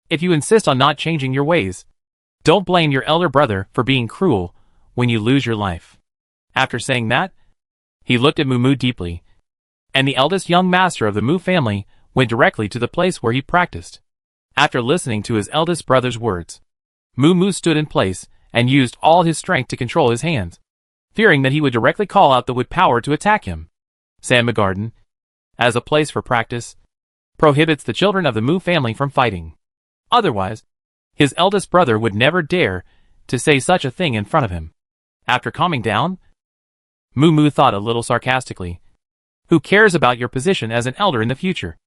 If you insist on not changing your ways, don't blame your elder brother for being cruel when you lose your life." After saying that, he looked at Moo Moo deeply, and the eldest young master of the Moo family went directly to the place where he practiced. After listening to his eldest brother's words, Moo Moo stood in place and used all his strength to control his hands, fearing that he would directly call out the wood power to attack him. Sandma Garden, as a place for practice, prohibits the children of the Moo family from fighting. Otherwise, his eldest brother would never dare to say such a thing in front of him. After calming down, Moo Moo thought a little sarcastically, "Who cares about your position as an elder in the future?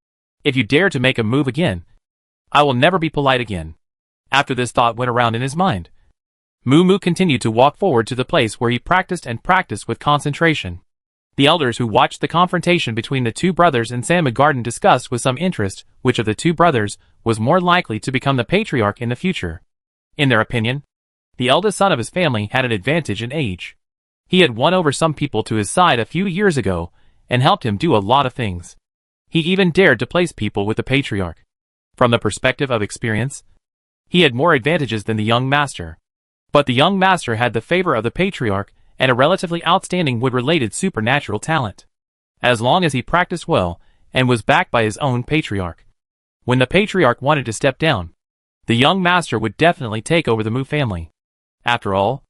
If you dare to make a move again, I will never be polite again." After this thought went around in his mind, Moo Moo continued to walk forward to the place where he practiced and practiced with concentration. The elders who watched the confrontation between the 2 brothers in Sandma Garden discussed with some interest which of the 2 brothers was more likely to become the patriarch in the future. In their opinion, the eldest son of his family had an advantage in age. He had won over some people to his side a few years ago and helped him do a lot of things. He even dared to place people with the patriarch. From the perspective of experience, he had more advantages than the young master. But the young master had the favor of the patriarch and a relatively outstanding wood-related supernatural talent, as long as he practiced well and was backed by his own patriarch. When the patriarch wanted to step down, the young master would definitely take over the Moo family. After all,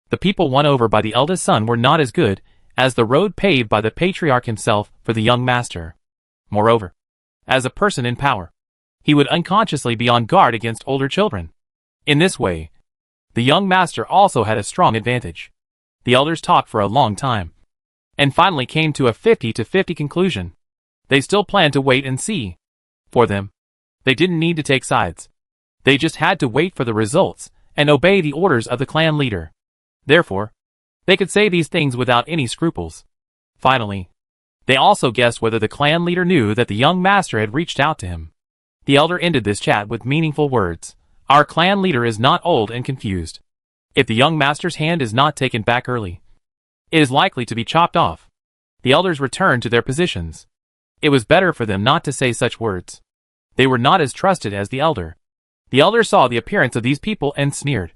the people won over by the eldest son were not as good as the road paved by the patriarch himself for the young master. Moreover, as a person in power, he would unconsciously be on guard against older children. In this way, the young master also had a strong advantage. The elders talked for a long time, and finally came to a 50-50 conclusion. They still planned to wait and see. For them, they didn't need to take sides. They just had to wait for the results and obey the orders of the clan leader. Therefore, they could say these things without any scruples. Finally, they also guessed whether the clan leader knew that the young master had reached out to him. The elder ended this chat with meaningful words. "Our clan leader is not old and confused. If the young master's hand is not taken back early, it is likely to be chopped off." The elders returned to their positions. It was better for them not to say such words. They were not as trusted as the elder. The elder saw the appearance of these people and sneered.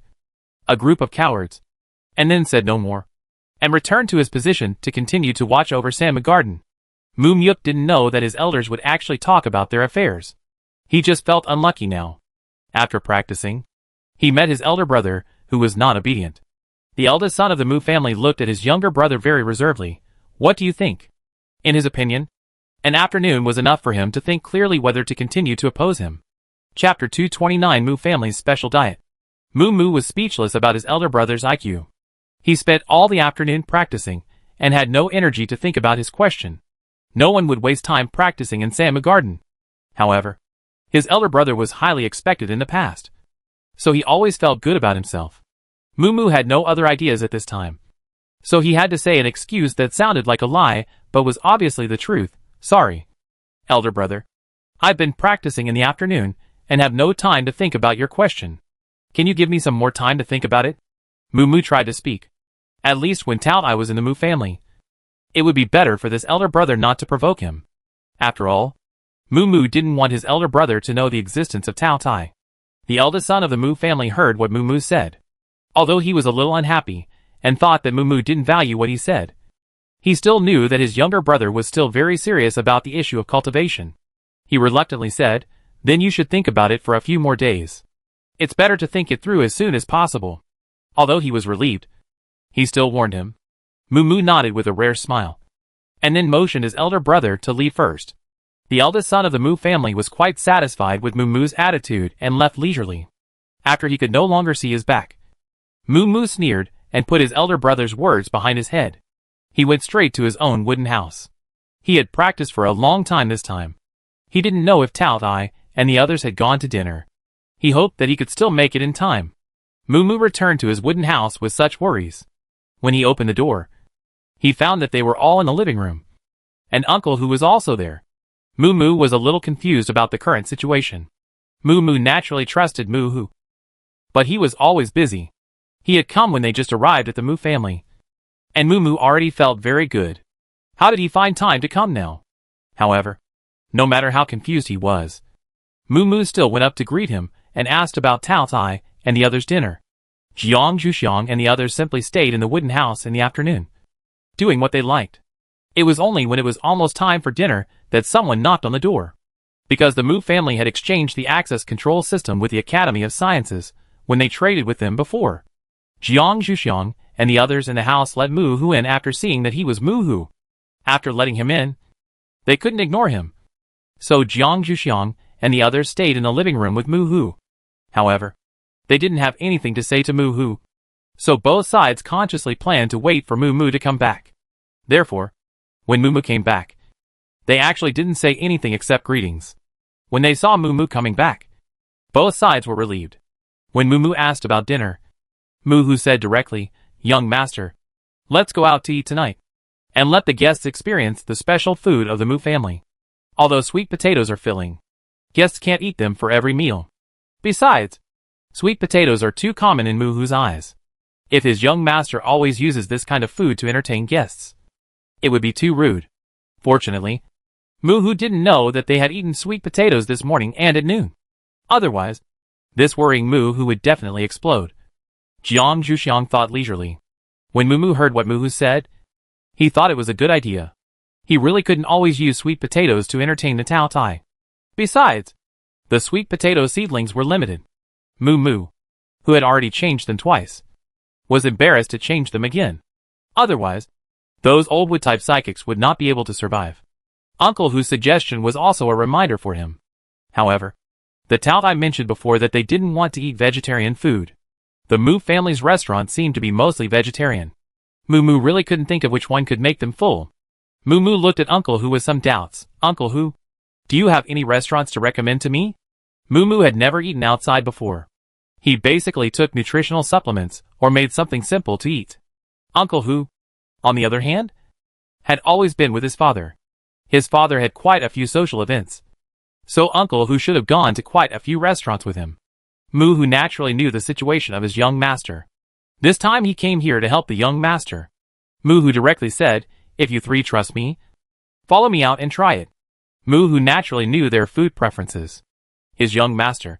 "A group of cowards," and then said no more, and returned to his position to continue to watch over Sandma Garden. Moo Myuk didn't know that his elders would actually talk about their affairs. He just felt unlucky now. After practicing, he met his elder brother, who was not obedient. The eldest son of the Moo family looked at his younger brother very reservedly. "What do you think?" In his opinion, An afternoon was enough for him to think clearly whether to continue to oppose him. Chapter 229 Moo Family's Special Diet. Moo was speechless about his elder brother's IQ. He spent all the afternoon practicing, and had no energy to think about his question. No one would waste time practicing in Samu Garden. However, his elder brother was highly expected in the past, so he always felt good about himself. Moo had no other ideas at this time, so he had to say an excuse that sounded like a lie, but was obviously the truth. Sorry, elder brother. I've been practicing in the afternoon, and have no time to think about your question. Can you give me some more time to think about it? Moo tried to speak. At least when Tao Tai was in the Moo family. It would be better for this elder brother not to provoke him. After all, Moo didn't want his elder brother to know the existence of Tao Tai. The eldest son of the Moo family heard what Moo said. Although he was a little unhappy, and thought that Moo didn't value what he said, he still knew that his younger brother was still very serious about the issue of cultivation. He reluctantly said, "Then you should think about it for a few more days. It's better to think it through as soon as possible." Although he was relieved, he still warned him. Moo nodded with a rare smile, and then motioned his elder brother to leave first. The eldest son of the Moo family was quite satisfied with Moo's attitude and left leisurely. After he could no longer see his back, Moo sneered and put his elder brother's words behind his head. He went straight to his own wooden house. He had practiced for a long time this time. He didn't know if Tao Tai and the others had gone to dinner. He hoped that he could still make it in time. Moo returned to his wooden house with such worries. When he opened the door, he found that they were all in the living room. And Uncle who was also there. Moo was a little confused about the current situation. Moo naturally trusted Moo, but he was always busy. He had come when they just arrived at the Moo family, and Moo already felt very good. How did he find time to come now? However, no matter how confused he was, Moo still went up to greet him and asked about Tao Tai and the others' dinner. Zhuxiang and the others simply stayed in the wooden house in the afternoon, doing what they liked. It was only when it was almost time for dinner that someone knocked on the door. Because the Moo family had exchanged the access control system with the Academy of Sciences when they traded with them before. Zhuxiang and the others in the house let Moo in after seeing that he was Moo. After letting him in, they couldn't ignore him. So Zhuxiang and the others stayed in the living room with Moo. However, they didn't have anything to say to Moo, so both sides consciously planned to wait for Moo to come back. Therefore, when Moo came back, they actually didn't say anything except greetings. When they saw Moo coming back, both sides were relieved. When Moo asked about dinner, Moo said directly, "Young master, let's go out to eat tonight, and let the guests experience the special food of the Moo family. Although sweet potatoes are filling, guests can't eat them for every meal. Besides, sweet potatoes are too common in Moo's eyes. If his young master always uses this kind of food to entertain guests, it would be too rude." Fortunately, Moo didn't know that they had eaten sweet potatoes this morning and at noon. Otherwise, this worrying Moo would definitely explode. Zhuxiang thought leisurely. When Moo heard what Moo said, he thought it was a good idea. He really couldn't always use sweet potatoes to entertain the Tao Tai. Besides, the sweet potato seedlings were limited. Moo, who had already changed them twice, was embarrassed to change them again. Otherwise, those old wood-type psychics would not be able to survive. Uncle whose suggestion was also a reminder for him. However, the Tao Tai mentioned before that they didn't want to eat vegetarian food. The Moo family's restaurant seemed to be mostly vegetarian. Moo really couldn't think of which one could make them full. Moo looked at Uncle who with some doubts. "Uncle who? Do you have any restaurants to recommend to me?" Moo had never eaten outside before. He basically took nutritional supplements or made something simple to eat. Uncle who, on the other hand, had always been with his father. His father had quite a few social events, so Uncle who should have gone to quite a few restaurants with him. Moo naturally knew the situation of his young master. This time he came here to help the young master. Moo directly said, "If you three trust me, follow me out and try it." Moo naturally knew their food preferences. His young master,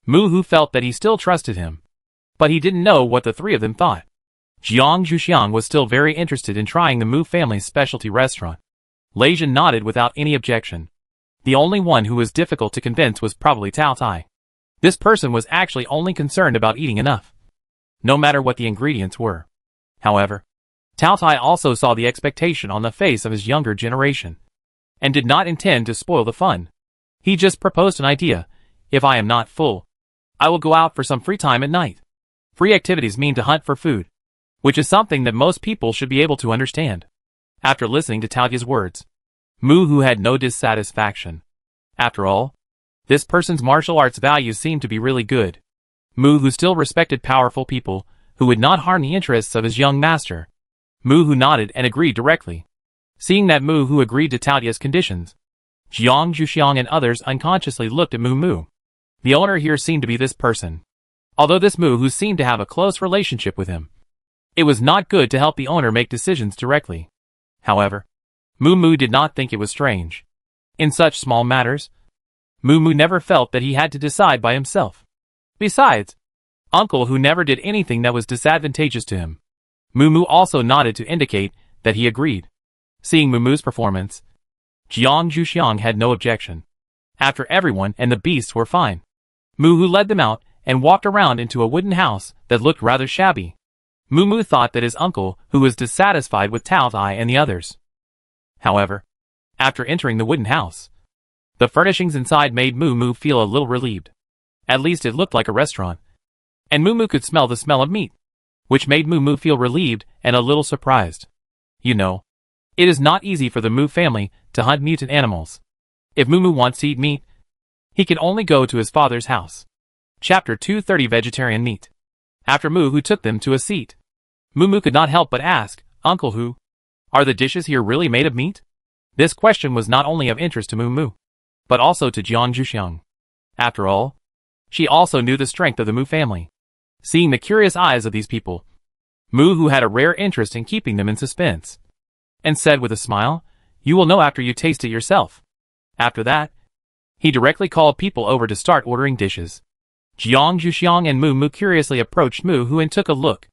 Moo felt that he still trusted him, but he didn't know what the three of them thought. Zhuxiang was still very interested in trying the Moo family's specialty restaurant. Lei Jin nodded without any objection. The only one who was difficult to convince was probably Tao Tai. This person was actually only concerned about eating enough, no matter what the ingredients were. However, Tao Tai also saw the expectation on the face of his younger generation. and did not intend to spoil the fun. He just proposed an idea. If I am not full, I will go out for some free time at night. Free activities mean to hunt for food, which is something that most people should be able to understand. After listening to Taotia's words, Mu had no dissatisfaction. After all, this person's martial arts values seemed to be really good. Mu still respected powerful people who would not harm the interests of his young master. Mu nodded and agreed directly. Seeing that Mu agreed to Taotia's conditions, Jiang Zhuxiang and others unconsciously looked at Mu. The owner here seemed to be this person. Although this Mu seemed to have a close relationship with him, it was not good to help the owner make decisions directly. However, Mu did not think it was strange. In such small matters, Mu never felt that he had to decide by himself. Besides, Uncle who never did anything that was disadvantageous to him. Mu also nodded to indicate that he agreed. Seeing Mu's performance, Jiang Zhuxiang had no objection. After everyone and the beasts were fine, Mu led them out and walked around into a wooden house that looked rather shabby. Mu thought that his uncle who was dissatisfied with Tao Tai and the others. However, after entering the wooden house, the furnishings inside made Mu feel a little relieved. At least it looked like a restaurant, and Mu could smell the smell of meat, which made Mu feel relieved and a little surprised. You know, it is not easy for the Mu family to hunt mutant animals. If Mu wants to eat meat, he can only go to his father's house. Chapter 230 Vegetarian Meat. After Mu took them to a seat, Mu could not help but ask, Uncle Hu, are the dishes here really made of meat? This question was not only of interest to Mu, but also to Jiang Zhuxiang. After all, she also knew the strength of the Mu family. Seeing the curious eyes of these people, Mu had a rare interest in keeping them in suspense, and said with a smile, you will know after you taste it yourself. After that, he directly called people over to start ordering dishes. Jiang Zhuxiang and Mu curiously approached Mu and took a look,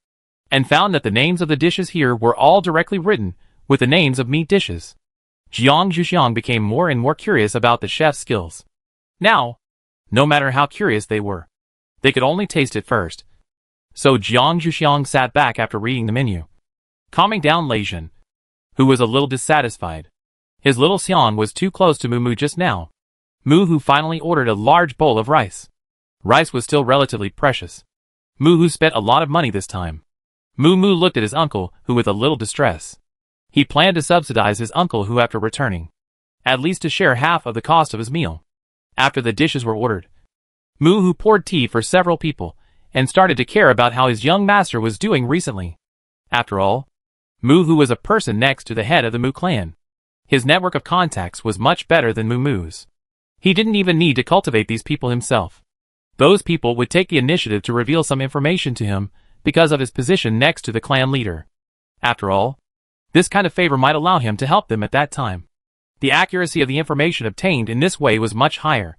and found that the names of the dishes here were all directly written with the names of meat dishes. Jiang Zhuxiang became more and more curious about the chef's skills. Now, no matter how curious they were, they could only taste it first. So Jiang Zhuxiang sat back after reading the menu, calming down Lei Zhen, who was a little dissatisfied. His little Xian was too close to Mu just now. Mu finally ordered a large bowl of rice. Rice was still relatively precious. Mu spent a lot of money this time. Mu looked at his uncle who with a little distress. He planned to subsidize his uncle who after returning, at least to share half of the cost of his meal. After the dishes were ordered, Mu poured tea for several people, and started to care about how his young master was doing recently. After all, Mu was a person next to the head of the Mu clan. His network of contacts was much better than Mu's. He didn't even need to cultivate these people himself. Those people would take the initiative to reveal some information to him because of his position next to the clan leader. After all, this kind of favor might allow him to help them at that time. The accuracy of the information obtained in this way was much higher,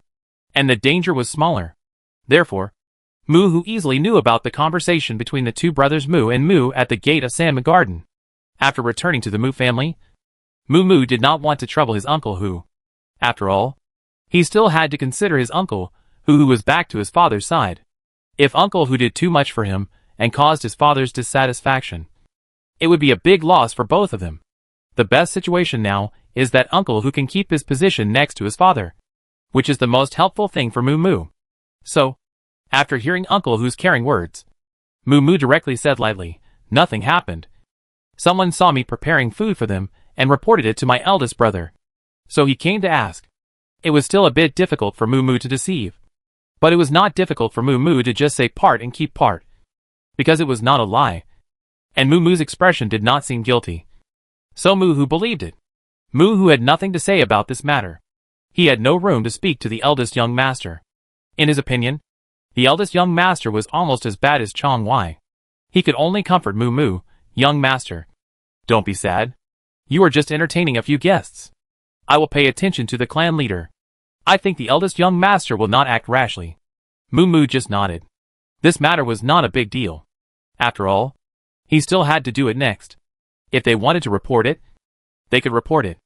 and the danger was smaller. Therefore, Mu easily knew about the conversation between the two brothers Mu and Mu at the gate of Sandman Garden. After returning to the Mu family, Mu did not want to trouble his uncle who, after all, he still had to consider his uncle who was back to his father's side. If Uncle who did too much for him and caused his father's dissatisfaction, it would be a big loss for both of them. The best situation now is that Uncle who can keep his position next to his father, which is the most helpful thing for Mu. So, after hearing Uncle who's caring words, Mu directly said lightly, nothing happened. Someone saw me preparing food for them and reported it to my eldest brother. So he came to ask. It was still a bit difficult for Mu to deceive. But it was not difficult for Mu to just say part and keep part, because it was not a lie, and Mu's expression did not seem guilty. So Mu believed it. Mu had nothing to say about this matter. He had no room to speak to the eldest young master. In his opinion, the eldest young master was almost as bad as Chong Wai. He could only comfort Mu, young master. Don't be sad. You are just entertaining a few guests. I will pay attention to the clan leader. I think the eldest young master will not act rashly. Mu just nodded. This matter was not a big deal. After all, he still had to do it next. If they wanted to report it, they could report it.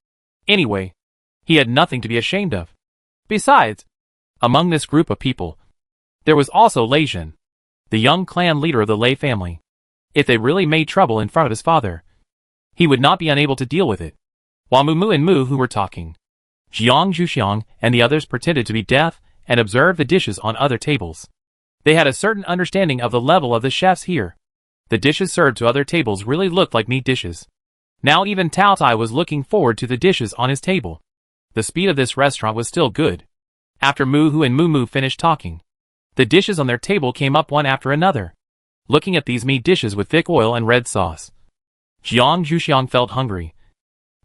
Anyway, he had nothing to be ashamed of. Besides, among this group of people, there was also Lei Zhen, the young clan leader of the Lei family. If they really made trouble in front of his father, he would not be unable to deal with it. While Mu and Mu who were talking, Jiang Zhuxiang and the others pretended to be deaf and observed the dishes on other tables. They had a certain understanding of the level of the chefs here. The dishes served to other tables really looked like meat dishes. Now even Tao Tai was looking forward to the dishes on his table. The speed of this restaurant was still good. After Mu Hu and Mu Mu finished talking, the dishes on their table came up one after another. Looking at these meat dishes with thick oil and red sauce, Jiang Zhuxiang felt hungry.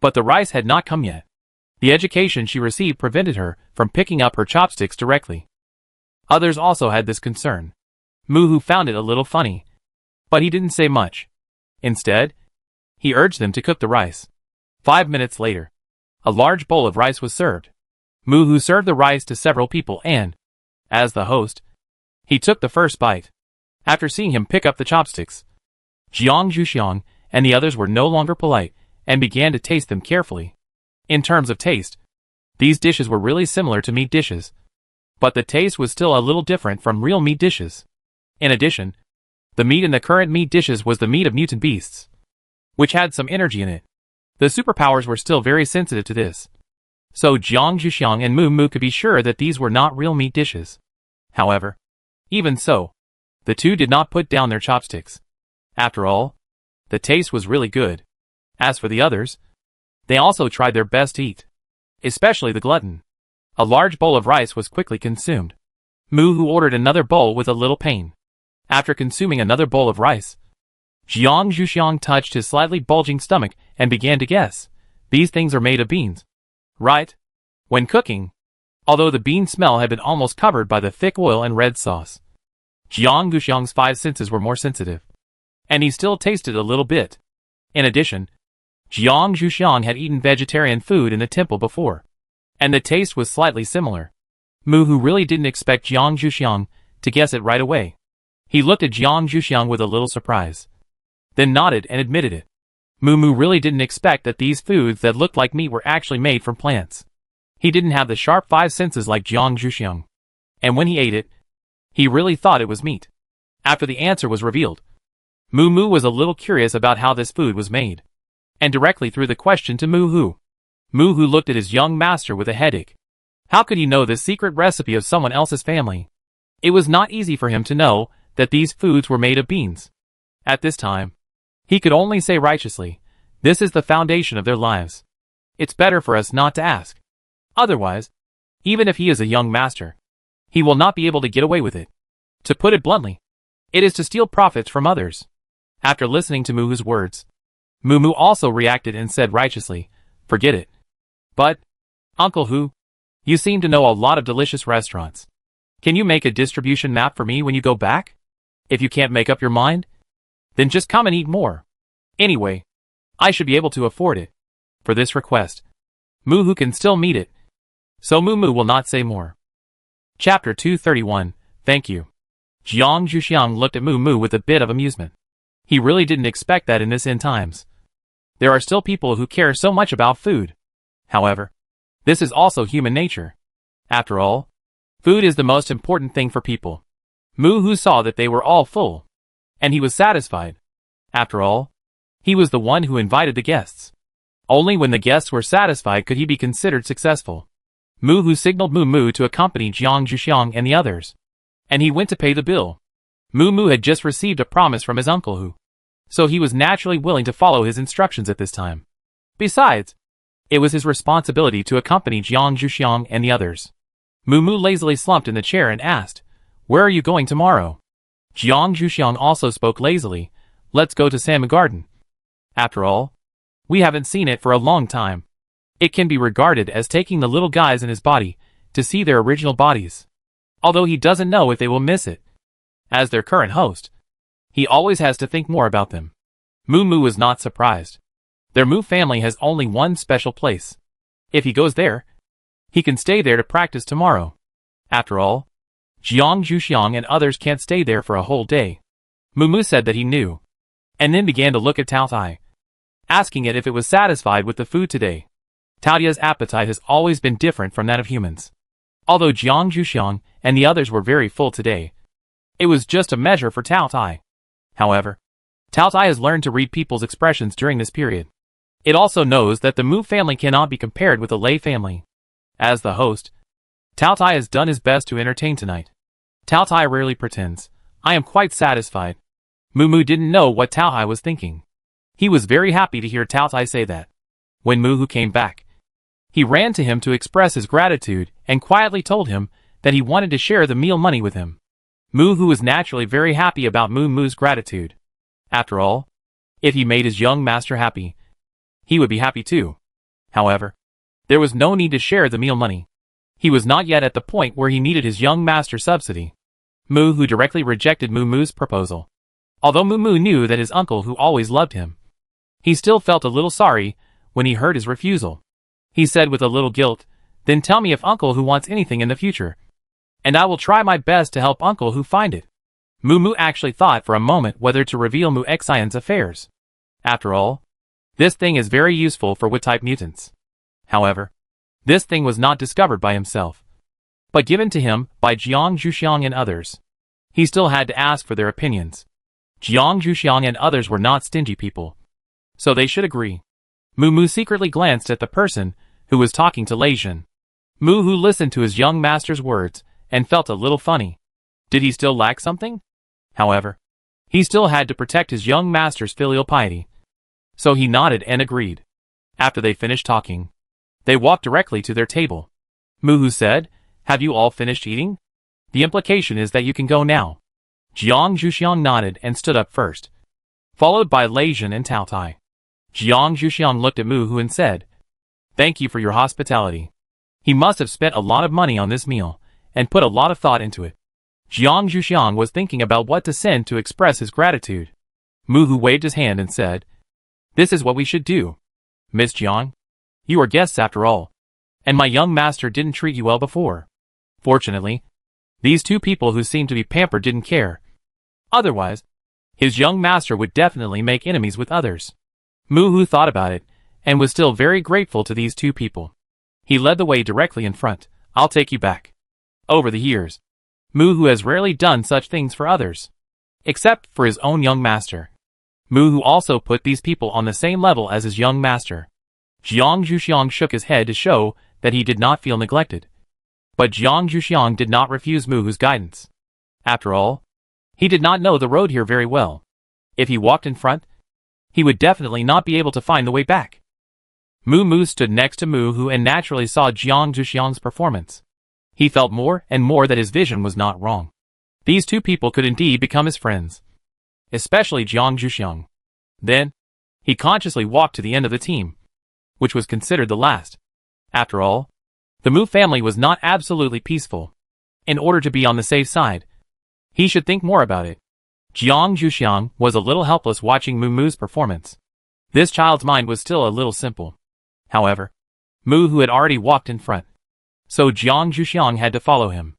But the rice had not come yet. The education she received prevented her from picking up her chopsticks directly. Others also had this concern. Mu Hu found it a little funny, but he didn't say much. Instead, he urged them to cook the rice. 5 minutes later, a large bowl of rice was served. Mu Hu served the rice to several people and, as the host, he took the first bite. After seeing him pick up the chopsticks, Jiang Zhuxiang and the others were no longer polite and began to taste them carefully. In terms of taste, these dishes were really similar to meat dishes, but the taste was still a little different from real meat dishes. In addition, the meat in the current meat dishes was the meat of mutant beasts, which had some energy in it. The superpowers were still very sensitive to this, so Jiang Zhuxiang and Mu Mu could be sure that these were not real meat dishes. However, even so, the two did not put down their chopsticks. After all, the taste was really good. As for the others, they also tried their best to eat, especially the glutton. A large bowl of rice was quickly consumed. Mu Hu ordered another bowl with a little pain. After consuming another bowl of rice, Jiang Zhuxiang touched his slightly bulging stomach and began to guess. These things are made of beans, right? When cooking, although the bean smell had been almost covered by the thick oil and red sauce, Jiang Zhuxiang's 5 senses were more sensitive, and he still tasted a little bit. In addition, Jiang Zhuxiang had eaten vegetarian food in the temple before, and the taste was slightly similar. Mu Hu really didn't expect Jiang Zhuxiang to guess it right away. He looked at Jiang Zhuxiang with a little surprise, then nodded and admitted it. Mu Mu really didn't expect that these foods that looked like meat were actually made from plants. He didn't have the sharp 5 senses like Jiang Zhuxiang, and when he ate it, he really thought it was meat. After the answer was revealed, Mu Mu was a little curious about how this food was made, and directly threw the question to Mu Hu. Mu Hu looked at his young master with a headache. How could he know the secret recipe of someone else's family? It was not easy for him to know that these foods were made of beans. At this time, he could only say righteously, this is the foundation of their lives. It's better for us not to ask. Otherwise, even if he is a young master, he will not be able to get away with it. To put it bluntly, it is to steal profits from others. After listening to Mu Hu's words, Mu Mu also reacted and said righteously, forget it. But, Uncle Hu, you seem to know a lot of delicious restaurants. Can you make a distribution map for me when you go back? If you can't make up your mind, then just come and eat more. Anyway, I should be able to afford it. For this request, Mu Hu can still meet it, so Mu Mu will not say more. Chapter 231, Thank you. Jiang Zhuxiang looked at Mu Mu with a bit of amusement. He really didn't expect that in this end times. There are still people who care so much about food. However, this is also human nature. After all, food is the most important thing for people. Mu Hu saw that they were all full, and he was satisfied. After all, he was the one who invited the guests. Only when the guests were satisfied could he be considered successful. Mu Hu signaled Mu Mu to accompany Jiang Zhuxiang and the others, and he went to pay the bill. Mu Mu had just received a promise from his uncle Hu, so he was naturally willing to follow his instructions at this time. Besides, it was his responsibility to accompany Jiang Zhuxiang and the others. Mu Mu lazily slumped in the chair and asked, where are you going tomorrow? Jiang Zhuxiang also spoke lazily, let's go to Salmon Garden. After all, we haven't seen it for a long time. It can be regarded as taking the little guys in his body to see their original bodies. Although he doesn't know if they will miss it. As their current host, he always has to think more about them. Mu Mu was not surprised. Their Mu family has only one special place. If he goes there, he can stay there to practice tomorrow. After all, Jiang Zhuxiang and others can't stay there for a whole day. Mu Mu said that he knew, and then began to look at Tao Tai, asking it if it was satisfied with the food today. Tao Tai's appetite has always been different from that of humans. Although Jiang Zhuxiang and the others were very full today, it was just a measure for Tao Tai. However, Tao Tai has learned to read people's expressions during this period. It also knows that the Mu family cannot be compared with the Lei family. As the host, Tao Tai has done his best to entertain tonight. Tao Tai rarely pretends. I am quite satisfied. Moo didn't know what Tao Tai was thinking. He was very happy to hear Tao Tai say that. When Moo came back, he ran to him to express his gratitude and quietly told him that he wanted to share the meal money with him. Moo was naturally very happy about Moo's gratitude. After all, if he made his young master happy, he would be happy too. However, there was no need to share the meal money. He was not yet at the point where he needed his young master subsidy. Moo directly rejected Moo's proposal. Although Moo knew that his uncle who always loved him, he still felt a little sorry when he heard his refusal. He said with a little guilt, "Then tell me if uncle who wants anything in the future, and I will try my best to help uncle who find it." Moo actually thought for a moment whether to reveal Mu Xian's affairs. After all, this thing is very useful for Wood-type mutants. However, this thing was not discovered by himself, but given to him by Jiang Zhuxiang and others. He still had to ask for their opinions. Jiang Zhuxiang and others were not stingy people, so they should agree. Moo secretly glanced at the person who was talking to Lei Jin. Moo listened to his young master's words and felt a little funny. Did he still lack something? However, he still had to protect his young master's filial piety. So he nodded and agreed. After they finished talking, they walked directly to their table. Moo said, "Have you all finished eating? The implication is that you can go now." Jiang Zhuxiang nodded and stood up first, followed by Lei Jin and Tao Tai. Jiang Zhuxiang looked at Moo and said, "Thank you for your hospitality." He must have spent a lot of money on this meal and put a lot of thought into it. Jiang Zhuxiang was thinking about what to send to express his gratitude. Moo waved his hand and said, "This is what we should do. Miss Jiang, you are guests after all, and my young master didn't treat you well before. Fortunately, these two people who seemed to be pampered didn't care. Otherwise, his young master would definitely make enemies with others." Moo thought about it, and was still very grateful to these two people. He led the way directly in front. "I'll take you back." Over the years, Moo has rarely done such things for others, except for his own young master. Moo also put these people on the same level as his young master. Jiang Zhuxiang shook his head to show that he did not feel neglected. But Jiang Zhuxiang did not refuse Moo's guidance. After all, he did not know the road here very well. If he walked in front, he would definitely not be able to find the way back. Moo stood next to Moo and naturally saw Jiang Zhuxiang's performance. He felt more and more that his vision was not wrong. These two people could indeed become his friends, especially Jiang Zhuxiang. Then, he consciously walked to the end of the team, which was considered the last. After all, the Mu family was not absolutely peaceful. In order to be on the safe side, he should think more about it. Jiang Zhuxiang was a little helpless watching Moo's performance. This child's mind was still a little simple. However, Moo had already walked in front, so Jiang Zhuxiang had to follow him.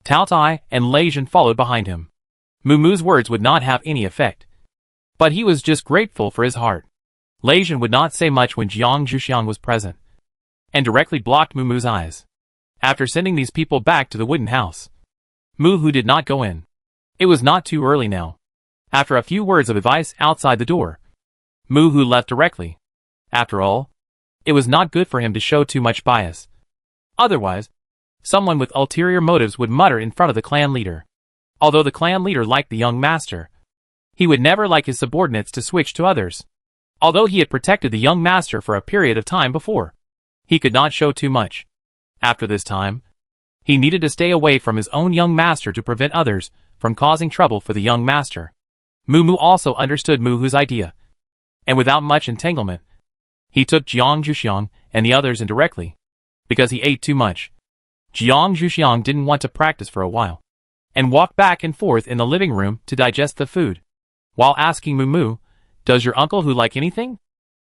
Tao Tai and Lei Jin followed behind him. Moo's words would not have any effect, but he was just grateful for his heart. Lei Jin would not say much when Jiang Zhuxiang was present, and directly blocked Moo's eyes. After sending these people back to the wooden house, Moo did not go in. It was not too early now. After a few words of advice outside the door, Moo left directly. After all, it was not good for him to show too much bias. Otherwise, someone with ulterior motives would mutter in front of the clan leader. Although the clan leader liked the young master, he would never like his subordinates to switch to others. Although he had protected the young master for a period of time before, he could not show too much. After this time, he needed to stay away from his own young master to prevent others from causing trouble for the young master. Moo also understood Moo's idea, and without much entanglement, he took Jiang Zhuxiang and the others indirectly, because he ate too much. Jiang Zhuxiang didn't want to practice for a while, and walked back and forth in the living room to digest the food, while asking Moo, "Does your uncle who like anything?"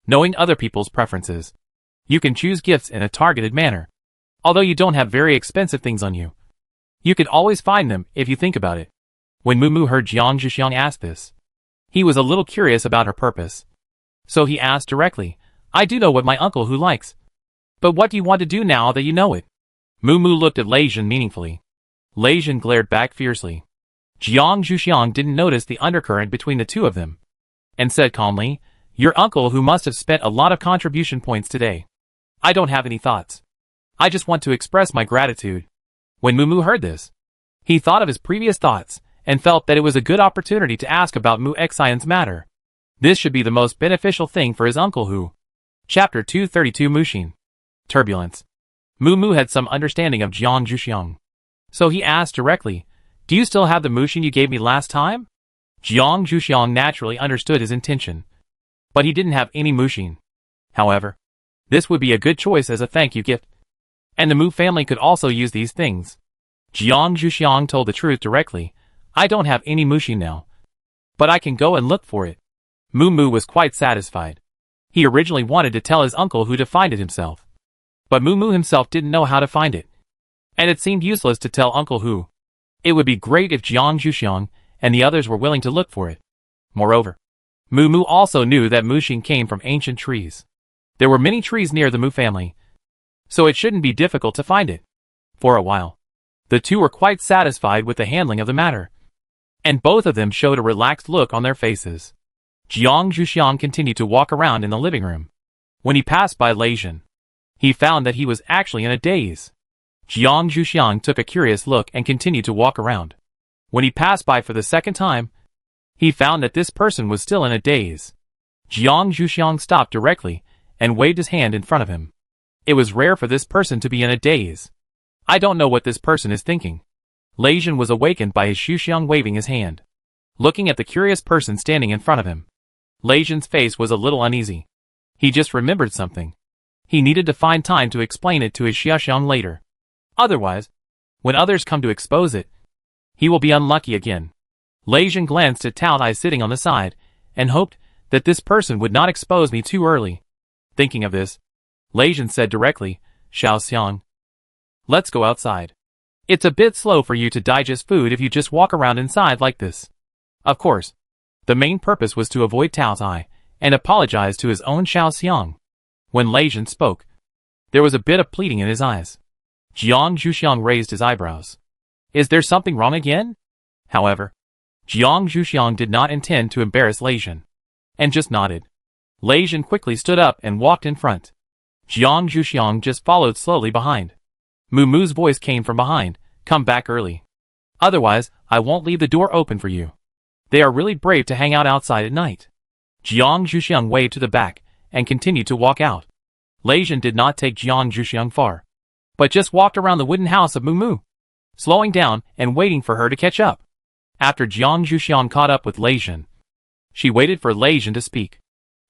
Knowing other people's preferences, you can choose gifts in a targeted manner. Although you don't have very expensive things on you, you can always find them if you think about it. When Moo heard Jiang Zhuxiang ask this, he was a little curious about her purpose. So he asked directly, "I do know what my uncle who likes. But what do you want to do now that you know it?" Moo looked at Lei Jin meaningfully. Lei Jin glared back fiercely. Jiang Zhuxiang didn't notice the undercurrent between the two of them, and said calmly, "Your uncle who must have spent a lot of contribution points today. I don't have any thoughts. I just want to express my gratitude." When Moo heard this, he thought of his previous thoughts and felt that it was a good opportunity to ask about Mu Xian's matter. This should be the most beneficial thing for his uncle who. Chapter 232 Mushin. Turbulence. Moo had some understanding of Jiang Zhuxiang. So he asked directly, "Do you still have the Mushin you gave me last time?" Jiang Zhuxiang naturally understood his intention. But he didn't have any Mushin. However, this would be a good choice as a thank you gift. And the Mu family could also use these things. Jiang Zhuxiang told the truth directly. "I don't have any Mushin now. But I can go and look for it." Moo was quite satisfied. He originally wanted to tell his uncle who to find it himself. But Moo himself didn't know how to find it. And it seemed useless to tell Uncle Hu. It would be great if Jiang Zhuxiang and the others were willing to look for it. Moreover, Moo also knew that Mushin came from ancient trees. There were many trees near the Mu family, so it shouldn't be difficult to find it. For a while, the two were quite satisfied with the handling of the matter. And both of them showed a relaxed look on their faces. Jiang Zhuxiang continued to walk around in the living room. When he passed by Lei Jin, he found that he was actually in a daze. Jiang Zhuxiang took a curious look and continued to walk around. When he passed by for the second time, he found that this person was still in a daze. Jiang Zhuxiang stopped directly and waved his hand in front of him. It was rare for this person to be in a daze. "I don't know what this person is thinking." Lei Jin was awakened by his Zhuxiang waving his hand. Looking at the curious person standing in front of him, Lei Jin's face was a little uneasy. He just remembered something. He needed to find time to explain it to his Zhuxiang later. Otherwise, when others come to expose it, he will be unlucky again. Lei Jin glanced at Tao Tai sitting on the side, and hoped that this person would not expose me too early. Thinking of this, Lei Jin said directly, "Xiao Xiang, let's go outside. It's a bit slow for you to digest food if you just walk around inside like this." Of course, the main purpose was to avoid Tao Tai, and apologize to his own Xiao Xiang. When Lei Jin spoke, there was a bit of pleading in his eyes. Jiang Zhuxiang raised his eyebrows. Is there something wrong again? However, Jiang Zhuxiang did not intend to embarrass Lei Jin, and just nodded. Lei Jin quickly stood up and walked in front. Jiang Zhuxiang just followed slowly behind. Moo's voice came from behind, "Come back early. Otherwise, I won't leave the door open for you." They are really brave to hang out outside at night. Jiang Zhuxiang waved to the back, and continued to walk out. Lei Jin did not take Jiang Zhuxiang far, but just walked around the wooden house of Moo, slowing down and waiting for her to catch up. After Jiang Zhuxiang caught up with Lei Jin, she waited for Lei Jin to speak.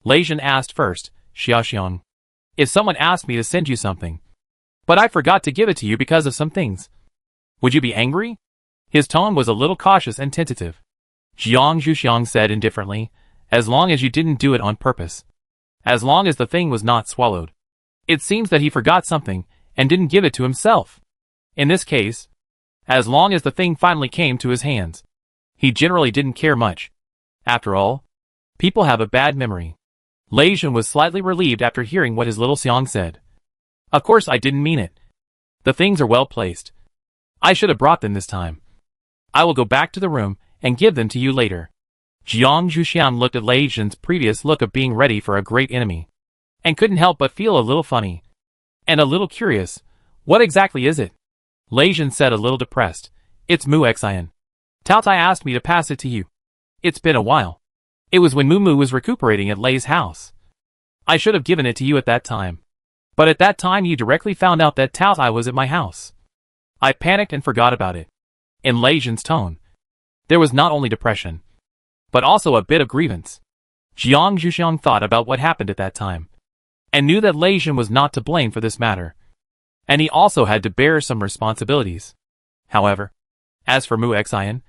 Lei Jin asked first, "Xiao Xiang, if someone asked me to send you something, but I forgot to give it to you because of some things, would you be angry?" His tone was a little cautious and tentative. Jiang Zhuxiang said indifferently, "As long as you didn't do it on purpose. As long as the thing was not swallowed." It seems that he forgot something, and didn't give it to himself. In this case, as long as the thing finally came to his hands, he generally didn't care much. After all, people have a bad memory. Lei Jin was slightly relieved after hearing what his little Xiang said. "Of course I didn't mean it. The things are well placed. I should have brought them this time. I will go back to the room and give them to you later." Jiang Zhuxiang looked at Lei Jin's previous look of being ready for a great enemy, and couldn't help but feel a little funny, and a little curious. "What exactly is it?" Lei Jin said a little depressed. "It's Mu Xian. Tao Tai asked me to pass it to you. It's been a while. It was when Moo was recuperating at Lei's house. I should have given it to you at that time. But at that time you directly found out that Tao Tai was at my house. I panicked and forgot about it." In Lei Jin's tone, there was not only depression, but also a bit of grievance. Jiang Zhuxiang thought about what happened at that time, and knew that Lei Jin was not to blame for this matter, and he also had to bear some responsibilities. However, as for Mu Xian,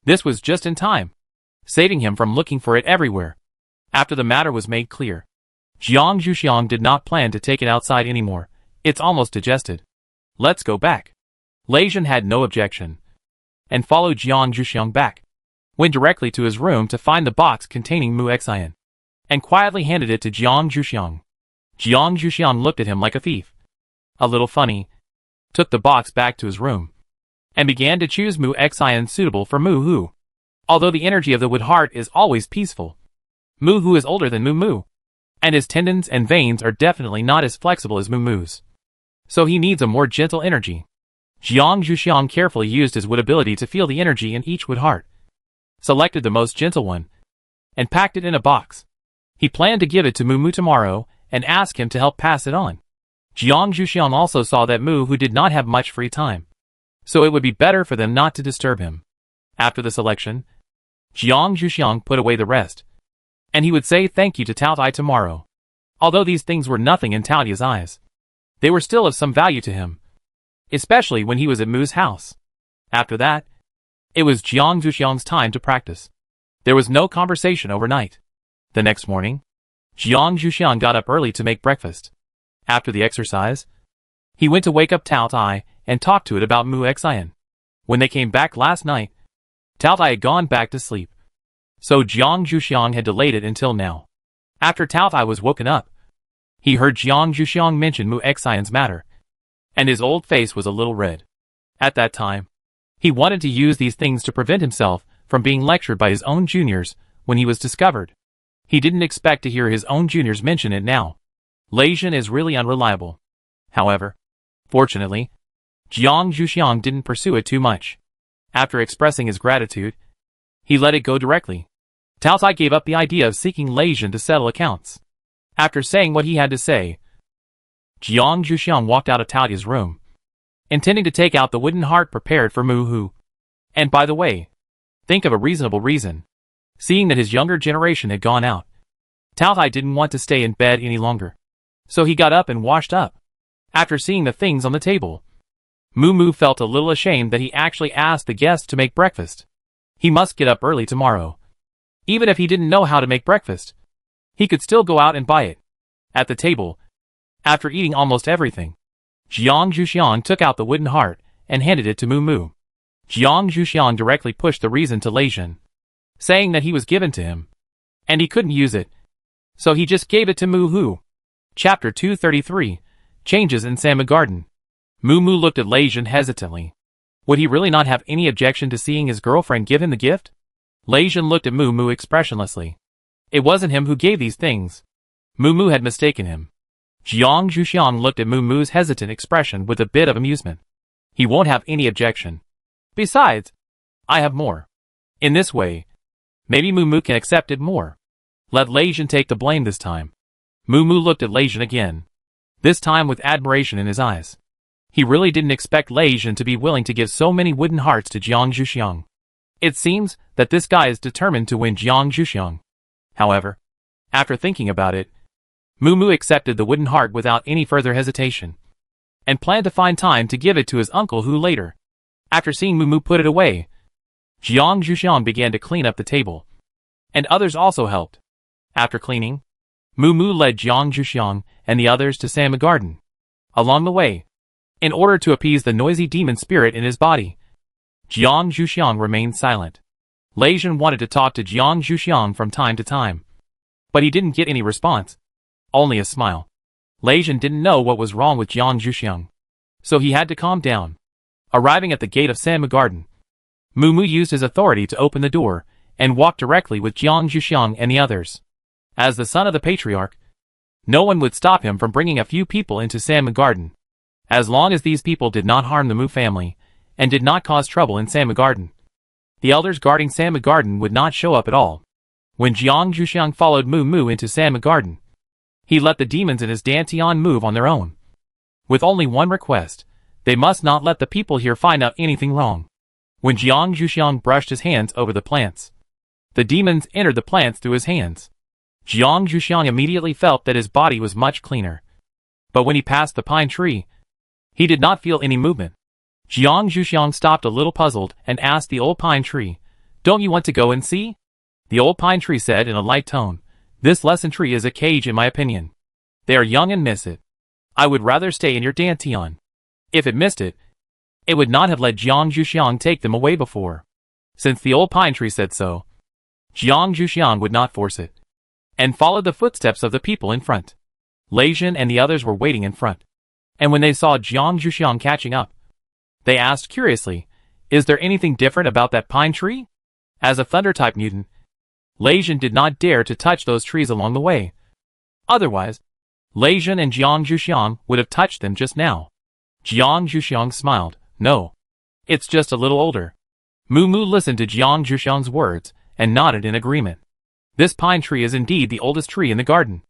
this was just in time, saving him from looking for it everywhere. After the matter was made clear, Jiang Zhuxiang did not plan to take it outside anymore. "It's almost digested. Let's go back." Lei Jin had no objection, and followed Jiang Zhuxiang back, went directly to his room to find the box containing Mu Xian, and quietly handed it to Jiang Zhuxiang. Jiang Zhuxiang looked at him like a thief. A little funny, took the box back to his room, and began to choose Mu Xian suitable for Mu Hu. Although the energy of the wood heart is always peaceful, Mu Hu is older than Mu, and his tendons and veins are definitely not as flexible as Mu's. so he needs a more gentle energy. Jiang Zhuxiang carefully used his wood ability to feel the energy in each wood heart, selected the most gentle one, and packed it in a box. He planned to give it to Mu tomorrow and ask him to help pass it on. Jiang Zhuxiang also saw that Mu did not have much free time, so it would be better for them not to disturb him. After the selection, Jiang Zhuxiang put away the rest, and he would say thank you to Tao Tai tomorrow. Although these things were nothing in Tao Tai's eyes, they were still of some value to him, especially when he was at Mu's house. After that, it was Jiang Zhuxiang's time to practice. There was no conversation overnight. The next morning, Jiang Zhuxiang got up early to make breakfast. After the exercise, he went to wake up Tao Tai and talk to it about Mu Xian. When they came back last night, Tao Tai had gone back to sleep, so Jiang Zhuxiang had delayed it until now. After Tao Tai was woken up, he heard Jiang Zhuxiang mention Mu Xian's matter, and his old face was a little red. At that time, he wanted to use these things to prevent himself from being lectured by his own juniors when he was discovered. He didn't expect to hear his own juniors mention it now. Lei Zhen is really unreliable. However, fortunately, Jiang Zhuxiang didn't pursue it too much. After expressing his gratitude, he let it go directly. Tao Tai gave up the idea of seeking Lei Zhen to settle accounts. After saying what he had to say, Jiang Zhuxiang walked out of Tao Tai's room, intending to take out the wooden heart prepared for Mu Hu. And by the way, think of a reasonable reason. Seeing that his younger generation had gone out, Tao Tai didn't want to stay in bed any longer, so he got up and washed up. After seeing the things on the table, Mu felt a little ashamed that he actually asked the guests to make breakfast. He must get up early tomorrow. Even if he didn't know how to make breakfast, he could still go out and buy it. At the table, after eating almost everything, Jiang Zhuxiang took out the wooden heart and handed it to Mu. Jiang Zhuxiang directly pushed the reason to Lei Zhen, saying that he was given to him, and he couldn't use it, so he just gave it to Mu Hu. Chapter 233, Changes in Sama Garden. Mu looked at Lei Zhen hesitantly. Would he really not have any objection to seeing his girlfriend give him the gift? Lei Zhen looked at Mu expressionlessly. It wasn't him who gave these things. Mu had mistaken him. Jiang Zhuxiang looked at Mu's hesitant expression with a bit of amusement. He won't have any objection. Besides, I have more. In this way, maybe Mu can accept it more. Let Lei Zhen take the blame this time. Mu looked at Lei Zhen again, this time with admiration in his eyes. He really didn't expect Lei Zhen to be willing to give so many wooden hearts to Jiang Zhuxiang. It seems that this guy is determined to win Jiang Zhuxiang. However, after thinking about it, Mu accepted the wooden heart without any further hesitation, and planned to find time to give it to his uncle Hu later. After seeing Mu put it away, Jiang Zhuxiang began to clean up the table, and others also helped. After cleaning, Mu led Jiang Zhuxiang and the others to Sama Garden. Along the way, in order to appease the noisy demon spirit in his body, Jiang Zhuxiang remained silent. Lei Zhen wanted to talk to Jiang Zhuxiang from time to time, but he didn't get any response, only a smile. Lei Zhen didn't know what was wrong with Jiang Zhuxiang, so he had to calm down. Arriving at the gate of Sama Garden, Mu used his authority to open the door and walked directly with Jiang Zhuxiang and the others. As the son of the patriarch, no one would stop him from bringing a few people into Sama Garden, as long as these people did not harm the Mu family and did not cause trouble in Sama Garden. The elders guarding Sama Garden would not show up at all. When Jiang Zhuxiang followed Mu into Sama Garden, he let the demons in his Dantian move on their own, with only one request: they must not let the people here find out anything wrong. When Jiang Zhuxiang brushed his hands over the plants, the demons entered the plants through his hands. Jiang Zhuxiang immediately felt that his body was much cleaner. But when he passed the pine tree, he did not feel any movement. Jiang Zhuxiang stopped a little puzzled and asked the old pine tree, "Don't you want to go and see?" The old pine tree said in a light tone, "This lesson tree is a cage in my opinion. They are young and miss it. I would rather stay in your Dantian." If it missed it, it would not have let Jiang Zhuxiang take them away before. Since the old pine tree said so, Jiang Zhuxiang would not force it, and followed the footsteps of the people in front. Lei Zhen and the others were waiting in front, and when they saw Jiang Zhuxiang catching up, they asked curiously, "Is there anything different about that pine tree?" As a thunder-type mutant, Lei Zhen did not dare to touch those trees along the way. Otherwise, Lei Zhen and Jiang Zhuxiang would have touched them just now. Jiang Zhuxiang smiled. No. It's just a little older. Mu Mu listened to Jiang Zhuxiang's words and nodded in agreement. This pine tree is indeed the oldest tree in the garden.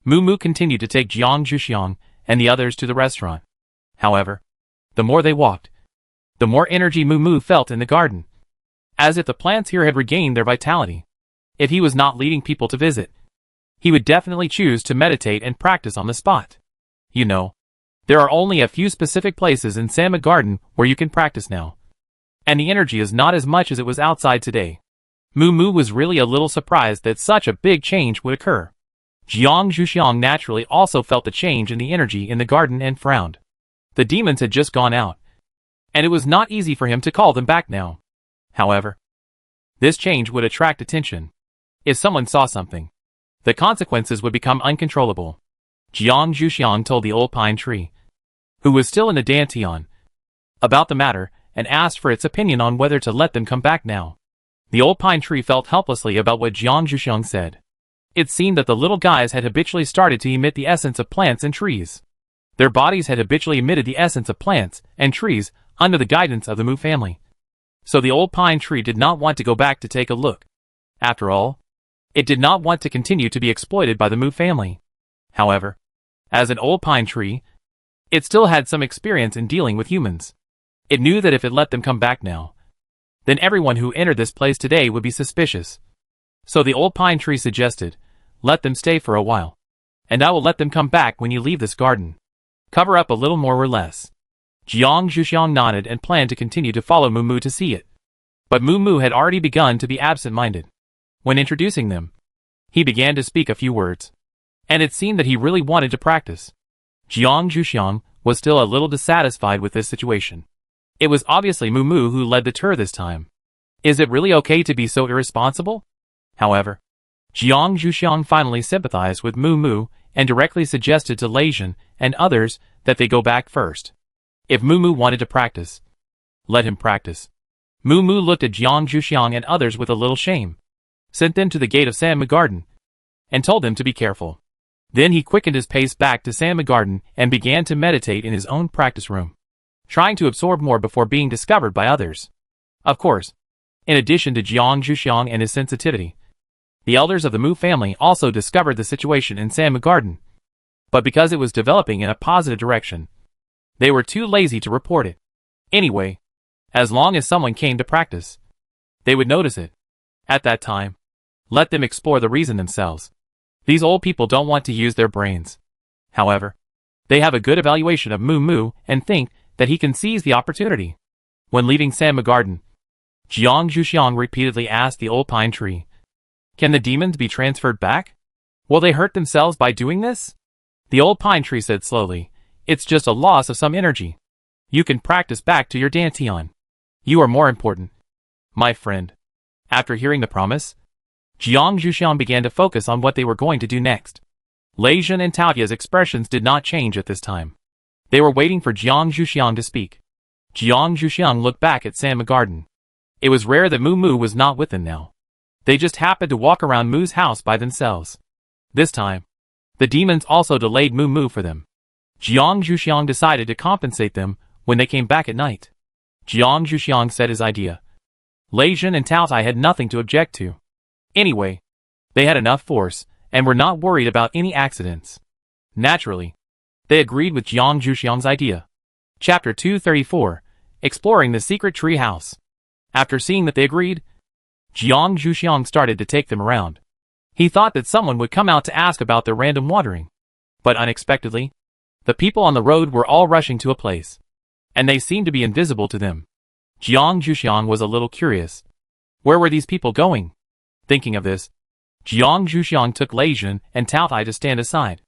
Mu Mu continued to take Jiang Zhuxiang and the others to the restaurant. However, the more they walked, the more energy Mu Mu felt in the garden, as if the plants here had regained their vitality. If he was not leading people to visit, he would definitely choose to meditate and practice on the spot. You know, there are only a few specific places in Sama Garden where you can practice now, and the energy is not as much as it was outside today. Mu Mu was really a little surprised that such a big change would occur. Jiang Zhuxiang naturally also felt the change in the energy in the garden and frowned. The demons had just gone out, and it was not easy for him to call them back now. However, this change would attract attention. If someone saw something, the consequences would become uncontrollable. Jiang Zhuxiang told the old pine tree, who was still in the dantian, about the matter and asked for its opinion on whether to let them come back now. The old pine tree felt helplessly about what Jiang Zhuxiang said. It seemed that the little guys had habitually started to emit the essence of plants and trees. Their bodies had habitually emitted the essence of plants and trees under the guidance of the Mu family. So the old pine tree did not want to go back to take a look. After all, it did not want to continue to be exploited by the Mu family. However, as an old pine tree, it still had some experience in dealing with humans. It knew that if it let them come back now, then everyone who entered this place today would be suspicious. So the old pine tree suggested, let them stay for a while, and I will let them come back when you leave this garden. Cover up a little more or less. Jiang Zhuxiang nodded and planned to continue to follow Mu Mu to see it. But Mu Mu had already begun to be absent-minded. When introducing them, he began to speak a few words, and it seemed that he really wanted to practice. Jiang Zhuxiang was still a little dissatisfied with this situation. It was obviously Mu Mu who led the tour this time. Is it really okay to be so irresponsible? However, Jiang Zhuxiang finally sympathized with Mu Mu and directly suggested to Lei Jin and others that they go back first. If Mu Mu wanted to practice, let him practice. Mu Mu looked at Jiang Zhuxiang and others with a little shame, sent them to the gate of Sama Garden, and told them to be careful. Then he quickened his pace back to Sama Garden and began to meditate in his own practice room, trying to absorb more before being discovered by others. Of course, in addition to Jiang Zhuxiang and his sensitivity, the elders of the Mu family also discovered the situation in Sama Garden. But because it was developing in a positive direction, they were too lazy to report it. Anyway, as long as someone came to practice, they would notice it. At that time, let them explore the reason themselves. These old people don't want to use their brains. However, they have a good evaluation of Mu Mu and think that he can seize the opportunity. When leaving Sama Garden, Jiang Zhuxiang repeatedly asked the old pine tree, can the demons be transferred back? Will they hurt themselves by doing this? The old pine tree said slowly, it's just a loss of some energy. You can practice back to your dantian. You are more important, my friend. After hearing the promise, Jiang Zhuxiang began to focus on what they were going to do next. Lei Jin and Taoya's expressions did not change at this time. They were waiting for Jiang Zhuxiang to speak. Jiang Zhuxiang looked back at Sama Garden. It was rare that Mu Mu was not with them now. They just happened to walk around Mu's house by themselves. This time, the demons also delayed Mu Mu for them. Jiang Zhuxiang decided to compensate them when they came back at night. Jiang Zhuxiang said his idea. Lei Jin and Tao Tai had nothing to object to. Anyway, they had enough force and were not worried about any accidents. Naturally, they agreed with Jiang Zhuxiang's idea. Chapter 234, Exploring the Secret Tree House. After seeing that they agreed, Jiang Zhuxiang started to take them around. He thought that someone would come out to ask about their random watering. But unexpectedly, the people on the road were all rushing to a place, and they seemed to be invisible to them. Jiang Zhuxiang was a little curious. Where were these people going? Thinking of this, Jiang Zhuxiang took Lei Jin and Tao Tai to stand aside,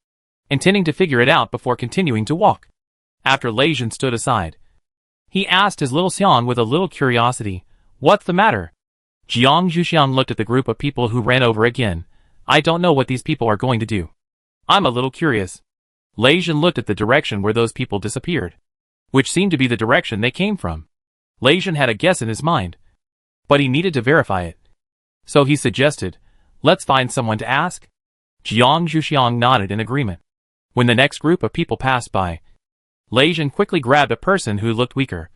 intending to figure it out before continuing to walk. After Lei Jin stood aside, he asked his little Xiang with a little curiosity, what's the matter? Jiang Zhuxiang looked at the group of people who ran over again. I don't know what these people are going to do. I'm a little curious. Lei Jin looked at the direction where those people disappeared, which seemed to be the direction they came from. Lei Jin had a guess in his mind, but he needed to verify it. So he suggested, let's find someone to ask. Jiang Zhuxiang nodded in agreement. When the next group of people passed by, Lei Jin quickly grabbed a person who looked weaker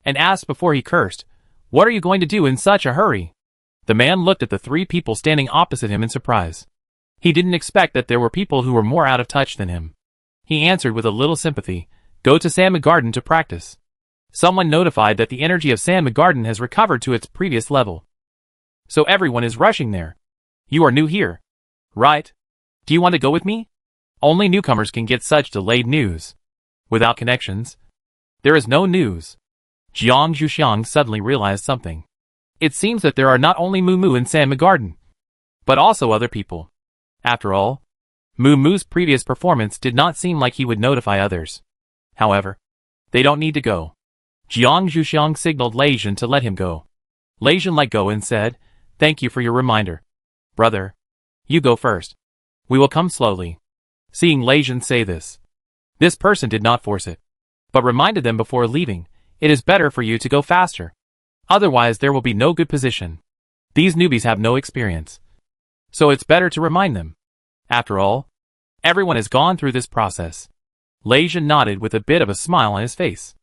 and asked before he cursed, "What are you going to do in such a hurry?" The man looked at the three people standing opposite him in surprise. He didn't expect that there were people who were more out of touch than him. He answered with a little sympathy, "Go to Sandma Garden to practice." Someone notified that the energy of Sandma Garden has recovered to its previous level. So everyone is rushing there. You are new here, right? Do you want to go with me? Only newcomers can get such delayed news. Without connections, there is no news. Jiang Zhuxiang suddenly realized something. It seems that there are not only Moo Moo in Sandma Garden, but also other people. After all, Moo Moo's previous performance did not seem like he would notify others. However, they don't need to go. Jiang Zhuxiang signaled Lei Jin to let him go. Lei Jin let go and said, "Thank you for your reminder. Brother, you go first. We will come slowly." Seeing Lei Jin say this person did not force it, but reminded them before leaving, "It is better for you to go faster. Otherwise there will be no good position. These newbies have no experience. So it's better to remind them. After all, everyone has gone through this process." Lei Jin nodded with a bit of a smile on his face.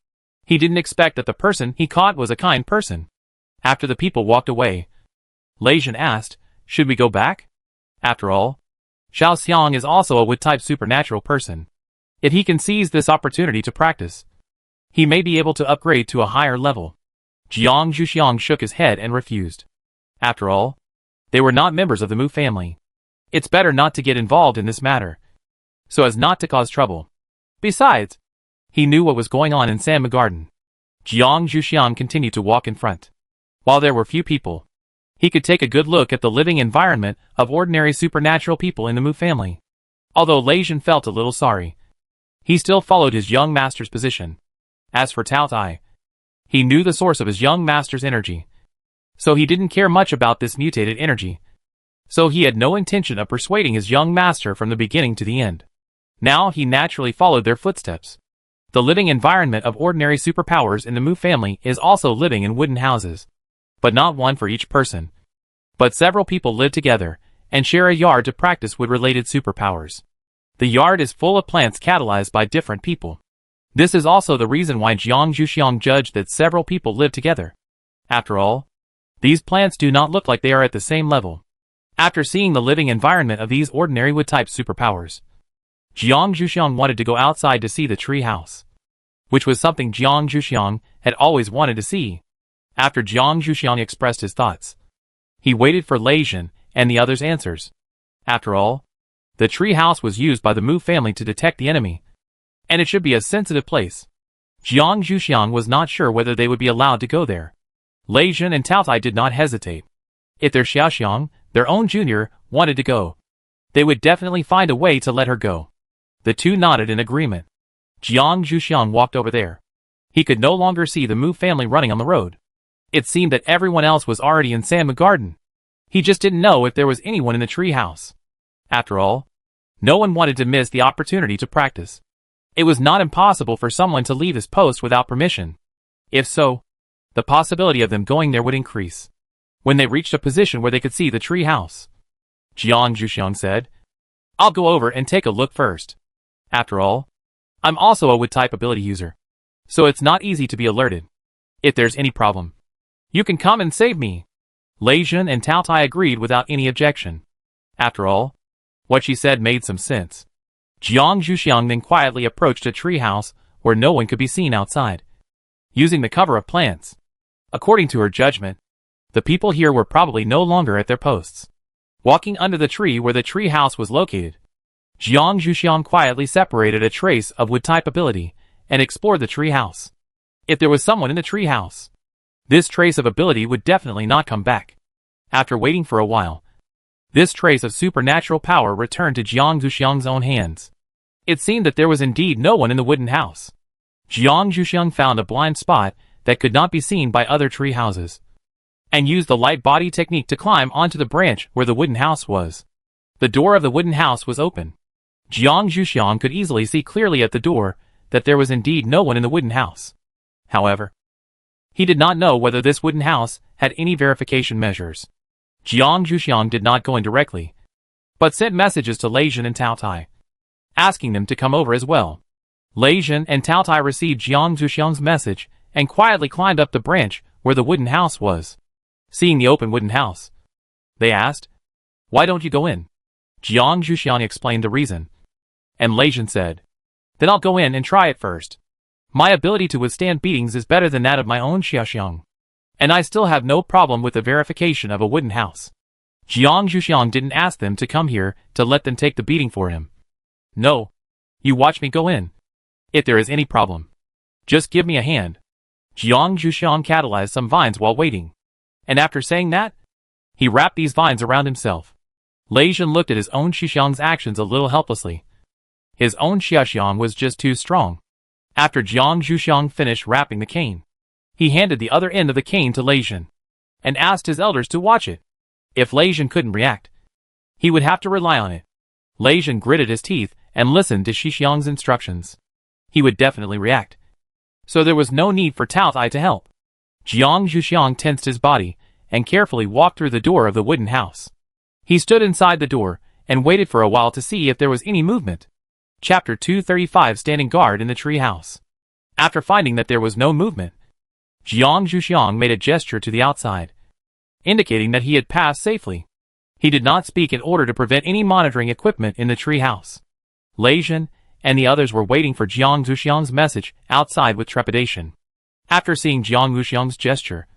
He didn't expect that the person he caught was a kind person. After the people walked away, Lei Jin asked, "Should we go back?" After all, Xiao Xiang is also a wood-type supernatural person. If he can seize this opportunity to practice, he may be able to upgrade to a higher level. Jiang Zhuxiang shook his head and refused. After all, they were not members of the Mu family. It's better not to get involved in this matter, so as not to cause trouble. Besides, he knew what was going on in Sandma Garden. Jiang Zhuxiang continued to walk in front. While there were few people, he could take a good look at the living environment of ordinary supernatural people in the Mu family. Although Lei Jin felt a little sorry, he still followed his young master's position. As for Tao Tai, he knew the source of his young master's energy, so he didn't care much about this mutated energy. So he had no intention of persuading his young master from the beginning to the end. Now he naturally followed their footsteps. The living environment of ordinary superpowers in the Mu family is also living in wooden houses, but not one for each person. But several people live together and share a yard to practice wood-related superpowers. The yard is full of plants catalyzed by different people. This is also the reason why Jiang Zhuxiang judged that several people live together. After all, these plants do not look like they are at the same level. After seeing the living environment of these ordinary wood-type superpowers, Jiang Zhuxiang wanted to go outside to see the tree house, which was something Jiang Zhuxiang had always wanted to see. After Jiang Zhuxiang expressed his thoughts, he waited for Lei Jin and the others' answers. After all, the tree house was used by the Mu family to detect the enemy, and it should be a sensitive place. Jiang Zhuxiang was not sure whether they would be allowed to go there. Lei Jin and Tao Tai did not hesitate. If their Xiaoxiang, their own junior, wanted to go, they would definitely find a way to let her go. The two nodded in agreement. Jiang Zhuxiang walked over there. He could no longer see the Mu family running on the road. It seemed that everyone else was already in Sandma Garden. He just didn't know if there was anyone in the tree house. After all, no one wanted to miss the opportunity to practice. It was not impossible for someone to leave his post without permission. If so, the possibility of them going there would increase. When they reached a position where they could see the tree house, Jiang Zhuxiang said, "I'll go over and take a look first. After all, I'm also a wood-type ability user, so it's not easy to be alerted. If there's any problem, you can come and save me." Lei Jin and Tao Tai agreed without any objection. After all, what she said made some sense. Jiang Zhuxiang then quietly approached a treehouse where no one could be seen outside, using the cover of plants. According to her judgment, the people here were probably no longer at their posts. Walking under the tree where the treehouse was located, Jiang Zhuxiang quietly separated a trace of wood-type ability and explored the treehouse. If there was someone in the treehouse, this trace of ability would definitely not come back. After waiting for a while, this trace of supernatural power returned to Jiang Zhuxiang's own hands. It seemed that there was indeed no one in the wooden house. Jiang Zhuxiang found a blind spot that could not be seen by other tree houses, and used the light body technique to climb onto the branch where the wooden house was. The door of the wooden house was open. Jiang Zhuxiang could easily see clearly at the door that there was indeed no one in the wooden house. However, he did not know whether this wooden house had any verification measures. Jiang Zhuxiang did not go in directly, but sent messages to Lei Jin and Tao Tai, asking them to come over as well. Lei Jin and Tao Tai received Jiang Zhuxiang's message and quietly climbed up the branch where the wooden house was. Seeing the open wooden house, they asked, "Why don't you go in?" Jiang Zhuxiang explained the reason. And Lei Jin said, "Then I'll go in and try it first. My ability to withstand beatings is better than that of my own Xiaoxiang. And I still have no problem with the verification of a wooden house." Jiang Zhuxiang didn't ask them to come here to let them take the beating for him. "No. You watch me go in. If there is any problem, just give me a hand." Jiang Zhuxiang catalyzed some vines while waiting. And after saying that, he wrapped these vines around himself. Lei Jin looked at his own Xiaoxiang's actions a little helplessly. His own Xiaoxiang was just too strong. After Jiang Zhuxiang finished wrapping the cane, he handed the other end of the cane to Lei Jin and asked his elders to watch it. If Lei Jin couldn't react, he would have to rely on it. Lei Jin gritted his teeth and listened to Xiaoxiang's instructions. He would definitely react. So there was no need for Tao Tai to help. Jiang Zhuxiang tensed his body and carefully walked through the door of the wooden house. He stood inside the door and waited for a while to see if there was any movement. Chapter 235 Standing Guard in the Tree House. After finding that there was no movement, Jiang Zhuxiang made a gesture to the outside, indicating that he had passed safely. He did not speak in order to prevent any monitoring equipment in the tree house. Lei Jin and the others were waiting for Jiang Zhuxiang's message outside with trepidation. After seeing Jiang Zhuxiang's gesture,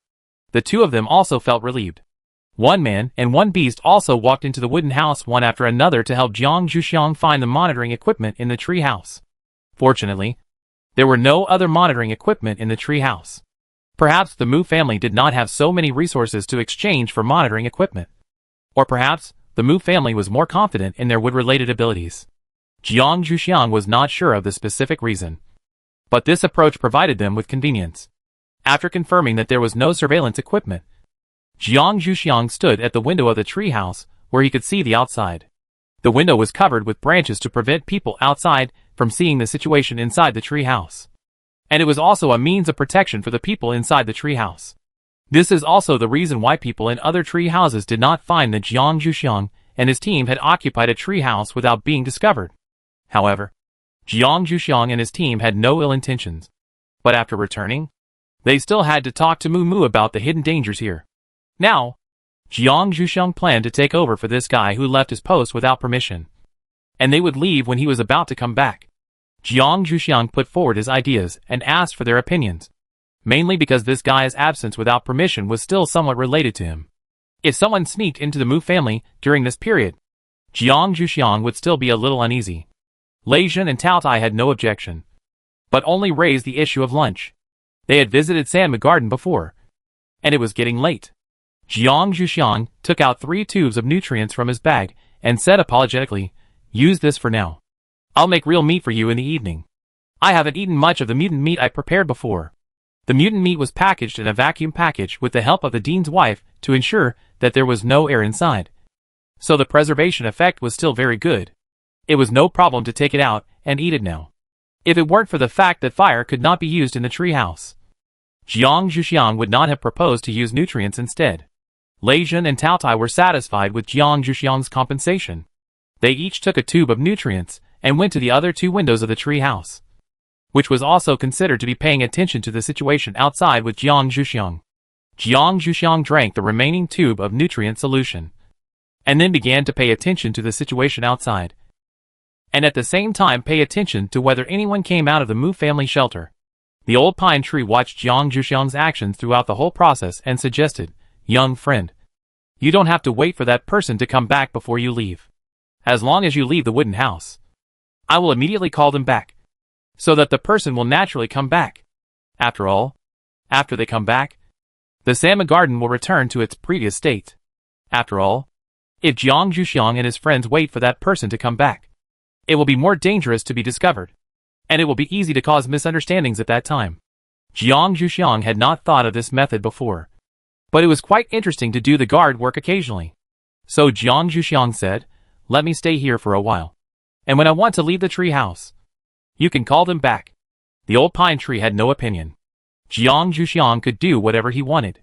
the two of them also felt relieved. One man and one beast also walked into the wooden house one after another to help Jiang Zhuxiang find the monitoring equipment in the tree house. Fortunately, there were no other monitoring equipment in the tree house. Perhaps the Mu family did not have so many resources to exchange for monitoring equipment. Or perhaps the Mu family was more confident in their wood-related abilities. Jiang Zhuxiang was not sure of the specific reason, but this approach provided them with convenience. After confirming that there was no surveillance equipment, Jiang Zhuxiang stood at the window of the treehouse where he could see the outside. The window was covered with branches to prevent people outside from seeing the situation inside the treehouse. And it was also a means of protection for the people inside the treehouse. This is also the reason why people in other tree houses did not find that Jiang Zhuxiang and his team had occupied a tree house without being discovered. However, Jiang Zhuxiang and his team had no ill intentions. But after returning, they still had to talk to Mu Mu about the hidden dangers here. Now, Jiang Zhuxiang planned to take over for this guy who left his post without permission. And they would leave when he was about to come back. Jiang Zhuxiang put forward his ideas and asked for their opinions, mainly because this guy's absence without permission was still somewhat related to him. If someone sneaked into the Mu family during this period, Jiang Zhuxiang would still be a little uneasy. Lei Jin and Tao Tai had no objection, but only raised the issue of lunch. They had visited Sanma Garden before, and it was getting late. Jiang Zhuxiang took out 3 tubes of nutrients from his bag and said apologetically, "Use this for now. I'll make real meat for you in the evening. I haven't eaten much of the mutant meat I prepared before." The mutant meat was packaged in a vacuum package with the help of the dean's wife to ensure that there was no air inside. So the preservation effect was still very good. It was no problem to take it out and eat it now, if it weren't for the fact that fire could not be used in the treehouse. Jiang Zhuxiang would not have proposed to use nutrients instead. Lei Jin and Tao Tai were satisfied with Jiang Zhuxiang's compensation. They each took a tube of nutrients and went to the other 2 windows of the tree house, which was also considered to be paying attention to the situation outside with Jiang Zhuxiang. Jiang Zhuxiang drank the remaining tube of nutrient solution, and then began to pay attention to the situation outside, and at the same time pay attention to whether anyone came out of the Mu family shelter. The old pine tree watched Jiang Zhuxiang's actions throughout the whole process and suggested, "Young friend, you don't have to wait for that person to come back before you leave. As long as you leave the wooden house, I will immediately call them back, so that the person will naturally come back. After all, after they come back, the Sanma Garden will return to its previous state. After all, if Jiang Zhuxiang and his friends wait for that person to come back, it will be more dangerous to be discovered, and it will be easy to cause misunderstandings at that time." Jiang Zhuxiang had not thought of this method before, but it was quite interesting to do the guard work occasionally. So Jiang Zhuxiang said, "Let me stay here for a while, and when I want to leave the tree house, you can call them back." The old pine tree had no opinion. Jiang Zhuxiang could do whatever he wanted.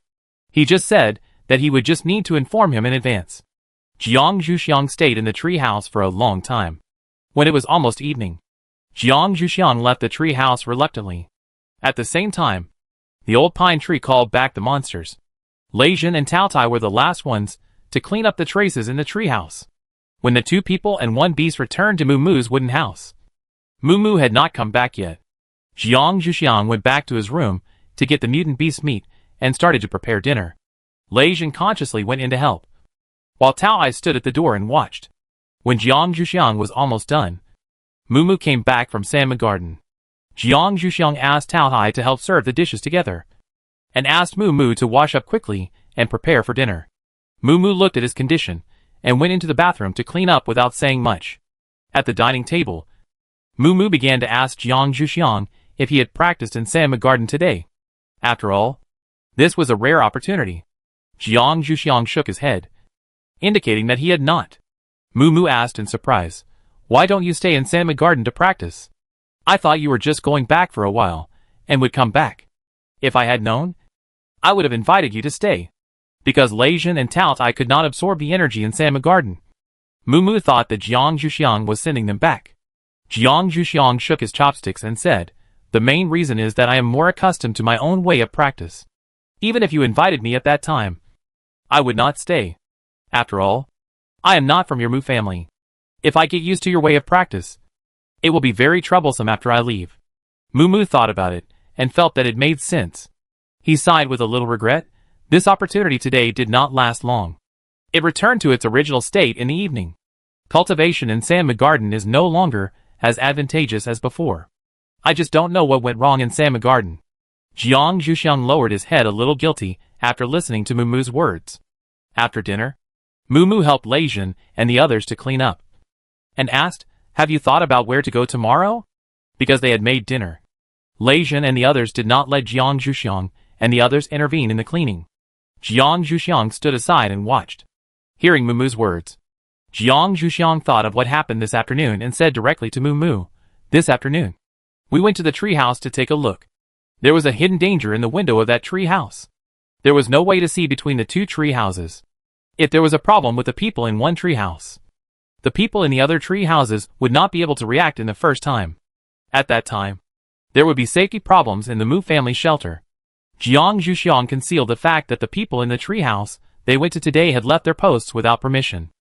He just said that he would just need to inform him in advance. Jiang Zhuxiang stayed in the tree house for a long time. When it was almost evening, Jiang Zhuxiang left the tree house reluctantly. At the same time, the old pine tree called back the monsters. Lei Jin and Tao Tai were the last ones to clean up the traces in the tree house. When the 2 people and 1 beast returned to Moo Moo's wooden house, Moo Moo had not come back yet. Jiang Zhuxiang went back to his room to get the mutant beast meat and started to prepare dinner. Lei Jin consciously went in to help, while Tao Tai stood at the door and watched. When Jiang Zhuxiang was almost done, Moo Moo came back from Salmon Garden. Jiang Zhuxiang asked Tao Tai to help serve the dishes together, and asked Moo Moo to wash up quickly and prepare for dinner. Moo Moo looked at his condition and went into the bathroom to clean up without saying much. At the dining table, Moo Moo began to ask Jiang Zhuxiang if he had practiced in Salmon Garden today. After all, this was a rare opportunity. Jiang Zhuxiang shook his head, indicating that he had not. Moo Moo asked in surprise, "Why don't you stay in Salmon Garden to practice? I thought you were just going back for a while, and would come back. If I had known, I would have invited you to stay." Because Lei Jin and Tao Tai could not absorb the energy in Salmon Garden, Moo Moo thought that Jiang Zhuxiang was sending them back. Jiang Zhuxiang shook his chopsticks and said, "The main reason is that I am more accustomed to my own way of practice. Even if you invited me at that time, I would not stay. After all, I am not from your Moo family. If I get used to your way of practice, it will be very troublesome after I leave." Moo Moo thought about it and felt that it made sense. He sighed with a little regret. This opportunity today did not last long. It returned to its original state in the evening. Cultivation in Salmon Garden is no longer as advantageous as before. I just don't know what went wrong in Salmon Garden. Jiang Zhuxiang lowered his head a little guilty after listening to Moo Moo's words. After dinner, Moo Moo helped Lei Jin and the others to clean up, and asked, "Have you thought about where to go tomorrow?" Because they had made dinner, Lei Jin and the others did not let Jiang Zhuxiang and the others intervene in the cleaning. Jiang Zhuxiang stood aside and watched. Hearing Moo Moo's words, Jiang Zhuxiang thought of what happened this afternoon and said directly to Moo Moo, "This afternoon, we went to the tree house to take a look. There was a hidden danger in the window of that tree house. There was no way to see between the 2 tree houses. If there was a problem with the people in one tree house, the people in the other tree houses would not be able to react in the first time. At that time, there would be safety problems in the Moo family shelter." Jiang Zhuxiang concealed the fact that the people in the treehouse they went to today had left their posts without permission.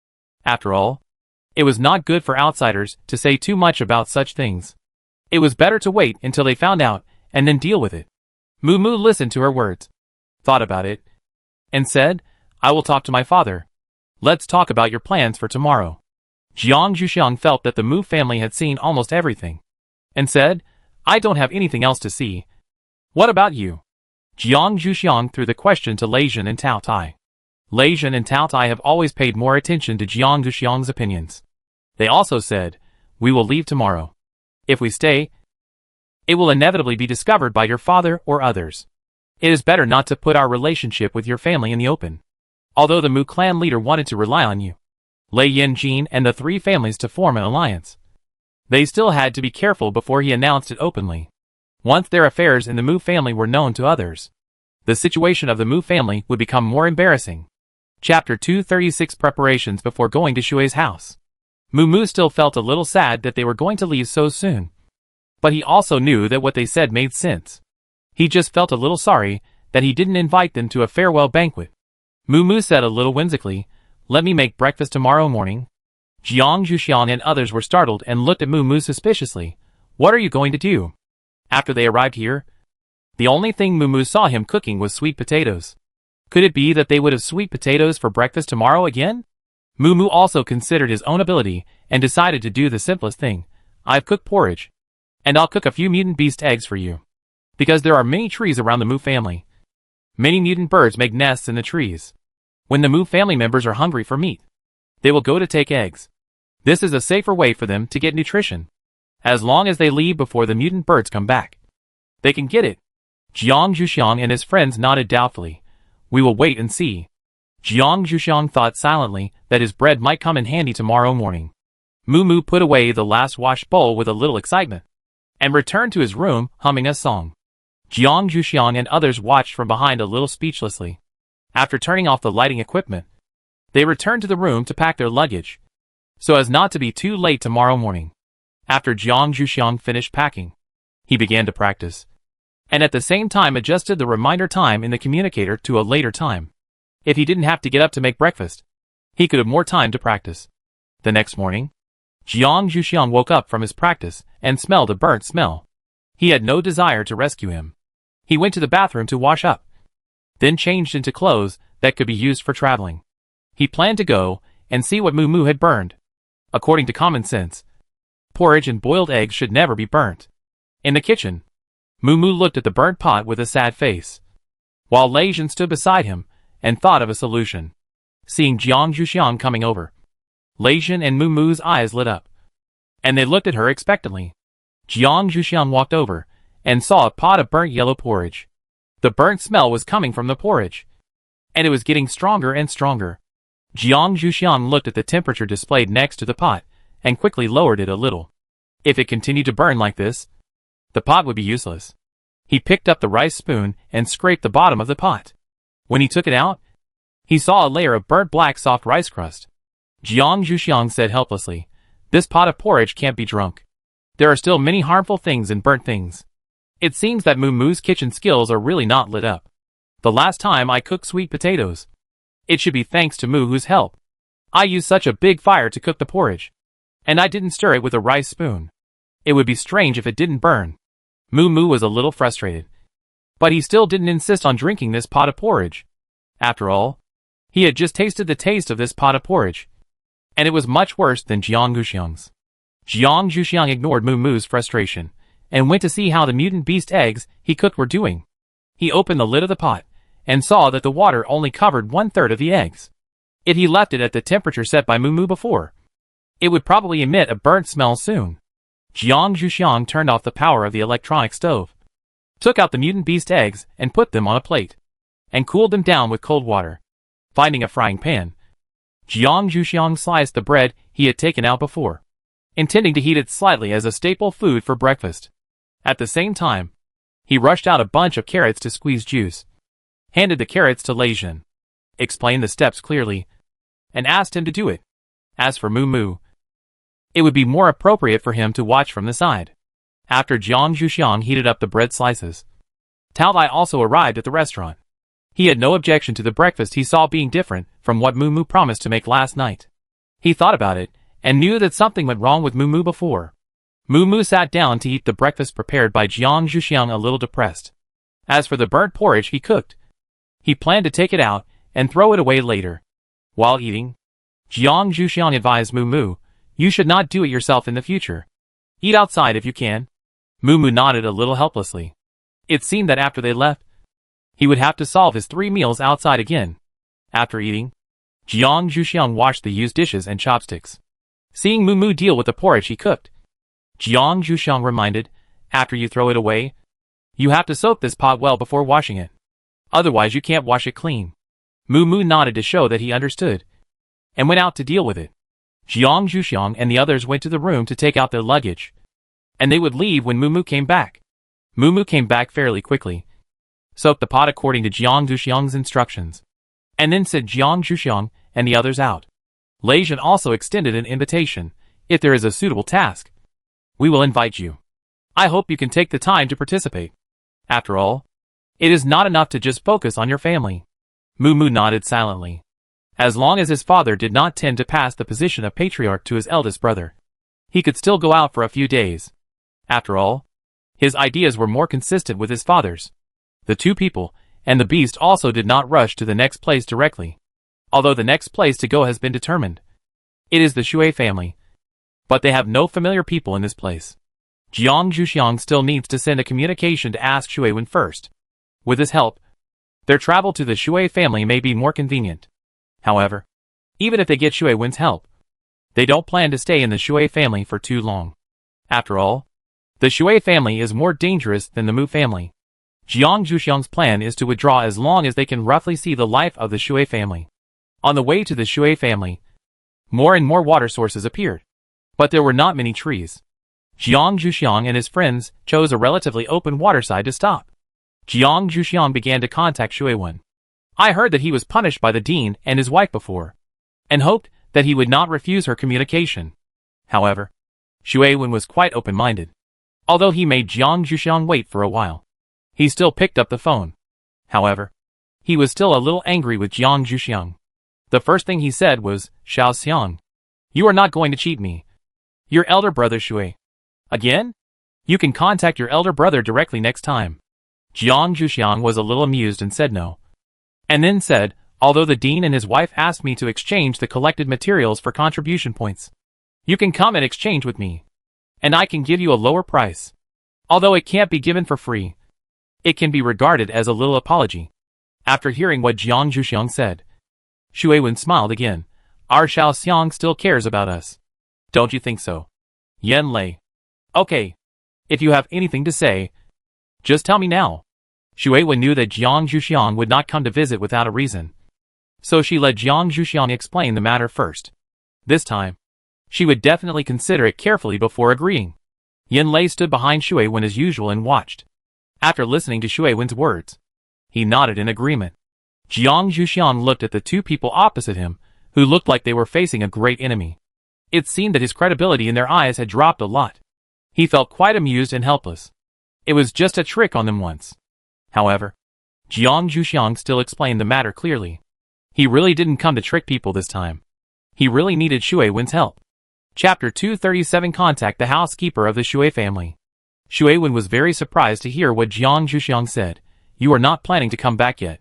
After all, it was not good for outsiders to say too much about such things. It was better to wait until they found out and then deal with it. Moo Moo listened to her words, thought about it, and said, "I will talk to my father. Let's talk about your plans for tomorrow." Jiang Zhuxiang felt that the Moo family had seen almost everything, and said, "I don't have anything else to see. What about you?" Jiang Zhuxiang threw the question to Lei Jin and Tao Tai. Lei Jin and Tao Tai have always paid more attention to Jiang Zhuxiang's opinions. They also said, "We will leave tomorrow. If we stay, it will inevitably be discovered by your father or others. It is better not to put our relationship with your family in the open." Although the Moo clan leader wanted to rely on you, Lei Yanjin and the 3 families to form an alliance, they still had to be careful before he announced it openly. Once their affairs in the Moo family were known to others, the situation of the Moo family would become more embarrassing. Chapter 236 Preparations before going to Shui's house. Moo Moo still felt a little sad that they were going to leave so soon, but he also knew that what they said made sense. He just felt a little sorry that he didn't invite them to a farewell banquet. Moo Moo said a little whimsically, "Let me make breakfast tomorrow morning." Jiang Zhuxiang and others were startled and looked at Moo Moo suspiciously. "What are you going to do?" After they arrived here, the only thing Moo Moo saw him cooking was sweet potatoes. Could it be that they would have sweet potatoes for breakfast tomorrow again? Moo Moo also considered his own ability and decided to do the simplest thing. "I've cooked porridge, and I'll cook a few mutant beast eggs for you." Because there are many trees around the Moo family, many mutant birds make nests in the trees. When the Moo family members are hungry for meat, they will go to take eggs. This is a safer way for them to get nutrition. As long as they leave before the mutant birds come back, they can get it. Jiang Zhuxiang and his friends nodded doubtfully. "We will wait and see." Jiang Zhuxiang thought silently that his bread might come in handy tomorrow morning. Moo Moo put away the last washed bowl with a little excitement, and returned to his room humming a song. Jiang Zhuxiang and others watched from behind a little speechlessly. After turning off the lighting equipment, they returned to the room to pack their luggage, so as not to be too late tomorrow morning. After Jiang Zhuxiang finished packing, he began to practice, and at the same time adjusted the reminder time in the communicator to a later time. If he didn't have to get up to make breakfast, he could have more time to practice. The next morning, Jiang Zhuxiang woke up from his practice and smelled a burnt smell. He had no desire to rescue him. He went to the bathroom to wash up, then changed into clothes that could be used for traveling. He planned to go and see what Moo had burned. According to common sense, porridge and boiled eggs should never be burnt. In the kitchen, Moo looked at the burnt pot with a sad face, while Lei Jin stood beside him and thought of a solution. Seeing Jiang Zhuxiang coming over, Lei Jin and Moo's eyes lit up, and they looked at her expectantly. Jiang Zhuxiang walked over and saw a pot of burnt yellow porridge. The burnt smell was coming from the porridge, and it was getting stronger and stronger. Jiang Zhuxiang looked at the temperature displayed next to the pot and quickly lowered it a little. If it continued to burn like this, the pot would be useless. He picked up the rice spoon and scraped the bottom of the pot. When he took it out, he saw a layer of burnt black soft rice crust. Jiang Zhuxiang said helplessly, "This pot of porridge can't be drunk. There are still many harmful things in burnt things. It seems that Moo's kitchen skills are really not lit up. The last time I cooked sweet potatoes, it should be thanks to Moo's help. I used such a big fire to cook the porridge, and I didn't stir it with a rice spoon. It would be strange if it didn't burn." Moo was a little frustrated, but he still didn't insist on drinking this pot of porridge. After all, he had just tasted the taste of this pot of porridge, and it was much worse than Jiang Zhuxiang's. Jiang Zhuxiang ignored Moo's frustration and went to see how the mutant beast eggs he cooked were doing. He opened the lid of the pot and saw that the water only covered 1/3 of the eggs. If he left it at the temperature set by Moo before, it would probably emit a burnt smell soon. Jiang Zhuxiang turned off the power of the electronic stove, took out the mutant beast eggs and put them on a plate, and cooled them down with cold water. Finding a frying pan, Jiang Zhuxiang sliced the bread he had taken out before, intending to heat it slightly as a staple food for breakfast. At the same time, he rushed out a bunch of carrots to squeeze juice, handed the carrots to Lei Jin, explained the steps clearly, and asked him to do it. As for Moo, it would be more appropriate for him to watch from the side. After Jiang Zhuxiang heated up the bread slices, Tao Dai also arrived at the restaurant. He had no objection to the breakfast he saw being different from what Moo promised to make last night. He thought about it and knew that something went wrong with Moo before. Moo sat down to eat the breakfast prepared by Jiang Zhuxiang a little depressed. As for the burnt porridge he cooked, he planned to take it out and throw it away later. While eating, Jiang Zhuxiang advised Moo, "You should not do it yourself in the future. Eat outside if you can." Moo nodded a little helplessly. It seemed that after they left, he would have to solve his 3 meals outside again. After eating, Jiang Zhuxiang washed the used dishes and chopsticks. Seeing Moo deal with the porridge he cooked, Jiang Zhuxiang reminded, "After you throw it away, you have to soak this pot well before washing it. Otherwise you can't wash it clean." Moo nodded to show that he understood, and went out to deal with it. Jiang Zhuxiang and the others went to the room to take out their luggage, and they would leave when Moo came back. Moo came back fairly quickly, soaked the pot according to Jiang Zhuxiang's instructions, and then sent Jiang Zhuxiang and the others out. Lei Jin also extended an invitation. "If there is a suitable task, we will invite you. I hope you can take the time to participate. After all, it is not enough to just focus on your family." Moo nodded silently. As long as his father did not tend to pass the position of patriarch to his eldest brother, he could still go out for a few days. After all, his ideas were more consistent with his father's. The two people and the beast also did not rush to the next place directly, although the next place to go has been determined. It is the Shui family, but they have no familiar people in this place. Jiang Zhuxiang still needs to send a communication to ask Shui Wen first. With his help, their travel to the Shui family may be more convenient. However, even if they get Shui Wen's help, they don't plan to stay in the Shui family for too long. After all, the Shui family is more dangerous than the Mu family. Jiang Zhuxiang's plan is to withdraw as long as they can roughly see the life of the Shui family. On the way to the Shui family, more and more water sources appeared, but there were not many trees. Jiang Zhuxiang and his friends chose a relatively open waterside to stop. Jiang Zhuxiang began to contact Shui Wen. "I heard that he was punished by the dean and his wife before, and hoped that he would not refuse her communication. However, Shui Wen was quite open-minded. Although he made Jiang Zhuxiang wait for a while, he still picked up the phone. However, he was still a little angry with Jiang Zhuxiang. The first thing he said was, "Xiao Xiang, you are not going to cheat me. Your elder brother Shui. Again? You can contact your elder brother directly next time." Jiang Zhuxiang was a little amused and said no. And then said, "Although the dean and his wife asked me to exchange the collected materials for contribution points, you can come and exchange with me, and I can give you a lower price. Although it can't be given for free, it can be regarded as a little apology." After hearing what Jiang Zhuxiang said, Shui Wen smiled again. "Our Xiao Xiang still cares about us. Don't you think so?" Yan Lei. "Okay. If you have anything to say, just tell me now." Shui Wen knew that Jiang Zhuxiang would not come to visit without a reason, so she let Jiang Zhuxiang explain the matter first. This time, she would definitely consider it carefully before agreeing. Yan Lei stood behind Shui Wen as usual and watched. After listening to Shui Wen's words, he nodded in agreement. Jiang Zhuxiang looked at the two people opposite him, who looked like they were facing a great enemy. It seemed that his credibility in their eyes had dropped a lot. He felt quite amused and helpless. It was just a trick on them once. However, Jiang Zhuxiang still explained the matter clearly. He really didn't come to trick people this time. He really needed Shui Wen's help. Chapter 237 Contact the housekeeper of the Shui family. Shui Wen was very surprised to hear what Jiang Zhuxiang said. "You are not planning to come back yet.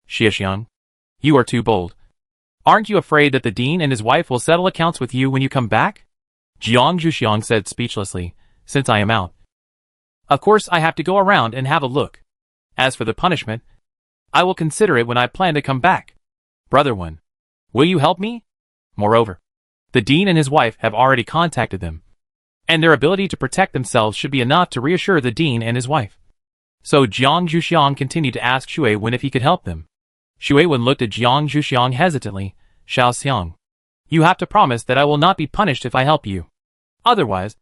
Xiaxiang, you are too bold. Aren't you afraid that the dean and his wife will settle accounts with you when you come back?" Jiang Zhuxiang said speechlessly, "Since I am out, of course I have to go around and have a look. As for the punishment, I will consider it when I plan to come back. Brother Wen, will you help me?" Moreover, the dean and his wife have already contacted them, and their ability to protect themselves should be enough to reassure the dean and his wife. So Jiang Zhuxiang continued to ask Shui Wen if he could help them. Shui Wen looked at Jiang Zhuxiang hesitantly. "Xiao Xiang, you have to promise that I will not be punished if I help you. Otherwise,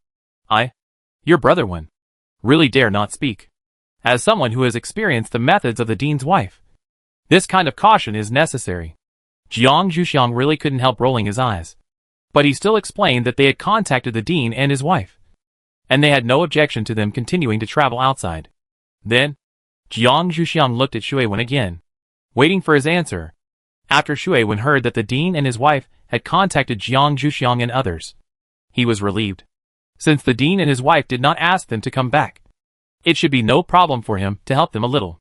your brother Wen, really dare not speak. As someone who has experienced the methods of the dean's wife, this kind of caution is necessary." Jiang Zhuxiang really couldn't help rolling his eyes. But he still explained that they had contacted the dean and his wife, and they had no objection to them continuing to travel outside. Then, Jiang Zhuxiang looked at Shui Wen again, waiting for his answer. After Shui Wen heard that the dean and his wife had contacted Jiang Zhuxiang and others, he was relieved. Since the dean and his wife did not ask them to come back, it should be no problem for him to help them a little.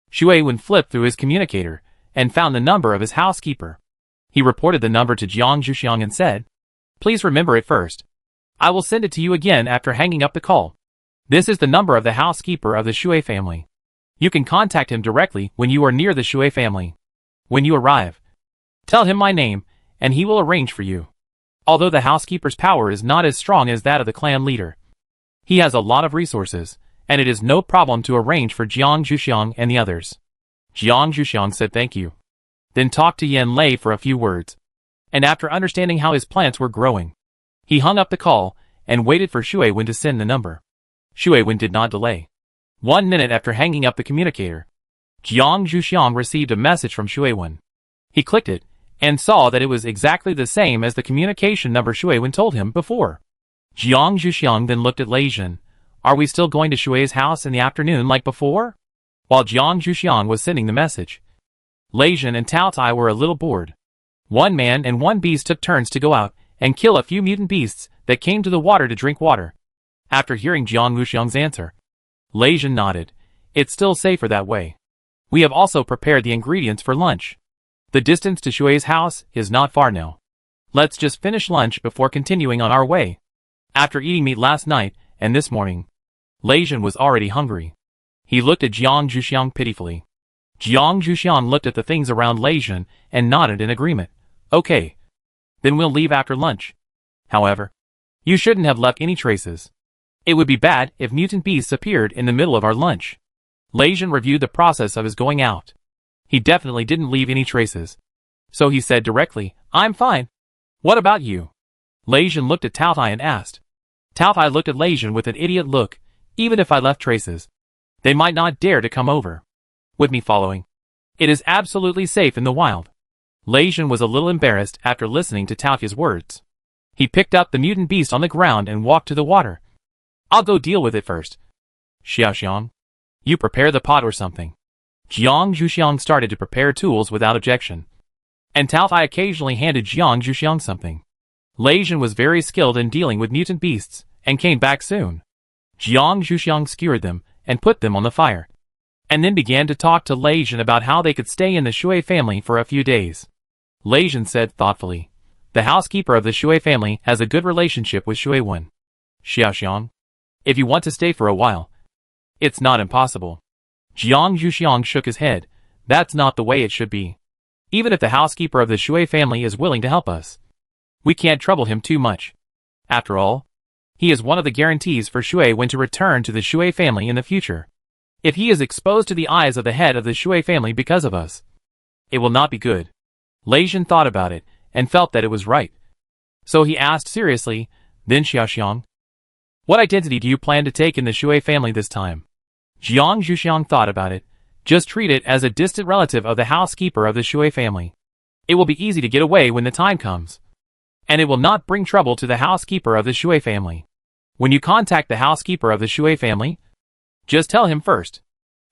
Shui Wen flipped through his communicator and found the number of his housekeeper. He reported the number to Jiang Zhuxiang and said, "Please remember it first. I will send it to you again after hanging up the call. This is the number of the housekeeper of the Shui family. You can contact him directly when you are near the Shui family. When you arrive, tell him my name, and he will arrange for you." Although the housekeeper's power is not as strong as that of the clan leader, he has a lot of resources, and it is no problem to arrange for Jiang Zhuxiang and the others. Jiang Zhuxiang said thank you, then talked to Yan Lei for a few words, and after understanding how his plants were growing, he hung up the call and waited for Shui Wen to send the number. Shui Wen did not delay. 1 minute after hanging up the communicator, Jiang Zhuxiang received a message from Shui Wen. He clicked it, and saw that it was exactly the same as the communication number Shui Wen told him before. Jiang Zhuxiang then looked at Lei Zhen. "Are we still going to Shui's house in the afternoon like before?" While Jiang Zhuxiang was sending the message, Lei Zhen and Tao Tai were a little bored. One man and one beast took turns to go out and kill a few mutant beasts that came to the water to drink water. After hearing Jiang Zhuxiang's answer, Lei Zhen nodded. "It's still safer that way. We have also prepared the ingredients for lunch. The distance to Shui's house is not far now. Let's just finish lunch before continuing on our way." After eating meat last night and this morning, Lei Zhen was already hungry. He looked at Jiang Zhuxiang pitifully. Jiang Zhuxiang looked at the things around Lei Zhen and nodded in agreement. "Okay. Then we'll leave after lunch. However, you shouldn't have left any traces. It would be bad if mutant beasts appeared in the middle of our lunch." Lei Zhen reviewed the process of his going out. He definitely didn't leave any traces. So he said directly, "I'm fine. What about you?" Lei Zhen looked at Tao Tai and asked. Tao Tai looked at Lei Zhen with an idiot look. "Even if I left traces, they might not dare to come over with me following. It is absolutely safe in the wild." Lei Zhen was a little embarrassed after listening to Tao Tai's words. He picked up the mutant beast on the ground and walked to the water. I'll go deal with it first. Xiaoxiang, you prepare the pot or something. Jiang Zhuxiang started to prepare tools without objection. And Tao Fei occasionally handed Jiang Zhuxiang something. Lei Jin was very skilled in dealing with mutant beasts, and came back soon. Jiang Zhuxiang skewered them, and put them on the fire. And then began to talk to Lei Jin about how they could stay in the Shui family for a few days. Lei Jin said thoughtfully, the housekeeper of the Shui family has a good relationship with Shui Wen. Xiaoxiang, if you want to stay for a while, it's not impossible. Jiang Zhuxiang shook his head. That's not the way it should be. Even if the housekeeper of the Shui family is willing to help us, we can't trouble him too much. After all, he is one of the guarantees for Shui Wen to return to the Shui family in the future. If he is exposed to the eyes of the head of the Shui family because of us, it will not be good. Lei Jin thought about it, and felt that it was right. So he asked seriously, then Xiaoxiang, what identity do you plan to take in the Shui family this time? Jiang Zhuxiang thought about it. Just treat it as a distant relative of the housekeeper of the Shui family. It will be easy to get away when the time comes. And it will not bring trouble to the housekeeper of the Shui family. When you contact the housekeeper of the Shui family, just tell him first.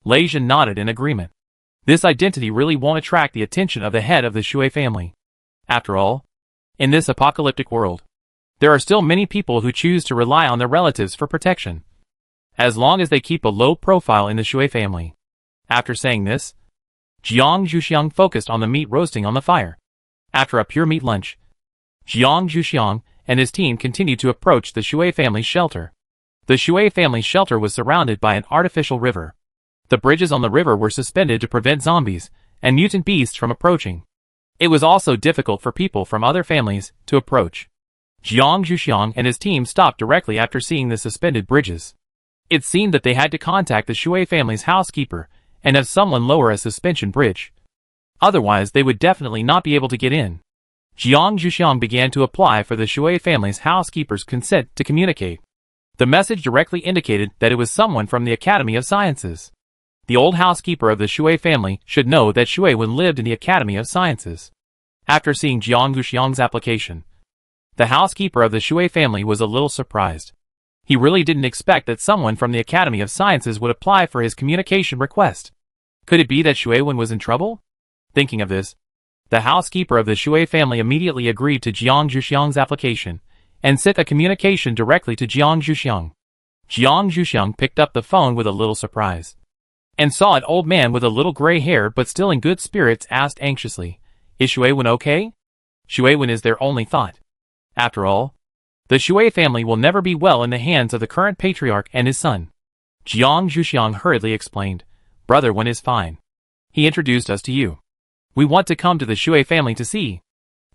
Lei Jin nodded in agreement. This identity really won't attract the attention of the head of the Shui family. After all, in this apocalyptic world, there are still many people who choose to rely on their relatives for protection, as long as they keep a low profile in the Shui family. After saying this, Jiang Zhuxiang focused on the meat roasting on the fire. After a pure meat lunch, Jiang Zhuxiang and his team continued to approach the Shui family's shelter. The Shui family's shelter was surrounded by an artificial river. The bridges on the river were suspended to prevent zombies and mutant beasts from approaching. It was also difficult for people from other families to approach. Jiang Zhuxiang and his team stopped directly after seeing the suspended bridges. It seemed that they had to contact the Shui family's housekeeper and have someone lower a suspension bridge. Otherwise, they would definitely not be able to get in. Jiang Zhuxiang began to apply for the Shui family's housekeeper's consent to communicate. The message directly indicated that it was someone from the Academy of Sciences. The old housekeeper of the Shui family should know that Shui Wen lived in the Academy of Sciences. After seeing Jiang Zhuxiang's application, the housekeeper of the Shui family was a little surprised. He really didn't expect that someone from the Academy of Sciences would apply for his communication request. Could it be that Shui Wen was in trouble? Thinking of this, the housekeeper of the Shui family immediately agreed to Jiang Zhuxiang's application and sent a communication directly to Jiang Zhuxiang. Jiang Zhuxiang picked up the phone with a little surprise and saw an old man with a little gray hair but still in good spirits asked anxiously, is Shui Wen okay? Shui Wen is their only thought. After all, the Shui family will never be well in the hands of the current patriarch and his son. Jiang Zhuxiang hurriedly explained, Brother Wen is fine. He introduced us to you. We want to come to the Shui family to see.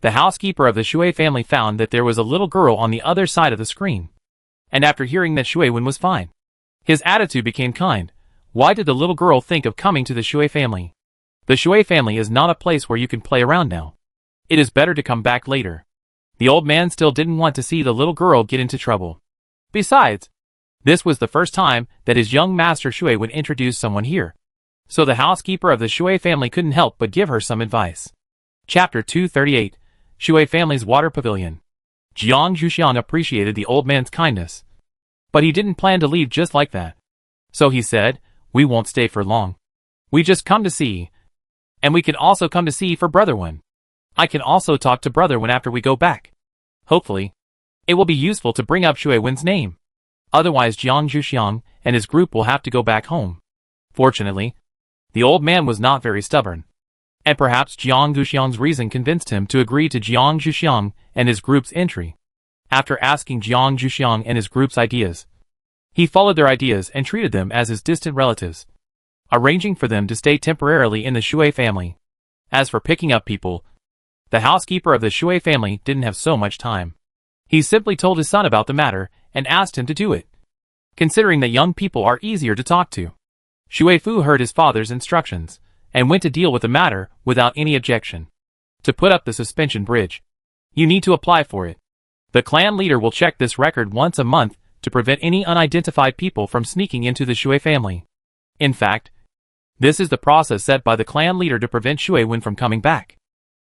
The housekeeper of the Shui family found that there was a little girl on the other side of the screen. And after hearing that Shui Wen was fine, his attitude became kind. Why did the little girl think of coming to the Shui family? The Shui family is not a place where you can play around now. It is better to come back later. The old man still didn't want to see the little girl get into trouble. Besides, this was the first time that his young master Shui would introduce someone here. So the housekeeper of the Shui family couldn't help but give her some advice. Chapter 238, Shui family's water pavilion. Jiang Zhuxiang appreciated the old man's kindness, but he didn't plan to leave just like that. So he said, we won't stay for long. We just come to see. And we can also come to see for Brother Wen. I can also talk to Brother Wen after we go back. Hopefully, it will be useful to bring up Shui Wen's name. Otherwise Jiang Zhuxiang and his group will have to go back home. Fortunately, the old man was not very stubborn. And perhaps Jiang Zhuxiang's reason convinced him to agree to Jiang Zhuxiang and his group's entry. After asking Jiang Zhuxiang and his group's ideas, he followed their ideas and treated them as his distant relatives, arranging for them to stay temporarily in the Shui family. As for picking up people, the housekeeper of the Shui family didn't have so much time. He simply told his son about the matter and asked him to do it, considering that young people are easier to talk to. Shui Fu heard his father's instructions and went to deal with the matter without any objection. To put up the suspension bridge, you need to apply for it. The clan leader will check this record once a month to prevent any unidentified people from sneaking into the Shui family. In fact, this is the process set by the clan leader to prevent Shui Wen from coming back.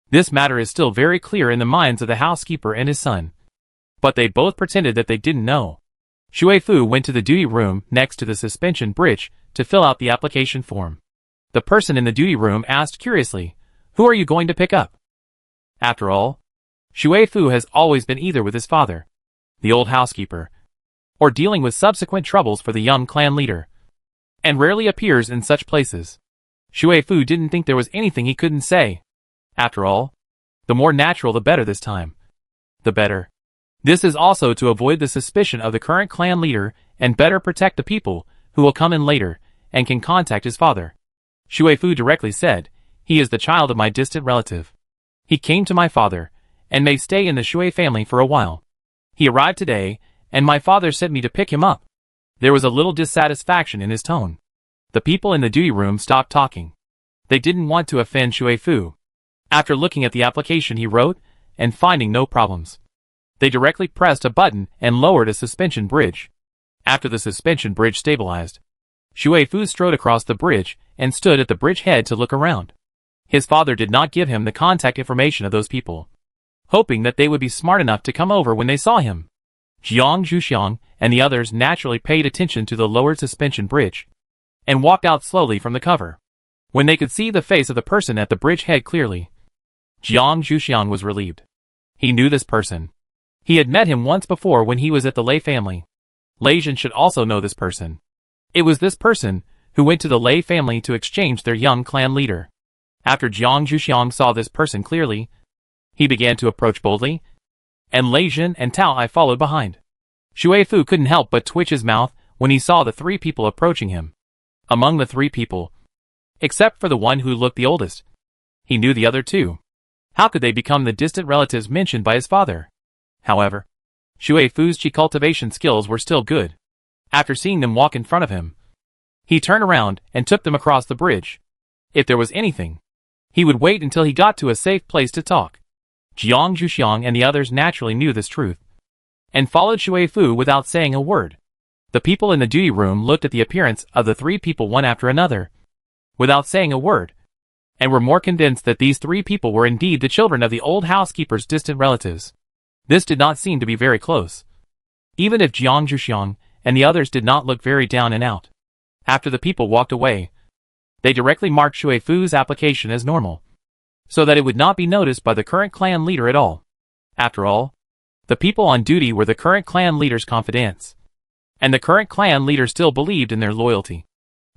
This matter is still very clear in the minds of the housekeeper and his son. but they both pretended that they didn't know. Shui Fu went to the duty room next to the suspension bridge to fill out the application form. The person in the duty room asked curiously, "Who are you going to pick up?" After all, Shui Fu has always been either with his father, the old housekeeper, or dealing with subsequent troubles for the young clan leader, and rarely appears in such places. Shui Fu didn't think there was anything he couldn't say. After all, the more natural the better this time. The better. This is also to avoid the suspicion of the current clan leader and better protect the people who will come in later and can contact his father. Shui Fu directly said, "He is the child of my distant relative. He came to my father, and may stay in the Shui family for a while. He arrived today, and my father sent me to pick him up." There was a little dissatisfaction in his tone. The people in the duty room stopped talking. They didn't want to offend Shui Fu. After looking at the application he wrote, and finding no problems, they directly pressed a button and lowered a suspension bridge. After the suspension bridge stabilized, Shui Fu strode across the bridge and stood at the bridge head to look around. His father did not give him the contact information of those people, hoping that they would be smart enough to come over when they saw him. Jiang Zhuxiang and the others naturally paid attention to the lowered suspension bridge, and walked out slowly from the cover. When they could see the face of the person at the bridge head clearly, Jiang Zhuxiang was relieved. He knew this person. He had met him once before when he was at the Lei family. Lei Jin should also know this person. It was this person who went to the Lei family to exchange their young clan leader. After Jiang Zhuxiang saw this person clearly, he began to approach boldly, and Lei Jin and Tao Ai followed behind. Shui Fu couldn't help but twitch his mouth when he saw the three people approaching him. Among the three people, except for the one who looked the oldest, he knew the other two. How could they become the distant relatives mentioned by his father? However, Shui Fu's chi cultivation skills were still good. After seeing them walk in front of him, he turned around and took them across the bridge. If there was anything, he would wait until he got to a safe place to talk. Jiang Zhuxiang and the others naturally knew this truth, and followed Shui Fu without saying a word. The people in the duty room looked at the appearance of the three people one after another, without saying a word, and were more convinced that these three people were indeed the children of the old housekeeper's distant relatives. This did not seem to be very close, even if Jiang Zhuxiang and the others did not look very down and out. After the people walked away, they directly marked Shui Fu's application as normal, so that it would not be noticed by the current clan leader at all. After all, the people on duty were the current clan leader's confidants, and the current clan leader still believed in their loyalty.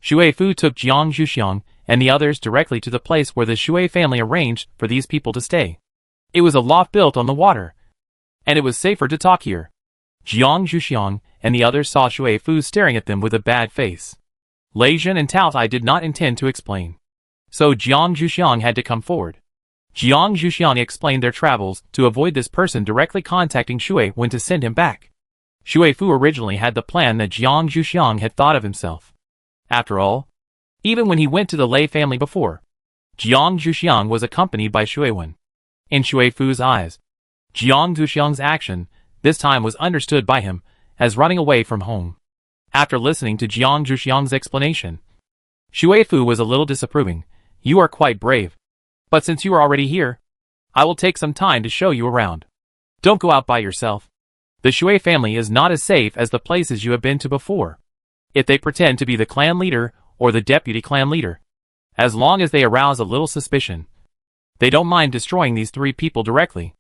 Shui Fu took Jiang Zhuxiang and the others directly to the place where the Shui family arranged for these people to stay. It was a loft built on the water, and it was safer to talk here. Jiang Zhuxiang and the others saw Shui Fu staring at them with a bad face. Lei Jin and Tao Ai did not intend to explain, so Jiang Zhuxiang had to come forward. Jiang Zhuxiang explained their travels to avoid this person directly contacting Shui when to send him back. Shui Fu originally had the plan that Jiang Zhuxiang had thought of himself. After all, even when he went to the Lei family before, Jiang Zhuxiang was accompanied by Shui Wen. In Shui Fu's eyes, Jiang Zhuxiang's action this time was understood by him as running away from home. After listening to Jiang Zhuxiang's explanation, Shui Fu was a little disapproving. "You are quite brave. But since you are already here, I will take some time to show you around. Don't go out by yourself. The Shui family is not as safe as the places you have been to before. If they pretend to be the clan leader or the deputy clan leader, as long as they arouse a little suspicion, they don't mind destroying these three people directly."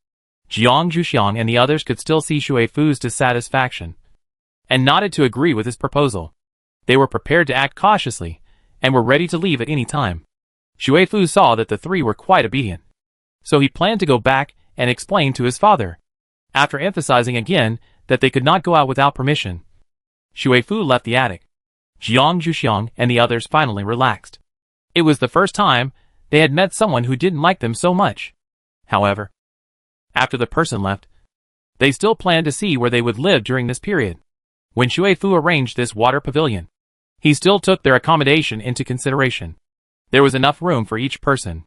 Jiang Zhuxiang and the others could still see Shui Fu's dissatisfaction, and nodded to agree with his proposal. They were prepared to act cautiously, and were ready to leave at any time. Shui Fu saw that the three were quite obedient, so he planned to go back and explain to his father. After emphasizing again that they could not go out without permission, Shui Fu left the attic. Jiang Zhuxiang and the others finally relaxed. It was the first time they had met someone who didn't like them so much. However, after the person left, they still planned to see where they would live during this period. When Shui Fu arranged this water pavilion, he still took their accommodation into consideration. There was enough room for each person.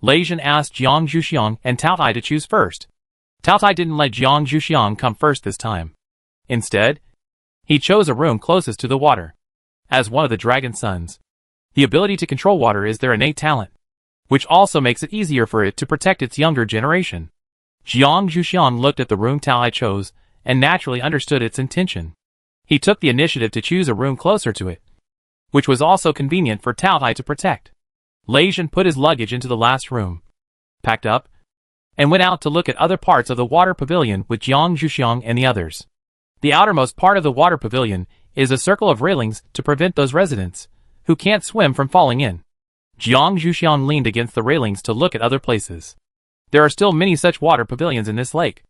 Lei Jin asked Jiang Zhuxiang and Tao Ai to choose first. Tao Ai didn't let Jiang Zhuxiang come first this time. Instead, he chose a room closest to the water. As one of the dragon sons, the ability to control water is their innate talent, which also makes it easier for it to protect its younger generation. Jiang Zhuxiang looked at the room Tao Ai chose and naturally understood its intention. He took the initiative to choose a room closer to it, which was also convenient for Tao Hai to protect. Lei Jin put his luggage into the last room, packed up, and went out to look at other parts of the water pavilion with Jiang Zhuxiang and the others. The outermost part of the water pavilion is a circle of railings to prevent those residents who can't swim from falling in. Jiang Zhuxiang leaned against the railings to look at other places. There are still many such water pavilions in this lake,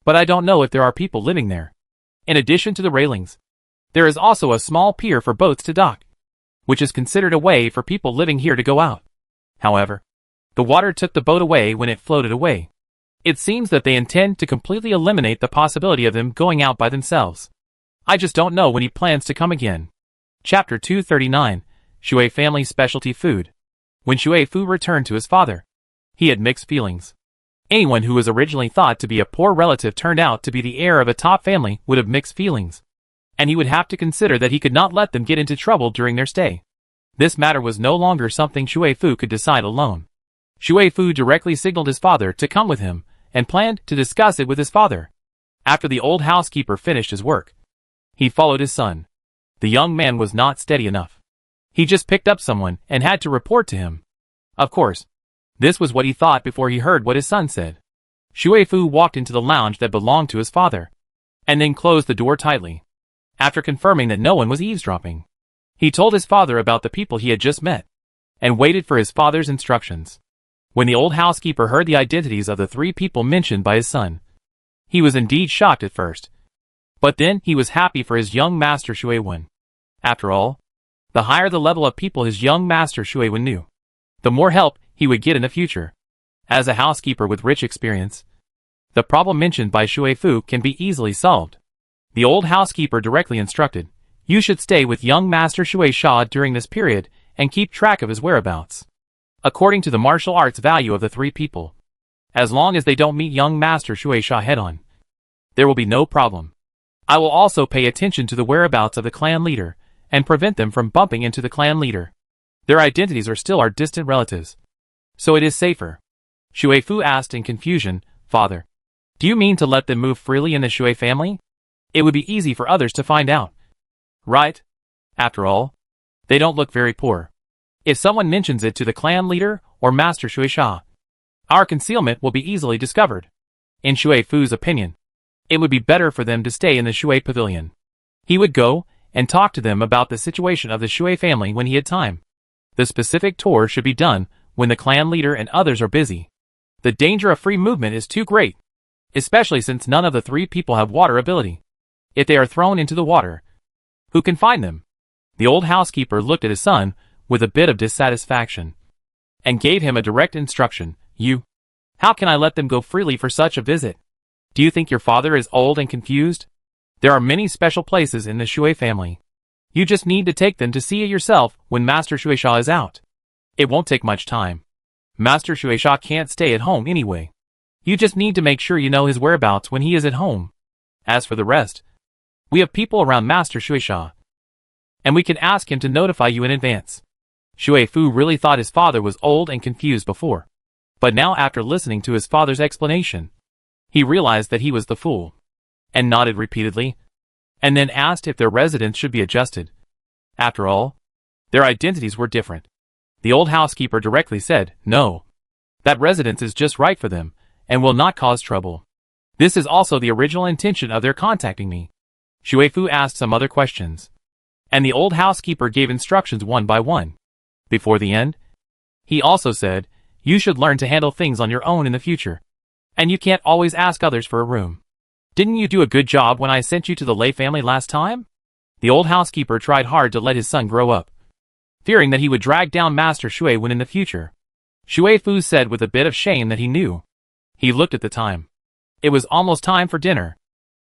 but I don't know if there are people living there. In addition to the railings, there is also a small pier for boats to dock, which is considered a way for people living here to go out. However, the water took the boat away when it floated away. It seems that they intend to completely eliminate the possibility of them going out by themselves. I just don't know when he plans to come again. Chapter 239, Shui Family Specialty Food. When Shui Fu returned to his father, he had mixed feelings. Anyone who was originally thought to be a poor relative turned out to be the heir of a top family would have mixed feelings, and he would have to consider that he could not let them get into trouble during their stay. This matter was no longer something Shui Fu could decide alone. Shui Fu directly signaled his father to come with him, and planned to discuss it with his father. After the old housekeeper finished his work, he followed his son. The young man was not steady enough. He just picked up someone and had to report to him. Of course, this was what he thought before he heard what his son said. Shui Fu walked into the lounge that belonged to his father, and then closed the door tightly. After confirming that no one was eavesdropping, he told his father about the people he had just met, and waited for his father's instructions. When the old housekeeper heard the identities of the three people mentioned by his son, he was indeed shocked at first. But then he was happy for his young master Shui Wen. After all, the higher the level of people his young master Shui Wen knew, the more help he would get in the future. As a housekeeper with rich experience, the problem mentioned by Shui Fu can be easily solved. The old housekeeper directly instructed, "You should stay with young master Shui Sha during this period and keep track of his whereabouts, according to the martial arts value of the three people. As long as they don't meet young master Shui Sha head-on, there will be no problem. I will also pay attention to the whereabouts of the clan leader, and prevent them from bumping into the clan leader. Their identities are still our distant relatives, so it is safer." Shui Fu asked in confusion, "Father, do you mean to let them move freely in the Shui family? It would be easy for others to find out, right? After all, they don't look very poor. If someone mentions it to the clan leader or Master Shui Sha, our concealment will be easily discovered." In Shui Fu's opinion, it would be better for them to stay in the Shui pavilion. He would go and talk to them about the situation of the Shui family when he had time. The specific tour should be done when the clan leader and others are busy. The danger of free movement is too great, especially since none of the three people have water ability. If they are thrown into the water, who can find them? The old housekeeper looked at his son with a bit of dissatisfaction, and gave him a direct instruction. How can I let them go freely for such a visit? Do you think your father is old and confused? There are many special places in the Shui family. You just need to take them to see it yourself when Master Shui Sha is out. It won't take much time. Master Shui Sha can't stay at home anyway. You just need to make sure you know his whereabouts when he is at home. As for the rest, we have people around Master Shui Sha, and we can ask him to notify you in advance." Shui Fu really thought his father was old and confused before, but now after listening to his father's explanation, he realized that he was the fool, and nodded repeatedly, and then asked if their residence should be adjusted. After all, their identities were different. The old housekeeper directly said, "No. That residence is just right for them, and will not cause trouble. This is also the original intention of their contacting me." Shui Fu asked some other questions, and the old housekeeper gave instructions one by one. Before the end, he also said, "You should learn to handle things on your own in the future, and you can't always ask others for a room. Didn't you do a good job when I sent you to the Lei family last time?" The old housekeeper tried hard to let his son grow up, fearing that he would drag down Master Shui when in the future. Shui Fu said with a bit of shame that he knew. He looked at the time. It was almost time for dinner.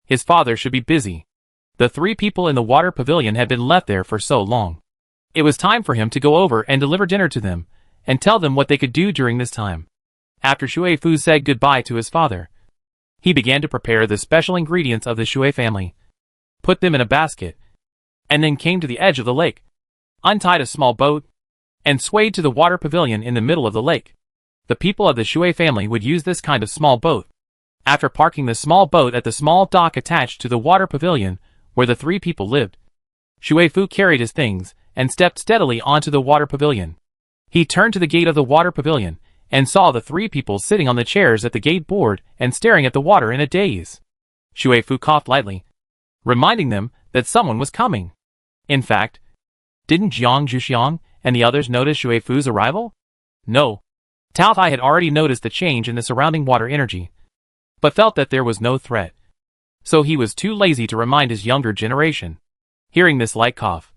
His father should be busy. The three people in the water pavilion had been left there for so long. It was time for him to go over and deliver dinner to them, and tell them what they could do during this time. After Shui Fu said goodbye to his father, he began to prepare the special ingredients of the Shui family, put them in a basket, and then came to the edge of the lake, untied a small boat, and swayed to the water pavilion in the middle of the lake. The people of the Shui family would use this kind of small boat After parking the small boat at the small dock attached to the water pavilion where the 3 people lived, Shui Fu carried his things and stepped steadily onto the water pavilion. He turned to the gate of the water pavilion and saw the 3 people sitting on the chairs at the gate board and staring at the water in a daze. Shui Fu coughed lightly, reminding them that someone was coming. In fact, didn't Jiang Zhuxiang and the others notice Shui Fu's arrival? No. Tao Tai had already noticed the change in the surrounding water energy, but felt that there was no threat. So he was too lazy to remind his younger generation. Hearing this light cough,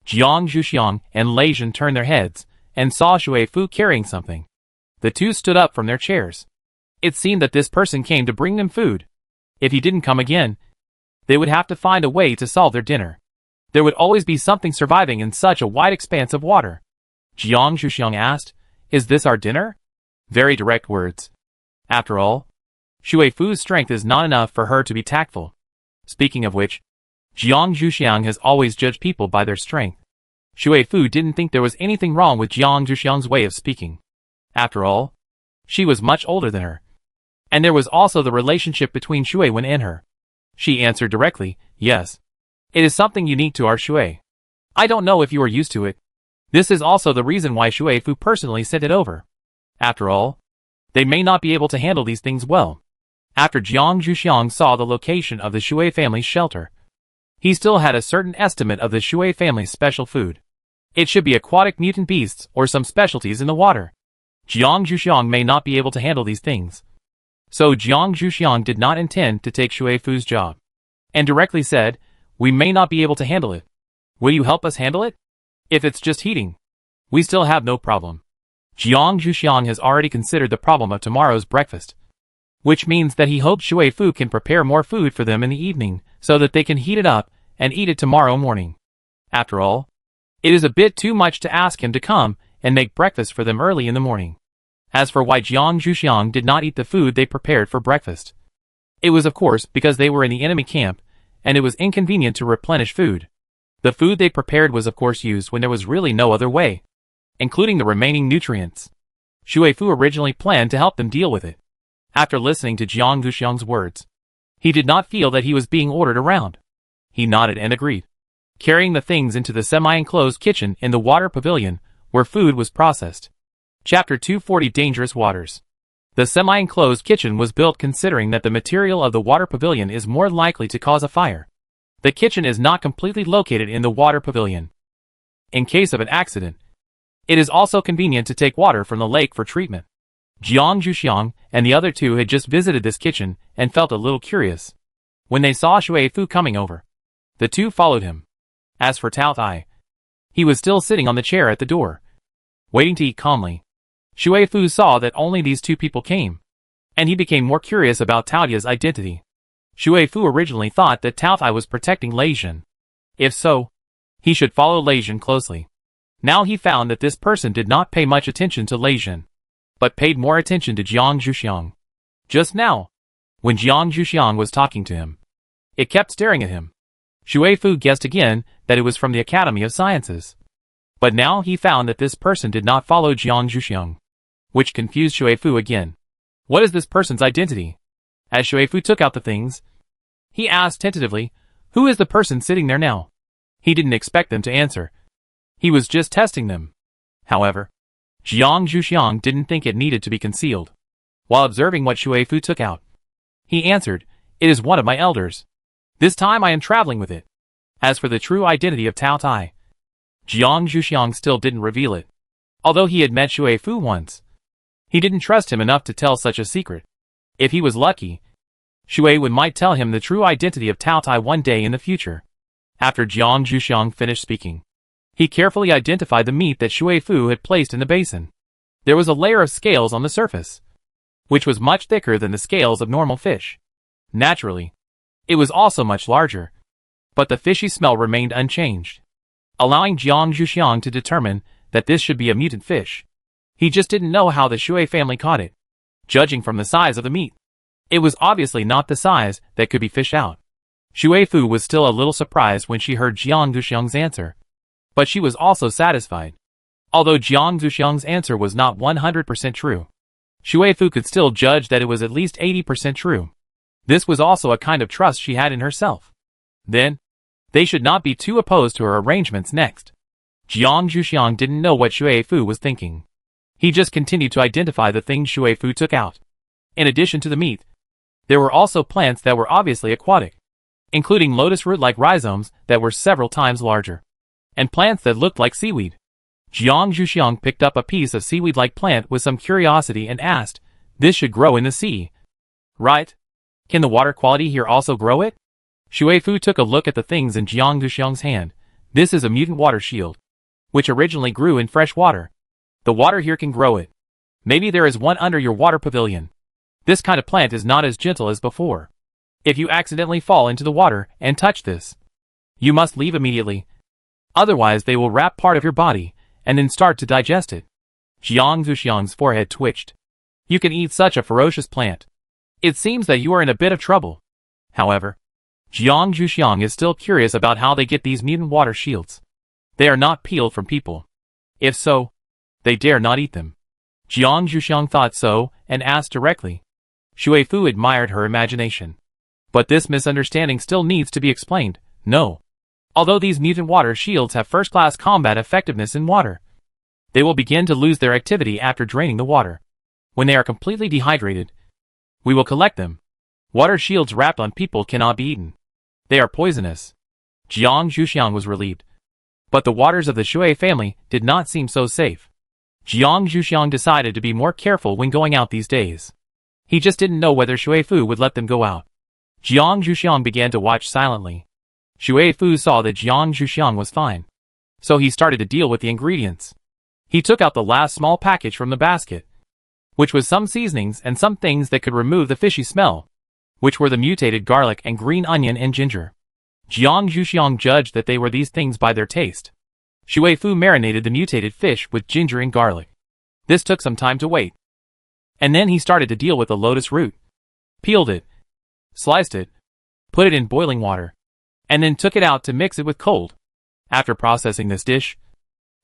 Jiang Zhuxiang and Lei Zhen turned their heads and saw Shui Fu carrying something. The 2 stood up from their chairs. It seemed that this person came to bring them food. If he didn't come again, they would have to find a way to solve their dinner. There would always be something surviving in such a wide expanse of water. Jiang Zhuxiang asked, "Is this our dinner?" Very direct words. After all, Shui Fu's strength is not enough for her to be tactful. Speaking of which, Jiang Zhuxiang has always judged people by their strength. Shui Fu didn't think there was anything wrong with Jiang Zhuxiang's way of speaking. After all, she was much older than her. And there was also the relationship between Shui Wen and her. She answered directly, "Yes. It is something unique to our Shui. I don't know if you are used to it. This is also the reason why Shui Fu personally sent it over. After all, they may not be able to handle these things well." After Jiang Zhuxiang saw the location of the Shui family's shelter, he still had a certain estimate of the Shui family's special food. It should be aquatic mutant beasts or some specialties in the water. Jiang Zhuxiang may not be able to handle these things. So Jiang Zhuxiang did not intend to take Shui Fu's job, and directly said, "We may not be able to handle it. Will you help us handle it? If it's just heating, we still have no problem." Jiang Zhuxiang has already considered the problem of tomorrow's breakfast, which means that he hopes Shui Fu can prepare more food for them in the evening so that they can heat it up and eat it tomorrow morning. After all, it is a bit too much to ask him to come and make breakfast for them early in the morning. As for why Jiang Zhuxiang did not eat the food they prepared for breakfast, it was of course because they were in the enemy camp and it was inconvenient to replenish food. The food they prepared was of course used when there was really no other way, including the remaining nutrients. Shui Fu originally planned to help them deal with it. After listening to Jiang Zhuxiang's words, he did not feel that he was being ordered around. He nodded and agreed, carrying the things into the semi-enclosed kitchen in the water pavilion where food was processed. Chapter 240 Dangerous Waters. The semi-enclosed kitchen was built considering that the material of the water pavilion is more likely to cause a fire. The kitchen is not completely located in the water pavilion. In case of an accident, it is also convenient to take water from the lake for treatment. Jiang Zhuxiang and the other 2 had just visited this kitchen and felt a little curious. When they saw Shui Fu coming over, the 2 followed him. As for Tao Tai, he was still sitting on the chair at the door, waiting to eat calmly. Shui Fu saw that only these 2 people came, and he became more curious about Tao Tai's identity. Shui Fu originally thought that Tao Tai was protecting Lei Zhen. If so, he should follow Lei Zhen closely. Now he found that this person did not pay much attention to Lei Zhen, but paid more attention to Jiang Zhuxiang. Just now, when Jiang Zhuxiang was talking to him, it kept staring at him. Shui Fu guessed again that it was from the Academy of Sciences. But now he found that this person did not follow Jiang Zhuxiang, which confused Shui Fu again. What is this person's identity? As Shui Fu took out the things, he asked tentatively, "Who is the person sitting there now?" He didn't expect them to answer. He was just testing them. However, Jiang Zhuxiang didn't think it needed to be concealed. While observing what Shui Fu took out, he answered, "It is one of my elders. This time I am traveling with it." As for the true identity of Tao Tai, Jiang Zhuxiang still didn't reveal it. Although he had met Shui Fu once, he didn't trust him enough to tell such a secret. If he was lucky, Shui Wen might tell him the true identity of Tao Tai one day in the future. After Jiang Zhuxiang finished speaking, he carefully identified the meat that Shui Fu had placed in the basin. There was a layer of scales on the surface, which was much thicker than the scales of normal fish. Naturally, it was also much larger, but the fishy smell remained unchanged, allowing Jiang Zhuxiang to determine that this should be a mutant fish. He just didn't know how the Shui family caught it. Judging from the size of the meat, it was obviously not the size that could be fished out. Shui Fu was still a little surprised when she heard Jiang Zhuxiang's answer, but she was also satisfied. Although Jiang Zhuxiang's answer was not 100% true, Shui Fu could still judge that it was at least 80% true. This was also a kind of trust she had in herself. Then, they should not be too opposed to her arrangements next. Jiang Zhuxiang didn't know what Shui Fu was thinking. He just continued to identify the things Shui Fu took out. In addition to the meat, there were also plants that were obviously aquatic, including lotus root-like rhizomes that were several times larger, and plants that looked like seaweed. Jiang Zhuxiang picked up a piece of seaweed-like plant with some curiosity and asked, "This should grow in the sea, right? Can the water quality here also grow it?" Shui Fu took a look at the things in Jiang Zhuxiang's hand. This is a mutant water shield, which originally grew in fresh water. The water here can grow it. Maybe there is one under your water pavilion. This kind of plant is not as gentle as before. If you accidentally fall into the water and touch this, you must leave immediately. Otherwise they will wrap part of your body and then start to digest it. Jiang Zhuxiang's forehead twitched. You can eat such a ferocious plant. It seems that you are in a bit of trouble. However, Jiang Zhuxiang is still curious about how they get these mutant water shields. They are not peeled from people. If so, they dare not eat them. Jiang Zhuxiang thought so and asked directly. Shui Fu admired her imagination. But this misunderstanding still needs to be explained. No. Although these mutant water shields have first-class combat effectiveness in water, they will begin to lose their activity after draining the water. When they are completely dehydrated, we will collect them. Water shields wrapped on people cannot be eaten. They are poisonous. Jiang Zhuxiang was relieved. But the waters of the Shui family did not seem so safe. Jiang Zhuxiang decided to be more careful when going out these days. He just didn't know whether Shui Fu would let them go out. Jiang Zhuxiang began to watch silently. Shui Fu saw that Jiang Zhuxiang was fine, so he started to deal with the ingredients. He took out the last small package from the basket, which was some seasonings and some things that could remove the fishy smell, which were the mutated garlic and green onion and ginger. Jiang Zhuxiang judged that they were these things by their taste. Shui Fu marinated the mutated fish with ginger and garlic. This took some time to wait. And then he started to deal with the lotus root. Peeled it, sliced it, put it in boiling water, and then took it out to mix it with cold. After processing this dish,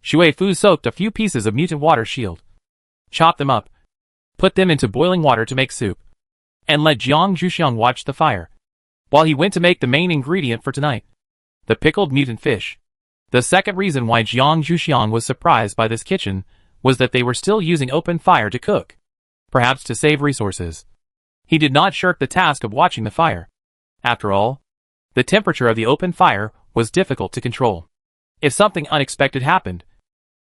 Shui Fu soaked a few pieces of mutant water shield, chopped them up, put them into boiling water to make soup, and let Jiang Zhuxiang watch the fire, while he went to make the main ingredient for tonight, the pickled mutant fish. The second reason why Jiang Zhuxiang was surprised by this kitchen was that they were still using open fire to cook, perhaps to save resources. He did not shirk the task of watching the fire. After all, the temperature of the open fire was difficult to control. If something unexpected happened,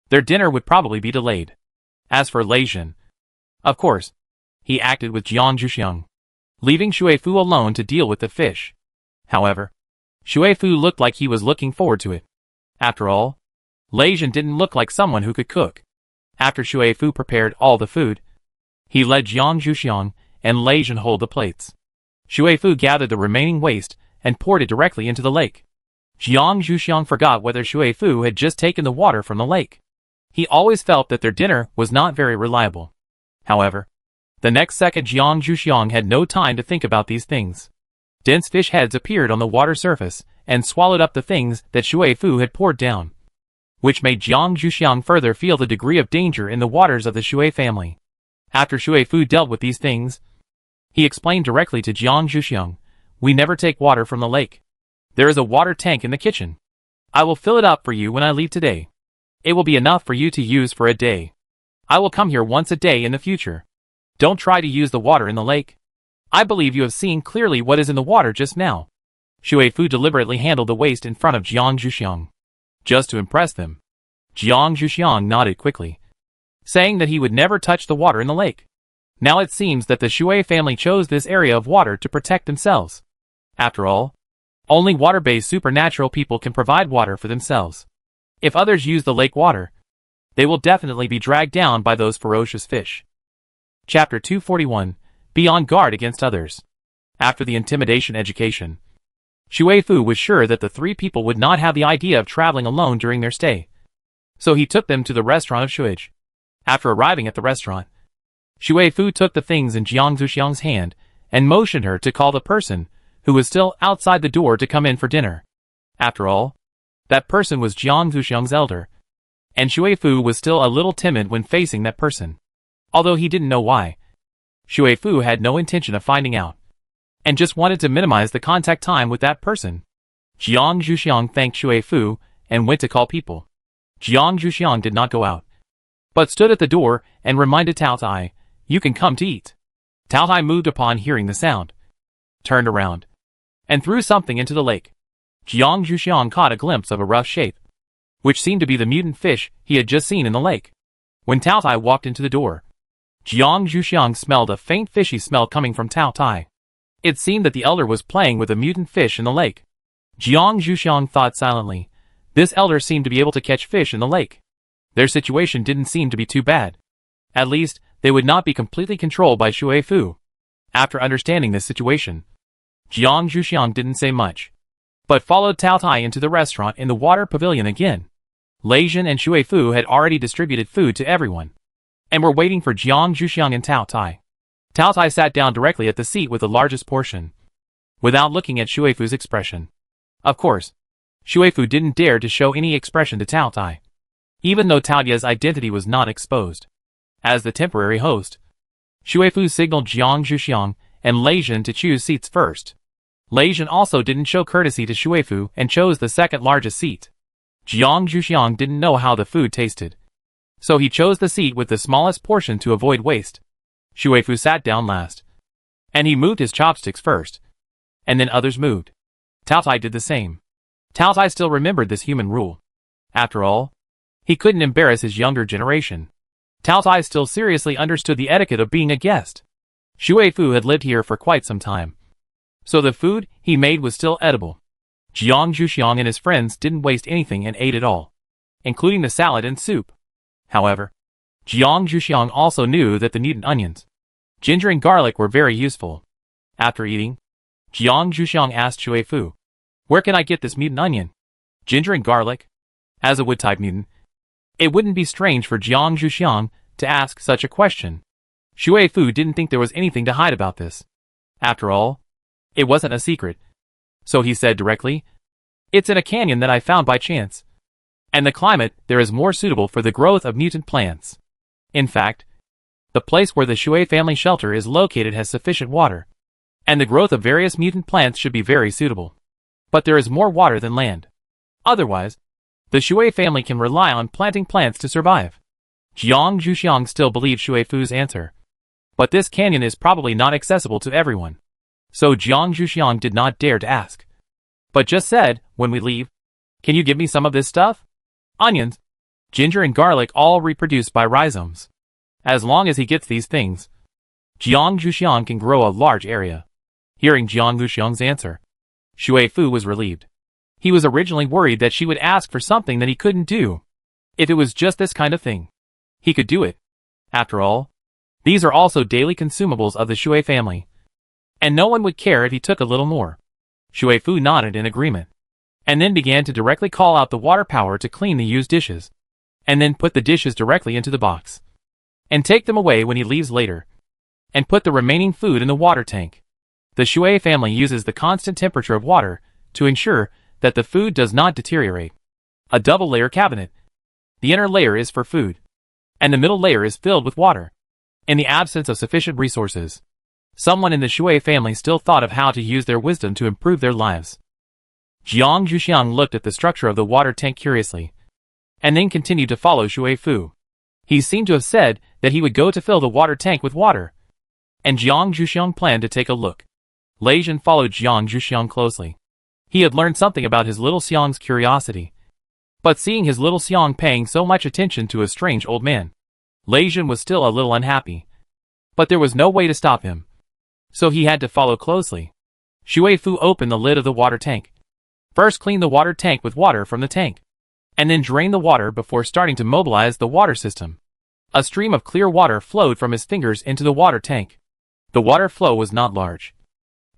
their dinner would probably be delayed. As for Lei Jin, of course, he acted with Jiang Zhuxiang, leaving Shui Fu alone to deal with the fish. However, Shui Fu looked like he was looking forward to it. After all, Lei Jin didn't look like someone who could cook. After Shui Fu prepared all the food, he let Jiang Zhuxiang and Lei Jin hold the plates. Shui Fu gathered the remaining waste and poured it directly into the lake. Jiang Zhuxiang forgot whether Shui Fu had just taken the water from the lake. He always felt that their dinner was not very reliable. However, the next second Jiang Zhuxiang had no time to think about these things. Dense fish heads appeared on the water surface and swallowed up the things that Shui Fu had poured down, which made Jiang Zhuxiang further feel the degree of danger in the waters of the Shui family. After Shui Fu dealt with these things, he explained directly to Jiang Zhuxiang, "We never take water from the lake. There is a water tank in the kitchen. I will fill it up for you when I leave today. It will be enough for you to use for a day. I will come here once a day in the future. Don't try to use the water in the lake. I believe you have seen clearly what is in the water just now." Shui Fu deliberately handled the waste in front of Jiang Zhuxiang, just to impress them. Jiang Zhuxiang nodded quickly, saying that he would never touch the water in the lake. Now it seems that the Shui family chose this area of water to protect themselves. After all, only water-based supernatural people can provide water for themselves. If others use the lake water, they will definitely be dragged down by those ferocious fish. Chapter 241, Be on guard against others. After the intimidation education, Shui Fu was sure that the three people would not have the idea of traveling alone during their stay. So he took them to the restaurant of Shuij. After arriving at the restaurant, Shui Fu took the things in Jiang Zhuxiang's hand and motioned her to call the person who was still outside the door to come in for dinner. After all, that person was Jiang Zhuxiang's elder, and Shui Fu was still a little timid when facing that person. Although he didn't know why, Shui Fu had no intention of finding out, and just wanted to minimize the contact time with that person. Jiang Zhuxiang thanked Shui Fu and went to call people. Jiang Zhuxiang did not go out, but stood at the door and reminded Tao Tai, "You can come to eat." Tao Tai moved upon hearing the sound, turned around, and threw something into the lake. Jiang Zhuxiang caught a glimpse of a rough shape, which seemed to be the mutant fish he had just seen in the lake. When Tao Tai walked into the door, Jiang Zhuxiang smelled a faint fishy smell coming from Tao Tai. It seemed that the elder was playing with a mutant fish in the lake. Jiang Zhuxiang thought silently. This elder seemed to be able to catch fish in the lake. Their situation didn't seem to be too bad. At least, they would not be completely controlled by Shui Fu. After understanding this situation, Jiang Zhuxiang didn't say much, but followed Tao Tai into the restaurant in the water pavilion again. Lei Jin and Shui Fu had already distributed food to everyone, and were waiting for Jiang Zhuxiang and Tao Tai. Tao Tai sat down directly at the seat with the largest portion, without looking at Shui Fu's expression. Of course, Shui Fu didn't dare to show any expression to Tao Tai, even though Tao Tai's identity was not exposed. As the temporary host, Shui Fu signaled Jiang Zhuxiang and Lei Jin to choose seats first. Lei Jin also didn't show courtesy to Shui Fu and chose the second largest seat. Jiang Zhuxiang didn't know how the food tasted, so he chose the seat with the smallest portion to avoid waste. Shui Fu sat down last, and he moved his chopsticks first, and then others moved. Tao Tai did the same. Tao Tai still remembered this human rule. After all, he couldn't embarrass his younger generation. Tao Tai still seriously understood the etiquette of being a guest. Shui Fu had lived here for quite some time, so the food he made was still edible. Jiang Zhuxiang and his friends didn't waste anything and ate it all, including the salad and soup. However, Jiang Zhuxiang also knew that the mutant onions, ginger and garlic were very useful. After eating, Jiang Zhuxiang asked Shui Fu, "Where can I get this mutant onion? Ginger and garlic?" As a wood-type mutant, it wouldn't be strange for Jiang Zhuxiang to ask such a question. Shui Fu didn't think there was anything to hide about this. After all, it wasn't a secret. So he said directly, "It's in a canyon that I found by chance, and the climate there is more suitable for the growth of mutant plants. In fact, the place where the Shui family shelter is located has sufficient water, and the growth of various mutant plants should be very suitable. But there is more water than land. Otherwise, the Shui family can rely on planting plants to survive." Jiang Zhuxiang still believed Shui Fu's answer, but this canyon is probably not accessible to everyone. So Jiang Zhuxiang did not dare to ask, but just said, "When we leave, can you give me some of this stuff? Onions, ginger and garlic all reproduce by rhizomes. As long as he gets these things, Jiang Zhuxiang can grow a large area." Hearing Jiang Zhuxiang's answer, Shui Fu was relieved. He was originally worried that she would ask for something that he couldn't do. If it was just this kind of thing, he could do it. After all, these are also daily consumables of the Shui family, and no one would care if he took a little more. Shui Fu nodded in agreement, and then began to directly call out the water power to clean the used dishes, and then put the dishes directly into the box, and take them away when he leaves later, and put the remaining food in the water tank. The Shui family uses the constant temperature of water to ensure that the food does not deteriorate. A double-layer cabinet. The inner layer is for food, and the middle layer is filled with water. In the absence of sufficient resources, someone in the Shui family still thought of how to use their wisdom to improve their lives. Jiang Zhuxiang looked at the structure of the water tank curiously, and then continued to follow Shui Fu. He seemed to have said that he would go to fill the water tank with water, and Jiang Zhuxiang planned to take a look. Lei Jin followed Jiang Zhuxiang closely. He had learned something about his little Xiang's curiosity, but seeing his little Xiang paying so much attention to a strange old man, Lei Jin was still a little unhappy. But there was no way to stop him, so he had to follow closely. Shui Fu opened the lid of the water tank. First clean the water tank with water from the tank, and then drain the water before starting to mobilize the water system. A stream of clear water flowed from his fingers into the water tank. The water flow was not large,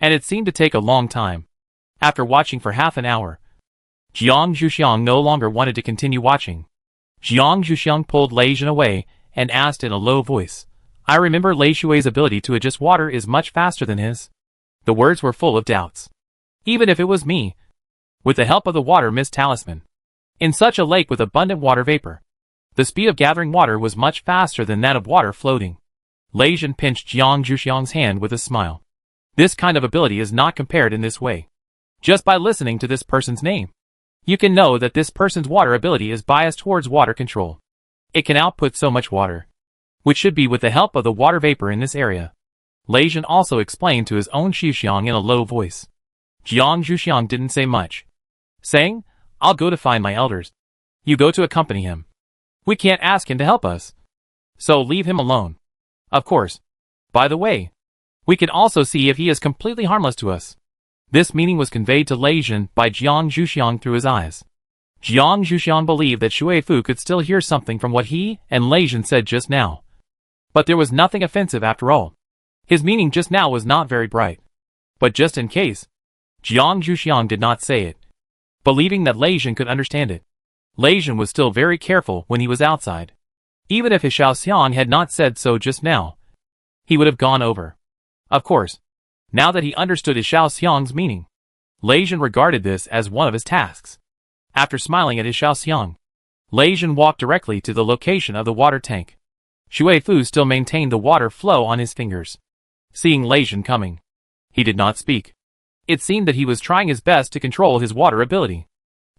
and it seemed to take a long time. After watching for half an hour, Jiang Zhuxiang no longer wanted to continue watching. Jiang Zhuxiang pulled Lei Jin away and asked in a low voice, "I remember Lei Shui's ability to adjust water is much faster than his." The words were full of doubts. Even if it was me, with the help of the water mist talisman, in such a lake with abundant water vapor, the speed of gathering water was much faster than that of water floating. Lei Jin pinched Jiang Zhuxiang's hand with a smile. This kind of ability is not compared in this way. Just by listening to this person's name, you can know that this person's water ability is biased towards water control. It can output so much water, which should be with the help of the water vapor in this area. Lei Jin also explained to his own Zhuxiang in a low voice. Jiang Zhuxiang didn't say much, saying, "I'll go to find my elders. You go to accompany him. We can't ask him to help us, so leave him alone. Of course. By the way, we can also see if he is completely harmless to us." This meaning was conveyed to Lei Jin by Jiang Zhuxiang through his eyes. Jiang Zhuxiang believed that Shui Fu could still hear something from what he and Lei Jin said just now. But there was nothing offensive after all. His meaning just now was not very bright. But just in case, Jiang Zhuxiang did not say it, believing that Lei Jin could understand it. Lei Jin was still very careful when he was outside. Even if his Xiaoxiang had not said so just now, he would have gone over. Of course, now that he understood his Xiaoxiang's meaning, Lei Jin regarded this as one of his tasks. After smiling at his Xiaoxiang, Lei Jin walked directly to the location of the water tank. Shui Fu still maintained the water flow on his fingers. Seeing Lei Jin coming, he did not speak. It seemed that he was trying his best to control his water ability.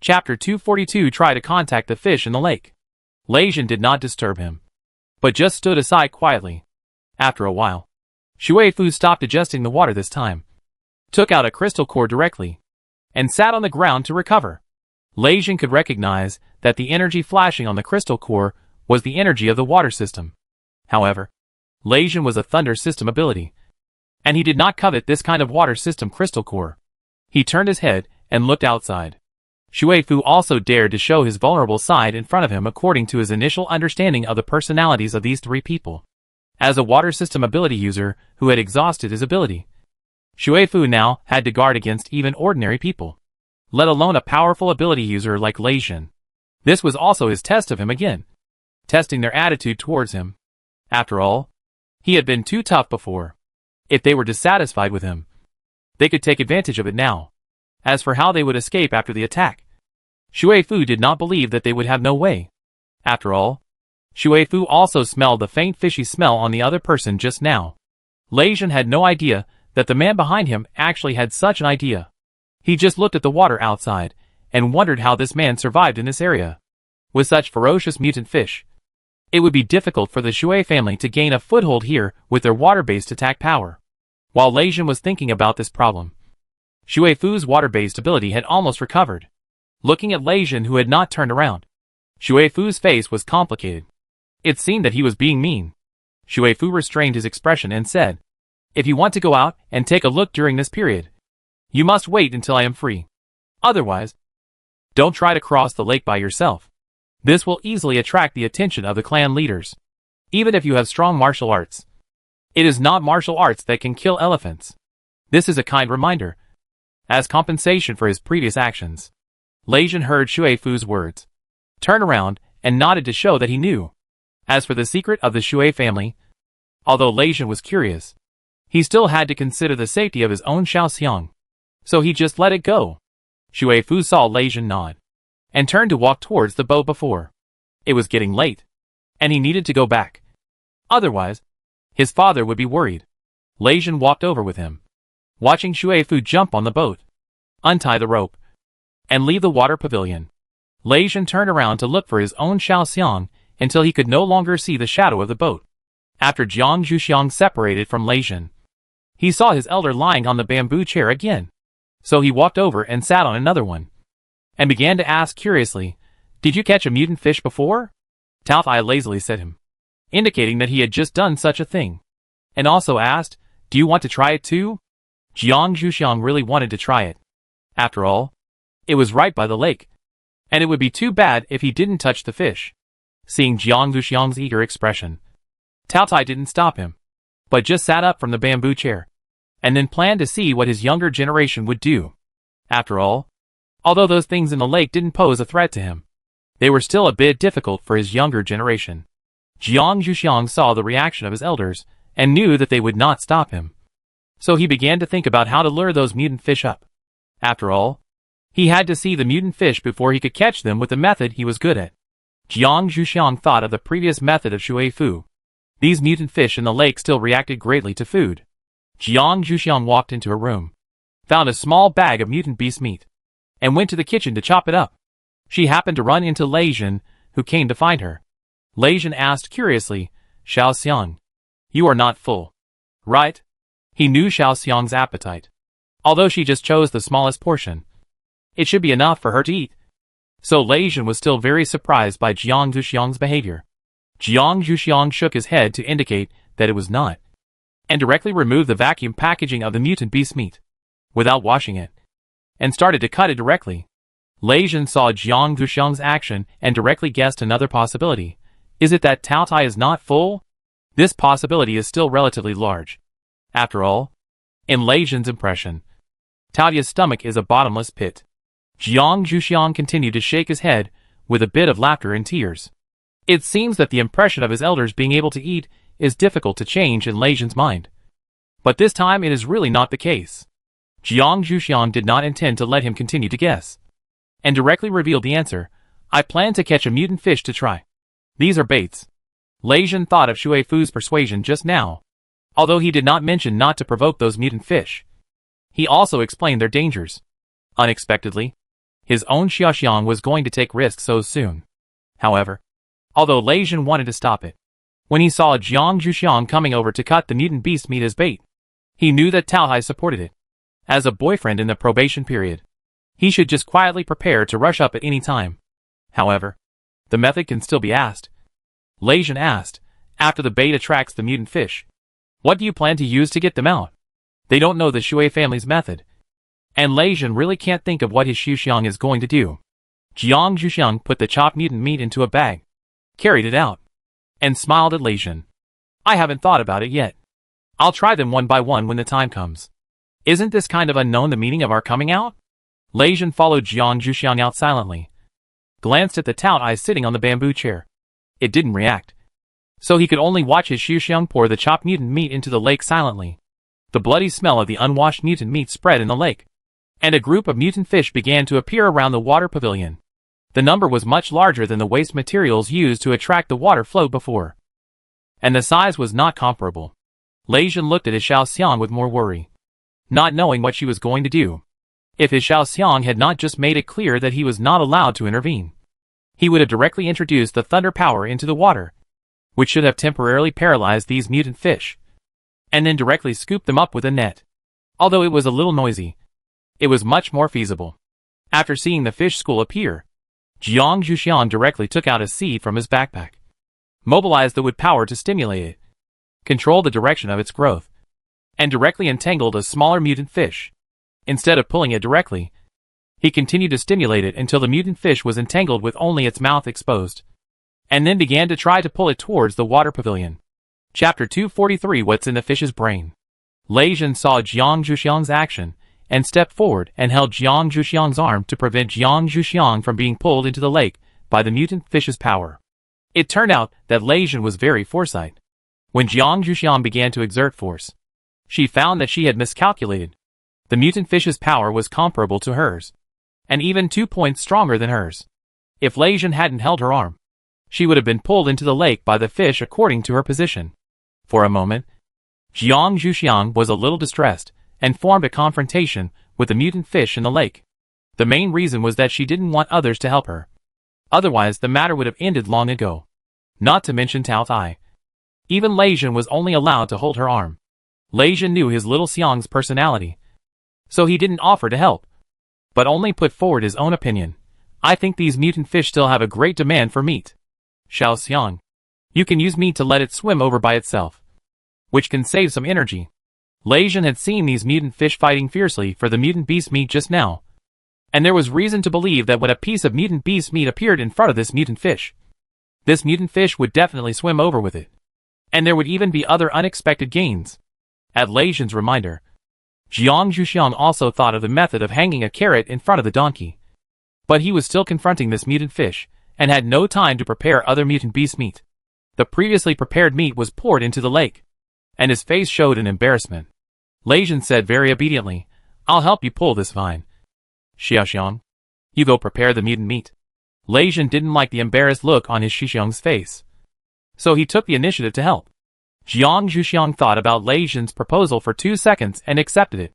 Chapter 242. Try to contact the fish in the lake. Lei Jin did not disturb him, but just stood aside quietly. After a while, Shui Fu stopped adjusting the water this time, took out a crystal core directly, and sat on the ground to recover. Lei Jin could recognize that the energy flashing on the crystal core was the energy of the water system. However, Lei Jin was a thunder system ability, and he did not covet this kind of water system crystal core. He turned his head and looked outside. Shui Fu also dared to show his vulnerable side in front of him according to his initial understanding of the personalities of these three people. As a water system ability user who had exhausted his ability, Shui Fu now had to guard against even ordinary people, let alone a powerful ability user like Lei Jin. This was also his test of him again, testing their attitude towards him. After all, he had been too tough before. If they were dissatisfied with him, they could take advantage of it now. As for how they would escape after the attack, Shui Fu did not believe that they would have no way. After all, Shui Fu also smelled the faint fishy smell on the other person just now. Lei Jin had no idea that the man behind him actually had such an idea. He just looked at the water outside and wondered how this man survived in this area. With such ferocious mutant fish, it would be difficult for the Shui family to gain a foothold here with their water-based attack power. While Lei Jin was thinking about this problem, Shui Fu's water-based ability had almost recovered. Looking at Lei Jin, who had not turned around, Shui Fu's face was complicated. It seemed that he was being mean. Shui Fu restrained his expression and said, "If you want to go out and take a look during this period, you must wait until I am free. Otherwise, don't try to cross the lake by yourself. This will easily attract the attention of the clan leaders. Even if you have strong martial arts, it is not martial arts that can kill elephants. This is a kind reminder." As compensation for his previous actions, Lei Jin heard Shui Fu's words, turned around, and nodded to show that he knew. As for the secret of the Shui family, although Lei Jin was curious, he still had to consider the safety of his own Xiaoxiang, so he just let it go. Shui Fu saw Lei Jin nod, and turned to walk towards the boat before. It was getting late, and he needed to go back. Otherwise, his father would be worried. Lei Jin walked over with him, watching Shui Fu jump on the boat, untie the rope, and leave the water pavilion. Lei Jin turned around to look for his own Xiaoxiang until he could no longer see the shadow of the boat. After Jiang Zhuxiang separated from Lei Jin, he saw his elder lying on the bamboo chair again. So he walked over and sat on another one, and began to ask curiously, "Did you catch a mutant fish before?" Tao Thai lazily said him, indicating that he had just done such a thing, and also asked, "Do you want to try it too?" Jiang Zhuxiang really wanted to try it. After all, it was right by the lake, and it would be too bad if he didn't touch the fish. Seeing Jiang Zhuxiang's eager expression, Tao Tai didn't stop him, but just sat up from the bamboo chair, and then planned to see what his younger generation would do. After all, although those things in the lake didn't pose a threat to him, they were still a bit difficult for his younger generation. Jiang Zhuxiang saw the reaction of his elders, and knew that they would not stop him. So he began to think about how to lure those mutant fish up. After all, he had to see the mutant fish before he could catch them with the method he was good at. Jiang Zhuxiang thought of the previous method of Shui Fu, These mutant fish in the lake still reacted greatly to food. Jiang Zhuxiang walked into her room, found a small bag of mutant beast meat, and went to the kitchen to chop it up. She happened to run into Lei Zhen, who came to find her. Lei Zhen asked curiously, "Xiao Xiang, you are not full, right?" He knew Xiao Xiang's appetite. Although she just chose the smallest portion, it should be enough for her to eat. So Lei Zhen was still very surprised by Jiang Zhuxiang's behavior. Jiang Zhuxiang shook his head to indicate that it was not, and directly removed the vacuum packaging of the mutant beast meat, without washing it, and started to cut it directly. Lei Zhen saw Jiang Zhuxiang's action and directly guessed another possibility. Is it that Tao Tai is not full? This possibility is still relatively large. After all, in Lei Zhen's impression, Tao Tai's stomach is a bottomless pit. Jiang Zhuxiang continued to shake his head, with a bit of laughter and tears. It seems that the impression of his elders being able to eat is difficult to change in Lei Zhen's mind. But this time it is really not the case. Jiang Zhuxiang did not intend to let him continue to guess, and directly revealed the answer. I plan to catch a mutant fish to try. These are baits. Lei Zhen thought of Shui Fu's persuasion just now, although he did not mention not to provoke those mutant fish. He also explained their dangers. Unexpectedly, his own Xiaoxiang was going to take risks so soon. However, although Lei Zhen wanted to stop it, when he saw Jiang Zhuxiang coming over to cut the mutant beast meat as bait, he knew that Tao Tai supported it. As a boyfriend in the probation period, he should just quietly prepare to rush up at any time. However, the method can still be asked. Lei Zhen asked, after the bait attracts the mutant fish, what do you plan to use to get them out? They don't know the Shui family's method, and Lei Zhen really can't think of what his Xiaoxiang is going to do. Jiang Zhuxiang put the chopped mutant meat into a bag, carried it out, and smiled at Lei Zhen. I haven't thought about it yet. I'll try them one by one when the time comes. Isn't this kind of unknown the meaning of our coming out? Lei Zhen followed Jiang Zhuxiang out silently, glanced at the Tao Tai sitting on the bamboo chair. It didn't react, so he could only watch his Xiaoxiang pour the chopped mutant meat into the lake silently. The bloody smell of the unwashed mutant meat spread in the lake, and a group of mutant fish began to appear around the water pavilion. The number was much larger than the waste materials used to attract the water flow before, and the size was not comparable. Lei Zhen looked at his Xiaoxiang with more worry, not knowing what she was going to do. If his Xiaoxiang had not just made it clear that he was not allowed to intervene, he would have directly introduced the thunder power into the water, which should have temporarily paralyzed these mutant fish, and then directly scooped them up with a net. Although it was a little noisy, it was much more feasible. After seeing the fish school appear, Jiang Zhuxiang directly took out a seed from his backpack, mobilized the wood power to stimulate it, controlled the direction of its growth, and directly entangled a smaller mutant fish. Instead of pulling it directly, he continued to stimulate it until the mutant fish was entangled with only its mouth exposed, and then began to try to pull it towards the water pavilion. Chapter 243. What's in the fish's brain? Lei Zhen saw Jiang Zhuxiang's action, and stepped forward and held Jiang Zhuxiang's arm to prevent Jiang Zhuxiang from being pulled into the lake by the mutant fish's power. It turned out that Lei Zhen was very foresight. When Jiang Zhuxiang began to exert force, she found that she had miscalculated. The mutant fish's power was comparable to hers, and even 2 points stronger than hers. If Lei Zhen hadn't held her arm, she would have been pulled into the lake by the fish according to her position. For a moment, Jiang Zhuxiang was a little distressed, and formed a confrontation with the mutant fish in the lake. The main reason was that she didn't want others to help her. Otherwise the matter would have ended long ago. Not to mention Tao Tai. Even Lei Zhen was only allowed to hold her arm. Lei Zhen knew his little Xiang's personality, so he didn't offer to help, but only put forward his own opinion. I think these mutant fish still have a great demand for meat. Xiao Xiang, you can use meat to let it swim over by itself, which can save some energy. Lei Zhen had seen these mutant fish fighting fiercely for the mutant beast meat just now, and there was reason to believe that when a piece of mutant beast meat appeared in front of this mutant fish would definitely swim over with it, and there would even be other unexpected gains. At Lei Zhen's reminder, Jiang Zhuxiang also thought of the method of hanging a carrot in front of the donkey. But he was still confronting this mutant fish, and had no time to prepare other mutant beast meat. The previously prepared meat was poured into the lake, and his face showed an embarrassment. Lei Zhen said very obediently, I'll help you pull this vine. Xiaoxiang, you go prepare the mutant meat. Lei Zhen didn't like the embarrassed look on his Xiaoxiang's face, so he took the initiative to help. Jiang Zhuxiang thought about Lei Zhen's proposal for 2 seconds and accepted it.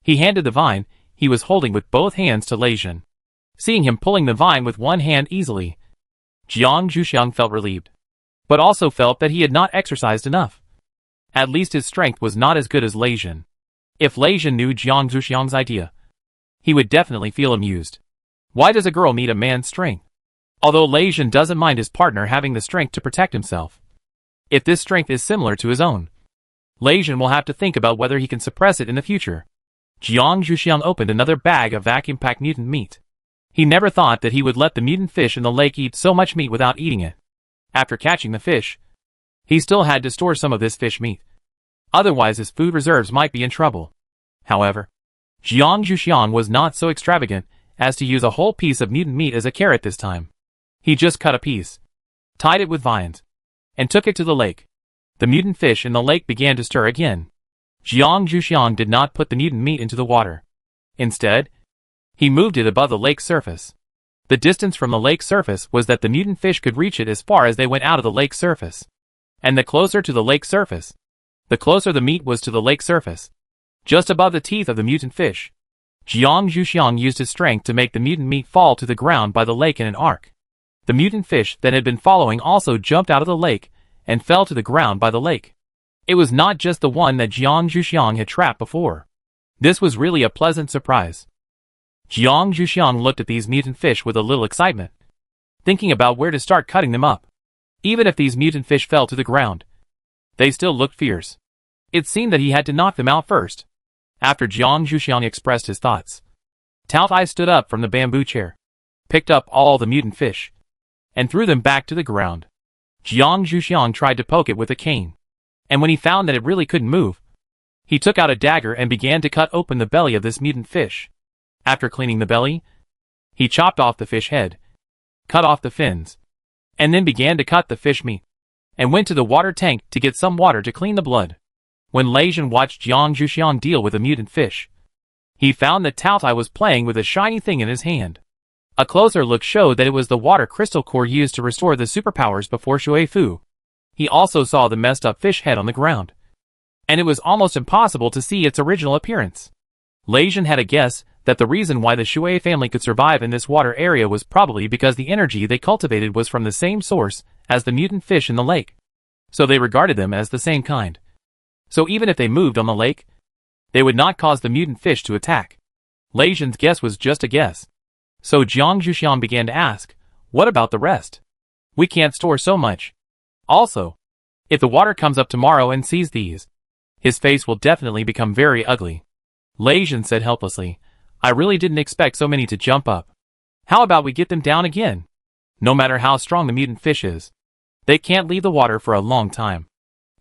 He handed the vine he was holding with both hands to Lei Zhen. Seeing him pulling the vine with one hand easily, Jiang Zhuxiang felt relieved, but also felt that he had not exercised enough. At least his strength was not as good as Lei Zhen. If Lei Zhen knew Jiang Zhuxiang's idea, he would definitely feel amused. Why does a girl need a man's strength? Although Lei Zhen doesn't mind his partner having the strength to protect himself, if this strength is similar to his own, Lei Zhen will have to think about whether he can suppress it in the future. Jiang Zhuxiang opened another bag of vacuum-packed mutant meat. He never thought that he would let the mutant fish in the lake eat so much meat without eating it. After catching the fish, he still had to store some of this fish meat. Otherwise his food reserves might be in trouble. However, Jiang Zhuxiang was not so extravagant as to use a whole piece of mutant meat as a carrot this time. He just cut a piece, tied it with vines, and took it to the lake. The mutant fish in the lake began to stir again. Jiang Zhuxiang did not put the mutant meat into the water. Instead, he moved it above the lake's surface. The distance from the lake's surface was that the mutant fish could reach it as far as they went out of the lake's surface. And the closer to the lake's surface, the closer the meat was to the lake's surface. Just above the teeth of the mutant fish, Jiang Zhuxiang used his strength to make the mutant meat fall to the ground by the lake in an arc. The mutant fish that had been following also jumped out of the lake and fell to the ground by the lake. It was not just the one that Jiang Zhuxiang had trapped before. This was really a pleasant surprise. Jiang Zhuxiang looked at these mutant fish with a little excitement, thinking about where to start cutting them up. Even if these mutant fish fell to the ground, they still looked fierce. It seemed that he had to knock them out first. After Jiang Zhuxiang expressed his thoughts, Tao Tai stood up from the bamboo chair, picked up all the mutant fish, and threw them back to the ground. Jiang Zhuxiang tried to poke it with a cane, and when he found that it really couldn't move, he took out a dagger and began to cut open the belly of this mutant fish. After cleaning the belly, he chopped off the fish head, cut off the fins, and then began to cut the fish meat, and went to the water tank to get some water to clean the blood. When Lei Zhen watched Jiang Zhuxiang deal with a mutant fish, he found that Tao Tai was playing with a shiny thing in his hand. A closer look showed that it was the water crystal core used to restore the superpowers before Shui Fu. He also saw the messed up fish head on the ground, and it was almost impossible to see its original appearance. Lei Zhen had a guess that the reason why the Shui family could survive in this water area was probably because the energy they cultivated was from the same source as the mutant fish in the lake. So they regarded them as the same kind. So even if they moved on the lake, they would not cause the mutant fish to attack. Lei Zhen's guess was just a guess. So Jiang Zhuxiang began to ask, what about the rest? We can't store so much. Also, if the water comes up tomorrow and sees these, his face will definitely become very ugly. Lei Zhen said helplessly, I really didn't expect so many to jump up. How about we get them down again? No matter how strong the mutant fish is, they can't leave the water for a long time.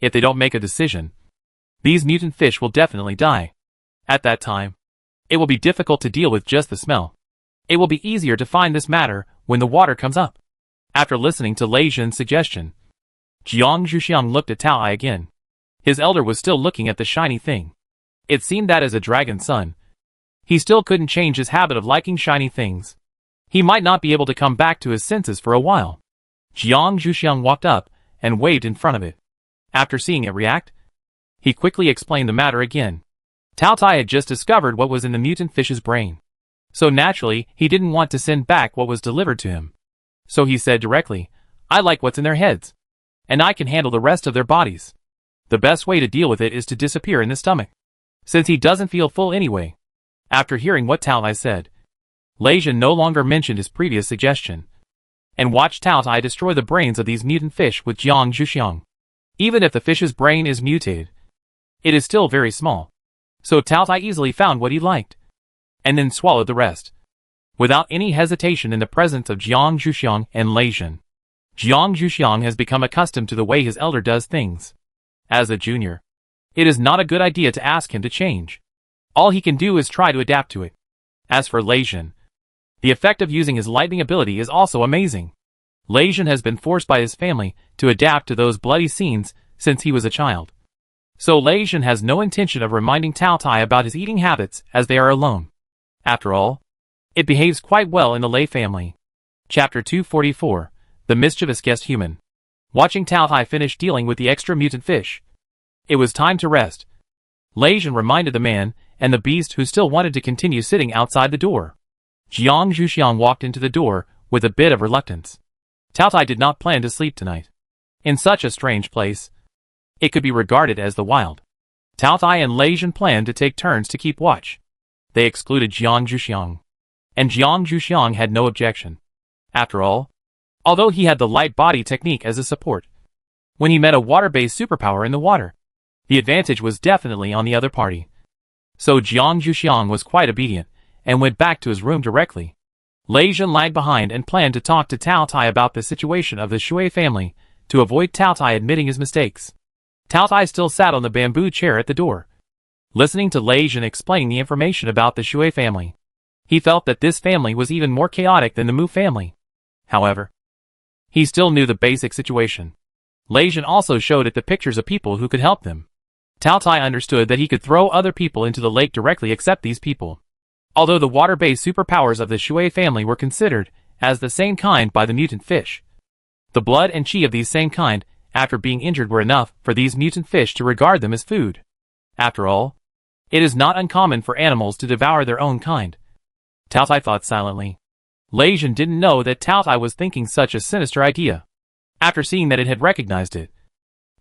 If they don't make a decision, these mutant fish will definitely die. At that time, it will be difficult to deal with just the smell. It will be easier to find this matter when the water comes up. After listening to Lei Zhen's suggestion, Jiang Zhuxiang looked at Tao Ai again. His elder was still looking at the shiny thing. It seemed that as a dragon's son, he still couldn't change his habit of liking shiny things. He might not be able to come back to his senses for a while. Jiang Zhuxiang walked up and waved in front of it. After seeing it react, he quickly explained the matter again. Tao Tai had just discovered what was in the mutant fish's brain. So naturally, he didn't want to send back what was delivered to him. So he said directly, I like what's in their heads, and I can handle the rest of their bodies. The best way to deal with it is to disappear in the stomach, since he doesn't feel full anyway. After hearing what Tao Tai said, Lei Zhen no longer mentioned his previous suggestion, and watched Tao Tai destroy the brains of these mutant fish with Jiang Zhuxiang. Even if the fish's brain is mutated, it is still very small. So Tao Tai easily found what he liked, and then swallowed the rest, without any hesitation in the presence of Jiang Zhuxiang and Lei Zhen. Jiang Zhuxiang has become accustomed to the way his elder does things. As a junior, it is not a good idea to ask him to change. All he can do is try to adapt to it. As for Lei Zhen, the effect of using his lightning ability is also amazing. Lei Zhen has been forced by his family to adapt to those bloody scenes since he was a child. So Lei Zhen has no intention of reminding Tao Tai about his eating habits as they are alone. After all, it behaves quite well in the Lei family. Chapter 244, The Mischievous Guest Human. Watching Tao Tai finish dealing with the extra mutant fish, It was time to rest. Lei Jin reminded the man and the beast who still wanted to continue sitting outside the door. Jiang Zhuxiang walked into the door with a bit of reluctance. Cao Tai did not plan to sleep tonight. In such a strange place, it could be regarded as the wild. Cao Tai and Lei Jin planned to take turns to keep watch. They excluded Jiang Zhuxiang. And Jiang Zhuxiang had no objection. After all, although he had the light body technique as a support, when he met a water-based superpower in the water, the advantage was definitely on the other party. So Jiang Zhuxiang was quite obedient, and went back to his room directly. Lei Jin lagged behind and planned to talk to Cao Tai about the situation of the Shui family, to avoid Cao Tai admitting his mistakes. Cao Tai still sat on the bamboo chair at the door, listening to Lei Jin explain the information about the Shui family. He felt that this family was even more chaotic than the Mu family. However, he still knew the basic situation. Lei Jin also showed it the pictures of people who could help them. Cao Tai understood that he could throw other people into the lake directly except these people. Although the water-based superpowers of the Shui family were considered as the same kind by the mutant fish, the blood and chi of these same kind, after being injured, were enough for these mutant fish to regard them as food. After all, it is not uncommon for animals to devour their own kind. Cao Tai thought silently. Lei Jin didn't know that Cao Tai was thinking such a sinister idea. After seeing that it had recognized it,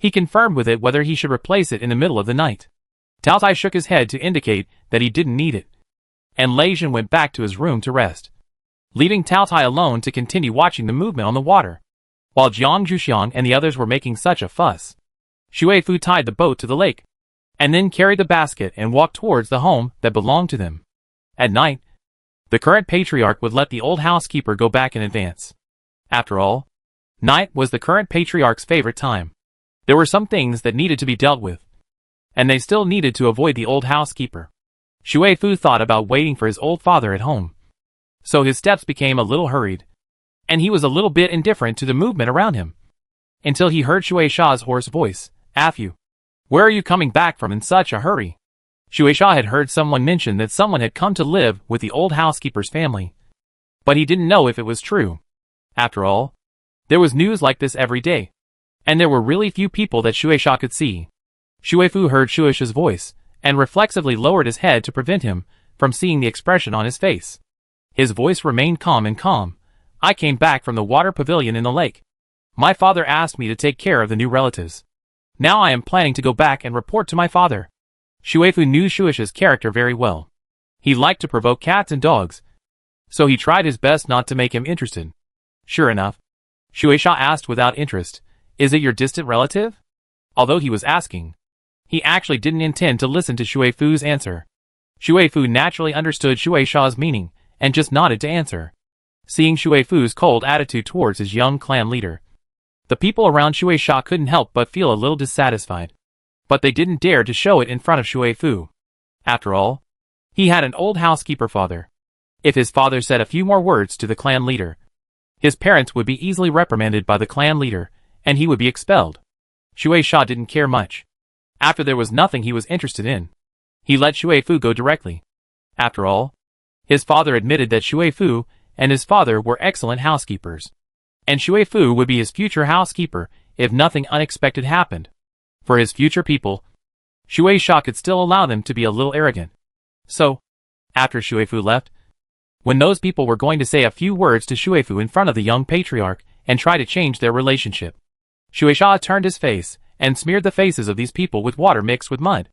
he confirmed with it whether he should replace it in the middle of the night. Cao Tai shook his head to indicate that he didn't need it, and Lei Jin went back to his room to rest, leaving Cao Tai alone to continue watching the movement on the water. While Jiang Zhuxiang and the others were making such a fuss, Shui Fu tied the boat to the lake, and then carried the basket and walked towards the home that belonged to them. At night, the current patriarch would let the old housekeeper go back in advance. After all, night was the current patriarch's favorite time. There were some things that needed to be dealt with, and they still needed to avoid the old housekeeper. Shui Fu thought about waiting for his old father at home, so his steps became a little hurried, and he was a little bit indifferent to the movement around him, until he heard Shui Sha's hoarse voice. "Afu, where are you coming back from in such a hurry?" Shui Sha had heard someone mention that someone had come to live with the old housekeeper's family, but he didn't know if it was true. After all, there was news like this every day, and there were really few people that Shui Sha could see. Shui Fu heard Shui Sha's voice, and reflexively lowered his head to prevent him from seeing the expression on his face. His voice remained calm and calm. "I came back from the water pavilion in the lake. My father asked me to take care of the new relatives. Now I am planning to go back and report to my father." Shui Fu knew Shui Sha's character very well. He liked to provoke cats and dogs, so he tried his best not to make him interested. Sure enough, Shui Sha asked without interest, "Is it your distant relative?" Although he was asking, he actually didn't intend to listen to Shui Fu's answer. Shui Fu naturally understood Shui Sha's meaning, and just nodded to answer. Seeing Shui Fu's cold attitude towards his young clan leader, the people around Shui Sha couldn't help but feel a little dissatisfied. But they didn't dare to show it in front of Shui Fu. After all, he had an old housekeeper father. If his father said a few more words to the clan leader, his parents would be easily reprimanded by the clan leader, and he would be expelled. Shui Sha didn't care much. After there was nothing he was interested in, he let Shui Fu go directly. After all, his father admitted that Shui Fu and his father were excellent housekeepers, and Shui Fu would be his future housekeeper if nothing unexpected happened. For his future people, Shui Sha could still allow them to be a little arrogant. So, after Shui Fu left, when those people were going to say a few words to Shui Fu in front of the young patriarch and try to change their relationship, Shui Sha turned his face and smeared the faces of these people with water mixed with mud,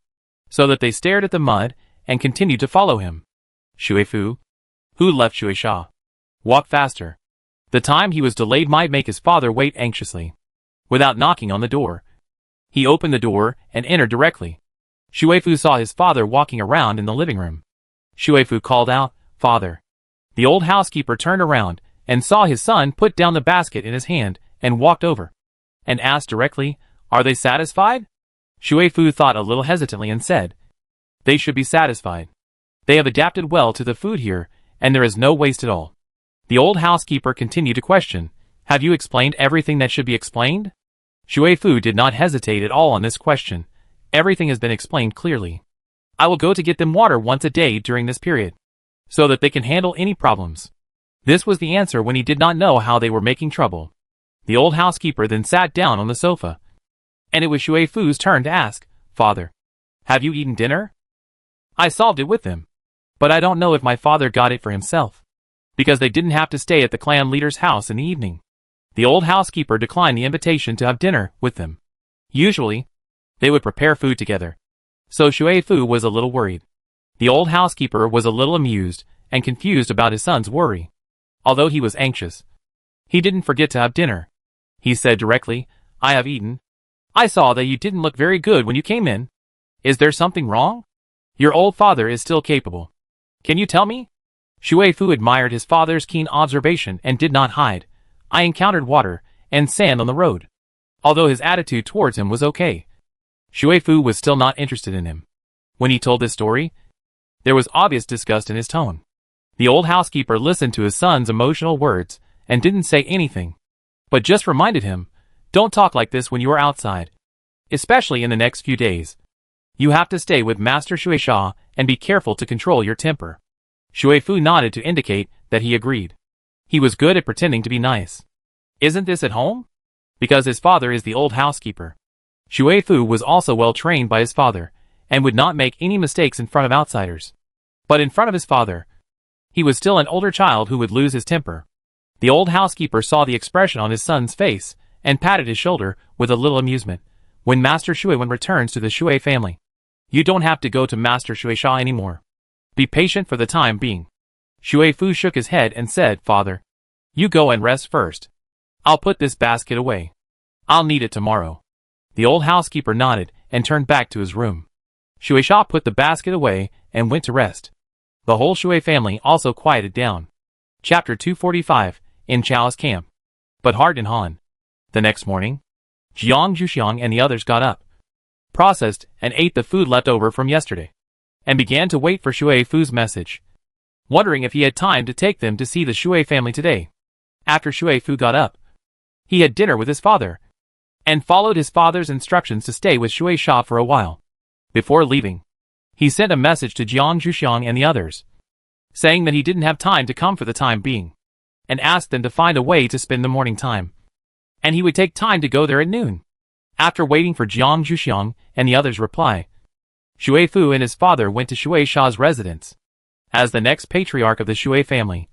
so that they stared at the mud and continued to follow him. Shui Fu, who left Shui Sha, walked faster. The time he was delayed might make his father wait anxiously. Without knocking on the door, he opened the door and entered directly. Shui Fu saw his father walking around in the living room. Shui Fu called out, "Father." The old housekeeper turned around and saw his son put down the basket in his hand and walked over, and asked directly, "Are they satisfied?" Shui Fu thought a little hesitantly and said, "They should be satisfied. They have adapted well to the food here, and there is no waste at all." The old housekeeper continued to question, "Have you explained everything that should be explained?" Shui Fu did not hesitate at all on this question. "Everything has been explained clearly. I will go to get them water once a day during this period, so that they can handle any problems." This was the answer when he did not know how they were making trouble. The old housekeeper then sat down on the sofa, and it was Shui Fu's turn to ask, "Father, have you eaten dinner? I solved it with them. But I don't know if my father got it for himself. Because they didn't have to stay at the clan leader's house in the evening. The old housekeeper declined the invitation to have dinner with them. Usually, they would prepare food together. So Shui Fu was a little worried. The old housekeeper was a little amused and confused about his son's worry. Although he was anxious, he didn't forget to have dinner. He said directly, "I have eaten. I saw that you didn't look very good when you came in. Is there something wrong? Your old father is still capable. Can you tell me?" Shui Fu admired his father's keen observation and did not hide. "I encountered water and sand on the road." Although his attitude towards him was okay, Shui Fu was still not interested in him. When he told this story, there was obvious disgust in his tone. The old housekeeper listened to his son's emotional words and didn't say anything, but just reminded him, "Don't talk like this when you are outside. Especially in the next few days. You have to stay with Master Shui Sha and be careful to control your temper." Shui Fu nodded to indicate that he agreed. He was good at pretending to be nice. "Isn't this at home?" Because his father is the old housekeeper. Shui Fu was also well trained by his father, and would not make any mistakes in front of outsiders. But in front of his father, he was still an older child who would lose his temper. The old housekeeper saw the expression on his son's face, and patted his shoulder with a little amusement. "When Master Shui Wen returns to the Shui family, you don't have to go to Master Shui Sha anymore. Be patient for the time being." Shui Fu shook his head and said, "Father, you go and rest first. I'll put this basket away. I'll need it tomorrow." The old housekeeper nodded and turned back to his room. Shui Sha put the basket away and went to rest. The whole Shui family also quieted down. Chapter 245, in Chao's camp. But Hart and Han. The next morning, Jiang Zhuxiang and the others got up, processed and ate the food left over from yesterday, and began to wait for Shui Fu's message, wondering if he had time to take them to see the Shui family today. After Shui Fu got up, he had dinner with his father, and followed his father's instructions to stay with Shui Sha for a while. Before leaving, he sent a message to Jiang Zhuxiang and the others, saying that he didn't have time to come for the time being, and asked them to find a way to spend the morning time, and he would take time to go there at noon. After waiting for Jiang Zhuxiang and the others' reply, Shui Fu and his father went to Shui Sha's residence. As the next patriarch of the Shui family,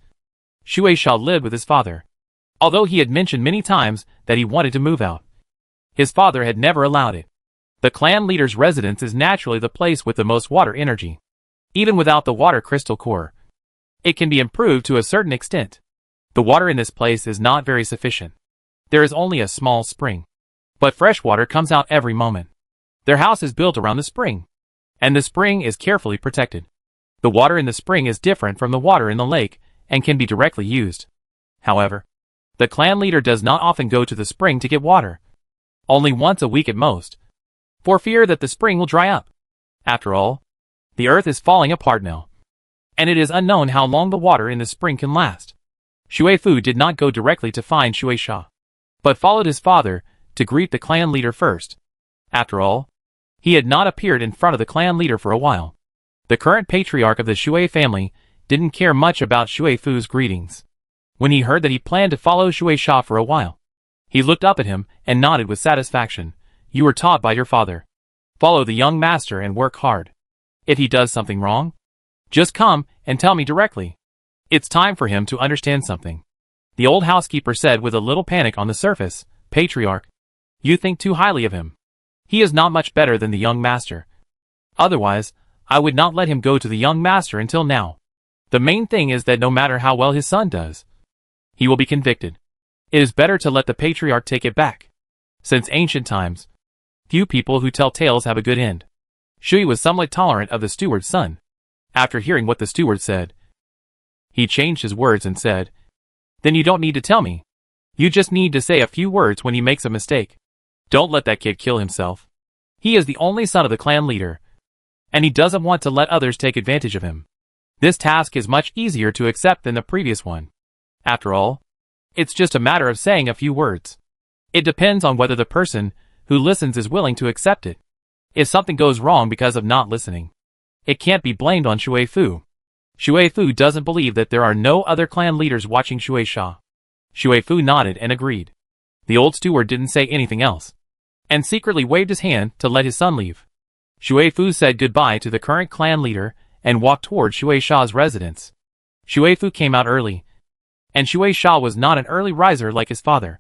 Shui Sha lived with his father. Although he had mentioned many times that he wanted to move out, his father had never allowed it. The clan leader's residence is naturally the place with the most water energy. Even without the water crystal core, it can be improved to a certain extent. The water in this place is not very sufficient. There is only a small spring, but fresh water comes out every moment. Their house is built around the spring, and the spring is carefully protected. The water in the spring is different from the water in the lake and can be directly used. However, the clan leader does not often go to the spring to get water. Only once a week at most, for fear that the spring will dry up. After all, the earth is falling apart now, and it is unknown how long the water in the spring can last. Shui Fu did not go directly to find Shui Sha, but followed his father to greet the clan leader first. After all, he had not appeared in front of the clan leader for a while. The current patriarch of the Shui family didn't care much about Shui Fu's greetings. When he heard that he planned to follow Shui Sha for a while, he looked up at him and nodded with satisfaction. "You were taught by your father. Follow the young master and work hard. If he does something wrong, just come and tell me directly. It's time for him to understand something." The old housekeeper said with a little panic on the surface, "Patriarch, you think too highly of him. He is not much better than the young master. Otherwise, I would not let him go to the young master until now. The main thing is that no matter how well his son does, he will be convicted. It is better to let the patriarch take it back. Since ancient times, few people who tell tales have a good end." Shui was somewhat tolerant of the steward's son. After hearing what the steward said, he changed his words and said, "Then you don't need to tell me. You just need to say a few words when he makes a mistake. Don't let that kid kill himself. He is the only son of the clan leader, and he doesn't want to let others take advantage of him. This task is much easier to accept than the previous one. After all, it's just a matter of saying a few words. It depends on whether the person who listens is willing to accept it. If something goes wrong because of not listening, it can't be blamed on Shui Fu. Shui Fu doesn't believe that there are no other clan leaders watching Shui Sha." Shui Fu nodded and agreed. The old steward didn't say anything else, and secretly waved his hand to let his son leave. Shui Fu said goodbye to the current clan leader and walked toward Shui Sha's residence. Shui Fu came out early, and Shui Sha was not an early riser like his father.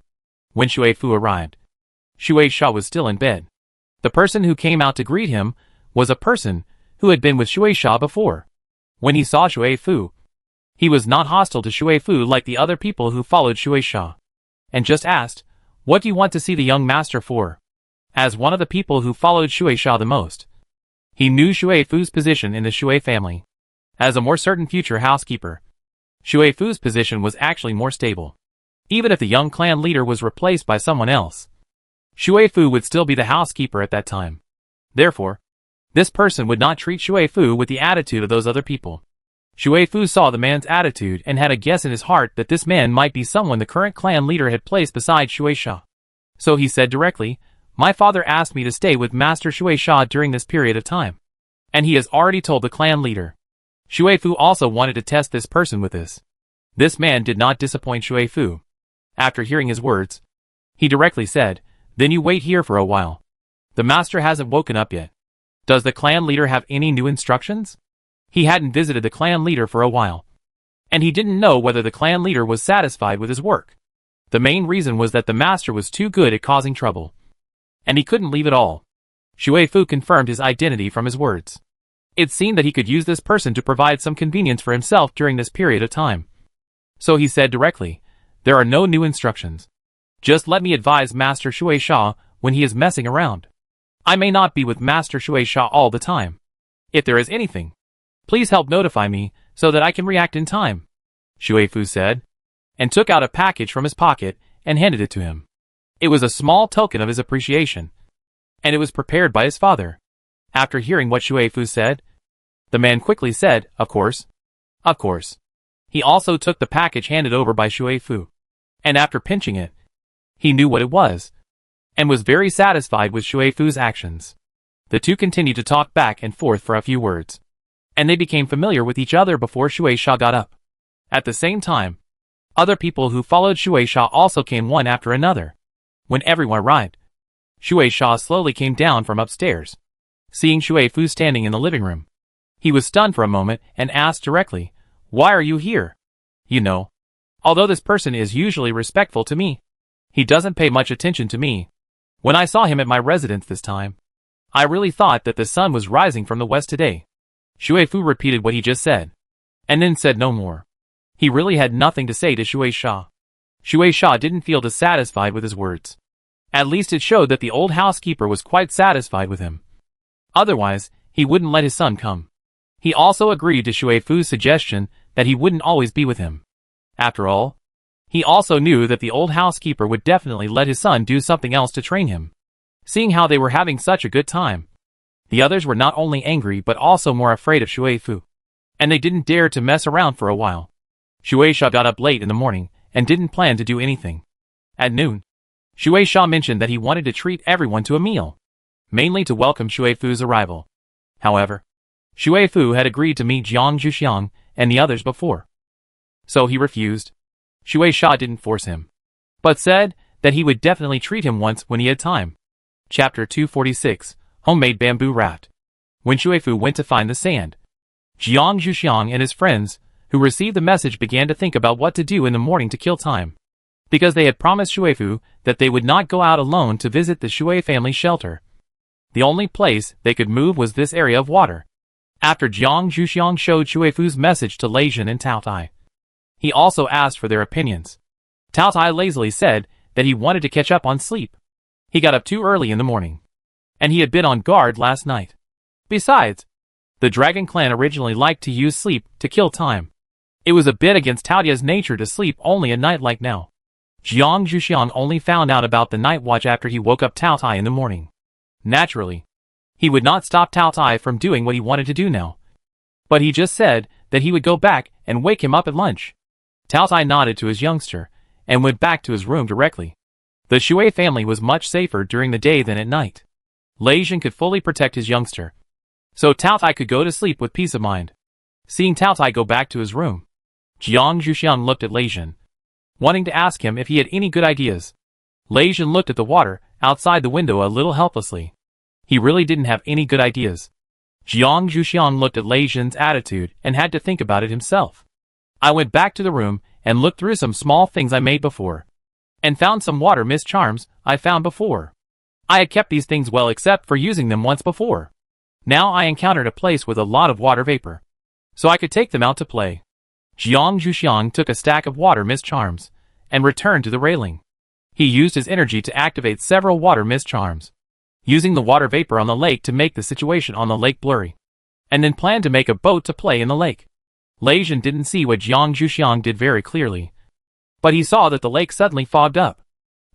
When Shui Fu arrived, Shui Sha was still in bed. The person who came out to greet him was a person who had been with Shui Sha before. When he saw Shui Fu, he was not hostile to Shui Fu like the other people who followed Shui Sha, and just asked, "What do you want to see the young master for?" As one of the people who followed Shui Sha the most, he knew Shui Fu's position in the Shui family. As a more certain future housekeeper, Shui Fu's position was actually more stable. Even if the young clan leader was replaced by someone else, Shui Fu would still be the housekeeper at that time. Therefore, this person would not treat Shui Fu with the attitude of those other people. Shui Fu saw the man's attitude and had a guess in his heart that this man might be someone the current clan leader had placed beside Shui Sha. So he said directly, "My father asked me to stay with Master Shui Sha during this period of time, and he has already told the clan leader." Shui Fu also wanted to test this person with this. This man did not disappoint Shui Fu. After hearing his words, he directly said, "Then you wait here for a while. The master hasn't woken up yet. Does the clan leader have any new instructions?" He hadn't visited the clan leader for a while, and he didn't know whether the clan leader was satisfied with his work. The main reason was that the master was too good at causing trouble, and he couldn't leave it all. Shui Fu confirmed his identity from his words. It seemed that he could use this person to provide some convenience for himself during this period of time. So he said directly, "There are no new instructions. Just let me advise Master Shui Sha when he is messing around. I may not be with Master Shui Sha all the time. If there is anything, please help notify me so that I can react in time," Shui Fu said, and took out a package from his pocket and handed it to him. It was a small token of his appreciation, and it was prepared by his father. After hearing what Shui Fu said, the man quickly said, "Of course. Of course." He also took the package handed over by Shui Fu, and after pinching it, he knew what it was, and was very satisfied with Shui Fu's actions. The two continued to talk back and forth for a few words, and they became familiar with each other before Shui Sha got up. At the same time, other people who followed Shui Sha also came one after another. When everyone arrived, Shui Sha slowly came down from upstairs. Seeing Shui Fu standing in the living room, he was stunned for a moment and asked directly, "Why are you here?" "You know, although this person is usually respectful to me, he doesn't pay much attention to me. When I saw him at my residence this time, I really thought that the sun was rising from the west today." Shui Fu repeated what he just said, and then said no more. He really had nothing to say to Shui Sha. Shui Sha didn't feel dissatisfied with his words. At least it showed that the old housekeeper was quite satisfied with him. Otherwise, he wouldn't let his son come. He also agreed to Shui Fu's suggestion that he wouldn't always be with him. After all, he also knew that the old housekeeper would definitely let his son do something else to train him. Seeing how they were having such a good time, the others were not only angry but also more afraid of Shui Fu, and they didn't dare to mess around for a while. Shui Sha got up late in the morning and didn't plan to do anything. At noon, Shui Sha mentioned that he wanted to treat everyone to a meal, mainly to welcome Shui Fu's arrival. However, Shui Fu had agreed to meet Jiang Zhuxiang and the others before, so he refused. Shui Sha didn't force him, but said that he would definitely treat him once when he had time. Chapter 246, Homemade Bamboo Raft. When Shui Fu went to find the sand, Jiang Zhuxiang and his friends, who received the message, began to think about what to do in the morning to kill time, because they had promised Shui Fu that they would not go out alone to visit the Shui family shelter. The only place they could move was this area of water. After Jiang Zhuxiang showed Shui Fu's message to Lei Jin and Tao Tai, he also asked for their opinions. Tao Tai lazily said that he wanted to catch up on sleep. He got up too early in the morning, and he had been on guard last night. Besides, the Dragon Clan originally liked to use sleep to kill time. It was a bit against Tao Tai's nature to sleep only at night like now. Jiang Zhuxiang only found out about the night watch after he woke up Tao Tai in the morning. Naturally, he would not stop Tao Tai from doing what he wanted to do now, but he just said that he would go back and wake him up at lunch. Tao Tai nodded to his youngster and went back to his room directly. The Shui family was much safer during the day than at night. Lei Jin could fully protect his youngster, so Tao Tai could go to sleep with peace of mind. Seeing Tao Tai go back to his room, Jiang Zhuxiang looked at Lei Jin, wanting to ask him if he had any good ideas. Lei Jin looked at the water outside the window a little helplessly. He really didn't have any good ideas. Jiang Zhuxiang looked at Lei Zhen's attitude and had to think about it himself. I went back to the room and looked through some small things I made before, and found some water mist charms I found before. I had kept these things well except for using them once before. Now I encountered a place with a lot of water vapor, so I could take them out to play. Jiang Zhuxiang took a stack of water mist charms and returned to the railing. He used his energy to activate several water mist charms, using the water vapor on the lake to make the situation on the lake blurry, and then planned to make a boat to play in the lake. Lei Zhen didn't see what Jiang Zhuxiang did very clearly, but he saw that the lake suddenly fogged up,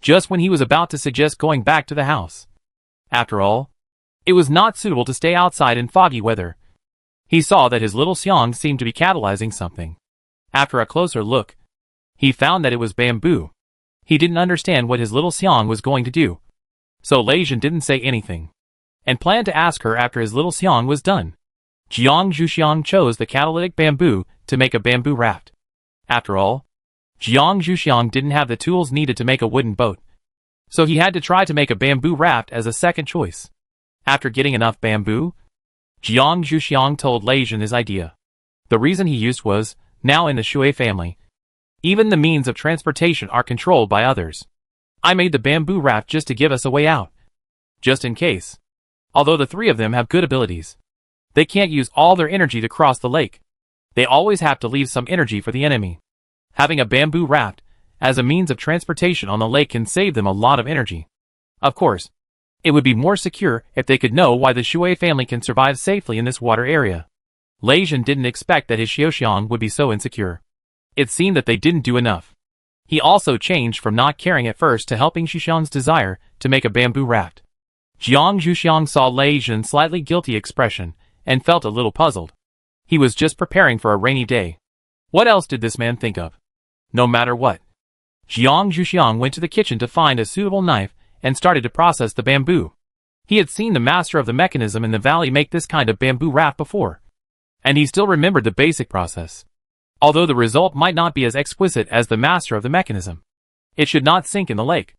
just when he was about to suggest going back to the house. After all, it was not suitable to stay outside in foggy weather. He saw that his little Xiang seemed to be catalyzing something. After a closer look, he found that it was bamboo. He didn't understand what his little Xiang was going to do, so Lei Zhen didn't say anything, and planned to ask her after his little Xiang was done. Jiang Zhuxiang chose the catalytic bamboo to make a bamboo raft. After all, Jiang Zhuxiang didn't have the tools needed to make a wooden boat, so he had to try to make a bamboo raft as a second choice. After getting enough bamboo, Jiang Zhuxiang told Lei Zhen his idea. The reason he used was, now in the Shui family, even the means of transportation are controlled by others. I made the bamboo raft just to give us a way out, just in case. Although the three of them have good abilities, they can't use all their energy to cross the lake. They always have to leave some energy for the enemy. Having a bamboo raft as a means of transportation on the lake can save them a lot of energy. Of course, it would be more secure if they could know why the Shui family can survive safely in this water area. Lei Zhen didn't expect that his Xiaoxiang would be so insecure. It seemed that they didn't do enough. He also changed from not caring at first to helping Xiaoxiang's desire to make a bamboo raft. Jiang Zhuxiang saw Lei Zhen's slightly guilty expression and felt a little puzzled. He was just preparing for a rainy day. What else did this man think of? No matter what, Jiang Zhuxiang went to the kitchen to find a suitable knife and started to process the bamboo. He had seen the master of the mechanism in the valley make this kind of bamboo raft before, and he still remembered the basic process. Although the result might not be as exquisite as the master of the mechanism, it should not sink in the lake.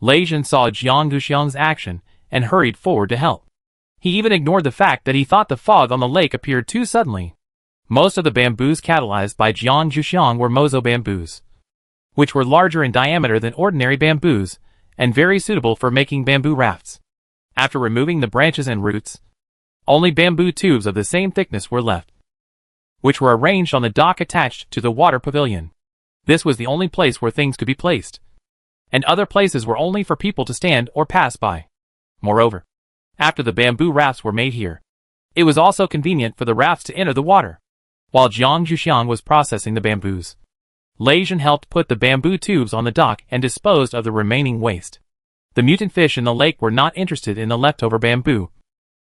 Lei Zhen saw Jiang Zhuxiang's action and hurried forward to help. He even ignored the fact that he thought the fog on the lake appeared too suddenly. Most of the bamboos catalyzed by Jiang Zhuxiang were mozo bamboos, which were larger in diameter than ordinary bamboos and very suitable for making bamboo rafts. After removing the branches and roots, only bamboo tubes of the same thickness were left, which were arranged on the dock attached to the water pavilion. This was the only place where things could be placed, and other places were only for people to stand or pass by. Moreover, after the bamboo rafts were made here, it was also convenient for the rafts to enter the water. While Jiang Zhuxiang was processing the bamboos, Lei Zhen helped put the bamboo tubes on the dock and disposed of the remaining waste. The mutant fish in the lake were not interested in the leftover bamboo,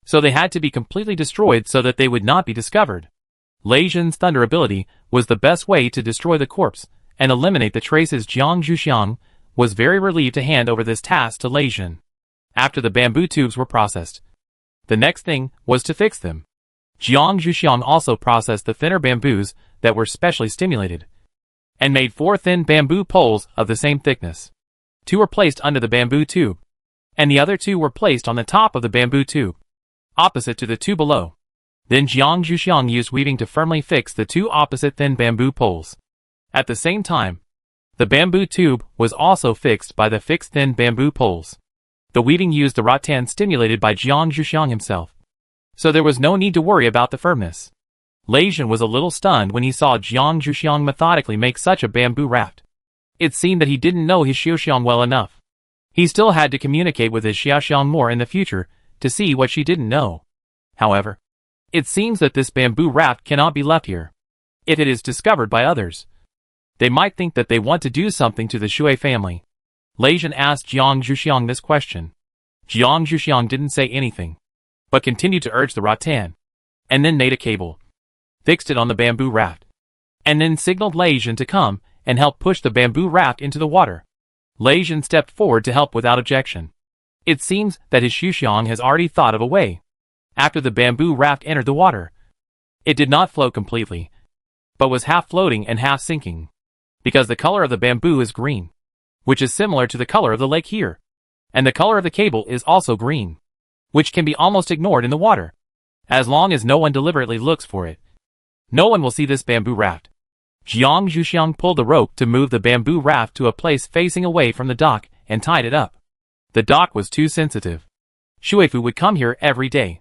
so they had to be completely destroyed so that they would not be discovered. Lei Zhen's thunder ability was the best way to destroy the corpse and eliminate the traces. Jiang Zhuxiang was very relieved to hand over this task to Lei Zhen. After the bamboo tubes were processed, the next thing was to fix them. Jiang Zhuxiang also processed the thinner bamboos that were specially stimulated, and made 4 thin bamboo poles of the same thickness. 2 were placed under the bamboo tube, and the other 2 were placed on the top of the bamboo tube, opposite to the 2 below. Then Jiang Zhuxiang used weaving to firmly fix the 2 opposite thin bamboo poles. At the same time, the bamboo tube was also fixed by the fixed thin bamboo poles. The weaving used the rattan stimulated by Jiang Zhuxiang himself, so there was no need to worry about the firmness. Lei Zhen was a little stunned when he saw Jiang Zhuxiang methodically make such a bamboo raft. It seemed that he didn't know his Xiaoxiang well enough. He still had to communicate with his Xiaoxiang more in the future to see what she didn't know. However, it seems that this bamboo raft cannot be left here. If it is discovered by others, they might think that they want to do something to the Shui family. Lei Zhen asked Jiang Zhuxiang this question. Jiang Zhuxiang didn't say anything, but continued to urge the rattan, and then made a cable, fixed it on the bamboo raft, and then signaled Lei Zhen to come and help push the bamboo raft into the water. Lei Zhen stepped forward to help without objection. It seems that his Xiaoxiang has already thought of a way. After the bamboo raft entered the water, it did not float completely, but was half floating and half sinking, because the color of the bamboo is green, which is similar to the color of the lake here, and the color of the cable is also green. which can be almost ignored in the water. As long as no one deliberately looks for it, no one will see this bamboo raft. Jiang Zhuxiang pulled the rope to move the bamboo raft to a place facing away from the dock and tied it up. The dock was too sensitive. Shuifu would come here every day.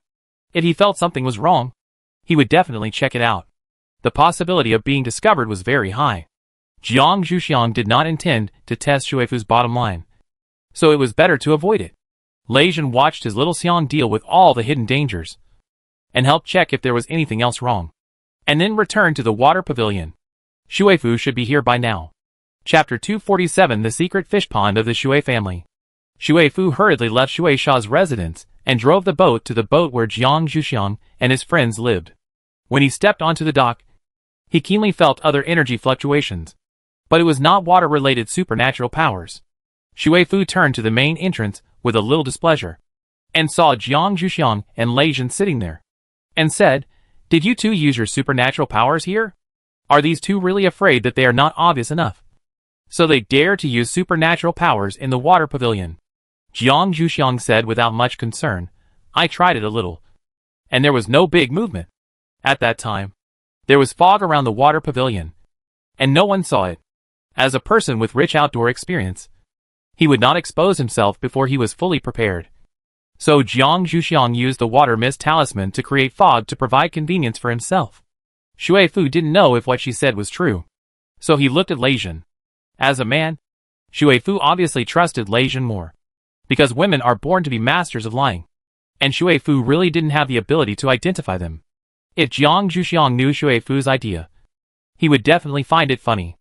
If he felt something was wrong, he would definitely check it out. The possibility of being discovered was very high. Jiang Zhuxiang did not intend to test Shuifu's bottom line, so it was better to avoid it. Lei Jin watched his little Xiang deal with all the hidden dangers, and helped check if there was anything else wrong, and then returned to the water pavilion. Shuifu should be here by now. Chapter 247 The Secret Fish Pond of the Shui Family. Shuifu hurriedly left Shueisha's residence and drove the boat to the boat where Jiang Zhuxiang and his friends lived. When he stepped onto the dock, he keenly felt other energy fluctuations, but it was not water-related supernatural powers. Shuifu turned to the main entrance with a little displeasure, and saw Jiang Zhuxiang and Lei Jin sitting there, and said, "Did you two use your supernatural powers here? Are these two really afraid that they are not obvious enough? So they dare to use supernatural powers in the water pavilion?" Jiang Zhuxiang said without much concern, "I tried it a little, and there was no big movement. At that time, there was fog around the water pavilion, and no one saw it. As a person with rich outdoor experience, he would not expose himself before he was fully prepared. So Jiang Zhuxiang used the water mist talisman to create fog to provide convenience for himself." Shuifu didn't know if what she said was true, so he looked at Lei Jin. As a man, Shuifu obviously trusted Lei Jin more, because women are born to be masters of lying, and Shuifu really didn't have the ability to identify them. If Jiang Zhuxiang knew Shuifu's idea, he would definitely find it funny.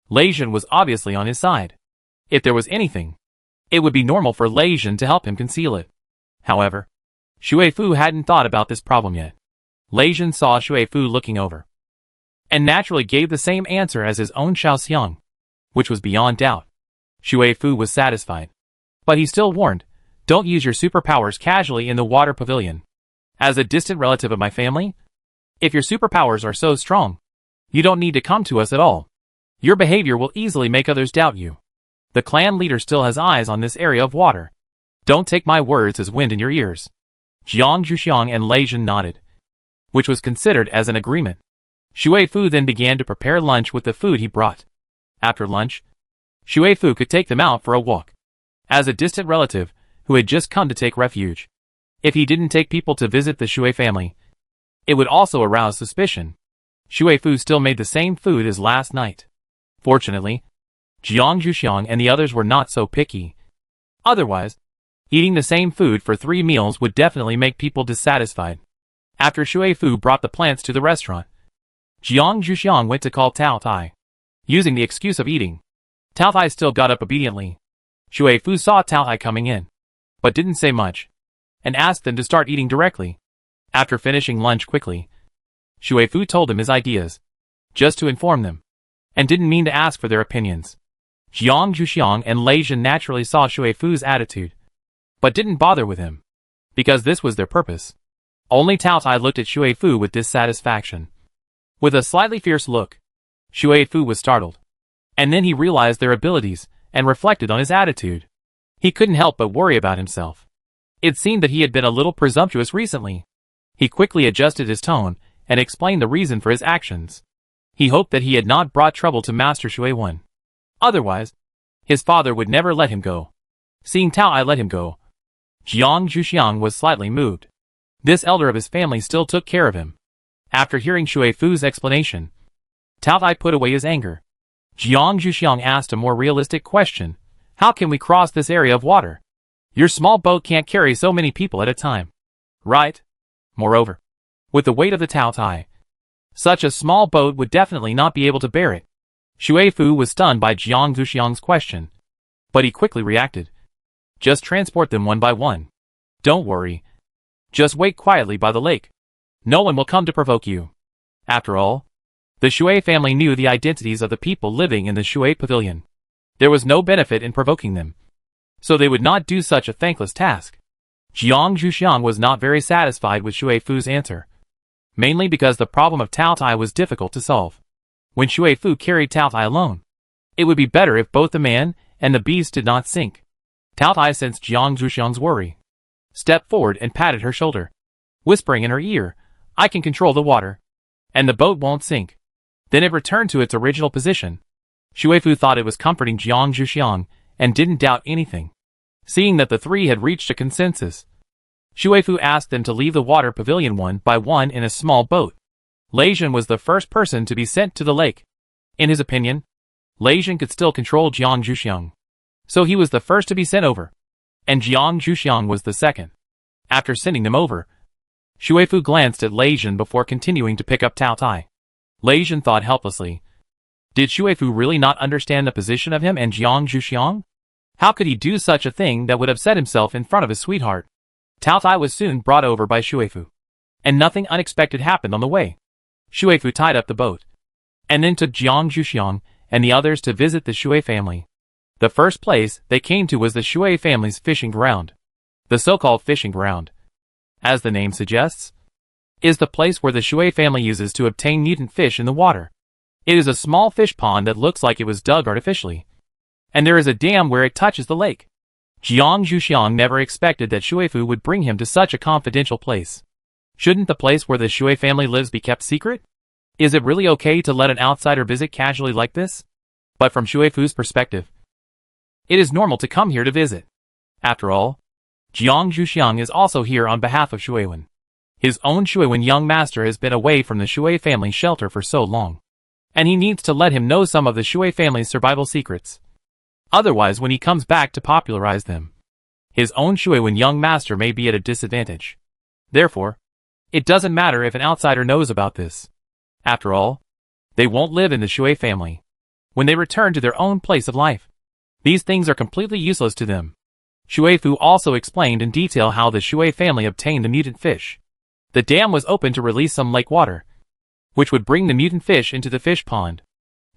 Lei Jin was obviously on his side. If there was anything, it would be normal for Lei Jin to help him conceal it. However, Shuifu hadn't thought about this problem yet. Lei Jin saw Shuifu looking over, and naturally gave the same answer as his own Xiaoxiang, which was beyond doubt. Shuifu was satisfied, but he still warned, "Don't use your superpowers casually in the water pavilion. As a distant relative of my family, if your superpowers are so strong, you don't need to come to us at all. Your behavior will easily make others doubt you. The clan leader still has eyes on this area of water. Don't take my words as wind in your ears." Jiang Zhuxiang and Lei Jin nodded, which was considered as an agreement. Shuifu then began to prepare lunch with the food he brought. After lunch, Shuifu could take them out for a walk. As a distant relative who had just come to take refuge, if he didn't take people to visit the Shui family, it would also arouse suspicion. Shuifu still made the same food as last night. Fortunately, Jiang Zhuxiang and the others were not so picky. Otherwise, eating the same food for 3 meals would definitely make people dissatisfied. After Shuifu brought the plants to the restaurant, Jiang Zhuxiang went to call Tao Tai. Using the excuse of eating, Tao Tai still got up obediently. Shuifu saw Tao Tai coming in, but didn't say much, and asked them to start eating directly. After finishing lunch quickly, Shuifu told him his ideas, just to inform them, and didn't mean to ask for their opinions. Jiang Zhuxiang and Lei Jin naturally saw Shuifu's attitude, but didn't bother with him, because this was their purpose. Only Tao Tai looked at Shuifu with dissatisfaction. With a slightly fierce look, Shuifu was startled, and then he realized their abilities and reflected on his attitude. He couldn't help but worry about himself. It seemed that he had been a little presumptuous recently. He quickly adjusted his tone and explained the reason for his actions. He hoped that he had not brought trouble to Master Shui Wen. Otherwise, his father would never let him go. Seeing Tao I let him go, Jiang Zhuxiang was slightly moved. This elder of his family still took care of him. After hearing Shuifu's explanation, Tao Tai put away his anger. Jiang Zhuxiang asked a more realistic question. "How can we cross this area of water? Your small boat can't carry so many people at a time, right? Moreover, with the weight of the Tao Tai, such a small boat would definitely not be able to bear it." Shuifu was stunned by Jiang Zhuxiang's question, but he quickly reacted. "Just transport them one by one. Don't worry. Just wait quietly by the lake. No one will come to provoke you." After all, the Shui family knew the identities of the people living in the Shui pavilion. There was no benefit in provoking them, so they would not do such a thankless task. Jiang Zhuxiang was not very satisfied with Shuifu's answer, mainly because the problem of Tao Tai was difficult to solve. When Shuifu carried Tao Tai alone, it would be better if both the man and the beast did not sink. Tao Tai sensed Jiang Zhuxiang's worry, stepped forward and patted her shoulder, whispering in her ear, "I can control the water, and the boat won't sink." Then it returned to its original position. Shuifu thought it was comforting Jiang Zhuxiang and didn't doubt anything. Seeing that the three had reached a consensus, Shuifu asked them to leave the water pavilion one by one in a small boat. Lei Zhen was the first person to be sent to the lake. In his opinion, Lei Zhen could still control Jiang Zhuxiang, so he was the first to be sent over, and Jiang Zhuxiang was the second. After sending them over, Shuifu glanced at Lei Zhen before continuing to pick up Tao Tai. Lei Zhen thought helplessly. Did Shuifu really not understand the position of him and Jiang Zhuxiang? How could he do such a thing that would upset himself in front of his sweetheart? Tao Tai was soon brought over by Shuifu, and nothing unexpected happened on the way. Shuifu tied up the boat, and then took Jiang Zhuxiang and the others to visit the Shui family. The first place they came to was the Shui family's fishing ground. The so-called fishing ground, as the name suggests, is the place where the Shui family uses to obtain mutant fish in the water. It is a small fish pond that looks like it was dug artificially, and there is a dam where it touches the lake. Jiang Zhuxiang never expected that Shuifu would bring him to such a confidential place. Shouldn't the place where the Shui family lives be kept secret? Is it really okay to let an outsider visit casually like this? But from Shuifu's perspective, it is normal to come here to visit. After all, Jiang Zhuxiang is also here on behalf of Shuiwen. His own Shuiwen young master has been away from the Shui family shelter for so long, and he needs to let him know some of the Shui family's survival secrets. Otherwise, when he comes back to popularize them, his own Shuiwen young master may be at a disadvantage. Therefore, it doesn't matter if an outsider knows about this. After all, they won't live in the Shui family when they return to their own place of life. These things are completely useless to them. Shuifu also explained in detail how the Shui family obtained the mutant fish. The dam was opened to release some lake water, which would bring the mutant fish into the fish pond.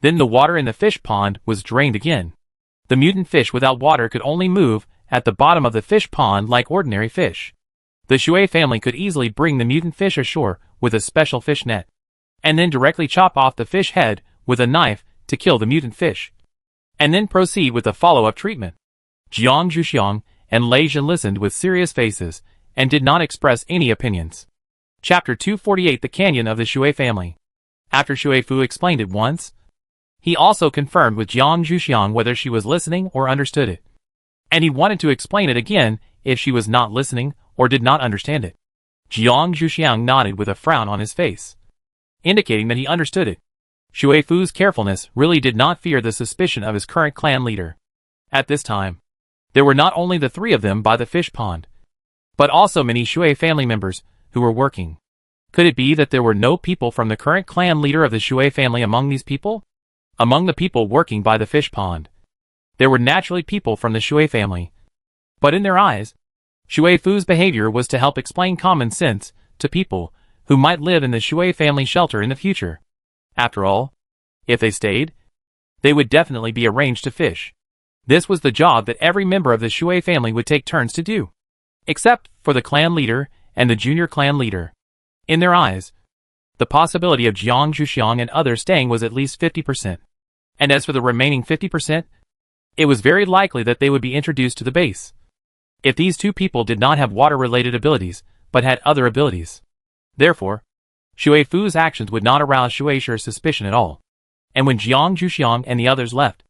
Then the water in the fish pond was drained again. The mutant fish without water could only move at the bottom of the fish pond like ordinary fish. The Shui family could easily bring the mutant fish ashore with a special fish net, and then directly chop off the fish head with a knife to kill the mutant fish, and then proceed with the follow-up treatment. Jiang Zhuxiang and Lei Zhen listened with serious faces and did not express any opinions. Chapter 248: The Canyon of the Shui Family. After Shuifu explained it once, he also confirmed with Jiang Zhuxiang whether she was listening or understood it, and he wanted to explain it again if she was not listening or did not understand it. Jiang Zhuxiang nodded with a frown on his face, indicating that he understood it. Shuifu's carefulness really did not fear the suspicion of his current clan leader. At this time, there were not only the three of them by the fish pond, but also many Shui family members who were working. Could it be that there were no people from the current clan leader of the Shui family among these people? Among the people working by the fish pond, there were naturally people from the Shui family. But in their eyes, Shuifu's behavior was to help explain common sense to people who might live in the Shui family shelter in the future. After all, if they stayed, they would definitely be arranged to fish. This was the job that every member of the Shui family would take turns to do, except for the clan leader and the junior clan leader. In their eyes, the possibility of Jiang Zhuxiang and others staying was at least 50%. And as for the remaining 50%, it was very likely that they would be introduced to the base. If these two people did not have water-related abilities, but had other abilities. Therefore, Shuifu's actions would not arouse Shueishi's suspicion at all. And when Jiang Zhuxiang and the others left,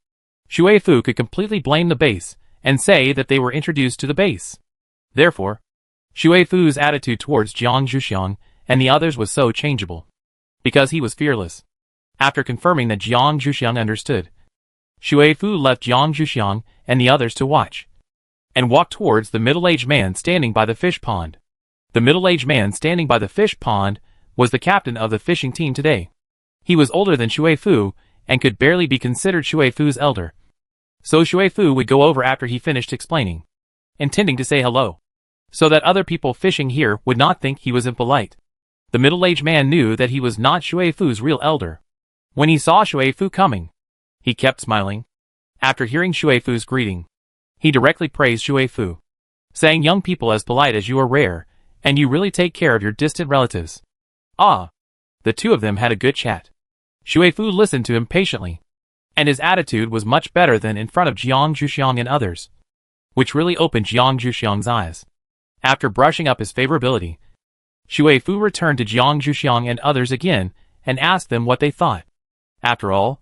Shuifu could completely blame the base and say that they were introduced to the base. Therefore, Shuifu's attitude towards Jiang Zhuxiang and the others was so changeable, because he was fearless. After confirming that Jiang Zhuxiang understood, Shuifu left Jiang Zhuxiang and the others to watch, and walked towards the middle-aged man standing by the fish pond. The middle-aged man standing by the fish pond was the captain of the fishing team today. He was older than Shuifu and could barely be considered Shuifu's elder. So Shuifu would go over after he finished explaining, intending to say hello, so that other people fishing here would not think he was impolite. The middle-aged man knew that he was not Shuifu's real elder. When he saw Shuifu coming, he kept smiling. After hearing Shuifu's greeting, he directly praised Shuifu, saying, "Young people as polite as you are rare, and you really take care of your distant relatives." Ah! The two of them had a good chat. Shuifu listened to him patiently, and his attitude was much better than in front of Jiang Zhuxiang and others, which really opened Jiang Zhuxiang's eyes. After brushing up his favorability, Shui Fu returned to Jiang Zhuxiang and others again and asked them what they thought. After all,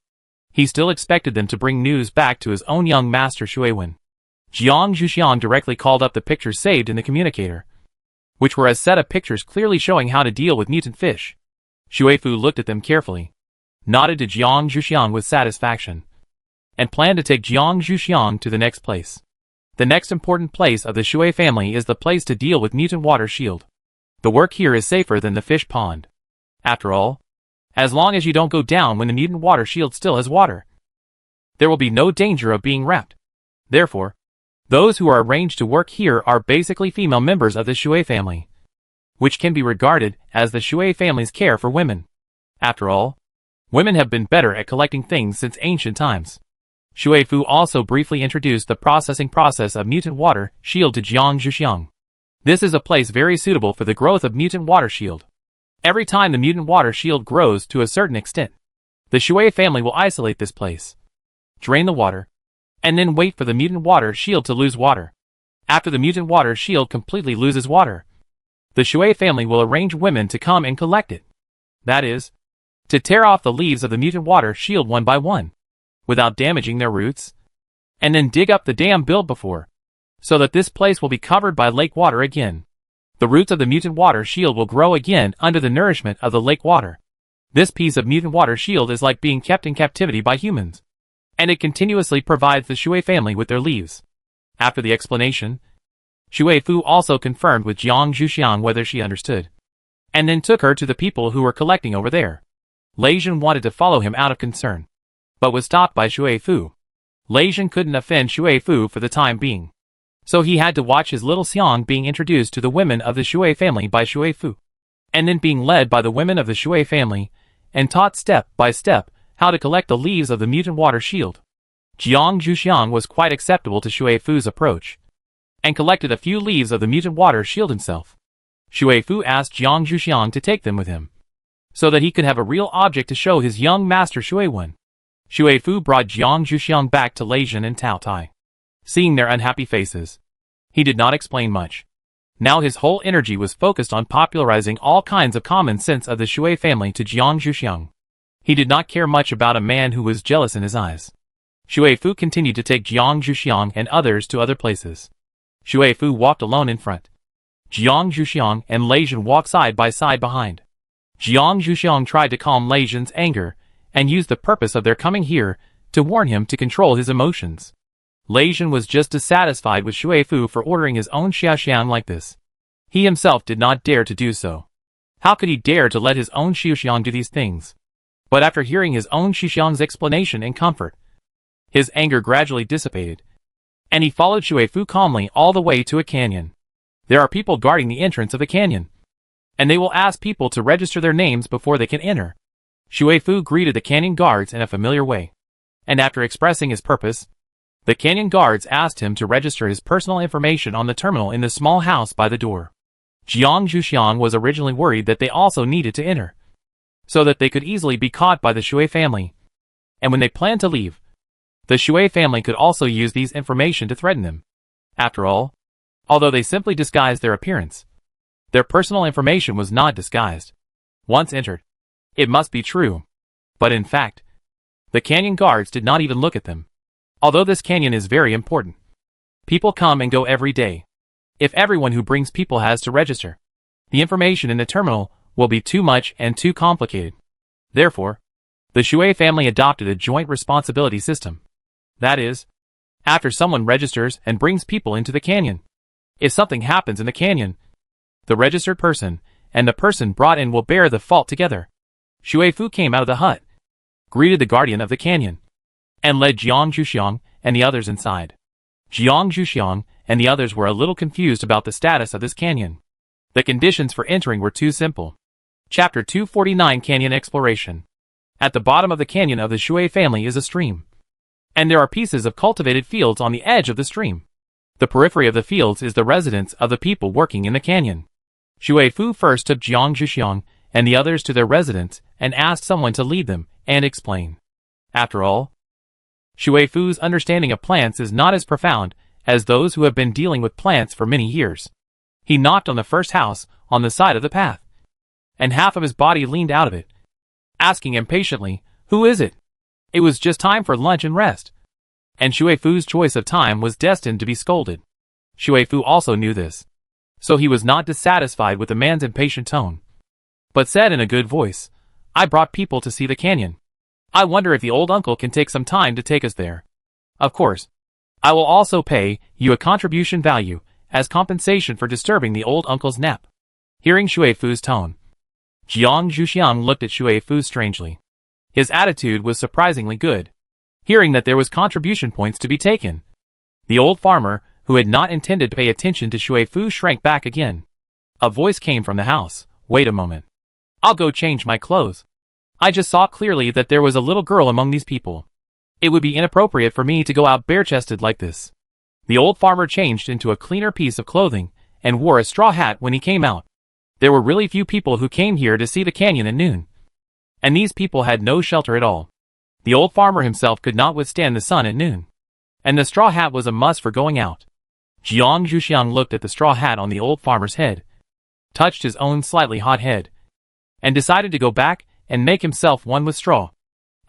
he still expected them to bring news back to his own young master Shui Wen. Jiang Zhuxiang directly called up the pictures saved in the communicator, which were a set of pictures clearly showing how to deal with mutant fish. Shui Fu looked at them carefully, nodded to Jiang Zhuxiang with satisfaction, and planned to take Jiang Zhuxiang to the next place. The next important place of the Shui family is the place to deal with mutant water shield. The work here is safer than the fish pond. After all, as long as you don't go down when the mutant water shield still has water, there will be no danger of being wrapped. Therefore, those who are arranged to work here are basically female members of the Shui family, which can be regarded as the Shui family's care for women. After all, women have been better at collecting things since ancient times. Shui Fu also briefly introduced the processing process of mutant water shield to Jiang Zhuxiang. This is a place very suitable for the growth of mutant water shield. Every time the mutant water shield grows to a certain extent, the Shui family will isolate this place, drain the water, and then wait for the mutant water shield to lose water. After the mutant water shield completely loses water, the Shui family will arrange women to come and collect it. That is, to tear off the leaves of the mutant water shield one by one, without damaging their roots, and then dig up the dam built before, so that this place will be covered by lake water again. The roots of the mutant water shield will grow again under the nourishment of the lake water. This piece of mutant water shield is like being kept in captivity by humans, and it continuously provides the Shui family with their leaves. After the explanation, Shui Fu also confirmed with Jiang Zhuxiang whether she understood, and then took her to the people who were collecting over there. Lei Zhen wanted to follow him out of concern, but was stopped by Shui Fu. Lei Zhen couldn't offend Shui Fu for the time being, so he had to watch his little Xiang being introduced to the women of the Shui family by Shui Fu, and then being led by the women of the Shui family, and taught step by step how to collect the leaves of the mutant water shield. Jiang Zhuxiang was quite acceptable to Shui Fu's approach, and collected a few leaves of the mutant water shield himself. Shui Fu asked Jiang Zhuxiang to take them with him, so that he could have a real object to show his young master Shui Wen. Shui Fu brought Jiang Zhuxiang back to Lei Zhen and Tao Tai. Seeing their unhappy faces, he did not explain much. Now his whole energy was focused on popularizing all kinds of common sense of the Shui family to Jiang Zhuxiang. He did not care much about a man who was jealous in his eyes. Shui Fu continued to take Jiang Zhuxiang and others to other places. Shui Fu walked alone in front. Jiang Zhuxiang and Lei Zhen walked side by side behind. Jiang Zhuxiang tried to calm Lei Zhen's anger, and used the purpose of their coming here to warn him to control his emotions. Lei Zhen was just dissatisfied with Shui Fu for ordering his own Xiaoxiang like this. He himself did not dare to do so. How could he dare to let his own Xiaoxiang do these things? But after hearing his own Xiaoxiang's explanation and comfort, his anger gradually dissipated, and he followed Shui Fu calmly all the way to a canyon. There are people guarding the entrance of the canyon, and they will ask people to register their names before they can enter. Shui Fu greeted the canyon guards in a familiar way, and after expressing his purpose, the canyon guards asked him to register his personal information on the terminal in the small house by the door. Jiang Zhuxiang was originally worried that they also needed to enter, so that they could easily be caught by the Shui family, and when they planned to leave, the Shui family could also use these information to threaten them. After all, although they simply disguised their appearance, their personal information was not disguised. Once entered, it must be true. But in fact, the canyon guards did not even look at them. Although this canyon is very important, people come and go every day. If everyone who brings people has to register, the information in the terminal will be too much and too complicated. Therefore, the Shui family adopted a joint responsibility system. That is, after someone registers and brings people into the canyon, if something happens in the canyon, the registered person and the person brought in will bear the fault together. Shui Fu came out of the hut, greeted the guardian of the canyon, and led Jiang Zhuxiang and the others inside. Jiang Zhuxiang and the others were a little confused about the status of this canyon. The conditions for entering were too simple. Chapter 249 Canyon Exploration. At the bottom of the canyon of the Shui family is a stream, and there are pieces of cultivated fields on the edge of the stream. The periphery of the fields is the residence of the people working in the canyon. Shui Fu first took Jiang Zhuxiang and the others to their residence and asked someone to lead them and explain. After all, Shui Fu's understanding of plants is not as profound as those who have been dealing with plants for many years. He knocked on the first house on the side of the path, and half of his body leaned out of it, asking impatiently, "Who is it?" It was just time for lunch and rest, and Shui Fu's choice of time was destined to be scolded. Shui Fu also knew this, so he was not dissatisfied with the man's impatient tone, but said in a good voice, "I brought people to see the canyon. I wonder if the old uncle can take some time to take us there. Of course, I will also pay you a contribution value as compensation for disturbing the old uncle's nap." Hearing Shui Fu's tone, Jiang Zhuxiang looked at Shui Fu strangely. His attitude was surprisingly good. Hearing that there was contribution points to be taken, the old farmer, who had not intended to pay attention to Shui Fu, shrank back again. A voice came from the house. "Wait a moment. I'll go change my clothes. I just saw clearly that there was a little girl among these people. It would be inappropriate for me to go out bare-chested like this." The old farmer changed into a cleaner piece of clothing and wore a straw hat when he came out. There were really few people who came here to see the canyon at noon, and these people had no shelter at all. The old farmer himself could not withstand the sun at noon, and the straw hat was a must for going out. Jiang Zhuxiang looked at the straw hat on the old farmer's head, touched his own slightly hot head, and decided to go back and make himself one with straw.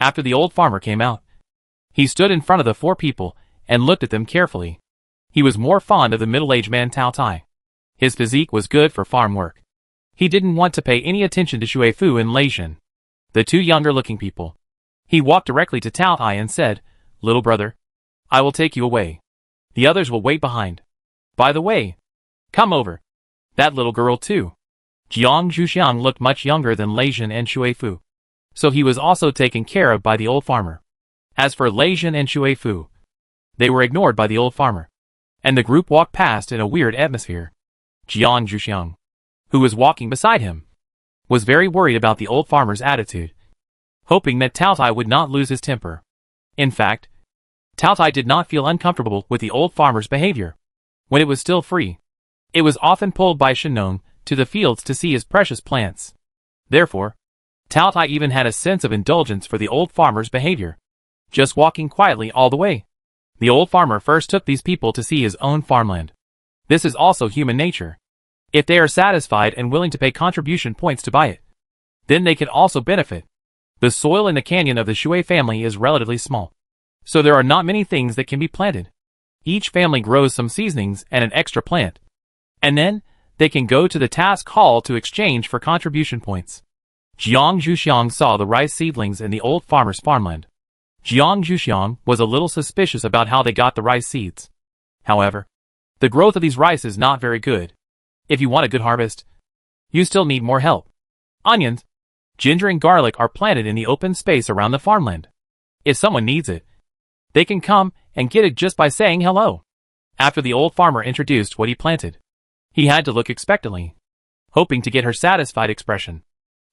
After the old farmer came out, he stood in front of the four people and looked at them carefully. He was more fond of the middle-aged man Tao Tai. His physique was good for farm work. He didn't want to pay any attention to Shui Fu and Lei Zhen, the two younger-looking people. He walked directly to Tao Tai and said, "Little brother, I will take you away. The others will wait behind. By the way, come over. That little girl too." Jiang Zhuxiang looked much younger than Lei Zhen and Shui Fu, so he was also taken care of by the old farmer. As for Lei Zhen and Shui Fu, they were ignored by the old farmer, and the group walked past in a weird atmosphere. Jiang Zhuxiang, who was walking beside him, was very worried about the old farmer's attitude, hoping that Tao Tai would not lose his temper. In fact, Tao Tai did not feel uncomfortable with the old farmer's behavior. When it was still free, it was often pulled by Shinon to the fields to see his precious plants. Therefore, Tao Tai even had a sense of indulgence for the old farmer's behavior, just walking quietly all the way. The old farmer first took these people to see his own farmland. This is also human nature. If they are satisfied and willing to pay contribution points to buy it, then they can also benefit. The soil in the canyon of the Shui family is relatively small, so there are not many things that can be planted. Each family grows some seasonings and an extra plant, and then they can go to the task hall to exchange for contribution points. Jiang Zhuxiang saw the rice seedlings in the old farmer's farmland. Jiang Zhuxiang was a little suspicious about how they got the rice seeds. However, the growth of these rice is not very good. If you want a good harvest, you still need more help. Onions, ginger and garlic are planted in the open space around the farmland. If someone needs it, they can come and get it just by saying hello. After the old farmer introduced what he planted, he had to look expectantly, hoping to get her satisfied expression.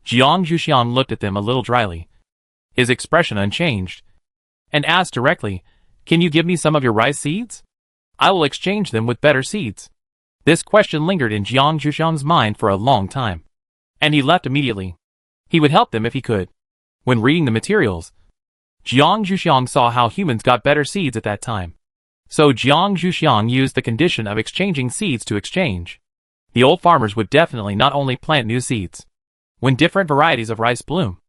Jiang Zhuxiang looked at them a little dryly, his expression unchanged, and asked directly, "Can you give me some of your rice seeds? I will exchange them with better seeds." This question lingered in Jiang Zhuxiang's mind for a long time, and he left immediately. He would help them if he could. When reading the materials, Jiang Zhuxiang saw how humans got better seeds at that time. So Jiang Zhuxiang used the condition of exchanging seeds to exchange. The old farmers would definitely not only plant new seeds. When different varieties of rice bloom,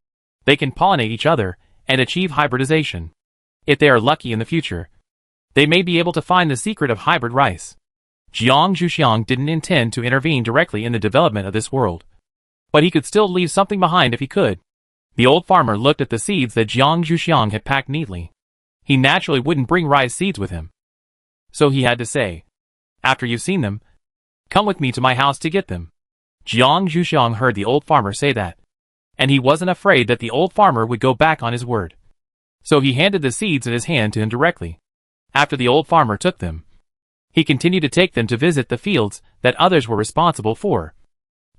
they can pollinate each other and achieve hybridization. If they are lucky in the future, they may be able to find the secret of hybrid rice. Jiang Zhuxiang didn't intend to intervene directly in the development of this world, but he could still leave something behind if he could. The old farmer looked at the seeds that Jiang Zhuxiang had packed neatly. He naturally wouldn't bring rice seeds with him, so he had to say, "After you've seen them, come with me to my house to get them." Jiang Zhuxiang heard the old farmer say that, and he wasn't afraid that the old farmer would go back on his word. So he handed the seeds in his hand to him directly. After the old farmer took them, he continued to take them to visit the fields that others were responsible for,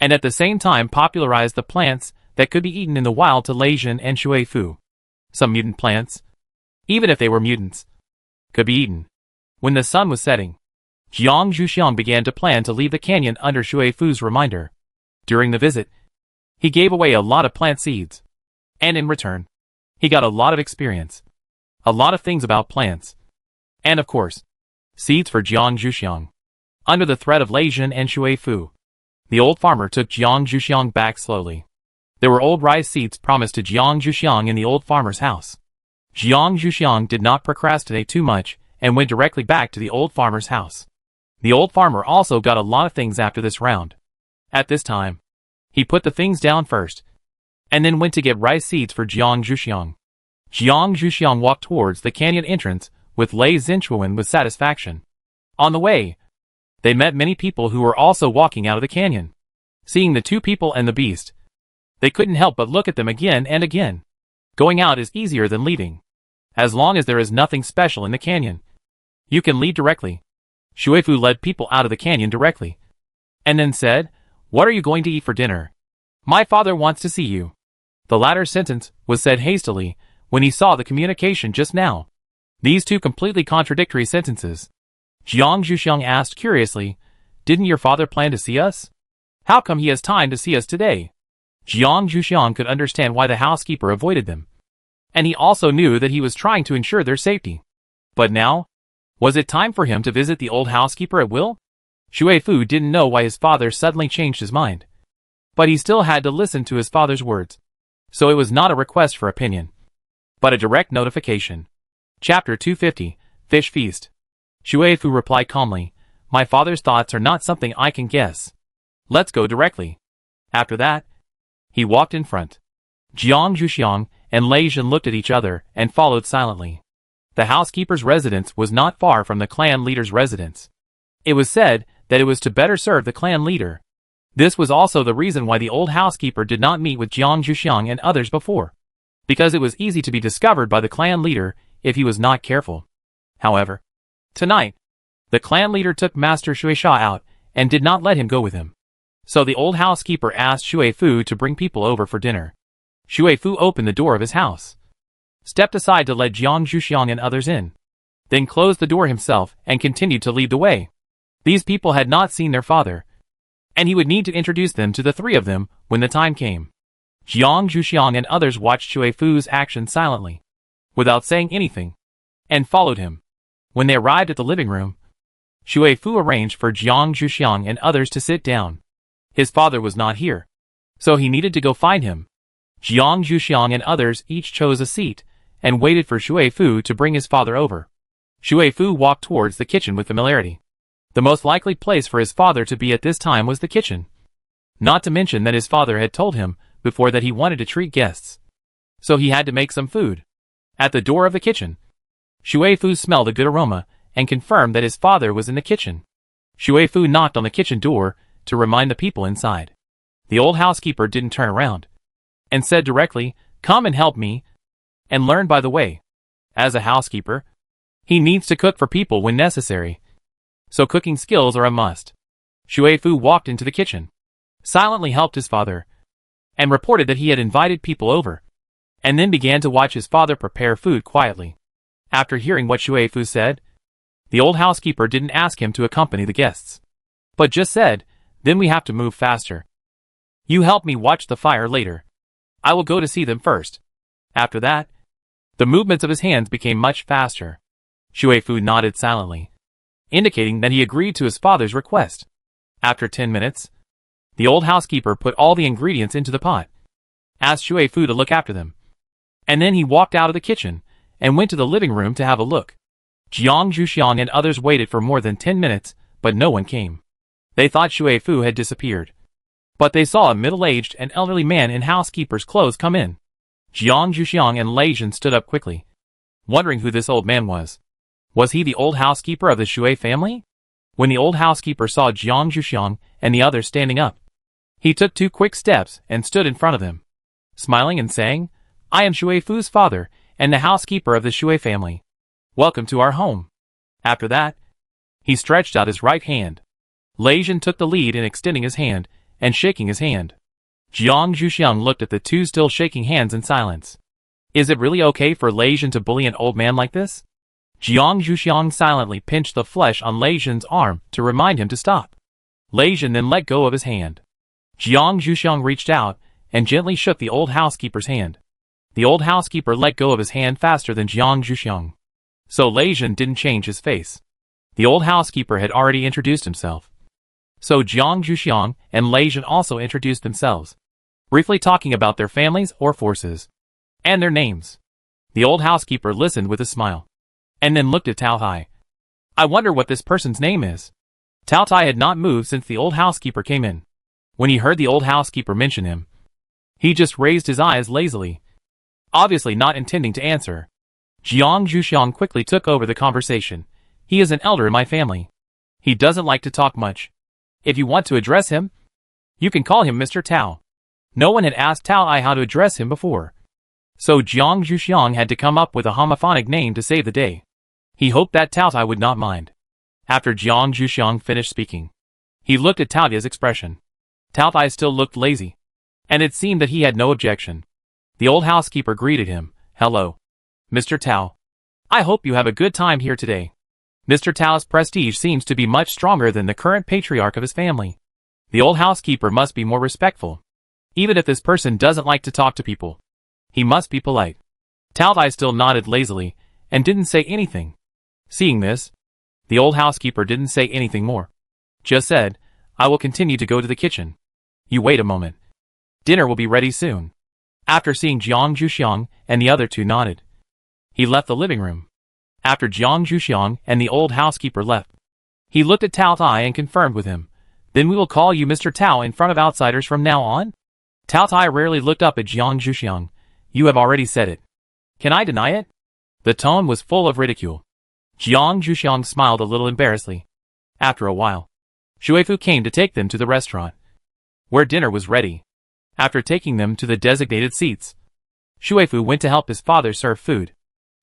and at the same time popularized the plants that could be eaten in the wild to Lei Zhen and Shui Fu. Some mutant plants, even if they were mutants, could be eaten. When the sun was setting, Jiang Zhuxiang began to plan to leave the canyon under Shui Fu's reminder. During the visit, he gave away a lot of plant seeds, and in return, he got a lot of experience, a lot of things about plants, and of course, seeds for Jiang Zhuxiang. under the threat of Lei Jin and Shui Fu. The old farmer took Jiang Zhuxiang back slowly. There were old rice seeds promised to Jiang Zhuxiang in the old farmer's house. Jiang Zhuxiang did not procrastinate too much and went directly back to the old farmer's house. The old farmer also got a lot of things after this round. At this time, he put the things down first, and then went to get rice seeds for Jiang Zhuxiang. Jiang Zhuxiang walked towards the canyon entrance with Lei Zhenchuan with satisfaction. On the way, they met many people who were also walking out of the canyon. Seeing the two people and the beast, they couldn't help but look at them again and again. Going out is easier than leaving. As long as there is nothing special in the canyon, you can leave directly. Shui Fu led people out of the canyon directly, and then said, "What are you going to eat for dinner? My father wants to see you." The latter sentence was said hastily when he saw the communication just now. These two completely contradictory sentences. Jiang Zhuxiang asked curiously, "Didn't your father plan to see us? How come he has time to see us today?" Jiang Zhuxiang could understand why the housekeeper avoided them, and he also knew that he was trying to ensure their safety. But now, was it time for him to visit the old housekeeper at will? Shui Fu didn't know why his father suddenly changed his mind, but he still had to listen to his father's words. So it was not a request for opinion, but a direct notification. Chapter 250, Fish Feast. Shui Fu replied calmly, "My father's thoughts are not something I can guess. Let's go directly." After that, he walked in front. Jiang Zhuxiang and Lei Jin looked at each other and followed silently. The housekeeper's residence was not far from the clan leader's residence. It was said that it was to better serve the clan leader. This was also the reason why the old housekeeper did not meet with Jiang Zhuxiang and others before, because it was easy to be discovered by the clan leader if he was not careful. However, tonight, the clan leader took Master Shui Sha out and did not let him go with him. So the old housekeeper asked Shui Fu to bring people over for dinner. Shui Fu opened the door of his house, stepped aside to let Jiang Zhuxiang and others in, then closed the door himself and continued to lead the way. These people had not seen their father, and he would need to introduce them to the three of them when the time came. Jiang Zhuxiang and others watched Shui Fu's actions silently, without saying anything, and followed him. When they arrived at the living room, Shui Fu arranged for Jiang Zhuxiang and others to sit down. His father was not here, so he needed to go find him. Jiang Zhuxiang and others each chose a seat and waited for Shui Fu to bring his father over. Shui Fu walked towards the kitchen with familiarity. The most likely place for his father to be at this time was the kitchen. Not to mention that his father had told him before that he wanted to treat guests, so he had to make some food. At the door of the kitchen, Shui Fu smelled a good aroma and confirmed that his father was in the kitchen. Shui Fu knocked on the kitchen door to remind the people inside. The old housekeeper didn't turn around, and said directly, "Come and help me, and learn by the way." As a housekeeper, he needs to cook for people when necessary, so cooking skills are a must. Shui Fu walked into the kitchen, silently helped his father, and reported that he had invited people over, and then began to watch his father prepare food quietly. After hearing what Shui Fu said, the old housekeeper didn't ask him to accompany the guests, but just said, "Then we have to move faster. You help me watch the fire later. I will go to see them first." After that, the movements of his hands became much faster. Shui Fu nodded silently, indicating that he agreed to his father's request. After 10 minutes, the old housekeeper put all the ingredients into the pot, asked Shui Fu to look after them, and then he walked out of the kitchen and went to the living room to have a look. Jiang Zhuxiang and others waited for more than 10 minutes, but no one came. They thought Shui Fu had disappeared, but they saw a middle-aged and elderly man in housekeeper's clothes come in. Jiang Zhuxiang and Lei Jin stood up quickly, wondering who this old man was. Was he the old housekeeper of the Shui family? When the old housekeeper saw Jiang Zhuxiang and the others standing up, he took 2 quick steps and stood in front of them, smiling and saying, "I am Shui Fu's father and the housekeeper of the Shui family. Welcome to our home." After that, he stretched out his right hand. Lei Jin took the lead in extending his hand and shaking his hand. Jiang Zhuxiang looked at the two still shaking hands in silence. Is it really okay for Lei Jin to bully an old man like this? Jiang Zhuxiang silently pinched the flesh on Lei Jin's arm to remind him to stop. Lei Jin then let go of his hand. Jiang Zhuxiang reached out and gently shook the old housekeeper's hand. The old housekeeper let go of his hand faster than Jiang Zhuxiang, so Lei Jin didn't change his face. The old housekeeper had already introduced himself. So Jiang Zhuxiang and Lei Zhen also introduced themselves, briefly talking about their families or forces, and their names. The old housekeeper listened with a smile, and then looked at Tao Tai. I wonder what this person's name is. Tao Tai had not moved since the old housekeeper came in. When he heard the old housekeeper mention him, he just raised his eyes lazily, obviously not intending to answer. Jiang Zhuxiang quickly took over the conversation. He is an elder in my family. He doesn't like to talk much. If you want to address him, you can call him Mr. Tao. No one had asked Tao Tai how to address him before, so Jiang Zhuxiang had to come up with a homophonic name to save the day. He hoped that Tao Tai would not mind. After Jiang Zhuxiang finished speaking, he looked at Tao Tai's expression. Tao Tai still looked lazy, and it seemed that he had no objection. The old housekeeper greeted him. Hello, Mr. Tao. I hope you have a good time here today. Mr. Tao's prestige seems to be much stronger than the current patriarch of his family. The old housekeeper must be more respectful. Even if this person doesn't like to talk to people, he must be polite. Tao Tai still nodded lazily, and didn't say anything. Seeing this, the old housekeeper didn't say anything more. Just said, I will continue to go to the kitchen. You wait a moment. Dinner will be ready soon. After seeing Jiang Zhuxiang and the other two nodded, he left the living room. After Jiang Zhuxiang and the old housekeeper left, he looked at Tao Tai and confirmed with him. Then we will call you Mr. Tao in front of outsiders from now on? Tao Tai rarely looked up at Jiang Zhuxiang. You have already said it. Can I deny it? The tone was full of ridicule. Jiang Zhuxiang smiled a little embarrassedly. After a while, Shuifu came to take them to the restaurant, where dinner was ready. After taking them to the designated seats, Shuifu went to help his father serve food.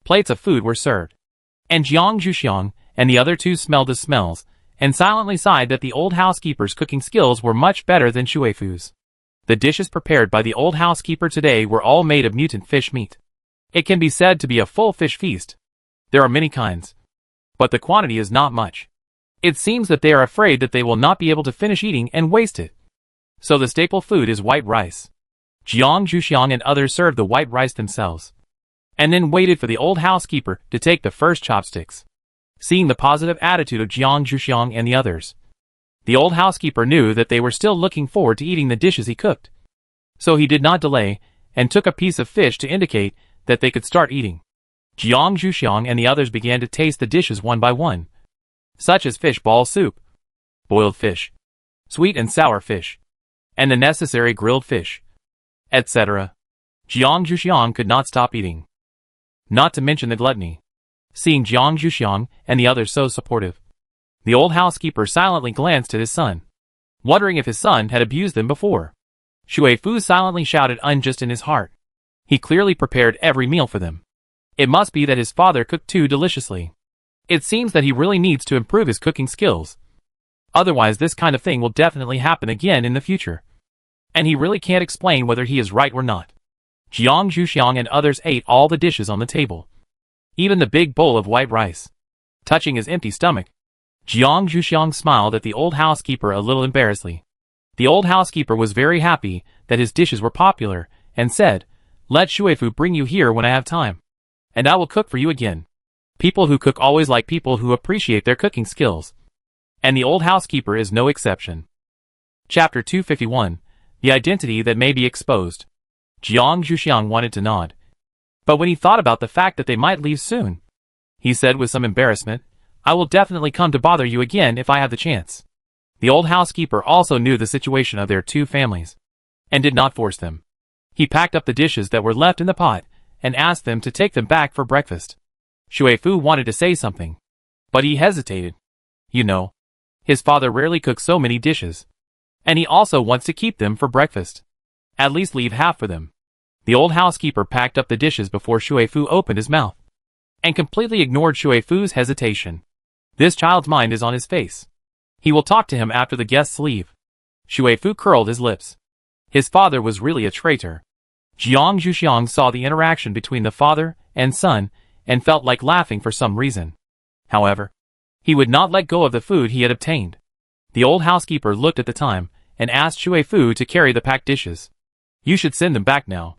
Plates of food were served, and Jiang Zhuxiang and the other two smelled the smells, and silently sighed that the old housekeeper's cooking skills were much better than Shuifu's. The dishes prepared by the old housekeeper today were all made of mutant fish meat. It can be said to be a full fish feast. There are many kinds, but the quantity is not much. It seems that they are afraid that they will not be able to finish eating and waste it. So the staple food is white rice. Jiang Zhuxiang and others served the white rice themselves, and then waited for the old housekeeper to take the first chopsticks. Seeing the positive attitude of Jiang Zhuxiang and the others, the old housekeeper knew that they were still looking forward to eating the dishes he cooked. So he did not delay, and took a piece of fish to indicate that they could start eating. Jiang Zhuxiang and the others began to taste the dishes one by one, such as fish ball soup, boiled fish, sweet and sour fish, and the necessary grilled fish, etc. Jiang Zhuxiang could not stop eating. Not to mention the gluttony. Seeing Jiang Zhuxiang and the others so supportive, the old housekeeper silently glanced at his son, wondering if his son had abused them before. Shuifu silently shouted unjust in his heart. He clearly prepared every meal for them. It must be that his father cooked too deliciously. It seems that he really needs to improve his cooking skills. Otherwise this kind of thing will definitely happen again in the future. And he really can't explain whether he is right or not. Jiang Zhuxiang and others ate all the dishes on the table, even the big bowl of white rice. Touching his empty stomach, Jiang Zhuxiang smiled at the old housekeeper a little embarrassedly. The old housekeeper was very happy that his dishes were popular, and said, Let Shuifu bring you here when I have time, and I will cook for you again. People who cook always like people who appreciate their cooking skills, and the old housekeeper is no exception. Chapter 251, The Identity That May Be Exposed. Jiang Zhuxiang wanted to nod, but when he thought about the fact that they might leave soon, he said with some embarrassment, I will definitely come to bother you again if I have the chance. The old housekeeper also knew the situation of their two families, and did not force them. He packed up the dishes that were left in the pot, and asked them to take them back for breakfast. Shuifu wanted to say something, but he hesitated. You know, his father rarely cooks so many dishes, and he also wants to keep them for breakfast. At least leave half for them. The old housekeeper packed up the dishes before Shuifu opened his mouth, and completely ignored Shuifu's hesitation. This child's mind is on his face. He will talk to him after the guests leave. Shuifu curled his lips. His father was really a traitor. Jiang Zhuxiang saw the interaction between the father and son, and felt like laughing for some reason. However, he would not let go of the food he had obtained. The old housekeeper looked at the time, and asked Shuifu to carry the packed dishes. You should send them back now.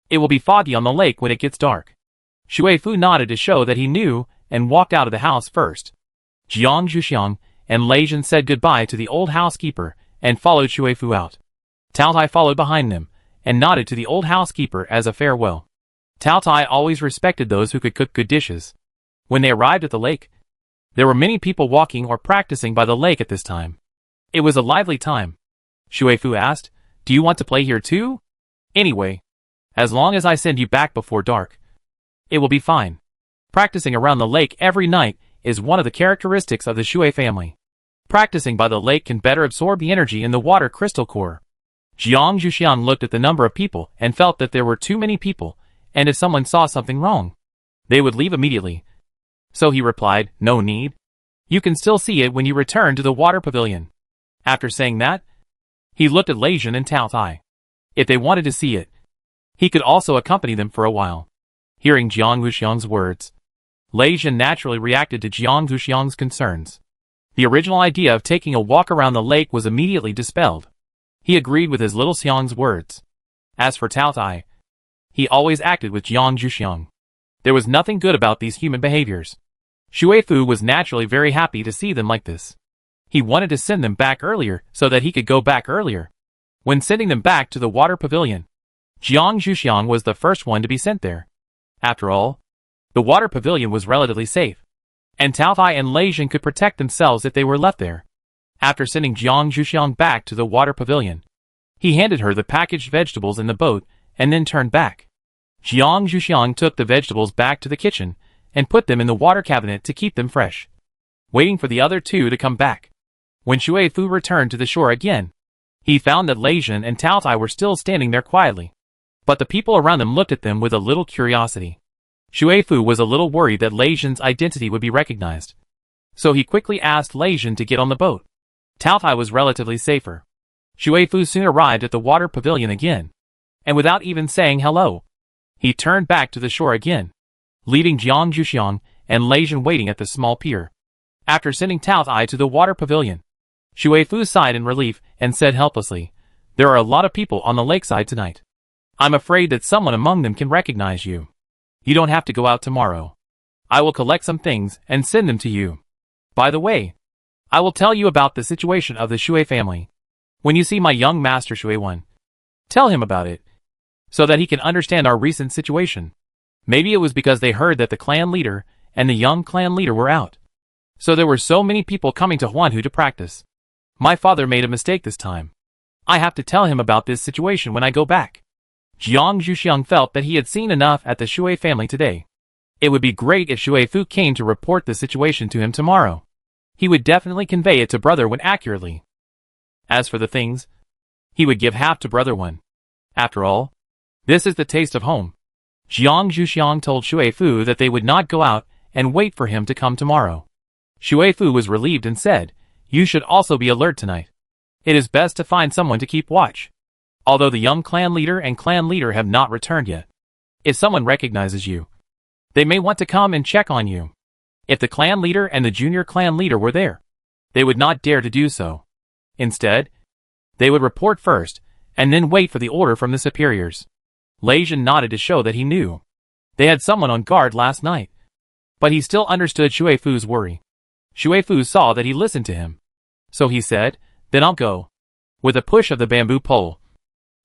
It will be foggy on the lake when it gets dark. Shuifu nodded to show that he knew, and walked out of the house first. Jiang Zhuxiang and Lei Jin said goodbye to the old housekeeper and followed Shui Fu out. Tao Tai followed behind them and nodded to the old housekeeper as a farewell. Tao Tai always respected those who could cook good dishes. When they arrived at the lake, there were many people walking or practicing by the lake at this time. It was a lively time. Shui Fu asked, "Do you want to play here too? Anyway, as long as I send you back before dark, it will be fine." Practicing around the lake every night is one of the characteristics of the Shui family. Practicing by the lake can better absorb the energy in the water crystal core. Jiang Zhuxiang looked at the number of people and felt that there were too many people, and if someone saw something wrong, they would leave immediately. So he replied, "No need. You can still see it when you return to the water pavilion." After saying that, he looked at Lei Jin and Tao Tai. If they wanted to see it, he could also accompany them for a while. Hearing Jiang Zhuxiang's words, Lei Jin naturally reacted to Jiang Zhuxiang's concerns. The original idea of taking a walk around the lake was immediately dispelled. He agreed with his little Xiang's words. As for Tao Tai, he always acted with Jiang Zhuxiang. There was nothing good about these human behaviors. Shui Fu was naturally very happy to see them like this. He wanted to send them back earlier so that he could go back earlier. When sending them back to the water pavilion, Jiang Zhuxiang was the first one to be sent there. After all, the water pavilion was relatively safe, and Tao Tai and Lei Jin could protect themselves if they were left there. After sending Jiang Zhuxiang back to the water pavilion, he handed her the packaged vegetables in the boat and then turned back. Jiang Zhuxiang took the vegetables back to the kitchen and put them in the water cabinet to keep them fresh, waiting for the other two to come back. When Shui Fu returned to the shore again, he found that Lei Jin and Tao Tai were still standing there quietly, but the people around them looked at them with a little curiosity. Shui Fu was a little worried that Lei Jin's identity would be recognized, so he quickly asked Lei Jin to get on the boat. Tao Tai was relatively safer. Shui Fu soon arrived at the water pavilion again, and without even saying hello, he turned back to the shore again, leaving Jiang Zhuxiang and Lei Jin waiting at the small pier. After sending Tao Tai to the water pavilion, Shui Fu sighed in relief and said helplessly, "There are a lot of people on the lakeside tonight. I'm afraid that someone among them can recognize you. You don't have to go out tomorrow. I will collect some things and send them to you. By the way, I will tell you about the situation of the Shui family. When you see my young master Shui Wan, tell him about it, so that he can understand our recent situation." Maybe it was because they heard that the clan leader and the young clan leader were out, so there were so many people coming to Huanhu to practice. My father made a mistake this time. I have to tell him about this situation when I go back. Jiang Zhuxiang felt that he had seen enough at the Shui family today. It would be great if Shui Fu came to report the situation to him tomorrow. He would definitely convey it to Brother Wan accurately. As for the things, he would give half to Brother Wan. After all, this is the taste of home. Jiang Zhuxiang told Shui Fu that they would not go out and wait for him to come tomorrow. Shui Fu was relieved and said, "You should also be alert tonight. It is best to find someone to keep watch. Although the young clan leader and clan leader have not returned yet, if someone recognizes you, they may want to come and check on you. If the clan leader and the junior clan leader were there, they would not dare to do so. Instead, they would report first, and then wait for the order from the superiors." Lei Jin nodded to show that he knew. They had someone on guard last night. But he still understood Shui Fu's worry. Shui Fu saw that he listened to him. So he said, "Then I'll go." With a push of the bamboo pole,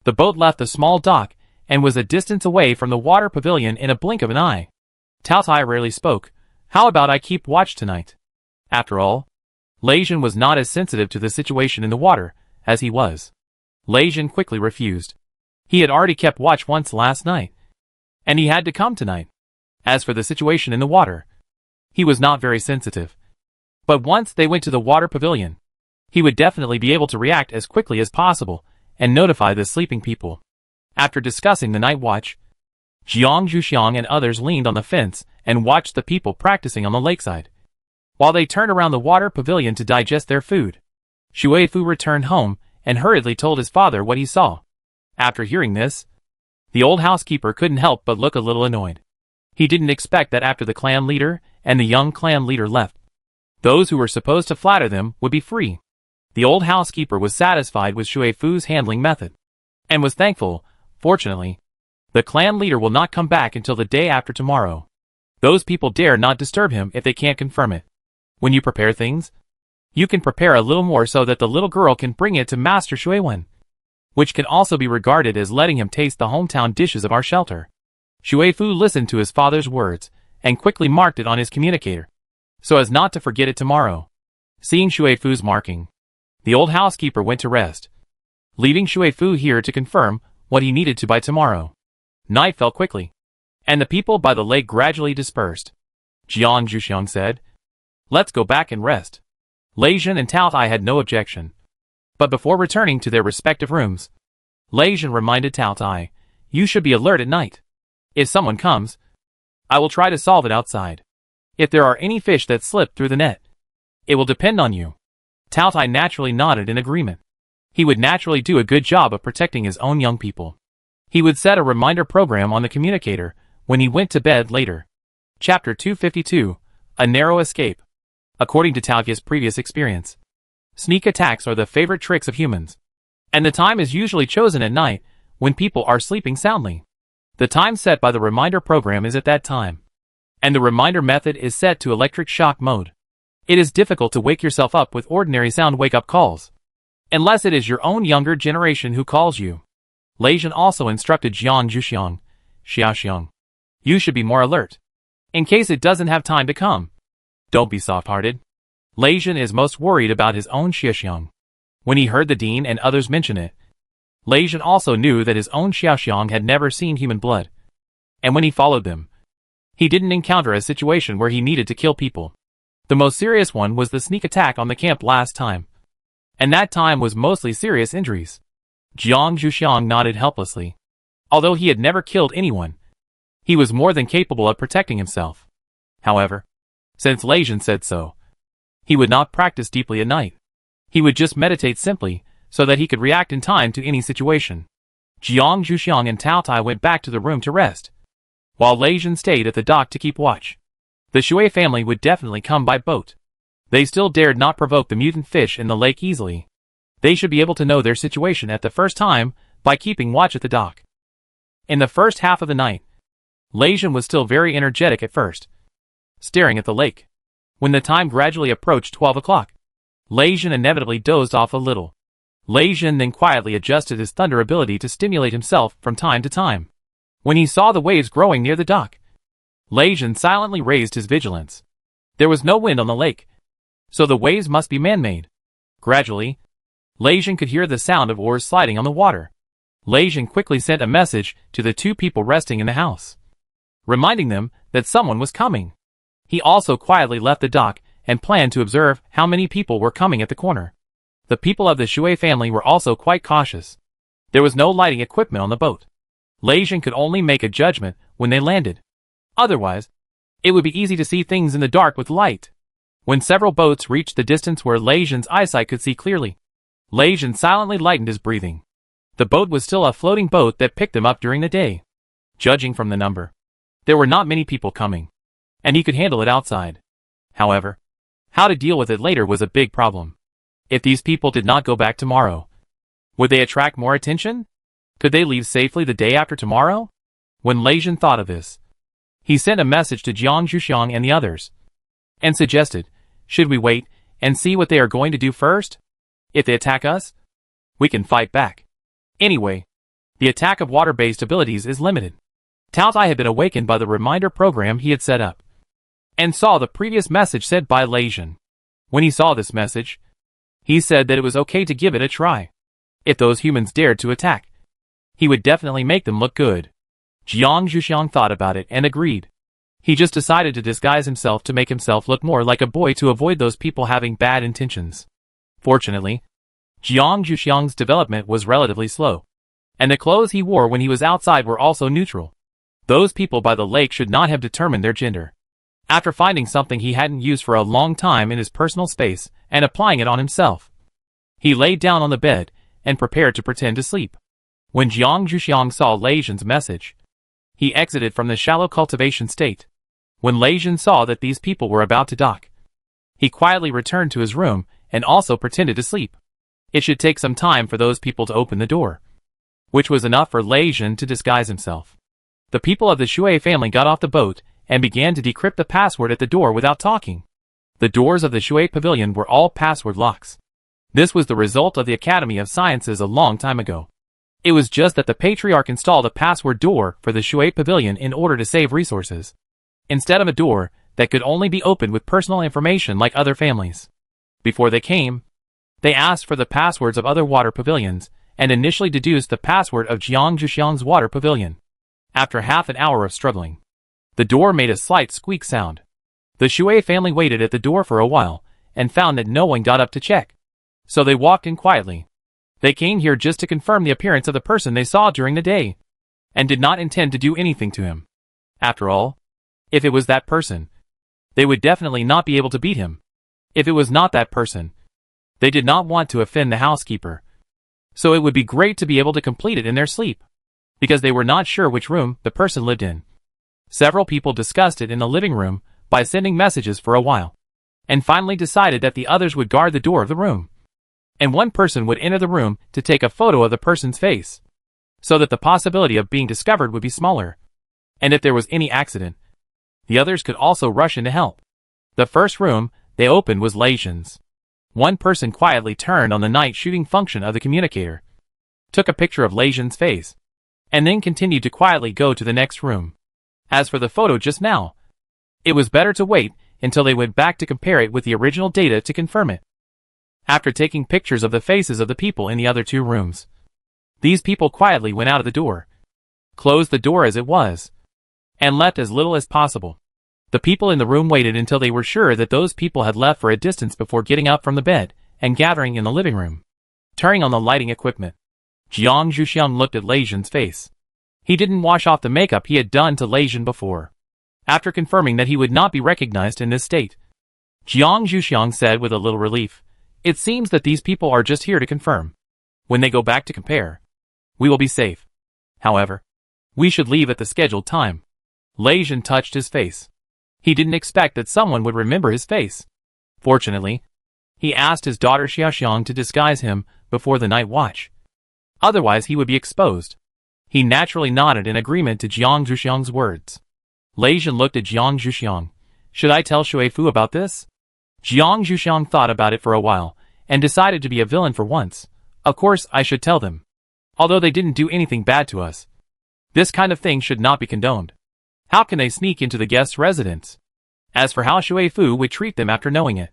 the boat left the small dock and was a distance away from the water pavilion in a blink of an eye. Tao Tai rarely spoke. "How about I keep watch tonight?" After all, Lei Jin was not as sensitive to the situation in the water as he was. Lei Jin quickly refused. He had already kept watch once last night, and he had to come tonight. As for the situation in the water, he was not very sensitive. But once they went to the water pavilion, he would definitely be able to react as quickly as possible and notify the sleeping people. After discussing the night watch, Jiang Zhuxiang and others leaned on the fence and watched the people practicing on the lakeside, while they turned around the water pavilion to digest their food. Shui Fu returned home and hurriedly told his father what he saw. After hearing this, the old housekeeper couldn't help but look a little annoyed. He didn't expect that after the clan leader and the young clan leader left, those who were supposed to flatter them would be free. The old housekeeper was satisfied with Shui Fu's handling method, and was thankful. Fortunately, the clan leader will not come back until the day after tomorrow. Those people dare not disturb him if they can't confirm it. When you prepare things, you can prepare a little more so that the little girl can bring it to Master Shuiwen, which can also be regarded as letting him taste the hometown dishes of our shelter. Shuifu listened to his father's words and quickly marked it on his communicator, so as not to forget it tomorrow. Seeing Shuifu's marking, the old housekeeper went to rest, leaving Shuifu here to confirm what he needed to by tomorrow. Night fell quickly, and the people by the lake gradually dispersed. Jiang Zhuxiang said, "Let's go back and rest." Lei Jin and Tao Tai had no objection. But before returning to their respective rooms, Lei Jin reminded Tao Tai, "You should be alert at night. If someone comes, I will try to solve it outside. If there are any fish that slip through the net, it will depend on you." Tao Tai naturally nodded in agreement. He would naturally do a good job of protecting his own young people. He would set a reminder program on the communicator when he went to bed later. Chapter 252, A Narrow Escape. According to Tao's previous experience, sneak attacks are the favorite tricks of humans, and the time is usually chosen at night when people are sleeping soundly. The time set by the reminder program is at that time, and the reminder method is set to electric shock mode. It is difficult to wake yourself up with ordinary sound wake-up calls, unless it is your own younger generation who calls you. Lei Jin also instructed Jiang Zhuxiang, Xiaoxiang, "You should be more alert, in case it doesn't have time to come. Don't be soft-hearted." Lei Jin is most worried about his own Xiaoxiang. When he heard the dean and others mention it, Lei Jin also knew that his own Xiaoxiang had never seen human blood, and when he followed them, he didn't encounter a situation where he needed to kill people. The most serious one was the sneak attack on the camp last time, and that time was mostly serious injuries. Jiang Zhuxiang nodded helplessly. Although he had never killed anyone, he was more than capable of protecting himself. However, since Lei Jin said so, he would not practice deeply at night. He would just meditate simply, so that he could react in time to any situation. Jiang Zhuxiang and Tao Tai went back to the room to rest, while Lei Jin stayed at the dock to keep watch. The Shui family would definitely come by boat. They still dared not provoke the mutant fish in the lake easily. They should be able to know their situation at the first time by keeping watch at the dock. In the first half of the night, Lei Jin was still very energetic at first, staring at the lake. When the time gradually approached 12 o'clock, Lei Jin inevitably dozed off a little. Lei Jin then quietly adjusted his thunder ability to stimulate himself from time to time. When he saw the waves growing near the dock, Lei Jin silently raised his vigilance. There was no wind on the lake, so the waves must be man-made. Gradually, Lei Jin could hear the sound of oars sliding on the water. Lei Jin quickly sent a message to the two people resting in the house, reminding them that someone was coming. He also quietly left the dock and planned to observe how many people were coming at the corner. The people of the Shui family were also quite cautious. There was no lighting equipment on the boat. Lei Jin could only make a judgment when they landed. Otherwise, it would be easy to see things in the dark with light. When several boats reached the distance where Lei Jin's eyesight could see clearly, Lei Jin silently lightened his breathing. The boat was still a floating boat that picked them up during the day. Judging from the number, there were not many people coming, and he could handle it outside. However, how to deal with it later was a big problem. If these people did not go back tomorrow, would they attract more attention? Could they leave safely the day after tomorrow? When Lei Jin thought of this, he sent a message to Jiang Zhuxiang and the others, and suggested, "Should we wait and see what they are going to do first? If they attack us, we can fight back. Anyway, the attack of water-based abilities is limited." Tao Tai had been awakened by the reminder program he had set up, and saw the previous message sent by Lei Jin. When he saw this message, he said that it was okay to give it a try. If those humans dared to attack, he would definitely make them look good. Jiang Zhuxiang thought about it and agreed. He just decided to disguise himself to make himself look more like a boy to avoid those people having bad intentions. Fortunately, Jiang Zhuxiang's development was relatively slow, and the clothes he wore when he was outside were also neutral. Those people by the lake should not have determined their gender. After finding something he hadn't used for a long time in his personal space and applying it on himself, he laid down on the bed and prepared to pretend to sleep. When Jiang Zhuxiang saw Lei Jin's message, he exited from the shallow cultivation state. When Lei Jin saw that these people were about to dock, he quietly returned to his room and also pretended to sleep. It should take some time for those people to open the door, which was enough for Lei Jin to disguise himself. The people of the Shui family got off the boat and began to decrypt the password at the door without talking. The doors of the Shui Pavilion were all password locks. This was the result of the Academy of Sciences a long time ago. It was just that the Patriarch installed a password door for the Shui Pavilion in order to save resources, instead of a door that could only be opened with personal information like other families. Before they came, they asked for the passwords of other water pavilions, and initially deduced the password of Jiang Zhuxiang's water pavilion. After half an hour of struggling, the door made a slight squeak sound. The Shui family waited at the door for a while, and found that no one got up to check. So they walked in quietly. They came here just to confirm the appearance of the person they saw during the day, and did not intend to do anything to him. After all, if it was that person, they would definitely not be able to beat him. If it was not that person, they did not want to offend the housekeeper. So it would be great to be able to complete it in their sleep, because they were not sure which room the person lived in. Several people discussed it in the living room by sending messages for a while, and finally decided that the others would guard the door of the room, and one person would enter the room to take a photo of the person's face, so that the possibility of being discovered would be smaller, and if there was any accident, the others could also rush in to help. The first room they opened was Leishan's. One person quietly turned on the night shooting function of the communicator, took a picture of Leishan's face, and then continued to quietly go to the next room. As for the photo just now, it was better to wait until they went back to compare it with the original data to confirm it. After taking pictures of the faces of the people in the other two rooms, these people quietly went out of the door, closed the door as it was, and left as little as possible. The people in the room waited until they were sure that those people had left for a distance before getting up from the bed and gathering in the living room. Turning on the lighting equipment, Jiang Zhuxiang looked at Leishan's face. He didn't wash off the makeup he had done to Leishan before. After confirming that he would not be recognized in this state, Jiang Zhuxiang said with a little relief, "It seems that these people are just here to confirm. When they go back to compare, we will be safe. However, we should leave at the scheduled time." Leishan touched his face. He didn't expect that someone would remember his face. Fortunately, he asked his daughter Xiaoxiang to disguise him before the night watch. Otherwise he would be exposed. He naturally nodded in agreement to Jiang Zhuxiang's words. Leishan looked at Jiang Zhuxiang. "Should I tell Shui Fu about this?" Jiang Zhuxiang thought about it for a while, and decided to be a villain for once. "Of course I should tell them. Although they didn't do anything bad to us, this kind of thing should not be condoned. How can they sneak into the guest's residence? As for how Shui Fu would treat them after knowing it,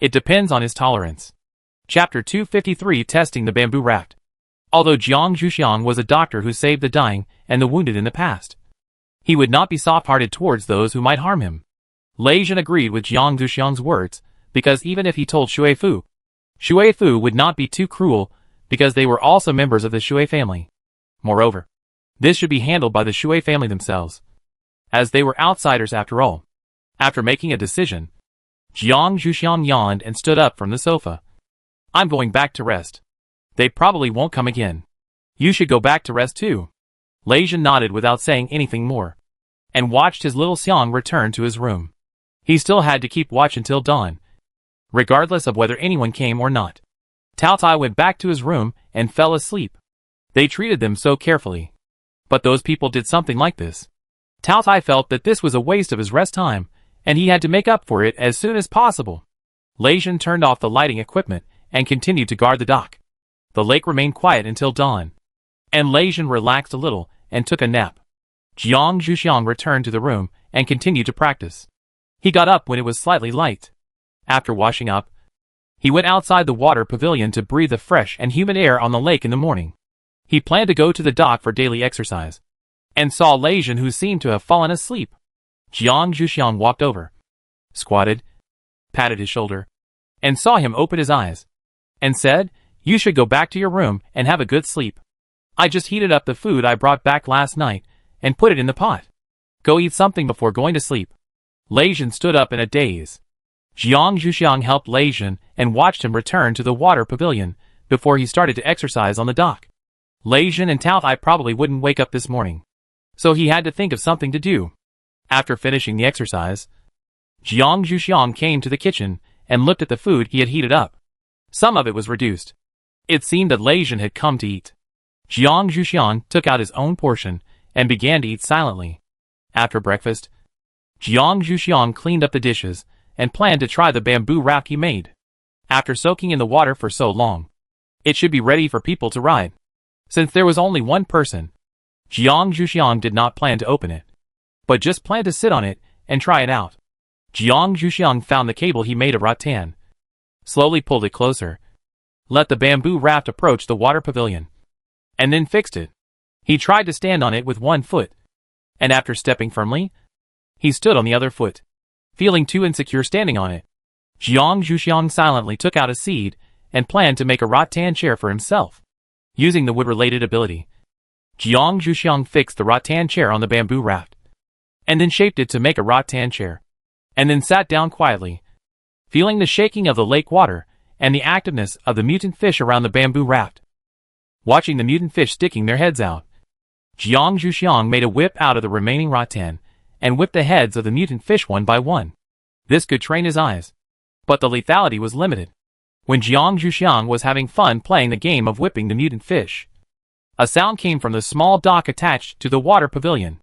it depends on his tolerance." Chapter 253 Testing the Bamboo Raft. Although Jiang Zhuxiang was a doctor who saved the dying and the wounded in the past, he would not be soft-hearted towards those who might harm him. Leishan agreed with Jiang Zhuxiang's words, because even if he told Shui Fu would not be too cruel, because they were also members of the Shui family. Moreover, this should be handled by the Shui family themselves, as they were outsiders after all. After making a decision, Jiang Zhuxiang yawned and stood up from the sofa. "I'm going back to rest. They probably won't come again. You should go back to rest too." Leishan nodded without saying anything more, and watched his little Xiang return to his room. He still had to keep watch until dawn, regardless of whether anyone came or not. Tao Tai went back to his room and fell asleep. They treated them so carefully. But those people did something like this. Tao Tai felt that this was a waste of his rest time, and he had to make up for it as soon as possible. Leishan turned off the lighting equipment and continued to guard the dock. The lake remained quiet until dawn, and Leishan relaxed a little and took a nap. Jiang Zhuxiang returned to the room and continued to practice. He got up when it was slightly light. After washing up, he went outside the water pavilion to breathe the fresh and humid air on the lake in the morning. He planned to go to the dock for daily exercise, and saw Leishan, who seemed to have fallen asleep. Jiang Zhuxiang walked over, squatted, patted his shoulder, and saw him open his eyes, and said, "You should go back to your room and have a good sleep. I just heated up the food I brought back last night and put it in the pot. Go eat something before going to sleep." Leishan stood up in a daze. Jiang Zhuxiang helped Leishan and watched him return to the water pavilion before he started to exercise on the dock. Leishan and Tao Tai probably wouldn't wake up this morning, so he had to think of something to do. After finishing the exercise, Jiang Zhuxiang came to the kitchen and looked at the food he had heated up. Some of it was reduced. It seemed that Leishan had come to eat. Jiang Zhuxiang took out his own portion and began to eat silently. After breakfast, Jiang Zhuxiang cleaned up the dishes and planned to try the bamboo raft he made. After soaking in the water for so long, it should be ready for people to ride. Since there was only one person, Jiang Zhuxiang did not plan to open it, but just planned to sit on it and try it out. Jiang Zhuxiang found the cable he made of rattan, slowly pulled it closer, let the bamboo raft approach the water pavilion, and then fixed it. He tried to stand on it with one foot, and after stepping firmly, he stood on the other foot, feeling too insecure standing on it. Jiang Zhuxiang silently took out a seed and planned to make a rattan chair for himself. Using the wood-related ability, Jiang Zhuxiang fixed the rattan chair on the bamboo raft, and then shaped it to make a rattan chair, and then sat down quietly, feeling the shaking of the lake water and the activeness of the mutant fish around the bamboo raft. Watching the mutant fish sticking their heads out, Jiang Zhuxiang made a whip out of the remaining rattan and whipped the heads of the mutant fish one by one. This could train his eyes, but the lethality was limited. When Jiang Zhuxiang was having fun playing the game of whipping the mutant fish, a sound came from the small dock attached to the water pavilion.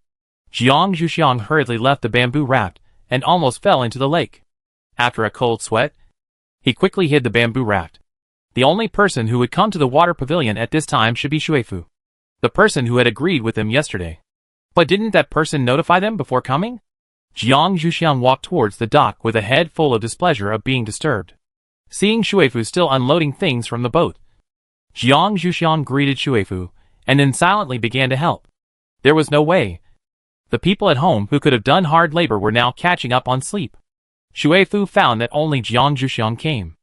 Jiang Zhuxiang hurriedly left the bamboo raft and almost fell into the lake. After a cold sweat, he quickly hid the bamboo raft. The only person who would come to the water pavilion at this time should be Shuifu, the person who had agreed with them yesterday. But didn't that person notify them before coming? Jiang Zhuxiang walked towards the dock with a head full of displeasure of being disturbed. Seeing Shuifu still unloading things from the boat, Jiang Zhuxiang greeted Shuifu and then silently began to help. There was no way. The people at home who could have done hard labor were now catching up on sleep. Shuifu found that only Jiang Zhuxiang came,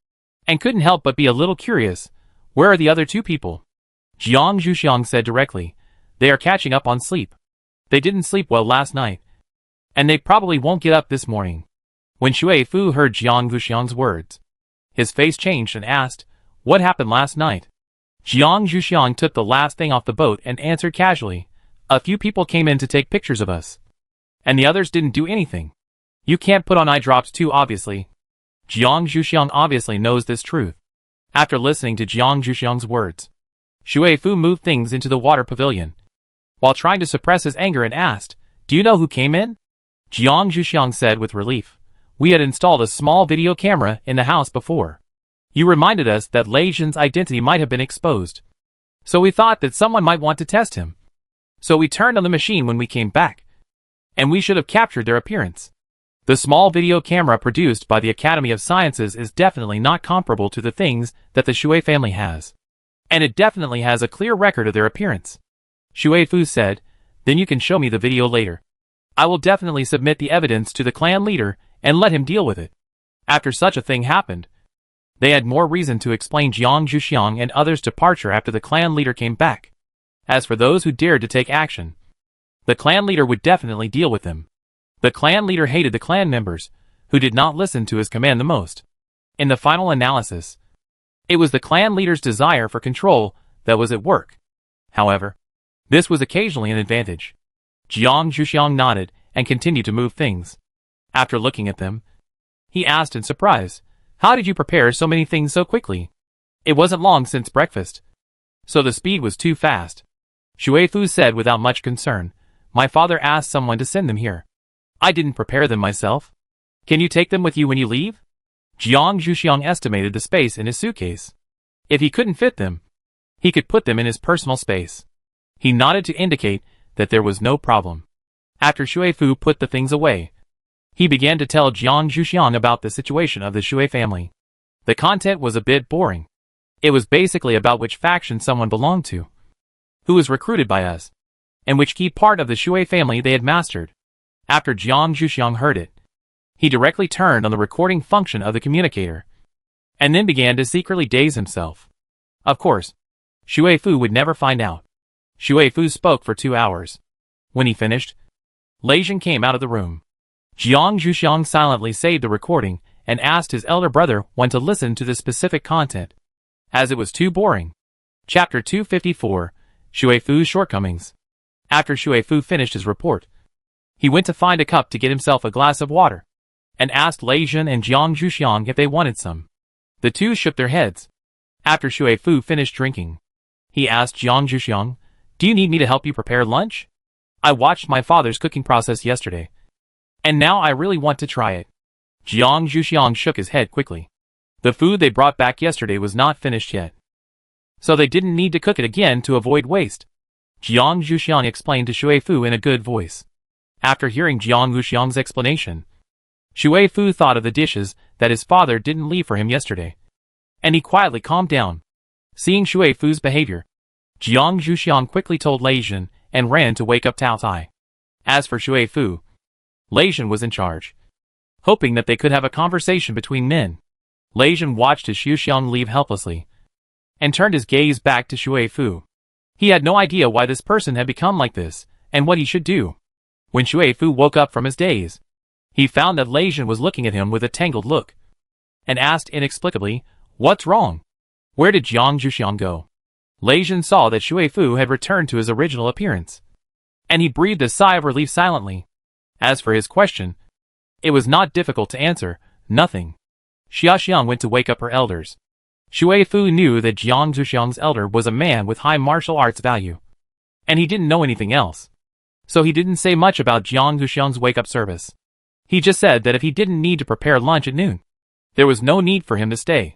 and couldn't help but be a little curious. Where are the other two people? Jiang Zhuxiang said directly, they are catching up on sleep. They didn't sleep well last night, and they probably won't get up this morning. When Shuifu heard Jiang Zhuxiang's words, his face changed and asked, what happened last night? Jiang Zhuxiang took the last thing off the boat and answered casually, a few people came in to take pictures of us, and the others didn't do anything. You can't put on eye drops too obviously. Jiang Zhuxiang obviously knows this truth. After listening to Jiang Zhuxiang's words, Shuifu moved things into the water pavilion, while trying to suppress his anger and asked, do you know who came in? Jiang Zhuxiang said with relief, we had installed a small video camera in the house before. You reminded us that Lei Zhen's identity might have been exposed, so we thought that someone might want to test him. So we turned on the machine when we came back, and we should have captured their appearance. The small video camera produced by the Academy of Sciences is definitely not comparable to the things that the Shui family has, and it definitely has a clear record of their appearance. Shuifu said, then you can show me the video later. I will definitely submit the evidence to the clan leader and let him deal with it. After such a thing happened, they had more reason to explain Jiang Zhuxiang and others' departure after the clan leader came back. As for those who dared to take action, the clan leader would definitely deal with them. The clan leader hated the clan members, who did not listen to his command the most. In the final analysis, it was the clan leader's desire for control that was at work. However, this was occasionally an advantage. Jiang Zhuxiang nodded and continued to move things. After looking at them, he asked in surprise, how did you prepare so many things so quickly? It wasn't long since breakfast, so the speed was too fast. Shuifu said without much concern, my father asked someone to send them here. I didn't prepare them myself. Can you take them with you when you leave? Jiang Zhuxiang estimated the space in his suitcase. If he couldn't fit them, he could put them in his personal space. He nodded to indicate that there was no problem. After Shuifu put the things away, he began to tell Jiang Zhuxiang about the situation of the Shui family. The content was a bit boring. It was basically about which faction someone belonged to, who was recruited by us, and which key part of the Shui family they had mastered. After Jiang Zhuxiang heard it, he directly turned on the recording function of the communicator, and then began to secretly daze himself. Of course, Shuifu would never find out. Shuifu spoke for 2 hours. When he finished, Lei Zhen came out of the room. Jiang Zhuxiang silently saved the recording and asked his elder brother when to listen to the specific content, as it was too boring. Chapter 254, Shuifu's Shortcomings. After Shuifu finished his report, he went to find a cup to get himself a glass of water, and asked Lei Zhen and Jiang Zhuxiang if they wanted some. The two shook their heads. After Shuifu finished drinking, he asked Jiang Zhuxiang, do you need me to help you prepare lunch? I watched my father's cooking process yesterday, and now I really want to try it. Jiang Zhuxiang shook his head quickly. The food they brought back yesterday was not finished yet, so they didn't need to cook it again to avoid waste. Jiang Zhuxiang explained to Shui Fu in a good voice. After hearing Jiang Zhuxiang's explanation, Shui Fu thought of the dishes that his father didn't leave for him yesterday, and he quietly calmed down. Seeing Shui Fu's behavior, Jiang Zhuxiang quickly told Lei Zhen and ran to wake up Tao Tai. As for Shui Fu, Lei Zhen was in charge, hoping that they could have a conversation between men. Lei Zhen watched his Zhuxiang leave helplessly, and turned his gaze back to Shui Fu. He had no idea why this person had become like this, and what he should do. When Shui Fu woke up from his daze, he found that Lei Zhen was looking at him with a tangled look, and asked inexplicably, "What's wrong? Where did Jiang Zhuxiang go?" Lei Zhen saw that Shui Fu had returned to his original appearance, and he breathed a sigh of relief silently. As for his question, it was not difficult to answer, nothing. Xiaoxiang went to wake up her elders. Shui Fu knew that Jiang Zhuxiang's elder was a man with high martial arts value, and he didn't know anything else, so he didn't say much about Jiang Zhuxiang's wake-up service. He just said that if he didn't need to prepare lunch at noon, there was no need for him to stay.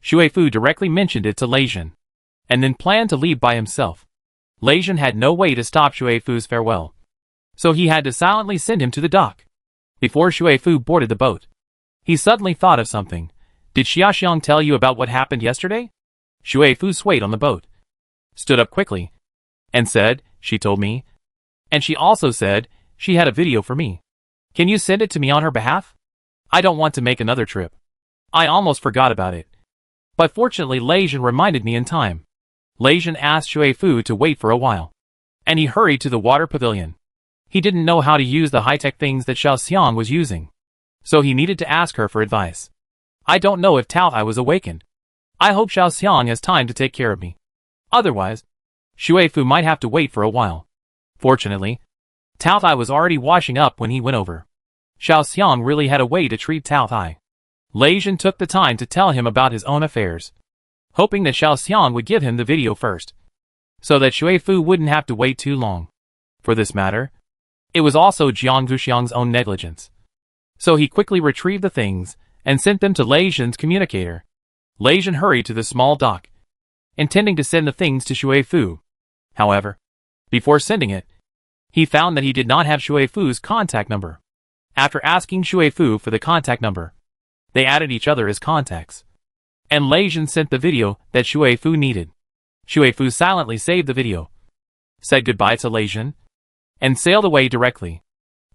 Shui Fu directly mentioned it to Lei Zhen, and then planned to leave by himself. Lei Zhen had no way to stop Shui Fu's farewell, so he had to silently send him to the dock. Before Shui Fu boarded the boat, he suddenly thought of something. "Did Xiaoxiang tell you about what happened yesterday?" Shui Fu swayed on the boat, stood up quickly, and said, "She told me. And she also said she had a video for me. Can you send it to me on her behalf? I don't want to make another trip. I almost forgot about it. But fortunately Lei Zhen reminded me in time." Lei Zhen asked Shui Fu to wait for a while, and he hurried to the water pavilion. He didn't know how to use the high-tech things that Xiaoxiang was using, so he needed to ask her for advice. "I don't know if Tao Tai was awakened. I hope Xiaoxiang has time to take care of me. Otherwise, Shui Fu might have to wait for a while." Fortunately, Tao Tai was already washing up when he went over. Xiaoxiang really had a way to treat Tao Tai. Lei Zhen took the time to tell him about his own affairs, hoping that Xiaoxiang would give him the video first, so that Shui Fu wouldn't have to wait too long. For this matter, it was also Jiang Zhuxiang's own negligence, so he quickly retrieved the things and sent them to Lei Zhen's communicator. Lei Zhen hurried to the small dock, intending to send the things to Shui Fu. However, before sending it, he found that he did not have Shui Fu's contact number. After asking Shui Fu for the contact number, they added each other as contacts, and Lei Zhen sent the video that Shui Fu needed. Shui Fu silently saved the video, said goodbye to Lei Zhen, and sailed away directly.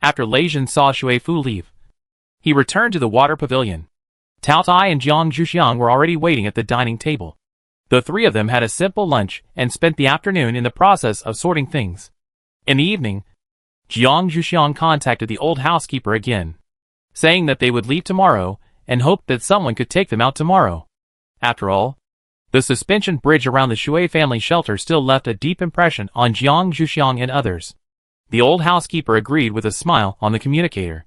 After Lei Zhen saw Shui Fu leave, he returned to the water pavilion. Tao Tai and Jiang Zhuxiang were already waiting at the dining table. The three of them had a simple lunch and spent the afternoon in the process of sorting things. In the evening, Jiang Zhuxiang contacted the old housekeeper again, saying that they would leave tomorrow and hoped that someone could take them out tomorrow. After all, the suspension bridge around the Shui family shelter still left a deep impression on Jiang Zhuxiang and others. The old housekeeper agreed with a smile on the communicator.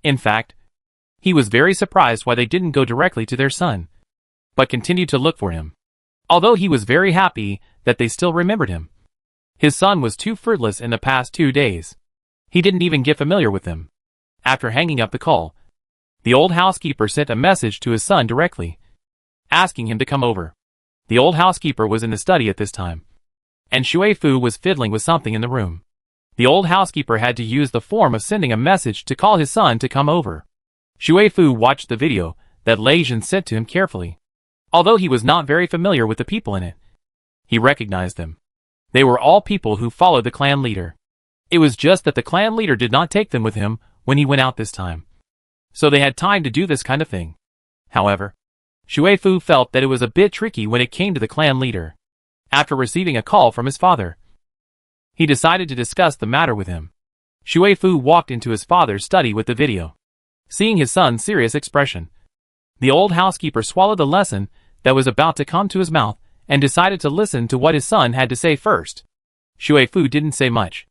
In fact, he was very surprised why they didn't go directly to their son, but continued to look for him. Although he was very happy that they still remembered him. His son was too fruitless in the past 2 days. He didn't even get familiar with them. After hanging up the call, the old housekeeper sent a message to his son directly, asking him to come over. The old housekeeper was in the study at this time, and Shui Fu was fiddling with something in the room. The old housekeeper had to use the form of sending a message to call his son to come over. Shui Fu watched the video that Lei Zhen sent to him carefully. Although he was not very familiar with the people in it, he recognized them. They were all people who followed the clan leader. It was just that the clan leader did not take them with him when he went out this time, so they had time to do this kind of thing. However, Shui Fu felt that it was a bit tricky when it came to the clan leader. After receiving a call from his father, he decided to discuss the matter with him. Shui Fu walked into his father's study with the video. Seeing his son's serious expression, the old housekeeper swallowed the lesson that was about to come to his mouth and decided to listen to what his son had to say first. Shui Fu didn't say much,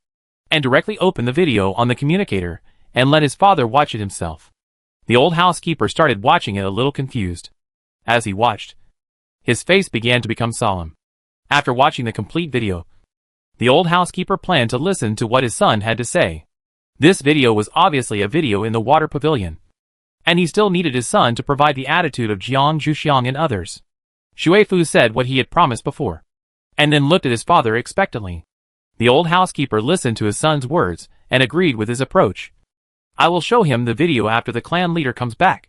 and directly opened the video on the communicator and let his father watch it himself. The old housekeeper started watching it a little confused. As he watched, his face began to become solemn. After watching the complete video, the old housekeeper planned to listen to what his son had to say. This video was obviously a video in the water pavilion. And he still needed his son to provide the attitude of Jiang Zhuxiang and others. Shui Fu said what he had promised before, and then looked at his father expectantly. The old housekeeper listened to his son's words and agreed with his approach. I will show him the video after the clan leader comes back.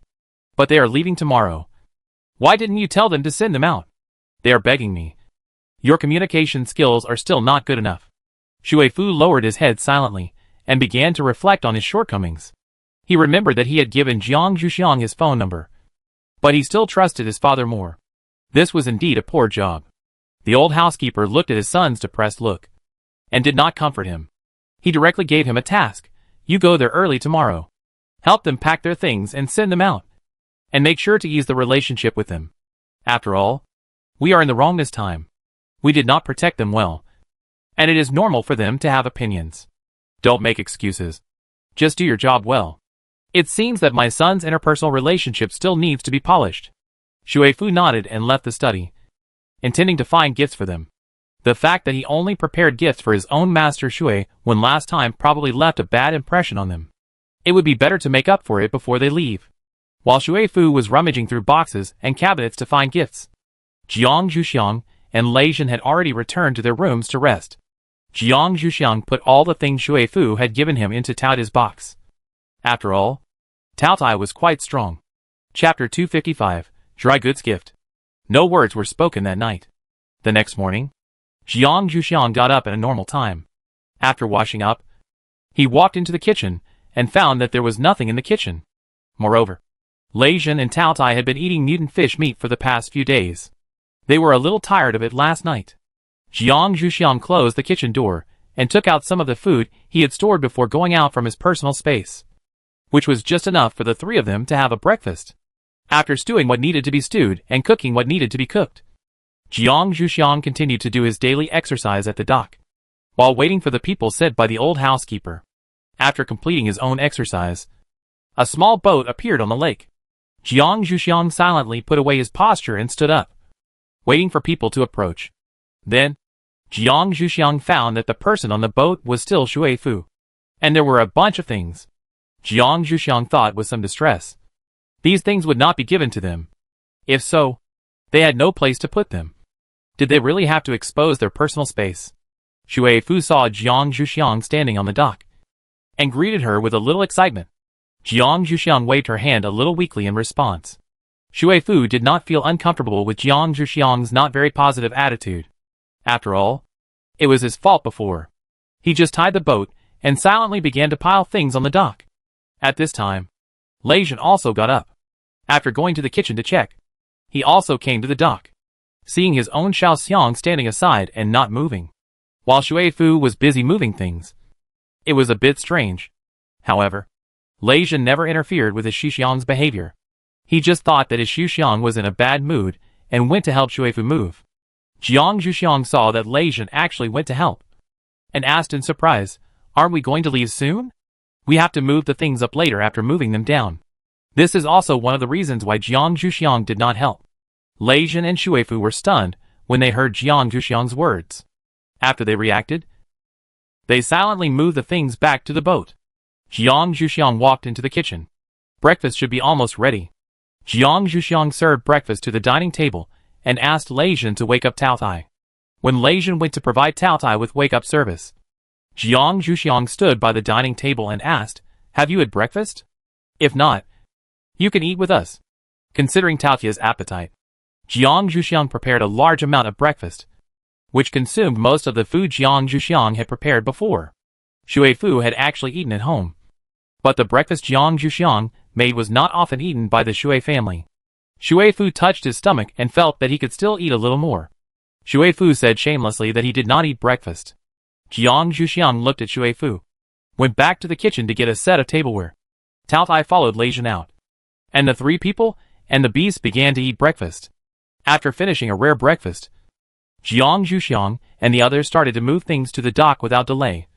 But they are leaving tomorrow. Why didn't you tell them to send them out? They are begging me. Your communication skills are still not good enough. Shui Fu lowered his head silently and began to reflect on his shortcomings. He remembered that he had given Jiang Zhuxiang his phone number, but he still trusted his father more. This was indeed a poor job. The old housekeeper looked at his son's depressed look and did not comfort him. He directly gave him a task. You go there early tomorrow. Help them pack their things and send them out. And make sure to ease the relationship with them. After all, we are in the wrong this time. We did not protect them well. And it is normal for them to have opinions. Don't make excuses. Just do your job well. It seems that my son's interpersonal relationship still needs to be polished. Shui Fu nodded and left the study, intending to find gifts for them. The fact that he only prepared gifts for his own master Shui when last time probably left a bad impression on them. It would be better to make up for it before they leave. While Shui Fu was rummaging through boxes and cabinets to find gifts, Jiang Zhuxiang and Lei Zhen had already returned to their rooms to rest. Jiang Zhuxiang put all the things Shui Fu had given him into Tao Tai's box. After all, Tao Tai was quite strong. Chapter 255, Dry Goods Gift. No words were spoken that night. The next morning, Jiang Zhuxiang got up at a normal time. After washing up, he walked into the kitchen and found that there was nothing in the kitchen. Moreover, Lei Zhen and Tao Tai had been eating mutant fish meat for the past few days. They were a little tired of it last night. Jiang Zhuxiang closed the kitchen door and took out some of the food he had stored before going out from his personal space, which was just enough for the three of them to have a breakfast. After stewing what needed to be stewed and cooking what needed to be cooked, Jiang Zhuxiang continued to do his daily exercise at the dock, while waiting for the people sent by the old housekeeper. After completing his own exercise, a small boat appeared on the lake. Jiang Zhuxiang silently put away his posture and stood up, waiting for people to approach. Then, Jiang Zhuxiang found that the person on the boat was still Shui Fu, and there were a bunch of things Jiang Zhuxiang thought was some distress. These things would not be given to them. If so, they had no place to put them. Did they really have to expose their personal space? Shui Fu saw Jiang Zhuxiang standing on the dock and greeted her with a little excitement. Jiang Zhuxiang waved her hand a little weakly in response. Shui Fu did not feel uncomfortable with Jiang Zhuxiang's not very positive attitude. After all, it was his fault before. He just tied the boat and silently began to pile things on the dock. At this time, Lei Zhen also got up. After going to the kitchen to check, he also came to the dock, seeing his own Xiaoxiang standing aside and not moving, while Shui Fu was busy moving things. It was a bit strange. However, Lei Zhen never interfered with his Xiaoxiang's behavior. He just thought that his Xiaoxiang was in a bad mood and went to help Shui Fu move. Jiang Zhuxiang saw that Lei Zhen actually went to help and asked in surprise, "Aren't we going to leave soon? We have to move the things up later after moving them down." This is also one of the reasons why Jiang Zhuxiang did not help. Lei Zhen and Shui Fu were stunned when they heard Jiang Zhuxiang's words. After they reacted, they silently moved the things back to the boat. Jiang Zhuxiang walked into the kitchen. Breakfast should be almost ready. Jiang Zhuxiang served breakfast to the dining table and asked Lei Zhen to wake up Tao Tai. When Lei Zhen went to provide Tao Tai with wake-up service, Jiang Zhuxiang stood by the dining table and asked, "Have you had breakfast? If not, you can eat with us." Considering Tao Tai's appetite, Jiang Zhuxiang prepared a large amount of breakfast, which consumed most of the food Jiang Zhuxiang had prepared before. Shui Fu had actually eaten at home, but the breakfast Jiang Zhuxiang made was not often eaten by the Shui family. Shui Fu touched his stomach and felt that he could still eat a little more. Shui Fu said shamelessly that he did not eat breakfast. Jiang Zhuxiang looked at Shui Fu, went back to the kitchen to get a set of tableware. Tao Tai followed Lei Zhen out, and the three people and the beast began to eat breakfast. After finishing a rare breakfast, Jiang Zhuxiang and the others started to move things to the dock without delay,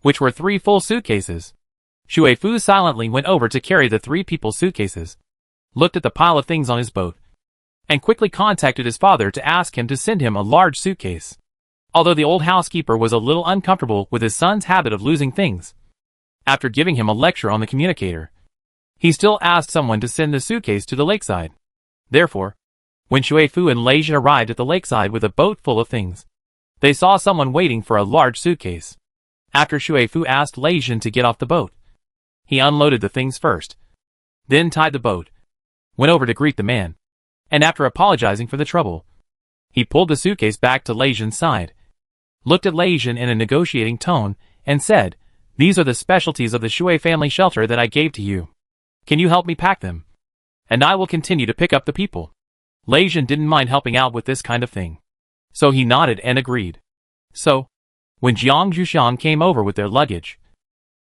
which were 3 full suitcases. Shui Fu silently went over to carry the 3 people's suitcases, looked at the pile of things on his boat, and quickly contacted his father to ask him to send him a large suitcase. Although the old housekeeper was a little uncomfortable with his son's habit of losing things, after giving him a lecture on the communicator, He still asked someone to send the suitcase to the lakeside. Therefore, when Shui Fu and Lei Jin arrived at the lakeside with a boat full of things, they saw someone waiting for a large suitcase. After Shui Fu asked Lei Jin to get off the boat, he unloaded the things first, then tied the boat, went over to greet the man, and after apologizing for the trouble, he pulled the suitcase back to Lei Jin's side, looked at Lei Jin in a negotiating tone, and said, "These are the specialties of the Shui family shelter that I gave to you. Can you help me pack them? And I will continue to pick up the people." Lei Jin didn't mind helping out with this kind of thing, so he nodded and agreed. So, when Jiang Zhuxiang came over with their luggage,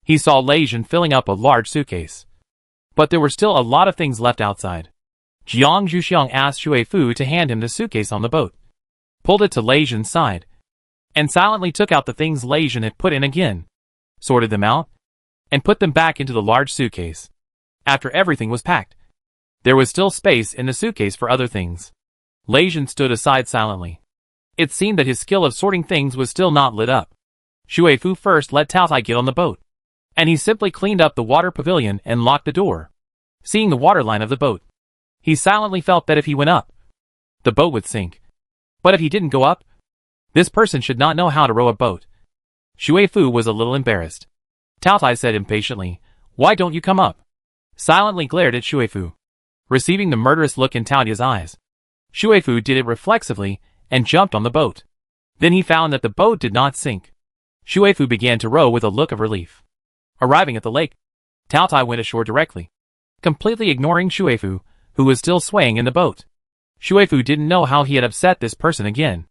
he saw Lei Jin filling up a large suitcase. But there were still a lot of things left outside. Jiang Zhuxiang asked Shui Fu to hand him the suitcase on the boat, pulled it to Lei Jin's side, and silently took out the things Lei Jin had put in again, sorted them out, and put them back into the large suitcase. After everything was packed, there was still space in the suitcase for other things. Lei Jin stood aside silently. It seemed that his skill of sorting things was still not lit up. Shui Fu first let Tao Tai get on the boat, and he simply cleaned up the water pavilion and locked the door. Seeing the waterline of the boat, he silently felt that if he went up, the boat would sink. But if he didn't go up, this person should not know how to row a boat. Shui Fu was a little embarrassed. Tao Tai said impatiently, "Why don't you come up?" Silently glared at Shui Fu, receiving the murderous look in Tao Tai's eyes. Shui Fu did it reflexively and jumped on the boat. Then he found that the boat did not sink. Shui Fu began to row with a look of relief. Arriving at the lake, Tao Tai went ashore directly, completely ignoring Shui Fu, who was still swaying in the boat. Shui Fu didn't know how he had upset this person again,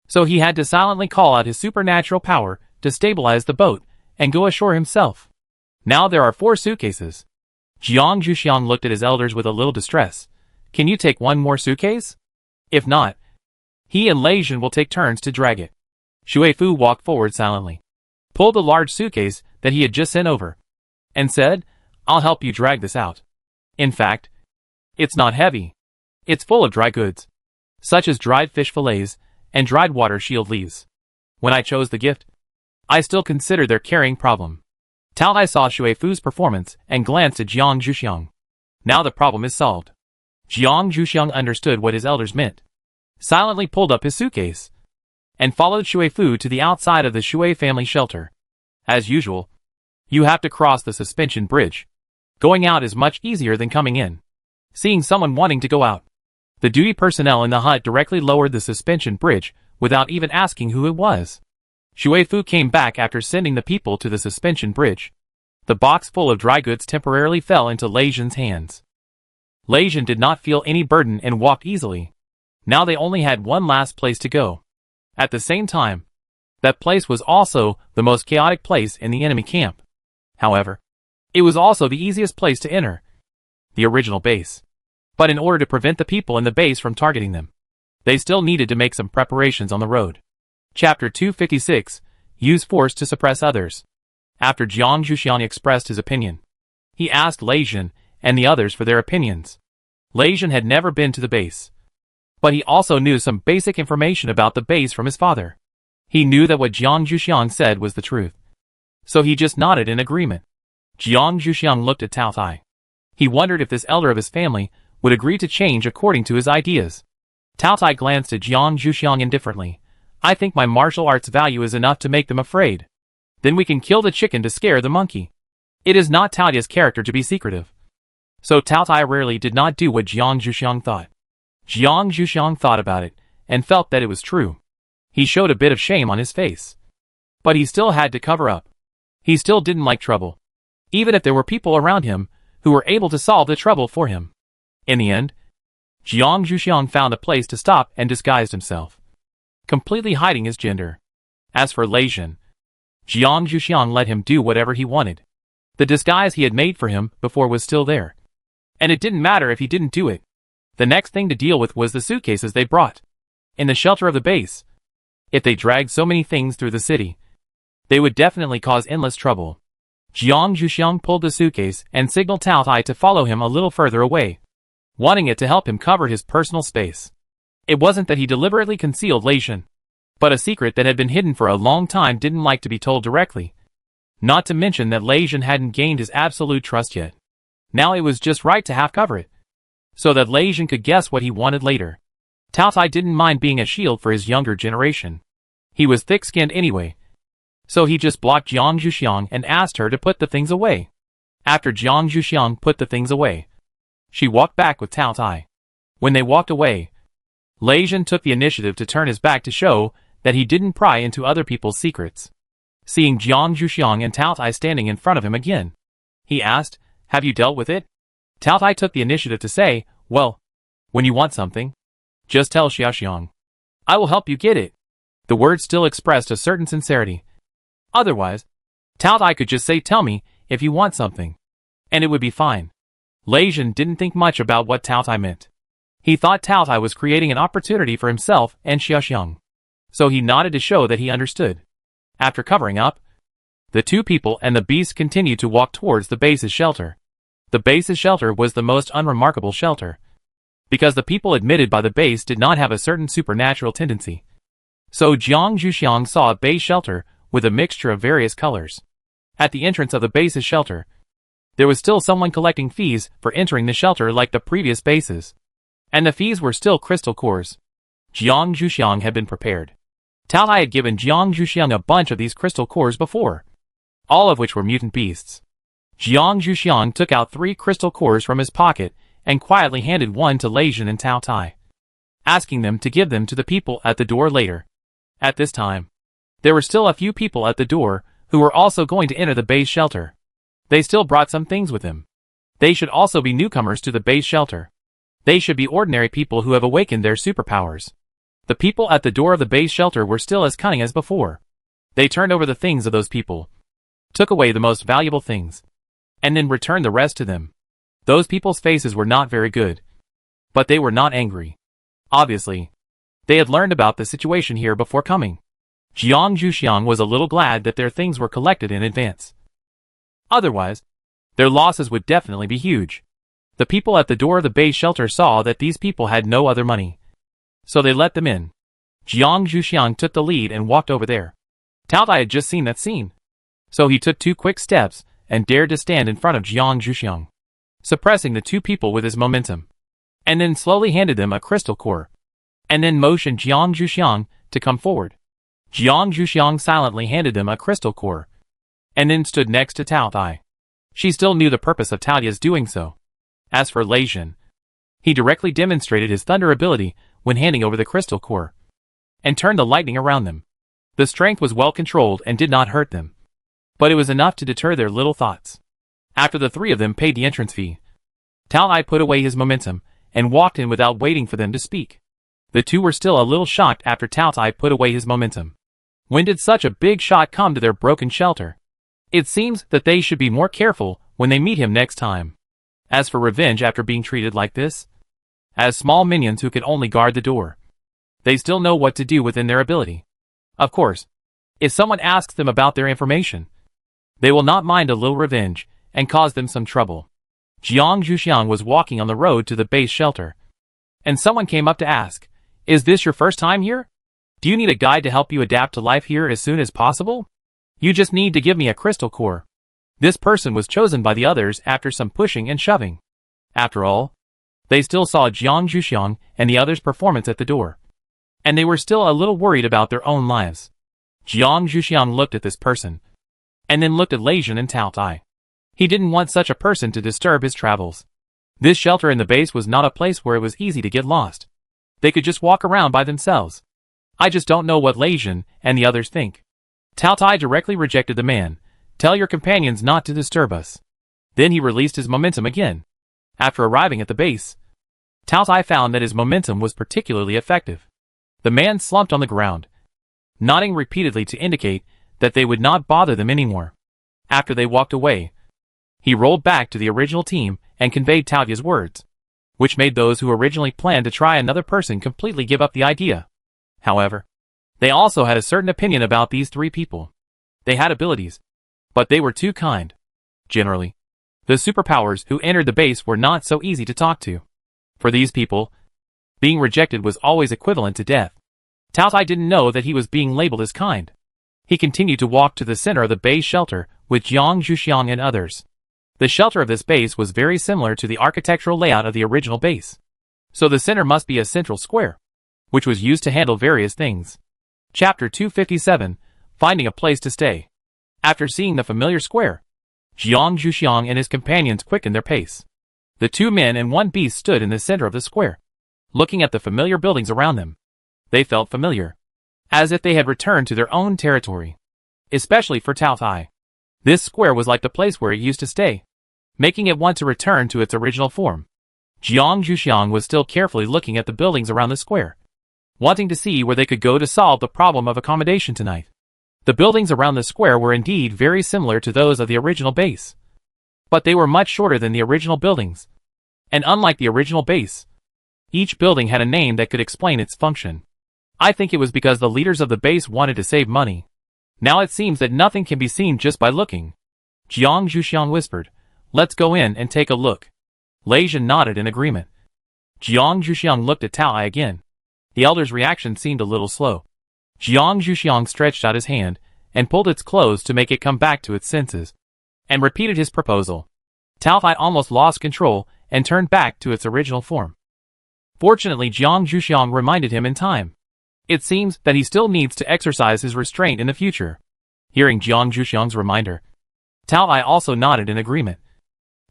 so he had to silently call out his supernatural power to stabilize the boat and go ashore himself. Now there are 4 suitcases. Jiang Zhuxiang looked at his elders with a little distress. "Can you take one more suitcase? If not, he and Lei Jin will take turns to drag it." Shui Fu walked forward silently, pulled the large suitcase that he had just sent over, and said, "I'll help you drag this out. In fact, it's not heavy. It's full of dry goods, such as dried fish fillets and dried water shield leaves. When I chose the gift, I still considered their carrying problem." Tao Tai saw Shui Fu's performance and glanced at Jiang Zhuxiang. Now the problem is solved. Jiang Zhuxiang understood what his elders meant, silently pulled up his suitcase, and followed Shui Fu to the outside of the Shui family shelter. As usual, you have to cross the suspension bridge. Going out is much easier than coming in. Seeing someone wanting to go out, the duty personnel in the hut directly lowered the suspension bridge without even asking who it was. Shui Fu came back after sending the people to the suspension bridge. The box full of dry goods temporarily fell into Lei Jin's hands. Lei Jin did not feel any burden and walked easily. Now they only had one last place to go. At the same time, that place was also the most chaotic place in the enemy camp. However, it was also the easiest place to enter, the original base. But in order to prevent the people in the base from targeting them, they still needed to make some preparations on the road. Chapter 256, Use Force to Suppress Others. After Jiang Zhuxiang expressed his opinion, he asked Lei Jin and the others for their opinions. Lei Jin had never been to the base, but he also knew some basic information about the base from his father. He knew that what Jiang Zhuxiang said was the truth, so he just nodded in agreement. Jiang Zhuxiang looked at Tao Tai. He wondered if this elder of his family would agree to change according to his ideas. Tao Tai glanced at Jiang Zhuxiang indifferently. "I think my martial arts value is enough to make them afraid. Then we can kill the chicken to scare the monkey." It is not Tao Tai's character to be secretive, so Tao Tai rarely did not do what Jiang Zhuxiang thought. Jiang Zhuxiang thought about it and felt that it was true. He showed a bit of shame on his face, but he still had to cover up. He still didn't like trouble, even if there were people around him who were able to solve the trouble for him. In the end, Jiang Zhuxiang found a place to stop and disguised himself, completely hiding his gender. As for Lei Jin, Jiang Zhuxiang let him do whatever he wanted. The disguise he had made for him before was still there, and it didn't matter if he didn't do it. The next thing to deal with was the suitcases they brought. In the shelter of the base, if they dragged so many things through the city, they would definitely cause endless trouble. Jiang Zhuxiang pulled the suitcase and signaled Tao Tai to follow him a little further away, wanting it to help him cover his personal space. It wasn't that he deliberately concealed Lei Jin, but a secret that had been hidden for a long time didn't like to be told directly. Not to mention that Lei Jin hadn't gained his absolute trust yet. Now it was just right to half cover it, so that Lei Jin could guess what he wanted later. Tao Tai didn't mind being a shield for his younger generation. He was thick-skinned anyway, so he just blocked Jiang Zhuxiang and asked her to put the things away. After Jiang Zhuxiang put the things away, she walked back with Tao Tai. When they walked away, Lei Jin took the initiative to turn his back to show that he didn't pry into other people's secrets. Seeing Jiang Zhuxiang and Tao Tai standing in front of him again, he asked, "Have you dealt with it?" Tao Tai took the initiative to say, "Well, when you want something, just tell Xiaoxiang. I will help you get it." The words still expressed a certain sincerity. Otherwise, Tao Tai could just say, "Tell me if you want something," and it would be fine. Lei Jin didn't think much about what Tao Tai meant. He thought Tao Tai was creating an opportunity for himself and Xiaoxiang, so he nodded to show that he understood. After covering up, the two people and the beast continued to walk towards the base's shelter. The base's shelter was the most unremarkable shelter, because the people admitted by the base did not have a certain supernatural tendency. So Jiang Zhuxiang saw a base shelter with a mixture of various colors. At the entrance of the base's shelter, there was still someone collecting fees for entering the shelter like the previous bases, and the fees were still crystal cores. Jiang Zhuxiang had been prepared. Tao Tai had given Jiang Zhuxiang a bunch of these crystal cores before, all of which were mutant beasts. Jiang Zhuxiang took out 3 crystal cores from his pocket and quietly handed one to Lei Jin and Tao Tai, asking them to give them to the people at the door later. At this time, there were still a few people at the door who were also going to enter the base shelter. They still brought some things with them. They should also be newcomers to the base shelter. They should be ordinary people who have awakened their superpowers. The people at the door of the base shelter were still as cunning as before. They turned over the things of those people, took away the most valuable things, and then returned the rest to them. Those people's faces were not very good, but they were not angry. Obviously, they had learned about the situation here before coming. Jiang Zhuxiang was a little glad that their things were collected in advance. Otherwise, their losses would definitely be huge. The people at the door of the base shelter saw that these people had no other money, so they let them in. Jiang Zhuxiang took the lead and walked over there. Tao Tai had just seen that scene, so he took 2 quick steps and dared to stand in front of Jiang Zhuxiang, suppressing the 2 people with his momentum, and then slowly handed them a crystal core, and then motioned Jiang Zhuxiang to come forward. Jiang Zhuxiang silently handed them a crystal core, and then stood next to Tao Tai. She still knew the purpose of Tao's doing so. As for Lei Jin, he directly demonstrated his thunder ability when handing over the crystal core, and turned the lightning around them. The strength was well controlled and did not hurt them, but it was enough to deter their little thoughts. After the 3 of them paid the entrance fee, Tao Tai put away his momentum and walked in without waiting for them to speak. The 2 were still a little shocked after Tao Tai put away his momentum. When did such a big shot come to their broken shelter? It seems that they should be more careful when they meet him next time. As for revenge after being treated like this, as small minions who could only guard the door, they still know what to do within their ability. Of course, if someone asks them about their information, they will not mind a little revenge and cause them some trouble. Jiang Zhuxiang was walking on the road to the base shelter, and someone came up to ask, "Is this your first time here? Do you need a guide to help you adapt to life here as soon as possible? You just need to give me a crystal core." This person was chosen by the others after some pushing and shoving. After all, they still saw Jiang Zhuxiang and the others' performance at the door, and they were still a little worried about their own lives. Jiang Zhuxiang looked at this person, and then looked at Lei Jin and Tao Tai. He didn't want such a person to disturb his travels. This shelter in the base was not a place where it was easy to get lost. They could just walk around by themselves. I just don't know what Lei Jin and the others think. Tao Tai directly rejected the man. "Tell your companions not to disturb us." Then he released his momentum again. After arriving at the base, Tao Tai found that his momentum was particularly effective. The man slumped on the ground, nodding repeatedly to indicate that they would not bother them anymore. After they walked away, he rolled back to the original team and conveyed Tao's words, which made those who originally planned to try another person completely give up the idea. However, they also had a certain opinion about these 3 people. They had abilities, but they were too kind. Generally, the superpowers who entered the base were not so easy to talk to. For these people, being rejected was always equivalent to death. Tao Tai didn't know that he was being labeled as kind. He continued to walk to the center of the base shelter with Jiang Zhuxiang and others. The shelter of this base was very similar to the architectural layout of the original base. So the center must be a central square, which was used to handle various things. Chapter 257, Finding a Place to Stay. After seeing the familiar square, Jiang Zhuxiang and his companions quickened their pace. The two men and one beast stood in the center of the square, looking at the familiar buildings around them. They felt familiar, as if they had returned to their own territory. Especially for Tao Tai. This square was like the place where it used to stay, making it want to return to its original form. Jiang Zhuxiang was still carefully looking at the buildings around the square, wanting to see where they could go to solve the problem of accommodation tonight. The buildings around the square were indeed very similar to those of the original base, but they were much shorter than the original buildings. And unlike the original base, each building had a name that could explain its function. I think it was because the leaders of the base wanted to save money. Now it seems that nothing can be seen just by looking. Jiang Zhuxiang whispered, "Let's go in and take a look." Lei Jin nodded in agreement. Jiang Zhuxiang looked at Tao Ai again. The elder's reaction seemed a little slow. Jiang Zhuxiang stretched out his hand and pulled its closed to make it come back to its senses, and repeated his proposal. Tao Tai almost lost control and turned back to its original form. Fortunately, Jiang Zhuxiang reminded him in time. It seems that he still needs to exercise his restraint in the future. Hearing Jiang Zhuxiang's reminder, Tao Tai also nodded in agreement,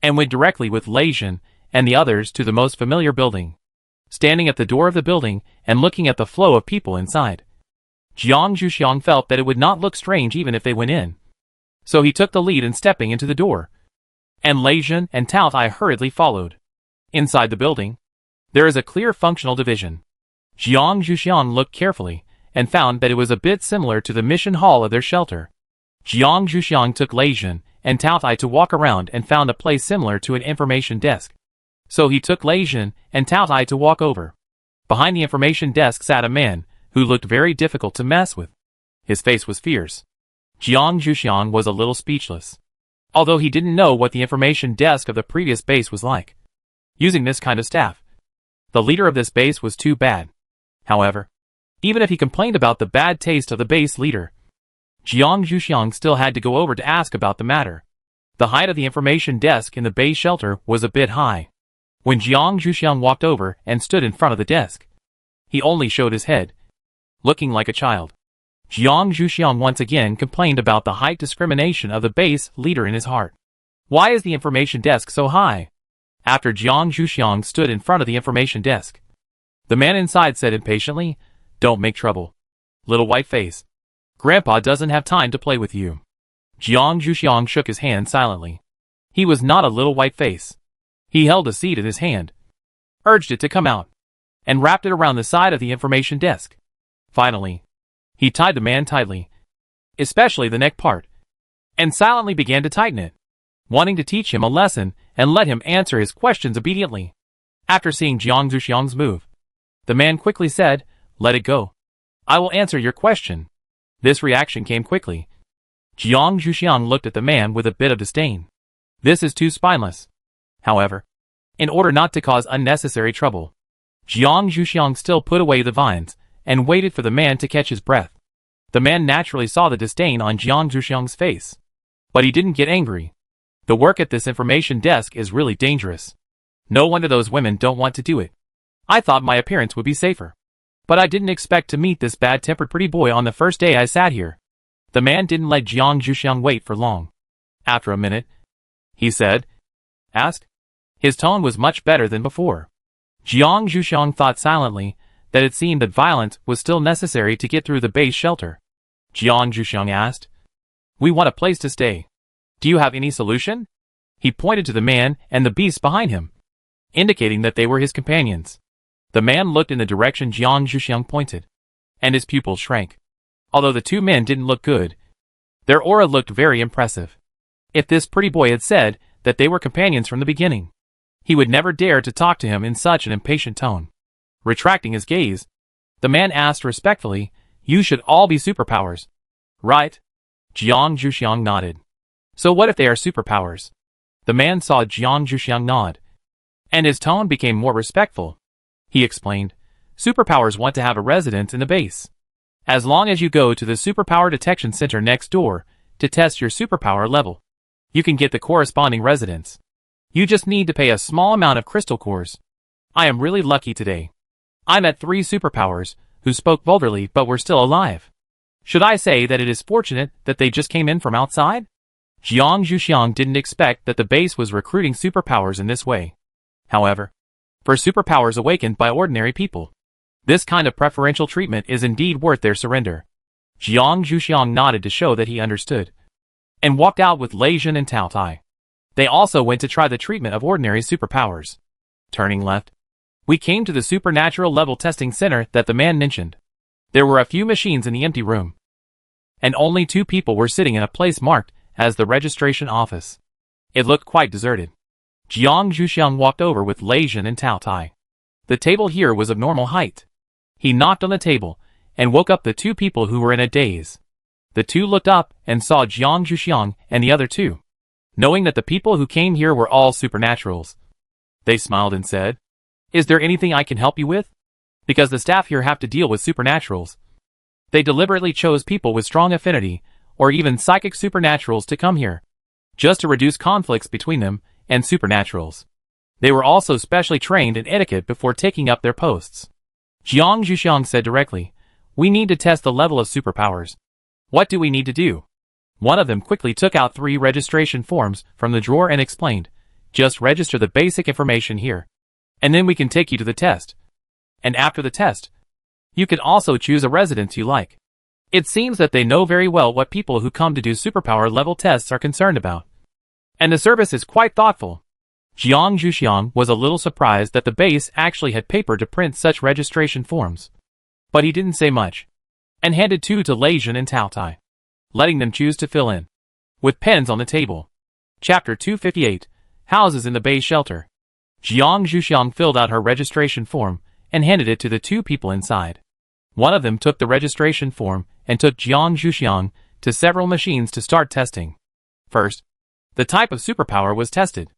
and went directly with Lei Jin and the others to the most familiar building. Standing at the door of the building and looking at the flow of people inside, Jiang Zhuxiang felt that it would not look strange even if they went in. So he took the lead in stepping into the door, and Lei Jin and Tao Tai hurriedly followed. Inside the building, there is a clear functional division. Jiang Zhuxiang looked carefully and found that it was a bit similar to the mission hall of their shelter. Jiang Zhuxiang took Lei Jin and Tao Tai to walk around and found a place similar to an information desk. So he took Lei Jin and Tao Tai to walk over. Behind the information desk sat a man who looked very difficult to mess with. His face was fierce. Jiang Zhuxiang was a little speechless, although he didn't know what the information desk of the previous base was like. Using this kind of staff, the leader of this base was too bad. However, even if he complained about the bad taste of the base leader, Jiang Zhuxiang still had to go over to ask about the matter. The height of the information desk in the base shelter was a bit high. When Jiang Zhuxiang walked over and stood in front of the desk, he only showed his head, looking like a child. Jiang Zhuxiang once again complained about the height discrimination of the base leader in his heart. Why is the information desk so high? After Jiang Zhuxiang stood in front of the information desk, the man inside said impatiently, "Don't make trouble, little white face. Grandpa doesn't have time to play with you." Jiang Zhuxiang shook his hand silently. He was not a little white face. He held a seed in his hand, urged it to come out, and wrapped it around the side of the information desk. Finally, he tied the man tightly, especially the neck part, and silently began to tighten it, wanting to teach him a lesson and let him answer his questions obediently. After seeing Jiang Zhuxiang's move, the man quickly said, "Let it go. I will answer your question." This reaction came quickly. Jiang Zhuxiang looked at the man with a bit of disdain. This is too spineless. However, in order not to cause unnecessary trouble, Jiang Zhuxiang still put away the vines and waited for the man to catch his breath. The man naturally saw the disdain on Jiang Zhuxiang's face, but he didn't get angry. The work at this information desk is really dangerous. No wonder those women don't want to do it. I thought my appearance would be safer, but I didn't expect to meet this bad-tempered pretty boy on the first day I sat here. The man didn't let Jiang Zhuxiang wait for long. After a minute, he said, "Ask." His tone was much better than before. Jiang Zhuxiang thought silently that it seemed that violence was still necessary to get through the base shelter. Jiang Zhuxiang asked, "We want a place to stay. Do you have any solution?" He pointed to the man and the beasts behind him, indicating that they were his companions. The man looked in the direction Jiang Zhuxiang pointed, and his pupils shrank. Although the two men didn't look good, their aura looked very impressive. If this pretty boy had said that they were companions from the beginning, he would never dare to talk to him in such an impatient tone. Retracting his gaze, the man asked respectfully, "You should all be superpowers, right?" Jiang Zhuxiang nodded. "So what if they are superpowers?" The man saw Jiang Zhuxiang nod, and his tone became more respectful. He explained, "Superpowers want to have a residence in the base. As long as you go to the superpower detection center next door to test your superpower level, you can get the corresponding residence. You just need to pay a small amount of crystal cores. I am really lucky today. I met 3 superpowers, who spoke vulgarly but were still alive. Should I say that it is fortunate that they just came in from outside? Jiang Zhuxiang didn't expect that the base was recruiting superpowers in this way. However, for superpowers awakened by ordinary people, this kind of preferential treatment is indeed worth their surrender. Jiang Zhuxiang nodded to show that he understood, and walked out with Lei Jin and Tao Tai. They also went to try the treatment of ordinary superpowers. Turning left, we came to the supernatural level testing center that the man mentioned. There were a few machines in the empty room, and only 2 people were sitting in a place marked as the registration office. It looked quite deserted. Jiang Zhuxiang walked over with Lei Jin and Tao Tai. The table here was of normal height. He knocked on the table and woke up the 2 people who were in a daze. The 2 looked up and saw Jiang Zhuxiang and the other 2. Knowing that the people who came here were all supernaturals, they smiled and said, "Is there anything I can help you with? Because the staff here have to deal with supernaturals." They deliberately chose people with strong affinity, or even psychic supernaturals to come here, just to reduce conflicts between them and supernaturals. They were also specially trained in etiquette before taking up their posts. Jiang Zhuxiang said directly, "We need to test the level of superpowers. What do we need to do?" One of them quickly took out 3 registration forms from the drawer and explained, "Just register the basic information here, and then we can take you to the test. And after the test, you can also choose a residence you like." It seems that they know very well what people who come to do superpower level tests are concerned about. And the service is quite thoughtful. Jiang Zhuxiang was a little surprised that the base actually had paper to print such registration forms. But he didn't say much, and handed 2 to Lei Jin and Tao Tai, letting them choose to fill in, with pens on the table. Chapter 258, Houses in the Base Shelter. Jiang Zhuxiang filled out her registration form and handed it to the 2 people inside. One of them took the registration form and took Jiang Zhuxiang to several machines to start testing. First, the type of superpower was tested.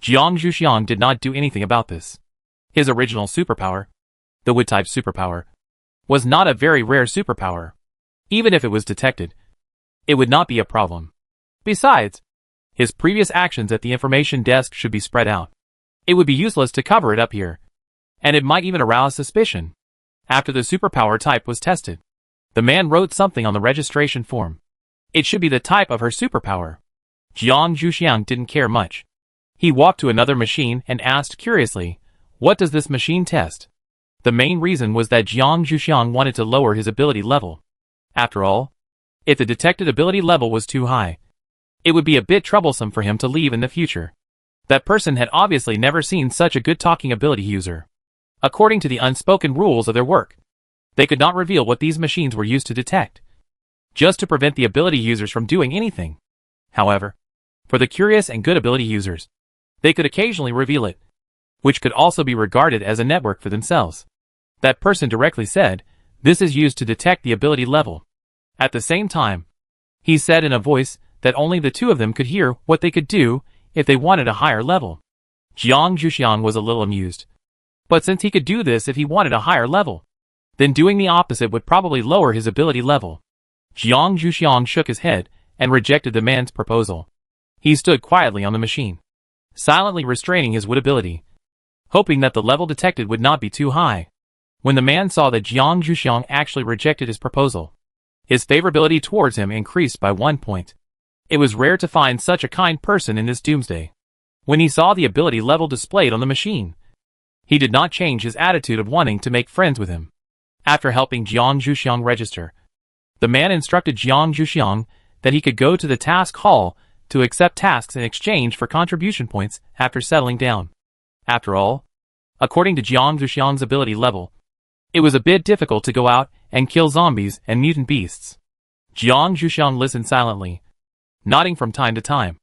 Jiang Zhuxiang did not do anything about this. His original superpower, the wood-type superpower, was not a very rare superpower. Even if it was detected, it would not be a problem. Besides, his previous actions at the information desk should be spread out. It would be useless to cover it up here, and it might even arouse suspicion. After the superpower type was tested, the man wrote something on the registration form. It should be the type of her superpower. Jiang Zhuxiang didn't care much. He walked to another machine and asked curiously, "What does this machine test?" The main reason was that Jiang Zhuxiang wanted to lower his ability level. After all, if the detected ability level was too high, it would be a bit troublesome for him to leave in the future. That person had obviously never seen such a good talking ability user. According to the unspoken rules of their work, they could not reveal what these machines were used to detect, just to prevent the ability users from doing anything. However, for the curious and good ability users, they could occasionally reveal it, which could also be regarded as a network for themselves. That person directly said, "This is used to detect the ability level." At the same time, he said in a voice that only the 2 of them could hear what they could do if they wanted a higher level. Jiang Zhuxiang was a little amused. But since he could do this if he wanted a higher level, then doing the opposite would probably lower his ability level. Jiang Zhuxiang shook his head and rejected the man's proposal. He stood quietly on the machine, silently restraining his wood ability, hoping that the level detected would not be too high. When the man saw that Jiang Zhuxiang actually rejected his proposal, his favorability towards him increased by 1 point. It was rare to find such a kind person in this doomsday. When he saw the ability level displayed on the machine, he did not change his attitude of wanting to make friends with him. After helping Jiang Zhuxiang register, the man instructed Jiang Zhuxiang that he could go to the task hall to accept tasks in exchange for contribution points after settling down. After all, according to Jiang Zhuxiang's ability level, it was a bit difficult to go out and kill zombies and mutant beasts. Jiang Zhuxiang listened silently, nodding from time to time,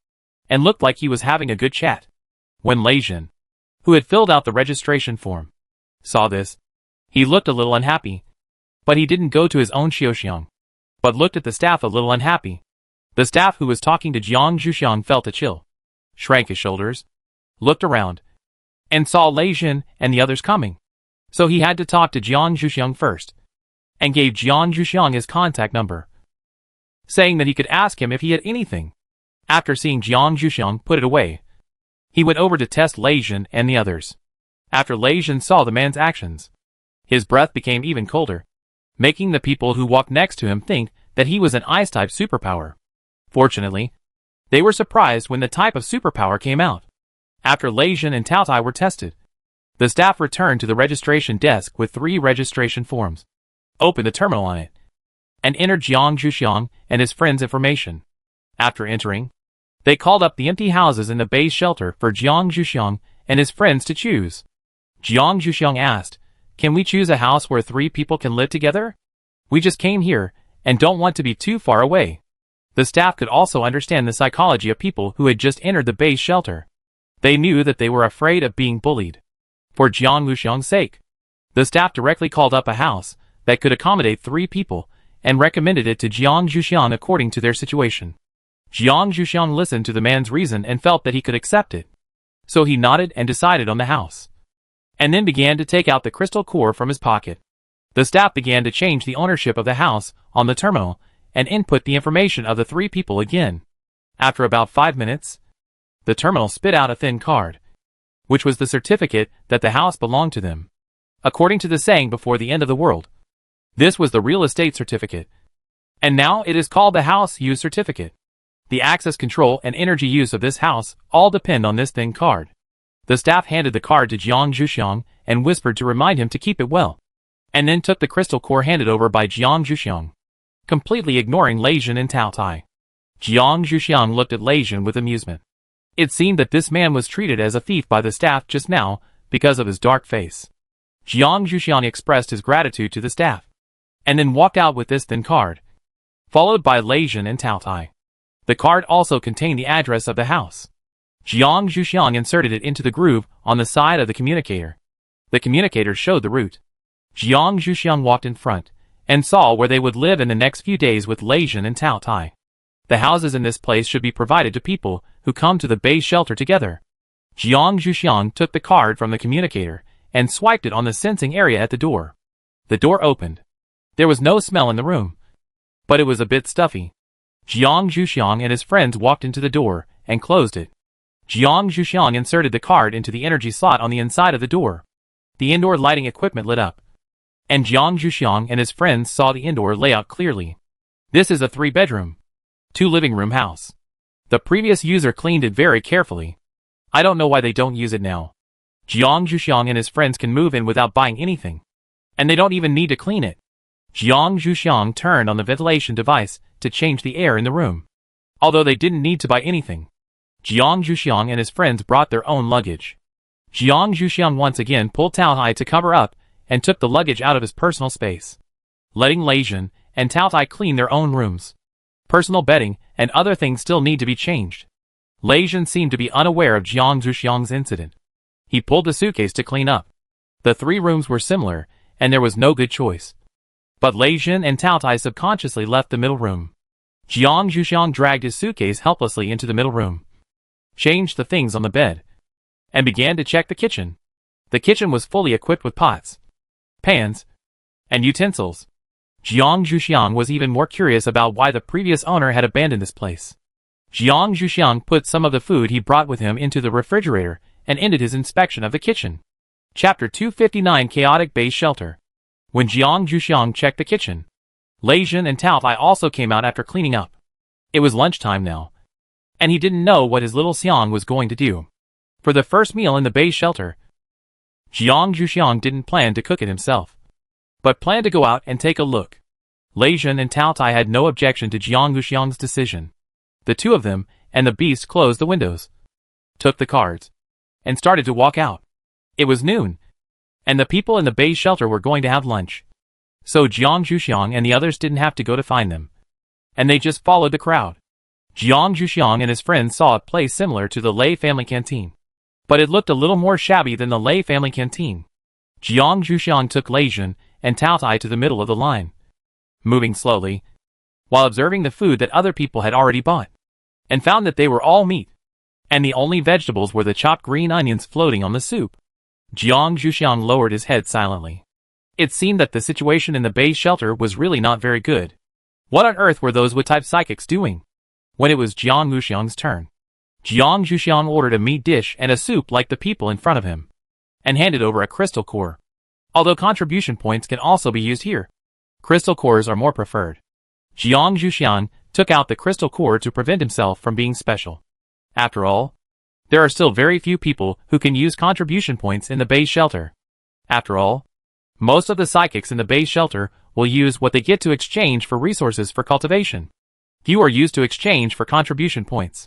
and looked like he was having a good chat. When Lei Jin, who had filled out the registration form, saw this, he looked a little unhappy. But he didn't go to his own Xiaoxiang, but looked at the staff a little unhappy. The staff who was talking to Jiang Zhuxiang felt a chill, shrank his shoulders, looked around, and saw Lei Jin and the others coming. So he had to talk to Jiang Zhuxiang first, and gave Jiang Zhuxiang his contact number, saying that he could ask him if he had anything. After seeing Jiang Zhuxiang put it away, he went over to test Lei Zhen and the others. After Lei Zhen saw the man's actions, his breath became even colder, making the people who walked next to him think that he was an ice-type superpower. Fortunately, they were surprised when the type of superpower came out. After Lei Zhen and Tao Tai were tested, the staff returned to the registration desk with 3 registration forms, opened the terminal on it, and entered Jiang Zhuxiang and his friend's information. After entering, they called up the empty houses in the base shelter for Jiang Zhuxiang and his friends to choose. Jiang Zhuxiang asked, "Can we choose a house where 3 people can live together? We just came here and don't want to be too far away." The staff could also understand the psychology of people who had just entered the base shelter. They knew that they were afraid of being bullied. For Jiang Zhuxiang's sake, the staff directly called up a house that could accommodate 3 people and recommended it to Jiang Zhuxiang according to their situation. Jiang Zhuxiang listened to the man's reason and felt that he could accept it. So he nodded and decided on the house, and then began to take out the crystal core from his pocket. The staff began to change the ownership of the house on the terminal and input the information of the 3 people again. After about 5 minutes, the terminal spit out a thin card, which was the certificate that the house belonged to them. According to the saying before the end of the world, this was the real estate certificate, and now it is called the house use certificate. The access control and energy use of this house all depend on this thin card. The staff handed the card to Jiang Zhuxiang and whispered to remind him to keep it well, and then took the crystal core handed over by Jiang Zhuxiang, completely ignoring Lei Zhen and Tao Tai. Jiang Zhuxiang looked at Lei Zhen with amusement. It seemed that this man was treated as a thief by the staff just now because of his dark face. Jiang Zhuxiang expressed his gratitude to the staff, and then walked out with this thin card, followed by Lei Zhen and Tao Tai. The card also contained the address of the house. Jiang Zhuxiang inserted it into the groove on the side of the communicator. The communicator showed the route. Jiang Zhuxiang walked in front, and saw where they would live in the next few days with Lei Zhen and Tao Tai. The houses in this place should be provided to people who come to the base shelter together. Jiang Zhuxiang took the card from the communicator and swiped it on the sensing area at the door. The door opened. There was no smell in the room, but it was a bit stuffy. Jiang Zhuxiang and his friends walked into the door and closed it. Jiang Zhuxiang inserted the card into the energy slot on the inside of the door. The indoor lighting equipment lit up, and Jiang Zhuxiang and his friends saw the indoor layout clearly. This is a 3-bedroom, 2-living-room house. The previous user cleaned it very carefully. I don't know why they don't use it now. Jiang Zhuxiang and his friends can move in without buying anything, and they don't even need to clean it. Jiang Zhuxiang turned on the ventilation device to change the air in the room. Although they didn't need to buy anything, Jiang Zhuxiang and his friends brought their own luggage. Jiang Zhuxiang once again pulled Tao Tai to cover up and took the luggage out of his personal space, letting Lei Zhen and Tao Tai clean their own rooms. Personal bedding and other things still need to be changed. Lei Zhen seemed to be unaware of Jiang Zhuxiang's incident. He pulled the suitcase to clean up. The 3 rooms were similar, and there was no good choice. But Lei Zhen and Tao Tai subconsciously left the middle room. Jiang Zhuxiang dragged his suitcase helplessly into the middle room, changed the things on the bed, and began to check the kitchen. The kitchen was fully equipped with pots, pans, and utensils. Jiang Zhuxiang was even more curious about why the previous owner had abandoned this place. Jiang Zhuxiang put some of the food he brought with him into the refrigerator and ended his inspection of the kitchen. Chapter 259 Chaotic Base Shelter. When Jiang Zhuxiang checked the kitchen, Lei Zhen and Tao Tai also came out after cleaning up. It was lunchtime now, and he didn't know what his little Xiang was going to do. For the first meal in the base shelter, Jiang Zhuxiang didn't plan to cook it himself, but planned to go out and take a look. Lei Zhen and Tao Tai had no objection to Jiang Zhuxiang's decision. The 2 of them and the beast closed the windows, took the cards, and started to walk out. It was noon, and the people in the base shelter were going to have lunch. So Jiang Zhuxiang and the others didn't have to go to find them, and they just followed the crowd. Jiang Zhuxiang and his friends saw a place similar to the Lei family canteen, but it looked a little more shabby than the Lei family canteen. Jiang Zhuxiang took Lei Zhen and Tao Tai to the middle of the line, moving slowly, while observing the food that other people had already bought, and found that they were all meat, and the only vegetables were the chopped green onions floating on the soup. Jiang Zhuxiang lowered his head silently. It seemed that the situation in the base shelter was really not very good. What on earth were those Wu-type psychics doing? When it was Jiang Wuxiang's turn, Jiang Wuxiang ordered a meat dish and a soup like the people in front of him, and handed over a crystal core. Although contribution points can also be used here, crystal cores are more preferred. Jiang Wuxiang took out the crystal core to prevent himself from being special. After all, there are still very few people who can use contribution points in the base shelter. After all, most of the psychics in the base shelter will use what they get to exchange for resources for cultivation. Few are used to exchange for contribution points.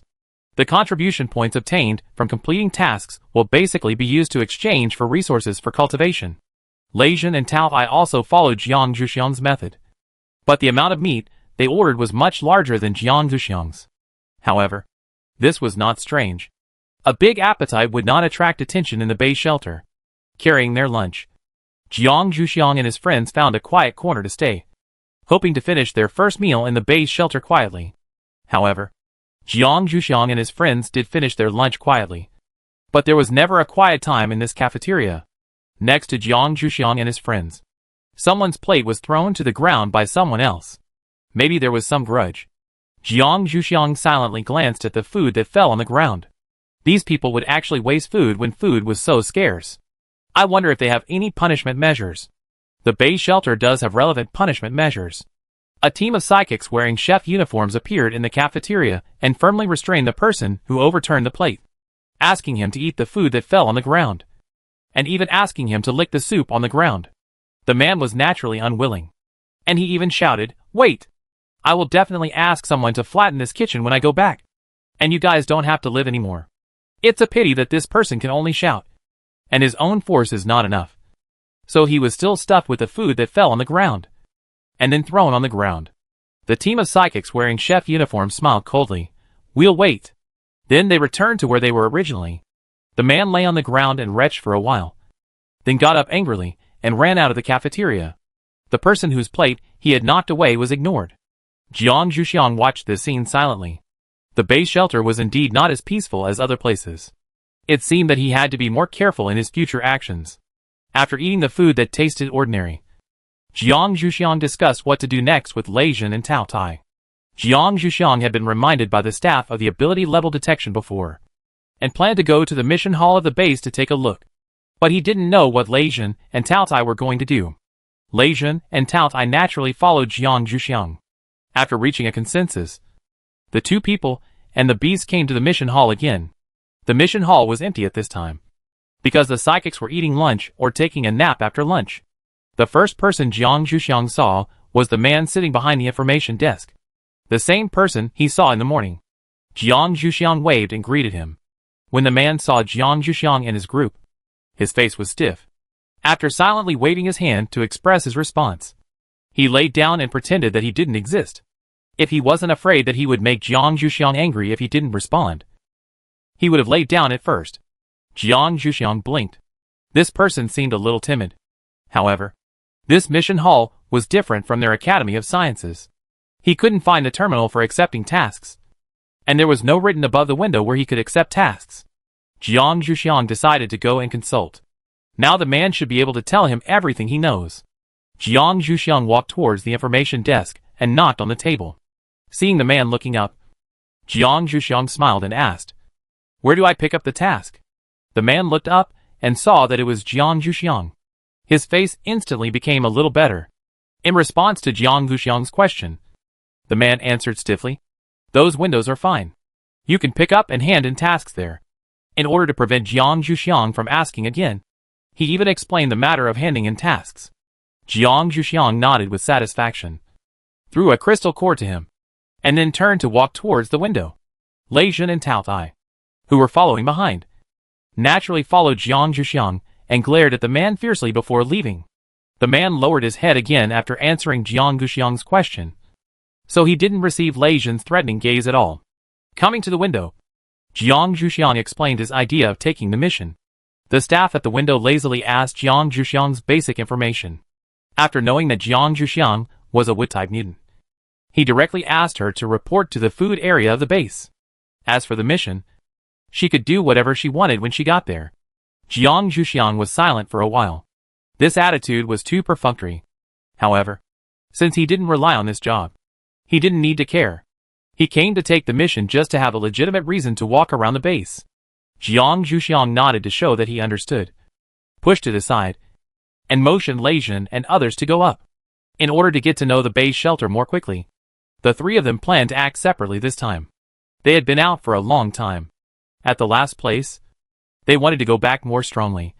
The contribution points obtained from completing tasks will basically be used to exchange for resources for cultivation. Lei Jin and Tao Ai also followed Jiang Wuxiang's method. But the amount of meat they ordered was much larger than Jiang Wuxiang's. However, this was not strange. A big appetite would not attract attention in the base shelter. Carrying their lunch, Jiang Wuxiang and his friends found a quiet corner to stay, hoping to finish their first meal in the base shelter quietly. However, Jiang Wuxiang and his friends did finish their lunch quietly. But there was never a quiet time in this cafeteria. Next to Jiang Wuxiang and his friends, someone's plate was thrown to the ground by someone else. Maybe there was some grudge. Jiang Wuxiang silently glanced at the food that fell on the ground. These people would actually waste food when food was so scarce. I wonder if they have any punishment measures. The base shelter does have relevant punishment measures. A team of psychics wearing chef uniforms appeared in the cafeteria and firmly restrained the person who overturned the plate, asking him to eat the food that fell on the ground, and even asking him to lick the soup on the ground. The man was naturally unwilling, and he even shouted, "Wait! I will definitely ask someone to flatten this kitchen when I go back, and you guys don't have to live anymore." It's a pity that this person can only shout, and his own force is not enough. So he was still stuffed with the food that fell on the ground, and then thrown on the ground. The team of psychics wearing chef uniforms smiled coldly. "We'll wait." Then they returned to where they were originally. The man lay on the ground and retched for a while, then got up angrily and ran out of the cafeteria. The person whose plate he had knocked away was ignored. Jiang Wuxiang watched this scene silently. The base shelter was indeed not as peaceful as other places. It seemed that he had to be more careful in his future actions. After eating the food that tasted ordinary, Jiang Wuxiang discussed what to do next with Lei Jin and Tao Tai. Jiang Wuxiang had been reminded by the staff of the ability level detection before, and planned to go to the mission hall of the base to take a look. But he didn't know what Lei Jin and Tao Tai were going to do. Lei Jin and Tao Tai naturally followed Jiang Wuxiang. After reaching a consensus, the two people and the beast came to the mission hall again. The mission hall was empty at this time, because the psychics were eating lunch or taking a nap after lunch. The first person Jiang Wuxiang saw was the man sitting behind the information desk, the same person he saw in the morning. Jiang Wuxiang waved and greeted him. When the man saw Jiang Wuxiang and his group, his face was stiff. After silently waving his hand to express his response, he laid down and pretended that he didn't exist. If he wasn't afraid that he would make Jiang Wuxiang angry if he didn't respond, he would have laid down at first. Jiang Wuxiang blinked. This person seemed a little timid. However, this mission hall was different from their Academy of Sciences. He couldn't find the terminal for accepting tasks, and there was no written above the window where he could accept tasks. Jiang Wuxiang decided to go and consult. Now the man should be able to tell him everything he knows. Jiang Wuxiang walked towards the information desk and knocked on the table. Seeing the man looking up, Jiang Wuxiang smiled and asked, "Where do I pick up the task?" The man looked up and saw that it was Jiang Wuxiang. His face instantly became a little better. In response to Jiang Wuxiang's question, the man answered stiffly, "Those windows are fine. You can pick up and hand in tasks there." In order to prevent Jiang Wuxiang from asking again, he even explained the matter of handing in tasks. Jiang Wuxiang nodded with satisfaction, threw a crystal core to him, and then turned to walk towards the window. Lei Jin and Tao Tai, who were following behind, naturally followed Jiang Wuxiang and glared at the man fiercely before leaving. The man lowered his head again after answering Jiang Wuxiang's question, so he didn't receive Lei Jin's threatening gaze at all. Coming to the window, Jiang Wuxiang explained his idea of taking the mission. The staff at the window lazily asked Jiang Wuxiang's basic information. After knowing that Jiang Wuxiang was a wood-type mutant, he directly asked her to report to the food area of the base. As for the mission, she could do whatever she wanted when she got there. Jiang Wuxiang was silent for a while. This attitude was too perfunctory. However, since he didn't rely on this job, he didn't need to care. He came to take the mission just to have a legitimate reason to walk around the base. Jiang Zhuxiang nodded to show that he understood, pushed it aside, and motioned Lei Jin and others to go up, in order to get to know the base shelter more quickly. The three of them planned to act separately this time. They had been out for a long time. At the last place, they wanted to go back more strongly.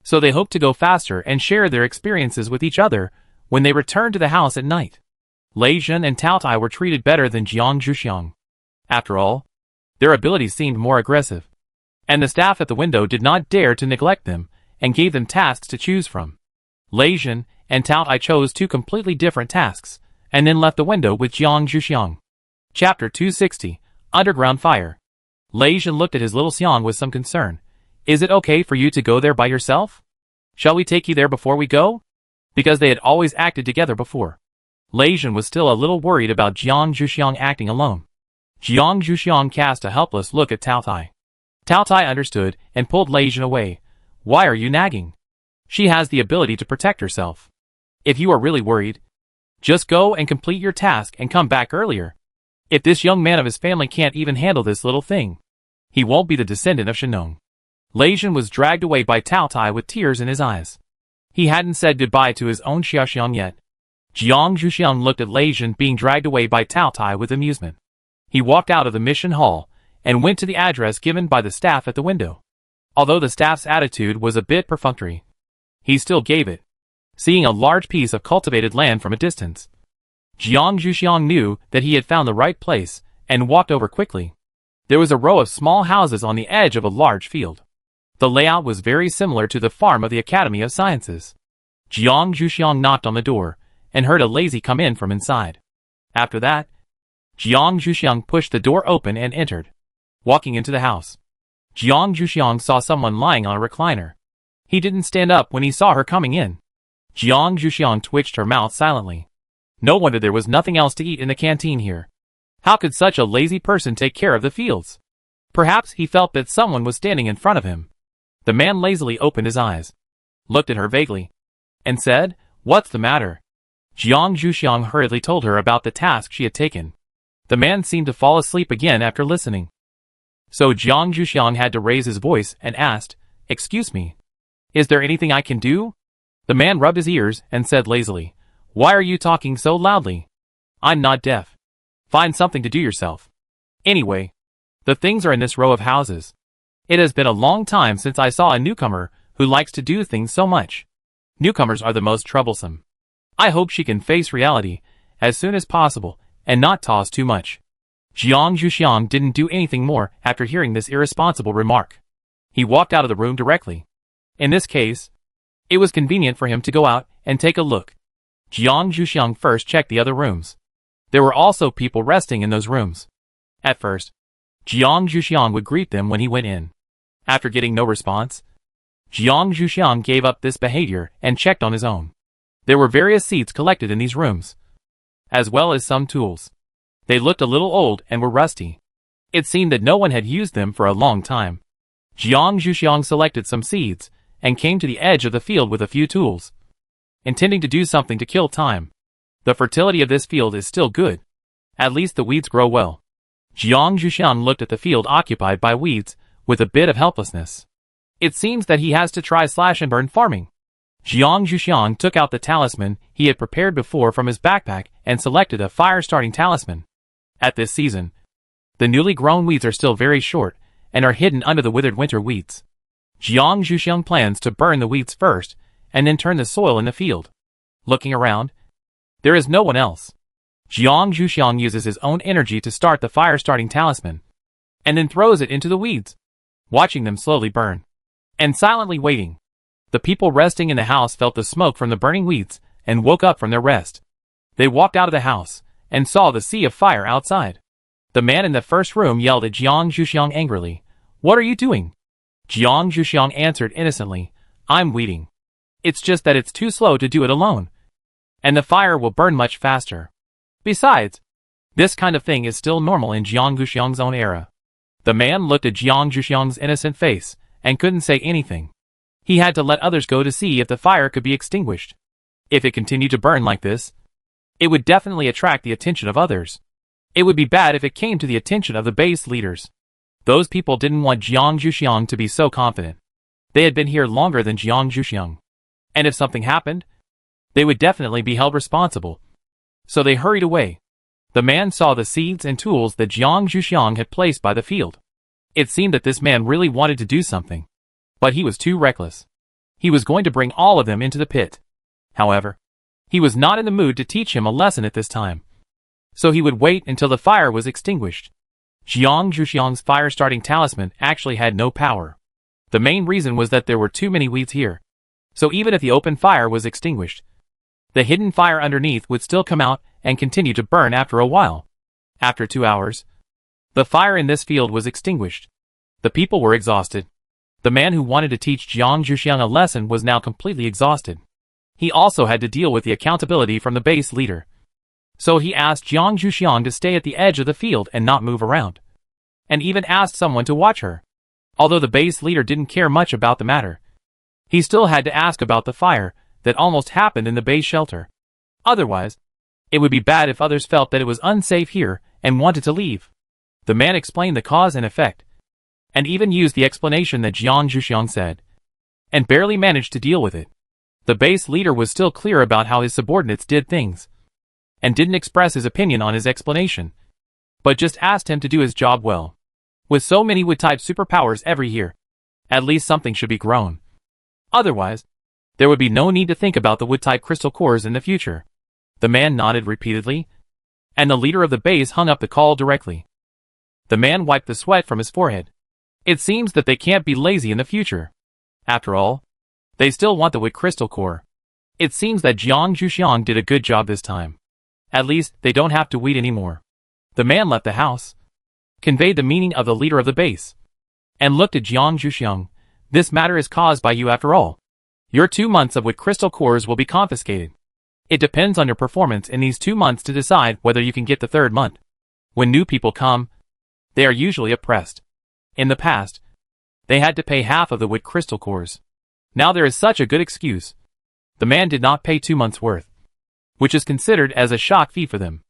So they hoped to go faster and share their experiences with each other when they returned to the house at night. Lei Jin and Tao Tai were treated better than Jiang Zhuxiang. After all, their abilities seemed more aggressive, and the staff at the window did not dare to neglect them and gave them tasks to choose from. Lei Jin and Tao Tai chose two completely different tasks, and then left the window with Jiang Zhuxiang. Chapter 260, Underground Fire. Lei Jin looked at his little Xiang with some concern. Is it okay for you to go there by yourself? Shall we take you there before we go? Because they had always acted together before. Lei Jin was still a little worried about Jiang Zhuxiang acting alone. Jiang Zhuxiang cast a helpless look at Tao Tai. Tao Tai understood and pulled Lei Jin away. Why are you nagging? She has the ability to protect herself. If you are really worried, just go and complete your task and come back earlier. If this young man of his family can't even handle this little thing, he won't be the descendant of Shenong. Lei Jin was dragged away by Tao Tai with tears in his eyes. He hadn't said goodbye to his own Xiaoxiang yet. Jiang Zhuxiang looked at Lei Jin being dragged away by Tao Tai with amusement. He walked out of the mission hall and went to the address given by the staff at the window. Although the staff's attitude was a bit perfunctory, he still gave it, seeing a large piece of cultivated land from a distance. Jiang Zhuxiang knew that he had found the right place and walked over quickly. There was a row of small houses on the edge of a large field. The layout was very similar to the farm of the Academy of Sciences. Jiang Zhuxiang knocked on the door and heard a lazy come in from inside. After that, Jiang Zhuxiang pushed the door open and entered. Walking into the house, Jiang Zhuxiang saw someone lying on a recliner. He didn't stand up when he saw her coming in. Jiang Zhuxiang twitched her mouth silently. No wonder there was nothing else to eat in the canteen here. How could such a lazy person take care of the fields? Perhaps he felt that someone was standing in front of him. The man lazily opened his eyes, looked at her vaguely, and said, "What's the matter?" Jiang Zhuxiang hurriedly told her about the task she had taken. The man seemed to fall asleep again after listening. So Jiang Zhuxiang had to raise his voice and asked, "Excuse me, is there anything I can do?" The man rubbed his ears and said lazily, "Why are you talking so loudly? I'm not deaf. Find something to do yourself. Anyway, the things are in this row of houses. It has been a long time since I saw a newcomer who likes to do things so much. Newcomers are the most troublesome. I hope she can face reality as soon as possible and not toss too much." Jiang Zhuxiang didn't do anything more after hearing this irresponsible remark. He walked out of the room directly. In this case, it was convenient for him to go out and take a look. Jiang Zhuxiang first checked the other rooms. There were also people resting in those rooms. At first, Jiang Zhuxiang would greet them when he went in. After getting no response, Jiang Zhuxiang gave up this behavior and checked on his own. There were various seats collected in these rooms, as well as some tools. They looked a little old and were rusty. It seemed that no one had used them for a long time. Jiang Zhuxiang selected some seeds and came to the edge of the field with a few tools, intending to do something to kill time. The fertility of this field is still good. At least the weeds grow well. Jiang Zhuxiang looked at the field occupied by weeds with a bit of helplessness. It seems that he has to try slash and burn farming. Jiang Zhuxiang took out the talisman he had prepared before from his backpack and selected a fire-starting talisman. At this season, the newly grown weeds are still very short and are hidden under the withered winter weeds. Jiang Zhuxiang plans to burn the weeds first and then turn the soil in the field. Looking around, there is no one else. Jiang Zhuxiang uses his own energy to start the fire-starting talisman, and then throws it into the weeds, watching them slowly burn, and silently waiting. The people resting in the house felt the smoke from the burning weeds and woke up from their rest. They walked out of the house and saw the sea of fire outside. The man in the first room yelled at Jiang Zhuxiang angrily, "What are you doing?" Jiang Zhuxiang answered innocently, "I'm waiting. It's just that it's too slow to do it alone, and the fire will burn much faster. Besides, this kind of thing is still normal in Jiang Zhuxiang's own era." The man looked at Jiang Zhuxiang's innocent face and couldn't say anything. He had to let others go to see if the fire could be extinguished. If it continued to burn like this, it would definitely attract the attention of others. It would be bad if it came to the attention of the base leaders. Those people didn't want Jiang Zhuxiang to be so confident. They had been here longer than Jiang Zhuxiang. And if something happened, they would definitely be held responsible. So they hurried away. The man saw the seeds and tools that Jiang Zhuxiang had placed by the field. It seemed that this man really wanted to do something. But he was too reckless. He was going to bring all of them into the pit. However, he was not in the mood to teach him a lesson at this time. So he would wait until the fire was extinguished. Jiang Zhuxiang's fire-starting talisman actually had no power. The main reason was that there were too many weeds here. So even if the open fire was extinguished, the hidden fire underneath would still come out and continue to burn after a while. After 2 hours, the fire in this field was extinguished. The people were exhausted. The man who wanted to teach Jiang Zhuxiang a lesson was now completely exhausted. He also had to deal with the accountability from the base leader. So he asked Jiang Zhuxiang to stay at the edge of the field and not move around. And even asked someone to watch her. Although the base leader didn't care much about the matter, he still had to ask about the fire that almost happened in the base shelter. Otherwise, it would be bad if others felt that it was unsafe here and wanted to leave. The man explained the cause and effect, and even used the explanation that Jiang Zhuxiang said, and barely managed to deal with it. The base leader was still clear about how his subordinates did things, and didn't express his opinion on his explanation, but just asked him to do his job well. With so many wood-type superpowers every year, at least something should be grown. Otherwise, there would be no need to think about the wood-type crystal cores in the future. The man nodded repeatedly, and the leader of the base hung up the call directly. The man wiped the sweat from his forehead. It seems that they can't be lazy in the future. After all, they still want the wood crystal core. It seems that Jiang Zhuxiang did a good job this time. At least, they don't have to wait anymore. The man left the house, conveyed the meaning of the leader of the base, and looked at Jiang Zhuxiang. This matter is caused by you after all. Your 2 months of wood crystal cores will be confiscated. It depends on your performance in these 2 months to decide whether you can get the 3rd month. When new people come, they are usually oppressed. In the past, they had to pay half of the wood crystal cores. Now there is such a good excuse. The man did not pay 2 months' worth, which is considered as a shock fee for them.